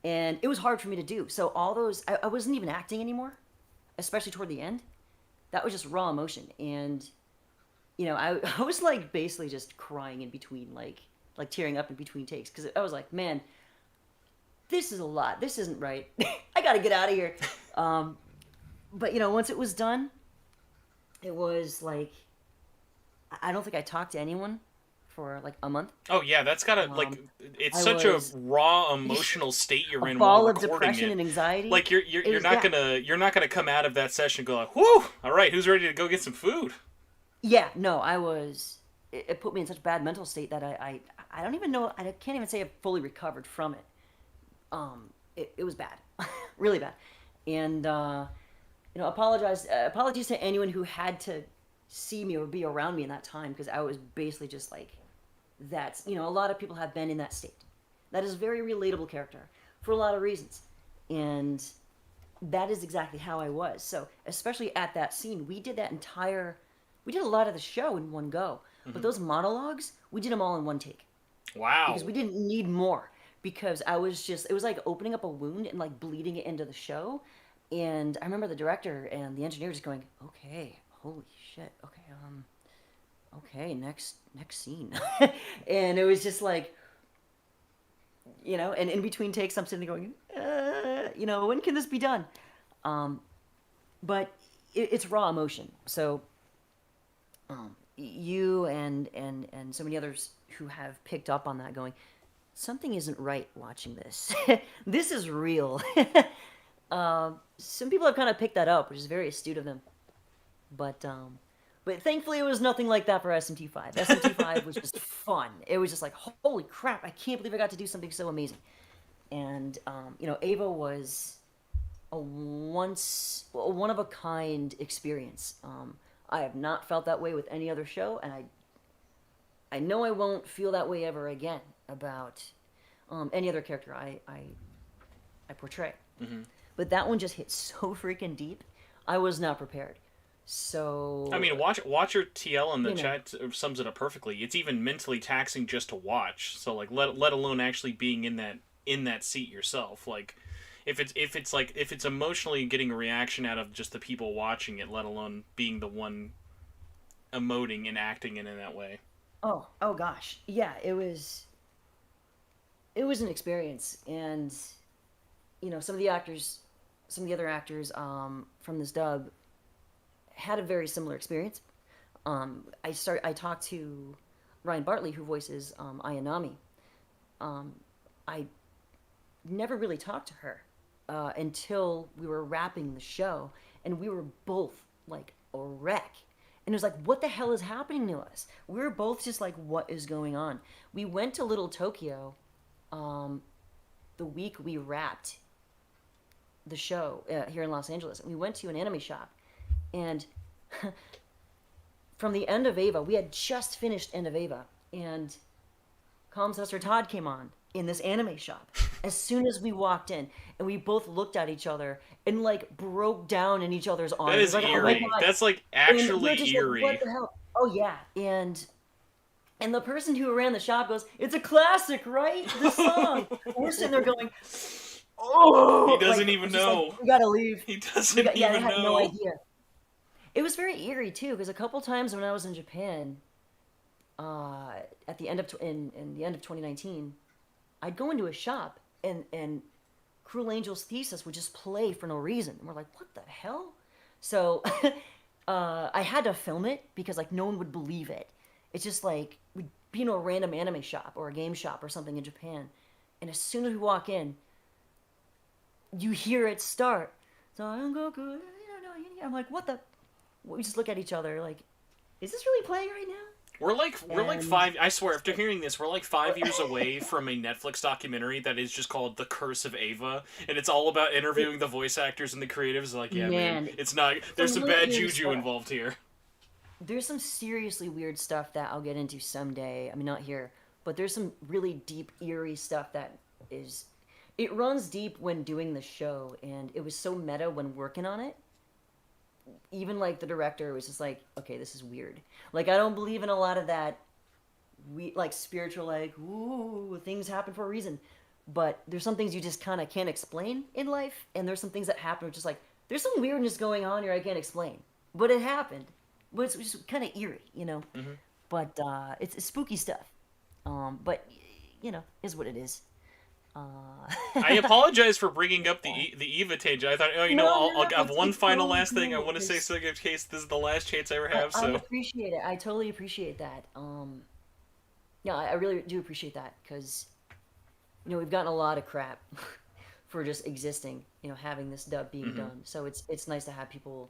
Speaker 2: And it was hard for me to do. So all those, I wasn't even acting anymore, especially toward the end. That was just raw emotion. And, you know, I was like basically just crying in between, like tearing up in between takes. Because I was like, man, this is a lot. This isn't right. I got to get out of here. But, you know, once it was done, it was like, I don't think I talked to anyone for like a month.
Speaker 1: Oh yeah, that's gotta like it's such a raw emotional state you're in.
Speaker 2: A ball
Speaker 1: while
Speaker 2: of depression and anxiety.
Speaker 1: Like you're not gonna come out of that session and go like, whoo, all right, who's ready to go get some food?
Speaker 2: Yeah, no, I was. It put me in such a bad mental state that I don't even know. I can't even say I fully recovered from it. It was bad, really bad, and you know, apologies to anyone who had to see me or be around me in that time, because I was basically just like. That's, you know, a lot of people have been in that state. That is a very relatable character for a lot of reasons. And that is exactly how I was. So especially at that scene, we did a lot of the show in one go. But those monologues, we did them all in one take.
Speaker 1: Wow.
Speaker 2: Because we didn't need more. Because it was like opening up a wound and like bleeding it into the show. And I remember the director and the engineer just going, okay, holy shit, okay, next scene. And it was just like, and in between takes, I'm sitting there going, when can this be done? But it's raw emotion. So you and so many others who have picked up on that going, something isn't right watching this. This is real. Some people have kind of picked that up, which is very astute of them. But thankfully it was nothing like that for SMT5. SMT5 was just fun. It was just like, holy crap, I can't believe I got to do something so amazing. And, Ava was a one-of-a-kind experience. I have not felt that way with any other show, and I know I won't feel that way ever again about any other character I portray.
Speaker 1: Mm-hmm.
Speaker 2: But that one just hit so freaking deep. I was not prepared. So
Speaker 1: I mean, watcher TL in the chat sums it up perfectly. It's even mentally taxing just to watch. So like, let alone actually being in that seat yourself. Like, if it's emotionally getting a reaction out of just the people watching it, let alone being the one emoting and acting in that way.
Speaker 2: Oh gosh, yeah, it was an experience, and some of the other actors from this dub had a very similar experience. I talked to Ryan Bartley, who voices Ayanami. I never really talked to her until we were wrapping the show, and we were both like a wreck. And it was like, what the hell is happening to us? We were both just like, what is going on? We went to Little Tokyo the week we wrapped the show here in Los Angeles. And we went to an anime shop. And from the end of Ava, we had just finished End of Ava. And Comsessor Todd came on in this anime shop as soon as we walked in, and we both looked at each other and like broke down in each other's arms.
Speaker 1: That is
Speaker 2: like,
Speaker 1: eerie.
Speaker 2: Oh,
Speaker 1: that's like actually eerie.
Speaker 2: Like, what the hell? Oh yeah, and the person who ran the shop goes, "It's a classic, right? This song." And we're sitting there going, "Oh!"
Speaker 1: He doesn't even know.
Speaker 2: Like, we gotta leave.
Speaker 1: He doesn't even
Speaker 2: yeah, they
Speaker 1: know.
Speaker 2: had no idea. It was very eerie too, because a couple times when I was in Japan, at the end of in the end of 2019, I'd go into a shop and Cruel Angel's Thesis would just play for no reason. And we're like, what the hell? So I had to film it because like no one would believe it. It's just like we'd be in a random anime shop or a game shop or something in Japan, and as soon as we walk in, you hear it start. So I'm like, what the? We just look at each other like, is this really playing right now?
Speaker 1: We're like 5. I swear, after hearing this, we're like 5 years away from a Netflix documentary that is just called "The Curse of Ava," and it's all about interviewing the voice actors and the creatives. Like, yeah, man, it's not. There's some bad juju involved here.
Speaker 2: There's some seriously weird stuff that I'll get into someday. I mean, not here, but there's some really deep, eerie stuff that is. It runs deep when doing the show, and it was so meta when working on it. Even like the director was just like, okay, this is weird. Like, I don't believe in a lot of that like spiritual, like, ooh, things happen for a reason. But there's some things you just kind of can't explain in life, and there's some things that happen which is like, there's some weirdness going on here I can't explain. But it happened. But it's just kind of eerie,
Speaker 1: Mm-hmm.
Speaker 2: But it's spooky stuff. But is what it is.
Speaker 1: I apologize for bringing up the Eva tangent. I thought, I'll have one final last thing I want to say, so in case this is the last chance I ever have.
Speaker 2: I appreciate it. I totally appreciate that. Yeah, I really do appreciate that, because we've gotten a lot of crap for just existing. Having this dub being done. So it's nice to have people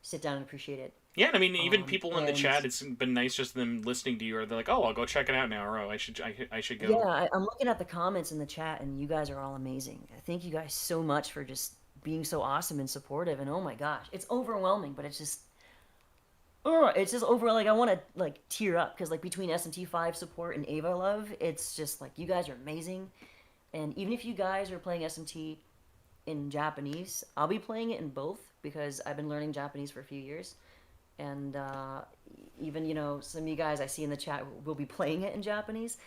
Speaker 2: sit down and appreciate it.
Speaker 1: Yeah, I mean, even people in the chat, it's been nice just them listening to you, or they're like, oh, I'll go check it out now, or oh, I should go.
Speaker 2: Yeah, I'm looking at the comments in the chat, and you guys are all amazing. Thank you guys so much for just being so awesome and supportive, and oh my gosh, it's overwhelming, but it's just over, like, I want to, like, tear up, because, like, between SMT5 support and Ava love, it's just, like, you guys are amazing, and even if you guys are playing SMT in Japanese. I'll be playing it in both because I've been learning Japanese for a few years, and even some of you guys I see in the chat will be playing it in Japanese.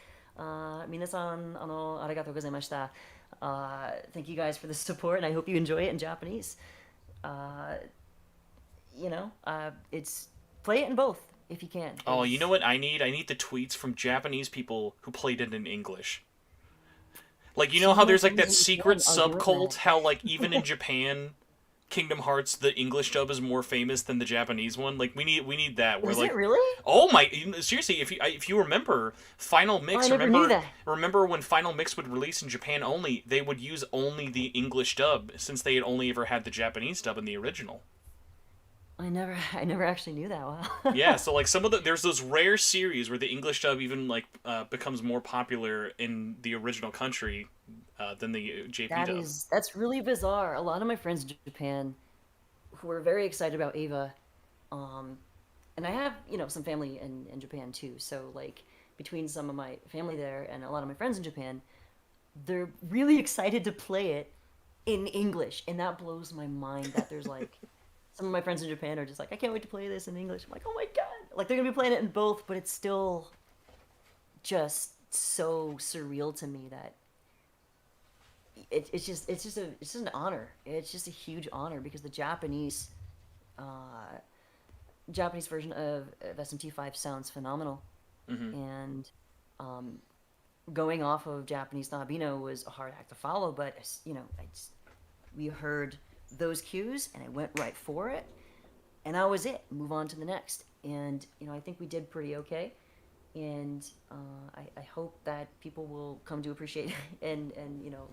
Speaker 2: 皆さんありがとうございました。Thank you guys for the support, and I hope you enjoy it in Japanese. It's play it in both if you can.
Speaker 1: Oh, you know what I need? I need the tweets from Japanese people who played it in English. Like, you know how there's like that secret subcult, how like even in Japan, Kingdom Hearts, the English dub is more famous than the Japanese one. Like we need that. Where,
Speaker 2: Is
Speaker 1: like,
Speaker 2: it really?
Speaker 1: Oh my! Seriously, if you remember Final Mix,
Speaker 2: I never knew that.
Speaker 1: remember when Final Mix would release in Japan only, they would use only the English dub since they had only ever had the Japanese dub in the original.
Speaker 2: I never actually knew that. Wow.
Speaker 1: Yeah, so like there's those rare series where the English dub even like becomes more popular in the original country than the JP dub.
Speaker 2: That's really bizarre. A lot of my friends in Japan who are very excited about Ava, and I have some family in Japan too. So like between some of my family there and a lot of my friends in Japan, they're really excited to play it in English, and that blows my mind that there's like. Some of my friends in Japan are just like, I can't wait to play this in English. I'm like, oh my god! Like they're gonna be playing it in both, but it's still just so surreal to me that it's just an honor. It's just a huge honor because the Japanese version of SMT5 sounds phenomenal, and going off of Japanese Nahobino was a hard act to follow. But we heard those cues and I went right for it, and that was it. Move on to the next, and I think we did pretty okay, and I hope that people will come to appreciate and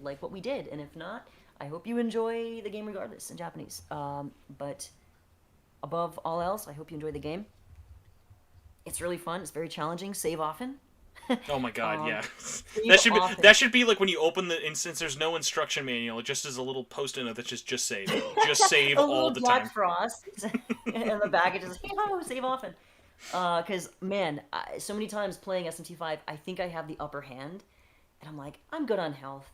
Speaker 2: like what we did, and if not, I hope you enjoy the game regardless in Japanese. But above all else, I hope you enjoy the game. It's really fun. It's very challenging. Save often.
Speaker 1: Oh my god, yeah.
Speaker 2: Save often.
Speaker 1: That should be like when you open the instance. There's no instruction manual. It just is a little post-it note that just save, just save all the
Speaker 2: Jack
Speaker 1: time.
Speaker 2: Frost in the back. It just save often. Because man, so many times playing SMT5, I think I have the upper hand, and I'm like, I'm good on health,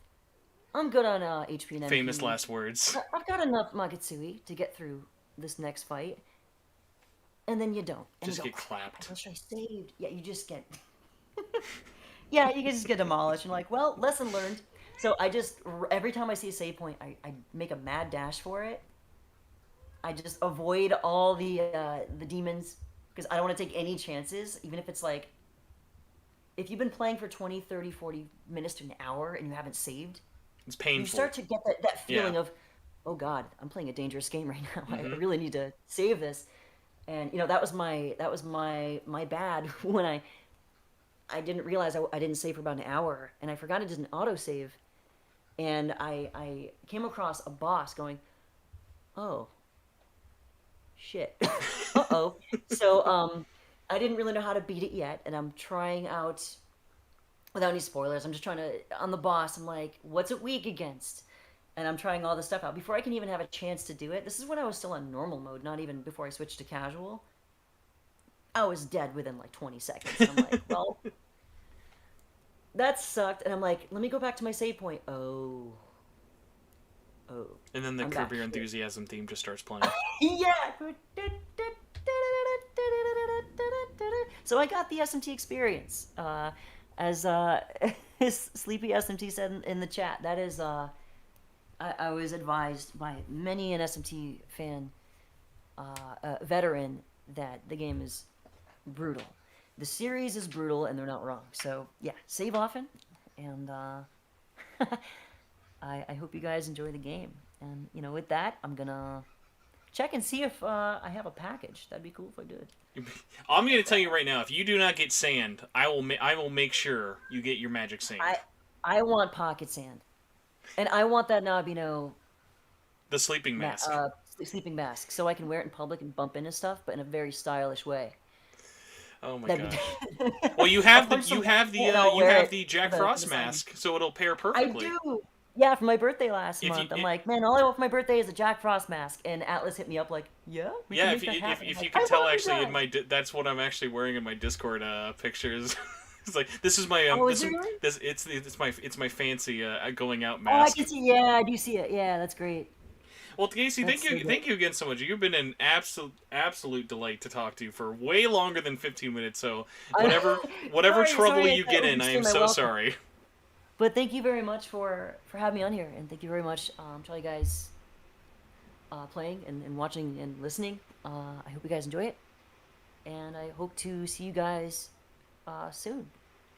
Speaker 2: I'm good on HP and MP.
Speaker 1: Famous last words.
Speaker 2: I've got enough Magatsuhi to get through this next fight, and then you don't. And
Speaker 1: Just
Speaker 2: you
Speaker 1: get
Speaker 2: go,
Speaker 1: clapped.
Speaker 2: I wish I saved. Yeah, you just get. Yeah, you can just get demolished. And like, well, lesson learned. So I just every time I see a save point, I make a mad dash for it. I just avoid all the demons because I don't want to take any chances, even if it's like. If you've been playing for 20, 30, 40 minutes to an hour and you haven't saved,
Speaker 1: it's painful.
Speaker 2: You start to get that feeling of, oh god, I'm playing a dangerous game right now. I really need to save this. And that was my bad when I didn't realize I didn't save for about an hour, and I forgot it didn't autosave, and I came across a boss going, oh shit. Uh-oh. So I didn't really know how to beat it yet, and I'm trying out without any spoilers. I'm just trying to on the boss. I'm like, what's it weak against? And I'm trying all this stuff out before I can even have a chance to do it. This is when I was still on normal mode, not even before I switched to casual. I was dead within like 20 seconds. And I'm like, well, that sucked. And I'm like, let me go back to my save point. Oh.
Speaker 1: And then the Curb Your Enthusiasm theme just starts playing.
Speaker 2: Yeah. So I got the SMT experience. As Sleepy SMT said in the chat, that is, I was advised by many an SMT fan, veteran, that the game is brutal. The series is brutal, and they're not wrong. So yeah, save often, and I hope you guys enjoy the game. And with that, I'm gonna check and see if I have a package. That'd be cool if I did.
Speaker 1: I'm gonna tell you right now, if you do not get sand, I will make sure you get your magic sand.
Speaker 2: I want pocket sand, and I want that Nahobino.
Speaker 1: The sleeping mask.
Speaker 2: Sleeping mask, so I can wear it in public and bump into stuff, but in a very stylish way.
Speaker 1: Oh my god! Well, you have the Jack Frost mask, so it'll pair perfectly.
Speaker 2: I do. Yeah, for my birthday last month, I'm like, man, all I want for my birthday is a Jack Frost mask, and Atlas hit me up like, yeah.
Speaker 1: If you can tell, actually, that's what I'm actually wearing in my Discord pictures. It's like this is my
Speaker 2: Oh, is
Speaker 1: this,
Speaker 2: it really?
Speaker 1: this it's my fancy going out
Speaker 2: Oh, I
Speaker 1: mask.
Speaker 2: can see. Yeah, I do see it. Yeah, that's great.
Speaker 1: Well, Casey,
Speaker 2: That's so
Speaker 1: thank you again so much. You've been an absolute delight to talk to for way longer than 15 minutes. So whatever trouble you get in, I am so sorry.
Speaker 2: But thank you very much for having me on here, and thank you very much to all you guys playing and watching and listening. I hope you guys enjoy it, and I hope to see you guys soon.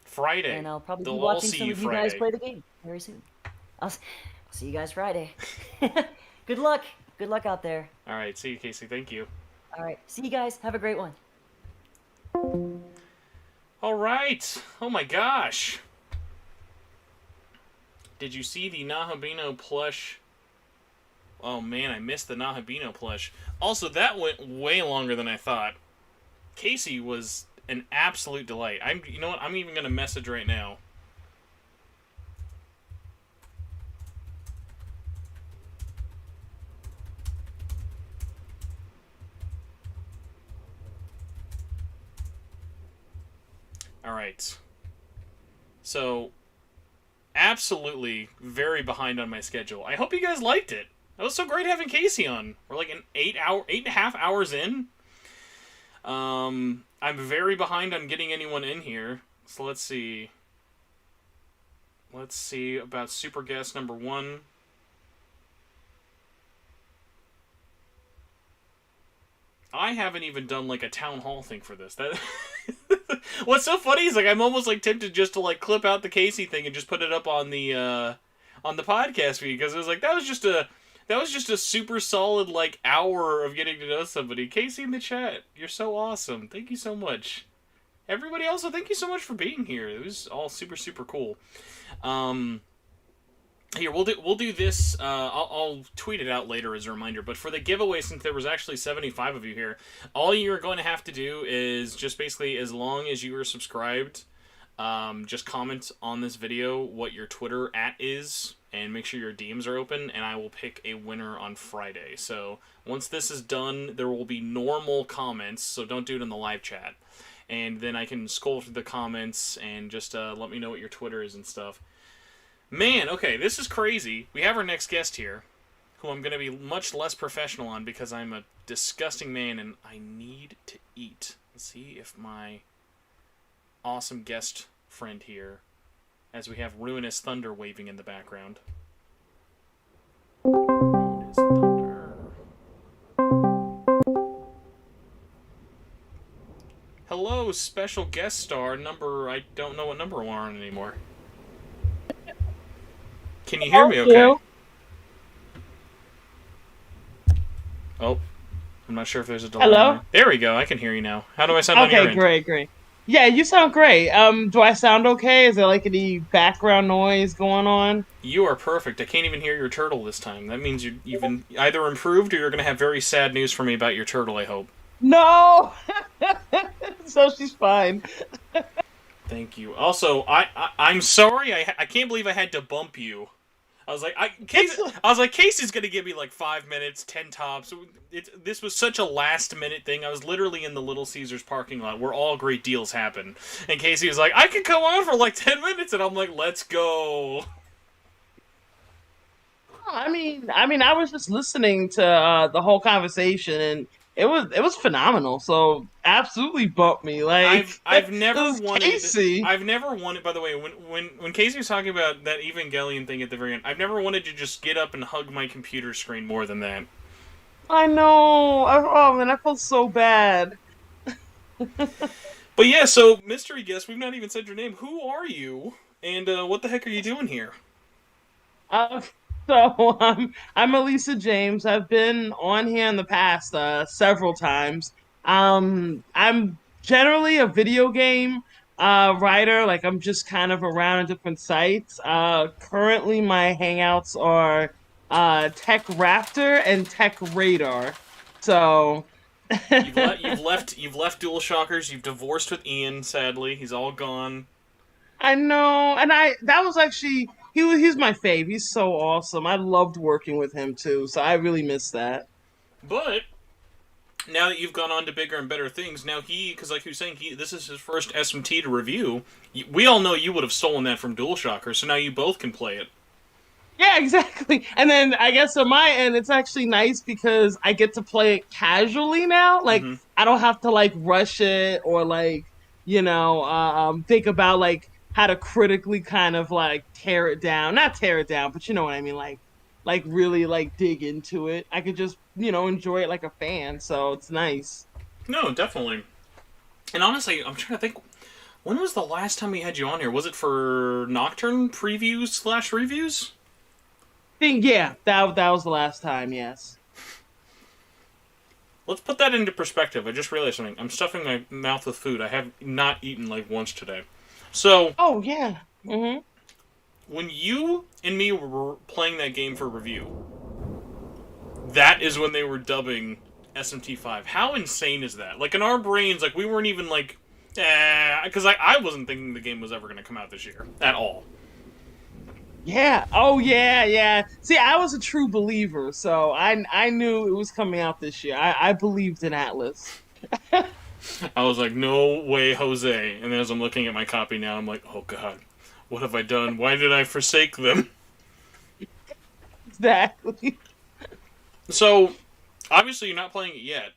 Speaker 1: Friday.
Speaker 2: And I'll probably
Speaker 1: They'll
Speaker 2: be
Speaker 1: all
Speaker 2: watching
Speaker 1: see
Speaker 2: some
Speaker 1: you
Speaker 2: of you guys
Speaker 1: Friday.
Speaker 2: play the game very soon. I'll see you guys Friday. Good luck. Good luck out there.
Speaker 1: All right, see you, Casey. Thank you.
Speaker 2: All right. See you guys. Have a great one.
Speaker 1: All right. Oh my gosh. Did you see the Nahobino plush? Oh man, I missed the Nahobino plush. Also, that went way longer than I thought. Casey was an absolute delight. You know what? I'm even gonna message right now. All right. So, absolutely very behind on my schedule. I hope you guys liked it. It was so great having Casey on. We're like 8.5 hours in. I'm very behind on getting anyone in here. So let's see. Let's see about super guest number 1. I haven't even done like a town hall thing for this. That what's so funny is like I'm almost like tempted just to like clip out the Casey thing and just put it up on the podcast feed, because it was like that was just a super solid like hour of getting to know somebody. Casey in the chat, you're so awesome. Thank you so much. Everybody also, thank you so much for being here. It was all super cool. Here, we'll do this. I'll tweet it out later as a reminder. But for the giveaway, since there was actually 75 of you here, all you're going to have to do is just basically, as long as you are subscribed, just comment on this video what your Twitter @ is, and make sure your DMs are open, and I will pick a winner on Friday. So once this is done, there will be normal comments, so don't do it in the live chat. And then I can scroll through the comments and just let me know what your Twitter is and stuff. Man, okay, this is crazy. We have our next guest here, who I'm going to be much less professional on because I'm a disgusting man and I need to eat. Let's see if my awesome guest friend here, as we have Ruinous Thunder waving in the background. Ruinous Thunder. Hello, special guest star number, I don't know what number we're on anymore. Can you hear me okay? Oh, I'm not sure if there's a delay.
Speaker 5: Hello?
Speaker 1: There we go, I can hear you now. How do I sound on your end?
Speaker 5: Okay, great. Yeah, you sound great. Do I sound okay? Is there like any background noise going on?
Speaker 1: You are perfect. I can't even hear your turtle this time. That means you've either improved or you're going to have very sad news for me about your turtle, I hope.
Speaker 5: No! So she's fine.
Speaker 1: Thank you. Also, I'm sorry. I can't believe I had to bump you. I was like, Casey's gonna give me like 5 minutes, 10 tops. This was such a last minute thing. I was literally in the Little Caesars parking lot where all great deals happen, and Casey was like, I could go on for like 10 minutes, and I'm like, let's go.
Speaker 5: I mean, I was just listening to the whole conversation, and it was phenomenal. So absolutely bumped me. Like
Speaker 1: I've never wanted.
Speaker 5: Casey.
Speaker 1: I've never wanted. By the way, when Casey was talking about that Evangelion thing at the very end, I've never wanted to just get up and hug my computer screen more than that.
Speaker 5: I know. Oh man, I felt so bad.
Speaker 1: But yeah, so mystery guest, we've not even said your name. Who are you, and what the heck are you doing here?
Speaker 5: So I'm Allisa James. I've been on here in the past several times. I'm generally a video game writer. Like I'm just kind of around at different sites. Currently, my hangouts are Tech Raptor and Tech Radar. So
Speaker 1: you've left Dual Shockers. You've divorced with Ian. Sadly, he's all gone.
Speaker 5: I know, and that was actually he's my fave. He's so awesome. I loved working with him too, so I really miss that.
Speaker 1: But now that you've gone on to bigger and better things, now because like you were saying, this is his first SMT to review. We all know you would have stolen that from DualShocker, so now you both can play it.
Speaker 5: Yeah, exactly. And then I guess on my end, it's actually nice because I get to play it casually now. Like, I don't have to like rush it or like, think about like how to critically kind of like tear it down. Not tear it down, but you know what I mean? Like really like dig into it. I could just, enjoy it like a fan. So it's nice.
Speaker 1: No, definitely. And honestly, I'm trying to think, when was the last time we had you on here? Was it for Nocturne previews/reviews?
Speaker 5: Yeah, that was the last time, yes.
Speaker 1: Let's put that into perspective. I just realized something. I'm stuffing my mouth with food. I have not eaten like once today. So...
Speaker 5: Oh, yeah. Mm-hmm.
Speaker 1: When you and me were playing that game for review, that is when they were dubbing SMT5. How insane is that? Like, in our brains, like, we weren't even like... Because I wasn't thinking the game was ever going to come out this year. At all.
Speaker 5: Yeah. Oh, yeah. See, I was a true believer, so I knew it was coming out this year. I believed in Atlas.
Speaker 1: I was like, no way, Jose. And then as I'm looking at my copy now, I'm like, oh, God. What have I done? Why did I forsake them?
Speaker 5: Exactly.
Speaker 1: So, obviously you're not playing it yet,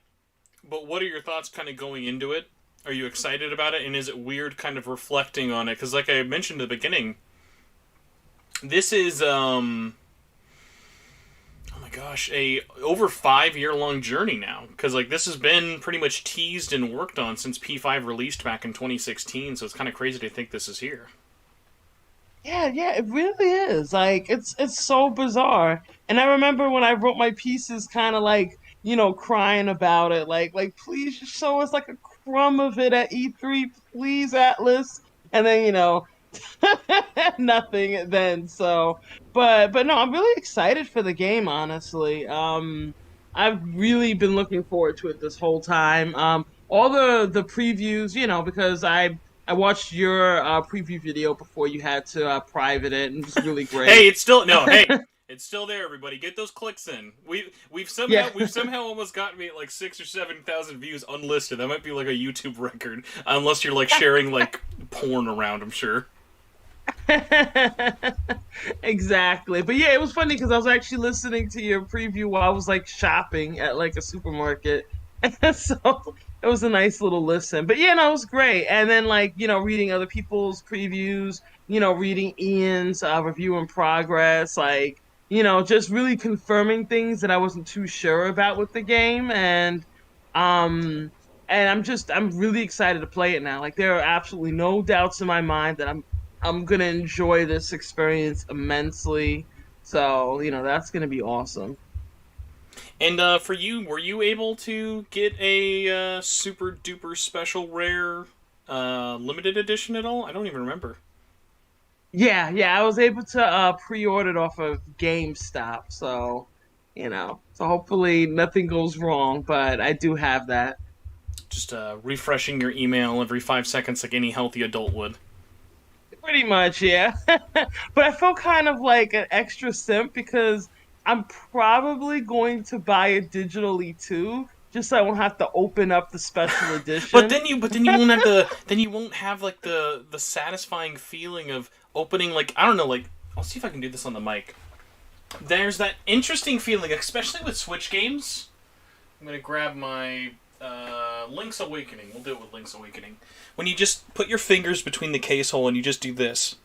Speaker 1: but what are your thoughts kind of going into it? Are you excited about it? And is it weird kind of reflecting on it? Because like I mentioned at the beginning, this is, oh my gosh, a over 5-year-long journey now. Because like this has been pretty much teased and worked on since P5 released back in 2016, so it's kind of crazy to think this is here.
Speaker 5: Yeah, it really is. Like, it's so bizarre. And I remember when I wrote my pieces kind of like, crying about it. Like, please just show us like a crumb of it at E3, please, Atlas. And then, nothing then. So, but no, I'm really excited for the game, honestly. I've really been looking forward to it this whole time. All the previews, because I watched your preview video before you had to private it, and it was really great.
Speaker 1: Hey, it's still it's still there. Everybody, get those clicks in. We've somehow almost gotten me at like 6,000 or 7,000 views unlisted. That might be like a YouTube record, unless you're like sharing like porn around. I'm sure.
Speaker 5: Exactly, but yeah, it was funny because I was actually listening to your preview while I was like shopping at like a supermarket, so it was a nice little listen. But yeah, no, it was great. And then like reading other people's previews, reading Ian's review in progress, like just really confirming things that I wasn't too sure about with the game, and I'm really excited to play it now. Like there are absolutely no doubts in my mind that I'm gonna enjoy this experience immensely. So that's gonna be awesome.
Speaker 1: And for you, were you able to get a super duper special rare limited edition at all? I don't even remember.
Speaker 5: Yeah, I was able to pre-order it off of GameStop, so hopefully nothing goes wrong, but I do have that.
Speaker 1: Just refreshing your email every 5 seconds like any healthy adult would.
Speaker 5: Pretty much, yeah. But I felt kind of like an extra simp because I'm probably going to buy it digitally too, just so I won't have to open up the special edition.
Speaker 1: But then you won't have like the satisfying feeling of opening, like, I don't know, like, I'll see if I can do this on the mic. There's that interesting feeling, especially with Switch games. I'm gonna grab my Link's Awakening. We'll do it with Link's Awakening. When you just put your fingers between the case hole and you just do this,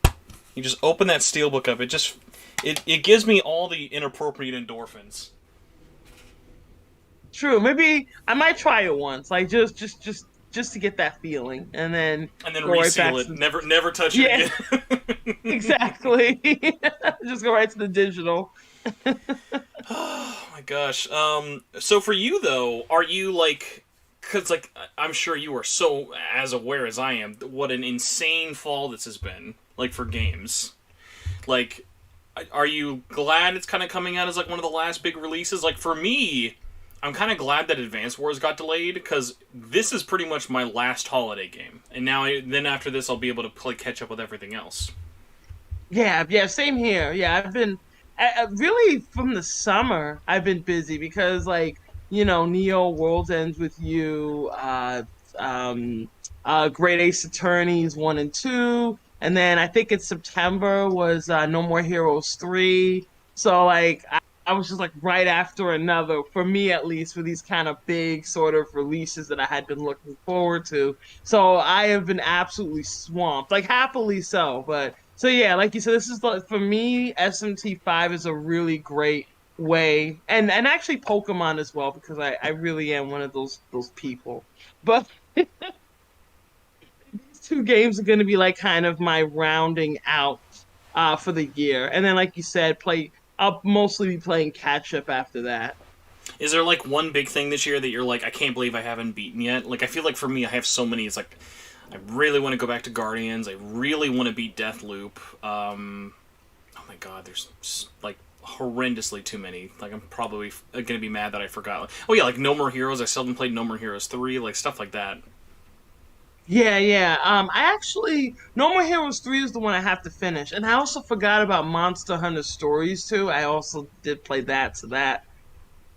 Speaker 1: you just open that steelbook up. It gives me all the inappropriate endorphins.
Speaker 5: True. Maybe I might try it once, like just to get that feeling, and then
Speaker 1: go reseal right it. Never touch it again.
Speaker 5: Exactly. Just go right to the digital.
Speaker 1: Oh my gosh. So for you though, are you like? Because like I'm sure you are so as aware as I am what an insane fall this has been, like for games. Like, are you glad it's kind of coming out as like one of the last big releases? Like for me, I'm kind of glad that Advance Wars got delayed because this is pretty much my last holiday game, and then after this I'll be able to play catch up with everything else.
Speaker 5: Yeah, same here. Yeah, I've been really from the summer. I've been busy because like. Neo World Ends with You, Great Ace Attorneys 1 and 2, and then I think in September was No More Heroes 3. So like I was just like right after another, for me at least, for these kind of big sort of releases that I had been looking forward to. So I have been absolutely swamped, like happily so. But so yeah, like you said, this is like, for me, SMT5 is a really great way, and actually Pokemon as well, because I really am one of those people. But these two games are going to be like kind of my rounding out for the year, and then like you said, I'll mostly be playing catch up after that.
Speaker 1: Is there like one big thing this year that you're like, I can't believe I haven't beaten yet? Like, I feel like for me, I have so many. It's like, I really want to go back to Guardians. I really want to beat Deathloop. Oh my god, there's like horrendously too many. Like, I'm probably gonna be mad that I forgot. Like, oh yeah, like No More Heroes. I still haven't played No More Heroes 3. Like stuff like that.
Speaker 5: Yeah, yeah. I actually No More Heroes 3 is the one I have to finish, and I also forgot about Monster Hunter Stories too. I also did play that, so that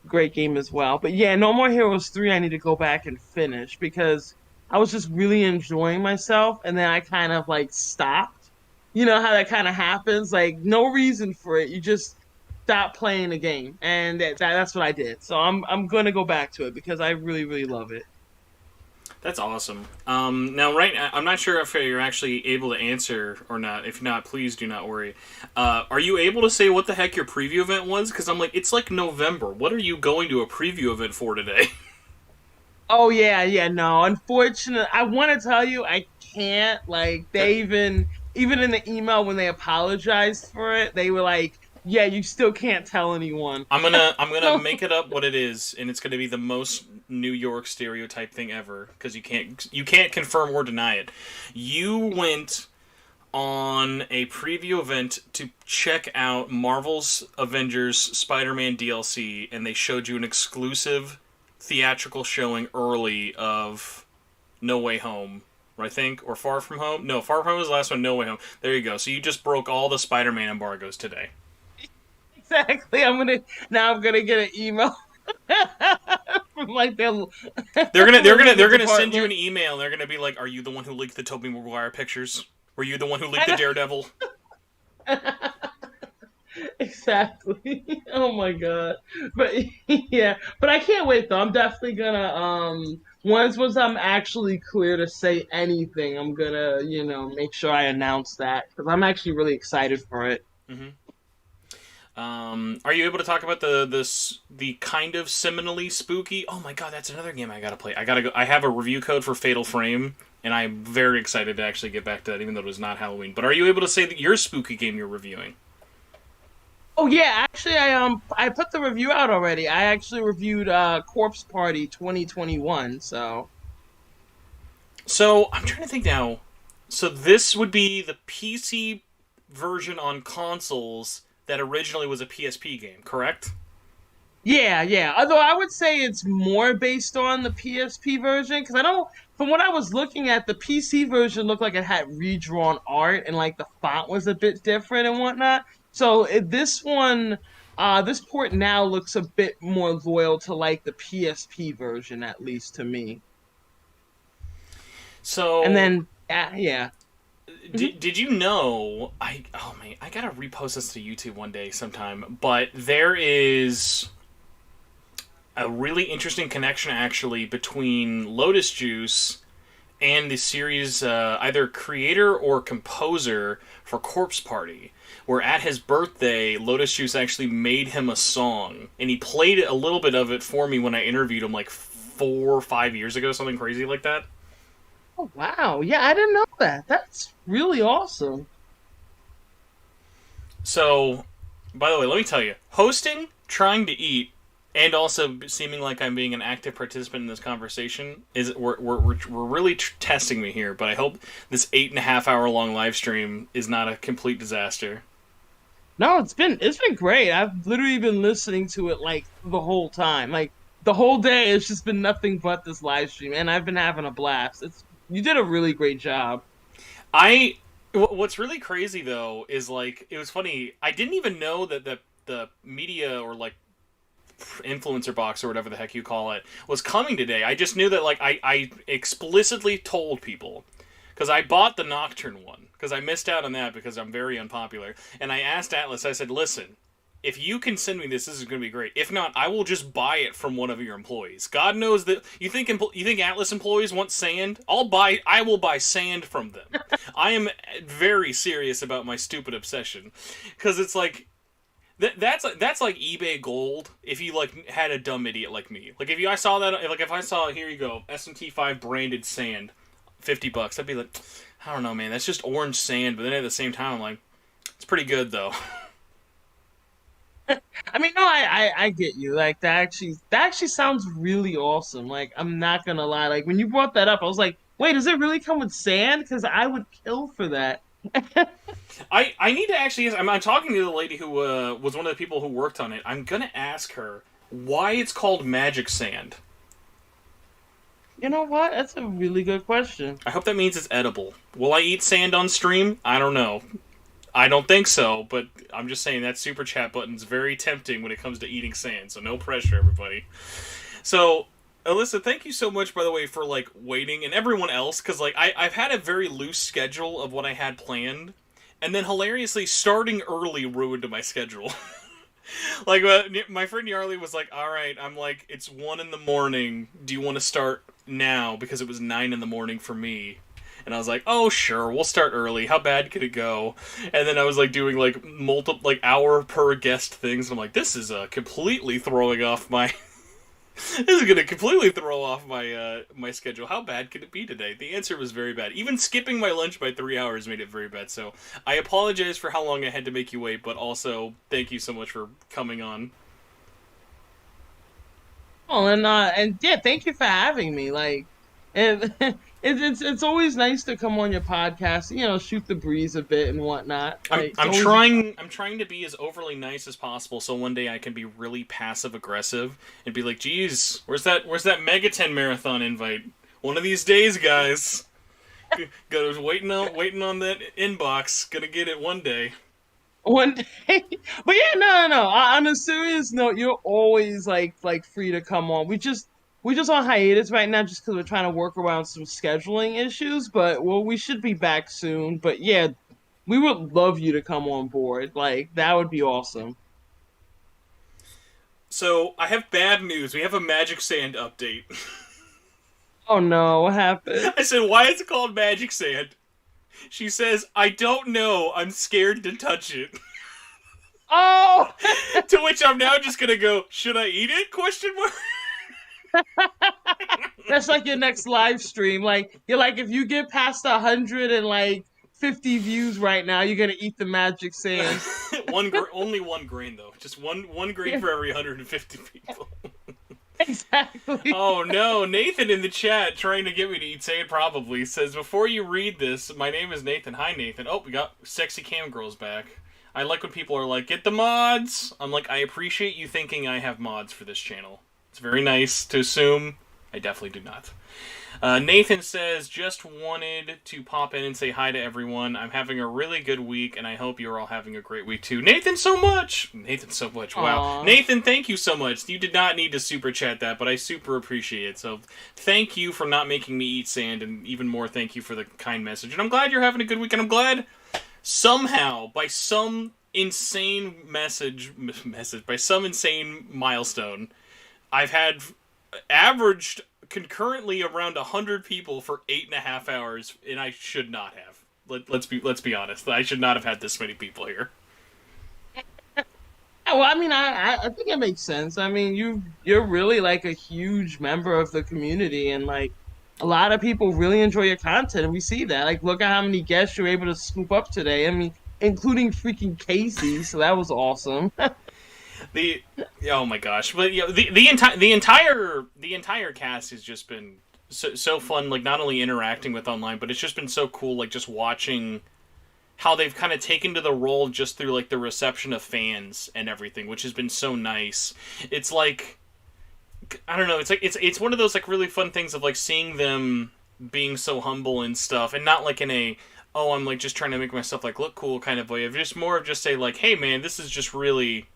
Speaker 5: great game as well. But yeah, No More Heroes 3 I need to go back and finish, because I was just really enjoying myself, and then I kind of like stopped. You know how that kind of happens? Like no reason for it. You just stop playing the game, and that's what I did. So I'm gonna go back to it because I really really love it.
Speaker 1: That's awesome. Now, I'm not sure if you're actually able to answer or not. If not, please do not worry. Are you able to say what the heck your preview event was? Because I'm like, it's like November. What are you going to a preview event for today?
Speaker 5: Oh yeah, no. Unfortunately, I want to tell you I can't. Like they even in the email when they apologized for it, they were like, "Yeah, you still can't tell anyone."
Speaker 1: I'm gonna make it up what it is, and it's gonna be the most New York stereotype thing ever, because you can't confirm or deny it. You went on a preview event to check out Marvel's Avengers Spider-Man DLC, and they showed you an exclusive theatrical showing early of No Way Home, I think, or Far From Home. No, Far From Home was the last one. No Way Home. There you go. So you just broke all the Spider-Man embargoes today.
Speaker 5: Exactly. I'm gonna get an email from like
Speaker 1: they're gonna send you an email. And they're gonna be like, "Are you the one who leaked the Tobey Maguire pictures? Were you the one who leaked the Daredevil?"
Speaker 5: Exactly. Oh my god. But yeah, but I can't wait though. I'm definitely gonna once I'm actually clear to say anything, I'm gonna make sure I announce that, because I'm actually really excited for it.
Speaker 1: Mm-hmm. Are you able to talk about the kind of seminally spooky? Oh my god, that's another game I gotta play. I gotta go. I have a review code for Fatal Frame, and I'm very excited to actually get back to that, even though it was not Halloween. But are you able to say that your spooky game you're reviewing?
Speaker 5: Oh yeah, actually I put the review out already. I actually reviewed Corpse Party 2021. So
Speaker 1: I'm trying to think now. So this would be the PC version on consoles that originally was a PSP game, correct?
Speaker 5: Yeah. Although I would say it's more based on the PSP version, because from what I was looking at, the PC version looked like it had redrawn art, and like the font was a bit different and whatnot. So this port now looks a bit more loyal to like the PSP version, at least to me.
Speaker 1: So
Speaker 5: and then yeah.
Speaker 1: Did you know? I gotta repost this to YouTube one day sometime. But there is a really interesting connection actually between Lotus Juice and the series, either creator or composer for Corpse Party, where at his birthday, Lotus Juice actually made him a song, and he played a little bit of it for me when I interviewed him like 4 or 5 years ago, something crazy like that.
Speaker 5: Oh wow, yeah, I didn't know that. That's really awesome.
Speaker 1: So, by the way, let me tell you, hosting, trying to eat, and also seeming like I'm being an active participant in this conversation we're really testing me here. But I hope this 8.5 hour long live stream is not a complete disaster.
Speaker 5: No, it's been great. I've literally been listening to it like the whole time, like the whole day. It's just been nothing but this live stream, and I've been having a blast. You did a really great job.
Speaker 1: What's really crazy though is like, it was funny. I didn't even know that the media or like influencer box or whatever the heck you call it was coming today. I just knew that like I explicitly told people, because I bought the Nocturne one because I missed out on that because I'm very unpopular, and I asked Atlas, I said, listen, if you can send me this is going to be great. If not, I will just buy it from one of your employees. God knows that you think Atlas employees want sand? I will buy sand from them. I am very serious about my stupid obsession, because it's like that's like eBay gold if you like had a dumb idiot like me. Like if I saw here you go SMT5 branded sand, $50, I'd be like, I don't know, man, that's just orange sand. But then at the same time, I'm like, it's pretty good though.
Speaker 5: I mean, no, I get you. Like that actually sounds really awesome. Like I'm not gonna lie. Like when you brought that up, I was like, wait, does it really come with sand? Because I would kill for that.
Speaker 1: I need to actually. I'm talking to the lady who was one of the people who worked on it. I'm gonna ask her why it's called magic sand.
Speaker 5: You know what? That's a really good question.
Speaker 1: I hope that means it's edible. Will I eat sand on stream? I don't know. I don't think so, but I'm just saying that super chat button's very tempting when it comes to eating sand, so no pressure, everybody. So, Allisa, thank you so much, by the way, for, like, waiting, and everyone else, because, like, I've had a very loose schedule of what I had planned, and then, hilariously, starting early ruined my schedule. Like, my friend Nyarly was like, alright, I'm like, it's 1 in the morning, do you want to start now? Because it was 9 in the morning for me. And I was like, oh, sure, we'll start early. How bad could it go? And then I was, like, doing, like, hour per guest things. I'm like, this is completely throwing off my... This is going to completely throw off my my schedule. How bad could it be today? The answer was very bad. Even skipping my lunch by 3 hours made it very bad. So I apologize for how long I had to make you wait, but also thank you so much for coming on.
Speaker 5: Oh, and yeah, thank you for having me. Like, it's always nice to come on your podcast, you know, shoot the breeze a bit and whatnot. Like,
Speaker 1: I'm trying to be as overly nice as possible, so one day I can be really passive aggressive and be like, "Geez, where's that Megaten marathon invite? One of these days, guys. Got waiting on that inbox. Gonna get it one day."
Speaker 5: One day, but yeah, no. On a serious note, you're always like free to come on. We're just on hiatus right now, just because we're trying to work around some scheduling issues. But we should be back soon. But yeah, we would love you to come on board. Like that would be awesome.
Speaker 1: So I have bad news. We have a Magic Sand update.
Speaker 5: Oh no, what happened?
Speaker 1: I said, why is it called Magic Sand? She says, I don't know. I'm scared to touch it.
Speaker 5: Oh!
Speaker 1: To which I'm now just gonna go, should I eat it? Question mark.
Speaker 5: That's like your next live stream. Like you're like, if you get past 150 views right now, you're gonna eat the magic sand.
Speaker 1: Only 1 grain though. Just one grain for every 150 people.
Speaker 5: Exactly.
Speaker 1: Oh no, Nathan in the chat trying to get me to eat sand probably says, before you read this, my name is Nathan. Hi Nathan. Oh, we got sexy cam girls back. I like when people are like, get the mods. I'm like, I appreciate you thinking I have mods for this channel. It's very nice to assume. I definitely do not. Nathan says, just wanted to pop in and say hi to everyone. I'm having a really good week, and I hope you're all having a great week too. Nathan so much! Wow.
Speaker 5: Aww.
Speaker 1: Nathan, thank you so much. You did not need to super chat that, but I super appreciate it. So thank you for not making me eat sand, and even more thank you for the kind message. And I'm glad you're having a good week, and I'm glad somehow, by some insane by some insane milestone, I've had averaged concurrently around 100 people for 8.5 hours, and I should not have. Let's be honest. I should not have had this many people here.
Speaker 5: Well, I mean, I think it makes sense. I mean, you're really like a huge member of the community, and like a lot of people really enjoy your content, and we see that. Like, look at how many guests you're able to scoop up today. I mean, including freaking Casey, so that was awesome.
Speaker 1: Oh my gosh! But yeah, the entire cast has just been so fun. Like not only interacting with online, but it's just been so cool. Like just watching how they've kind of taken to the role just through like the reception of fans and everything, which has been so nice. It's like, I don't know. It's like it's one of those like really fun things of like seeing them being so humble and stuff, and not like in a, oh, I'm like just trying to make myself like look cool kind of way. Of just more of just say like, hey man, this is just really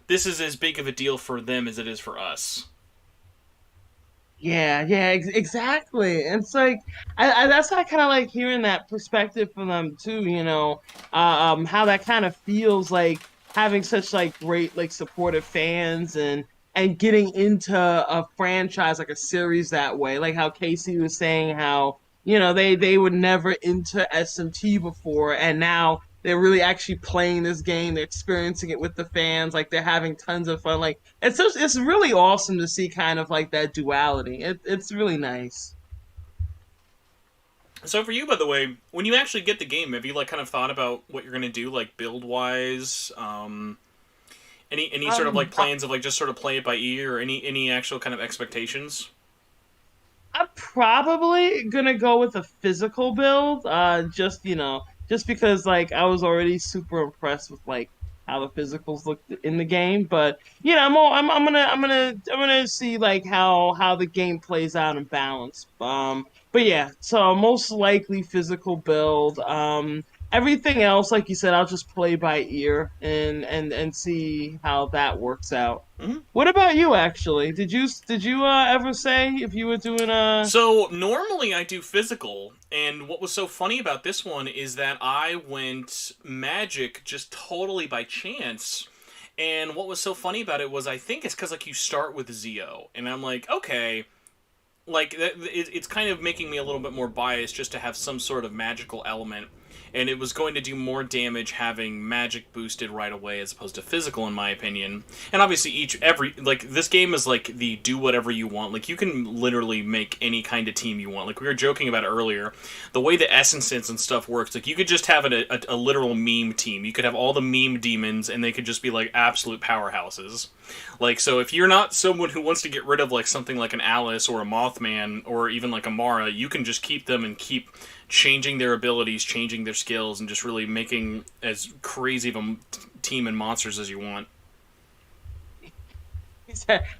Speaker 1: this is as big of a deal for them as it is for us.
Speaker 5: Yeah, yeah, exactly. And it's like that's why I kind of like hearing that perspective from them too. How that kind of feels like having such like great like supportive fans and getting into a franchise like a series that way. Like how Casey was saying how they were never into SMT before, and now they're really actually playing this game. They're experiencing it with the fans. Like they're having tons of fun. Like it's really awesome to see kind of like that duality. It's really nice.
Speaker 1: So for you, by the way, when you actually get the game, have you like kind of thought about what you're gonna do, like build wise? Any sort of like plans of like just sort of play it by ear, or any actual kind of expectations?
Speaker 5: I'm probably gonna go with a physical build, just because like I was already super impressed with like how the physicals looked in the game. But I'm gonna see like how the game plays out and balance. But yeah, so most likely physical build. Everything else, like you said, I'll just play by ear and see how that works out.
Speaker 1: Mm-hmm.
Speaker 5: What about you? Actually, did you ever say if you were doing a?
Speaker 1: So normally I do physical, and what was so funny about this one is that I went magic just totally by chance. And what was so funny about it was I think it's because like you start with Zeo, and I'm like, okay, like it's kind of making me a little bit more biased just to have some sort of magical element. And it was going to do more damage having magic boosted right away as opposed to physical, in my opinion. And obviously this game is like the do whatever you want. Like, you can literally make any kind of team you want. Like we were joking about earlier, the way the essences and stuff works, like you could just have a literal meme team. You could have all the meme demons and they could just be like absolute powerhouses. Like, so if you're not someone who wants to get rid of like something like an Alice or a Mothman or even like a Mara, you can just keep them and keep changing their abilities, changing their skills, and just really making as crazy of a team and monsters as you want.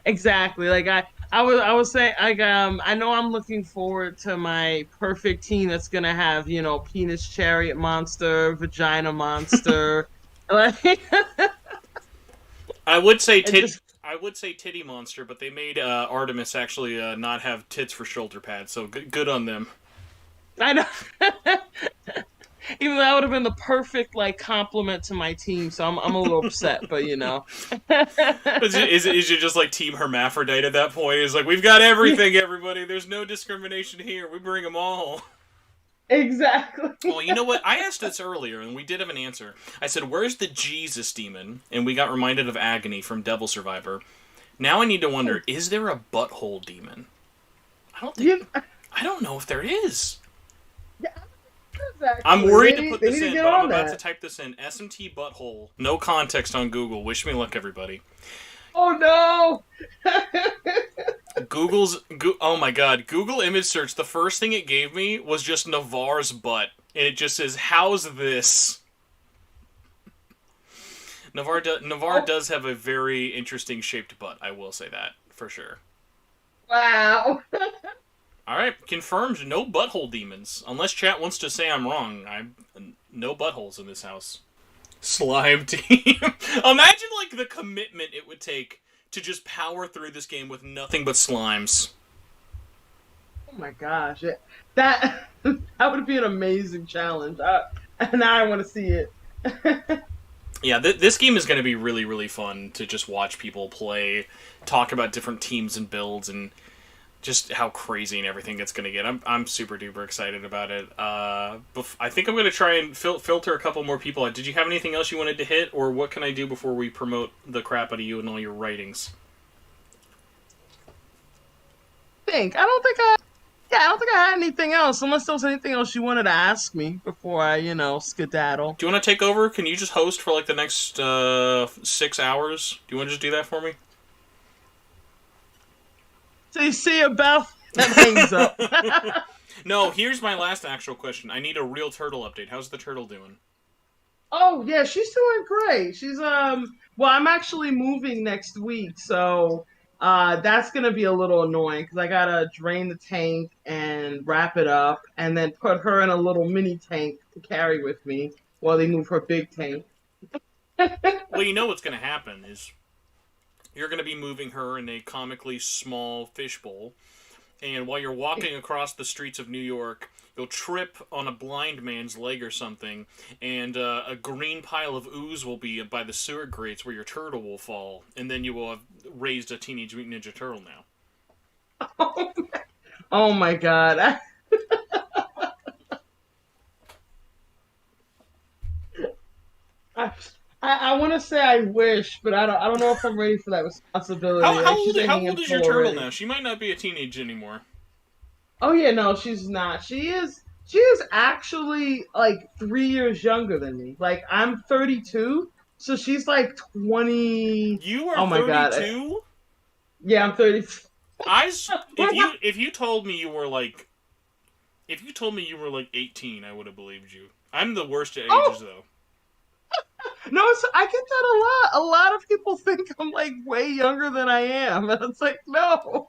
Speaker 5: Exactly. Like I would say like I know I'm looking forward to my perfect team that's gonna have penis chariot monster, vagina monster. Like
Speaker 1: I would say titty monster, but they made Artemis actually not have tits for shoulder pads, so good on them.
Speaker 5: I know. Even though that would have been the perfect like compliment to my team, so I'm a little upset, but
Speaker 1: Is it just like Team Hermaphrodite at that point? It's like, we've got everything, everybody. There's no discrimination here. We bring them all.
Speaker 5: Exactly.
Speaker 1: Well, you know what? I asked this earlier, and we did have an answer. I said, where's the Jesus demon? And we got reminded of Agony from Devil Survivor. Now I need to wonder, is there a butthole demon? I don't know if there is.
Speaker 5: Exactly.
Speaker 1: I'm worried to put this in, but I'm about to type this in. SMT butthole. No context on Google. Wish me luck, everybody.
Speaker 5: Oh no!
Speaker 1: Oh my god. Google image search, the first thing it gave me was just Navarre's butt. And it just says, how's this? Navarre does have a very interesting shaped butt. I will say that, for sure.
Speaker 5: Wow.
Speaker 1: Alright, confirmed. No butthole demons. Unless chat wants to say I'm wrong. No buttholes in this house. Slime team. Imagine, like, the commitment it would take to just power through this game with nothing but slimes.
Speaker 5: Oh my gosh. That would be an amazing challenge. Now I want to see it.
Speaker 1: Yeah, this game is going to be really, really fun to just watch people play, talk about different teams and builds, and just how crazy and everything it's going to get. I'm super duper excited about it. I think I'm going to try and filter a couple more people out. Did you have anything else you wanted to hit, or what can I do before we promote the crap out of you and all your writings?
Speaker 5: I don't think I had anything else, unless there was anything else you wanted to ask me before I, skedaddle.
Speaker 1: Do you want to take over? Can you just host for like the next 6 hours? Do you want to just do that for me?
Speaker 5: So you see about that hangs up.
Speaker 1: No, here's my last actual question. I need a real turtle update. How's the turtle doing?
Speaker 5: Oh yeah, she's doing great. She's well, I'm actually moving next week, so that's gonna be a little annoying because I gotta drain the tank and wrap it up, and then put her in a little mini tank to carry with me while they move her big tank.
Speaker 1: Well, you know what's gonna happen is you're going to be moving her in a comically small fishbowl. And while you're walking across the streets of New York, you'll trip on a blind man's leg or something, and a green pile of ooze will be by the sewer grates where your turtle will fall, and then you will have raised a Teenage Mutant Ninja Turtle now.
Speaker 5: Oh my god. I want to say I wish, but I don't know if I'm ready for that responsibility.
Speaker 1: How
Speaker 5: She's
Speaker 1: old,
Speaker 5: a
Speaker 1: how old is your
Speaker 5: handful
Speaker 1: turtle
Speaker 5: already.
Speaker 1: now? She might not be a teenage anymore.
Speaker 5: Oh yeah, no, she's not. She is actually like 3 years younger than me. Like I'm 32, so she's like 20.
Speaker 1: You are
Speaker 5: Oh my god.
Speaker 1: 32?
Speaker 5: Yeah, I'm 32.
Speaker 1: If you told me you were like 18, I would have believed you. I'm the worst at ages though.
Speaker 5: No, I get that a lot. A lot of people think I'm like way younger than I am, and it's like no.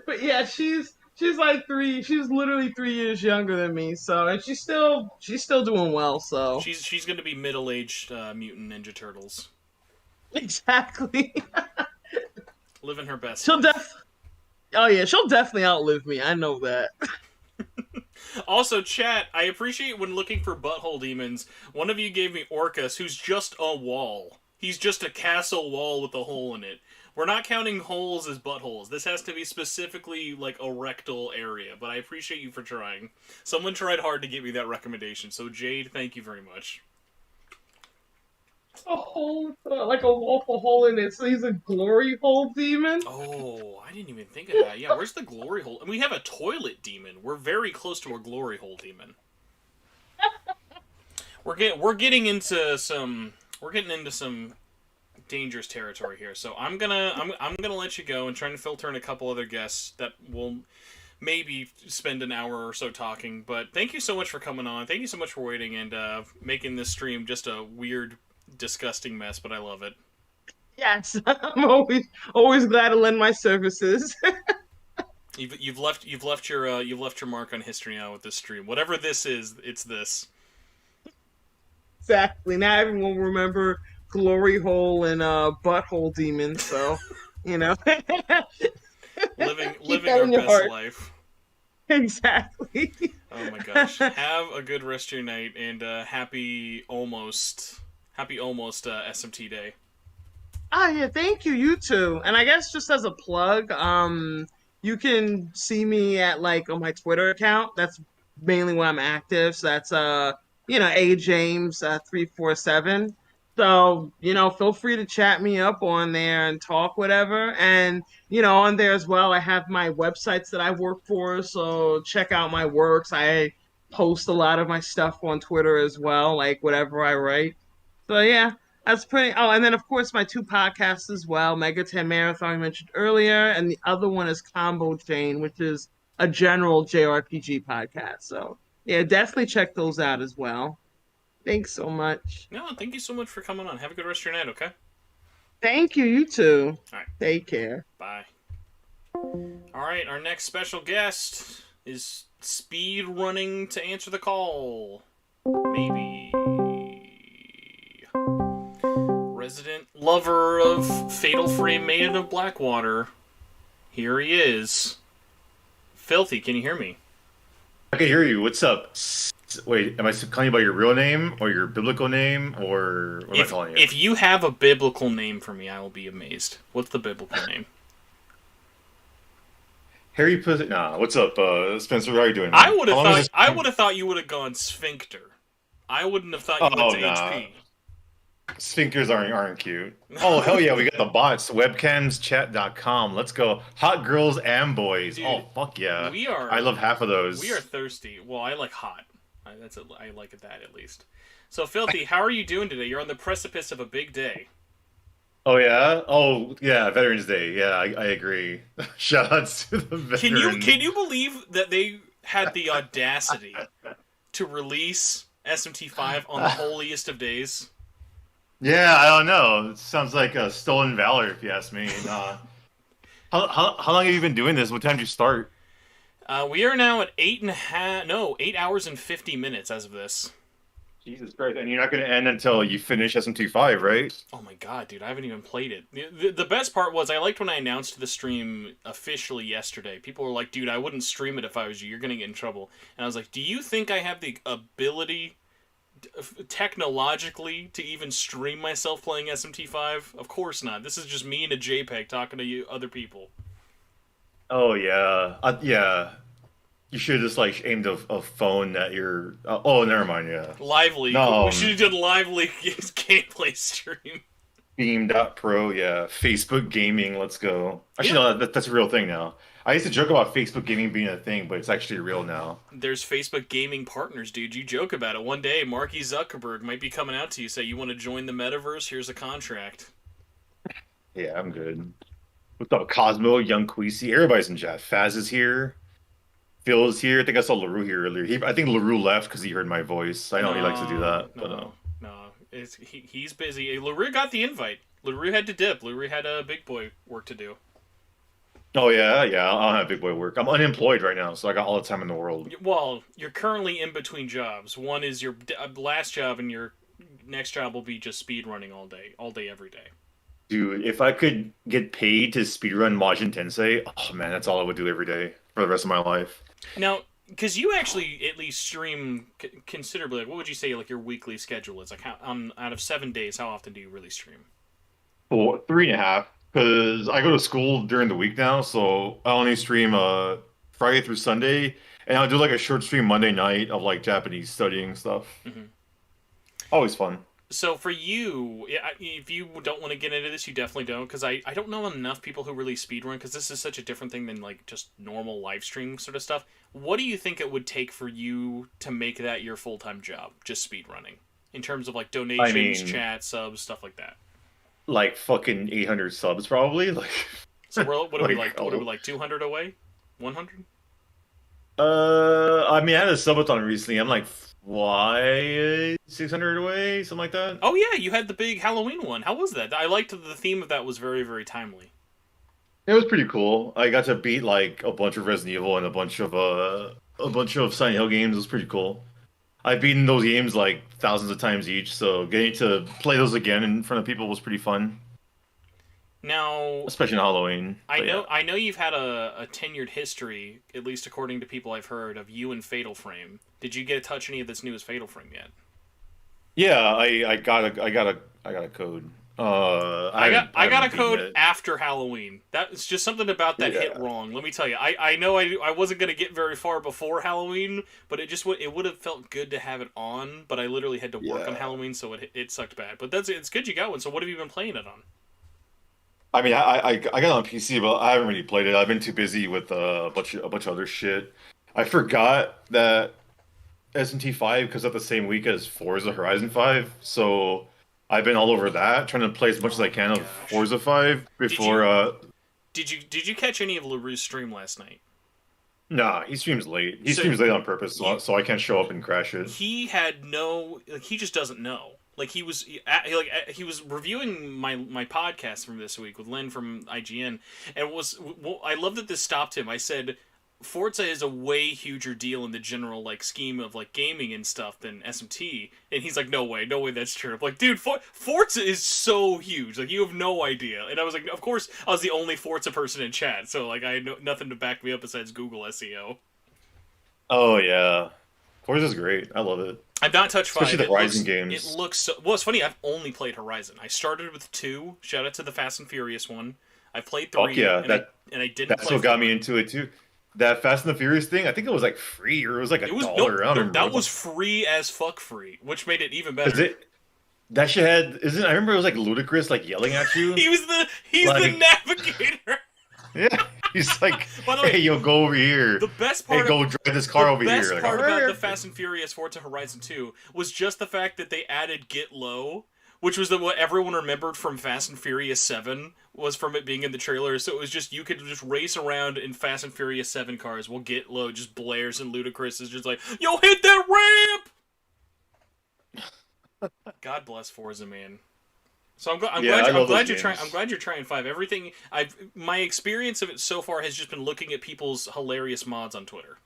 Speaker 5: But yeah, she's like three. She's literally 3 years younger than me. So, and she's still doing well. So
Speaker 1: she's going to be middle-aged Mutant Ninja Turtles.
Speaker 5: Exactly.
Speaker 1: Living her best.
Speaker 5: She'll she'll definitely outlive me. I know that.
Speaker 1: Also, chat, I appreciate when looking for butthole demons, one of you gave me Orcus, who's just a wall. He's just a castle wall with a hole in it. We're not counting holes as buttholes. This has to be specifically, like, a rectal area, but I appreciate you for trying. Someone tried hard to get me that recommendation, so Jade, thank you very much.
Speaker 5: A hole, like a waffle hole in it, so he's a glory hole demon?
Speaker 1: Oh, I didn't even think of that. Yeah, where's the glory hole? And we have a toilet demon. We're very close to a glory hole demon. We're getting into some dangerous territory here. So I'm gonna let you go and try to filter in a couple other guests that will maybe spend an hour or so talking. But thank you so much for coming on. Thank you so much for waiting and making this stream just a weird, disgusting mess, but I love it.
Speaker 5: Yes, I'm always glad to lend my services.
Speaker 1: You've left your mark on history now with this stream. Whatever this is, it's this.
Speaker 5: Exactly. Now everyone will remember glory hole and butthole demon. So, you know,
Speaker 1: living our best life.
Speaker 5: Exactly.
Speaker 1: Oh my gosh! Have a good rest of your night and happy almost SMT Day.
Speaker 5: Yeah, thank you. You too. And I guess just as a plug, you can see me at like on my Twitter account. That's mainly when I'm active. So that's A James 347. So feel free to chat me up on there and talk whatever. And on there as well, I have my websites that I work for. So check out my works. I post a lot of my stuff on Twitter as well, like whatever I write. So yeah. That's pretty. Oh, and then of course my two podcasts as well, Mega 10 Marathon I mentioned earlier, and the other one is Combo Chain, which is a general JRPG podcast. So yeah, definitely check those out as well. Thanks so much.
Speaker 1: No, thank you so much for coming on. Have a good rest of your night, okay?
Speaker 5: Thank you. You too.
Speaker 1: All right.
Speaker 5: Take care.
Speaker 1: Bye. All right, our next special guest is speed running to answer the call. Maybe. Resident lover of Fatal Frame Maiden of Blackwater. Here he is. Filthy, can you hear me?
Speaker 6: I can hear you. What's up? Wait, am I calling you by your real name or your biblical name, or what am I calling you?
Speaker 1: If you have a biblical name for me, I will be amazed. What's the biblical name?
Speaker 6: Harry Pussy. Nah. What's up, Spencer? How are you doing?
Speaker 1: I would have thought you would have gone Sphincter. I wouldn't have thought you went to HP.
Speaker 6: Sphincters aren't cute. Oh, hell yeah, we got the bots. Webcamschat.com. Let's go. Hot girls and boys. Dude, oh, fuck yeah. I love half of those.
Speaker 1: We are thirsty. Well, I like hot. I like that at least. So, Filthy, how are you doing today? You're on the precipice of a big day.
Speaker 6: Oh, yeah? Oh, yeah, Veterans Day. Yeah, I agree. Shout outs to the veterans.
Speaker 1: Can you believe that they had the audacity to release SMT5 on the holiest of days?
Speaker 6: Yeah, I don't know. It sounds like a stolen valor, if you ask me. How long have you been doing this? What time did you start?
Speaker 1: We are now at 8 hours and 50 minutes as of this.
Speaker 6: Jesus Christ! And you're not going to end until you finish SMT5, right?
Speaker 1: Oh my god, dude! I haven't even played it. The best part was I liked when I announced the stream officially yesterday. People were like, "Dude, I wouldn't stream it if I was you. You're gonna get in trouble." And I was like, "Do you think I have the ability, technologically, to even stream myself playing SMT5? Of course not. This is just me and a JPEG talking to you other people."
Speaker 6: Oh yeah, yeah. You should have just like aimed a phone at your. Oh, never mind. Yeah.
Speaker 1: Lively.
Speaker 6: No,
Speaker 1: we should have done Lively gameplay stream.
Speaker 6: Beam.pro, yeah. Facebook gaming, let's go. Actually, no, that's a real thing now. I used to joke about Facebook gaming being a thing, but it's actually real now.
Speaker 1: There's Facebook gaming partners, dude. You joke about it. One day, Marky Zuckerberg might be coming out to you, say, "You want to join the metaverse? Here's a contract."
Speaker 6: Yeah, I'm good. What's up, Cosmo, Young Queasy? Everybody's in chat. Faz is here. Phil's here. I think I saw LaRue here earlier. I think LaRue left because he heard my voice. I know he likes to do that.
Speaker 1: No. He's busy. LaRue got the invite. LaRue had to dip. LaRue had a big boy work to do.
Speaker 6: Oh, yeah. I don't have big boy work. I'm unemployed right now, so I got all the time in the world.
Speaker 1: Well, you're currently in between jobs. One is your last job, and your next job will be just speed running all day, every day.
Speaker 6: Dude, if I could get paid to speedrun Majin Tensei, oh man, that's all I would do every day for the rest of my life.
Speaker 1: Now, because you actually at least stream considerably, what would you say like your weekly schedule is? Like, out of 7 days, how often do you really stream?
Speaker 6: Well, 3.5, because I go to school during the week now, so I only stream Friday through Sunday, and I'll do like a short stream Monday night of like Japanese studying stuff.
Speaker 1: Mm-hmm.
Speaker 6: Always fun.
Speaker 1: So for you, if you don't want to get into this, you definitely don't, because I don't know enough people who really speedrun, because this is such a different thing than like just normal live stream sort of stuff. What do you think it would take for you to make that your full-time job, just speedrunning? In terms of like donations, chat, subs, stuff like that.
Speaker 6: Like fucking 800 subs probably. Like
Speaker 1: so what are we like? What are we like 200 away? 100?
Speaker 6: I mean I had a subathon recently. I'm like 600 away, something like that.
Speaker 1: Oh yeah, you had the big Halloween one. How was that? I liked the theme of that was very, very timely.
Speaker 6: It was pretty cool. I got to beat like a bunch of Resident Evil and a bunch of Silent Hill games. It was pretty cool. I've beaten those games like thousands of times each, so getting to play those again in front of people was pretty fun.
Speaker 1: Now,
Speaker 6: especially on Halloween.
Speaker 1: I know you've had a tenured history, at least according to people I've heard, of you and Fatal Frame. Did you get to touch any of this newest Fatal Frame yet?
Speaker 6: Yeah, I got a code.
Speaker 1: I got a code after Halloween. That's just something about that hit wrong. Let me tell you. I know I wasn't gonna get very far before Halloween, but it would have felt good to have it on. But I literally had to work on Halloween, so it sucked bad. But it's good you got one. So what have you been playing it on?
Speaker 6: I mean, I got it on PC, but I haven't really played it. I've been too busy with a bunch of other shit. I forgot that SMT5 comes out the same week as Forza Horizon 5, so I've been all over that, trying to play as much as I can of Forza 5 before.
Speaker 1: Did you catch any of LaRue's stream last night?
Speaker 6: Nah, he streams late. He streams late on purpose, so I can't show up and crash it.
Speaker 1: He had he just doesn't know. Like he was reviewing my podcast from this week with Len from IGN, and I love that this stopped him. I said, Forza is a way huger deal in the general like scheme of like gaming and stuff than SMT, and he's like, no way that's true. I'm like, dude, Forza is so huge, like you have no idea. And I was like, of course, I was the only Forza person in chat, so like I had nothing to back me up besides Google SEO.
Speaker 6: Oh yeah, Forza's great. I love it.
Speaker 1: I've not touched 5.
Speaker 6: Especially the Horizon games.
Speaker 1: It looks so... Well, it's funny, I've only played Horizon. I started with 2. Shout out to the Fast and Furious one. I played 3.
Speaker 6: Oh yeah,
Speaker 1: and I didn't
Speaker 6: that's
Speaker 1: play
Speaker 6: what got me into it too. That Fast and the Furious thing, I think it was like free, or it was like $1.
Speaker 1: No, that was free as fuck free, which made it even better.
Speaker 6: That shit had... I remember it was like Ludacris like yelling at you.
Speaker 1: He's the navigator.
Speaker 6: Yeah, he's like,
Speaker 1: way,
Speaker 6: hey, yo, go over here.
Speaker 1: The best part
Speaker 6: go drive this car over here.
Speaker 1: The best part about the Fast and Furious Forza Horizon 2 was just the fact that they added Get Low, which was what everyone remembered from Fast and Furious 7, was from it being in the trailer. So it was just, you could just race around in Fast and Furious 7 cars while Get Low just blares and Ludacris is just like, yo, hit that ramp! God bless Forza, man. So I'm glad you're trying. I'm glad you're trying 5. Everything my experience of it so far has just been looking at people's hilarious mods on Twitter.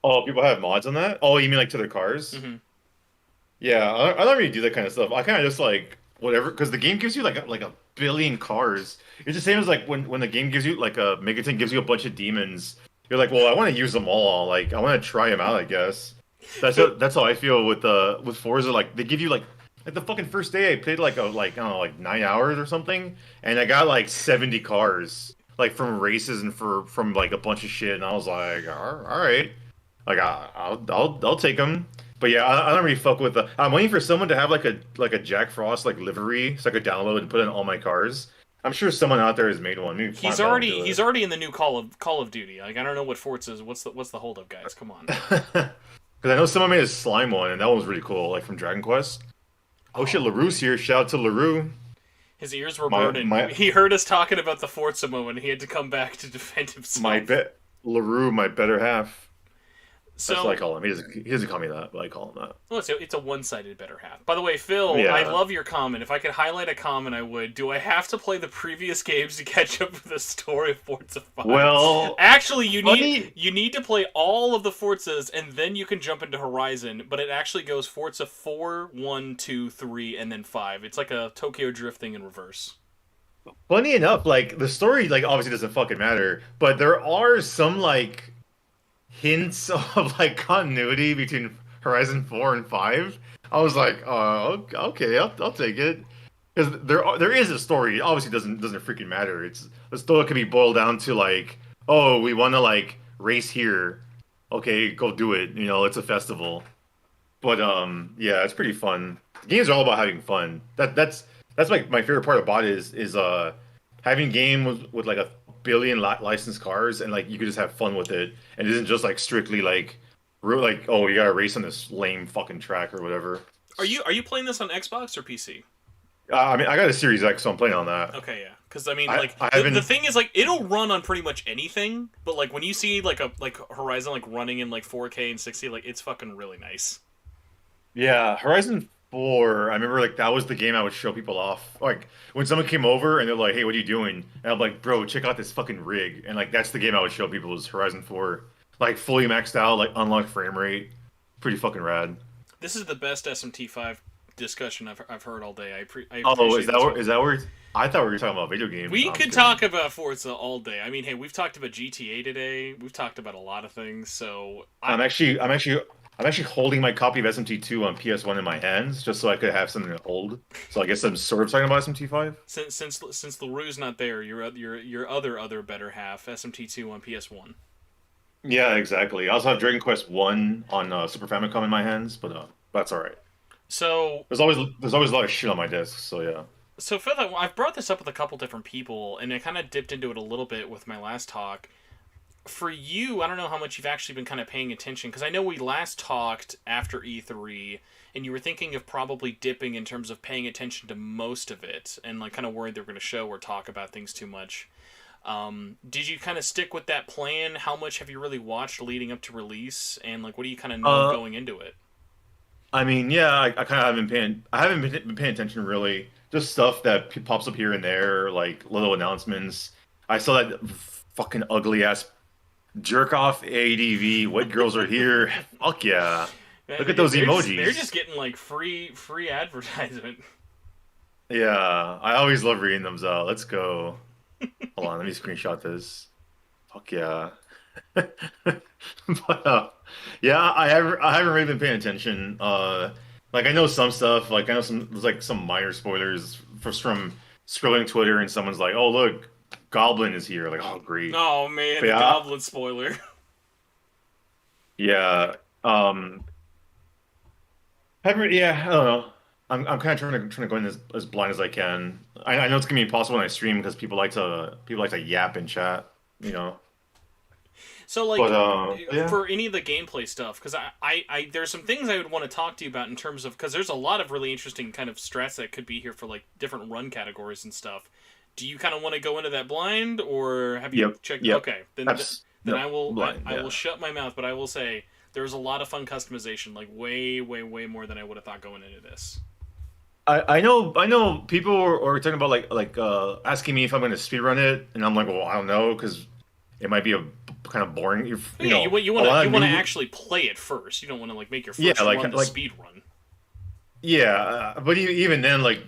Speaker 6: Oh, people have mods on that? Oh, you mean like to their cars?
Speaker 1: Mm-hmm.
Speaker 6: Yeah, I don't really do that kind of stuff. I kind of just like whatever because the game gives you like a billion cars. It's the same as like when the game gives you like a Megaton gives you a bunch of demons. You're like, well, I want to use them all. Like, I want to try them out, I guess. That's how I feel with Forza. Like, they give you like the fucking first day I played like I don't know like 9 hours or something, and I got like 70 cars like from races and from like a bunch of shit, and I was like, all right, like I'll take them. But yeah, I don't really fuck with the. I'm waiting for someone to have like a Jack Frost like livery so I could download and put it in all my cars. I'm sure someone out there has made one. Maybe
Speaker 1: He's already in the new Call of Duty. Like I don't know what Forza's. What's the holdup, guys? Come on.
Speaker 6: Because I know someone made a slime one, and that one was really cool, like from Dragon Quest. Oh shit, LaRue's here. Shout out to LaRue.
Speaker 1: His ears were burning. He heard us talking about the Forza moment. He had to come back to defend himself.
Speaker 6: LaRue, my better half.
Speaker 1: So,
Speaker 6: that's what I call him. He doesn't call me that, but I call him that.
Speaker 1: Well, it's a one-sided better half. By the way, Phil,
Speaker 6: Yeah.
Speaker 1: I love your comment. If I could highlight a comment, I would. Do I have to play the previous games to catch up with the story of Forza 5?
Speaker 6: Well,
Speaker 1: actually, you need to play all of the Forzas, and then you can jump into Horizon. But it actually goes Forza 4, 1, 2, 3, and then 5. It's like a Tokyo Drift thing in reverse.
Speaker 6: Funny enough, like the story, like obviously doesn't fucking matter, but there are some like hints of like continuity between Horizon 4 and 5. I was like, okay, I'll take it. Because there is a story. It obviously doesn't freaking matter. It's the story can be boiled down to like, oh, we want to like race here. Okay, go do it. You know, it's a festival. But yeah, it's pretty fun. Games are all about having fun. That's like my favorite part about it is having a game with like a billion licensed cars and like you could just have fun with it and it isn't just like strictly like oh you gotta race on this lame fucking track or whatever.
Speaker 1: Are you playing this on Xbox or PC?
Speaker 6: I mean I got a Series X, so I'm playing on that.
Speaker 1: Okay, yeah, because I mean the thing is like it'll run on pretty much anything, but like when you see like Horizon like running in like 4K and 60, like it's fucking really nice.
Speaker 6: Yeah, Horizon 4, I remember like that was the game I would show people off. Like when someone came over and they're like, "Hey, what are you doing?" And I'm like, "Bro, check out this fucking rig." And like that's the game I would show people was Horizon 4, like fully maxed out, like unlocked frame rate, pretty fucking rad.
Speaker 1: This is the best SMT5 discussion I've heard all day.
Speaker 6: Is that where? I thought we were talking about video games.
Speaker 1: We could talk about Forza all day. I mean, hey, we've talked about GTA today. We've talked about a lot of things. So
Speaker 6: I'm actually holding my copy of SMT2 on PS1 in my hands just so I could have something to hold. So I guess I'm sort of talking about SMT5.
Speaker 1: Since LaRue's not there, your other better half, SMT2 on PS1.
Speaker 6: Yeah, exactly. I also have Dragon Quest 1 on Super Famicom in my hands, but that's all right.
Speaker 1: So
Speaker 6: there's always a lot of shit on my desk, so yeah.
Speaker 1: So Phil, I've brought this up with a couple different people, and I kind of dipped into it a little bit with my last talk. For you, I don't know how much you've actually been kind of paying attention, because I know we last talked after E3, and you were thinking of probably dipping in terms of paying attention to most of it, and like kind of worried they were going to show or talk about things too much. Did you kind of stick with that plan? How much have you really watched leading up to release, and like what do you kind of know going into it?
Speaker 6: I mean, yeah, I kind of haven't been paying attention really. Just stuff that pops up here and there, like little announcements. I saw that fucking ugly ass jerk off ADV. What girls are here? Fuck yeah! Look at those emojis.
Speaker 1: They're just getting like free advertisement.
Speaker 6: Yeah, I always love reading them out. Let's go. Hold on, let me screenshot this. Fuck yeah. But yeah, I haven't really been paying attention. Like I know some stuff. Like I know there's some minor spoilers from scrolling Twitter, and someone's like, "Oh look, Goblin is here." Like, oh great.
Speaker 1: Oh man, the Goblin spoiler.
Speaker 6: Yeah. I don't know. I'm kind of trying to go in as blind as I can. I know it's gonna be impossible when I stream because people like to yap in chat, you know.
Speaker 1: So like for any of the gameplay stuff, because I there's some things I would want to talk to you about in terms of because there's a lot of really interesting kind of strats that could be here for like different run categories and stuff. Do you kind of want to go into that blind, or have you checked?
Speaker 6: Yep.
Speaker 1: Okay, then I will I will shut my mouth, but I will say there's a lot of fun customization, like way more than I would have thought going into this.
Speaker 6: I know people are talking about like asking me if I'm going to speedrun it, and I'm like, well, I don't know because it might be a kind of boring. You want to actually play it first. You don't want to like make your first run the speed run. Yeah, but even then, like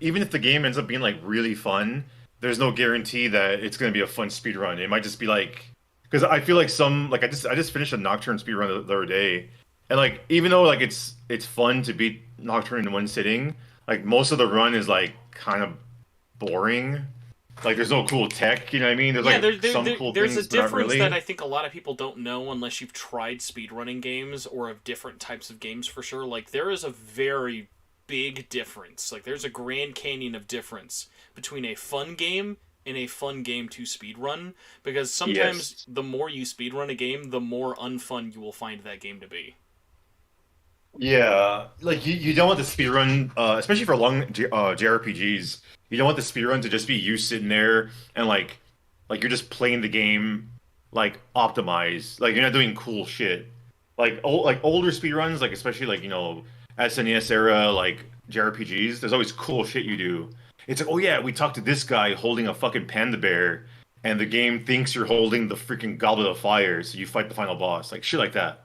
Speaker 6: even if the game ends up being like really fun, there's no guarantee that it's gonna be a fun speed run. It might just be like because I feel like some like I just finished a Nocturne speed run the other day, and like even though like it's fun to beat Nocturne in one sitting, like most of the run is like kind of boring. Like there's no cool tech, you know what I mean? There's
Speaker 1: Yeah,
Speaker 6: like some cool
Speaker 1: there's a
Speaker 6: things, but not
Speaker 1: difference that
Speaker 6: really.
Speaker 1: I think a lot of people don't know unless you've tried speedrunning games or of different types of games for sure. Like, there is a very big difference. Like, there's a Grand Canyon of difference between a fun game and a fun game to speedrun. Because sometimes
Speaker 6: Yes.
Speaker 1: the more you speedrun a game, the more unfun you will find that game to be.
Speaker 6: Yeah, like you don't want the speedrun, especially for long JRPGs. You don't want the speedrun to just be you sitting there and like you're just playing the game like optimized. Like you're not doing cool shit. Like older speedruns, like especially like SNES era like JRPGs. There's always cool shit you do. It's like, oh yeah, we talked to this guy holding a fucking panda bear, and the game thinks you're holding the freaking goblet of fire, so you fight the final boss. Like shit like that.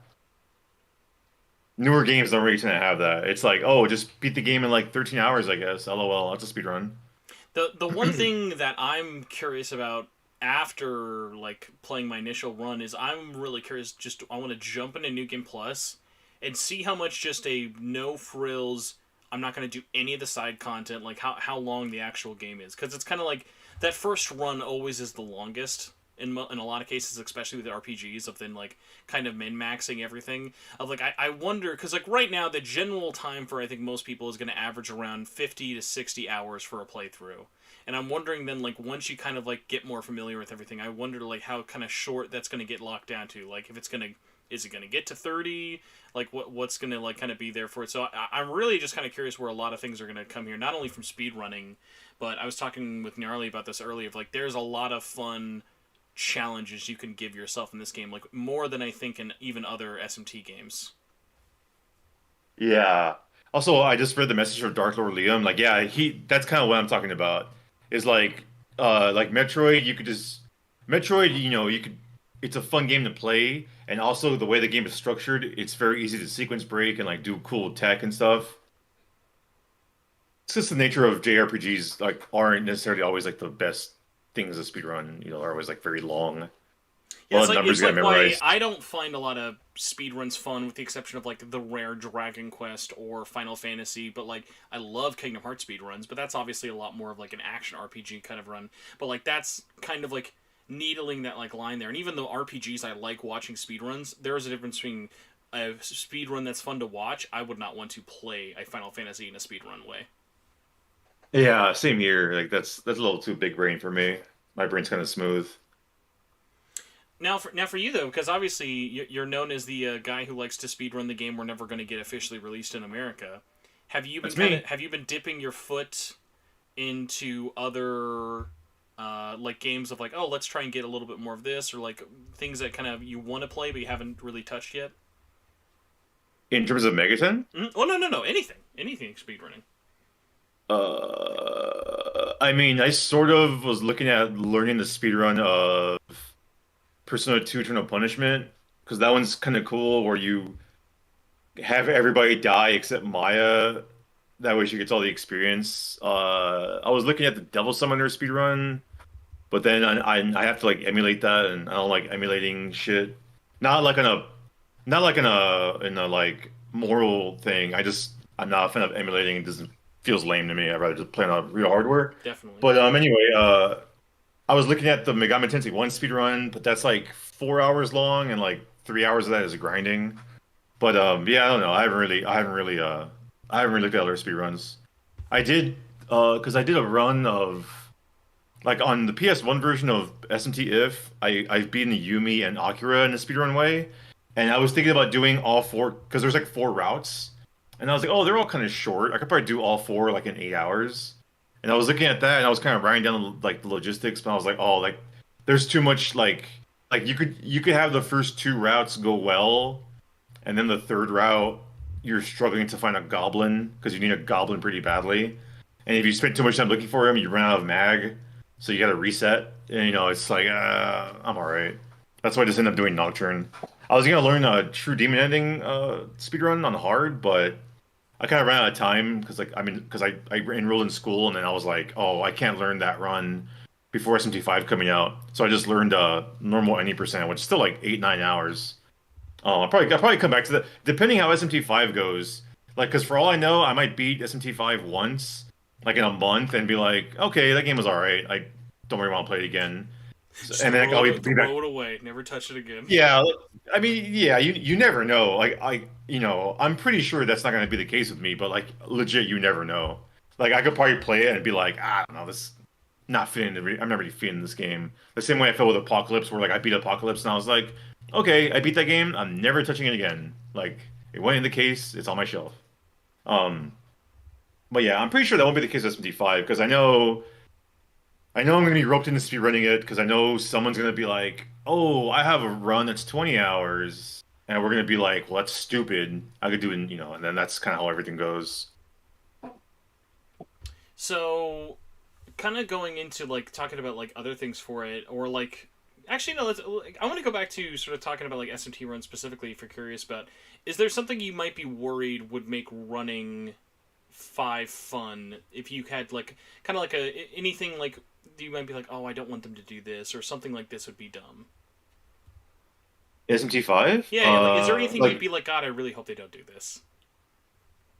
Speaker 6: Newer games don't really tend to have that. It's like, oh, just beat the game in like 13 hours, I guess. LOL, that's a speed run.
Speaker 1: The one thing that I'm curious about after like playing my initial run is I'm really curious. Just I want to jump into New Game Plus and see how much just a no frills. I'm not going to do any of the side content. Like how long the actual game is, because it's kind of like that first run always is the longest. In a lot of cases, especially with RPGs, of then like kind of min maxing everything. Of like I wonder, because like right now the general time for I think most people is going to average around 50 to 60 hours for a playthrough. And I'm wondering then, like, once you kind of like get more familiar with everything, I wonder like how kind of short that's going to get locked down to. Like, if it's gonna, is it going to get to 30? Like, what's going to like kind of be there for it? So I'm really just kind of curious where a lot of things are going to come here, not only from speed running, but I was talking with Nyarly about this earlier. Of like, there's a lot of fun challenges you can give yourself in this game, like more than I think in even other SMT games.
Speaker 6: Yeah. Also, I just read the message from Dark Lord Liam. Like, yeah, that's kind of what I'm talking about. Is like Metroid, you could just Metroid, you could it's a fun game to play, and also the way the game is structured, it's very easy to sequence break and like do cool tech and stuff. It's just the nature of JRPGs like aren't necessarily always like the best things to speedrun, are always like very long. A
Speaker 1: Yeah,
Speaker 6: lot of numbers
Speaker 1: it's
Speaker 6: you
Speaker 1: like
Speaker 6: gotta
Speaker 1: why
Speaker 6: memorize.
Speaker 1: I don't find a lot of speedruns fun, with the exception of like the rare Dragon Quest or Final Fantasy. But like I love Kingdom Hearts speedruns, but that's obviously a lot more of like an action RPG kind of run. But like that's kind of like needling that like line there. And even though RPGs I like watching speedruns, there is a difference between a speedrun that's fun to watch. I would not want to play a Final Fantasy in a speedrun way.
Speaker 6: Yeah, same here. Like that's a little too big brain for me. My brain's kind of smooth.
Speaker 1: Now for you though, because obviously you're known as the guy who likes to speedrun the game we're never going to get officially released in America.
Speaker 6: That's me.
Speaker 1: Have you been dipping your foot into other like games of like, oh, let's try and get a little bit more of this, or like things that kind of you want to play but you haven't really touched yet?
Speaker 6: In terms of Megaton?
Speaker 1: Oh, no, anything speedrunning.
Speaker 6: I mean, I sort of was looking at learning the speedrun of Persona 2 Eternal Punishment, because that one's kind of cool where you have everybody die except Maya. That way she gets all the experience. I was looking at the Devil Summoner speedrun, but then I have to like emulate that, and I don't like emulating shit. Not like in a not like in a like moral thing. I'm not a fan of emulating. It doesn't feels lame to me. I'd rather just play on real hardware.
Speaker 1: Definitely.
Speaker 6: But anyway, I was looking at the Megami Tensei 1 speedrun, but that's like 4 hours long, and like 3 hours of that is grinding. But yeah, I don't know. I haven't really looked at other speedruns. I did, because I did a run of like on the PS1 version of SMT If. I've beaten Yumi and Akira in a speedrun way, and I was thinking about doing all four because there's like four routes, and I was like, oh, they're all kind of short. I could probably do all four like in 8 hours. And I was looking at that, and I was kind of writing down like the logistics, but I was like, oh, like there's too much like you could have the first two routes go well, and then the third route you're struggling to find a goblin because you need a goblin pretty badly, and if you spend too much time looking for him, you run out of mag, so you got to reset. And it's like I'm all right. That's why I just ended up doing Nocturne. I was gonna learn a True Demon Ending speedrun on hard, but I kind of ran out of time because I enrolled in school and then I was like, oh, I can't learn that run before SMT5 coming out, so I just learned normal any percent, which is still like 8-9 hours. I'll probably come back to that depending how SMT5 goes. Like, because for all I know, I might beat SMT5 once, like in a month, and be like, okay, that game was all right. I don't really want to play it again.
Speaker 1: Just
Speaker 6: And then
Speaker 1: throw
Speaker 6: I'll
Speaker 1: it,
Speaker 6: be back.
Speaker 1: throw it away. Never touch it again.
Speaker 6: Yeah, I mean, yeah, you never know. Like I'm pretty sure that's not going to be the case with me, but like legit, you never know. Like I could probably play it and be like, I don't know, this not fitting. I'm not really feeling this game. The same way I felt with Apocalypse, where like I beat Apocalypse and I was like, okay, I beat that game. I'm never touching it again. Like it went in the case. It's on my shelf. But yeah, I'm pretty sure that won't be the case with SMT5 because I know I'm gonna be roped into speedrunning it because I know someone's gonna be like, "Oh, I have a run that's 20 hours," and we're gonna be like, "Well, that's stupid. I could do it," and then that's kind of how everything goes.
Speaker 1: So, kind of going into like talking about like other things for it, or like, actually no, I want to go back to sort of talking about like SMT runs specifically. If you're curious about, is there something you might be worried would make running 5 fun if you had like kind of like anything like you might be like, oh, I don't want them to do this, or something like this would be dumb.
Speaker 6: SMT5?
Speaker 1: Yeah, like, is there anything
Speaker 6: like
Speaker 1: you'd be like, God, I really hope they don't do this?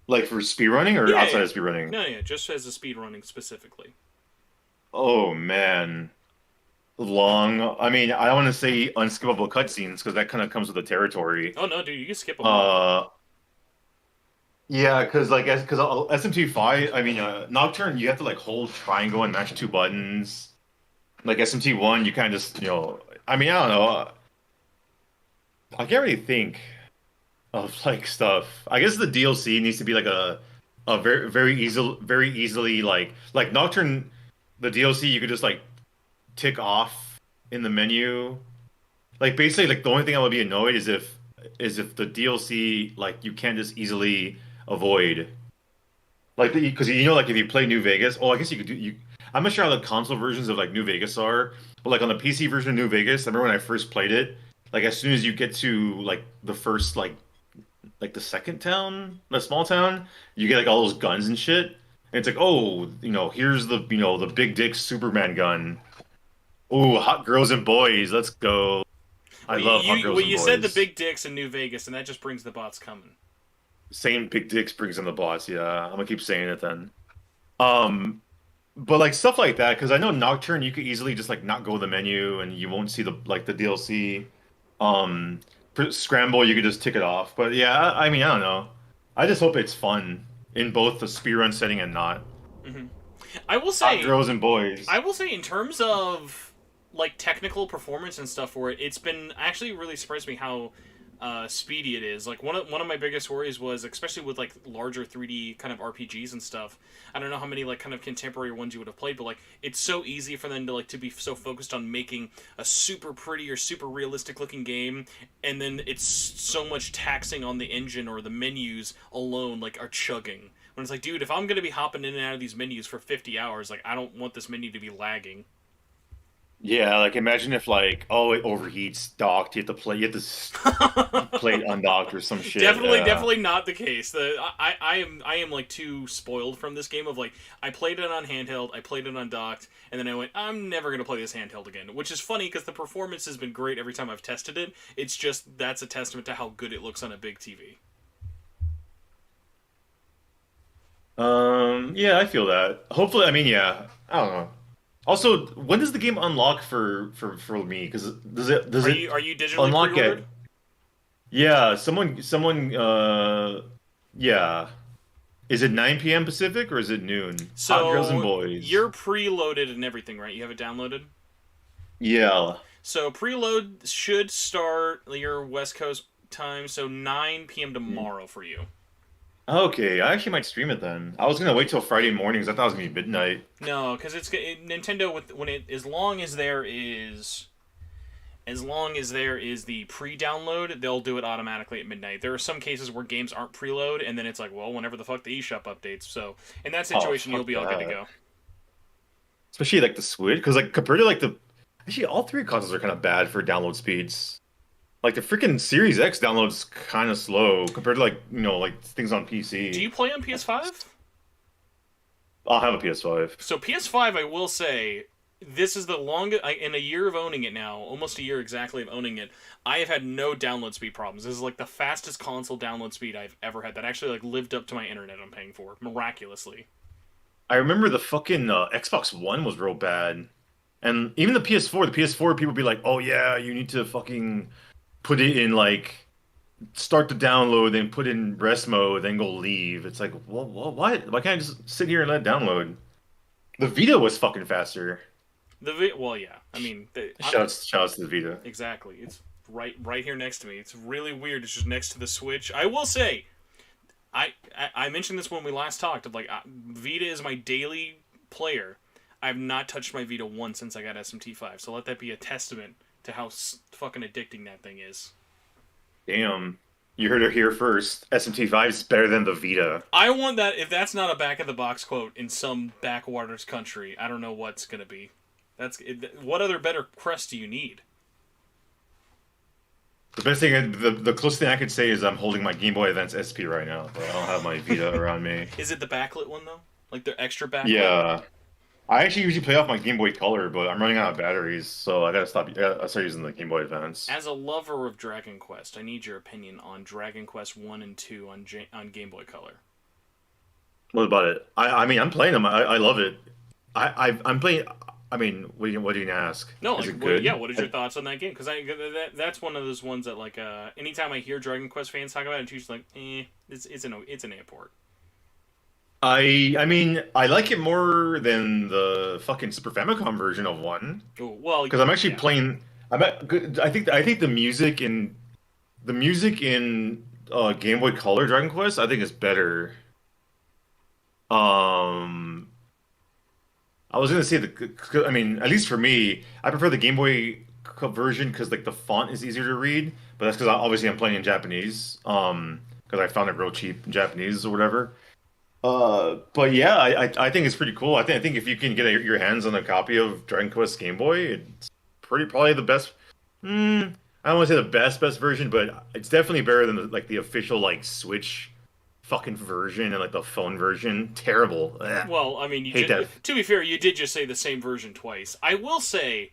Speaker 6: like for speedrunning or
Speaker 1: Yeah,
Speaker 6: outside
Speaker 1: yeah.
Speaker 6: of speedrunning?
Speaker 1: No, yeah, just as a speedrunning specifically.
Speaker 6: Oh man, long. I mean, I don't want to say unskippable cutscenes because that kind of comes with the territory.
Speaker 1: Oh no, dude, you can skip them all.
Speaker 6: Yeah, because SMT5, I mean, Nocturne, you have to like hold triangle and match 2 buttons. Like SMT1, you kind of just, I mean, I don't know. I can't really think of like stuff. I guess the DLC needs to be like a very easily like Nocturne, the DLC you could just like tick off in the menu. Like basically, like the only thing I would be annoyed is if the DLC like you can't just easily avoid. Like because like if you play New Vegas, I guess you could do you. I'm not sure how the console versions of like New Vegas are, but like on the PC version of New Vegas, I remember when I first played it, like as soon as you get to like the first like the second town, the small town, you get like all those guns and shit. And it's like, oh, here's the the big dick Superman gun. Oh, hot girls and boys, let's go. I love hot girls and
Speaker 1: You
Speaker 6: boys.
Speaker 1: said the big dicks in New Vegas, and that just brings the bots coming.
Speaker 6: Same big dicks brings in the boss. Yeah, I'm gonna keep saying it then. But like stuff like that, because I know Nocturne, you could easily just like not go to the menu and you won't see the DLC. Scramble, you could just tick it off. But yeah, I mean, I don't know. I just hope it's fun in both the speedrun setting and not.
Speaker 1: Mm-hmm. I will say,
Speaker 6: hot girls and boys.
Speaker 1: I will say, in terms of like technical performance and stuff for it, it's been actually really surprised me how speedy it is. Like one of my biggest worries was, especially with like larger 3D kind of RPGs and stuff. I don't know how many like kind of contemporary ones you would have played, but like it's so easy for them to like to be so focused on making a super pretty or super realistic looking game, and then it's so much taxing on the engine or the menus alone like are chugging. When it's like, dude, if I'm gonna be hopping in and out of these menus for 50 hours, like I don't want this menu to be lagging.
Speaker 6: Yeah, like imagine if like, oh, it overheats docked, you have to play it undocked or some shit.
Speaker 1: Definitely not the case. I am like too spoiled from this game of like I played it on handheld, I played it on docked, and then I went, I'm never gonna play this handheld again. Which is funny because the performance has been great every time I've tested it. It's just that's a testament to how good it looks on a big TV.
Speaker 6: Yeah, I feel that. Hopefully, I mean, yeah, I don't know. Also, when does the game unlock for me? Because does it
Speaker 1: Are you digitally
Speaker 6: unlock
Speaker 1: pre-ordered?
Speaker 6: it? Yeah, someone yeah. Is it 9 p.m. Pacific or is it noon?
Speaker 1: So
Speaker 6: Hot girls and boys.
Speaker 1: you're preloaded and everything, right? You have it downloaded?
Speaker 6: Yeah.
Speaker 1: So preload should start your West Coast time, so 9 p.m. tomorrow for you.
Speaker 6: Okay, I actually might stream it then. I was gonna wait till Friday mornings. I thought it was gonna be midnight.
Speaker 1: No, because Nintendo as long as there is the pre-download, they'll do it automatically at midnight. There are some cases where games aren't preload, and then it's like, well, whenever the fuck the eShop updates. So in that situation, you'll be all good to go.
Speaker 6: Especially like the Switch, because like compared to like actually all 3 consoles are kind of bad for download speeds. Like the freaking Series X download's kind of slow compared to like things on PC.
Speaker 1: Do you play on PS5?
Speaker 6: I'll have a PS5.
Speaker 1: So PS5, I will say, this is the longest in a year of owning it now, almost a year exactly of owning it. I have had no download speed problems. This is like the fastest console download speed I've ever had. That actually like lived up to my internet I'm paying for miraculously.
Speaker 6: I remember the fucking Xbox One was real bad, and even the PS4. The PS4 people be like, "Oh yeah, you need to fucking put it in like start the download, then put in rest mode, then go leave." It's like, well, what? Why can't I just sit here and let it download? The Vita was fucking faster.
Speaker 1: Well, yeah. I mean,
Speaker 6: Shouts to the Vita.
Speaker 1: Exactly. It's right here next to me. It's really weird. It's just next to the Switch. I will say, I mentioned this when we last talked. Of like, Vita is my daily player. I've not touched my Vita once since I got SMT5. So let that be a testament to how fucking addicting that thing is.
Speaker 6: Damn. You heard it here first. SMT5 is better than the Vita.
Speaker 1: I want that. If that's not a back of the box quote in some backwaters country, I don't know what's gonna be. What other better crest do you need?
Speaker 6: The best thing, the closest thing I could say is I'm holding my Game Boy Advance SP right now, but I don't have my Vita around me.
Speaker 1: Is it the backlit one though? Like the extra backlit?
Speaker 6: Yeah. I actually usually play off my Game Boy Color, but I'm running out of batteries, so I gotta stop. I start using the Game Boy Advance.
Speaker 1: As a lover of Dragon Quest, I need your opinion on Dragon Quest 1 and 2 on Game Boy Color.
Speaker 6: What about it? I mean, I'm playing them. I love it. I'm playing. I mean, what do you ask?
Speaker 1: No,
Speaker 6: is
Speaker 1: like,
Speaker 6: it good?
Speaker 1: yeah. What is your thoughts on that game? Because that's one of those ones that like anytime I hear Dragon Quest fans talk about it, it's usually like, it's an airport.
Speaker 6: I mean, I like it more than the fucking Super Famicom version of 1.
Speaker 1: Oh, well,
Speaker 6: because I'm actually playing. I think the music in Game Boy Color Dragon Quest I think is better. I was gonna say I mean, at least for me, I prefer the Game Boy version because like the font is easier to read. But that's because obviously I'm playing in Japanese. Because I found it real cheap in Japanese or whatever. But yeah, I think it's pretty cool. I think if you can get your hands on a copy of Dragon Quest Game Boy, it's probably the best. I don't want to say the best version, but it's definitely better than the official like Switch fucking version and like the phone version. Terrible. Ugh.
Speaker 1: Well, I mean, to be fair, you did just say the same version twice. I will say,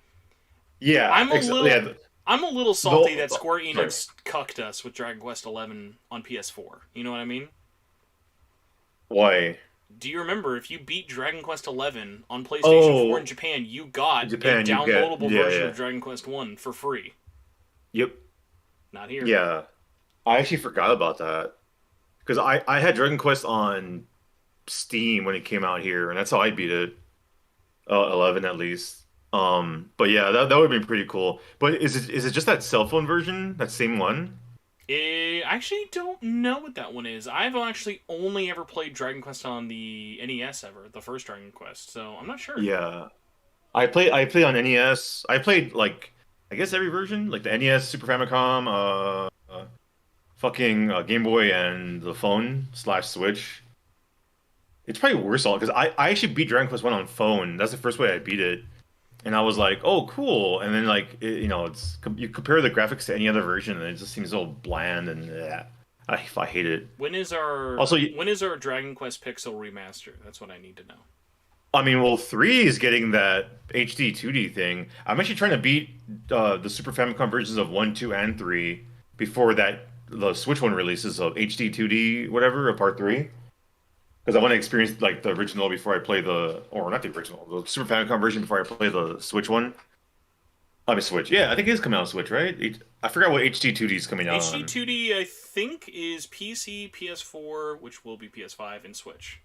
Speaker 6: yeah,
Speaker 1: I'm a little salty that Square Enix cucked us with Dragon Quest XI on PS4. You know what I mean?
Speaker 6: Why?
Speaker 1: Do you remember if you beat Dragon Quest XI on PlayStation 4 in Japan, you got a downloadable version of Dragon Quest 1 for free?
Speaker 6: Yep.
Speaker 1: Not here.
Speaker 6: Yeah. I actually forgot about that. Because I had Dragon Quest on Steam when it came out here, and that's how I beat it. 11 at least. But yeah, that would have been pretty cool. But is it just that cell phone version? That same one?
Speaker 1: I actually don't know what that one is. I've actually only ever played Dragon Quest on the NES ever, the first Dragon Quest, so I'm not sure.
Speaker 6: Yeah. I played on NES. I played like I guess every version, like the NES, Super Famicom, fucking Game Boy, and the phone / Switch. It's probably worse all because I actually beat Dragon Quest 1 on phone. That's the first way I beat it. And I was like, "Oh, cool!" And then, like, it's you compare the graphics to any other version, and it just seems so bland, and I hate it.
Speaker 1: When is our Dragon Quest Pixel remaster? That's what I need to know.
Speaker 6: I mean, well, 3 is getting that HD 2D thing. I'm actually trying to beat the Super Famicom versions of 1, 2, and 3 before the Switch one releases of HD 2D whatever, Part 3. Because I want to experience like the original before I play not the original, the Super Famicom version before I play the Switch one. I mean Switch, yeah, I think it is coming out on Switch, right? I forgot what HD 2D is coming out.
Speaker 1: HD 2D, I think, is PC, PS4, which will be PS5, and Switch.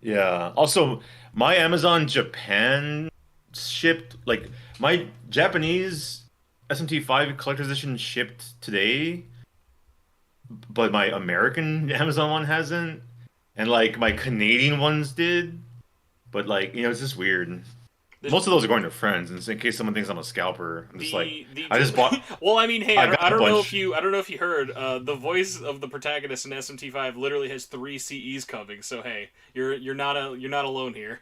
Speaker 6: Yeah. Also, my Amazon Japan shipped like my Japanese SMT5 collector's edition shipped today. But my American Amazon one hasn't, and like my Canadian ones did, but like it's just weird. Most of those are going to friends, and in case someone thinks I'm a scalper, I'm just I just bought.
Speaker 1: Well, I mean, hey, I don't know if you heard the voice of the protagonist in SMT5 literally has 3 CEs coming. So hey, you're not alone here.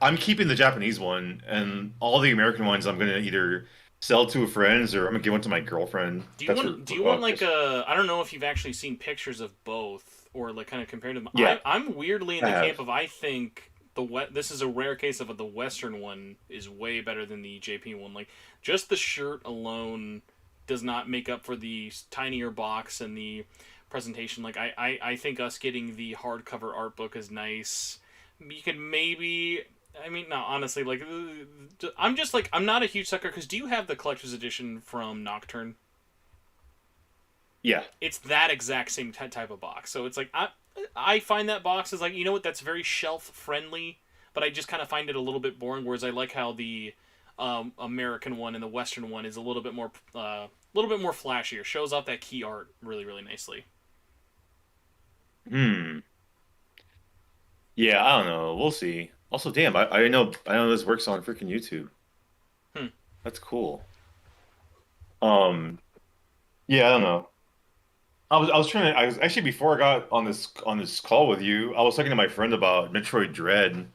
Speaker 6: I'm keeping the Japanese one, and all the American ones I'm gonna either sell to friends or I'm gonna give one to my girlfriend.
Speaker 1: Do you
Speaker 6: That's
Speaker 1: want? Do you want like a? I don't know if you've actually seen pictures of both or like kind of compared them.
Speaker 6: Yeah,
Speaker 1: I'm weirdly in the
Speaker 6: I have.
Speaker 1: camp of I think this is a rare case of the Western one is way better than the JP one. Like just the shirt alone does not make up for the tinier box and the presentation. Like I think us getting the hardcover art book is nice. You could maybe. I mean, no, honestly, like, I'm just like, I'm not a huge sucker, because do you have the collector's edition from Nocturne?
Speaker 6: Yeah.
Speaker 1: It's that exact same type of box. So it's like, I find that box is like, you know what, that's very shelf-friendly, but I just kind of find it a little bit boring, whereas I like how the American one and the Western one is a little bit more flashier. Shows off that key art really, really nicely.
Speaker 6: Hmm. Yeah, I don't know. We'll see. Also, damn, I know this works on freaking YouTube.
Speaker 1: Hmm.
Speaker 6: That's cool. Um, yeah, I don't know. I was actually before I got on this call with you, I was talking to my friend about Metroid Dread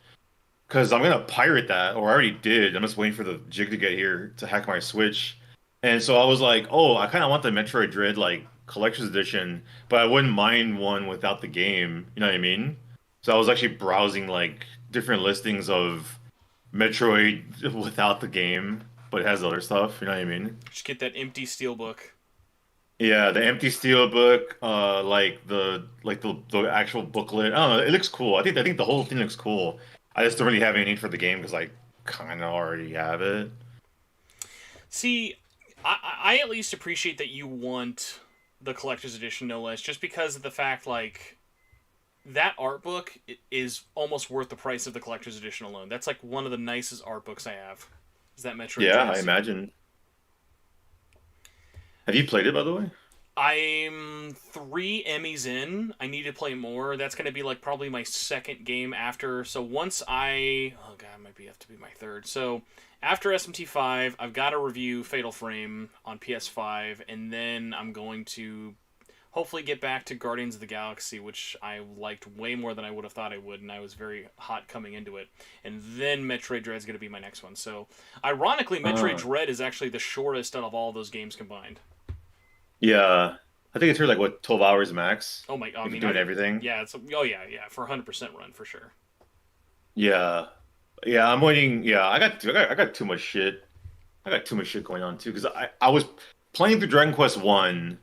Speaker 6: because I'm gonna pirate that, or I already did. I'm just waiting for the jig to get here to hack my Switch. And so I was like, oh, I kind of want the Metroid Dread like collector's edition, but I wouldn't mind one without the game. You know what I mean? So I was actually browsing like different listings of Metroid without the game, but it has other stuff. You know what I mean?
Speaker 1: Just get that empty steelbook.
Speaker 6: Yeah, the empty steel book, like the actual booklet. I don't know. It looks cool. I think the whole thing looks cool. I just don't really have any need for the game because I kind of already have it.
Speaker 1: See, I at least appreciate that you want the collector's edition, no less, just because of the fact, like, that art book is almost worth the price of the collector's edition alone. That's, like, one of the nicest art books I have, is that Metroid
Speaker 6: Yeah,
Speaker 1: Dread
Speaker 6: I
Speaker 1: series.
Speaker 6: imagine. Have you played it, by the way?
Speaker 1: I'm 3 Emmys in. I need to play more. That's going to be, like, probably my second game after. So once oh god, it might have to be my third. So after SMT5, I've got to review Fatal Frame on PS5, and then I'm going to hopefully get back to Guardians of the Galaxy, which I liked way more than I would have thought I would, and I was very hot coming into it. And then Metroid Dread is going to be my next one. So ironically, Metroid Dread is actually the shortest out of all those games combined.
Speaker 6: Yeah, I think it's here like what 12 hours max.
Speaker 1: Oh my! I
Speaker 6: If
Speaker 1: mean,
Speaker 6: you're doing everything.
Speaker 1: Yeah, yeah, for 100% run for sure.
Speaker 6: Yeah, yeah. I'm waiting. Yeah, I got too much shit. I got too much shit going on too because I was playing through Dragon Quest One,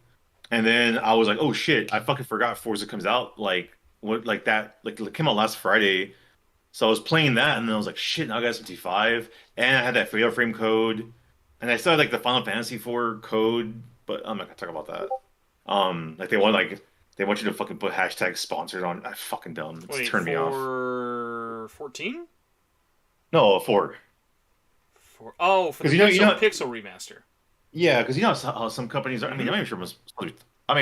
Speaker 6: and then I was like, oh shit, I fucking forgot Forza comes out like it came out last Friday. So I was playing that, and then I was like, shit, now I got SMT5, and I had that Fatal Frame code, and I still had like the Final Fantasy 4 code, but I'm not gonna talk about that. Like they want you to fucking put hashtag sponsored on. I fucking dumb. It's
Speaker 1: Wait,
Speaker 6: turned me off.
Speaker 1: for 14?
Speaker 6: No, 4.
Speaker 1: For the Pixel remaster.
Speaker 6: Yeah, because you know how some companies are. I mean, I'm not even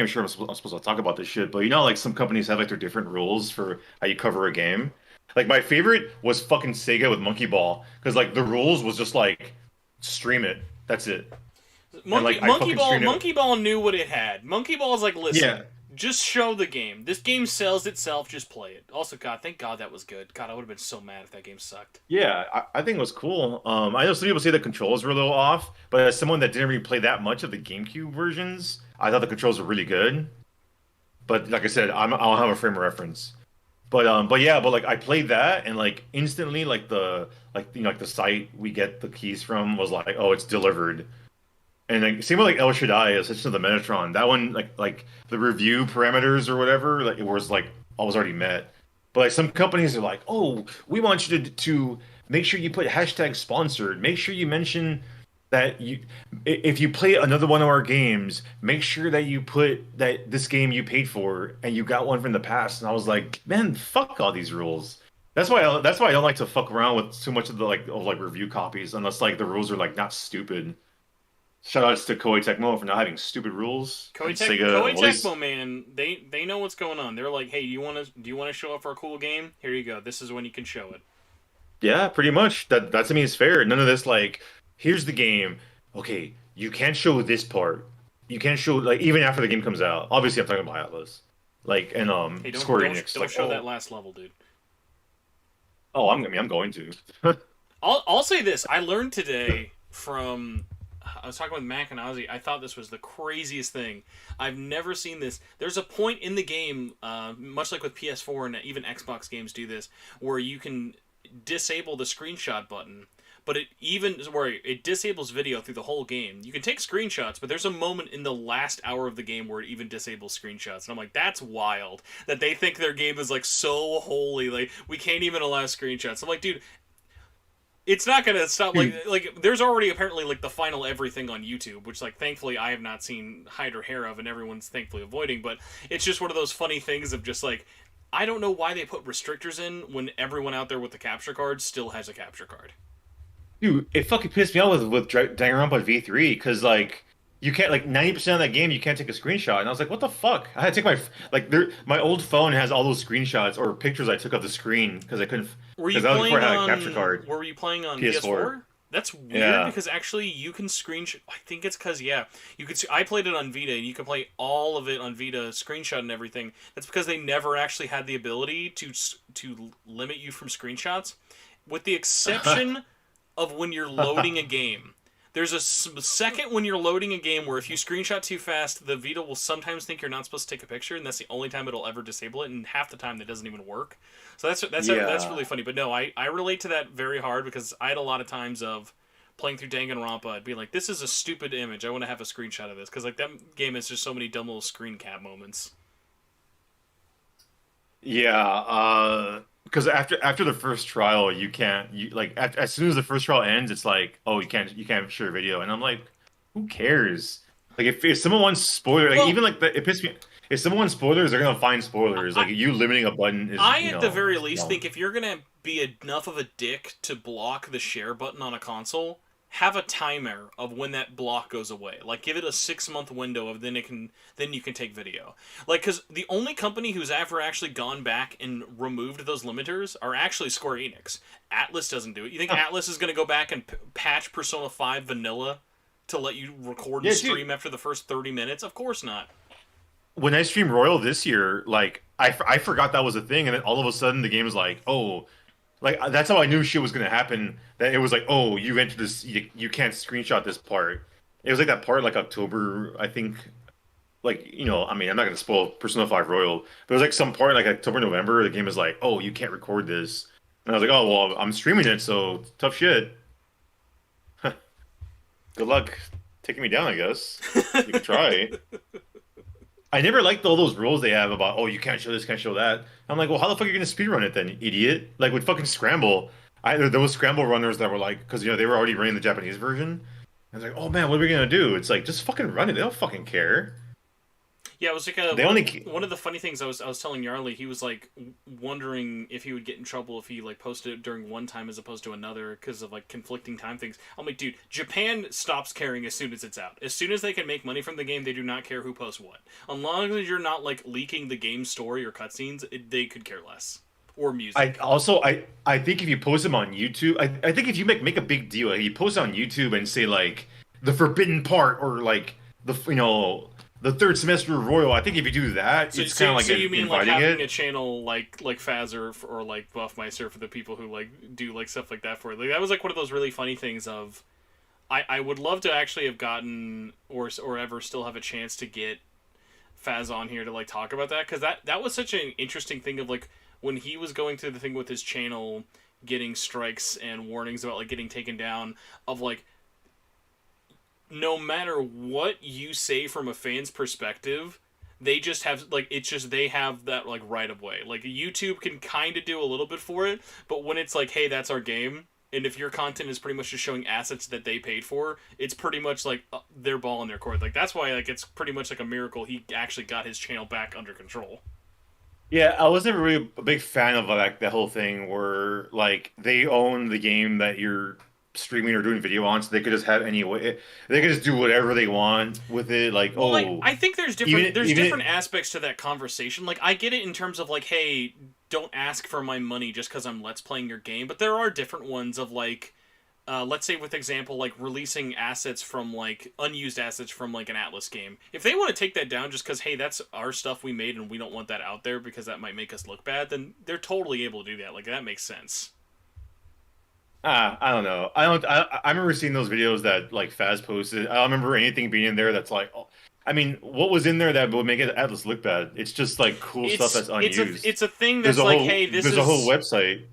Speaker 6: sure I'm supposed to talk about this shit, but you know, like some companies have like their different rules for how you cover a game. Like my favorite was fucking Sega with Monkey Ball because like the rules was just like stream it. That's it.
Speaker 1: Monkey Ball knew what it had. Monkey Ball's like, listen,
Speaker 6: Yeah.
Speaker 1: just show the game. This game sells itself. Just play it. Also, God, thank God that was good. God, I would have been so mad if that game sucked.
Speaker 6: Yeah, I think it was cool. I know some people say the controls were a little off, but as someone that didn't really play that much of the GameCube versions, I thought the controls were really good. But like I said, I don't have a frame of reference. But like I played that and like instantly like the site we get the keys from was like, oh, it's delivered. And like same with like El Shaddai, Ascension of the Metatron. That one like the review parameters or whatever, like it was like I was already met. But like some companies are like, oh, we want you to make sure you put hashtag sponsored. Make sure you mention that if you play another one of our games, make sure that you put that this game you paid for and you got one from the past. And I was like, man, fuck all these rules. That's why I don't like to fuck around with too much of the like review copies unless like the rules are like not stupid. Shout outs to Koei Tecmo for not having stupid rules.
Speaker 1: Koei Tecmo, man, they know what's going on. They're like, hey, do you want to show up for a cool game? Here you go. This is when you can show it.
Speaker 6: Yeah, pretty much. That's I mean, it's fair. None of this like, here's the game. Okay, you can't show this part. You can't show like even after the game comes out. Obviously, I'm talking about Atlas, like and
Speaker 1: Hey,
Speaker 6: Square
Speaker 1: don't
Speaker 6: Enix.
Speaker 1: don't
Speaker 6: Like,
Speaker 1: show
Speaker 6: oh,
Speaker 1: that last level, dude.
Speaker 6: Oh, I'm going to.
Speaker 1: I'll say this. I learned today from. I was talking with Mac and Ozzy. I thought this was the craziest thing. I've never seen this. There's a point in the game, much like with PS4 and even Xbox games do this, where you can disable the screenshot button, but it disables video through the whole game. You can take screenshots, but there's a moment in the last hour of the game where it even disables screenshots, and I'm like, that's wild that they think their game is like so holy, like we can't even allow screenshots. I'm like, dude, it's not gonna stop. Like there's already apparently like the final everything on YouTube, which like thankfully I have not seen hide or hair of, and everyone's thankfully avoiding. But it's just one of those funny things of just like, I don't know why they put restrictors in when everyone out there with the capture card still has a capture card.
Speaker 6: Dude, it fucking pissed me off with Danganronpa V3 because like you can't, like 90% of that game you can't take a screenshot, and I was like, what the fuck? I had to take my old phone has all those screenshots or pictures I took of the screen because I couldn't.
Speaker 1: Were you
Speaker 6: Because that was
Speaker 1: playing
Speaker 6: before I had
Speaker 1: on?
Speaker 6: a capture card.
Speaker 1: Were you playing on
Speaker 6: PS4?
Speaker 1: PS4? That's weird
Speaker 6: Yeah.
Speaker 1: because actually you can screenshot. I think it's because you could. I played it on Vita, and you can play all of it on Vita, screenshot and everything. That's because they never actually had the ability to limit you from screenshots, with the exception of when you're loading a game. There's a second when you're loading a game where if you screenshot too fast, the Vita will sometimes think you're not supposed to take a picture, and that's the only time it'll ever disable it, and half the time that doesn't even work. So that's really funny. But no, I relate to that very hard because I had a lot of times of playing through Danganronpa, I'd be like, this is a stupid image. I want to have a screenshot of this because like that game has just so many dumb little screen cap moments.
Speaker 6: Yeah, because after the first trial, you can't as soon as the first trial ends, it's like, oh, you can't share video, and I'm like, who cares? Like if someone wants spoiler, like even like it pissed me. If someone wants spoilers, they're gonna find spoilers. Like you limiting a button is.
Speaker 1: I at the very least think if you're gonna be enough of a dick to block the share button on a console, have a timer of when that block goes away. Like give it a 6-month window of then you can take video. Like because the only company who's ever actually gone back and removed those limiters are actually Square Enix. Atlas doesn't do it. You think Atlas is gonna go back and patch Persona 5 Vanilla to let you record and stream after the first 30 minutes? Of course not.
Speaker 6: When I streamed Royal this year, like I forgot that was a thing, and then all of a sudden the game was like, oh, like that's how I knew shit was gonna happen. That it was like, oh, you entered this, you can't screenshot this part. It was like that part, like October, I think. Like I mean, I'm not gonna spoil Persona 5 Royal, but it was like some part like October, November. The game is like, oh, you can't record this, and I was like, oh well, I'm streaming it, so tough shit. Good luck taking me down, I guess. You can try. I never liked all those rules they have about, oh, you can't show this, can't show that. I'm like, well, how the fuck are you gonna speedrun it then, idiot? Like with fucking Scramble, there was Scramble runners that were like, because they were already running the Japanese version. I was like, oh man, what are we gonna do? It's like, just fucking run it. They don't fucking care.
Speaker 1: Yeah, it was like one of the funny things I was telling Nyarly, he was like wondering if he would get in trouble if he like posted it during one time as opposed to another because of like conflicting time things. I'm like, dude, Japan stops caring as soon as it's out. As soon as they can make money from the game, they do not care who posts what. As long as you're not like leaking the game story or cutscenes, they could care less. Or music.
Speaker 6: I think if you post them on YouTube, I think if you make a big deal, like you post on YouTube and say like the forbidden part or like the third semester of Royal, I think if you do that, it's kind of like
Speaker 1: you mean like having
Speaker 6: it.
Speaker 1: a channel like Faz or like Buffmeister for the people who like do like stuff like that for it. Like, that was like one of those really funny things of I would love to actually have gotten or ever still have a chance to get Faz on here to like talk about that because that was such an interesting thing of like when he was going through the thing with his channel getting strikes and warnings about like getting taken down of like no matter what you say from a fan's perspective, they just have like they have that like right of way. Like YouTube can kind of do a little bit for it, but when it's like, hey, that's our game, and if your content is pretty much just showing assets that they paid for, it's pretty much like their ball in their court. Like that's why like it's pretty much like a miracle he actually got his channel back under control.
Speaker 6: Yeah, I was never really a big fan of like the whole thing where like they own the game that you're streaming or doing video on, so they could just have any way. They could just do whatever they want with it. Like,
Speaker 1: well,
Speaker 6: oh,
Speaker 1: like, I think there's different aspects to that conversation. Like, I get it in terms of like, hey, don't ask for my money just because I'm let's playing your game. But there are different ones of like, let's say with example like releasing assets from like unused assets from like an Atlas game. If they want to take that down just because hey, that's our stuff we made and we don't want that out there because that might make us look bad, then they're totally able to do that. Like that makes sense.
Speaker 6: I don't know. I remember seeing those videos that like Faz posted. I don't remember anything being in there that's like. Oh, I mean, what was in there that would make it Atlas look bad? It's just like cool stuff that's unused.
Speaker 1: It's a thing
Speaker 6: There's
Speaker 1: that's
Speaker 6: a
Speaker 1: like,
Speaker 6: whole
Speaker 1: hey, this
Speaker 6: there's
Speaker 1: is
Speaker 6: a whole website.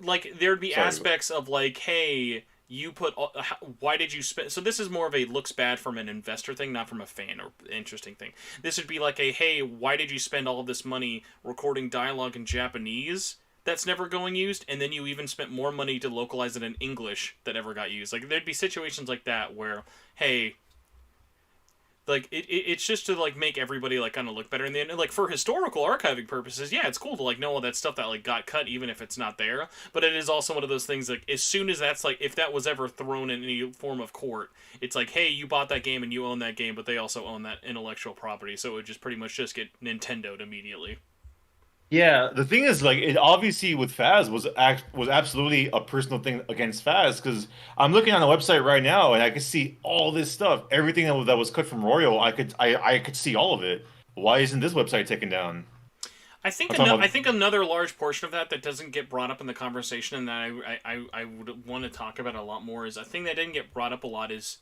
Speaker 1: like there'd be
Speaker 6: Sorry.
Speaker 1: aspects of like, hey, you put why did you spend? So this is more of a looks bad from an investor thing, not from a fan or interesting thing. This would be like a, hey, why did you spend all of this money recording dialogue in Japanese that's never going used, and then you even spent more money to localize it in English that ever got used? Like there'd be situations like that where, hey, like it's just to like make everybody like kind of look better in the end. And like for historical archiving purposes, yeah, it's cool to like know all that stuff that like got cut even if it's not there. But it is also one of those things like as soon as that's like if that was ever thrown in any form of court, it's like, hey, you bought that game and you own that game, but they also own that intellectual property, so it would just pretty much just get Nintendo'd immediately.
Speaker 6: Yeah, the thing is, like, it obviously with Faz was absolutely a personal thing against Faz because I'm looking on the website right now and I can see all this stuff, everything that was cut from Royal. I could see all of it. Why isn't this website taken down?
Speaker 1: I think another large portion of that doesn't get brought up in the conversation, and that I would want to talk about a lot more is a thing that didn't get brought up a lot is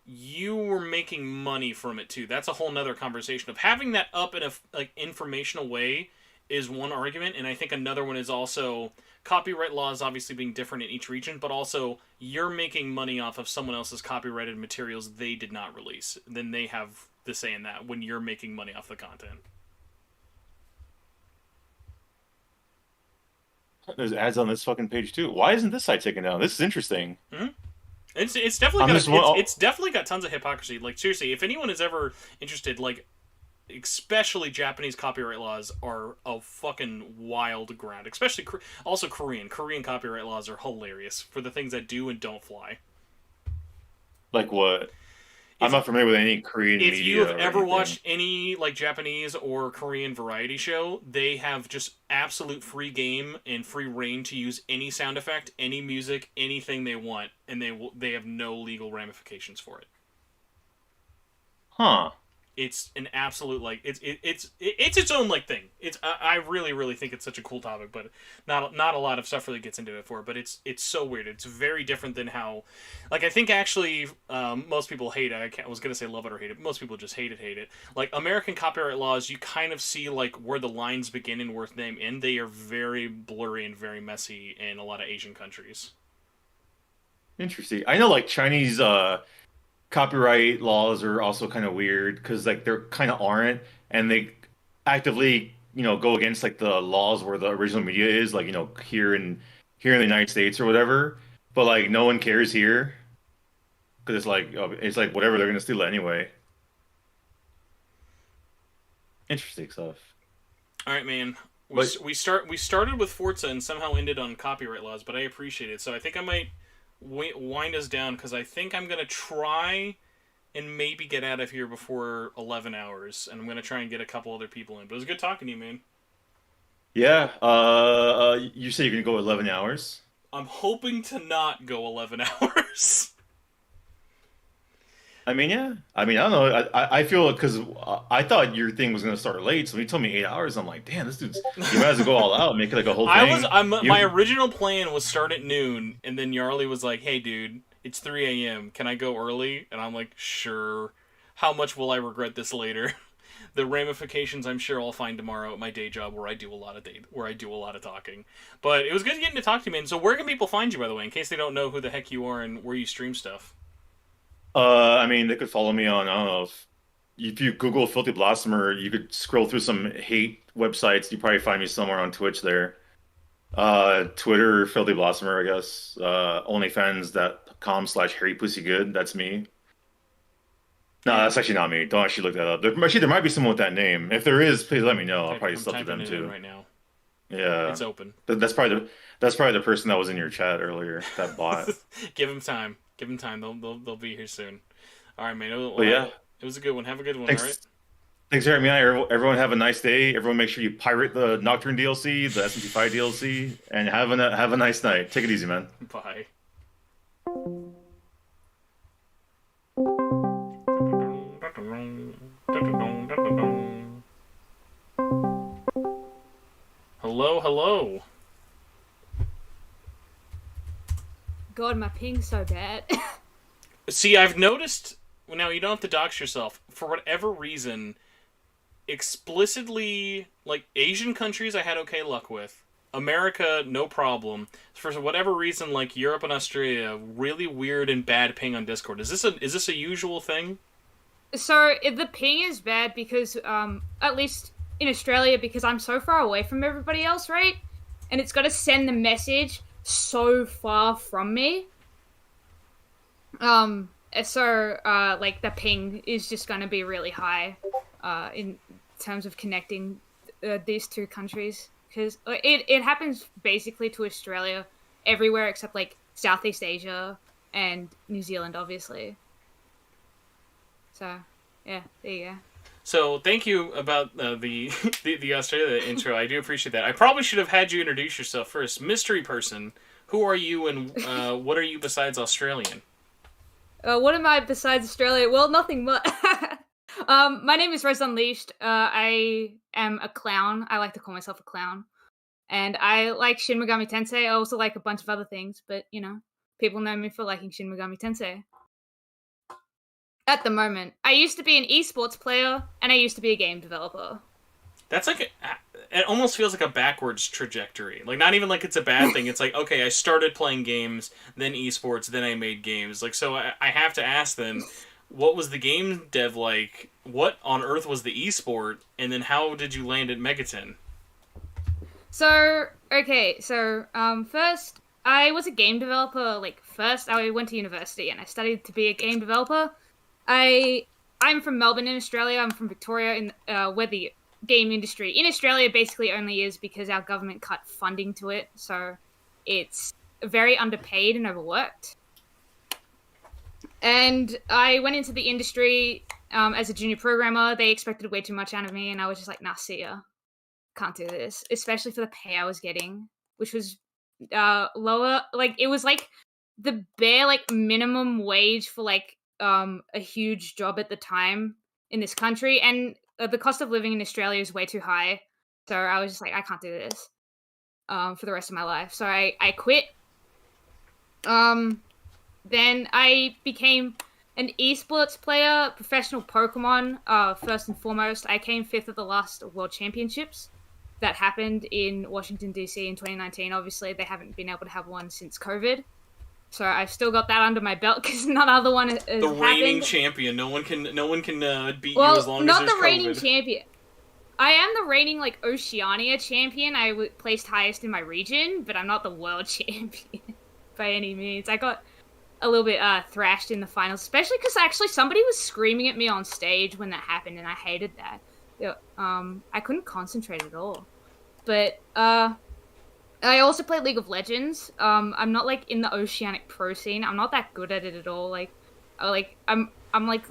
Speaker 1: you were making money from it too. That's a whole nother conversation of having that up in a like informational way is one argument, and I think another one is also copyright laws obviously being different in each region, but also you're making money off of someone else's copyrighted materials they did not release. Then they have the say in that when you're making money off the content.
Speaker 6: There's ads on this fucking page too. Why isn't this site taken down? This is interesting.
Speaker 1: Mm-hmm. It's definitely it's definitely got tons of hypocrisy. Like seriously, if anyone is ever interested, like especially Japanese copyright laws are a fucking wild ground. Especially also Korean copyright laws are hilarious for the things that do and don't fly.
Speaker 6: Like what? I'm not familiar with any Korean media.
Speaker 1: If you have ever
Speaker 6: anything.
Speaker 1: watched any like Japanese or Korean variety show, they have just absolute free game and free reign to use any sound effect, any music, anything they want, and they have no legal ramifications for it.
Speaker 6: Huh.
Speaker 1: It's an absolute like it's its own like thing. I really think it's such a cool topic, but not a lot of stuff really gets into it for it. But it's so weird. It's very different than how, like I think actually most people hate it. I was gonna say love it or hate it. Most people just hate it. Like American copyright laws, you kind of see like where the lines begin and where they end. They are very blurry and very messy in a lot of Asian countries.
Speaker 6: Interesting. I know like Chinese copyright laws are also kind of weird because like they're kind of aren't, and they actively go against like the laws where the original media is, like here in the United States or whatever. But like no one cares here because it's like whatever, they're gonna steal it anyway. Interesting stuff.
Speaker 1: All right, man. We started with Forza and somehow ended on copyright laws, but I appreciate it. So I think I might wind us down because I think I'm going to try and maybe get out of here before 11 hours, and I'm going to try and get a couple other people in. But it was good talking to you, man.
Speaker 6: Yeah. You say you're gonna go 11 hours?
Speaker 1: I'm hoping to not go 11 hours.
Speaker 6: I mean, yeah. I mean, I don't know. I feel because I thought your thing was gonna start late, so when you told me 8 hours, I'm like, damn, this dude's. You might as well go all out, make it like a whole thing.
Speaker 1: My original plan was start at noon, and then Nyarly was like, "Hey, dude, it's 3 a.m. Can I go early?" And I'm like, "Sure." How much will I regret this later? The ramifications I'm sure I'll find tomorrow at my day job where I do a lot of talking. But it was good getting to talk to you, man. So where can people find you, by the way, in case they don't know who the heck you are and where you stream stuff?
Speaker 6: I mean, they could follow me on, I don't know, if you Google Filthy Blossomer, you could scroll through some hate websites. You probably find me somewhere on Twitch there. Twitter, Filthy Blossomer, I guess. OnlyFans.com/HarryPussyGood. That's me. No, that's actually not me. Don't actually look that up. There might be someone with that name. If there is, please let me know. I'll probably sub to them too.
Speaker 1: Right now.
Speaker 6: Yeah.
Speaker 1: It's open.
Speaker 6: That's probably the person that was in your chat earlier. That bot.
Speaker 1: Give him time. They'll be here soon. All right, man.
Speaker 6: Well, yeah.
Speaker 1: It was a good one. Have a good one.
Speaker 6: Thanks.
Speaker 1: All right.
Speaker 6: Thanks for having me on. Everyone have a nice day. Everyone make sure you pirate the Nocturne DLC, the SMTV DLC, and have a nice night. Take it easy, man.
Speaker 1: Bye. Hello.
Speaker 7: god, my ping's so bad.
Speaker 1: See, I've noticed. Now you don't have to dox yourself. For whatever reason, explicitly, like Asian countries, I had okay luck with. America, no problem. For whatever reason, like Europe and Australia, really weird and bad ping on Discord. Is this a usual thing?
Speaker 7: So the ping is bad because, at least in Australia, because I'm so far away from everybody else, right? And it's got to send the message so far from me. Like the ping is just going to be really high, in terms of connecting these two countries. Because it happens basically to Australia everywhere except like Southeast Asia and New Zealand, obviously. So, yeah, there you go.
Speaker 1: So, thank you about the Australia intro. I do appreciate that. I probably should have had you introduce yourself first. Mystery person, who are you and what are you besides Australian?
Speaker 7: What am I besides Australia? Well, nothing much. My name is Rose Unleashed. I am a clown. I like to call myself a clown. And I like Shin Megami Tensei. I also like a bunch of other things, but, you know, people know me for liking Shin Megami Tensei. At the moment. I used to be an esports player, and I used to be a game developer.
Speaker 1: That's like it almost feels like a backwards trajectory. Like, not even like it's a bad thing. It's like, okay, I started playing games, then esports, then I made games. Like, so I have to ask then, what was the game dev like? What on earth was the esport? And then how did you land at Megaton?
Speaker 7: So, first, I was a game developer. Like, first, I went to university, and I studied to be a game developer. I'm from Melbourne in Australia. I'm from Victoria, where the game industry in Australia basically only is because our government cut funding to it, so it's very underpaid and overworked. And I went into the industry as a junior programmer. They expected way too much out of me, and I was just like, nah, see ya. Can't do this. Especially for the pay I was getting, which was lower. Like, it was like the bare like minimum wage for like a huge job at the time in this country, and the cost of living in Australia is way too high. So I was just like, I can't do this for the rest of my life. So I quit. Then I became an esports player, professional Pokemon, first and foremost. I came 5th at the last World Championships that happened in Washington, D.C. in 2019. Obviously, they haven't been able to have one since COVID. So I've still got that under my belt because none other one has
Speaker 1: The reigning champion. No one can beat you as long as there's
Speaker 7: not the reigning champion. I am the reigning like Oceania champion. I placed highest in my region, but I'm not the world champion by any means. I got a little bit thrashed in the finals, especially because actually somebody was screaming at me on stage when that happened, and I hated that. I couldn't concentrate at all. But I also play League of Legends. I'm not like in the Oceanic pro scene. I'm not that good at it at all. I'm like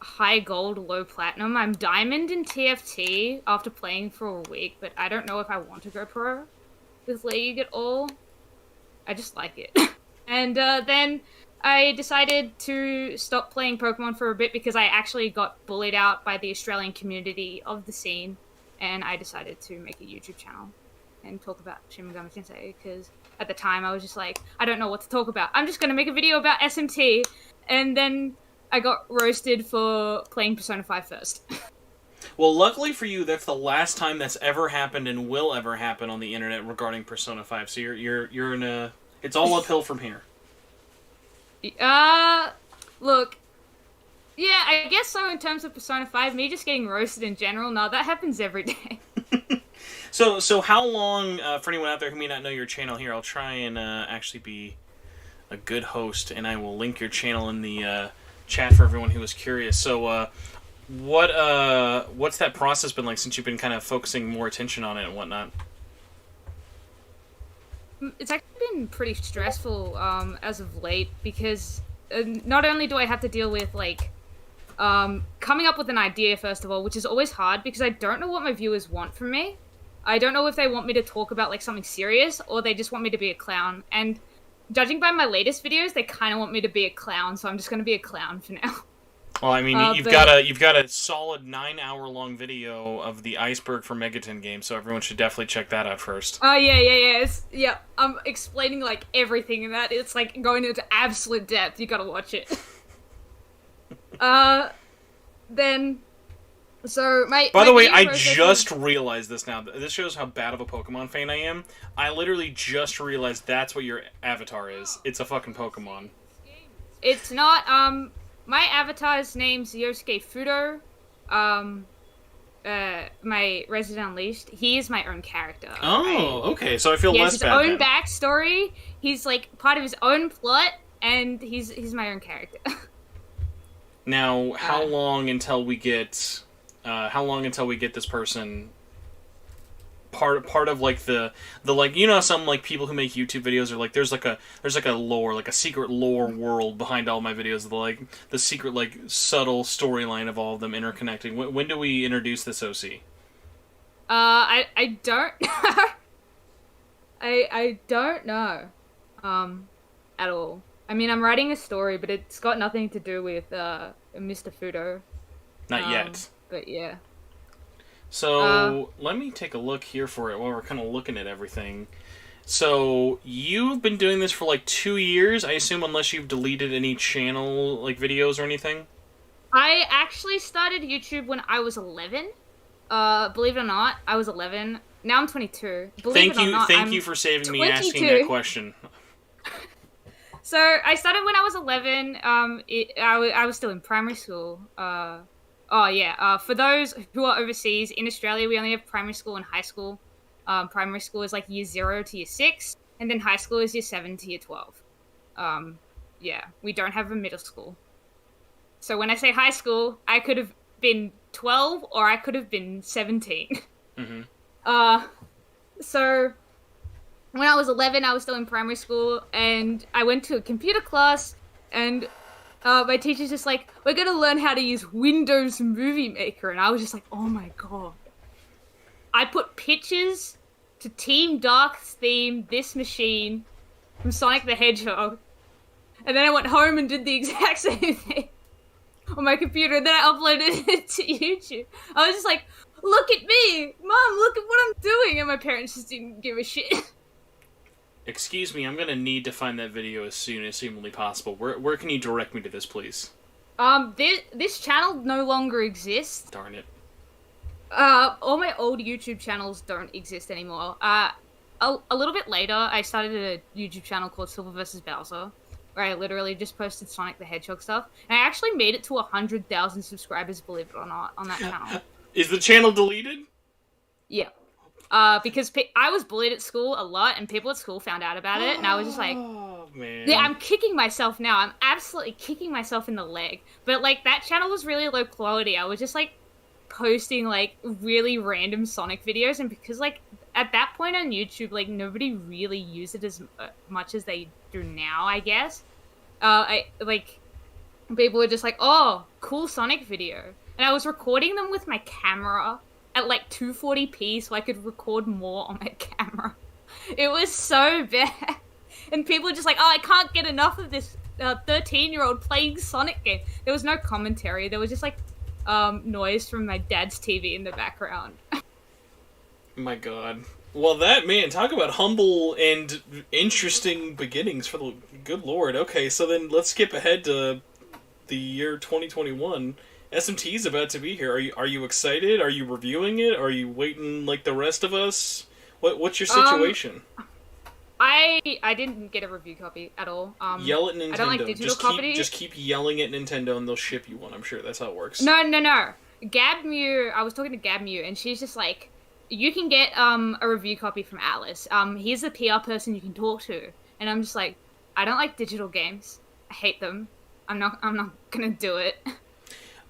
Speaker 7: high gold, low platinum. I'm diamond in TFT after playing for a week, but I don't know if I want to go pro with League at all. I just like it. And then I decided to stop playing Pokemon for a bit because I actually got bullied out by the Australian community of the scene, and I decided to make a YouTube channel and talk about Shin Megami Tensei, because at the time I was just like, I don't know what to talk about. I'm just going to make a video about SMT, and then I got roasted for playing Persona 5 first.
Speaker 1: Well, luckily for you, that's the last time that's ever happened and will ever happen on the internet regarding Persona 5. So you're in a... It's all uphill from here.
Speaker 7: Look, yeah, I guess so in terms of Persona 5. Me just getting roasted in general, no, that happens every day.
Speaker 1: So how long, for anyone out there who may not know your channel here, I'll try and actually be a good host, and I will link your channel in the chat for everyone who is curious. So what's that process been like since you've been kind of focusing more attention on it and whatnot?
Speaker 7: It's actually been pretty stressful as of late, because not only do I have to deal with like coming up with an idea, first of all, which is always hard because I don't know what my viewers want from me. I don't know if they want me to talk about like something serious or they just want me to be a clown. And judging by my latest videos, they kind of want me to be a clown, so I'm just going to be a clown for now.
Speaker 1: Well, I mean, you've
Speaker 7: but-
Speaker 1: got a solid 9-hour-long video of the Iceberg for Megaton game, so everyone should definitely check that out first.
Speaker 7: Oh yeah. I'm explaining like everything in that. It's like going into absolute depth. You gotta watch it. Then, so my.
Speaker 1: By the way,
Speaker 7: video
Speaker 1: I
Speaker 7: process
Speaker 1: just
Speaker 7: is-
Speaker 1: realized this now. This shows how bad of a Pokemon fan I am. I literally just realized that's what your avatar is. It's a fucking Pokemon.
Speaker 7: It's not. My avatar's name's Yosuke Fudo. My Resident Unleashed. He is my own character.
Speaker 1: Oh, okay. So I feel
Speaker 7: He has
Speaker 1: less
Speaker 7: his
Speaker 1: bad
Speaker 7: own
Speaker 1: then.
Speaker 7: backstory. He's like part of his own plot, and he's my own character.
Speaker 1: Now, how long until we get this person part of like the like, you know, some like people who make YouTube videos are like there's like a lore, like a secret lore world behind all my videos, the secret like subtle storyline of all of them interconnecting. When do we introduce this OC?
Speaker 7: I don't I don't know at all. I mean, I'm writing a story, but it's got nothing to do with Mr. Fudo.
Speaker 1: Not yet.
Speaker 7: But yeah.
Speaker 1: So let me take a look here for it while we're kind of looking at everything. So you've been doing this for like 2 years, I assume, unless you've deleted any channel like videos or anything.
Speaker 7: I actually started YouTube when I was 11. Believe it or not, I was 11. Now I'm 22. Believe it or not,
Speaker 1: Thank
Speaker 7: I'm
Speaker 1: you for saving me
Speaker 7: 22.
Speaker 1: asking that question.
Speaker 7: So I started when I was 11. I was still in primary school. For those who are overseas, in Australia we only have primary school and high school. Primary school is like year 0 to year 6, and then high school is year 7 to year 12. We don't have a middle school. So when I say high school, I could have been 12 or I could have been 17.
Speaker 1: Mm-hmm.
Speaker 7: So when I was 11, I was still in primary school, and I went to a computer class, and my teacher's just like, we're going to learn how to use Windows Movie Maker, and I was just like, oh my god. I put pictures to Team Dark's theme, This Machine, from Sonic the Hedgehog, and then I went home and did the exact same thing on my computer, and then I uploaded it to YouTube. I was just like, look at me! Mom, look at what I'm doing! And my parents just didn't give a shit.
Speaker 1: Excuse me, I'm gonna need to find that video as soon as humanly possible. Where can you direct me to this, please?
Speaker 7: This channel no longer exists.
Speaker 1: Darn it.
Speaker 7: All my old YouTube channels don't exist anymore. A little bit later, I started a YouTube channel called Silver vs. Bowser, where I literally just posted Sonic the Hedgehog stuff. And I actually made it to 100,000 subscribers, believe it or not, on that channel.
Speaker 1: Is the channel deleted?
Speaker 7: Yeah. Because I was bullied at school a lot, and people at school found out about it, and I was just like,
Speaker 1: oh, man.
Speaker 7: Yeah, I'm kicking myself now. I'm absolutely kicking myself in the leg. But, like, that channel was really low quality. I was just, like, posting, like, really random Sonic videos, and because, like, at that point on YouTube, like, nobody really used it as much as they do now, I guess. People were just like, oh, cool Sonic video. And I was recording them with my camera at like 240p so I could record more on my camera. It was so bad. And people were just like, oh, I can't get enough of this 13-year-old playing Sonic game. There was no commentary. There was just like noise from my dad's TV in the background.
Speaker 1: My god. Well, talk about humble and interesting beginnings for the good lord. Okay, so then let's skip ahead to the year 2021. SMT is about to be here. Are you excited? Are you reviewing it? Are you waiting like the rest of us? What's your situation?
Speaker 7: I didn't get a review copy at all.
Speaker 1: Yell at Nintendo.
Speaker 7: I don't like digital copies.
Speaker 1: Just keep yelling at Nintendo and they'll ship you one. I'm sure that's how it works.
Speaker 7: No. Gabmew, I was talking to Gabmew, and she's just like, you can get a review copy from Alice. Here's the PR person you can talk to. And I'm just like, I don't like digital games. I hate them. I'm not gonna do it.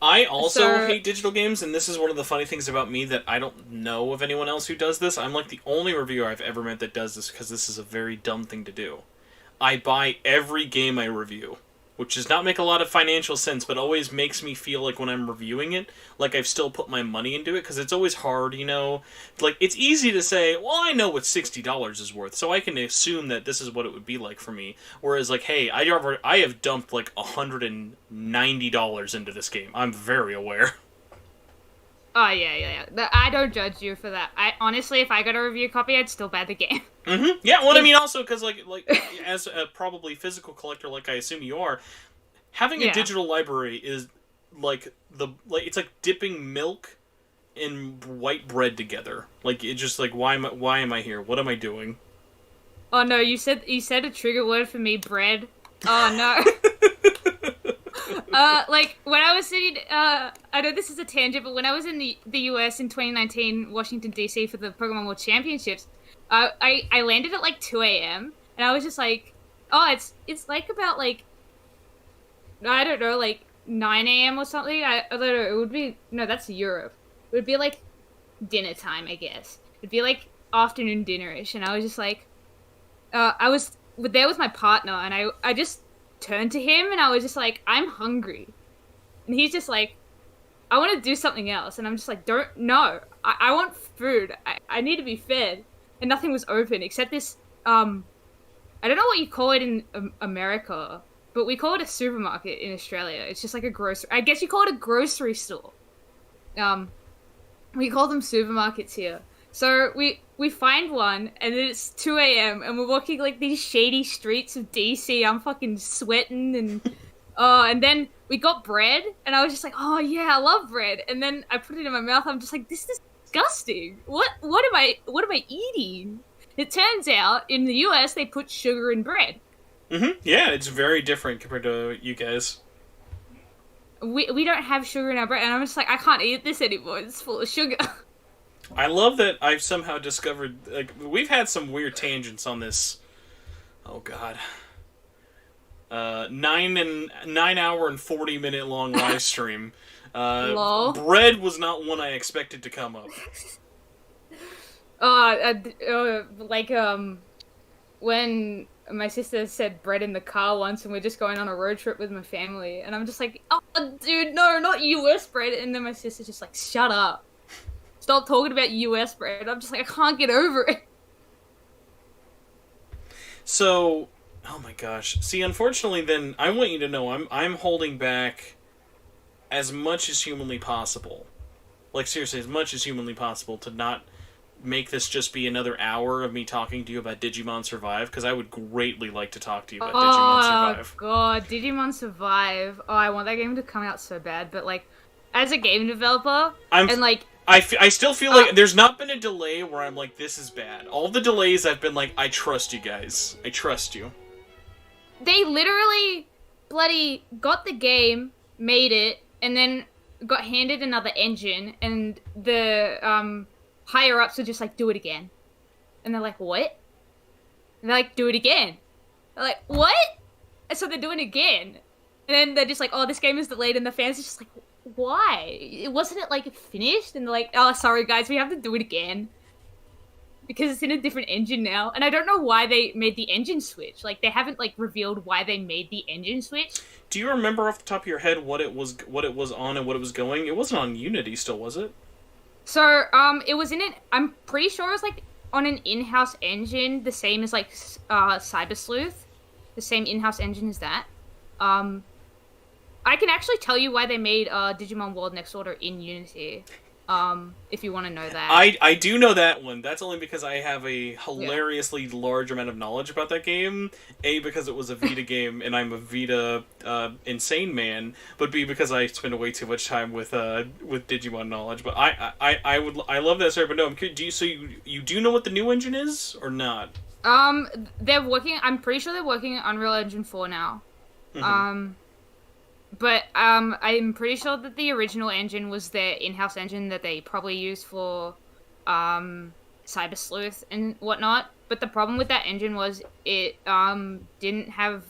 Speaker 1: I also hate digital games, and this is one of the funny things about me that I don't know of anyone else who does this. I'm like the only reviewer I've ever met that does this because this is a very dumb thing to do. I buy every game I review. which does not make a lot of financial sense, but always makes me feel like when I'm reviewing it, like I've still put my money into it, because it's always hard, you know? Like, it's easy to say, well, I know what $60 is worth, so I can assume that this is what it would be like for me. Whereas, like, hey, I have dumped, like, $190 into this game. I'm very aware.
Speaker 7: Oh, yeah. I don't judge you for that. I honestly, if I got a review copy, I'd still buy the game.
Speaker 1: Mm-hmm. Yeah, well, I mean, also, because, like, as a probably physical collector, like I assume you are, having a digital library is, it's like dipping milk and white bread together. Like, it's just, like, why am I here? What am I doing?
Speaker 7: Oh, no, you said a trigger word for me, bread. Oh, no. Like, when I was sitting, I know this is a tangent, but when I was in the US in 2019, Washington, D.C. for the Pokemon World Championships, I landed at, like, 2 a.m., and I was just like, oh, it's like, about, like, I don't know, like, 9 a.m. or something? I don't know, it would be, no, that's Europe. It would be, like, dinner time, I guess. It'd be, like, afternoon dinner-ish, and I was just like, I was there with my partner, and I just turned to him and I was just like, I'm hungry. And he's just like, I want to do something else. And I'm just like, no, I want food. I need to be fed. And nothing was open except this, I don't know what you call it in America, but we call it a supermarket in Australia. It's just like a grocery, I guess you call it a grocery store. We call them supermarkets here. So we find one, and then it's 2 a.m., and we're walking, like, these shady streets of DC. I'm fucking sweating, and then we got bread, and I was just like, oh, yeah, I love bread. And then I put it in my mouth, I'm just like, this is disgusting. What am I eating? It turns out, in the US, they put sugar in bread.
Speaker 1: Mm-hmm. Yeah, it's very different compared to you guys.
Speaker 7: We don't have sugar in our bread, and I'm just like, I can't eat this anymore. It's full of sugar.
Speaker 1: I love that I've somehow discovered, like, we've had some weird tangents on this, oh god, 9 hour and 40 minute long live stream. Bread was not one I expected to come up.
Speaker 7: When my sister said bread in the car once, and we're just going on a road trip with my family, and I'm just like, oh, dude, no, not US bread, and then my sister's just like, shut up. Stop talking about US bread. I'm just like, I can't get over it.
Speaker 1: So, oh my gosh. See, unfortunately, then I want you to know I'm holding back as much as humanly possible. Like, seriously, as much as humanly possible to not make this just be another hour of me talking to you about Digimon Survive, because I would greatly like to talk to you about Digimon Survive.
Speaker 7: Oh god, Digimon Survive. Oh, I want that game to come out so bad, but, like, as a game developer,
Speaker 1: I still feel like there's not been a delay where I'm like, this is bad. All the delays I've been like, I trust you guys. I trust you.
Speaker 7: They literally bloody got the game, made it, and then got handed another engine, and the higher-ups were just like, do it again. And they're like, what? And they're like, do it again. They're like, what? And so they're doing it again. And then they're just like, oh, this game is delayed, and the fans are just like, why? Wasn't it, like, finished? And they're like, oh, sorry, guys, we have to do it again. Because it's in a different engine now. And I don't know why they made the engine switch. Like, they haven't, like, revealed why they made the engine switch.
Speaker 1: Do you remember off the top of your head what it was on and what it was going? It wasn't on Unity still, was it?
Speaker 7: So, it was in it, I'm pretty sure it was, like, on an in-house engine, the same as, like, Cyber Sleuth. The same in-house engine as that. I can actually tell you why they made Digimon World Next Order in Unity, if you want to know that.
Speaker 1: I do know that one. That's only because I have a hilariously large amount of knowledge about that game. A, because it was a Vita game, and I'm a Vita insane man. But B, because I spend way too much time with Digimon knowledge. But I love that story. But no, I'm curious. So you do know what the new engine is or not?
Speaker 7: They're working. I'm pretty sure they're working on Unreal Engine 4 now.
Speaker 1: Mm-hmm.
Speaker 7: But I'm pretty sure that the original engine was their in-house engine that they probably used for Cyber Sleuth and whatnot. But the problem with that engine was it didn't have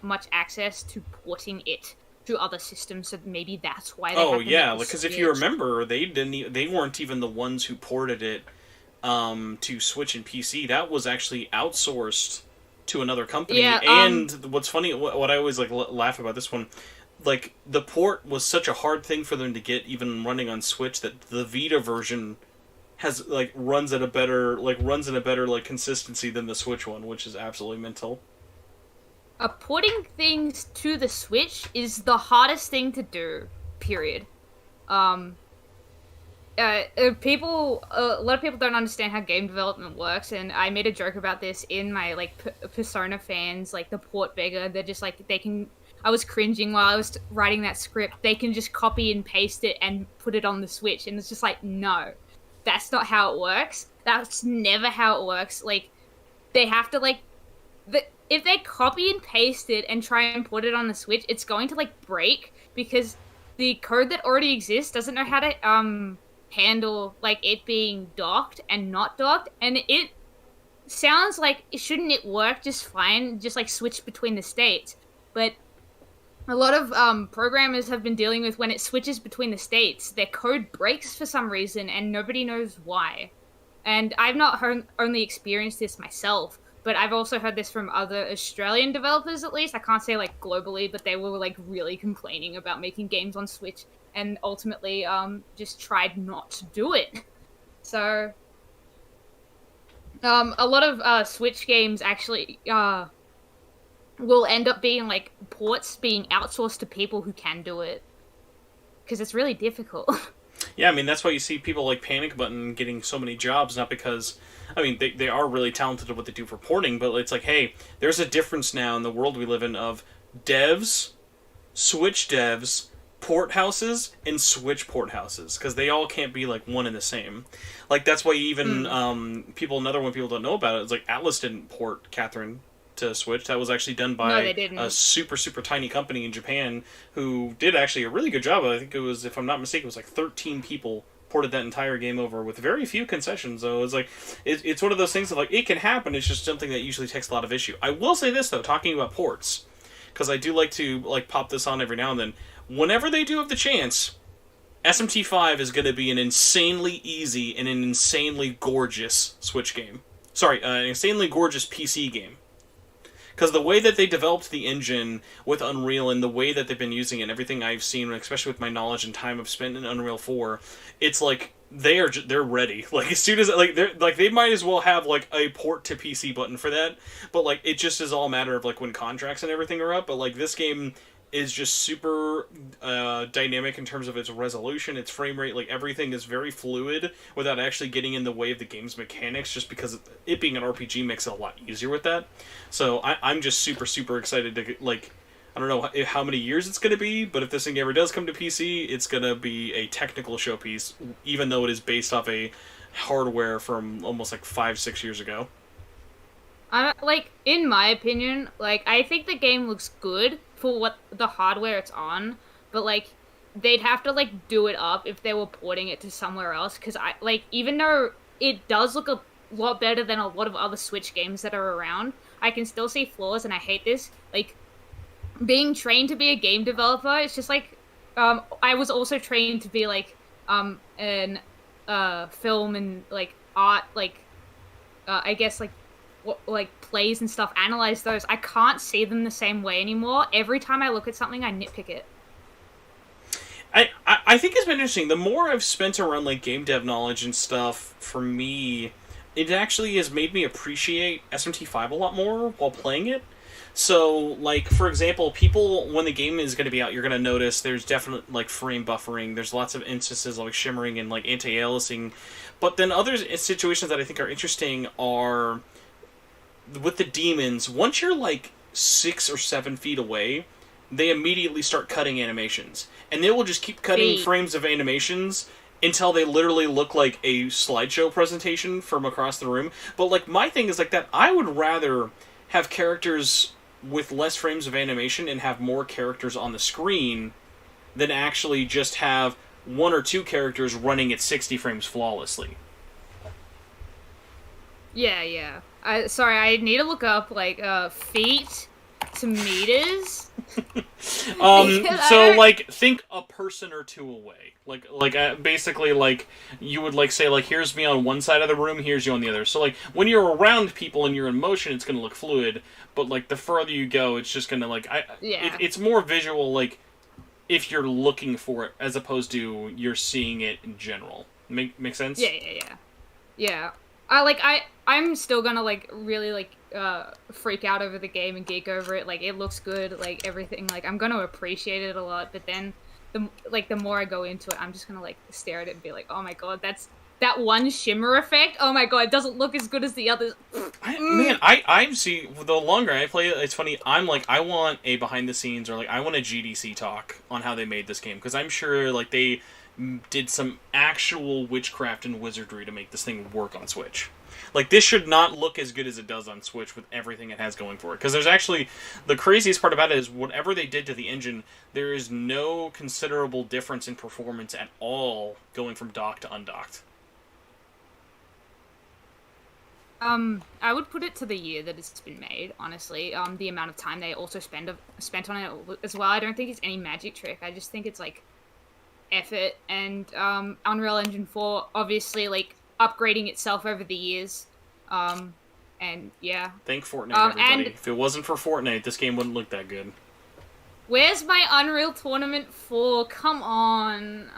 Speaker 7: much access to porting it to other systems, so maybe that's why.
Speaker 1: Because if you remember, they weren't even the ones who ported it to Switch and PC. That was actually outsourced to another company.
Speaker 7: Yeah,
Speaker 1: and what's funny, what I always like laugh about this one, like the port was such a hard thing for them to get even running on Switch that the Vita version has runs in a better consistency than the Switch one, which is absolutely mental.
Speaker 7: Porting things to the Switch is the hardest thing to do. Period. People, a lot of people don't understand how game development works, and I made a joke about this in my Persona fans, the port beggar. They're just they can. I was cringing while I was writing that script. They can just copy and paste it and put it on the Switch, and it's just no, that's not how it works. That's never how it works. They have to if they copy and paste it and try and put it on the Switch, it's going to break because the code that already exists doesn't know how to handle it being docked and not docked, and it sounds shouldn't it work just fine, just switch between the states. But a lot of programmers have been dealing with when it switches between the states, their code breaks for some reason and nobody knows why. And I've not only experienced this myself, but I've also heard this from other Australian developers, at least. I can't say globally, but they were really complaining about making games on Switch, and ultimately just tried not to do it. So a lot of Switch games actually will end up being ports being outsourced to people who can do it, because it's really difficult.
Speaker 1: Yeah, I mean, that's why you see people like Panic Button getting so many jobs, not because, I mean, they are really talented at what they do for porting, but it's hey, there's a difference now in the world we live in of devs, Switch devs, port houses, and Switch port houses, because they all can't be one and the same. That's why even another one people don't know about it is Atlas didn't port Catherine to Switch. That was actually done by a super, super tiny company in Japan who did actually a really good job. I think it was, if I'm not mistaken, it was 13 people ported that entire game over with very few concessions. So it's it's one of those things of it can happen. It's just something that usually takes a lot of issue. I will say this though, talking about ports, because I do like to pop this on every now and then. Whenever they do have the chance, SMT5 is going to be an insanely easy and an insanely gorgeous Switch game. Sorry, an insanely gorgeous PC game. Because the way that they developed the engine with Unreal and the way that they've been using it and everything I've seen, especially with my knowledge and time I've spent in Unreal 4, it's they're ready. As soon as they might as well have a port to PC button for that. But it just is all a matter of when contracts and everything are up. But this game is just super dynamic in terms of its resolution, its frame rate. Everything is very fluid without actually getting in the way of the game's mechanics, just because it being an RPG makes it a lot easier with that. So I'm just super, super excited to I don't know how many years it's going to be, but if this thing ever does come to PC, it's going to be a technical showpiece, even though it is based off a hardware from almost 5-6 years ago.
Speaker 7: In my opinion, I think the game looks good for what the hardware it's on, but they'd have to do it up if they were porting it to somewhere else, because even though it does look a lot better than a lot of other Switch games that are around, I can still see flaws, and I hate this. Being trained to be a game developer, it's just I was also trained to be an film and art, I guess plays and stuff, analyze those. I can't see them the same way anymore. Every time I look at something, I nitpick it.
Speaker 1: I think it's been interesting. The more I've spent around game dev knowledge and stuff, for me, it actually has made me appreciate SMT5 a lot more while playing it. So, for example, people, when the game is going to be out, you're going to notice there's definite, frame buffering. There's lots of instances of, shimmering and, anti-aliasing. But then other situations that I think are interesting are, with the demons, once you're, 6 or 7 feet away, they immediately start cutting animations. And they will just keep cutting frames of animations until they literally look like a slideshow presentation from across the room. But, my thing is that I would rather have characters with less frames of animation and have more characters on the screen than actually just have 1 or 2 characters running at 60 frames flawlessly.
Speaker 7: Yeah. Sorry, I need to look up, feet to meters.
Speaker 1: So like think a person or two away. Basically like you would like say like here's me on one side of the room, here's you on the other. So like when you're around people and you're in motion, it's gonna look fluid. But like the further you go, it's just gonna like it's more visual. Like if you're looking for it as opposed to you're seeing it in general. Make sense?
Speaker 7: Yeah. I'm still gonna like really like freak out over the game and geek over it. Like it looks good, like everything. Like I'm gonna appreciate it a lot. But then the more I go into it, I'm just gonna like stare at it and be like, oh my god, that's that one shimmer effect. Oh my god, it doesn't look as good as the others.
Speaker 1: I see. The longer I play it, it's funny. I'm like, I want a behind the scenes or like I want a GDC talk on how they made this game because I'm sure like they did some actual witchcraft and wizardry to make this thing work on Switch. Like, this should not look as good as it does on Switch with everything it has going for it. Because there's actually... The craziest part about it is whatever they did to the engine, there is no considerable difference in performance at all going from docked to undocked.
Speaker 7: I would put it to the year that it's been made, honestly. The amount of time they also spent on it as well. I don't think it's any magic trick. I just think it's, like, effort. And Unreal Engine 4, obviously, like, upgrading itself over the years. And, yeah.
Speaker 1: Thank Fortnite, everybody. If it wasn't for Fortnite, this game wouldn't look that good.
Speaker 7: Where's my Unreal Tournament 4? Come on.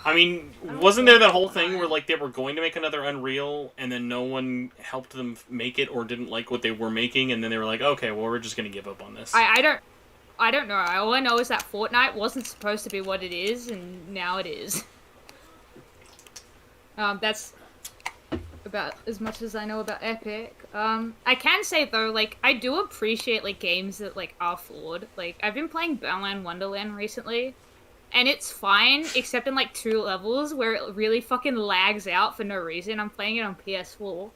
Speaker 1: I mean, wasn't there that whole thing where, like, they were going to make another Unreal, and then no one helped them make it or didn't like what they were making, and then they were like, okay, well, we're just going to give up on this.
Speaker 7: I don't know. All I know is that Fortnite wasn't supposed to be what it is, and now it is. That's about as much as I know about Epic. I can say, though, like, I do appreciate, like, games that, like, are flawed. Like, I've been playing Battleland Wonderland recently, and it's fine, except in, like, 2 levels where it really fucking lags out for no reason. I'm playing it on PS4.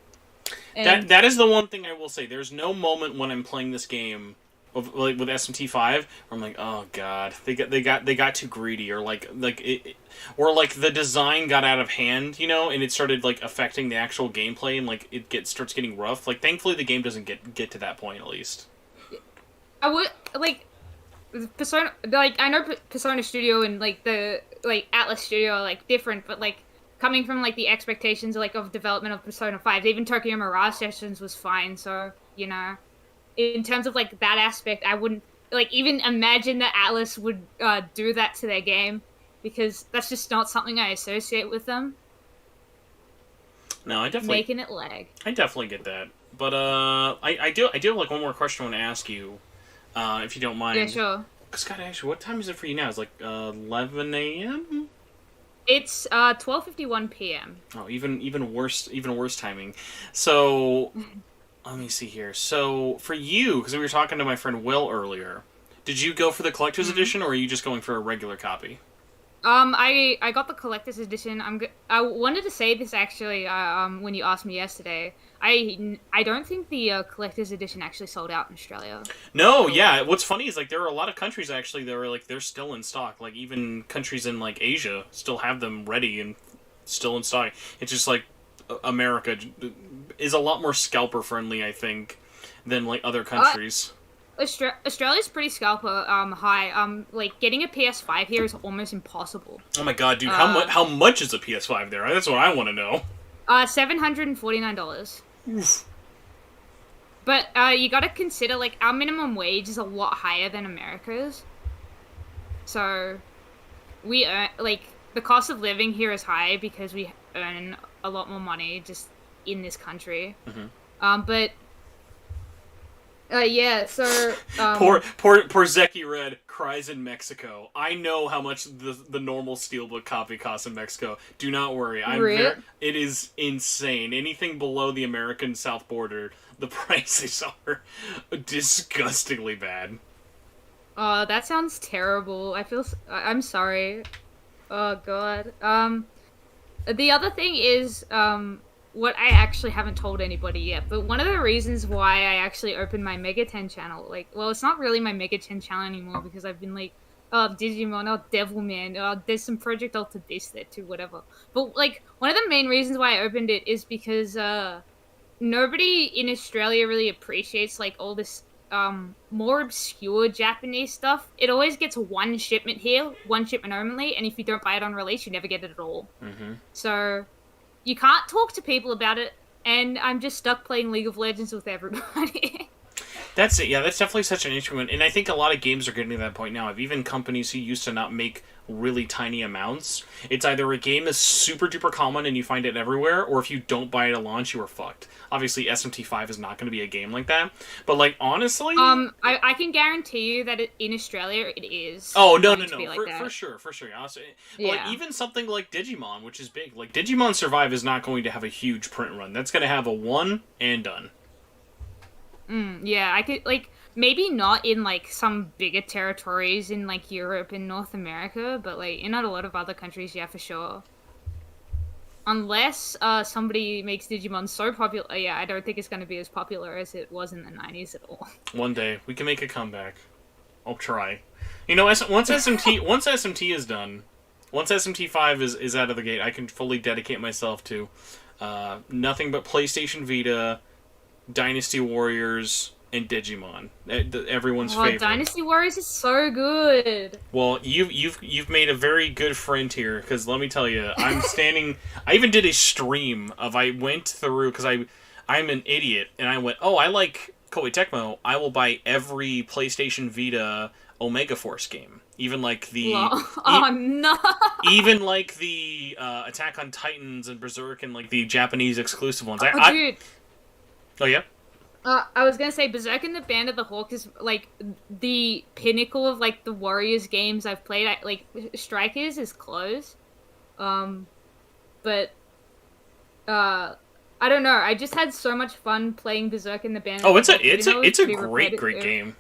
Speaker 7: And
Speaker 1: That is the one thing I will say. There's no moment when I'm playing this game like with SMT5 where I'm like, oh god, they got too greedy, or like the design got out of hand, you know, and it started like affecting the actual gameplay, and like starts getting rough. Like, thankfully the game doesn't get to that point, at least.
Speaker 7: I would like Persona, like, I know Persona Studio and like the Atlas Studio are like different, but like coming from like the expectations of development of Persona 5, even Tokyo Mirage Sessions was fine. So, you know, in terms of like that aspect, I wouldn't like even imagine that Atlas would do that to their game, because that's just not something I associate with them.
Speaker 1: No, I definitely
Speaker 7: making it lag.
Speaker 1: I definitely get that, but I do have like one more question I want to ask you, if you don't mind.
Speaker 7: Yeah, sure.
Speaker 1: Scott, actually, what time is it for you now? It's like 11 a.m.
Speaker 7: It's 12:51 p.m.
Speaker 1: Oh, even worse timing. So, let me see here. So, for you, because we were talking to my friend Will earlier, did you go for the collector's edition, or are you just going for a regular copy?
Speaker 7: I got the collector's edition. I wanted to say this actually when you asked me yesterday. I don't think the collector's edition actually sold out in Australia.
Speaker 1: No, yeah. What's funny is like there are a lot of countries actually that are like they're still in stock. Like even countries in like Asia still have them ready and still in stock. It's just like America is a lot more scalper friendly, I think, than like other countries.
Speaker 7: Australia's pretty scalper high. Like getting a PS5 here is almost impossible.
Speaker 1: Oh my god, dude! How much is a PS5 there? That's what I want to know.
Speaker 7: $749.
Speaker 1: Oof.
Speaker 7: But you gotta consider like our minimum wage is a lot higher than America's. So we earn like the cost of living here is high because we earn a lot more money just in this country.
Speaker 1: Mm-hmm.
Speaker 7: But yeah, so
Speaker 1: poor Zeki Red cries in Mexico. I know how much the normal Steelbook copy costs in Mexico. Do not worry. It is insane. Anything below the American South border, the prices are disgustingly bad.
Speaker 7: Oh, that sounds terrible. I'm sorry. Oh god. The other thing is what I actually haven't told anybody yet, but one of the reasons why I actually opened my Mega 10 channel, like, well, it's not really my Mega 10 channel anymore because I've been like, Digimon, Devilman, there's some Project Alter Beast there too, whatever. But, like, one of the main reasons why I opened it is because, nobody in Australia really appreciates, like, all this more obscure Japanese stuff, it always gets one shipment here, one shipment only, and if you don't buy it on release, you never get it at all.
Speaker 1: Mm-hmm.
Speaker 7: So you can't talk to people about it, and I'm just stuck playing League of Legends with everybody.
Speaker 1: That's it. Yeah, that's definitely such an issue, and I think a lot of games are getting to that point now. Of even companies who used to not make really tiny amounts, it's either a game is super duper common and you find it everywhere, or if you don't buy it at launch, you are fucked. Obviously, SMT5 is not going to be a game like that, but like honestly,
Speaker 7: I can guarantee you that in Australia it is.
Speaker 1: Oh no, for sure. Honestly,
Speaker 7: Yeah.
Speaker 1: like even something like Digimon, which is big, like Digimon Survive is not going to have a huge print run. That's going to have a one and done.
Speaker 7: Yeah, I could, like, maybe not in, like, some bigger territories in, like, Europe and North America, but, like, in a lot of other countries, yeah, for sure. Unless, somebody makes Digimon so popular, yeah, I don't think it's going to be as popular as it was in the 90s at all.
Speaker 1: One day, we can make a comeback. I'll try. You know, once SMT is done, once SMT5 is out of the gate, I can fully dedicate myself to, nothing but PlayStation Vita, Dynasty Warriors, and Digimon. Everyone's favorite.
Speaker 7: Dynasty Warriors is so good.
Speaker 1: Well, you've made a very good friend here, because let me tell you, I'm standing. I even did a stream of. I went through because I'm an idiot, and I went, oh, I like Koei Tecmo. I will buy every PlayStation Vita Omega Force game, even like the.
Speaker 7: Oh no!
Speaker 1: Even like the Attack on Titans and Berserk and like the Japanese exclusive ones.
Speaker 7: Dude.
Speaker 1: Oh yeah.
Speaker 7: I was gonna say Berserk and the Band of the Hawk is like the pinnacle of like the Warriors games I've played. Like Strikers is close, but I don't know. I just had so much fun playing Berserk and the Band.
Speaker 1: Oh,
Speaker 7: of the Hawk,
Speaker 1: it's a great game.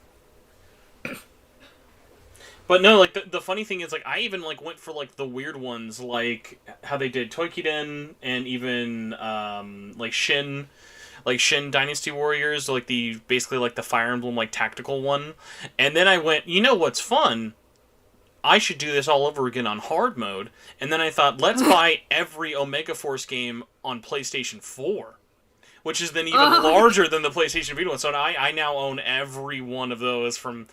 Speaker 1: But no, like the funny thing is, like I even like went for like the weird ones, like how they did Toukiden and even like Shin Dynasty Warriors, like basically like the Fire Emblem like tactical one. And then I went, you know what's fun? I should do this all over again on hard mode. And then I thought, let's buy every Omega Force game on PlayStation 4, which is then even larger than the PlayStation Vita one. So I now own every one of those from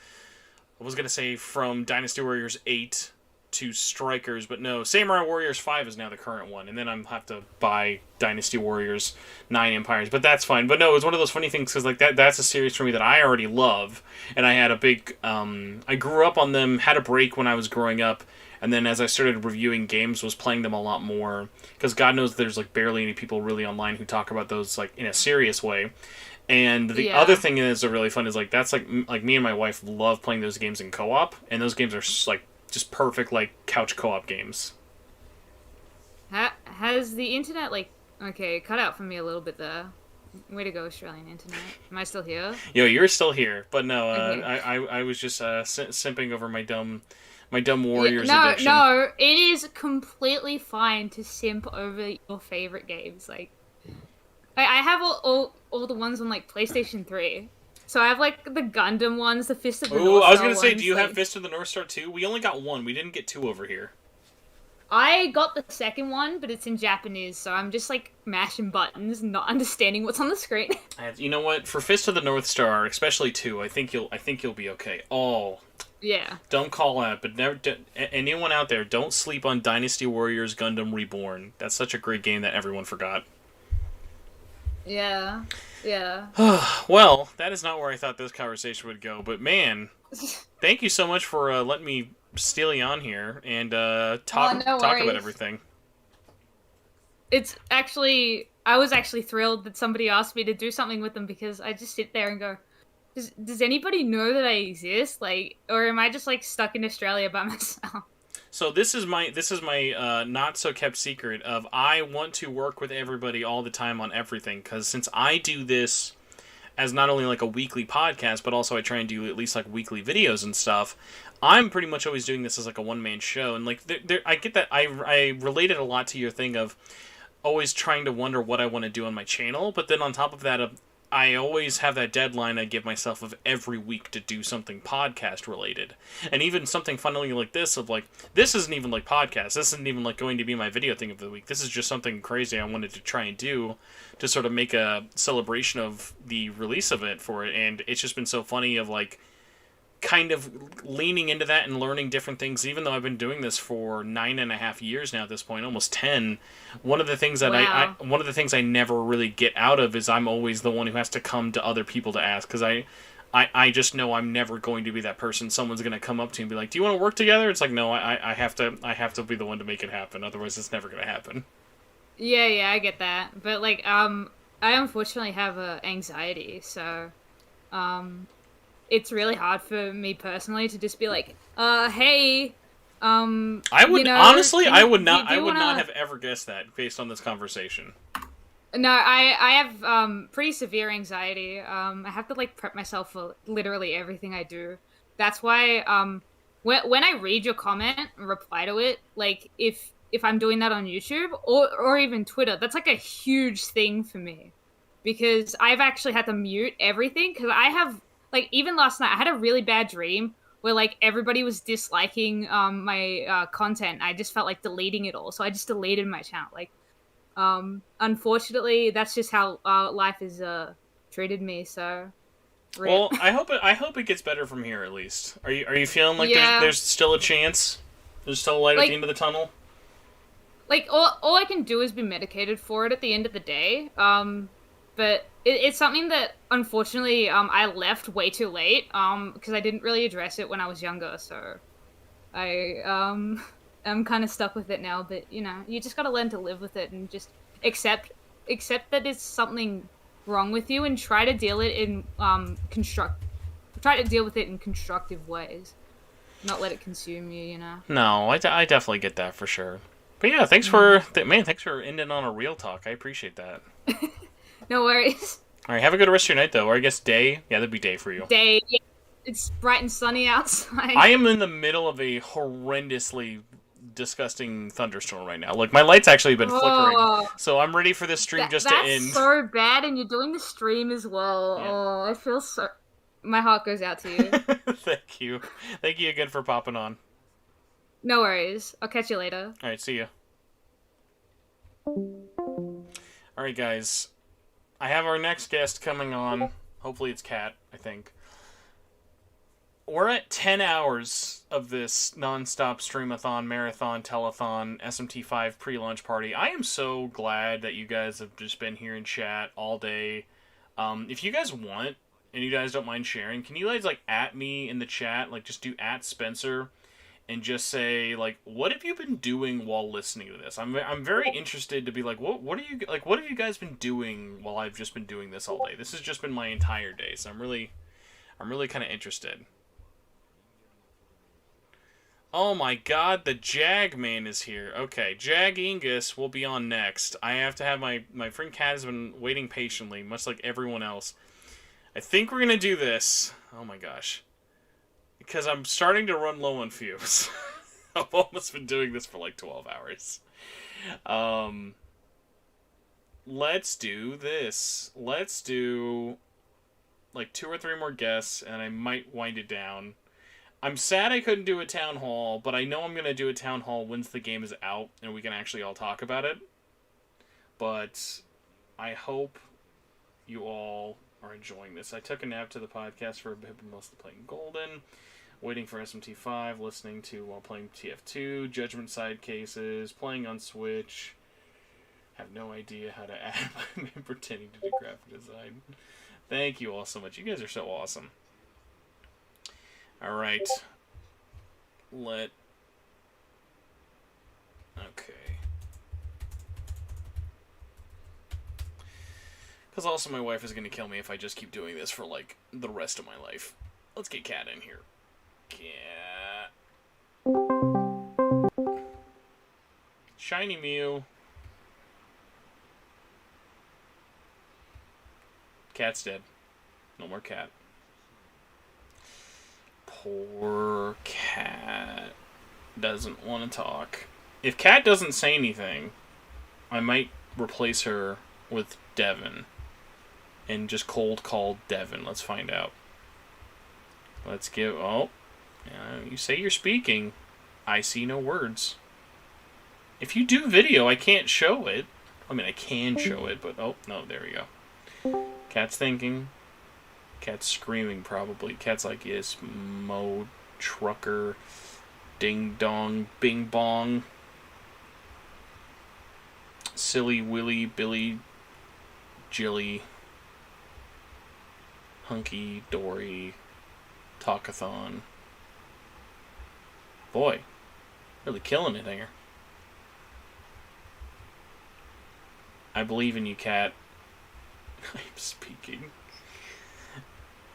Speaker 1: Dynasty Warriors 8 to Strikers, but no, Samurai Warriors 5 is now the current one, and then I'm have to buy Dynasty Warriors 9 Empires, but that's fine. But no, it was one of those funny things, because like that's a series for me that I already love, and I had a big, I grew up on them, had a break when I was growing up, and then as I started reviewing games, was playing them a lot more, because God knows there's like barely any people really online who talk about those like in a serious way. And the other thing that's really fun is like that's like me and my wife love playing those games in co-op, and those games are like just perfect, like, couch co-op games.
Speaker 7: Has the internet, like... Okay, cut out for me a little bit there. Way to go, Australian internet. Am I still here?
Speaker 1: Yo, you're still here. But no,
Speaker 7: Okay.
Speaker 1: I was just simping over my dumb Warriors addiction.
Speaker 7: No, it is completely fine to simp over your favorite games. Like, I have all the ones on, like, PlayStation 3. So I have, like, the Gundam ones, the Fist of the North Star.
Speaker 1: I was gonna say,
Speaker 7: ones,
Speaker 1: do you
Speaker 7: like...
Speaker 1: have Fist of the North Star too? We only got one. We didn't get two over here.
Speaker 7: I got the second one, but it's in Japanese, so I'm just, like, mashing buttons, not understanding what's on the screen.
Speaker 1: You know what? For Fist of the North Star, especially 2, I think you'll be okay. Oh.
Speaker 7: Yeah.
Speaker 1: Don't call out, but anyone out there, don't sleep on Dynasty Warriors Gundam Reborn. That's such a great game that everyone forgot.
Speaker 7: Yeah. Yeah.
Speaker 1: Well, that is not where I thought this conversation would go, but man, thank you so much for letting me steal you on here and talk about everything.
Speaker 7: It's actually, I was actually thrilled that somebody asked me to do something with them, because I just sit there and go, does anybody know that I exist? Like, or am I just like stuck in Australia by myself?
Speaker 1: So this is my not so kept secret of I want to work with everybody all the time on everything, because since I do this as not only like a weekly podcast, but also I try and do at least like weekly videos and stuff, I'm pretty much always doing this as like a one-man show. And like I get that I related a lot to your thing of always trying to wonder what I want to do on my channel, but then on top of that, I always have that deadline I give myself of every week to do something podcast related. And even something funny like this of like, this isn't even like podcast. This isn't even like going to be my video thing of the week. This is just something crazy I wanted to try and do to sort of make a celebration of the release of it for it. And it's just been so funny of like, kind of leaning into that and learning different things. Even though I've been doing this for 9.5 years now at this point, almost 10, one of the things that one of the things I never really get out of is I'm always the one who has to come to other people to ask, because I just know I'm never going to be that person. Someone's going to come up to me and be like, do you want to work together? It's like, no, I have to be the one to make it happen, otherwise it's never going to happen.
Speaker 7: Yeah, I get that, but like I unfortunately have anxiety, so it's really hard for me personally to just be like, hey,
Speaker 1: I would, honestly, I would not have ever guessed that based on this conversation.
Speaker 7: No, I have pretty severe anxiety. I have to like prep myself for literally everything I do. That's why when I read your comment and reply to it, like if I'm doing that on YouTube or even Twitter, that's like a huge thing for me, because I've actually had to mute everything, because I have, like, even last night, I had a really bad dream where, like, everybody was disliking my content. I just felt like deleting it all, so I just deleted my channel. Like, unfortunately, that's just how life has treated me. So,
Speaker 1: well, I hope it gets better from here at least. Are you feeling like there's still a chance? There's still a light at the end of the tunnel.
Speaker 7: Like, all I can do is be medicated for it at the end of the day. But it's something that, unfortunately, I left way too late, because I didn't really address it when I was younger, so I'm kind of stuck with it now. But, you know, you just gotta learn to live with it and just accept that it's something wrong with you, and try to deal with it in constructive ways. Not let it consume you, you know?
Speaker 1: No, I definitely get that for sure. But yeah, thanks for ending on a real talk. I appreciate that.
Speaker 7: No worries.
Speaker 1: All right, have a good rest of your night, though. Or I guess day. Yeah, that'd be day for you.
Speaker 7: Day. Yeah. It's bright and sunny outside.
Speaker 1: I am in the middle of a horrendously disgusting thunderstorm right now. Like, my light's actually been flickering, so I'm ready for this stream to end.
Speaker 7: That's so bad, and you're doing the stream as well. Yeah. Oh, I feel so... My heart goes out to you.
Speaker 1: Thank you. Thank you again for popping on.
Speaker 7: No worries. I'll catch you later.
Speaker 1: All right, see ya. All right, guys. I have our next guest coming on. Hopefully it's Kat, I think. We're at 10 hours of this non-stop streamathon, marathon, telethon, SMT5 pre-launch party. I am so glad that you guys have just been here in chat all day. If you guys want, and you guys don't mind sharing, can you guys, like, at me in the chat? Like, just do at Spencer, and just say, like, what have you been doing while listening to this? I'm very interested to be like, what have you guys been doing while I've just been doing this all day? This has just been my entire day, so I'm really kind of interested. Oh my god, the Jag Man is here. Okay, Jag Ingus will be on next. I have to have my friend Kat has been waiting patiently, much like everyone else. I think we're gonna do this. Oh my gosh. Because I'm starting to run low on fumes. I've almost been doing this for like 12 hours. Let's do this. Let's do like 2 or 3 more guests, and I might wind it down. I'm sad I couldn't do a town hall, but I know I'm going to do a town hall once the game is out, and we can actually all talk about it. But I hope you all are enjoying this. I took a nap to the podcast for a bit, but mostly playing Golden. Waiting for SMT5, listening to while playing TF2, Judgment Side Cases, playing on Switch. Have no idea how to add my pretending to do graphic design. Thank you all so much. You guys are so awesome. Alright. Okay. Because also my wife is going to kill me if I just keep doing this for, like, the rest of my life. Let's get Kat in here. Cat. Shiny Mew. Cat's dead. No more cat. Poor cat. Doesn't want to talk. If Cat doesn't say anything, I might replace her with Devin. and just cold call Devin. Let's find out. Let's give... Oh. You say you're speaking. I see no words. If you do video, I can't show it. I mean, I can show it, but... Oh, no, there we go. Cat's thinking. Cat's screaming, probably. Cat's like, yes, Mo, trucker, ding dong, bing bong. Silly Willy, Billy, Jilly, Hunky, Dory, Talkathon. Boy, really killing it here. I believe in you, Cat. I'm speaking.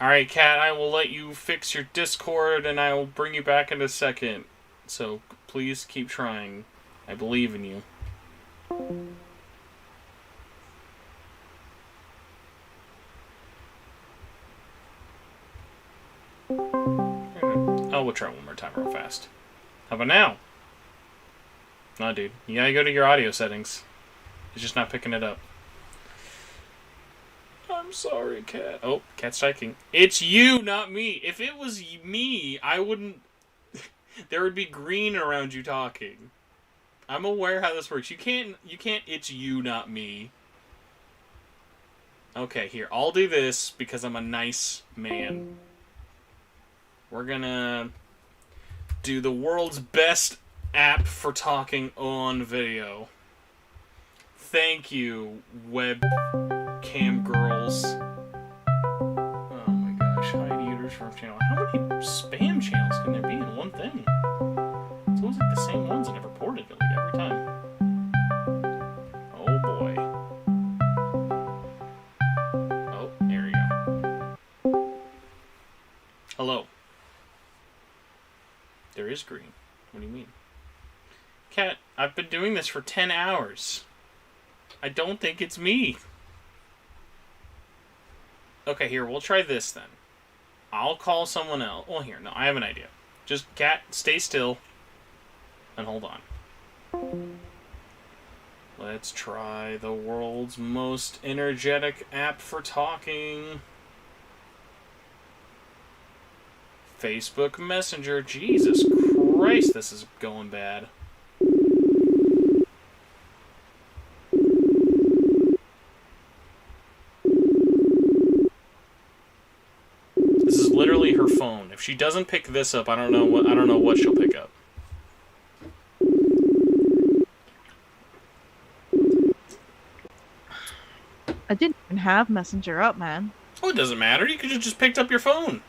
Speaker 1: Alright, Cat, I will let you fix your Discord and I will bring you back in a second. So, please keep trying. I believe in you. Oh, we'll try one more time real fast. How about now? No, dude. You gotta go to your audio settings. It's just not picking it up. I'm sorry, Cat. Oh, Cat's striking. It's you, not me. If it was me, I wouldn't... There would be green around you talking. I'm aware how this works. You can't, it's you, not me. Okay, here. I'll do this because I'm a nice man. We're gonna do the world's best app for talking on video. Thank you, webcam girls. Oh my gosh, hide users from channel. How many spam channels can there be in one thing? It's always like the same ones that I've reported like every time. Oh boy. Oh, there you go. Hello. There is green. What do you mean? Cat, I've been doing this for 10 hours. I don't think it's me. Okay, here, we'll try this then. I'll call someone else. Well, here, no, I have an idea. Just, Cat, stay still. And hold on. Let's try the world's most energetic app for talking. Facebook Messenger. Jesus Christ, this is going bad. This is literally her phone. If she doesn't pick this up, I don't know what she'll pick up.
Speaker 8: I didn't even have Messenger up, man.
Speaker 1: Oh, it doesn't matter. You could have just picked up your phone.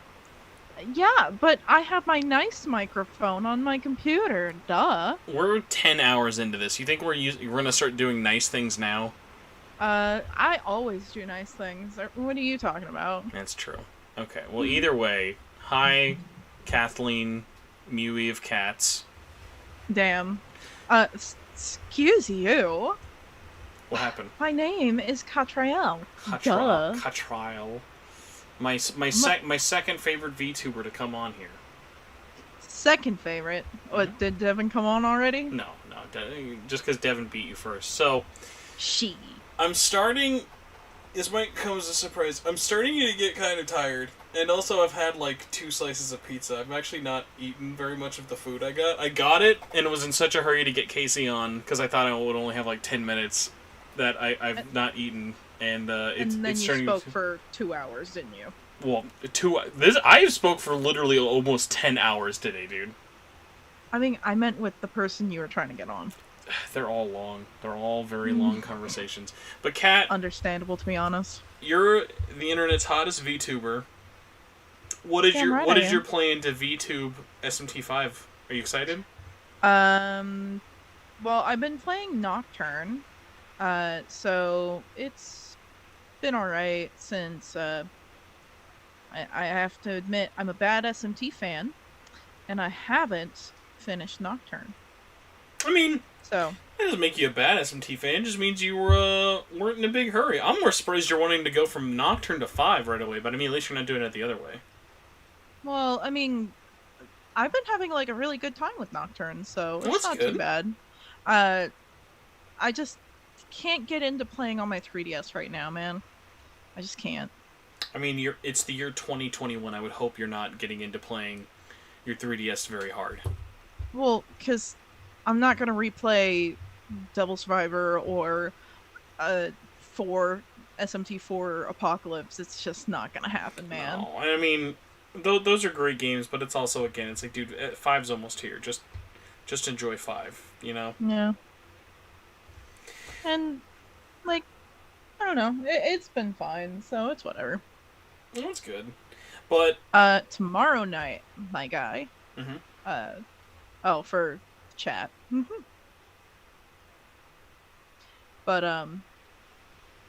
Speaker 8: Yeah, but I have my nice microphone on my computer. Duh.
Speaker 1: We're 10 hours into this. You think we're gonna start doing nice things now?
Speaker 8: I always do nice things. What are you talking about?
Speaker 1: That's true. Okay, well, either way, hi, Kathleen, Mewy of Cats.
Speaker 8: Damn. Excuse you.
Speaker 1: What happened?
Speaker 8: My name is Catriel.
Speaker 1: Duh. Catriel. My second favorite VTuber to come on here.
Speaker 8: Second favorite? What, did Devin come on already?
Speaker 1: No, just because Devin beat you first. So, I'm starting... This might come as a surprise. I'm starting to get kind of tired. And also, I've had like 2 slices of pizza. I've actually not eaten very much of the food I got. I got it, and was in such a hurry to get Casey on, because I thought I would only have like 10 minutes that I've not eaten. And
Speaker 8: then you spoke for 2 hours, didn't you?
Speaker 1: Well, I spoke for literally almost 10 hours today, dude.
Speaker 8: I mean, I meant with the person you were trying to get on.
Speaker 1: They're all long. They're all very long conversations. But Kat,
Speaker 8: understandable to be honest.
Speaker 1: You're the internet's hottest VTuber. What is your plan to VTube SMT5? Are you excited?
Speaker 8: Well, I've been playing Nocturne. So it's been alright since I have to admit I'm a bad SMT fan, and I haven't finished Nocturne.
Speaker 1: I mean,
Speaker 8: so
Speaker 1: that doesn't make you a bad SMT fan. It just means you weren't in a big hurry. I'm more surprised you're wanting to go from Nocturne to 5 right away. But I mean, at least you're not doing it the other way.
Speaker 8: Well, I mean, I've been having like a really good time with Nocturne, so it's not too bad. I just can't get into playing on my 3DS right now, man. I just can't.
Speaker 1: I mean, it's the year 2021. I would hope you're not getting into playing your 3DS very hard.
Speaker 8: Well, because I'm not gonna replay Devil Survivor or 4 SMT4 Apocalypse. It's just not gonna happen, man.
Speaker 1: No, I mean, those are great games, but it's also, again, it's like, dude, 5's almost here. Just enjoy 5, you know?
Speaker 8: Yeah. And, like, I don't know. It's been fine, so it's whatever.
Speaker 1: Well, that's good. But
Speaker 8: tomorrow night, my guy. For chat. But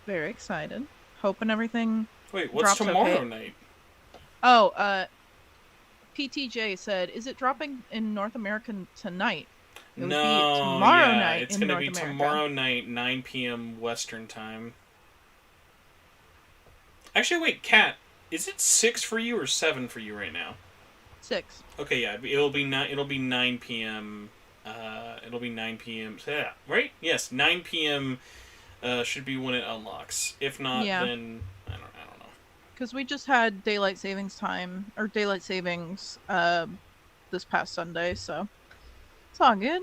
Speaker 8: very excited. Hoping everything.
Speaker 1: Wait, what's tomorrow night?
Speaker 8: Oh, PTJ said, "Is it dropping in North America tonight?" It would be tomorrow night.
Speaker 1: It's gonna be tomorrow night, 9 p.m. Western time. Actually, wait, Kat, is it 6 for you or 7 for you right now?
Speaker 8: 6.
Speaker 1: Okay, yeah, it'll be 9 p.m. It'll be 9 p.m. Yeah, right? Yes, 9 p.m. Should be when it unlocks. If not, then I don't know.
Speaker 8: Because we just had daylight savings this past Sunday, so it's all good.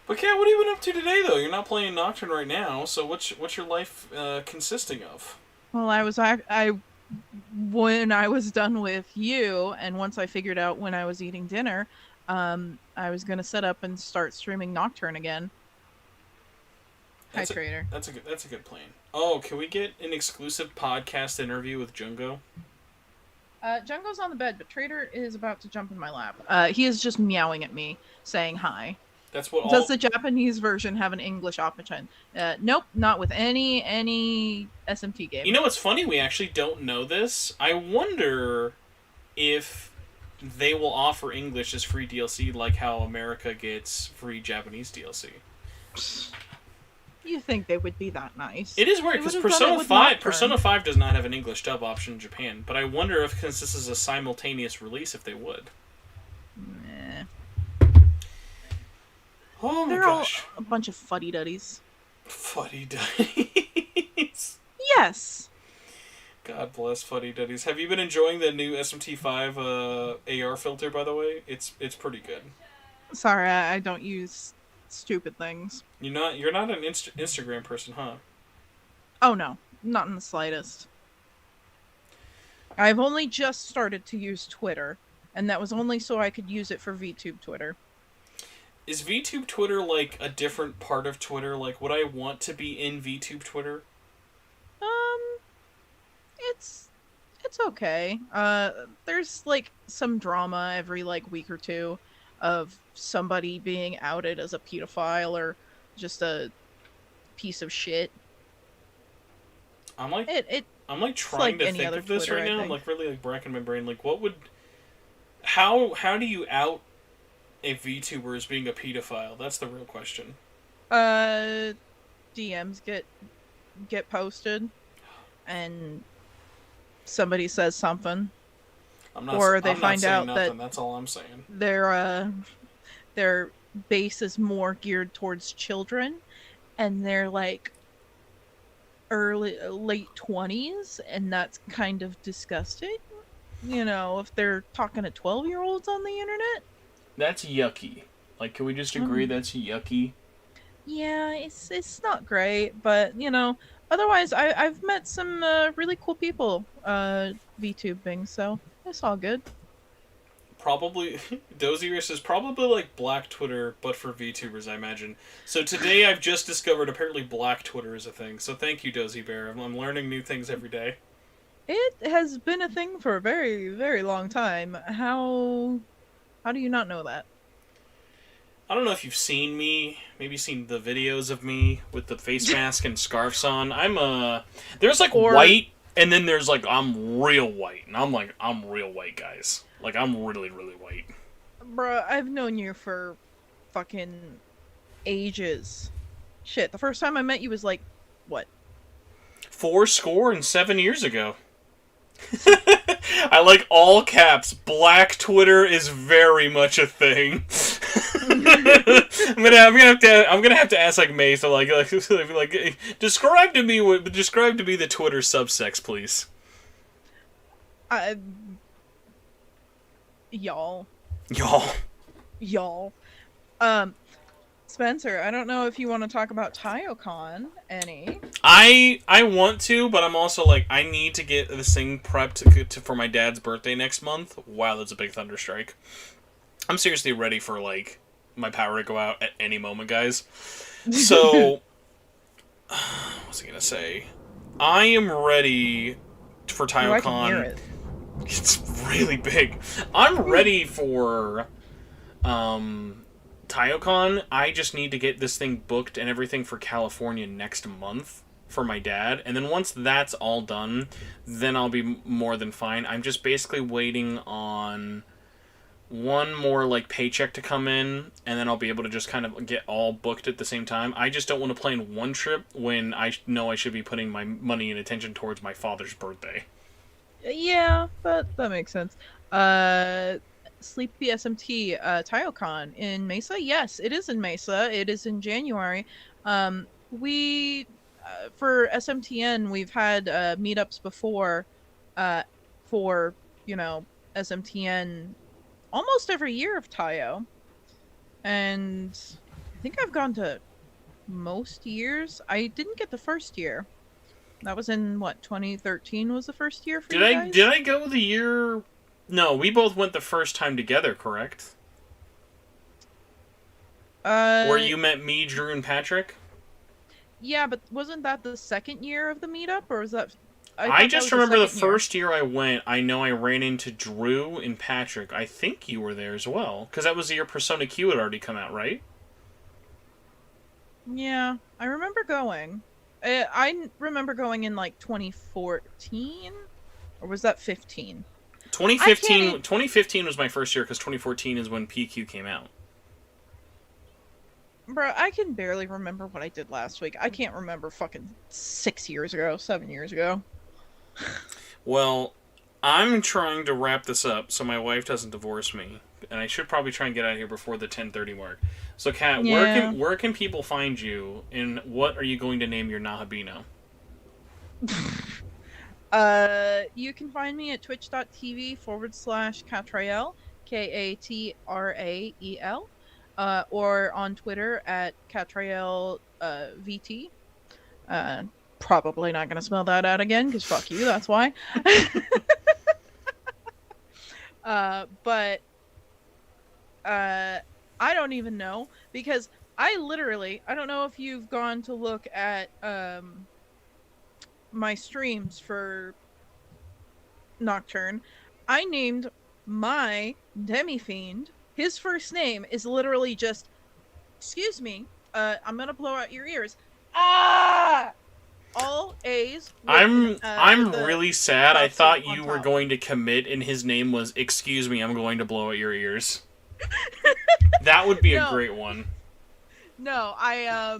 Speaker 1: But Kat, what have you been up to today, though? You're not playing Nocturne right now, so what's your life consisting of?
Speaker 8: Well, when I was done with you, and once I figured out when I was eating dinner, I was gonna set up and start streaming Nocturne again. Hi, Trader.
Speaker 1: That's a good plan. Oh, can we get an exclusive podcast interview with Jungo?
Speaker 8: Jungo's on the bed, but Trader is about to jump in my lap. He is just meowing at me, saying hi.
Speaker 1: That's what.
Speaker 8: Does the Japanese version have an English option? Nope, not with any SMT game.
Speaker 1: You know what's funny? We actually don't know this. I wonder if they will offer English as free DLC, like how America gets free Japanese DLC.
Speaker 8: You think they would be that nice?
Speaker 1: It is weird because Persona 5 does not have an English dub option in Japan, but I wonder if, since this is a simultaneous release, if they would.
Speaker 8: Nah.
Speaker 1: Oh my
Speaker 8: They're
Speaker 1: gosh.
Speaker 8: all a bunch of fuddy-duddies.
Speaker 1: Fuddy-duddies?
Speaker 8: Yes.
Speaker 1: God bless fuddy-duddies. Have you been enjoying the new SMT5 AR filter, by the way? It's pretty good.
Speaker 8: Sorry, I don't use stupid things.
Speaker 1: You're not an Instagram person, huh?
Speaker 8: Oh no, not in the slightest. I've only just started to use Twitter, and that was only so I could use it for VTube Twitter.
Speaker 1: Is VTube Twitter like a different part of Twitter? Like, would I want to be in VTube Twitter?
Speaker 8: It's okay. There's like some drama every like week or two of somebody being outed as a pedophile or just a piece of shit.
Speaker 1: I'm like trying
Speaker 8: like
Speaker 1: to
Speaker 8: any
Speaker 1: think
Speaker 8: other
Speaker 1: of this
Speaker 8: Twitter,
Speaker 1: right
Speaker 8: I
Speaker 1: now. I'm
Speaker 8: think.
Speaker 1: like really like racking my brain. Like, what would? How do you out a VTuber as being a pedophile? That's the real question.
Speaker 8: DMs get posted, and somebody says something, or they find out that
Speaker 1: that's all I'm saying.
Speaker 8: Their base is more geared towards children, and they're like late 20s, and that's kind of disgusting. You know, if they're talking to 12-year-olds on the internet.
Speaker 1: That's yucky. Like, can we just agree that's yucky?
Speaker 8: Yeah, it's not great, but you know, otherwise I've met some really cool people VTubing, so it's all good.
Speaker 1: Probably, Dozier says probably like Black Twitter, but for VTubers, I imagine. So today I've just discovered apparently Black Twitter is a thing. So thank you, Dozy Bear. I'm learning new things every day.
Speaker 8: It has been a thing for a very, very long time. How do you not know that?
Speaker 1: I don't know if you've seen me, maybe seen the videos of me with the face mask and scarves on. There's like white, and then there's like, I'm real white. And I'm like, I'm real white, guys. Like, I'm really, really white.
Speaker 8: Bruh, I've known you for fucking ages. Shit, the first time I met you was like, what?
Speaker 1: 7 years ago. I like all caps. Black Twitter is very much a thing. I'm gonna have to ask like May, so like describe to me the Twitter subsex, please.
Speaker 8: Y'all. Spencer, I don't know if you want to talk about TaioCon any.
Speaker 1: I want to, but I'm also like, I need to get this thing prepped for my dad's birthday next month. Wow, that's a big thunderstrike. I'm seriously ready for like my power to go out at any moment, guys. So, what was I gonna say? I am ready for TaioCon.
Speaker 8: I can hear it.
Speaker 1: It's really big. I'm ready for TaioCon. I just need to get this thing booked and everything for California next month for my dad. And then once that's all done, then I'll be more than fine. I'm just basically waiting on one more like paycheck to come in, and then I'll be able to just kind of get all booked at the same time. I just don't want to plan one trip when I know I should be putting my money and attention towards my father's birthday.
Speaker 8: Yeah, that makes sense. Sleepy SMT TaioCon in Mesa? Yes, it is in Mesa. It is in January. We for SMTN, we've had meetups before for, you know, SMTN almost every year of Taio. And I think I've gone to most years. I didn't get the first year. That was in, what, 2013 was the first year for you guys?
Speaker 1: Did I go the year... No, we both went the first time together, correct? Where you met me, Drew, and Patrick?
Speaker 8: Yeah, but wasn't that the second year of the meetup, or was that...
Speaker 1: I just remember the first year I went, I know I ran into Drew and Patrick. I think you were there as well, because that was the year Persona Q had already come out, right?
Speaker 8: Yeah, I remember going. I remember going in, like, 2014? Or was that 15?
Speaker 1: 2015 was my first year, because 2014 is when PQ came out.
Speaker 8: Bro, I can barely remember what I did last week. I can't remember fucking 7 years ago.
Speaker 1: Well, I'm trying to wrap this up so my wife doesn't divorce me, and I should probably try and get out of here before the 10:30 mark. So, Kat,
Speaker 8: Yeah.
Speaker 1: where can people find you, and what are you going to name your Nahobino?
Speaker 8: You can find me at twitch.tv/Catrael, Katrael, or on Twitter at Catrael VT. Probably not gonna spell that out again, because fuck you, that's why. But I don't even know, because I don't know if you've gone to look at my streams for Nocturne. I named my Demi-Fiend. His first name is literally just, excuse me, I'm gonna blow out your ears. Ah! All A's.
Speaker 1: I'm really sad. I thought you were going to commit and his name was, excuse me, I'm going to blow out your ears. That would be a great one.
Speaker 8: No, I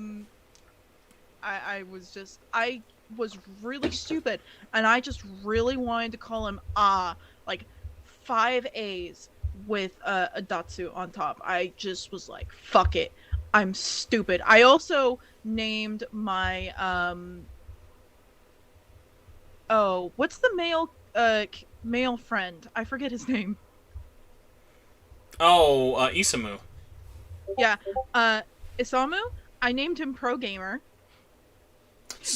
Speaker 8: was really stupid, and I just really wanted to call him like 5 A's with a Datsu on top. I just was like, fuck it, I'm stupid. I also named my what's the male friend? I forget his name.
Speaker 1: Isamu.
Speaker 8: Yeah, Isamu. I named him Pro Gamer.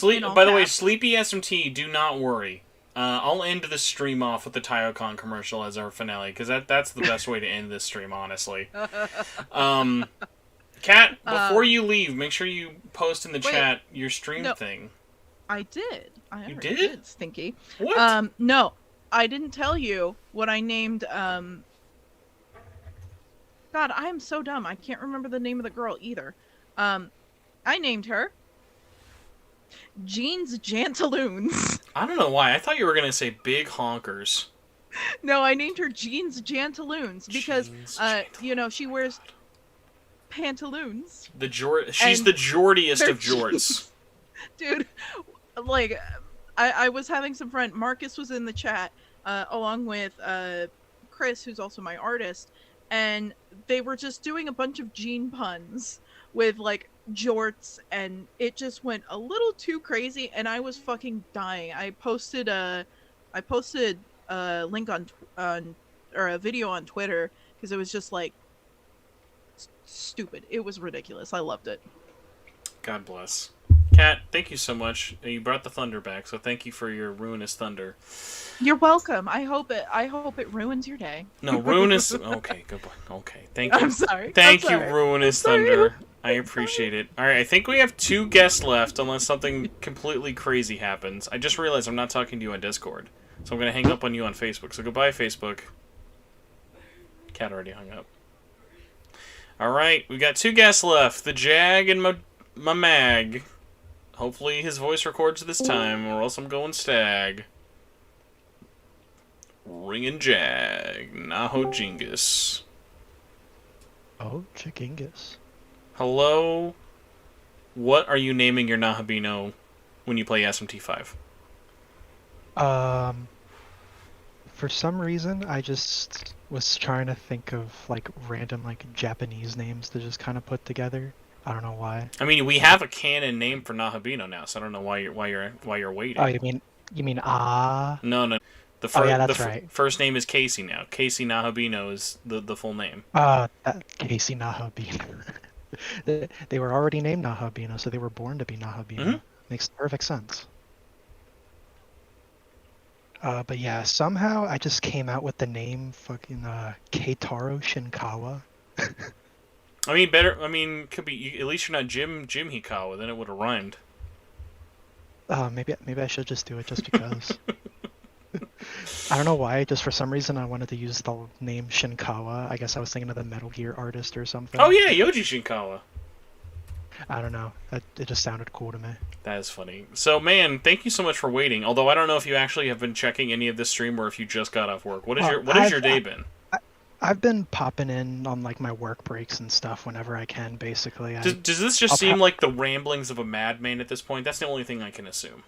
Speaker 1: By the way, Sleepy SMT, do not worry. I'll end this stream off with the TaioCon commercial as our finale, because that's the best way to end this stream, honestly. Kat, before you leave, make sure you post in the chat your stream thing.
Speaker 8: I did.
Speaker 1: You did?
Speaker 8: Stinky.
Speaker 1: What?
Speaker 8: No, I didn't tell you what I named. God, I am so dumb. I can't remember the name of the girl either. I named her Jeans Jantaloons.
Speaker 1: I don't know why. I thought you were going to say Big Honkers.
Speaker 8: No, I named her Jeans Jantaloons because, you know, she wears pantaloons.
Speaker 1: She's the jortiest of jorts.
Speaker 8: Dude, like, I was having some friend. Marcus was in the chat, along with Chris, who's also my artist, and they were just doing a bunch of gene puns with like jorts, and it just went a little too crazy, and I was fucking dying. I posted a link on or a video on Twitter because it was just like stupid. It was ridiculous. I loved it.
Speaker 1: God bless. Kat, thank you so much. You brought the thunder back, so thank you for your ruinous thunder.
Speaker 8: You're welcome. I hope it ruins your day.
Speaker 1: No, ruinous. Okay, goodbye. Okay, thank you.
Speaker 8: I'm sorry.
Speaker 1: Thank
Speaker 8: I'm
Speaker 1: you,
Speaker 8: sorry.
Speaker 1: ruinous thunder. I appreciate it. All right, I think we have 2 guests left, unless something completely crazy happens. I just realized I'm not talking to you on Discord, so I'm gonna hang up on you on Facebook. So goodbye, Facebook. Kat already hung up. All right, we got 2 guests left: the Jag and my Mag. Hopefully his voice records this time, or else I'm going Stag. Ringin' Jag, Nahojingus.
Speaker 9: Oh, Chigingus.
Speaker 1: Hello. What are you naming your Nahobino when you play SMT5?
Speaker 9: For some reason, I just was trying to think of like random like Japanese names to just kind of put together. I don't know why.
Speaker 1: I mean, we have a canon name for Nahobino now, so I don't know why you're waiting.
Speaker 9: Oh, you mean Ah?
Speaker 1: No.
Speaker 9: That's right.
Speaker 1: First name is Casey now. Casey Nahobino is the full name.
Speaker 9: Casey Nahobino. They were already named Nahobino, so they were born to be Nahobino.
Speaker 1: Mm-hmm.
Speaker 9: Makes perfect sense. But yeah, somehow I just came out with the name fucking Keitaro Shinkawa.
Speaker 1: I mean, better. I mean, could be. At least you're not Jim Hikawa. Then it would have rhymed.
Speaker 9: Maybe I should just do it just because. I don't know why. Just for some reason, I wanted to use the name Shinkawa. I guess I was thinking of the Metal Gear artist or something.
Speaker 1: Oh yeah, Yoji Shinkawa.
Speaker 9: I don't know. It just sounded cool to me.
Speaker 1: That is funny. So, man, thank you so much for waiting. Although I don't know if you actually have been checking any of this stream or if you just got off work. What has your day been?
Speaker 9: I've been popping in on like my work breaks and stuff whenever I can. Basically,
Speaker 1: does this just seem like the ramblings of a madman at this point? That's the only thing I can assume.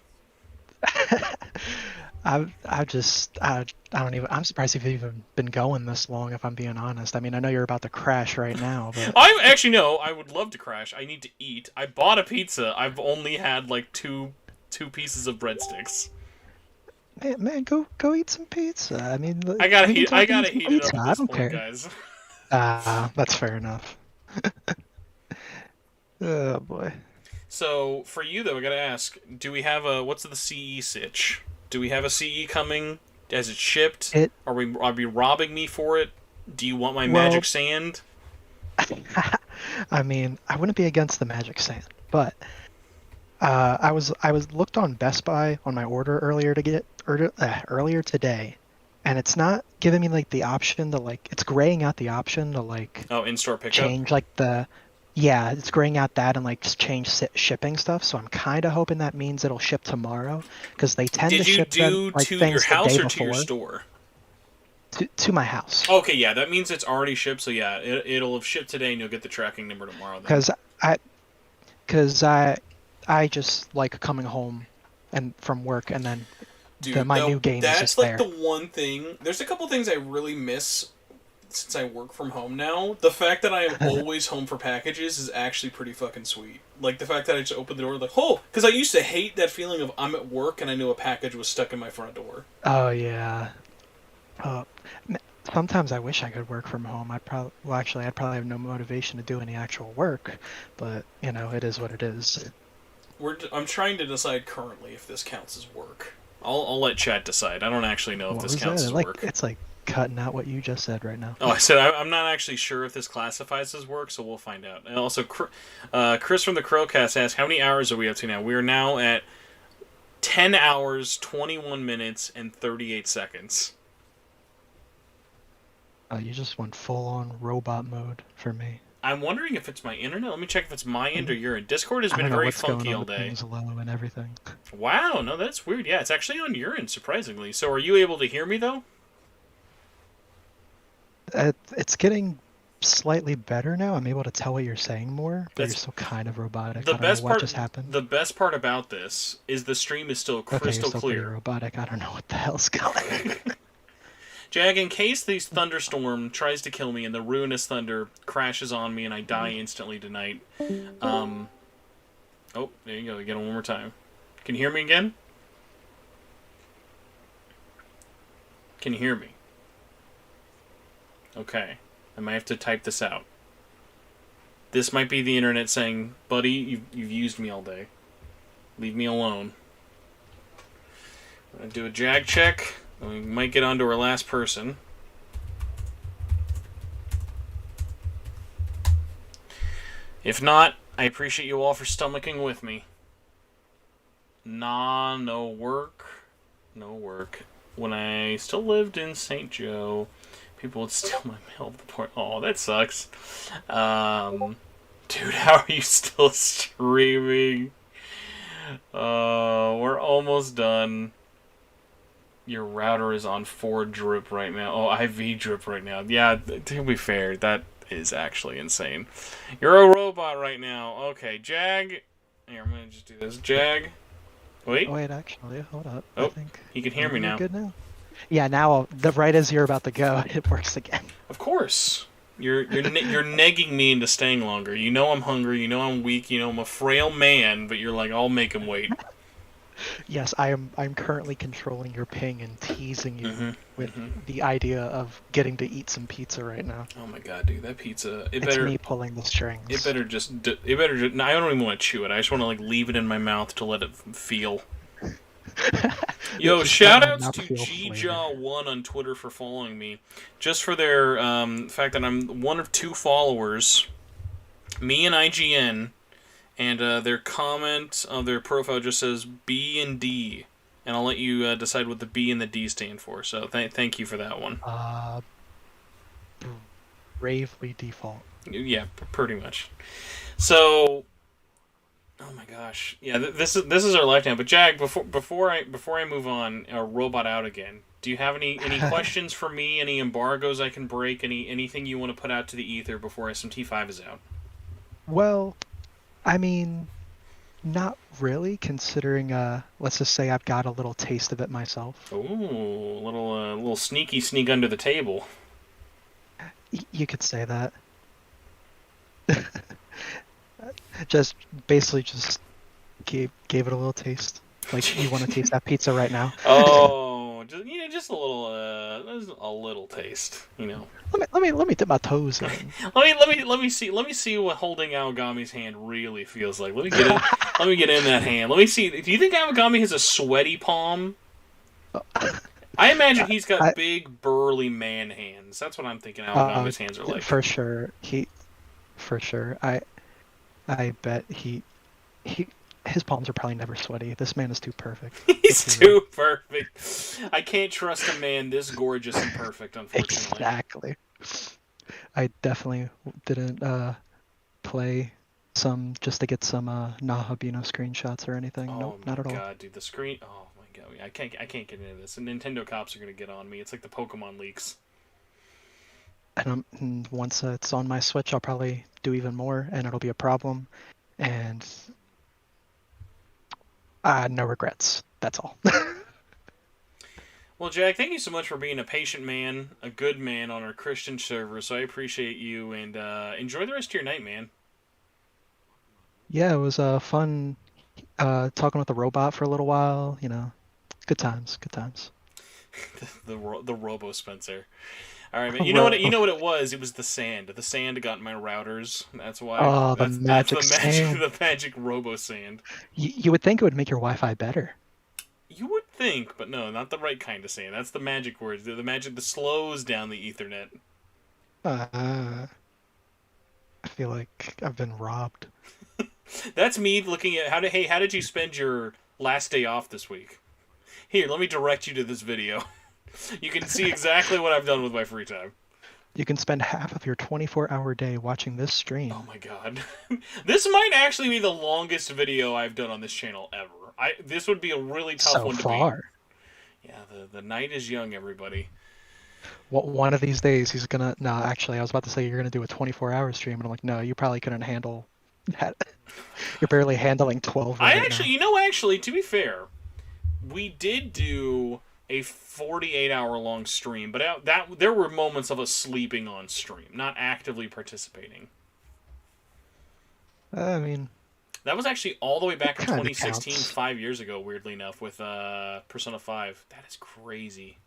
Speaker 9: I don't even. I'm surprised you've even been going this long. If I'm being honest, I mean, I know you're about to crash right now, but
Speaker 1: I actually no. I would love to crash. I need to eat. I bought a pizza. I've only had like two pieces of breadsticks.
Speaker 9: Man, go eat some pizza. I mean,
Speaker 1: I gotta heat it up at this
Speaker 9: I don't
Speaker 1: point,
Speaker 9: care.
Speaker 1: guys.
Speaker 9: That's fair enough. Oh boy.
Speaker 1: So for you though, I gotta ask: do we have what's the CE sitch? Do we have a CE coming? Has it shipped? Are you robbing me for it? Do you want my magic sand?
Speaker 9: I mean, I wouldn't be against the magic sand, but I was looked on Best Buy on my order earlier today, and it's not giving me like the option to like it's graying out the option to like
Speaker 1: in-store pickup,
Speaker 9: change like it's graying out that and like just change shipping stuff. So I'm kind of hoping that means it'll ship tomorrow because they tend to ship them, like,
Speaker 1: to
Speaker 9: things
Speaker 1: your house
Speaker 9: the day
Speaker 1: or to your
Speaker 9: before.
Speaker 1: store?
Speaker 9: To my house.
Speaker 1: Okay, yeah, that means it's already shipped. So yeah, it'll have shipped today, and you'll get the tracking number tomorrow.
Speaker 9: Because I just like coming home and from work and then my new game is just there.
Speaker 1: That's like the one thing. There's a couple things I really miss since I work from home now. The fact that I am always home for packages is actually pretty fucking sweet. Like the fact that I just open the door like, oh, because I used to hate that feeling of I'm at work and I knew a package was stuck in my front door.
Speaker 9: Oh yeah. Sometimes I wish I could work from home. I'd probably have no motivation to do any actual work, but you know, it is what it is.
Speaker 1: I'm trying to decide currently if this counts as work. I'll let chat decide. I don't actually know if this counts as work.
Speaker 9: It's like cutting out what you just said right now.
Speaker 1: Oh, I said I'm not actually sure if this classifies as work, so we'll find out. And also, Chris from the Crowcast asked, how many hours are we up to now? We are now at 10 hours, 21 minutes, and 38 seconds.
Speaker 9: You just went full-on robot mode for me.
Speaker 1: I'm wondering if it's my internet. Let me check if it's my end or your end. Discord has been very funky all day.
Speaker 9: Low and everything.
Speaker 1: Wow, no, that's weird. Yeah, it's actually on your end, surprisingly. So are you able to hear me, though?
Speaker 9: It's getting slightly better now. I'm able to tell what you're saying more, but you're still kind of robotic. I don't know what just happened.
Speaker 1: The best part about this is the stream is still crystal clear.
Speaker 9: Robotic. I don't know what the hell's going on.
Speaker 1: Jag, in case the thunderstorm tries to kill me and the ruinous thunder crashes on me and I die instantly tonight, oh, there you go. You get it one more time. Can you hear me again? Can you hear me? Okay. I might have to type this out. This might be the internet saying, buddy, you've used me all day. Leave me alone. I'm going to do a Jag check. We might get on to our last person. If not, I appreciate you all for stomaching with me. Nah, no work. No work. When I still lived in St. Joe, people would steal my mail at the point. Oh, that sucks. Dude, how are you still streaming? We're almost done. Your router is on 4 drip right now. Oh, IV drip right now. Yeah, to be fair, that is actually insane. You're a robot right now. Okay, Jag. Here, I'm gonna just do this. Jag. Wait.
Speaker 9: Wait, actually, hold up.
Speaker 1: Oh,
Speaker 9: I think
Speaker 1: he can hear me now.
Speaker 9: Good now. Yeah, now right as you're about to go, it works again.
Speaker 1: Of course. You're negging me into staying longer. You know I'm hungry. You know I'm weak. You know I'm a frail man. But you're like, I'll make him wait.
Speaker 9: Yes, I'm currently controlling your ping and teasing you with the idea of getting to eat some pizza right now.
Speaker 1: Oh my god, dude, that pizza!
Speaker 9: It's me pulling the strings.
Speaker 1: It better just. No, I don't even want to chew it. I just want to leave it in my mouth to let it feel. Yo, shoutouts to GJaw1 on Twitter for following me. Just for their fact that I'm one of 2 followers. Me and IGN. And their comment of their profile just says B and D. And I'll let you decide what the B and the D stand for. So thank you for that one.
Speaker 9: Bravely default.
Speaker 1: Yeah, pretty much. So, oh my gosh, yeah, this is our life now. But Jag, before I move on, robot out again. Do you have any questions for me? Any embargoes I can break? Anything you want to put out to the ether before SMT5 is out?
Speaker 9: Well, I mean, not really, considering, let's just say I've got a little taste of it myself.
Speaker 1: Ooh, a little sneak under the table.
Speaker 9: You could say that. Just gave it a little taste. Like, you want to taste that pizza right now?
Speaker 1: Oh, just a little taste, you know.
Speaker 9: Let me dip my toes in.
Speaker 1: let me see what holding Aogami's hand really feels like. Let me get in that hand. Let me see. Do you think Aogami has a sweaty palm? I imagine he's got big burly man hands. That's what I'm thinking Aogami's hands are like.
Speaker 9: For sure. I bet his palms are probably never sweaty. This man is too perfect.
Speaker 1: He's too perfect. I can't trust a man this gorgeous and perfect, unfortunately.
Speaker 9: Exactly. I definitely didn't play just to get some Nahobino screenshots or anything. Nope, not at all.
Speaker 1: Oh my god, dude, the screen. Oh my god, I can't get into this. And Nintendo cops are gonna get on me. It's like the Pokemon leaks.
Speaker 9: And once it's on my Switch, I'll probably do even more, and it'll be a problem. And no regrets. That's all.
Speaker 1: Well, Jack, thank you so much for being a patient man, a good man on our Christian server. So I appreciate you, and enjoy the rest of your night, man.
Speaker 9: Yeah, it was fun talking with the robot for a little while. You know, good times.
Speaker 1: the Robo Spencer. All right, man. You know what it was? It was the sand. The sand got my routers. That's why.
Speaker 9: Oh,
Speaker 1: that's
Speaker 9: sand.
Speaker 1: The magic Robo Sand.
Speaker 9: You would think it would make your Wi-Fi better.
Speaker 1: You would think, but no, not the right kind of sand. That's the magic words. The magic that slows down the Ethernet.
Speaker 9: I feel like I've been robbed.
Speaker 1: That's me looking at how did you spend your last day off this week? Here, let me direct you to this video. You can see exactly what I've done with my free time.
Speaker 9: You can spend half of your 24-hour day watching this stream.
Speaker 1: Oh my god. This might actually be the longest video I've done on this channel ever. This would be a really tough one to beat. Yeah, the night is young, everybody.
Speaker 9: Well, one of these days he's gonna... No, actually, I was about to say you're gonna do a 24-hour stream, and I'm like, no, you probably couldn't handle that. You're barely handling 12 right now.
Speaker 1: Actually, to be fair, we did do a 48-hour long stream, but there were moments of us sleeping on stream, not actively participating.
Speaker 9: I mean,
Speaker 1: that was actually all the way back in 2016,
Speaker 9: counts.
Speaker 1: 5 years ago, weirdly enough, with Persona 5. That is crazy.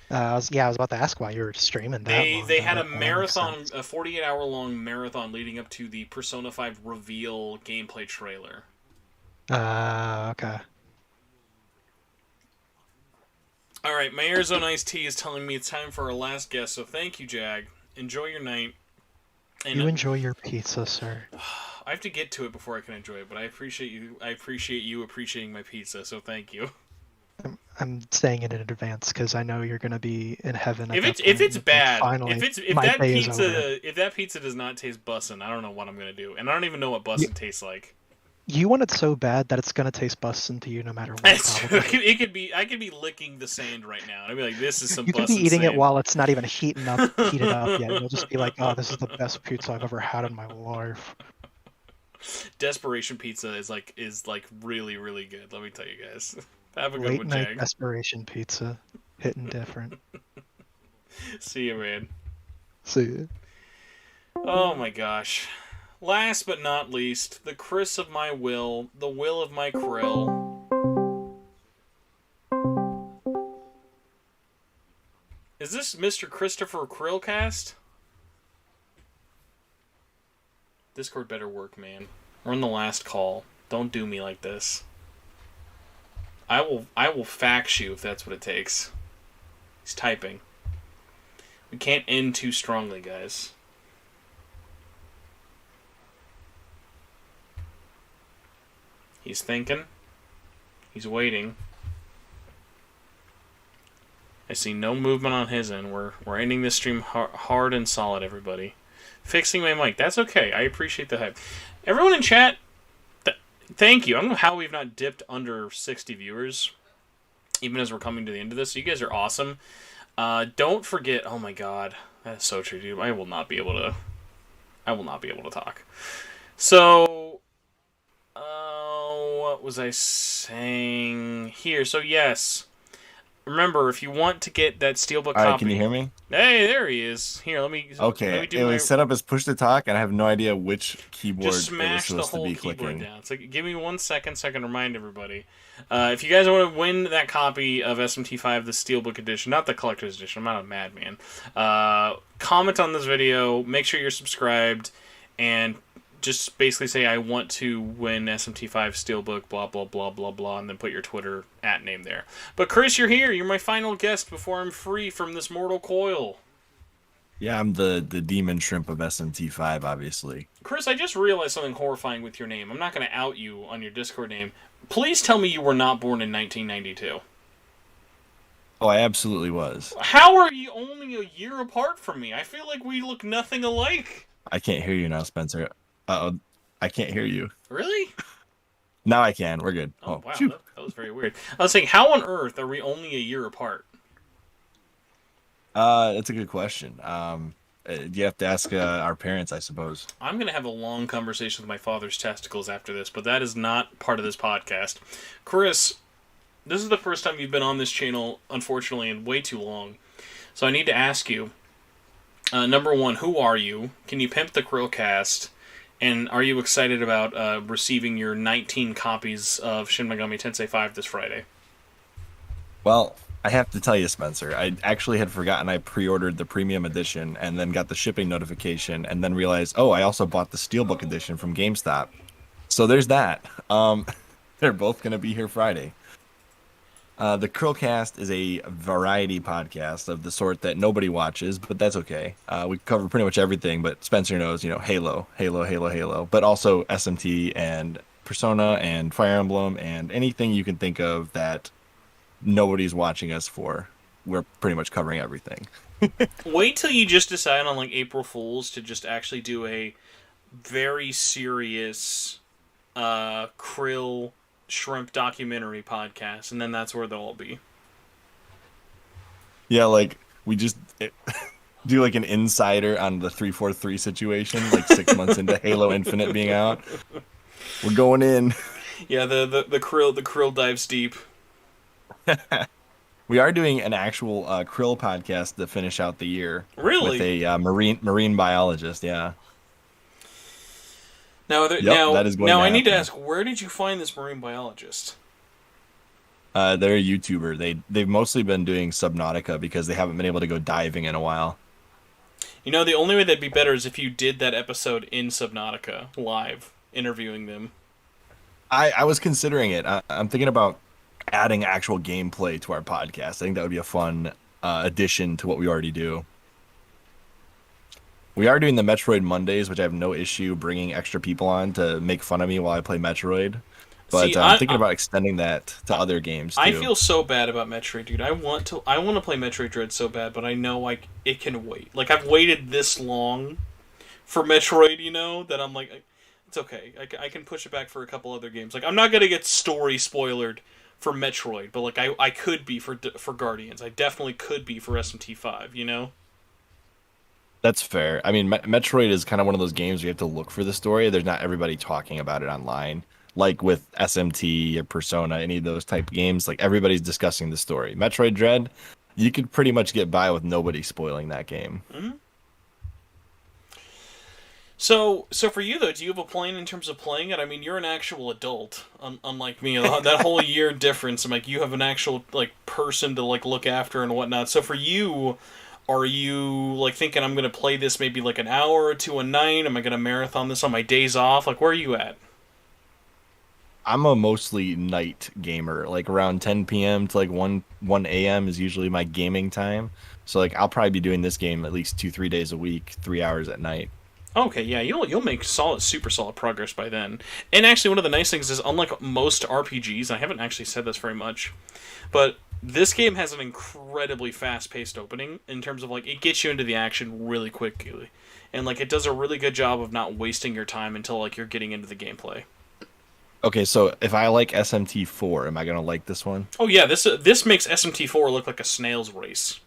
Speaker 9: I was about to ask why you were streaming that long.
Speaker 1: They had a
Speaker 9: That makes
Speaker 1: marathon,
Speaker 9: sense.
Speaker 1: a 48-hour long marathon leading up to the Persona 5 reveal gameplay trailer.
Speaker 9: Okay.
Speaker 1: All right, my Arizona Iced Tea is telling me it's time for our last guest, so thank you, Jag. Enjoy your night. And
Speaker 9: You enjoy your pizza, sir.
Speaker 1: I have to get to it before I can enjoy it, but I appreciate you. I appreciate you appreciating my pizza, so thank you.
Speaker 9: I'm saying it in advance because I know you're gonna be in heaven. At
Speaker 1: If
Speaker 9: that
Speaker 1: it's
Speaker 9: point,
Speaker 1: bad,
Speaker 9: finally,
Speaker 1: if
Speaker 9: my
Speaker 1: that
Speaker 9: day is over.
Speaker 1: pizza does not taste bussin', I don't know what I'm gonna do, and I don't even know what bussin' tastes like.
Speaker 9: You want it so bad that it's gonna taste bussin' to you no matter what.
Speaker 1: That's true.
Speaker 9: Probably.
Speaker 1: It could be. I could be licking the sand right now, and I'd be like, "This is some."
Speaker 9: You could be
Speaker 1: bussin'
Speaker 9: eating
Speaker 1: sand.
Speaker 9: it while it's not even heated up yet. You'll just be like, "Oh, this is the best pizza I've ever had in my life."
Speaker 1: Desperation pizza is like really really good. Let me tell you guys. Have a good
Speaker 9: Late
Speaker 1: one,
Speaker 9: night
Speaker 1: Jag.
Speaker 9: desperation pizza, hitting different.
Speaker 1: See you, man.
Speaker 9: See ya.
Speaker 1: Oh my gosh. Last but not least, the Chris of my will, the will of my krill. Is this Mr. Christopher Krillcast? Discord better work, man. We're on the last call. Don't do me like this. I will fax you if that's what it takes. He's typing. We can't end too strongly, guys. He's thinking. He's waiting. I see no movement on his end. We're ending this stream hard and solid, everybody. Fixing my mic. That's okay. I appreciate the hype. Everyone in chat, thank you. I don't know how we've not dipped under 60 viewers, even as we're coming to the end of this. You guys are awesome. Don't forget. Oh my god, that's so true, dude. I will not be able to talk. So, what was I saying here? So yes. Remember, if you want to get that Steelbook
Speaker 10: All right,
Speaker 1: copy...
Speaker 10: can you hear me?
Speaker 1: Hey, there he is. Here, let me
Speaker 10: Okay,
Speaker 1: do
Speaker 10: it
Speaker 1: my...
Speaker 10: was set up as push to talk, and I have no idea which keyboard
Speaker 1: Just
Speaker 10: it was
Speaker 1: smash the
Speaker 10: supposed to
Speaker 1: whole
Speaker 10: be
Speaker 1: keyboard
Speaker 10: clicking.
Speaker 1: down. So give me 1 second so I can remind everybody. If you guys want to win that copy of SMT5, the Steelbook edition, not the collector's edition, I'm not a madman, comment on this video, make sure you're subscribed, and just basically say, I want to win SMT5 Steelbook, blah, blah, blah, blah, blah, and then put your Twitter @name there. But Chris, you're here. You're my final guest before I'm free from this mortal coil.
Speaker 10: Yeah, I'm the demon shrimp of SMT5, obviously.
Speaker 1: Chris, I just realized something horrifying with your name. I'm not going to out you on your Discord name. Please tell me you were not born in 1992.
Speaker 10: Oh, I absolutely was.
Speaker 1: How are you only a year apart from me? I feel like we look nothing alike.
Speaker 10: I can't hear you now, Spencer. Uh-oh, I can't hear you.
Speaker 1: Really?
Speaker 10: Now I can. We're good.
Speaker 1: Oh, wow.
Speaker 10: Shoot.
Speaker 1: That was very weird. I was saying, how on earth are we only a year apart?
Speaker 10: That's a good question. You have to ask our parents, I suppose.
Speaker 1: I'm going to have a long conversation with my father's testicles after this, but that is not part of this podcast. Chris, this is the first time you've been on this channel, unfortunately, in way too long. So I need to ask you, number one, who are you? Can you pimp the Krillcast? And are you excited about receiving your 19 copies of Shin Megami Tensei 5 this Friday?
Speaker 10: Well, I have to tell you, Spencer, I actually had forgotten I pre-ordered the premium edition and then got the shipping notification and then realized, oh, I also bought the Steelbook edition from GameStop. So there's that. They're both going to be here Friday. The Krillcast is a variety podcast of the sort that nobody watches, but that's okay. We cover pretty much everything, but Spencer knows, Halo, but also SMT and Persona and Fire Emblem and anything you can think of that nobody's watching us for. We're pretty much covering everything.
Speaker 1: Wait till you just decide on April Fools to just actually do a very serious Krill shrimp documentary podcast, and then that's where they'll all be.
Speaker 10: Yeah, we just do an insider on the 343 situation, 6 months into Halo Infinite being out. We're going in.
Speaker 1: Yeah, the krill dives deep.
Speaker 10: We are doing an actual Krill podcast to finish out the year.
Speaker 1: Really?
Speaker 10: With a marine biologist, yeah.
Speaker 1: Now,
Speaker 10: That is going
Speaker 1: now
Speaker 10: to
Speaker 1: I need to
Speaker 10: happen.
Speaker 1: ask, where did you find this marine biologist?
Speaker 10: They're a YouTuber. They've mostly been doing Subnautica because they haven't been able to go diving in a while.
Speaker 1: You know, the only way that'd be better is if you did that episode in Subnautica, live, interviewing them.
Speaker 10: I was considering it. I'm thinking about adding actual gameplay to our podcast. I think that would be a fun addition to what we already do. We are doing the Metroid Mondays, which I have no issue bringing extra people on to make fun of me while I play Metroid. But
Speaker 1: See,
Speaker 10: I'm thinking about extending that to other games too.
Speaker 1: I feel so bad about Metroid, dude. I want to play Metroid Dread so bad, but I know it can wait. Like, I've waited this long for Metroid, you know, that I'm like, it's okay. I can push it back for a couple other games. Like, I'm not gonna get story spoilered for Metroid, but like I could be for Guardians. I definitely could be for SMT5, you know?
Speaker 10: That's fair. I mean, Metroid is kind of one of those games where you have to look for the story. There's not everybody talking about it online. Like with SMT or Persona, any of those type of games, like everybody's discussing the story. Metroid Dread, you could pretty much get by with nobody spoiling that game.
Speaker 1: Mm-hmm. So for you though, do you have a plan in terms of playing it? I mean, you're an actual adult, unlike me. That whole year difference, I'm like, you have an actual like person to like look after and whatnot. So for you, are you like thinking I'm gonna play this maybe like an hour or two a night? Am I gonna marathon this on my days off? Like, where are you at?
Speaker 10: I'm a mostly night gamer. Like around 10 p.m. to like 1 a.m. is usually my gaming time. So like I'll probably be doing this game at least 2-3 days a week, 3 hours at night.
Speaker 1: Okay, yeah, you'll make super solid progress by then. And actually, one of the nice things is, unlike most RPGs, I haven't actually said this very much, but this game has an incredibly fast-paced opening in terms of like it gets you into the action really quickly, and like it does a really good job of not wasting your time until like you're getting into the gameplay.
Speaker 10: Okay, so if I like SMT4, am I gonna like this one?
Speaker 1: Oh yeah, this makes SMT4 look like a snail's race.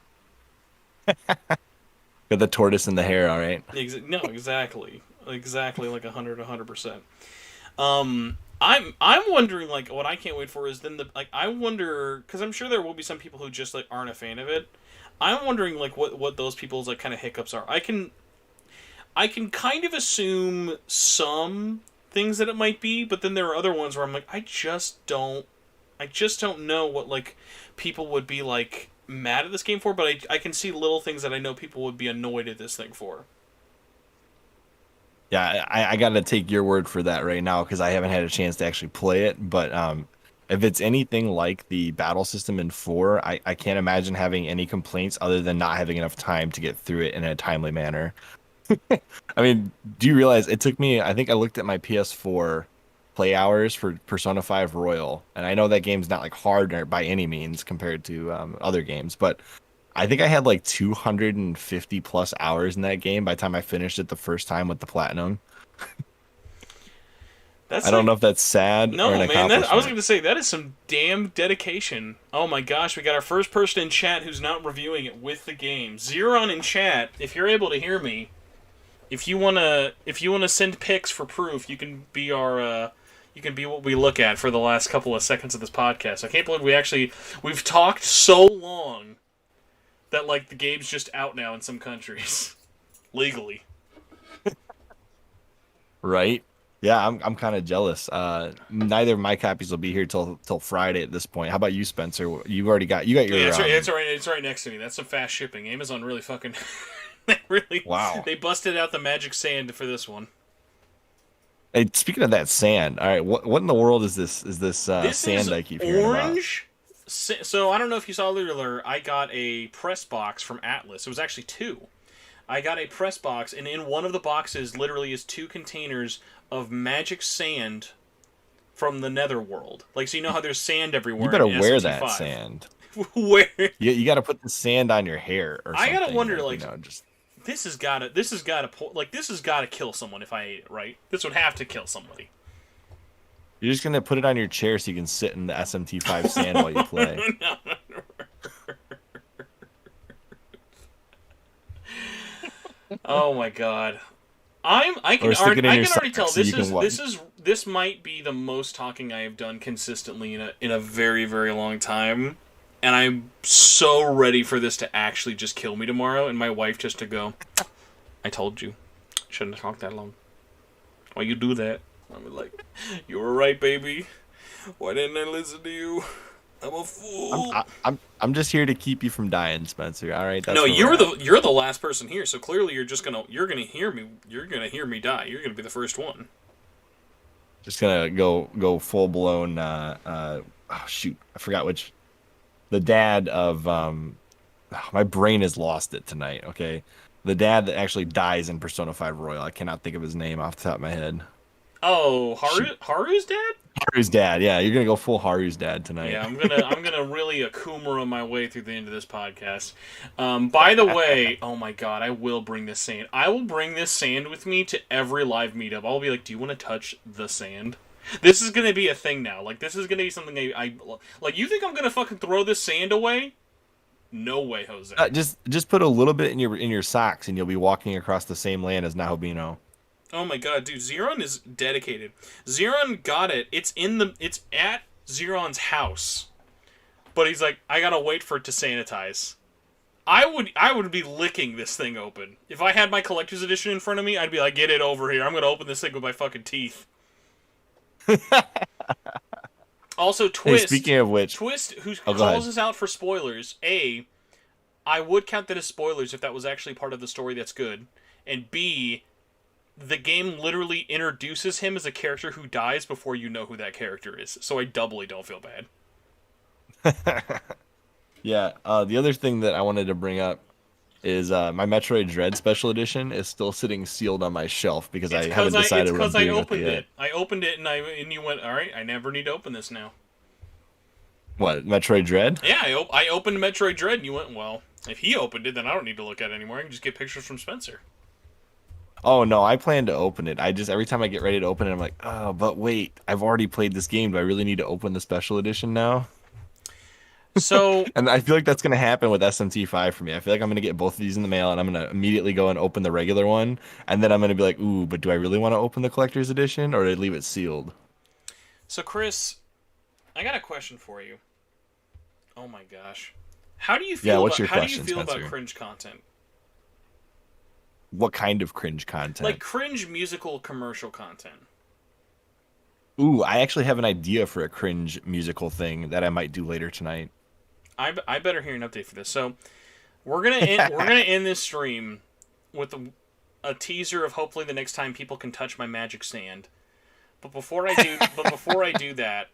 Speaker 10: Got the tortoise and the hare, all right.
Speaker 1: No, exactly like 100%. I'm wondering like what I can't wait for is then I wonder, because I'm sure there will be some people who just like aren't a fan of it. I'm wondering like what those people's like kind of hiccups are. I can kind of assume some things that it might be, but then there are other ones where I'm like I just don't know what like people would be like mad at this game for, but I can see little things that I know people would be annoyed at this thing for.
Speaker 10: Yeah, I gotta take your word for that right now because I haven't had a chance to actually play it. But if it's anything like the battle system in 4, I can't imagine having any complaints other than not having enough time to get through it in a timely manner. I mean, do you realize it took me, I think I looked at my PS4 play hours for Persona 5 Royal, and I know that game's not like hard by any means compared to other games, but I think I had like 250 plus hours in that game by the time I finished it the first time with the platinum. I don't know if that's sad or an accomplishment.
Speaker 1: I was going to say, that is some damn dedication. Oh my gosh, we got our first person in chat who's not reviewing it with the game. Zeron in chat, if you're able to hear me, if you wanna send pics for proof, you can be our you can be what we look at for the last couple of seconds of this podcast. I can't believe we've talked so long that like the game's just out now in some countries legally.
Speaker 10: Right? Yeah, I'm kind of jealous. Neither of my copies will be here till Friday at this point. How about you, Spencer? You got your.
Speaker 1: Yeah, it's right next to me. That's some fast shipping. Amazon really fucking.
Speaker 10: Wow.
Speaker 1: They busted out the magic sand for this one.
Speaker 10: Hey, speaking of that sand, all right, what in the world is this? This sand I keep hearing about?
Speaker 1: Orange. So I don't know if you saw earlier. I got a press box from Atlas. It was actually 2. I got a press box, and in one of the boxes, literally, is 2 containers of magic sand from the Netherworld. Like, so you know how there's sand everywhere.
Speaker 10: You better
Speaker 1: in
Speaker 10: wear
Speaker 1: SMT5.
Speaker 10: that sand.
Speaker 1: Where?
Speaker 10: You got to put the sand on your hair or something.
Speaker 1: I gotta wonder,
Speaker 10: like,
Speaker 1: like, this has gotta kill someone if I ate it, right? This would have to kill somebody.
Speaker 10: You're just gonna put it on your chair so you can sit in the SMT5 sand while you play.
Speaker 1: No. Oh my god. I can already tell this might be the most talking I have done consistently in a very, very long time. And I'm so ready for this to actually just kill me tomorrow, and my wife just to go, I told you. Shouldn't have talked that long. Why you do that? I'm like, you were right, baby. Why didn't I listen to you? I'm a fool.
Speaker 10: I'm just here to keep you from dying, Spencer. All right. That's
Speaker 1: No,
Speaker 10: where we're at.
Speaker 1: you're the last person here, so clearly you're gonna hear me. You're gonna hear me die. You're gonna be the first one.
Speaker 10: Just gonna go full blown. Oh shoot, I forgot which. The dad of my brain has lost it tonight. Okay, the dad that actually dies in Persona 5 Royal. I cannot think of his name off the top of my head.
Speaker 1: Oh, Haru's dad?
Speaker 10: Haru's dad. Yeah, you're gonna go full Haru's dad tonight.
Speaker 1: Yeah, I'm gonna really Akumara my way through the end of this podcast. By the way, oh my god, I will bring this sand. I will bring this sand with me to every live meetup. I'll be like, do you want to touch the sand? This is gonna be a thing now. Like, this is gonna be something I like. You think I'm gonna fucking throw this sand away? No way, Jose.
Speaker 10: Just put a little bit in your socks, and you'll be walking across the same land as Nahobino.
Speaker 1: Oh my god, dude, Zeron is dedicated. Zeron got it. It's at Zeron's house. But he's like, I gotta wait for it to sanitize. I would be licking this thing open. If I had my collector's edition in front of me, I'd be like, get it over here. I'm gonna open this thing with my fucking teeth. Also, Twist.
Speaker 10: Hey, speaking of which,
Speaker 1: Twist, who calls us out for spoilers. A, I would count that as spoilers if that was actually part of the story that's good. And B, the game literally introduces him as a character who dies before you know who that character is. So I doubly don't feel bad.
Speaker 10: Yeah, the other thing that I wanted to bring up is my Metroid Dread Special Edition is still sitting sealed on my shelf because I haven't decided what I'm doing with it yet.
Speaker 1: I opened it and you went, all right, I never need to open this now.
Speaker 10: What, Metroid Dread?
Speaker 1: Yeah, I opened Metroid Dread and you went, well, if he opened it, then I don't need to look at it anymore. I can just get pictures from Spencer.
Speaker 10: Oh no, I plan to open it. Every time I get ready to open it, I'm like, oh, but wait, I've already played this game. Do I really need to open the special edition now?
Speaker 1: So,
Speaker 10: and I feel like that's gonna happen with SMT5 for me. I feel like I'm gonna get both of these in the mail, and I'm gonna immediately go and open the regular one, and then I'm gonna be like, ooh, but do I really want to open the collector's edition, or do I leave it sealed?
Speaker 1: So, Chris, I got a question for you. Oh my gosh, how do you feel?
Speaker 10: What's your question,
Speaker 1: how do you feel
Speaker 10: Spencer?
Speaker 1: about cringe content?
Speaker 10: What kind of cringe content?
Speaker 1: Like cringe musical commercial content.
Speaker 10: Ooh, I actually have an idea for a cringe musical thing that I might do later tonight.
Speaker 1: I better hear an update for this. So, we're gonna end this stream with a teaser of hopefully the next time people can touch my magic sand. But before I do that,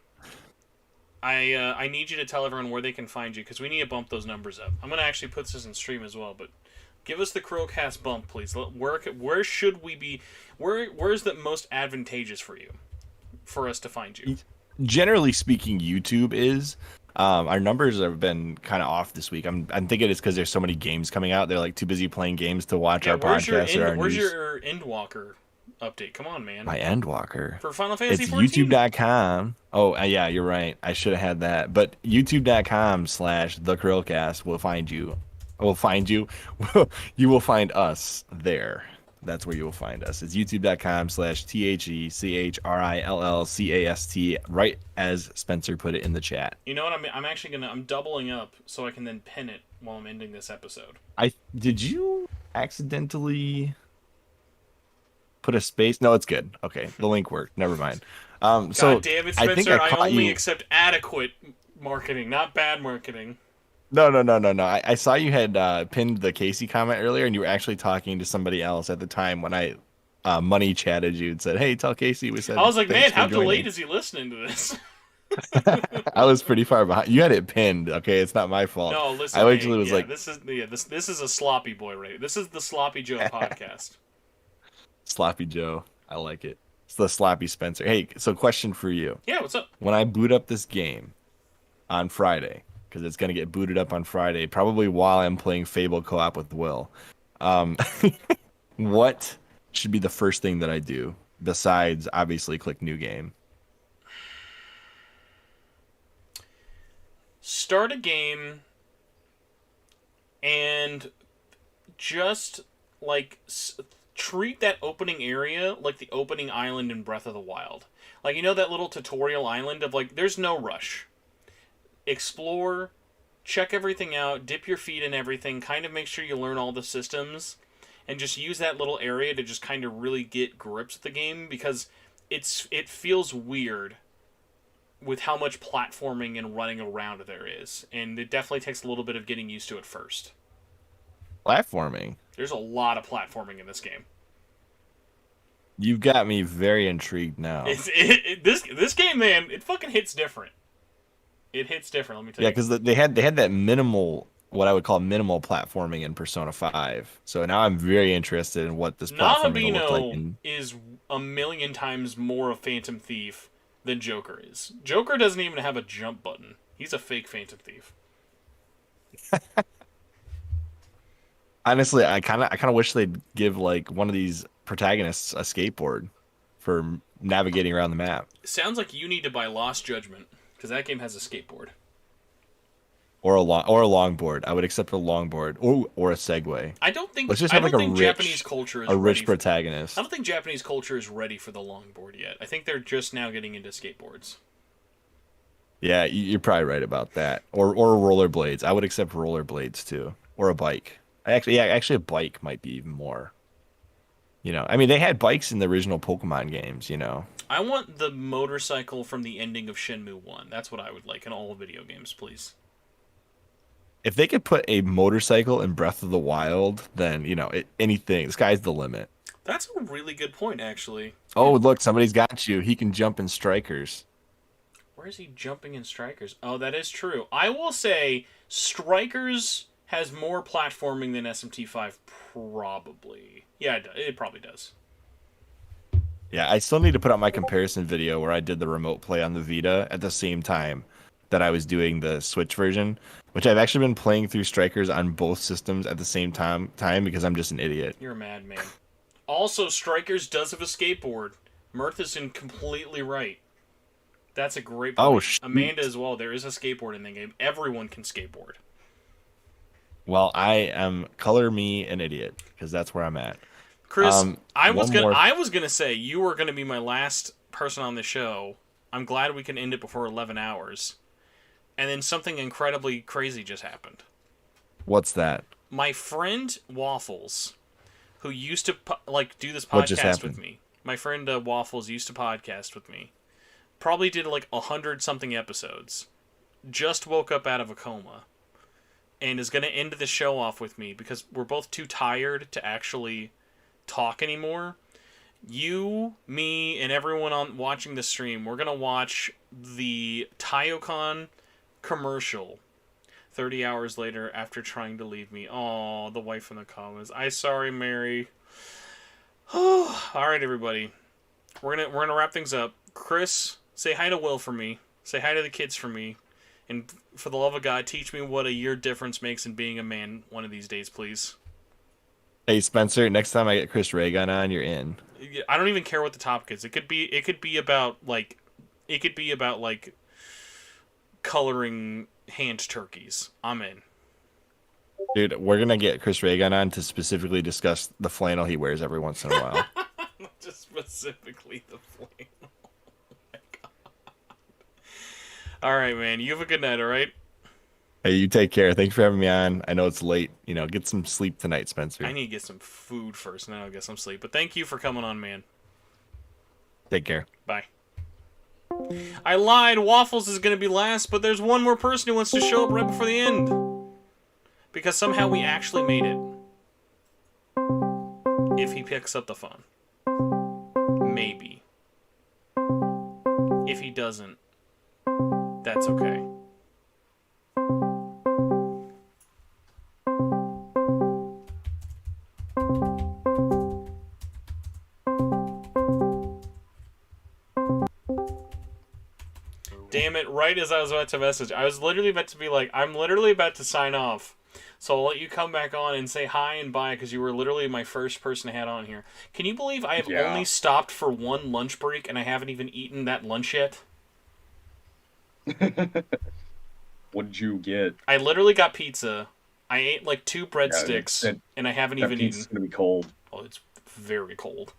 Speaker 1: I need you to tell everyone where they can find you because we need to bump those numbers up. I'm gonna actually put this in stream as well, but give us the Crowcast bump, please. Where should we be? Where's the most advantageous for you, for us to find you?
Speaker 10: Generally speaking, YouTube is. Our numbers have been kind of off this week. I'm thinking it's because there's so many games coming out. They're like too busy playing games to watch our podcast or our
Speaker 1: where's
Speaker 10: news.
Speaker 1: your Endwalker update? Come on, man.
Speaker 10: My Endwalker
Speaker 1: For Final Fantasy
Speaker 10: it's
Speaker 1: 14?
Speaker 10: youtube.com. Oh, yeah, you're right. I should have had that. But youtube.com/thekrillcast will find you. Will find you. You will find us there. That's where you will find us. It's youtube.com/THECHRILLCAST, right as Spencer put it in the chat.
Speaker 1: You know what? I'm doubling up so I can then pin it while I'm ending this episode.
Speaker 10: Did you accidentally put a space? No, it's good. Okay, the link worked. Never mind.
Speaker 1: God damn it, Spencer!
Speaker 10: I think
Speaker 1: I only
Speaker 10: you...
Speaker 1: accept adequate marketing, not bad marketing.
Speaker 10: No. I saw you had pinned the Casey comment earlier, and you were actually talking to somebody else at the time when I money chatted you and said, "Hey, tell Casey we said."
Speaker 1: I was like, man, how delayed is he listening to this?
Speaker 10: I was pretty far behind. You had it pinned. Okay, it's not my fault.
Speaker 1: No, listen.
Speaker 10: I actually was like,
Speaker 1: this is a sloppy boy, right? This is the Sloppy Joe podcast.
Speaker 10: Sloppy Joe, I like it. It's the Sloppy Spencer. Hey, so question for you.
Speaker 1: Yeah, what's up? When
Speaker 10: I boot up this game on Friday, because it's going to get booted up on Friday, probably while I'm playing Fable co-op with Will. What should be the first thing that I do besides obviously click new game?
Speaker 1: Start a game and just like treat that opening area like the opening island in Breath of the Wild. Like, you know that little tutorial island of like, there's no rush. Explore, check everything out, dip your feet in everything, kind of make sure you learn all the systems, and just use that little area to just kind of really get grips with the game, because it feels weird with how much platforming and running around there is, and it definitely takes a little bit of getting used to it first.
Speaker 10: Platforming?
Speaker 1: There's a lot of platforming in this game.
Speaker 10: You've got me very intrigued now.
Speaker 1: This game, man, it fucking hits different. It hits different, let me tell you.
Speaker 10: Yeah, because they had that minimal, what I would call minimal platforming in Persona 5. So now I'm very interested in what this platforming will look like.
Speaker 1: Nahobino is a million times more a Phantom Thief than Joker is. Joker doesn't even have a jump button. He's a fake Phantom Thief.
Speaker 10: Honestly, I kind of wish they'd give like one of these protagonists a skateboard for navigating around the map.
Speaker 1: Sounds like you need to buy Lost Judgment, because that game has a skateboard.
Speaker 10: Or a longboard. I would accept a longboard or a Segway.
Speaker 1: I don't think.
Speaker 10: Let's just
Speaker 1: I
Speaker 10: have
Speaker 1: don't
Speaker 10: like
Speaker 1: think Japanese culture is
Speaker 10: a rich
Speaker 1: ready
Speaker 10: protagonist.
Speaker 1: I don't think Japanese culture is ready for the longboard yet. I think they're just now getting into skateboards.
Speaker 10: Yeah, you're probably right about that. Or rollerblades. I would accept rollerblades too, or a bike. Actually, a bike might be even more. You know, I mean, they had bikes in the original Pokemon games. You know.
Speaker 1: I want the motorcycle from the ending of Shenmue 1. That's what I would like in all video games, please.
Speaker 10: If they could put a motorcycle in Breath of the Wild, then, you know, anything. The sky's the limit.
Speaker 1: That's a really good point, actually.
Speaker 10: Oh, look, somebody's got you. He can jump in Strikers.
Speaker 1: Where is he jumping in Strikers? Oh, that is true. I will say Strikers has more platforming than SMT5, probably. Yeah, it probably does.
Speaker 10: Yeah, I still need to put out my comparison video where I did the remote play on the Vita at the same time that I was doing the Switch version, which I've actually been playing through Strikers on both systems at the same time because I'm just an idiot.
Speaker 1: You're a madman. Also, Strikers does have a skateboard. Mirth is completely right. That's a great point.
Speaker 10: Oh, shoot.
Speaker 1: Amanda as well. There is a skateboard in the game. Everyone can skateboard.
Speaker 10: Well, I am color me an idiot because that's where I'm at.
Speaker 1: Chris, I was gonna say you were gonna be my last person on the show. I'm glad we can end it before 11 hours. And then something incredibly crazy just happened.
Speaker 10: What's that?
Speaker 1: My friend Waffles, who used to do this
Speaker 10: What just
Speaker 1: podcast
Speaker 10: happened?
Speaker 1: with me. My friend Waffles used to podcast with me. Probably did like 100-something episodes. Just woke up out of a coma. And is going to end the show off with me because we're both too tired to actually talk anymore. You, me, and everyone watching the stream, we're going to watch the Taiyokan commercial 30 hours later after trying to leave me. Oh, the wife in the comments. Sorry, Mary. All right, everybody. We're gonna wrap things up. Chris, say hi to Will for me. Say hi to the kids for me. And for the love of God, teach me what a year difference makes in being a man one of these days, please.
Speaker 10: Hey, Spencer, next time I get Chris Raygun on, you're in.
Speaker 1: I don't even care what the topic is. It could be about coloring hand turkeys. I'm in.
Speaker 10: Dude, we're going to get Chris Raygun on to specifically discuss the flannel he wears every once in a while.
Speaker 1: Just specifically the flannel. Oh my God. All right, man. You have a good night, all right?
Speaker 10: Hey, you take care. Thanks for having me on. I know it's late. You know, get some sleep tonight, Spencer.
Speaker 1: I need to get some food first, and then I'll get some sleep. But thank you for coming on, man.
Speaker 10: Take care.
Speaker 1: Bye. I lied. Waffles is going to be last, but there's one more person who wants to show up right before the end. Because somehow we actually made it. If he picks up the phone. Maybe. If he doesn't, that's okay. Damn it, right as I was about to message. I was literally about to be like, I'm literally about to sign off. So I'll let you come back on and say hi and bye because you were literally my first person I had on here. Can you believe I have only stopped for one lunch break and I haven't even eaten that lunch yet?
Speaker 11: What did you get?
Speaker 1: I literally got pizza. I ate like 2 breadsticks and I haven't even eaten.
Speaker 11: It's gonna be cold.
Speaker 1: Oh, it's very cold.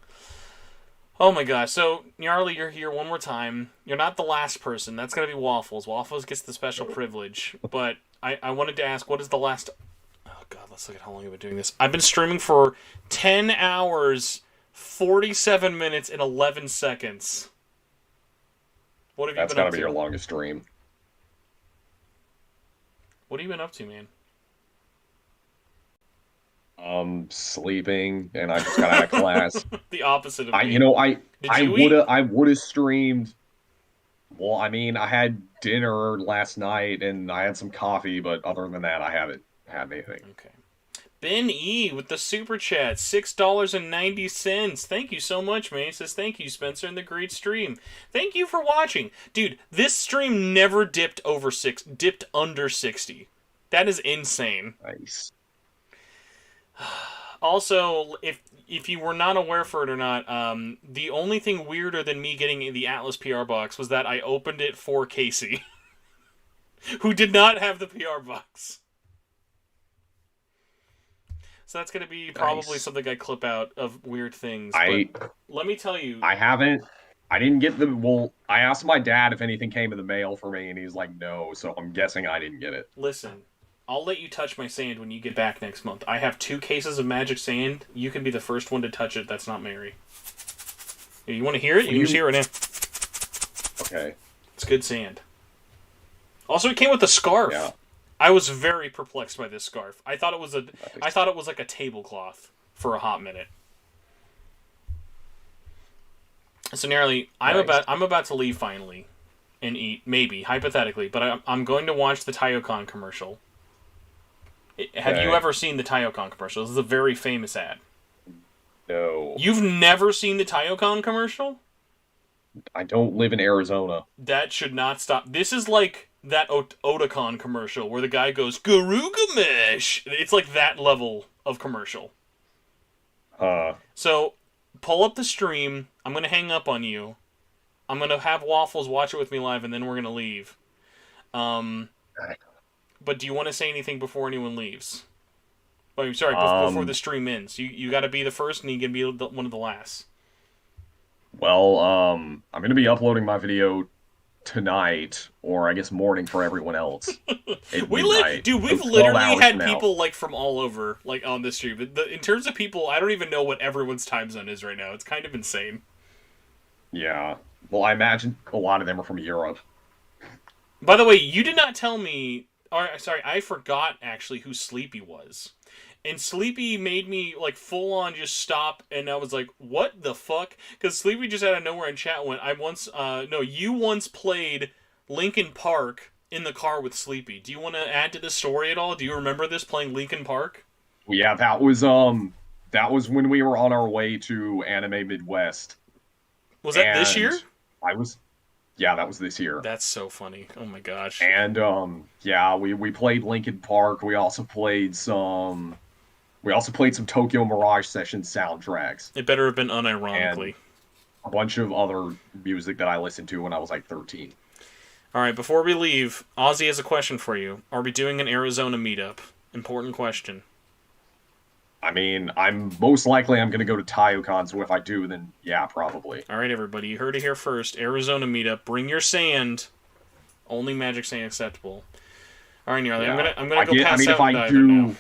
Speaker 1: Oh my gosh. So, Nyarly, you're here one more time. You're not the last person. That's going to be Waffles. Waffles gets the special privilege. But I wanted to ask, what is the last... Oh god, let's look at how long I've been doing this. I've been streaming for 10 hours, 47 minutes, and 11 seconds. What have you
Speaker 11: That's
Speaker 1: been up
Speaker 11: gotta
Speaker 1: to?
Speaker 11: be your longest stream.
Speaker 1: What have you been up to, man?
Speaker 11: Sleeping, and I just got out of class.
Speaker 1: The opposite of
Speaker 11: I,
Speaker 1: me.
Speaker 11: you know, I
Speaker 1: Did you eat?
Speaker 11: I would have streamed. Well, I mean, I had dinner last night and I had some coffee, but other than that, I haven't had anything.
Speaker 1: Okay. Ben E with the super chat, $6.90. Thank you so much, man. He says, thank you, Spencer, and the great stream. Thank you for watching. Dude, this stream never dipped under 60. That is insane.
Speaker 11: Nice.
Speaker 1: Also, if you were not aware for it or not, the only thing weirder than me getting the Atlas PR box was that I opened it for Casey, who did not have the PR box. So that's going to be probably something I clip out of weird things. But let me tell you...
Speaker 11: I didn't get the... Well, I asked my dad if anything came in the mail for me, and he's like, no, so I'm guessing I didn't get it.
Speaker 1: Listen, I'll let you touch my sand when you get back next month. I have 2 cases of magic sand. You can be the first one to touch it that's not Mary. You want to hear it? You can just hear it now.
Speaker 11: Okay.
Speaker 1: It's good sand. Also, it came with a scarf.
Speaker 11: Yeah.
Speaker 1: I was very perplexed by this scarf. I thought it was like a tablecloth for a hot minute. So Nyarly, I'm about to leave finally and eat, maybe hypothetically, but I'm going to watch the Taiyokan commercial. Have you ever seen the Taiyokan commercial? This is a very famous ad.
Speaker 11: No.
Speaker 1: You've never seen the Taiyokan commercial?
Speaker 11: I don't live in Arizona.
Speaker 1: That should not stop. This is like that Otakon commercial where the guy goes, Garugamesh! It's like that level of commercial. So, pull up the stream. I'm going to hang up on you. I'm going to have Waffles watch it with me live, and then we're going to leave. But do you want to say anything before anyone leaves? Oh, sorry, before the stream ends. You got to be the first, and you can be one of the last.
Speaker 11: Well, I'm going to be uploading my video tonight, or I guess morning for everyone else.
Speaker 1: We've literally had people like from all over like on this stream. In terms of people, I don't even know what everyone's time zone is right now. It's kind of insane.
Speaker 11: Yeah. Well, I imagine a lot of them are from Europe.
Speaker 1: By the way, you did not tell me... sorry, I forgot actually who Sleepy was. And Sleepy made me like full on just stop, and I was like, what the fuck? Because Sleepy just out of nowhere in chat went, you once played Linkin Park in the car with Sleepy. Do you want to add to this story at all? Do you remember this, playing Linkin Park?
Speaker 11: Yeah, that was when we were on our way to Anime Midwest.
Speaker 1: Was that this year?
Speaker 11: Yeah, that was this year.
Speaker 1: That's so funny. Oh my gosh.
Speaker 11: And yeah, we played Linkin Park. We also played some Tokyo Mirage Session soundtracks.
Speaker 1: It better have been unironically.
Speaker 11: And a bunch of other music that I listened to when I was like 13.
Speaker 1: Alright, before we leave, Ozzy has a question for you. Are we doing an Arizona meetup? Important question.
Speaker 11: I mean, I'm going to go to Taiyokan, so if I do, then yeah, probably.
Speaker 1: Alright, everybody, you heard it here first. Arizona meetup. Bring your sand. Only magic sand acceptable. Alright, Nyarly,
Speaker 11: Yeah.
Speaker 1: I'm gonna go pass out and dive in now.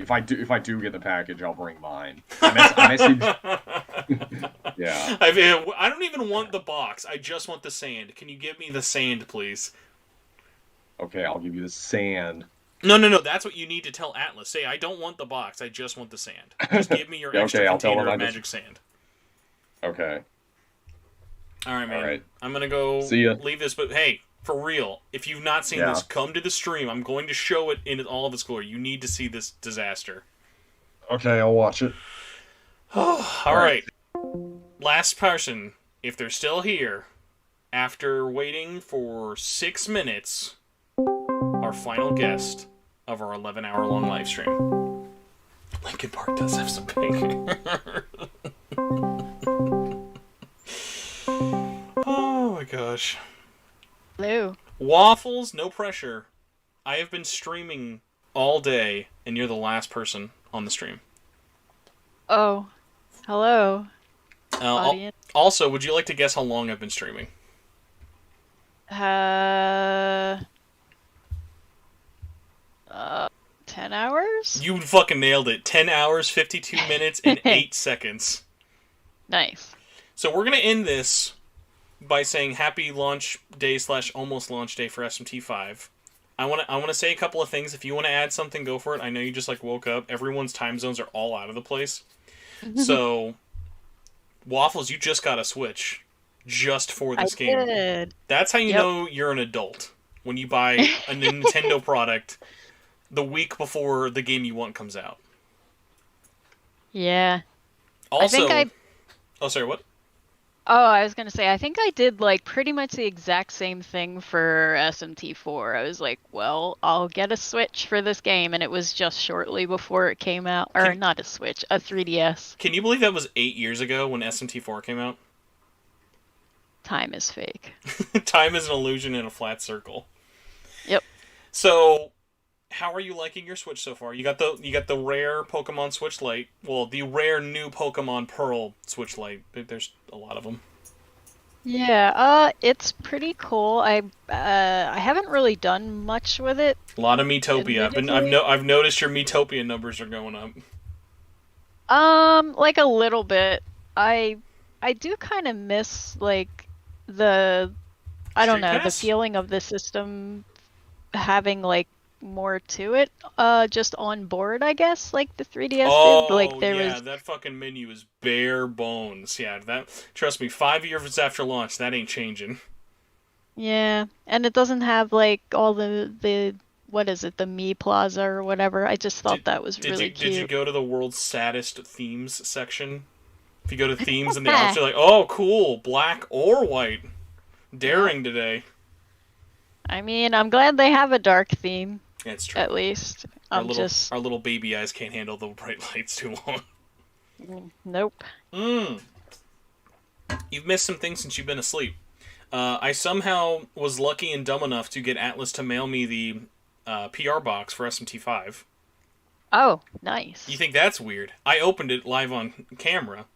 Speaker 11: If I do get the package, I'll bring mine. I messaged... Yeah.
Speaker 1: I don't even want the box. I just want the sand. Can you give me the sand, please?
Speaker 11: Okay, I'll give you the sand.
Speaker 1: No. That's what you need to tell Atlas. Say, I don't want the box. I just want the sand. Just give me your extra container of magic sand.
Speaker 11: Okay.
Speaker 1: All right, man.
Speaker 11: All right.
Speaker 1: I'm gonna go
Speaker 11: See ya.
Speaker 1: leave this, but hey, for real, if you've not seen this, come to the stream. I'm going to show it in all of its glory. You need to see this disaster.
Speaker 11: Okay, I'll watch it.
Speaker 1: All right. Last person, if they're still here, after waiting for 6 minutes, our final guest of our 11-hour-long live stream. Linkin Park does have some big... Oh my gosh.
Speaker 8: Hello.
Speaker 1: Waffles, no pressure. I have been streaming all day, and you're the last person on the stream.
Speaker 12: Oh, hello. audience.
Speaker 1: Also, would you like to guess how long I've been streaming?
Speaker 12: 10 hours?
Speaker 1: You fucking nailed it. 10 hours, 52 minutes, and 8 seconds.
Speaker 12: Nice.
Speaker 1: So we're going to end this by saying happy launch day / almost launch day for SMT5. I want to say a couple of things. If you want to add something, go for it. I know you just like woke up. Everyone's time zones are all out of the place. So, Waffles, you just got a Switch just for this game.
Speaker 12: Did.
Speaker 1: That's how you know you're an adult. When you buy a Nintendo product the week before the game you want comes out.
Speaker 12: Yeah.
Speaker 1: Also, oh, sorry, what?
Speaker 12: Oh, I was gonna say, I think I did like pretty much the exact same thing for SMT4. I was like, well, I'll get a Switch for this game, and it was just shortly before it came out. Or not a Switch, a 3DS.
Speaker 1: Can you believe that was 8 years ago when SMT4 came out?
Speaker 12: Time is fake.
Speaker 1: Time is an illusion in a flat circle.
Speaker 12: Yep.
Speaker 1: So, how are you liking your Switch so far? You got the rare Pokemon Switch Lite. Well, the rare new Pokemon Pearl Switch Lite. There's a lot of them.
Speaker 12: Yeah, it's pretty cool. I haven't really done much with it.
Speaker 1: A lot of Miitopia. I've noticed your Miitopia numbers are going up.
Speaker 12: Like a little bit. I do kind of miss like the the feeling of the system having like more to it, just on board, I guess, like the 3DS did. Like there was
Speaker 1: that fucking menu is bare bones. Yeah, trust me, 5 years after launch, that ain't changing.
Speaker 12: Yeah, and it doesn't have like all the what is it, the Mii Plaza or whatever. I just thought that was really cute.
Speaker 1: Did you go to the world's saddest themes section? If you go to themes in the option, you're like, oh, cool, black or white. Daring today.
Speaker 12: I mean, I'm glad they have a dark theme.
Speaker 1: That's true.
Speaker 12: At least.
Speaker 1: Our little baby eyes can't handle the bright lights too long.
Speaker 12: Nope.
Speaker 1: You've missed some things since you've been asleep. I somehow was lucky and dumb enough to get Atlas to mail me the PR box for SMT5.
Speaker 12: Oh, nice.
Speaker 1: You think that's weird? I opened it live on camera.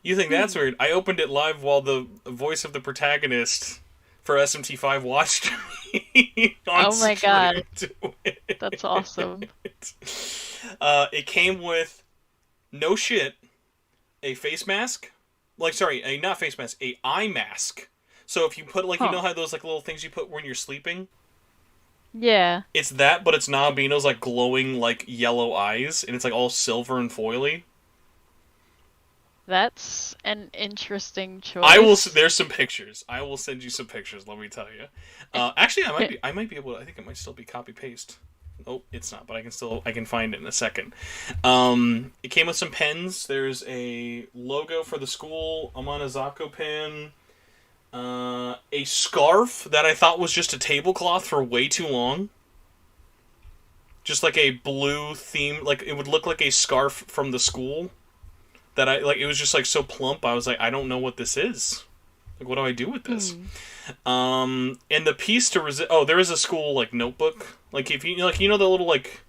Speaker 1: You think that's weird? I opened it live while the voice of the protagonist for SMT5 watched me on
Speaker 12: oh my god. That's awesome.
Speaker 1: It came with, no shit, a face mask. Like, sorry, not face mask, a eye mask. So if you put, like, you know how those, like, little things you put when you're sleeping?
Speaker 12: Yeah.
Speaker 1: It's that, but it's Nahobino's, like, glowing, like, yellow eyes, and it's, like, all silver and foily.
Speaker 12: That's an interesting choice.
Speaker 1: There's some pictures. I will send you some pictures, let me tell you. Actually, I might be able to, I think it might still be copy paste. Oh, it's not, but I can find it in a second. It came with some pens. There's a logo for the school, Amanazako pen, a scarf that I thought was just a tablecloth for way too long. Just like a blue theme, like it would look like a scarf from the school. That it was just like so plump. I was like, I don't know what this is. Like, what do I do with this? And the piece to resist. Oh, there is a school like notebook. Like if you like, the little like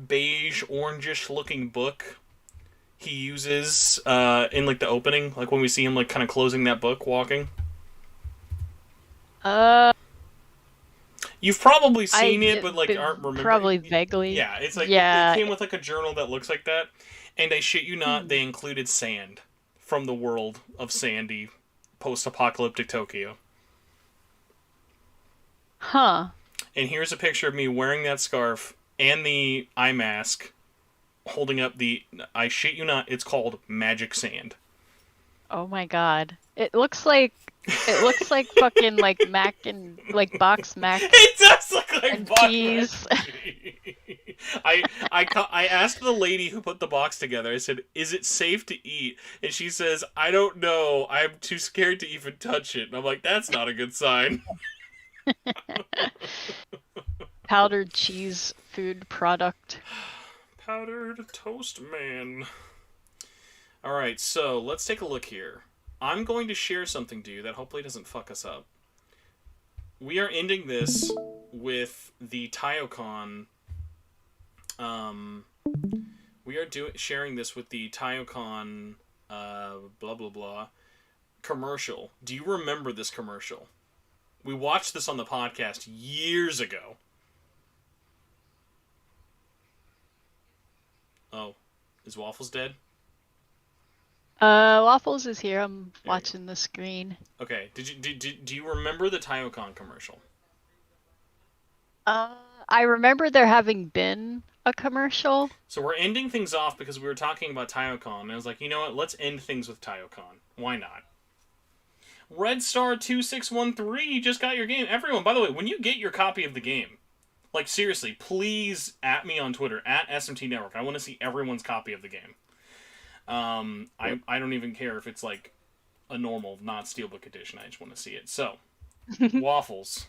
Speaker 1: beige orangish looking book he uses in like the opening, like when we see him like kind of closing that book, walking. You've probably seen it, but like aren't remembering.
Speaker 12: Probably vaguely.
Speaker 1: Yeah, it's like
Speaker 12: it
Speaker 1: came with like a journal that looks like that. And I shit you not, they included sand from the world of sandy, post-apocalyptic Tokyo.
Speaker 12: Huh.
Speaker 1: And here's a picture of me wearing that scarf and the eye mask, holding up I shit you not, it's called Magic Sand.
Speaker 12: Oh my god. It looks like fucking like mac and like box mac.
Speaker 1: It does look like box
Speaker 12: cheese.
Speaker 1: I asked the lady who put the box together, I said, is it safe to eat? And she says, I don't know. I'm too scared to even touch it. And I'm like, that's not a good sign.
Speaker 12: Powdered cheese food product.
Speaker 1: Powdered toast man. Alright, so let's take a look here. I'm going to share something to you that hopefully doesn't fuck us up. We are ending this with the Taiocon. We are sharing this with the Taiocon, blah blah blah, commercial. Do you remember this commercial? We watched this on the podcast years ago. Oh, is Waffles dead?
Speaker 12: Waffles is here. I'm watching the screen.
Speaker 1: Okay. Do you remember the Taiyokan commercial?
Speaker 12: I remember there having been a commercial.
Speaker 1: So we're ending things off because we were talking about Taiyokan, and I was like, you know what? Let's end things with Taiyokan. Why not? Red Star 2613, you just got your game. Everyone, by the way, when you get your copy of the game, like seriously, please at me on Twitter at SMT Network. I want to see everyone's copy of the game. I don't even care if it's like a normal, not Steelbook edition. I just want to see it. So, Waffles.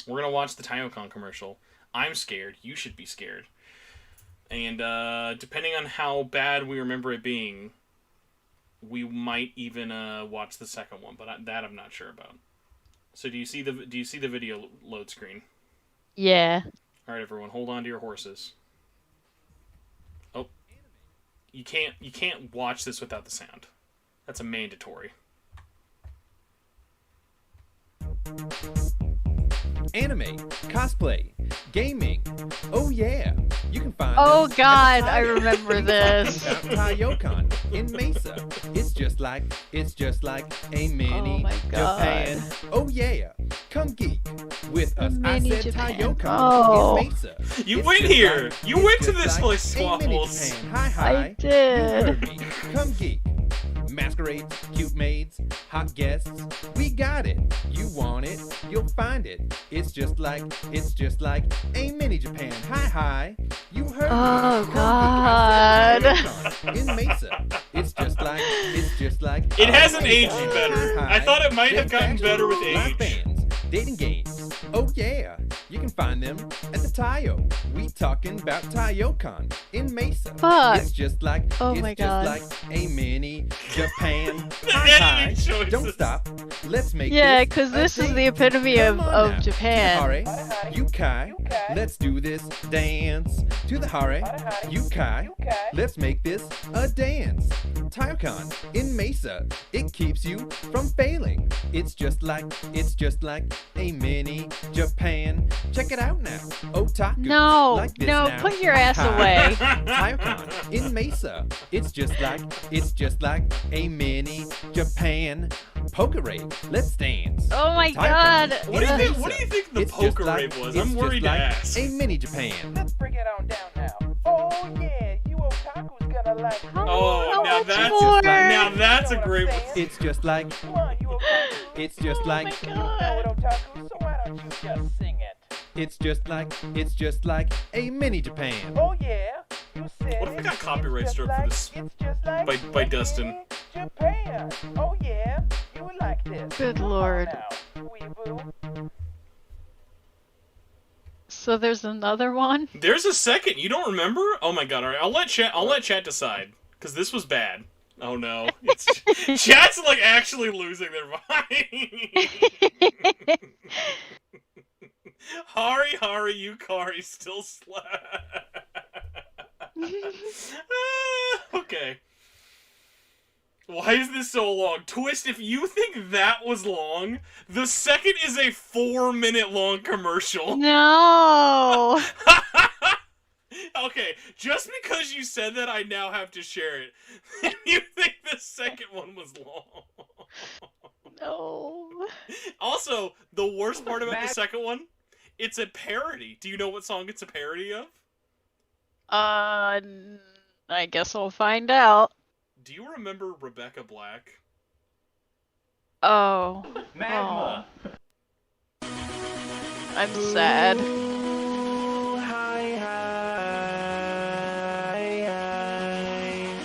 Speaker 1: We're going to watch the Taiyokan commercial. I'm scared. You should be scared. And depending on how bad we remember it being, we might even watch the second one, but that I'm not sure about. So do you see the video load screen?
Speaker 12: Yeah.
Speaker 1: All right, everyone, hold on to your horses. Oh. You can't watch this without the sound. That's a mandatory.
Speaker 18: Anime, cosplay, gaming. Oh yeah, you can find.
Speaker 12: Oh
Speaker 18: them
Speaker 12: God,
Speaker 18: at
Speaker 12: I remember this.
Speaker 18: Taiyokan in Mesa. It's just like a mini Japan. Oh yeah, come geek with us. I said Taiyokan in Mesa.
Speaker 1: You went here. You went to this place, Waffles.
Speaker 18: Hi.
Speaker 12: I did.
Speaker 18: You heard me. Come geek. Masquerades, cute maids, hot guests. We got it. You want it, you'll find it. It's just like a mini Japan. Hi. You heard me.
Speaker 12: Oh God.
Speaker 18: In Mesa. It's just like
Speaker 1: It hasn't aged better. I thought it might have gotten better with age.
Speaker 18: Bands, dating games. Oh yeah. You can find them at the Taiyo. We talking about Taiyokan in Mesa.
Speaker 12: Fuck.
Speaker 18: It's just like
Speaker 12: Oh my God.
Speaker 18: like a mini Japan. Hi. Don't stop. Let's make
Speaker 12: Yeah,
Speaker 18: this
Speaker 12: because
Speaker 18: a
Speaker 12: this is
Speaker 18: date.
Speaker 12: the epitome
Speaker 18: Come
Speaker 12: of
Speaker 18: on now.
Speaker 12: Japan.
Speaker 18: Hare, Yukai. Let's do this dance. To the Hare, Yukai. Let's make this a dance. Taiyokan in Mesa. It keeps you from failing. It's just like a mini Japan. Check it out now. Otaku.
Speaker 12: No,
Speaker 18: like this
Speaker 12: no,
Speaker 18: now.
Speaker 12: put your ass away.
Speaker 18: Taiyokan in Mesa. It's just like a mini Japan. Poker rave. Let's dance.
Speaker 12: Oh my
Speaker 18: Taiyokan
Speaker 12: God.
Speaker 18: in
Speaker 1: What do you think?
Speaker 18: Mesa.
Speaker 1: What do you think the
Speaker 18: It's just
Speaker 1: poker
Speaker 18: like-
Speaker 1: rave was?
Speaker 18: it's
Speaker 1: I'm worried
Speaker 18: just
Speaker 1: to
Speaker 18: like
Speaker 1: ask.
Speaker 18: a mini Japan.
Speaker 20: Let's break it on down now. Oh yeah, you otaku's gonna like.
Speaker 1: Oh, now that's a great one.
Speaker 18: It's just like. It's just like.
Speaker 20: You know it, otaku, so why don't you just sing it?
Speaker 18: It's just like a mini Japan.
Speaker 20: Oh yeah, you said
Speaker 1: What if we got copyright struck for this by Dustin?
Speaker 20: Japan. Oh yeah, you would like this.
Speaker 12: Good Lord.
Speaker 20: Weeboo.
Speaker 12: So there's another one?
Speaker 1: There's a second. You don't remember? Oh my God! All right, I'll let chat decide because this was bad. Oh no, chat's like actually losing their mind. Hari, Yukari still slap. Okay. Why is this so long? Twist, if you think that was long, the second is a 4-minute long commercial.
Speaker 12: No.
Speaker 1: Okay, just because you said that, I now have to share it. You think the second one was long?
Speaker 12: No.
Speaker 1: Also, the worst part about the second one, it's a parody. Do you know what song it's a parody of?
Speaker 12: I guess I'll find out.
Speaker 1: Do you remember Rebecca Black?
Speaker 12: Oh.
Speaker 20: Magma.
Speaker 12: Oh. I'm sad.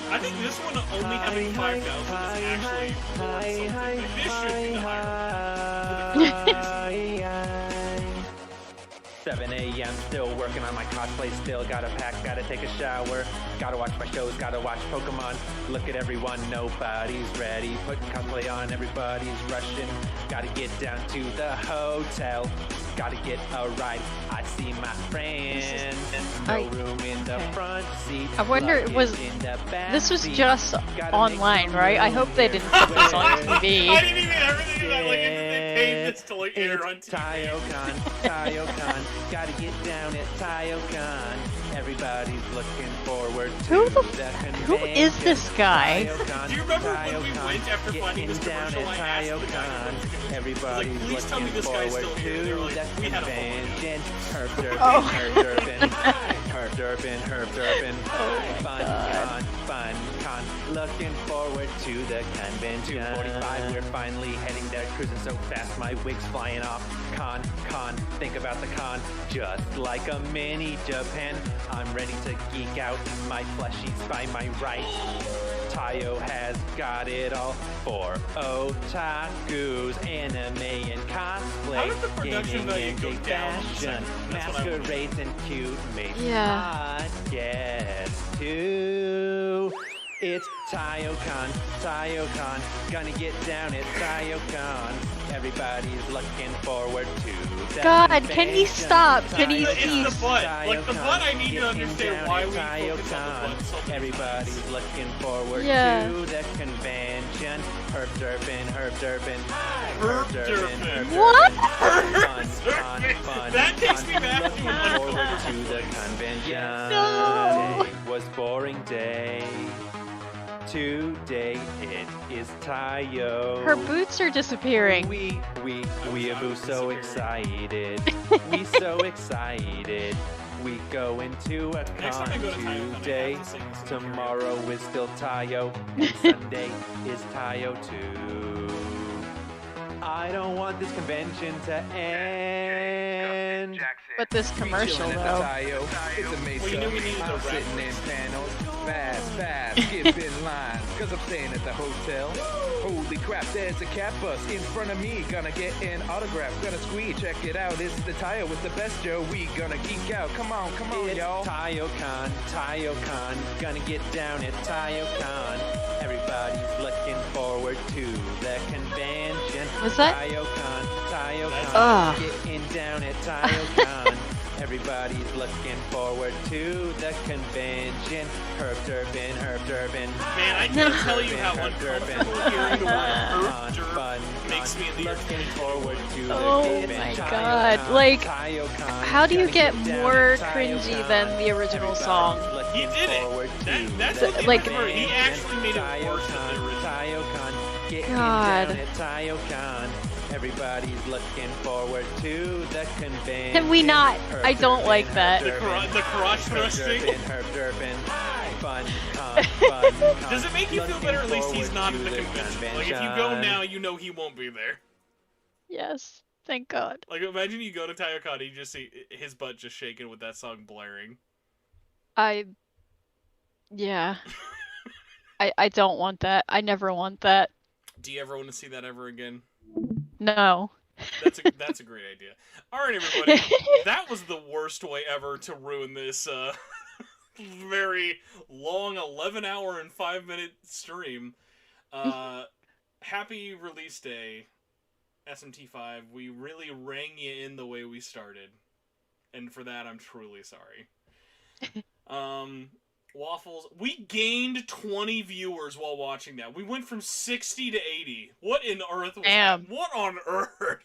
Speaker 1: I think this one only having 5,000 is actually more something. Like, this should be higher.
Speaker 22: 7 a.m. still working on my cosplay still. Gotta pack, gotta take a shower. Gotta watch my shows, gotta watch Pokemon. Look at everyone, nobody's ready. Putting cosplay on, everybody's rushing. Gotta get down to the hotel. Gotta get a ride. I see my friend. No room in the front seat.
Speaker 12: I wonder, this was just online, right? I hope they didn't put this on TV.
Speaker 1: I didn't even everything about like they paid this to like air on TV.
Speaker 22: Taiyocon, gotta get down at Taiyocon. Everybody's looking forward to
Speaker 12: Who
Speaker 22: the
Speaker 12: is this guy?
Speaker 1: Do you remember when we went after finding this commercial? I asked the guy
Speaker 22: Everybody's
Speaker 1: please tell me
Speaker 22: looking
Speaker 1: this guy's
Speaker 22: forward
Speaker 1: still here.
Speaker 22: to
Speaker 1: They were like,
Speaker 22: the
Speaker 1: we had a
Speaker 22: convention. Herb derpin,
Speaker 12: Oh.
Speaker 22: herb derpin, herb derpin, herb derpin. Fun con. Looking forward to the convention. 2:45, we're finally heading there, cruising so fast, my wig's flying off. Con, think about the con. Just like a mini Japan, I'm ready to geek out. My plushies by my right. Tayo has got it all for otakus, anime and cosplay,
Speaker 1: How did the production
Speaker 22: gaming
Speaker 1: value
Speaker 22: and
Speaker 1: go down in the
Speaker 22: fashion,
Speaker 1: second? That's what I wanna
Speaker 22: masquerades and cute mates.
Speaker 12: Yeah.
Speaker 22: Podcast too. It's Taiyocon, gonna get down at Taiyocon. Everybody's looking forward to the
Speaker 12: God, can he
Speaker 22: convention.
Speaker 12: stop? Can he
Speaker 1: It's
Speaker 12: cease?
Speaker 1: the butt. Like the butt, I need to
Speaker 22: Getting
Speaker 1: understand
Speaker 22: down
Speaker 1: why
Speaker 22: at
Speaker 1: we focus on the
Speaker 22: Taiyocon.
Speaker 1: butt so much.
Speaker 22: Everybody's looking forward
Speaker 12: Yeah.
Speaker 22: to the convention. Herb derpin, herb derpin,
Speaker 1: Herb derpin.
Speaker 12: What?
Speaker 22: Fun.
Speaker 1: That takes me back to
Speaker 22: Looking
Speaker 1: another
Speaker 22: forward to the convention.
Speaker 12: No.
Speaker 22: Today was boring day. Today it is Tayo.
Speaker 12: Her boots are disappearing.
Speaker 22: We are so excited. We so excited. We go into a
Speaker 1: Next time I
Speaker 22: con
Speaker 1: go to Taiyocon, I
Speaker 22: today.
Speaker 1: have to sing this.
Speaker 22: Tomorrow is still Tayo. And Sunday is Tayo too. I don't want this convention to end.
Speaker 12: But this commercial, though.
Speaker 18: It's a Mesa.
Speaker 1: Well, you knew we needed
Speaker 18: I'm
Speaker 1: a rap
Speaker 18: sitting in
Speaker 1: first.
Speaker 18: panels. Fast, skip in line. Cause I'm staying at the hotel. Holy crap, there's a cat bus in front of me. Gonna get an autograph, gonna squeeze. Check it out, it's the Tayo with the best Joe. We gonna geek out. Come on,
Speaker 22: It's
Speaker 18: y'all.
Speaker 22: Taiyocon, gonna get down at Taiyocon. Everybody's looking forward to the convention.
Speaker 12: Was that-
Speaker 22: Taiyocon,
Speaker 12: Ugh.
Speaker 22: getting down at Taiyocon. Everybody's looking forward to the convention. Herb derpin.
Speaker 1: Man, I can't tell you how uncomfortable hearing the word herb derp
Speaker 22: Fun
Speaker 1: makes me in the ear.
Speaker 22: looking forward to the
Speaker 12: Oh
Speaker 22: convention.
Speaker 12: my god. Like,
Speaker 22: Taiyocon,
Speaker 12: how do you
Speaker 22: gonna
Speaker 12: get
Speaker 22: down
Speaker 12: more
Speaker 22: at
Speaker 12: cringy
Speaker 22: Taiyocon.
Speaker 12: than the original song?
Speaker 1: He did it. That's what they
Speaker 12: Like-
Speaker 1: prefer. He actually made it worse than the original.
Speaker 22: Taiyocon, getting
Speaker 12: God.
Speaker 22: down at Taiyocon. Everybody's looking forward to the convention.
Speaker 12: Can we not?
Speaker 22: Herb
Speaker 12: I don't
Speaker 22: derpin,
Speaker 12: like
Speaker 22: herb
Speaker 12: that.
Speaker 22: derpin,
Speaker 1: The crotch
Speaker 22: herb
Speaker 1: thrusting.
Speaker 22: Herb derpin. Fun.
Speaker 1: Does it make you feel better? At least he's not at the
Speaker 22: Looking
Speaker 1: convention.
Speaker 22: forward
Speaker 1: Like
Speaker 22: to
Speaker 1: if
Speaker 22: the
Speaker 1: you go now, you know he won't be there.
Speaker 12: Yes. Thank God.
Speaker 1: Like imagine you go to Taiyocon and you just see his butt just shaking with that song blaring.
Speaker 12: Yeah. I don't want that. I never want that.
Speaker 1: Do you ever want to see that ever again?
Speaker 12: No.
Speaker 1: That's a great idea. All right, everybody. That was the worst way ever to ruin this very long 11-hour and 5-minute stream. Happy release day, SMT5. We really rang you in the way we started, and for that I'm truly sorry. Waffles, we gained 20 viewers while watching that. We went from 60 to 80. What in earth was
Speaker 12: Damn.
Speaker 1: that? What on earth?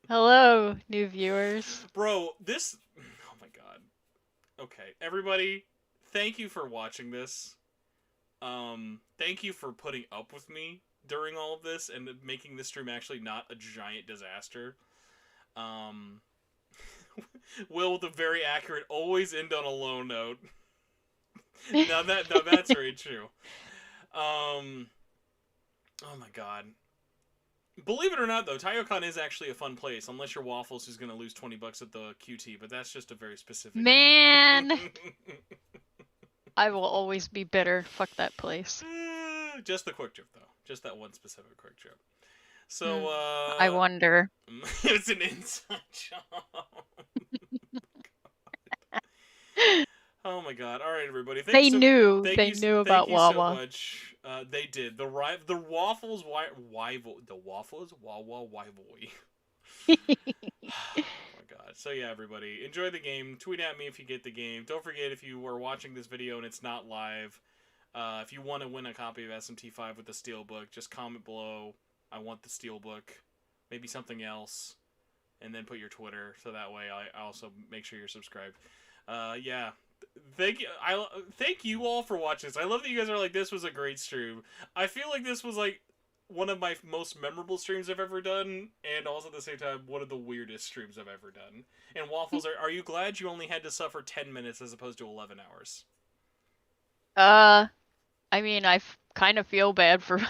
Speaker 12: Hello, new viewers.
Speaker 1: Bro, this... Oh my god. Okay, everybody, thank you for watching this. Thank you for putting up with me during all of this and making this stream actually not a giant disaster. Will, with a very accurate, always end on a low note. Now that's very true. Oh my god. Believe it or not, though, Taiyocon is actually a fun place, unless you're Waffles, who's going to lose $20 at the QT, but that's just a very specific...
Speaker 12: Man! I will always be bitter. Fuck that place.
Speaker 1: Just the quick trip, though. Just that one specific quick trip. So,
Speaker 12: I wonder.
Speaker 1: It's an inside job. Oh my god! All right, everybody.
Speaker 12: They knew.
Speaker 1: Thank
Speaker 12: They
Speaker 1: you,
Speaker 12: knew
Speaker 1: thank
Speaker 12: about
Speaker 1: you so
Speaker 12: Wawa.
Speaker 1: much. They did. The waffles. The waffles. Wawa Wyvoy. Oh my god. So yeah, everybody, enjoy the game. Tweet at me if you get the game. Don't forget, if you are watching this video and it's not live, if you want to win a copy of SMT5 with the Steelbook, just comment below, I want the Steelbook, maybe something else, and then put your Twitter, so that way I also make sure you're subscribed. Yeah. Thank you all for watching this. I love that you guys are like, this was a great stream. I feel like this was like one of my most memorable streams I've ever done, and also at the same time one of the weirdest streams I've ever done. And Waffles, are you glad you only had to suffer 10 minutes as opposed to 11 hours?
Speaker 12: I mean, kind of feel bad for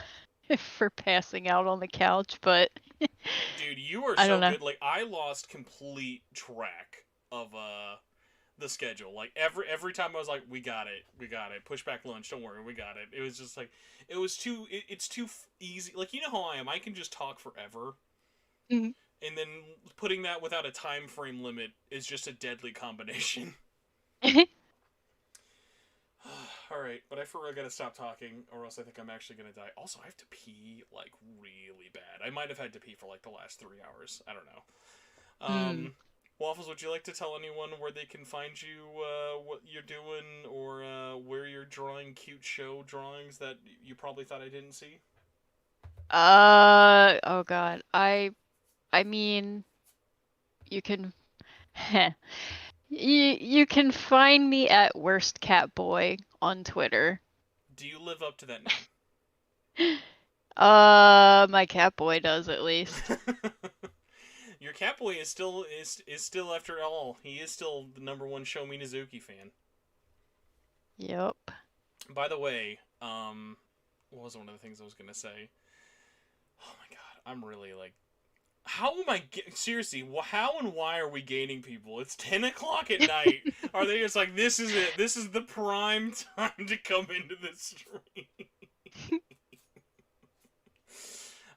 Speaker 12: for passing out on the couch, but
Speaker 1: dude, you are
Speaker 12: I
Speaker 1: so
Speaker 12: don't know.
Speaker 1: good. Like, I lost complete track of the schedule. Like, every time I was like, we got it, push back lunch, don't worry, we got it. It was just like, it was too, it's too easy. Like, you know how I am, I can just talk forever.
Speaker 12: Mm-hmm.
Speaker 1: And then putting that without a time frame limit is just a deadly combination. Alright, but I for real gotta stop talking, or else I think I'm actually gonna die. Also, I have to pee, like, really bad. I might have had to pee for, like, the last 3 hours. I don't know. Waffles, would you like to tell anyone where they can find you, what you're doing, or where you're drawing cute show drawings that you probably thought I didn't see?
Speaker 12: Oh god. I mean, you can you can find me at Worst Cat Boy on Twitter.
Speaker 1: Do you live up to that name?
Speaker 12: My cat boy does, at least.
Speaker 1: Your Catboy is still after all. He is still the #1 Show Me Nizuki fan.
Speaker 12: Yep.
Speaker 1: By the way, what was one of the things I was gonna say? Oh my god, I'm really like, how am I seriously? How and why are we gaining people? It's 10 o'clock at night. Are they just like, this is it? This is the prime time to come into this stream.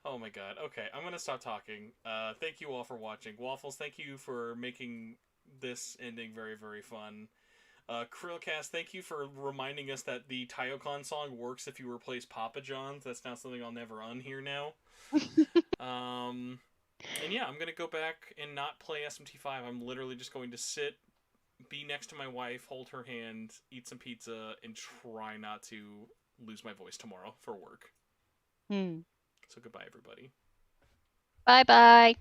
Speaker 1: Oh my god. Okay, I'm gonna stop talking. Thank you all for watching. Waffles, thank you for making this ending very, very fun. Krillcast, thank you for reminding us that the Taiyokan song works if you replace Papa John's. That's not something I'll never unhear now. And yeah, I'm gonna go back and not play SMT5. I'm literally just going to sit, be next to my wife, hold her hand, eat some pizza, and try not to lose my voice tomorrow for work. So goodbye, everybody.
Speaker 12: Bye-bye.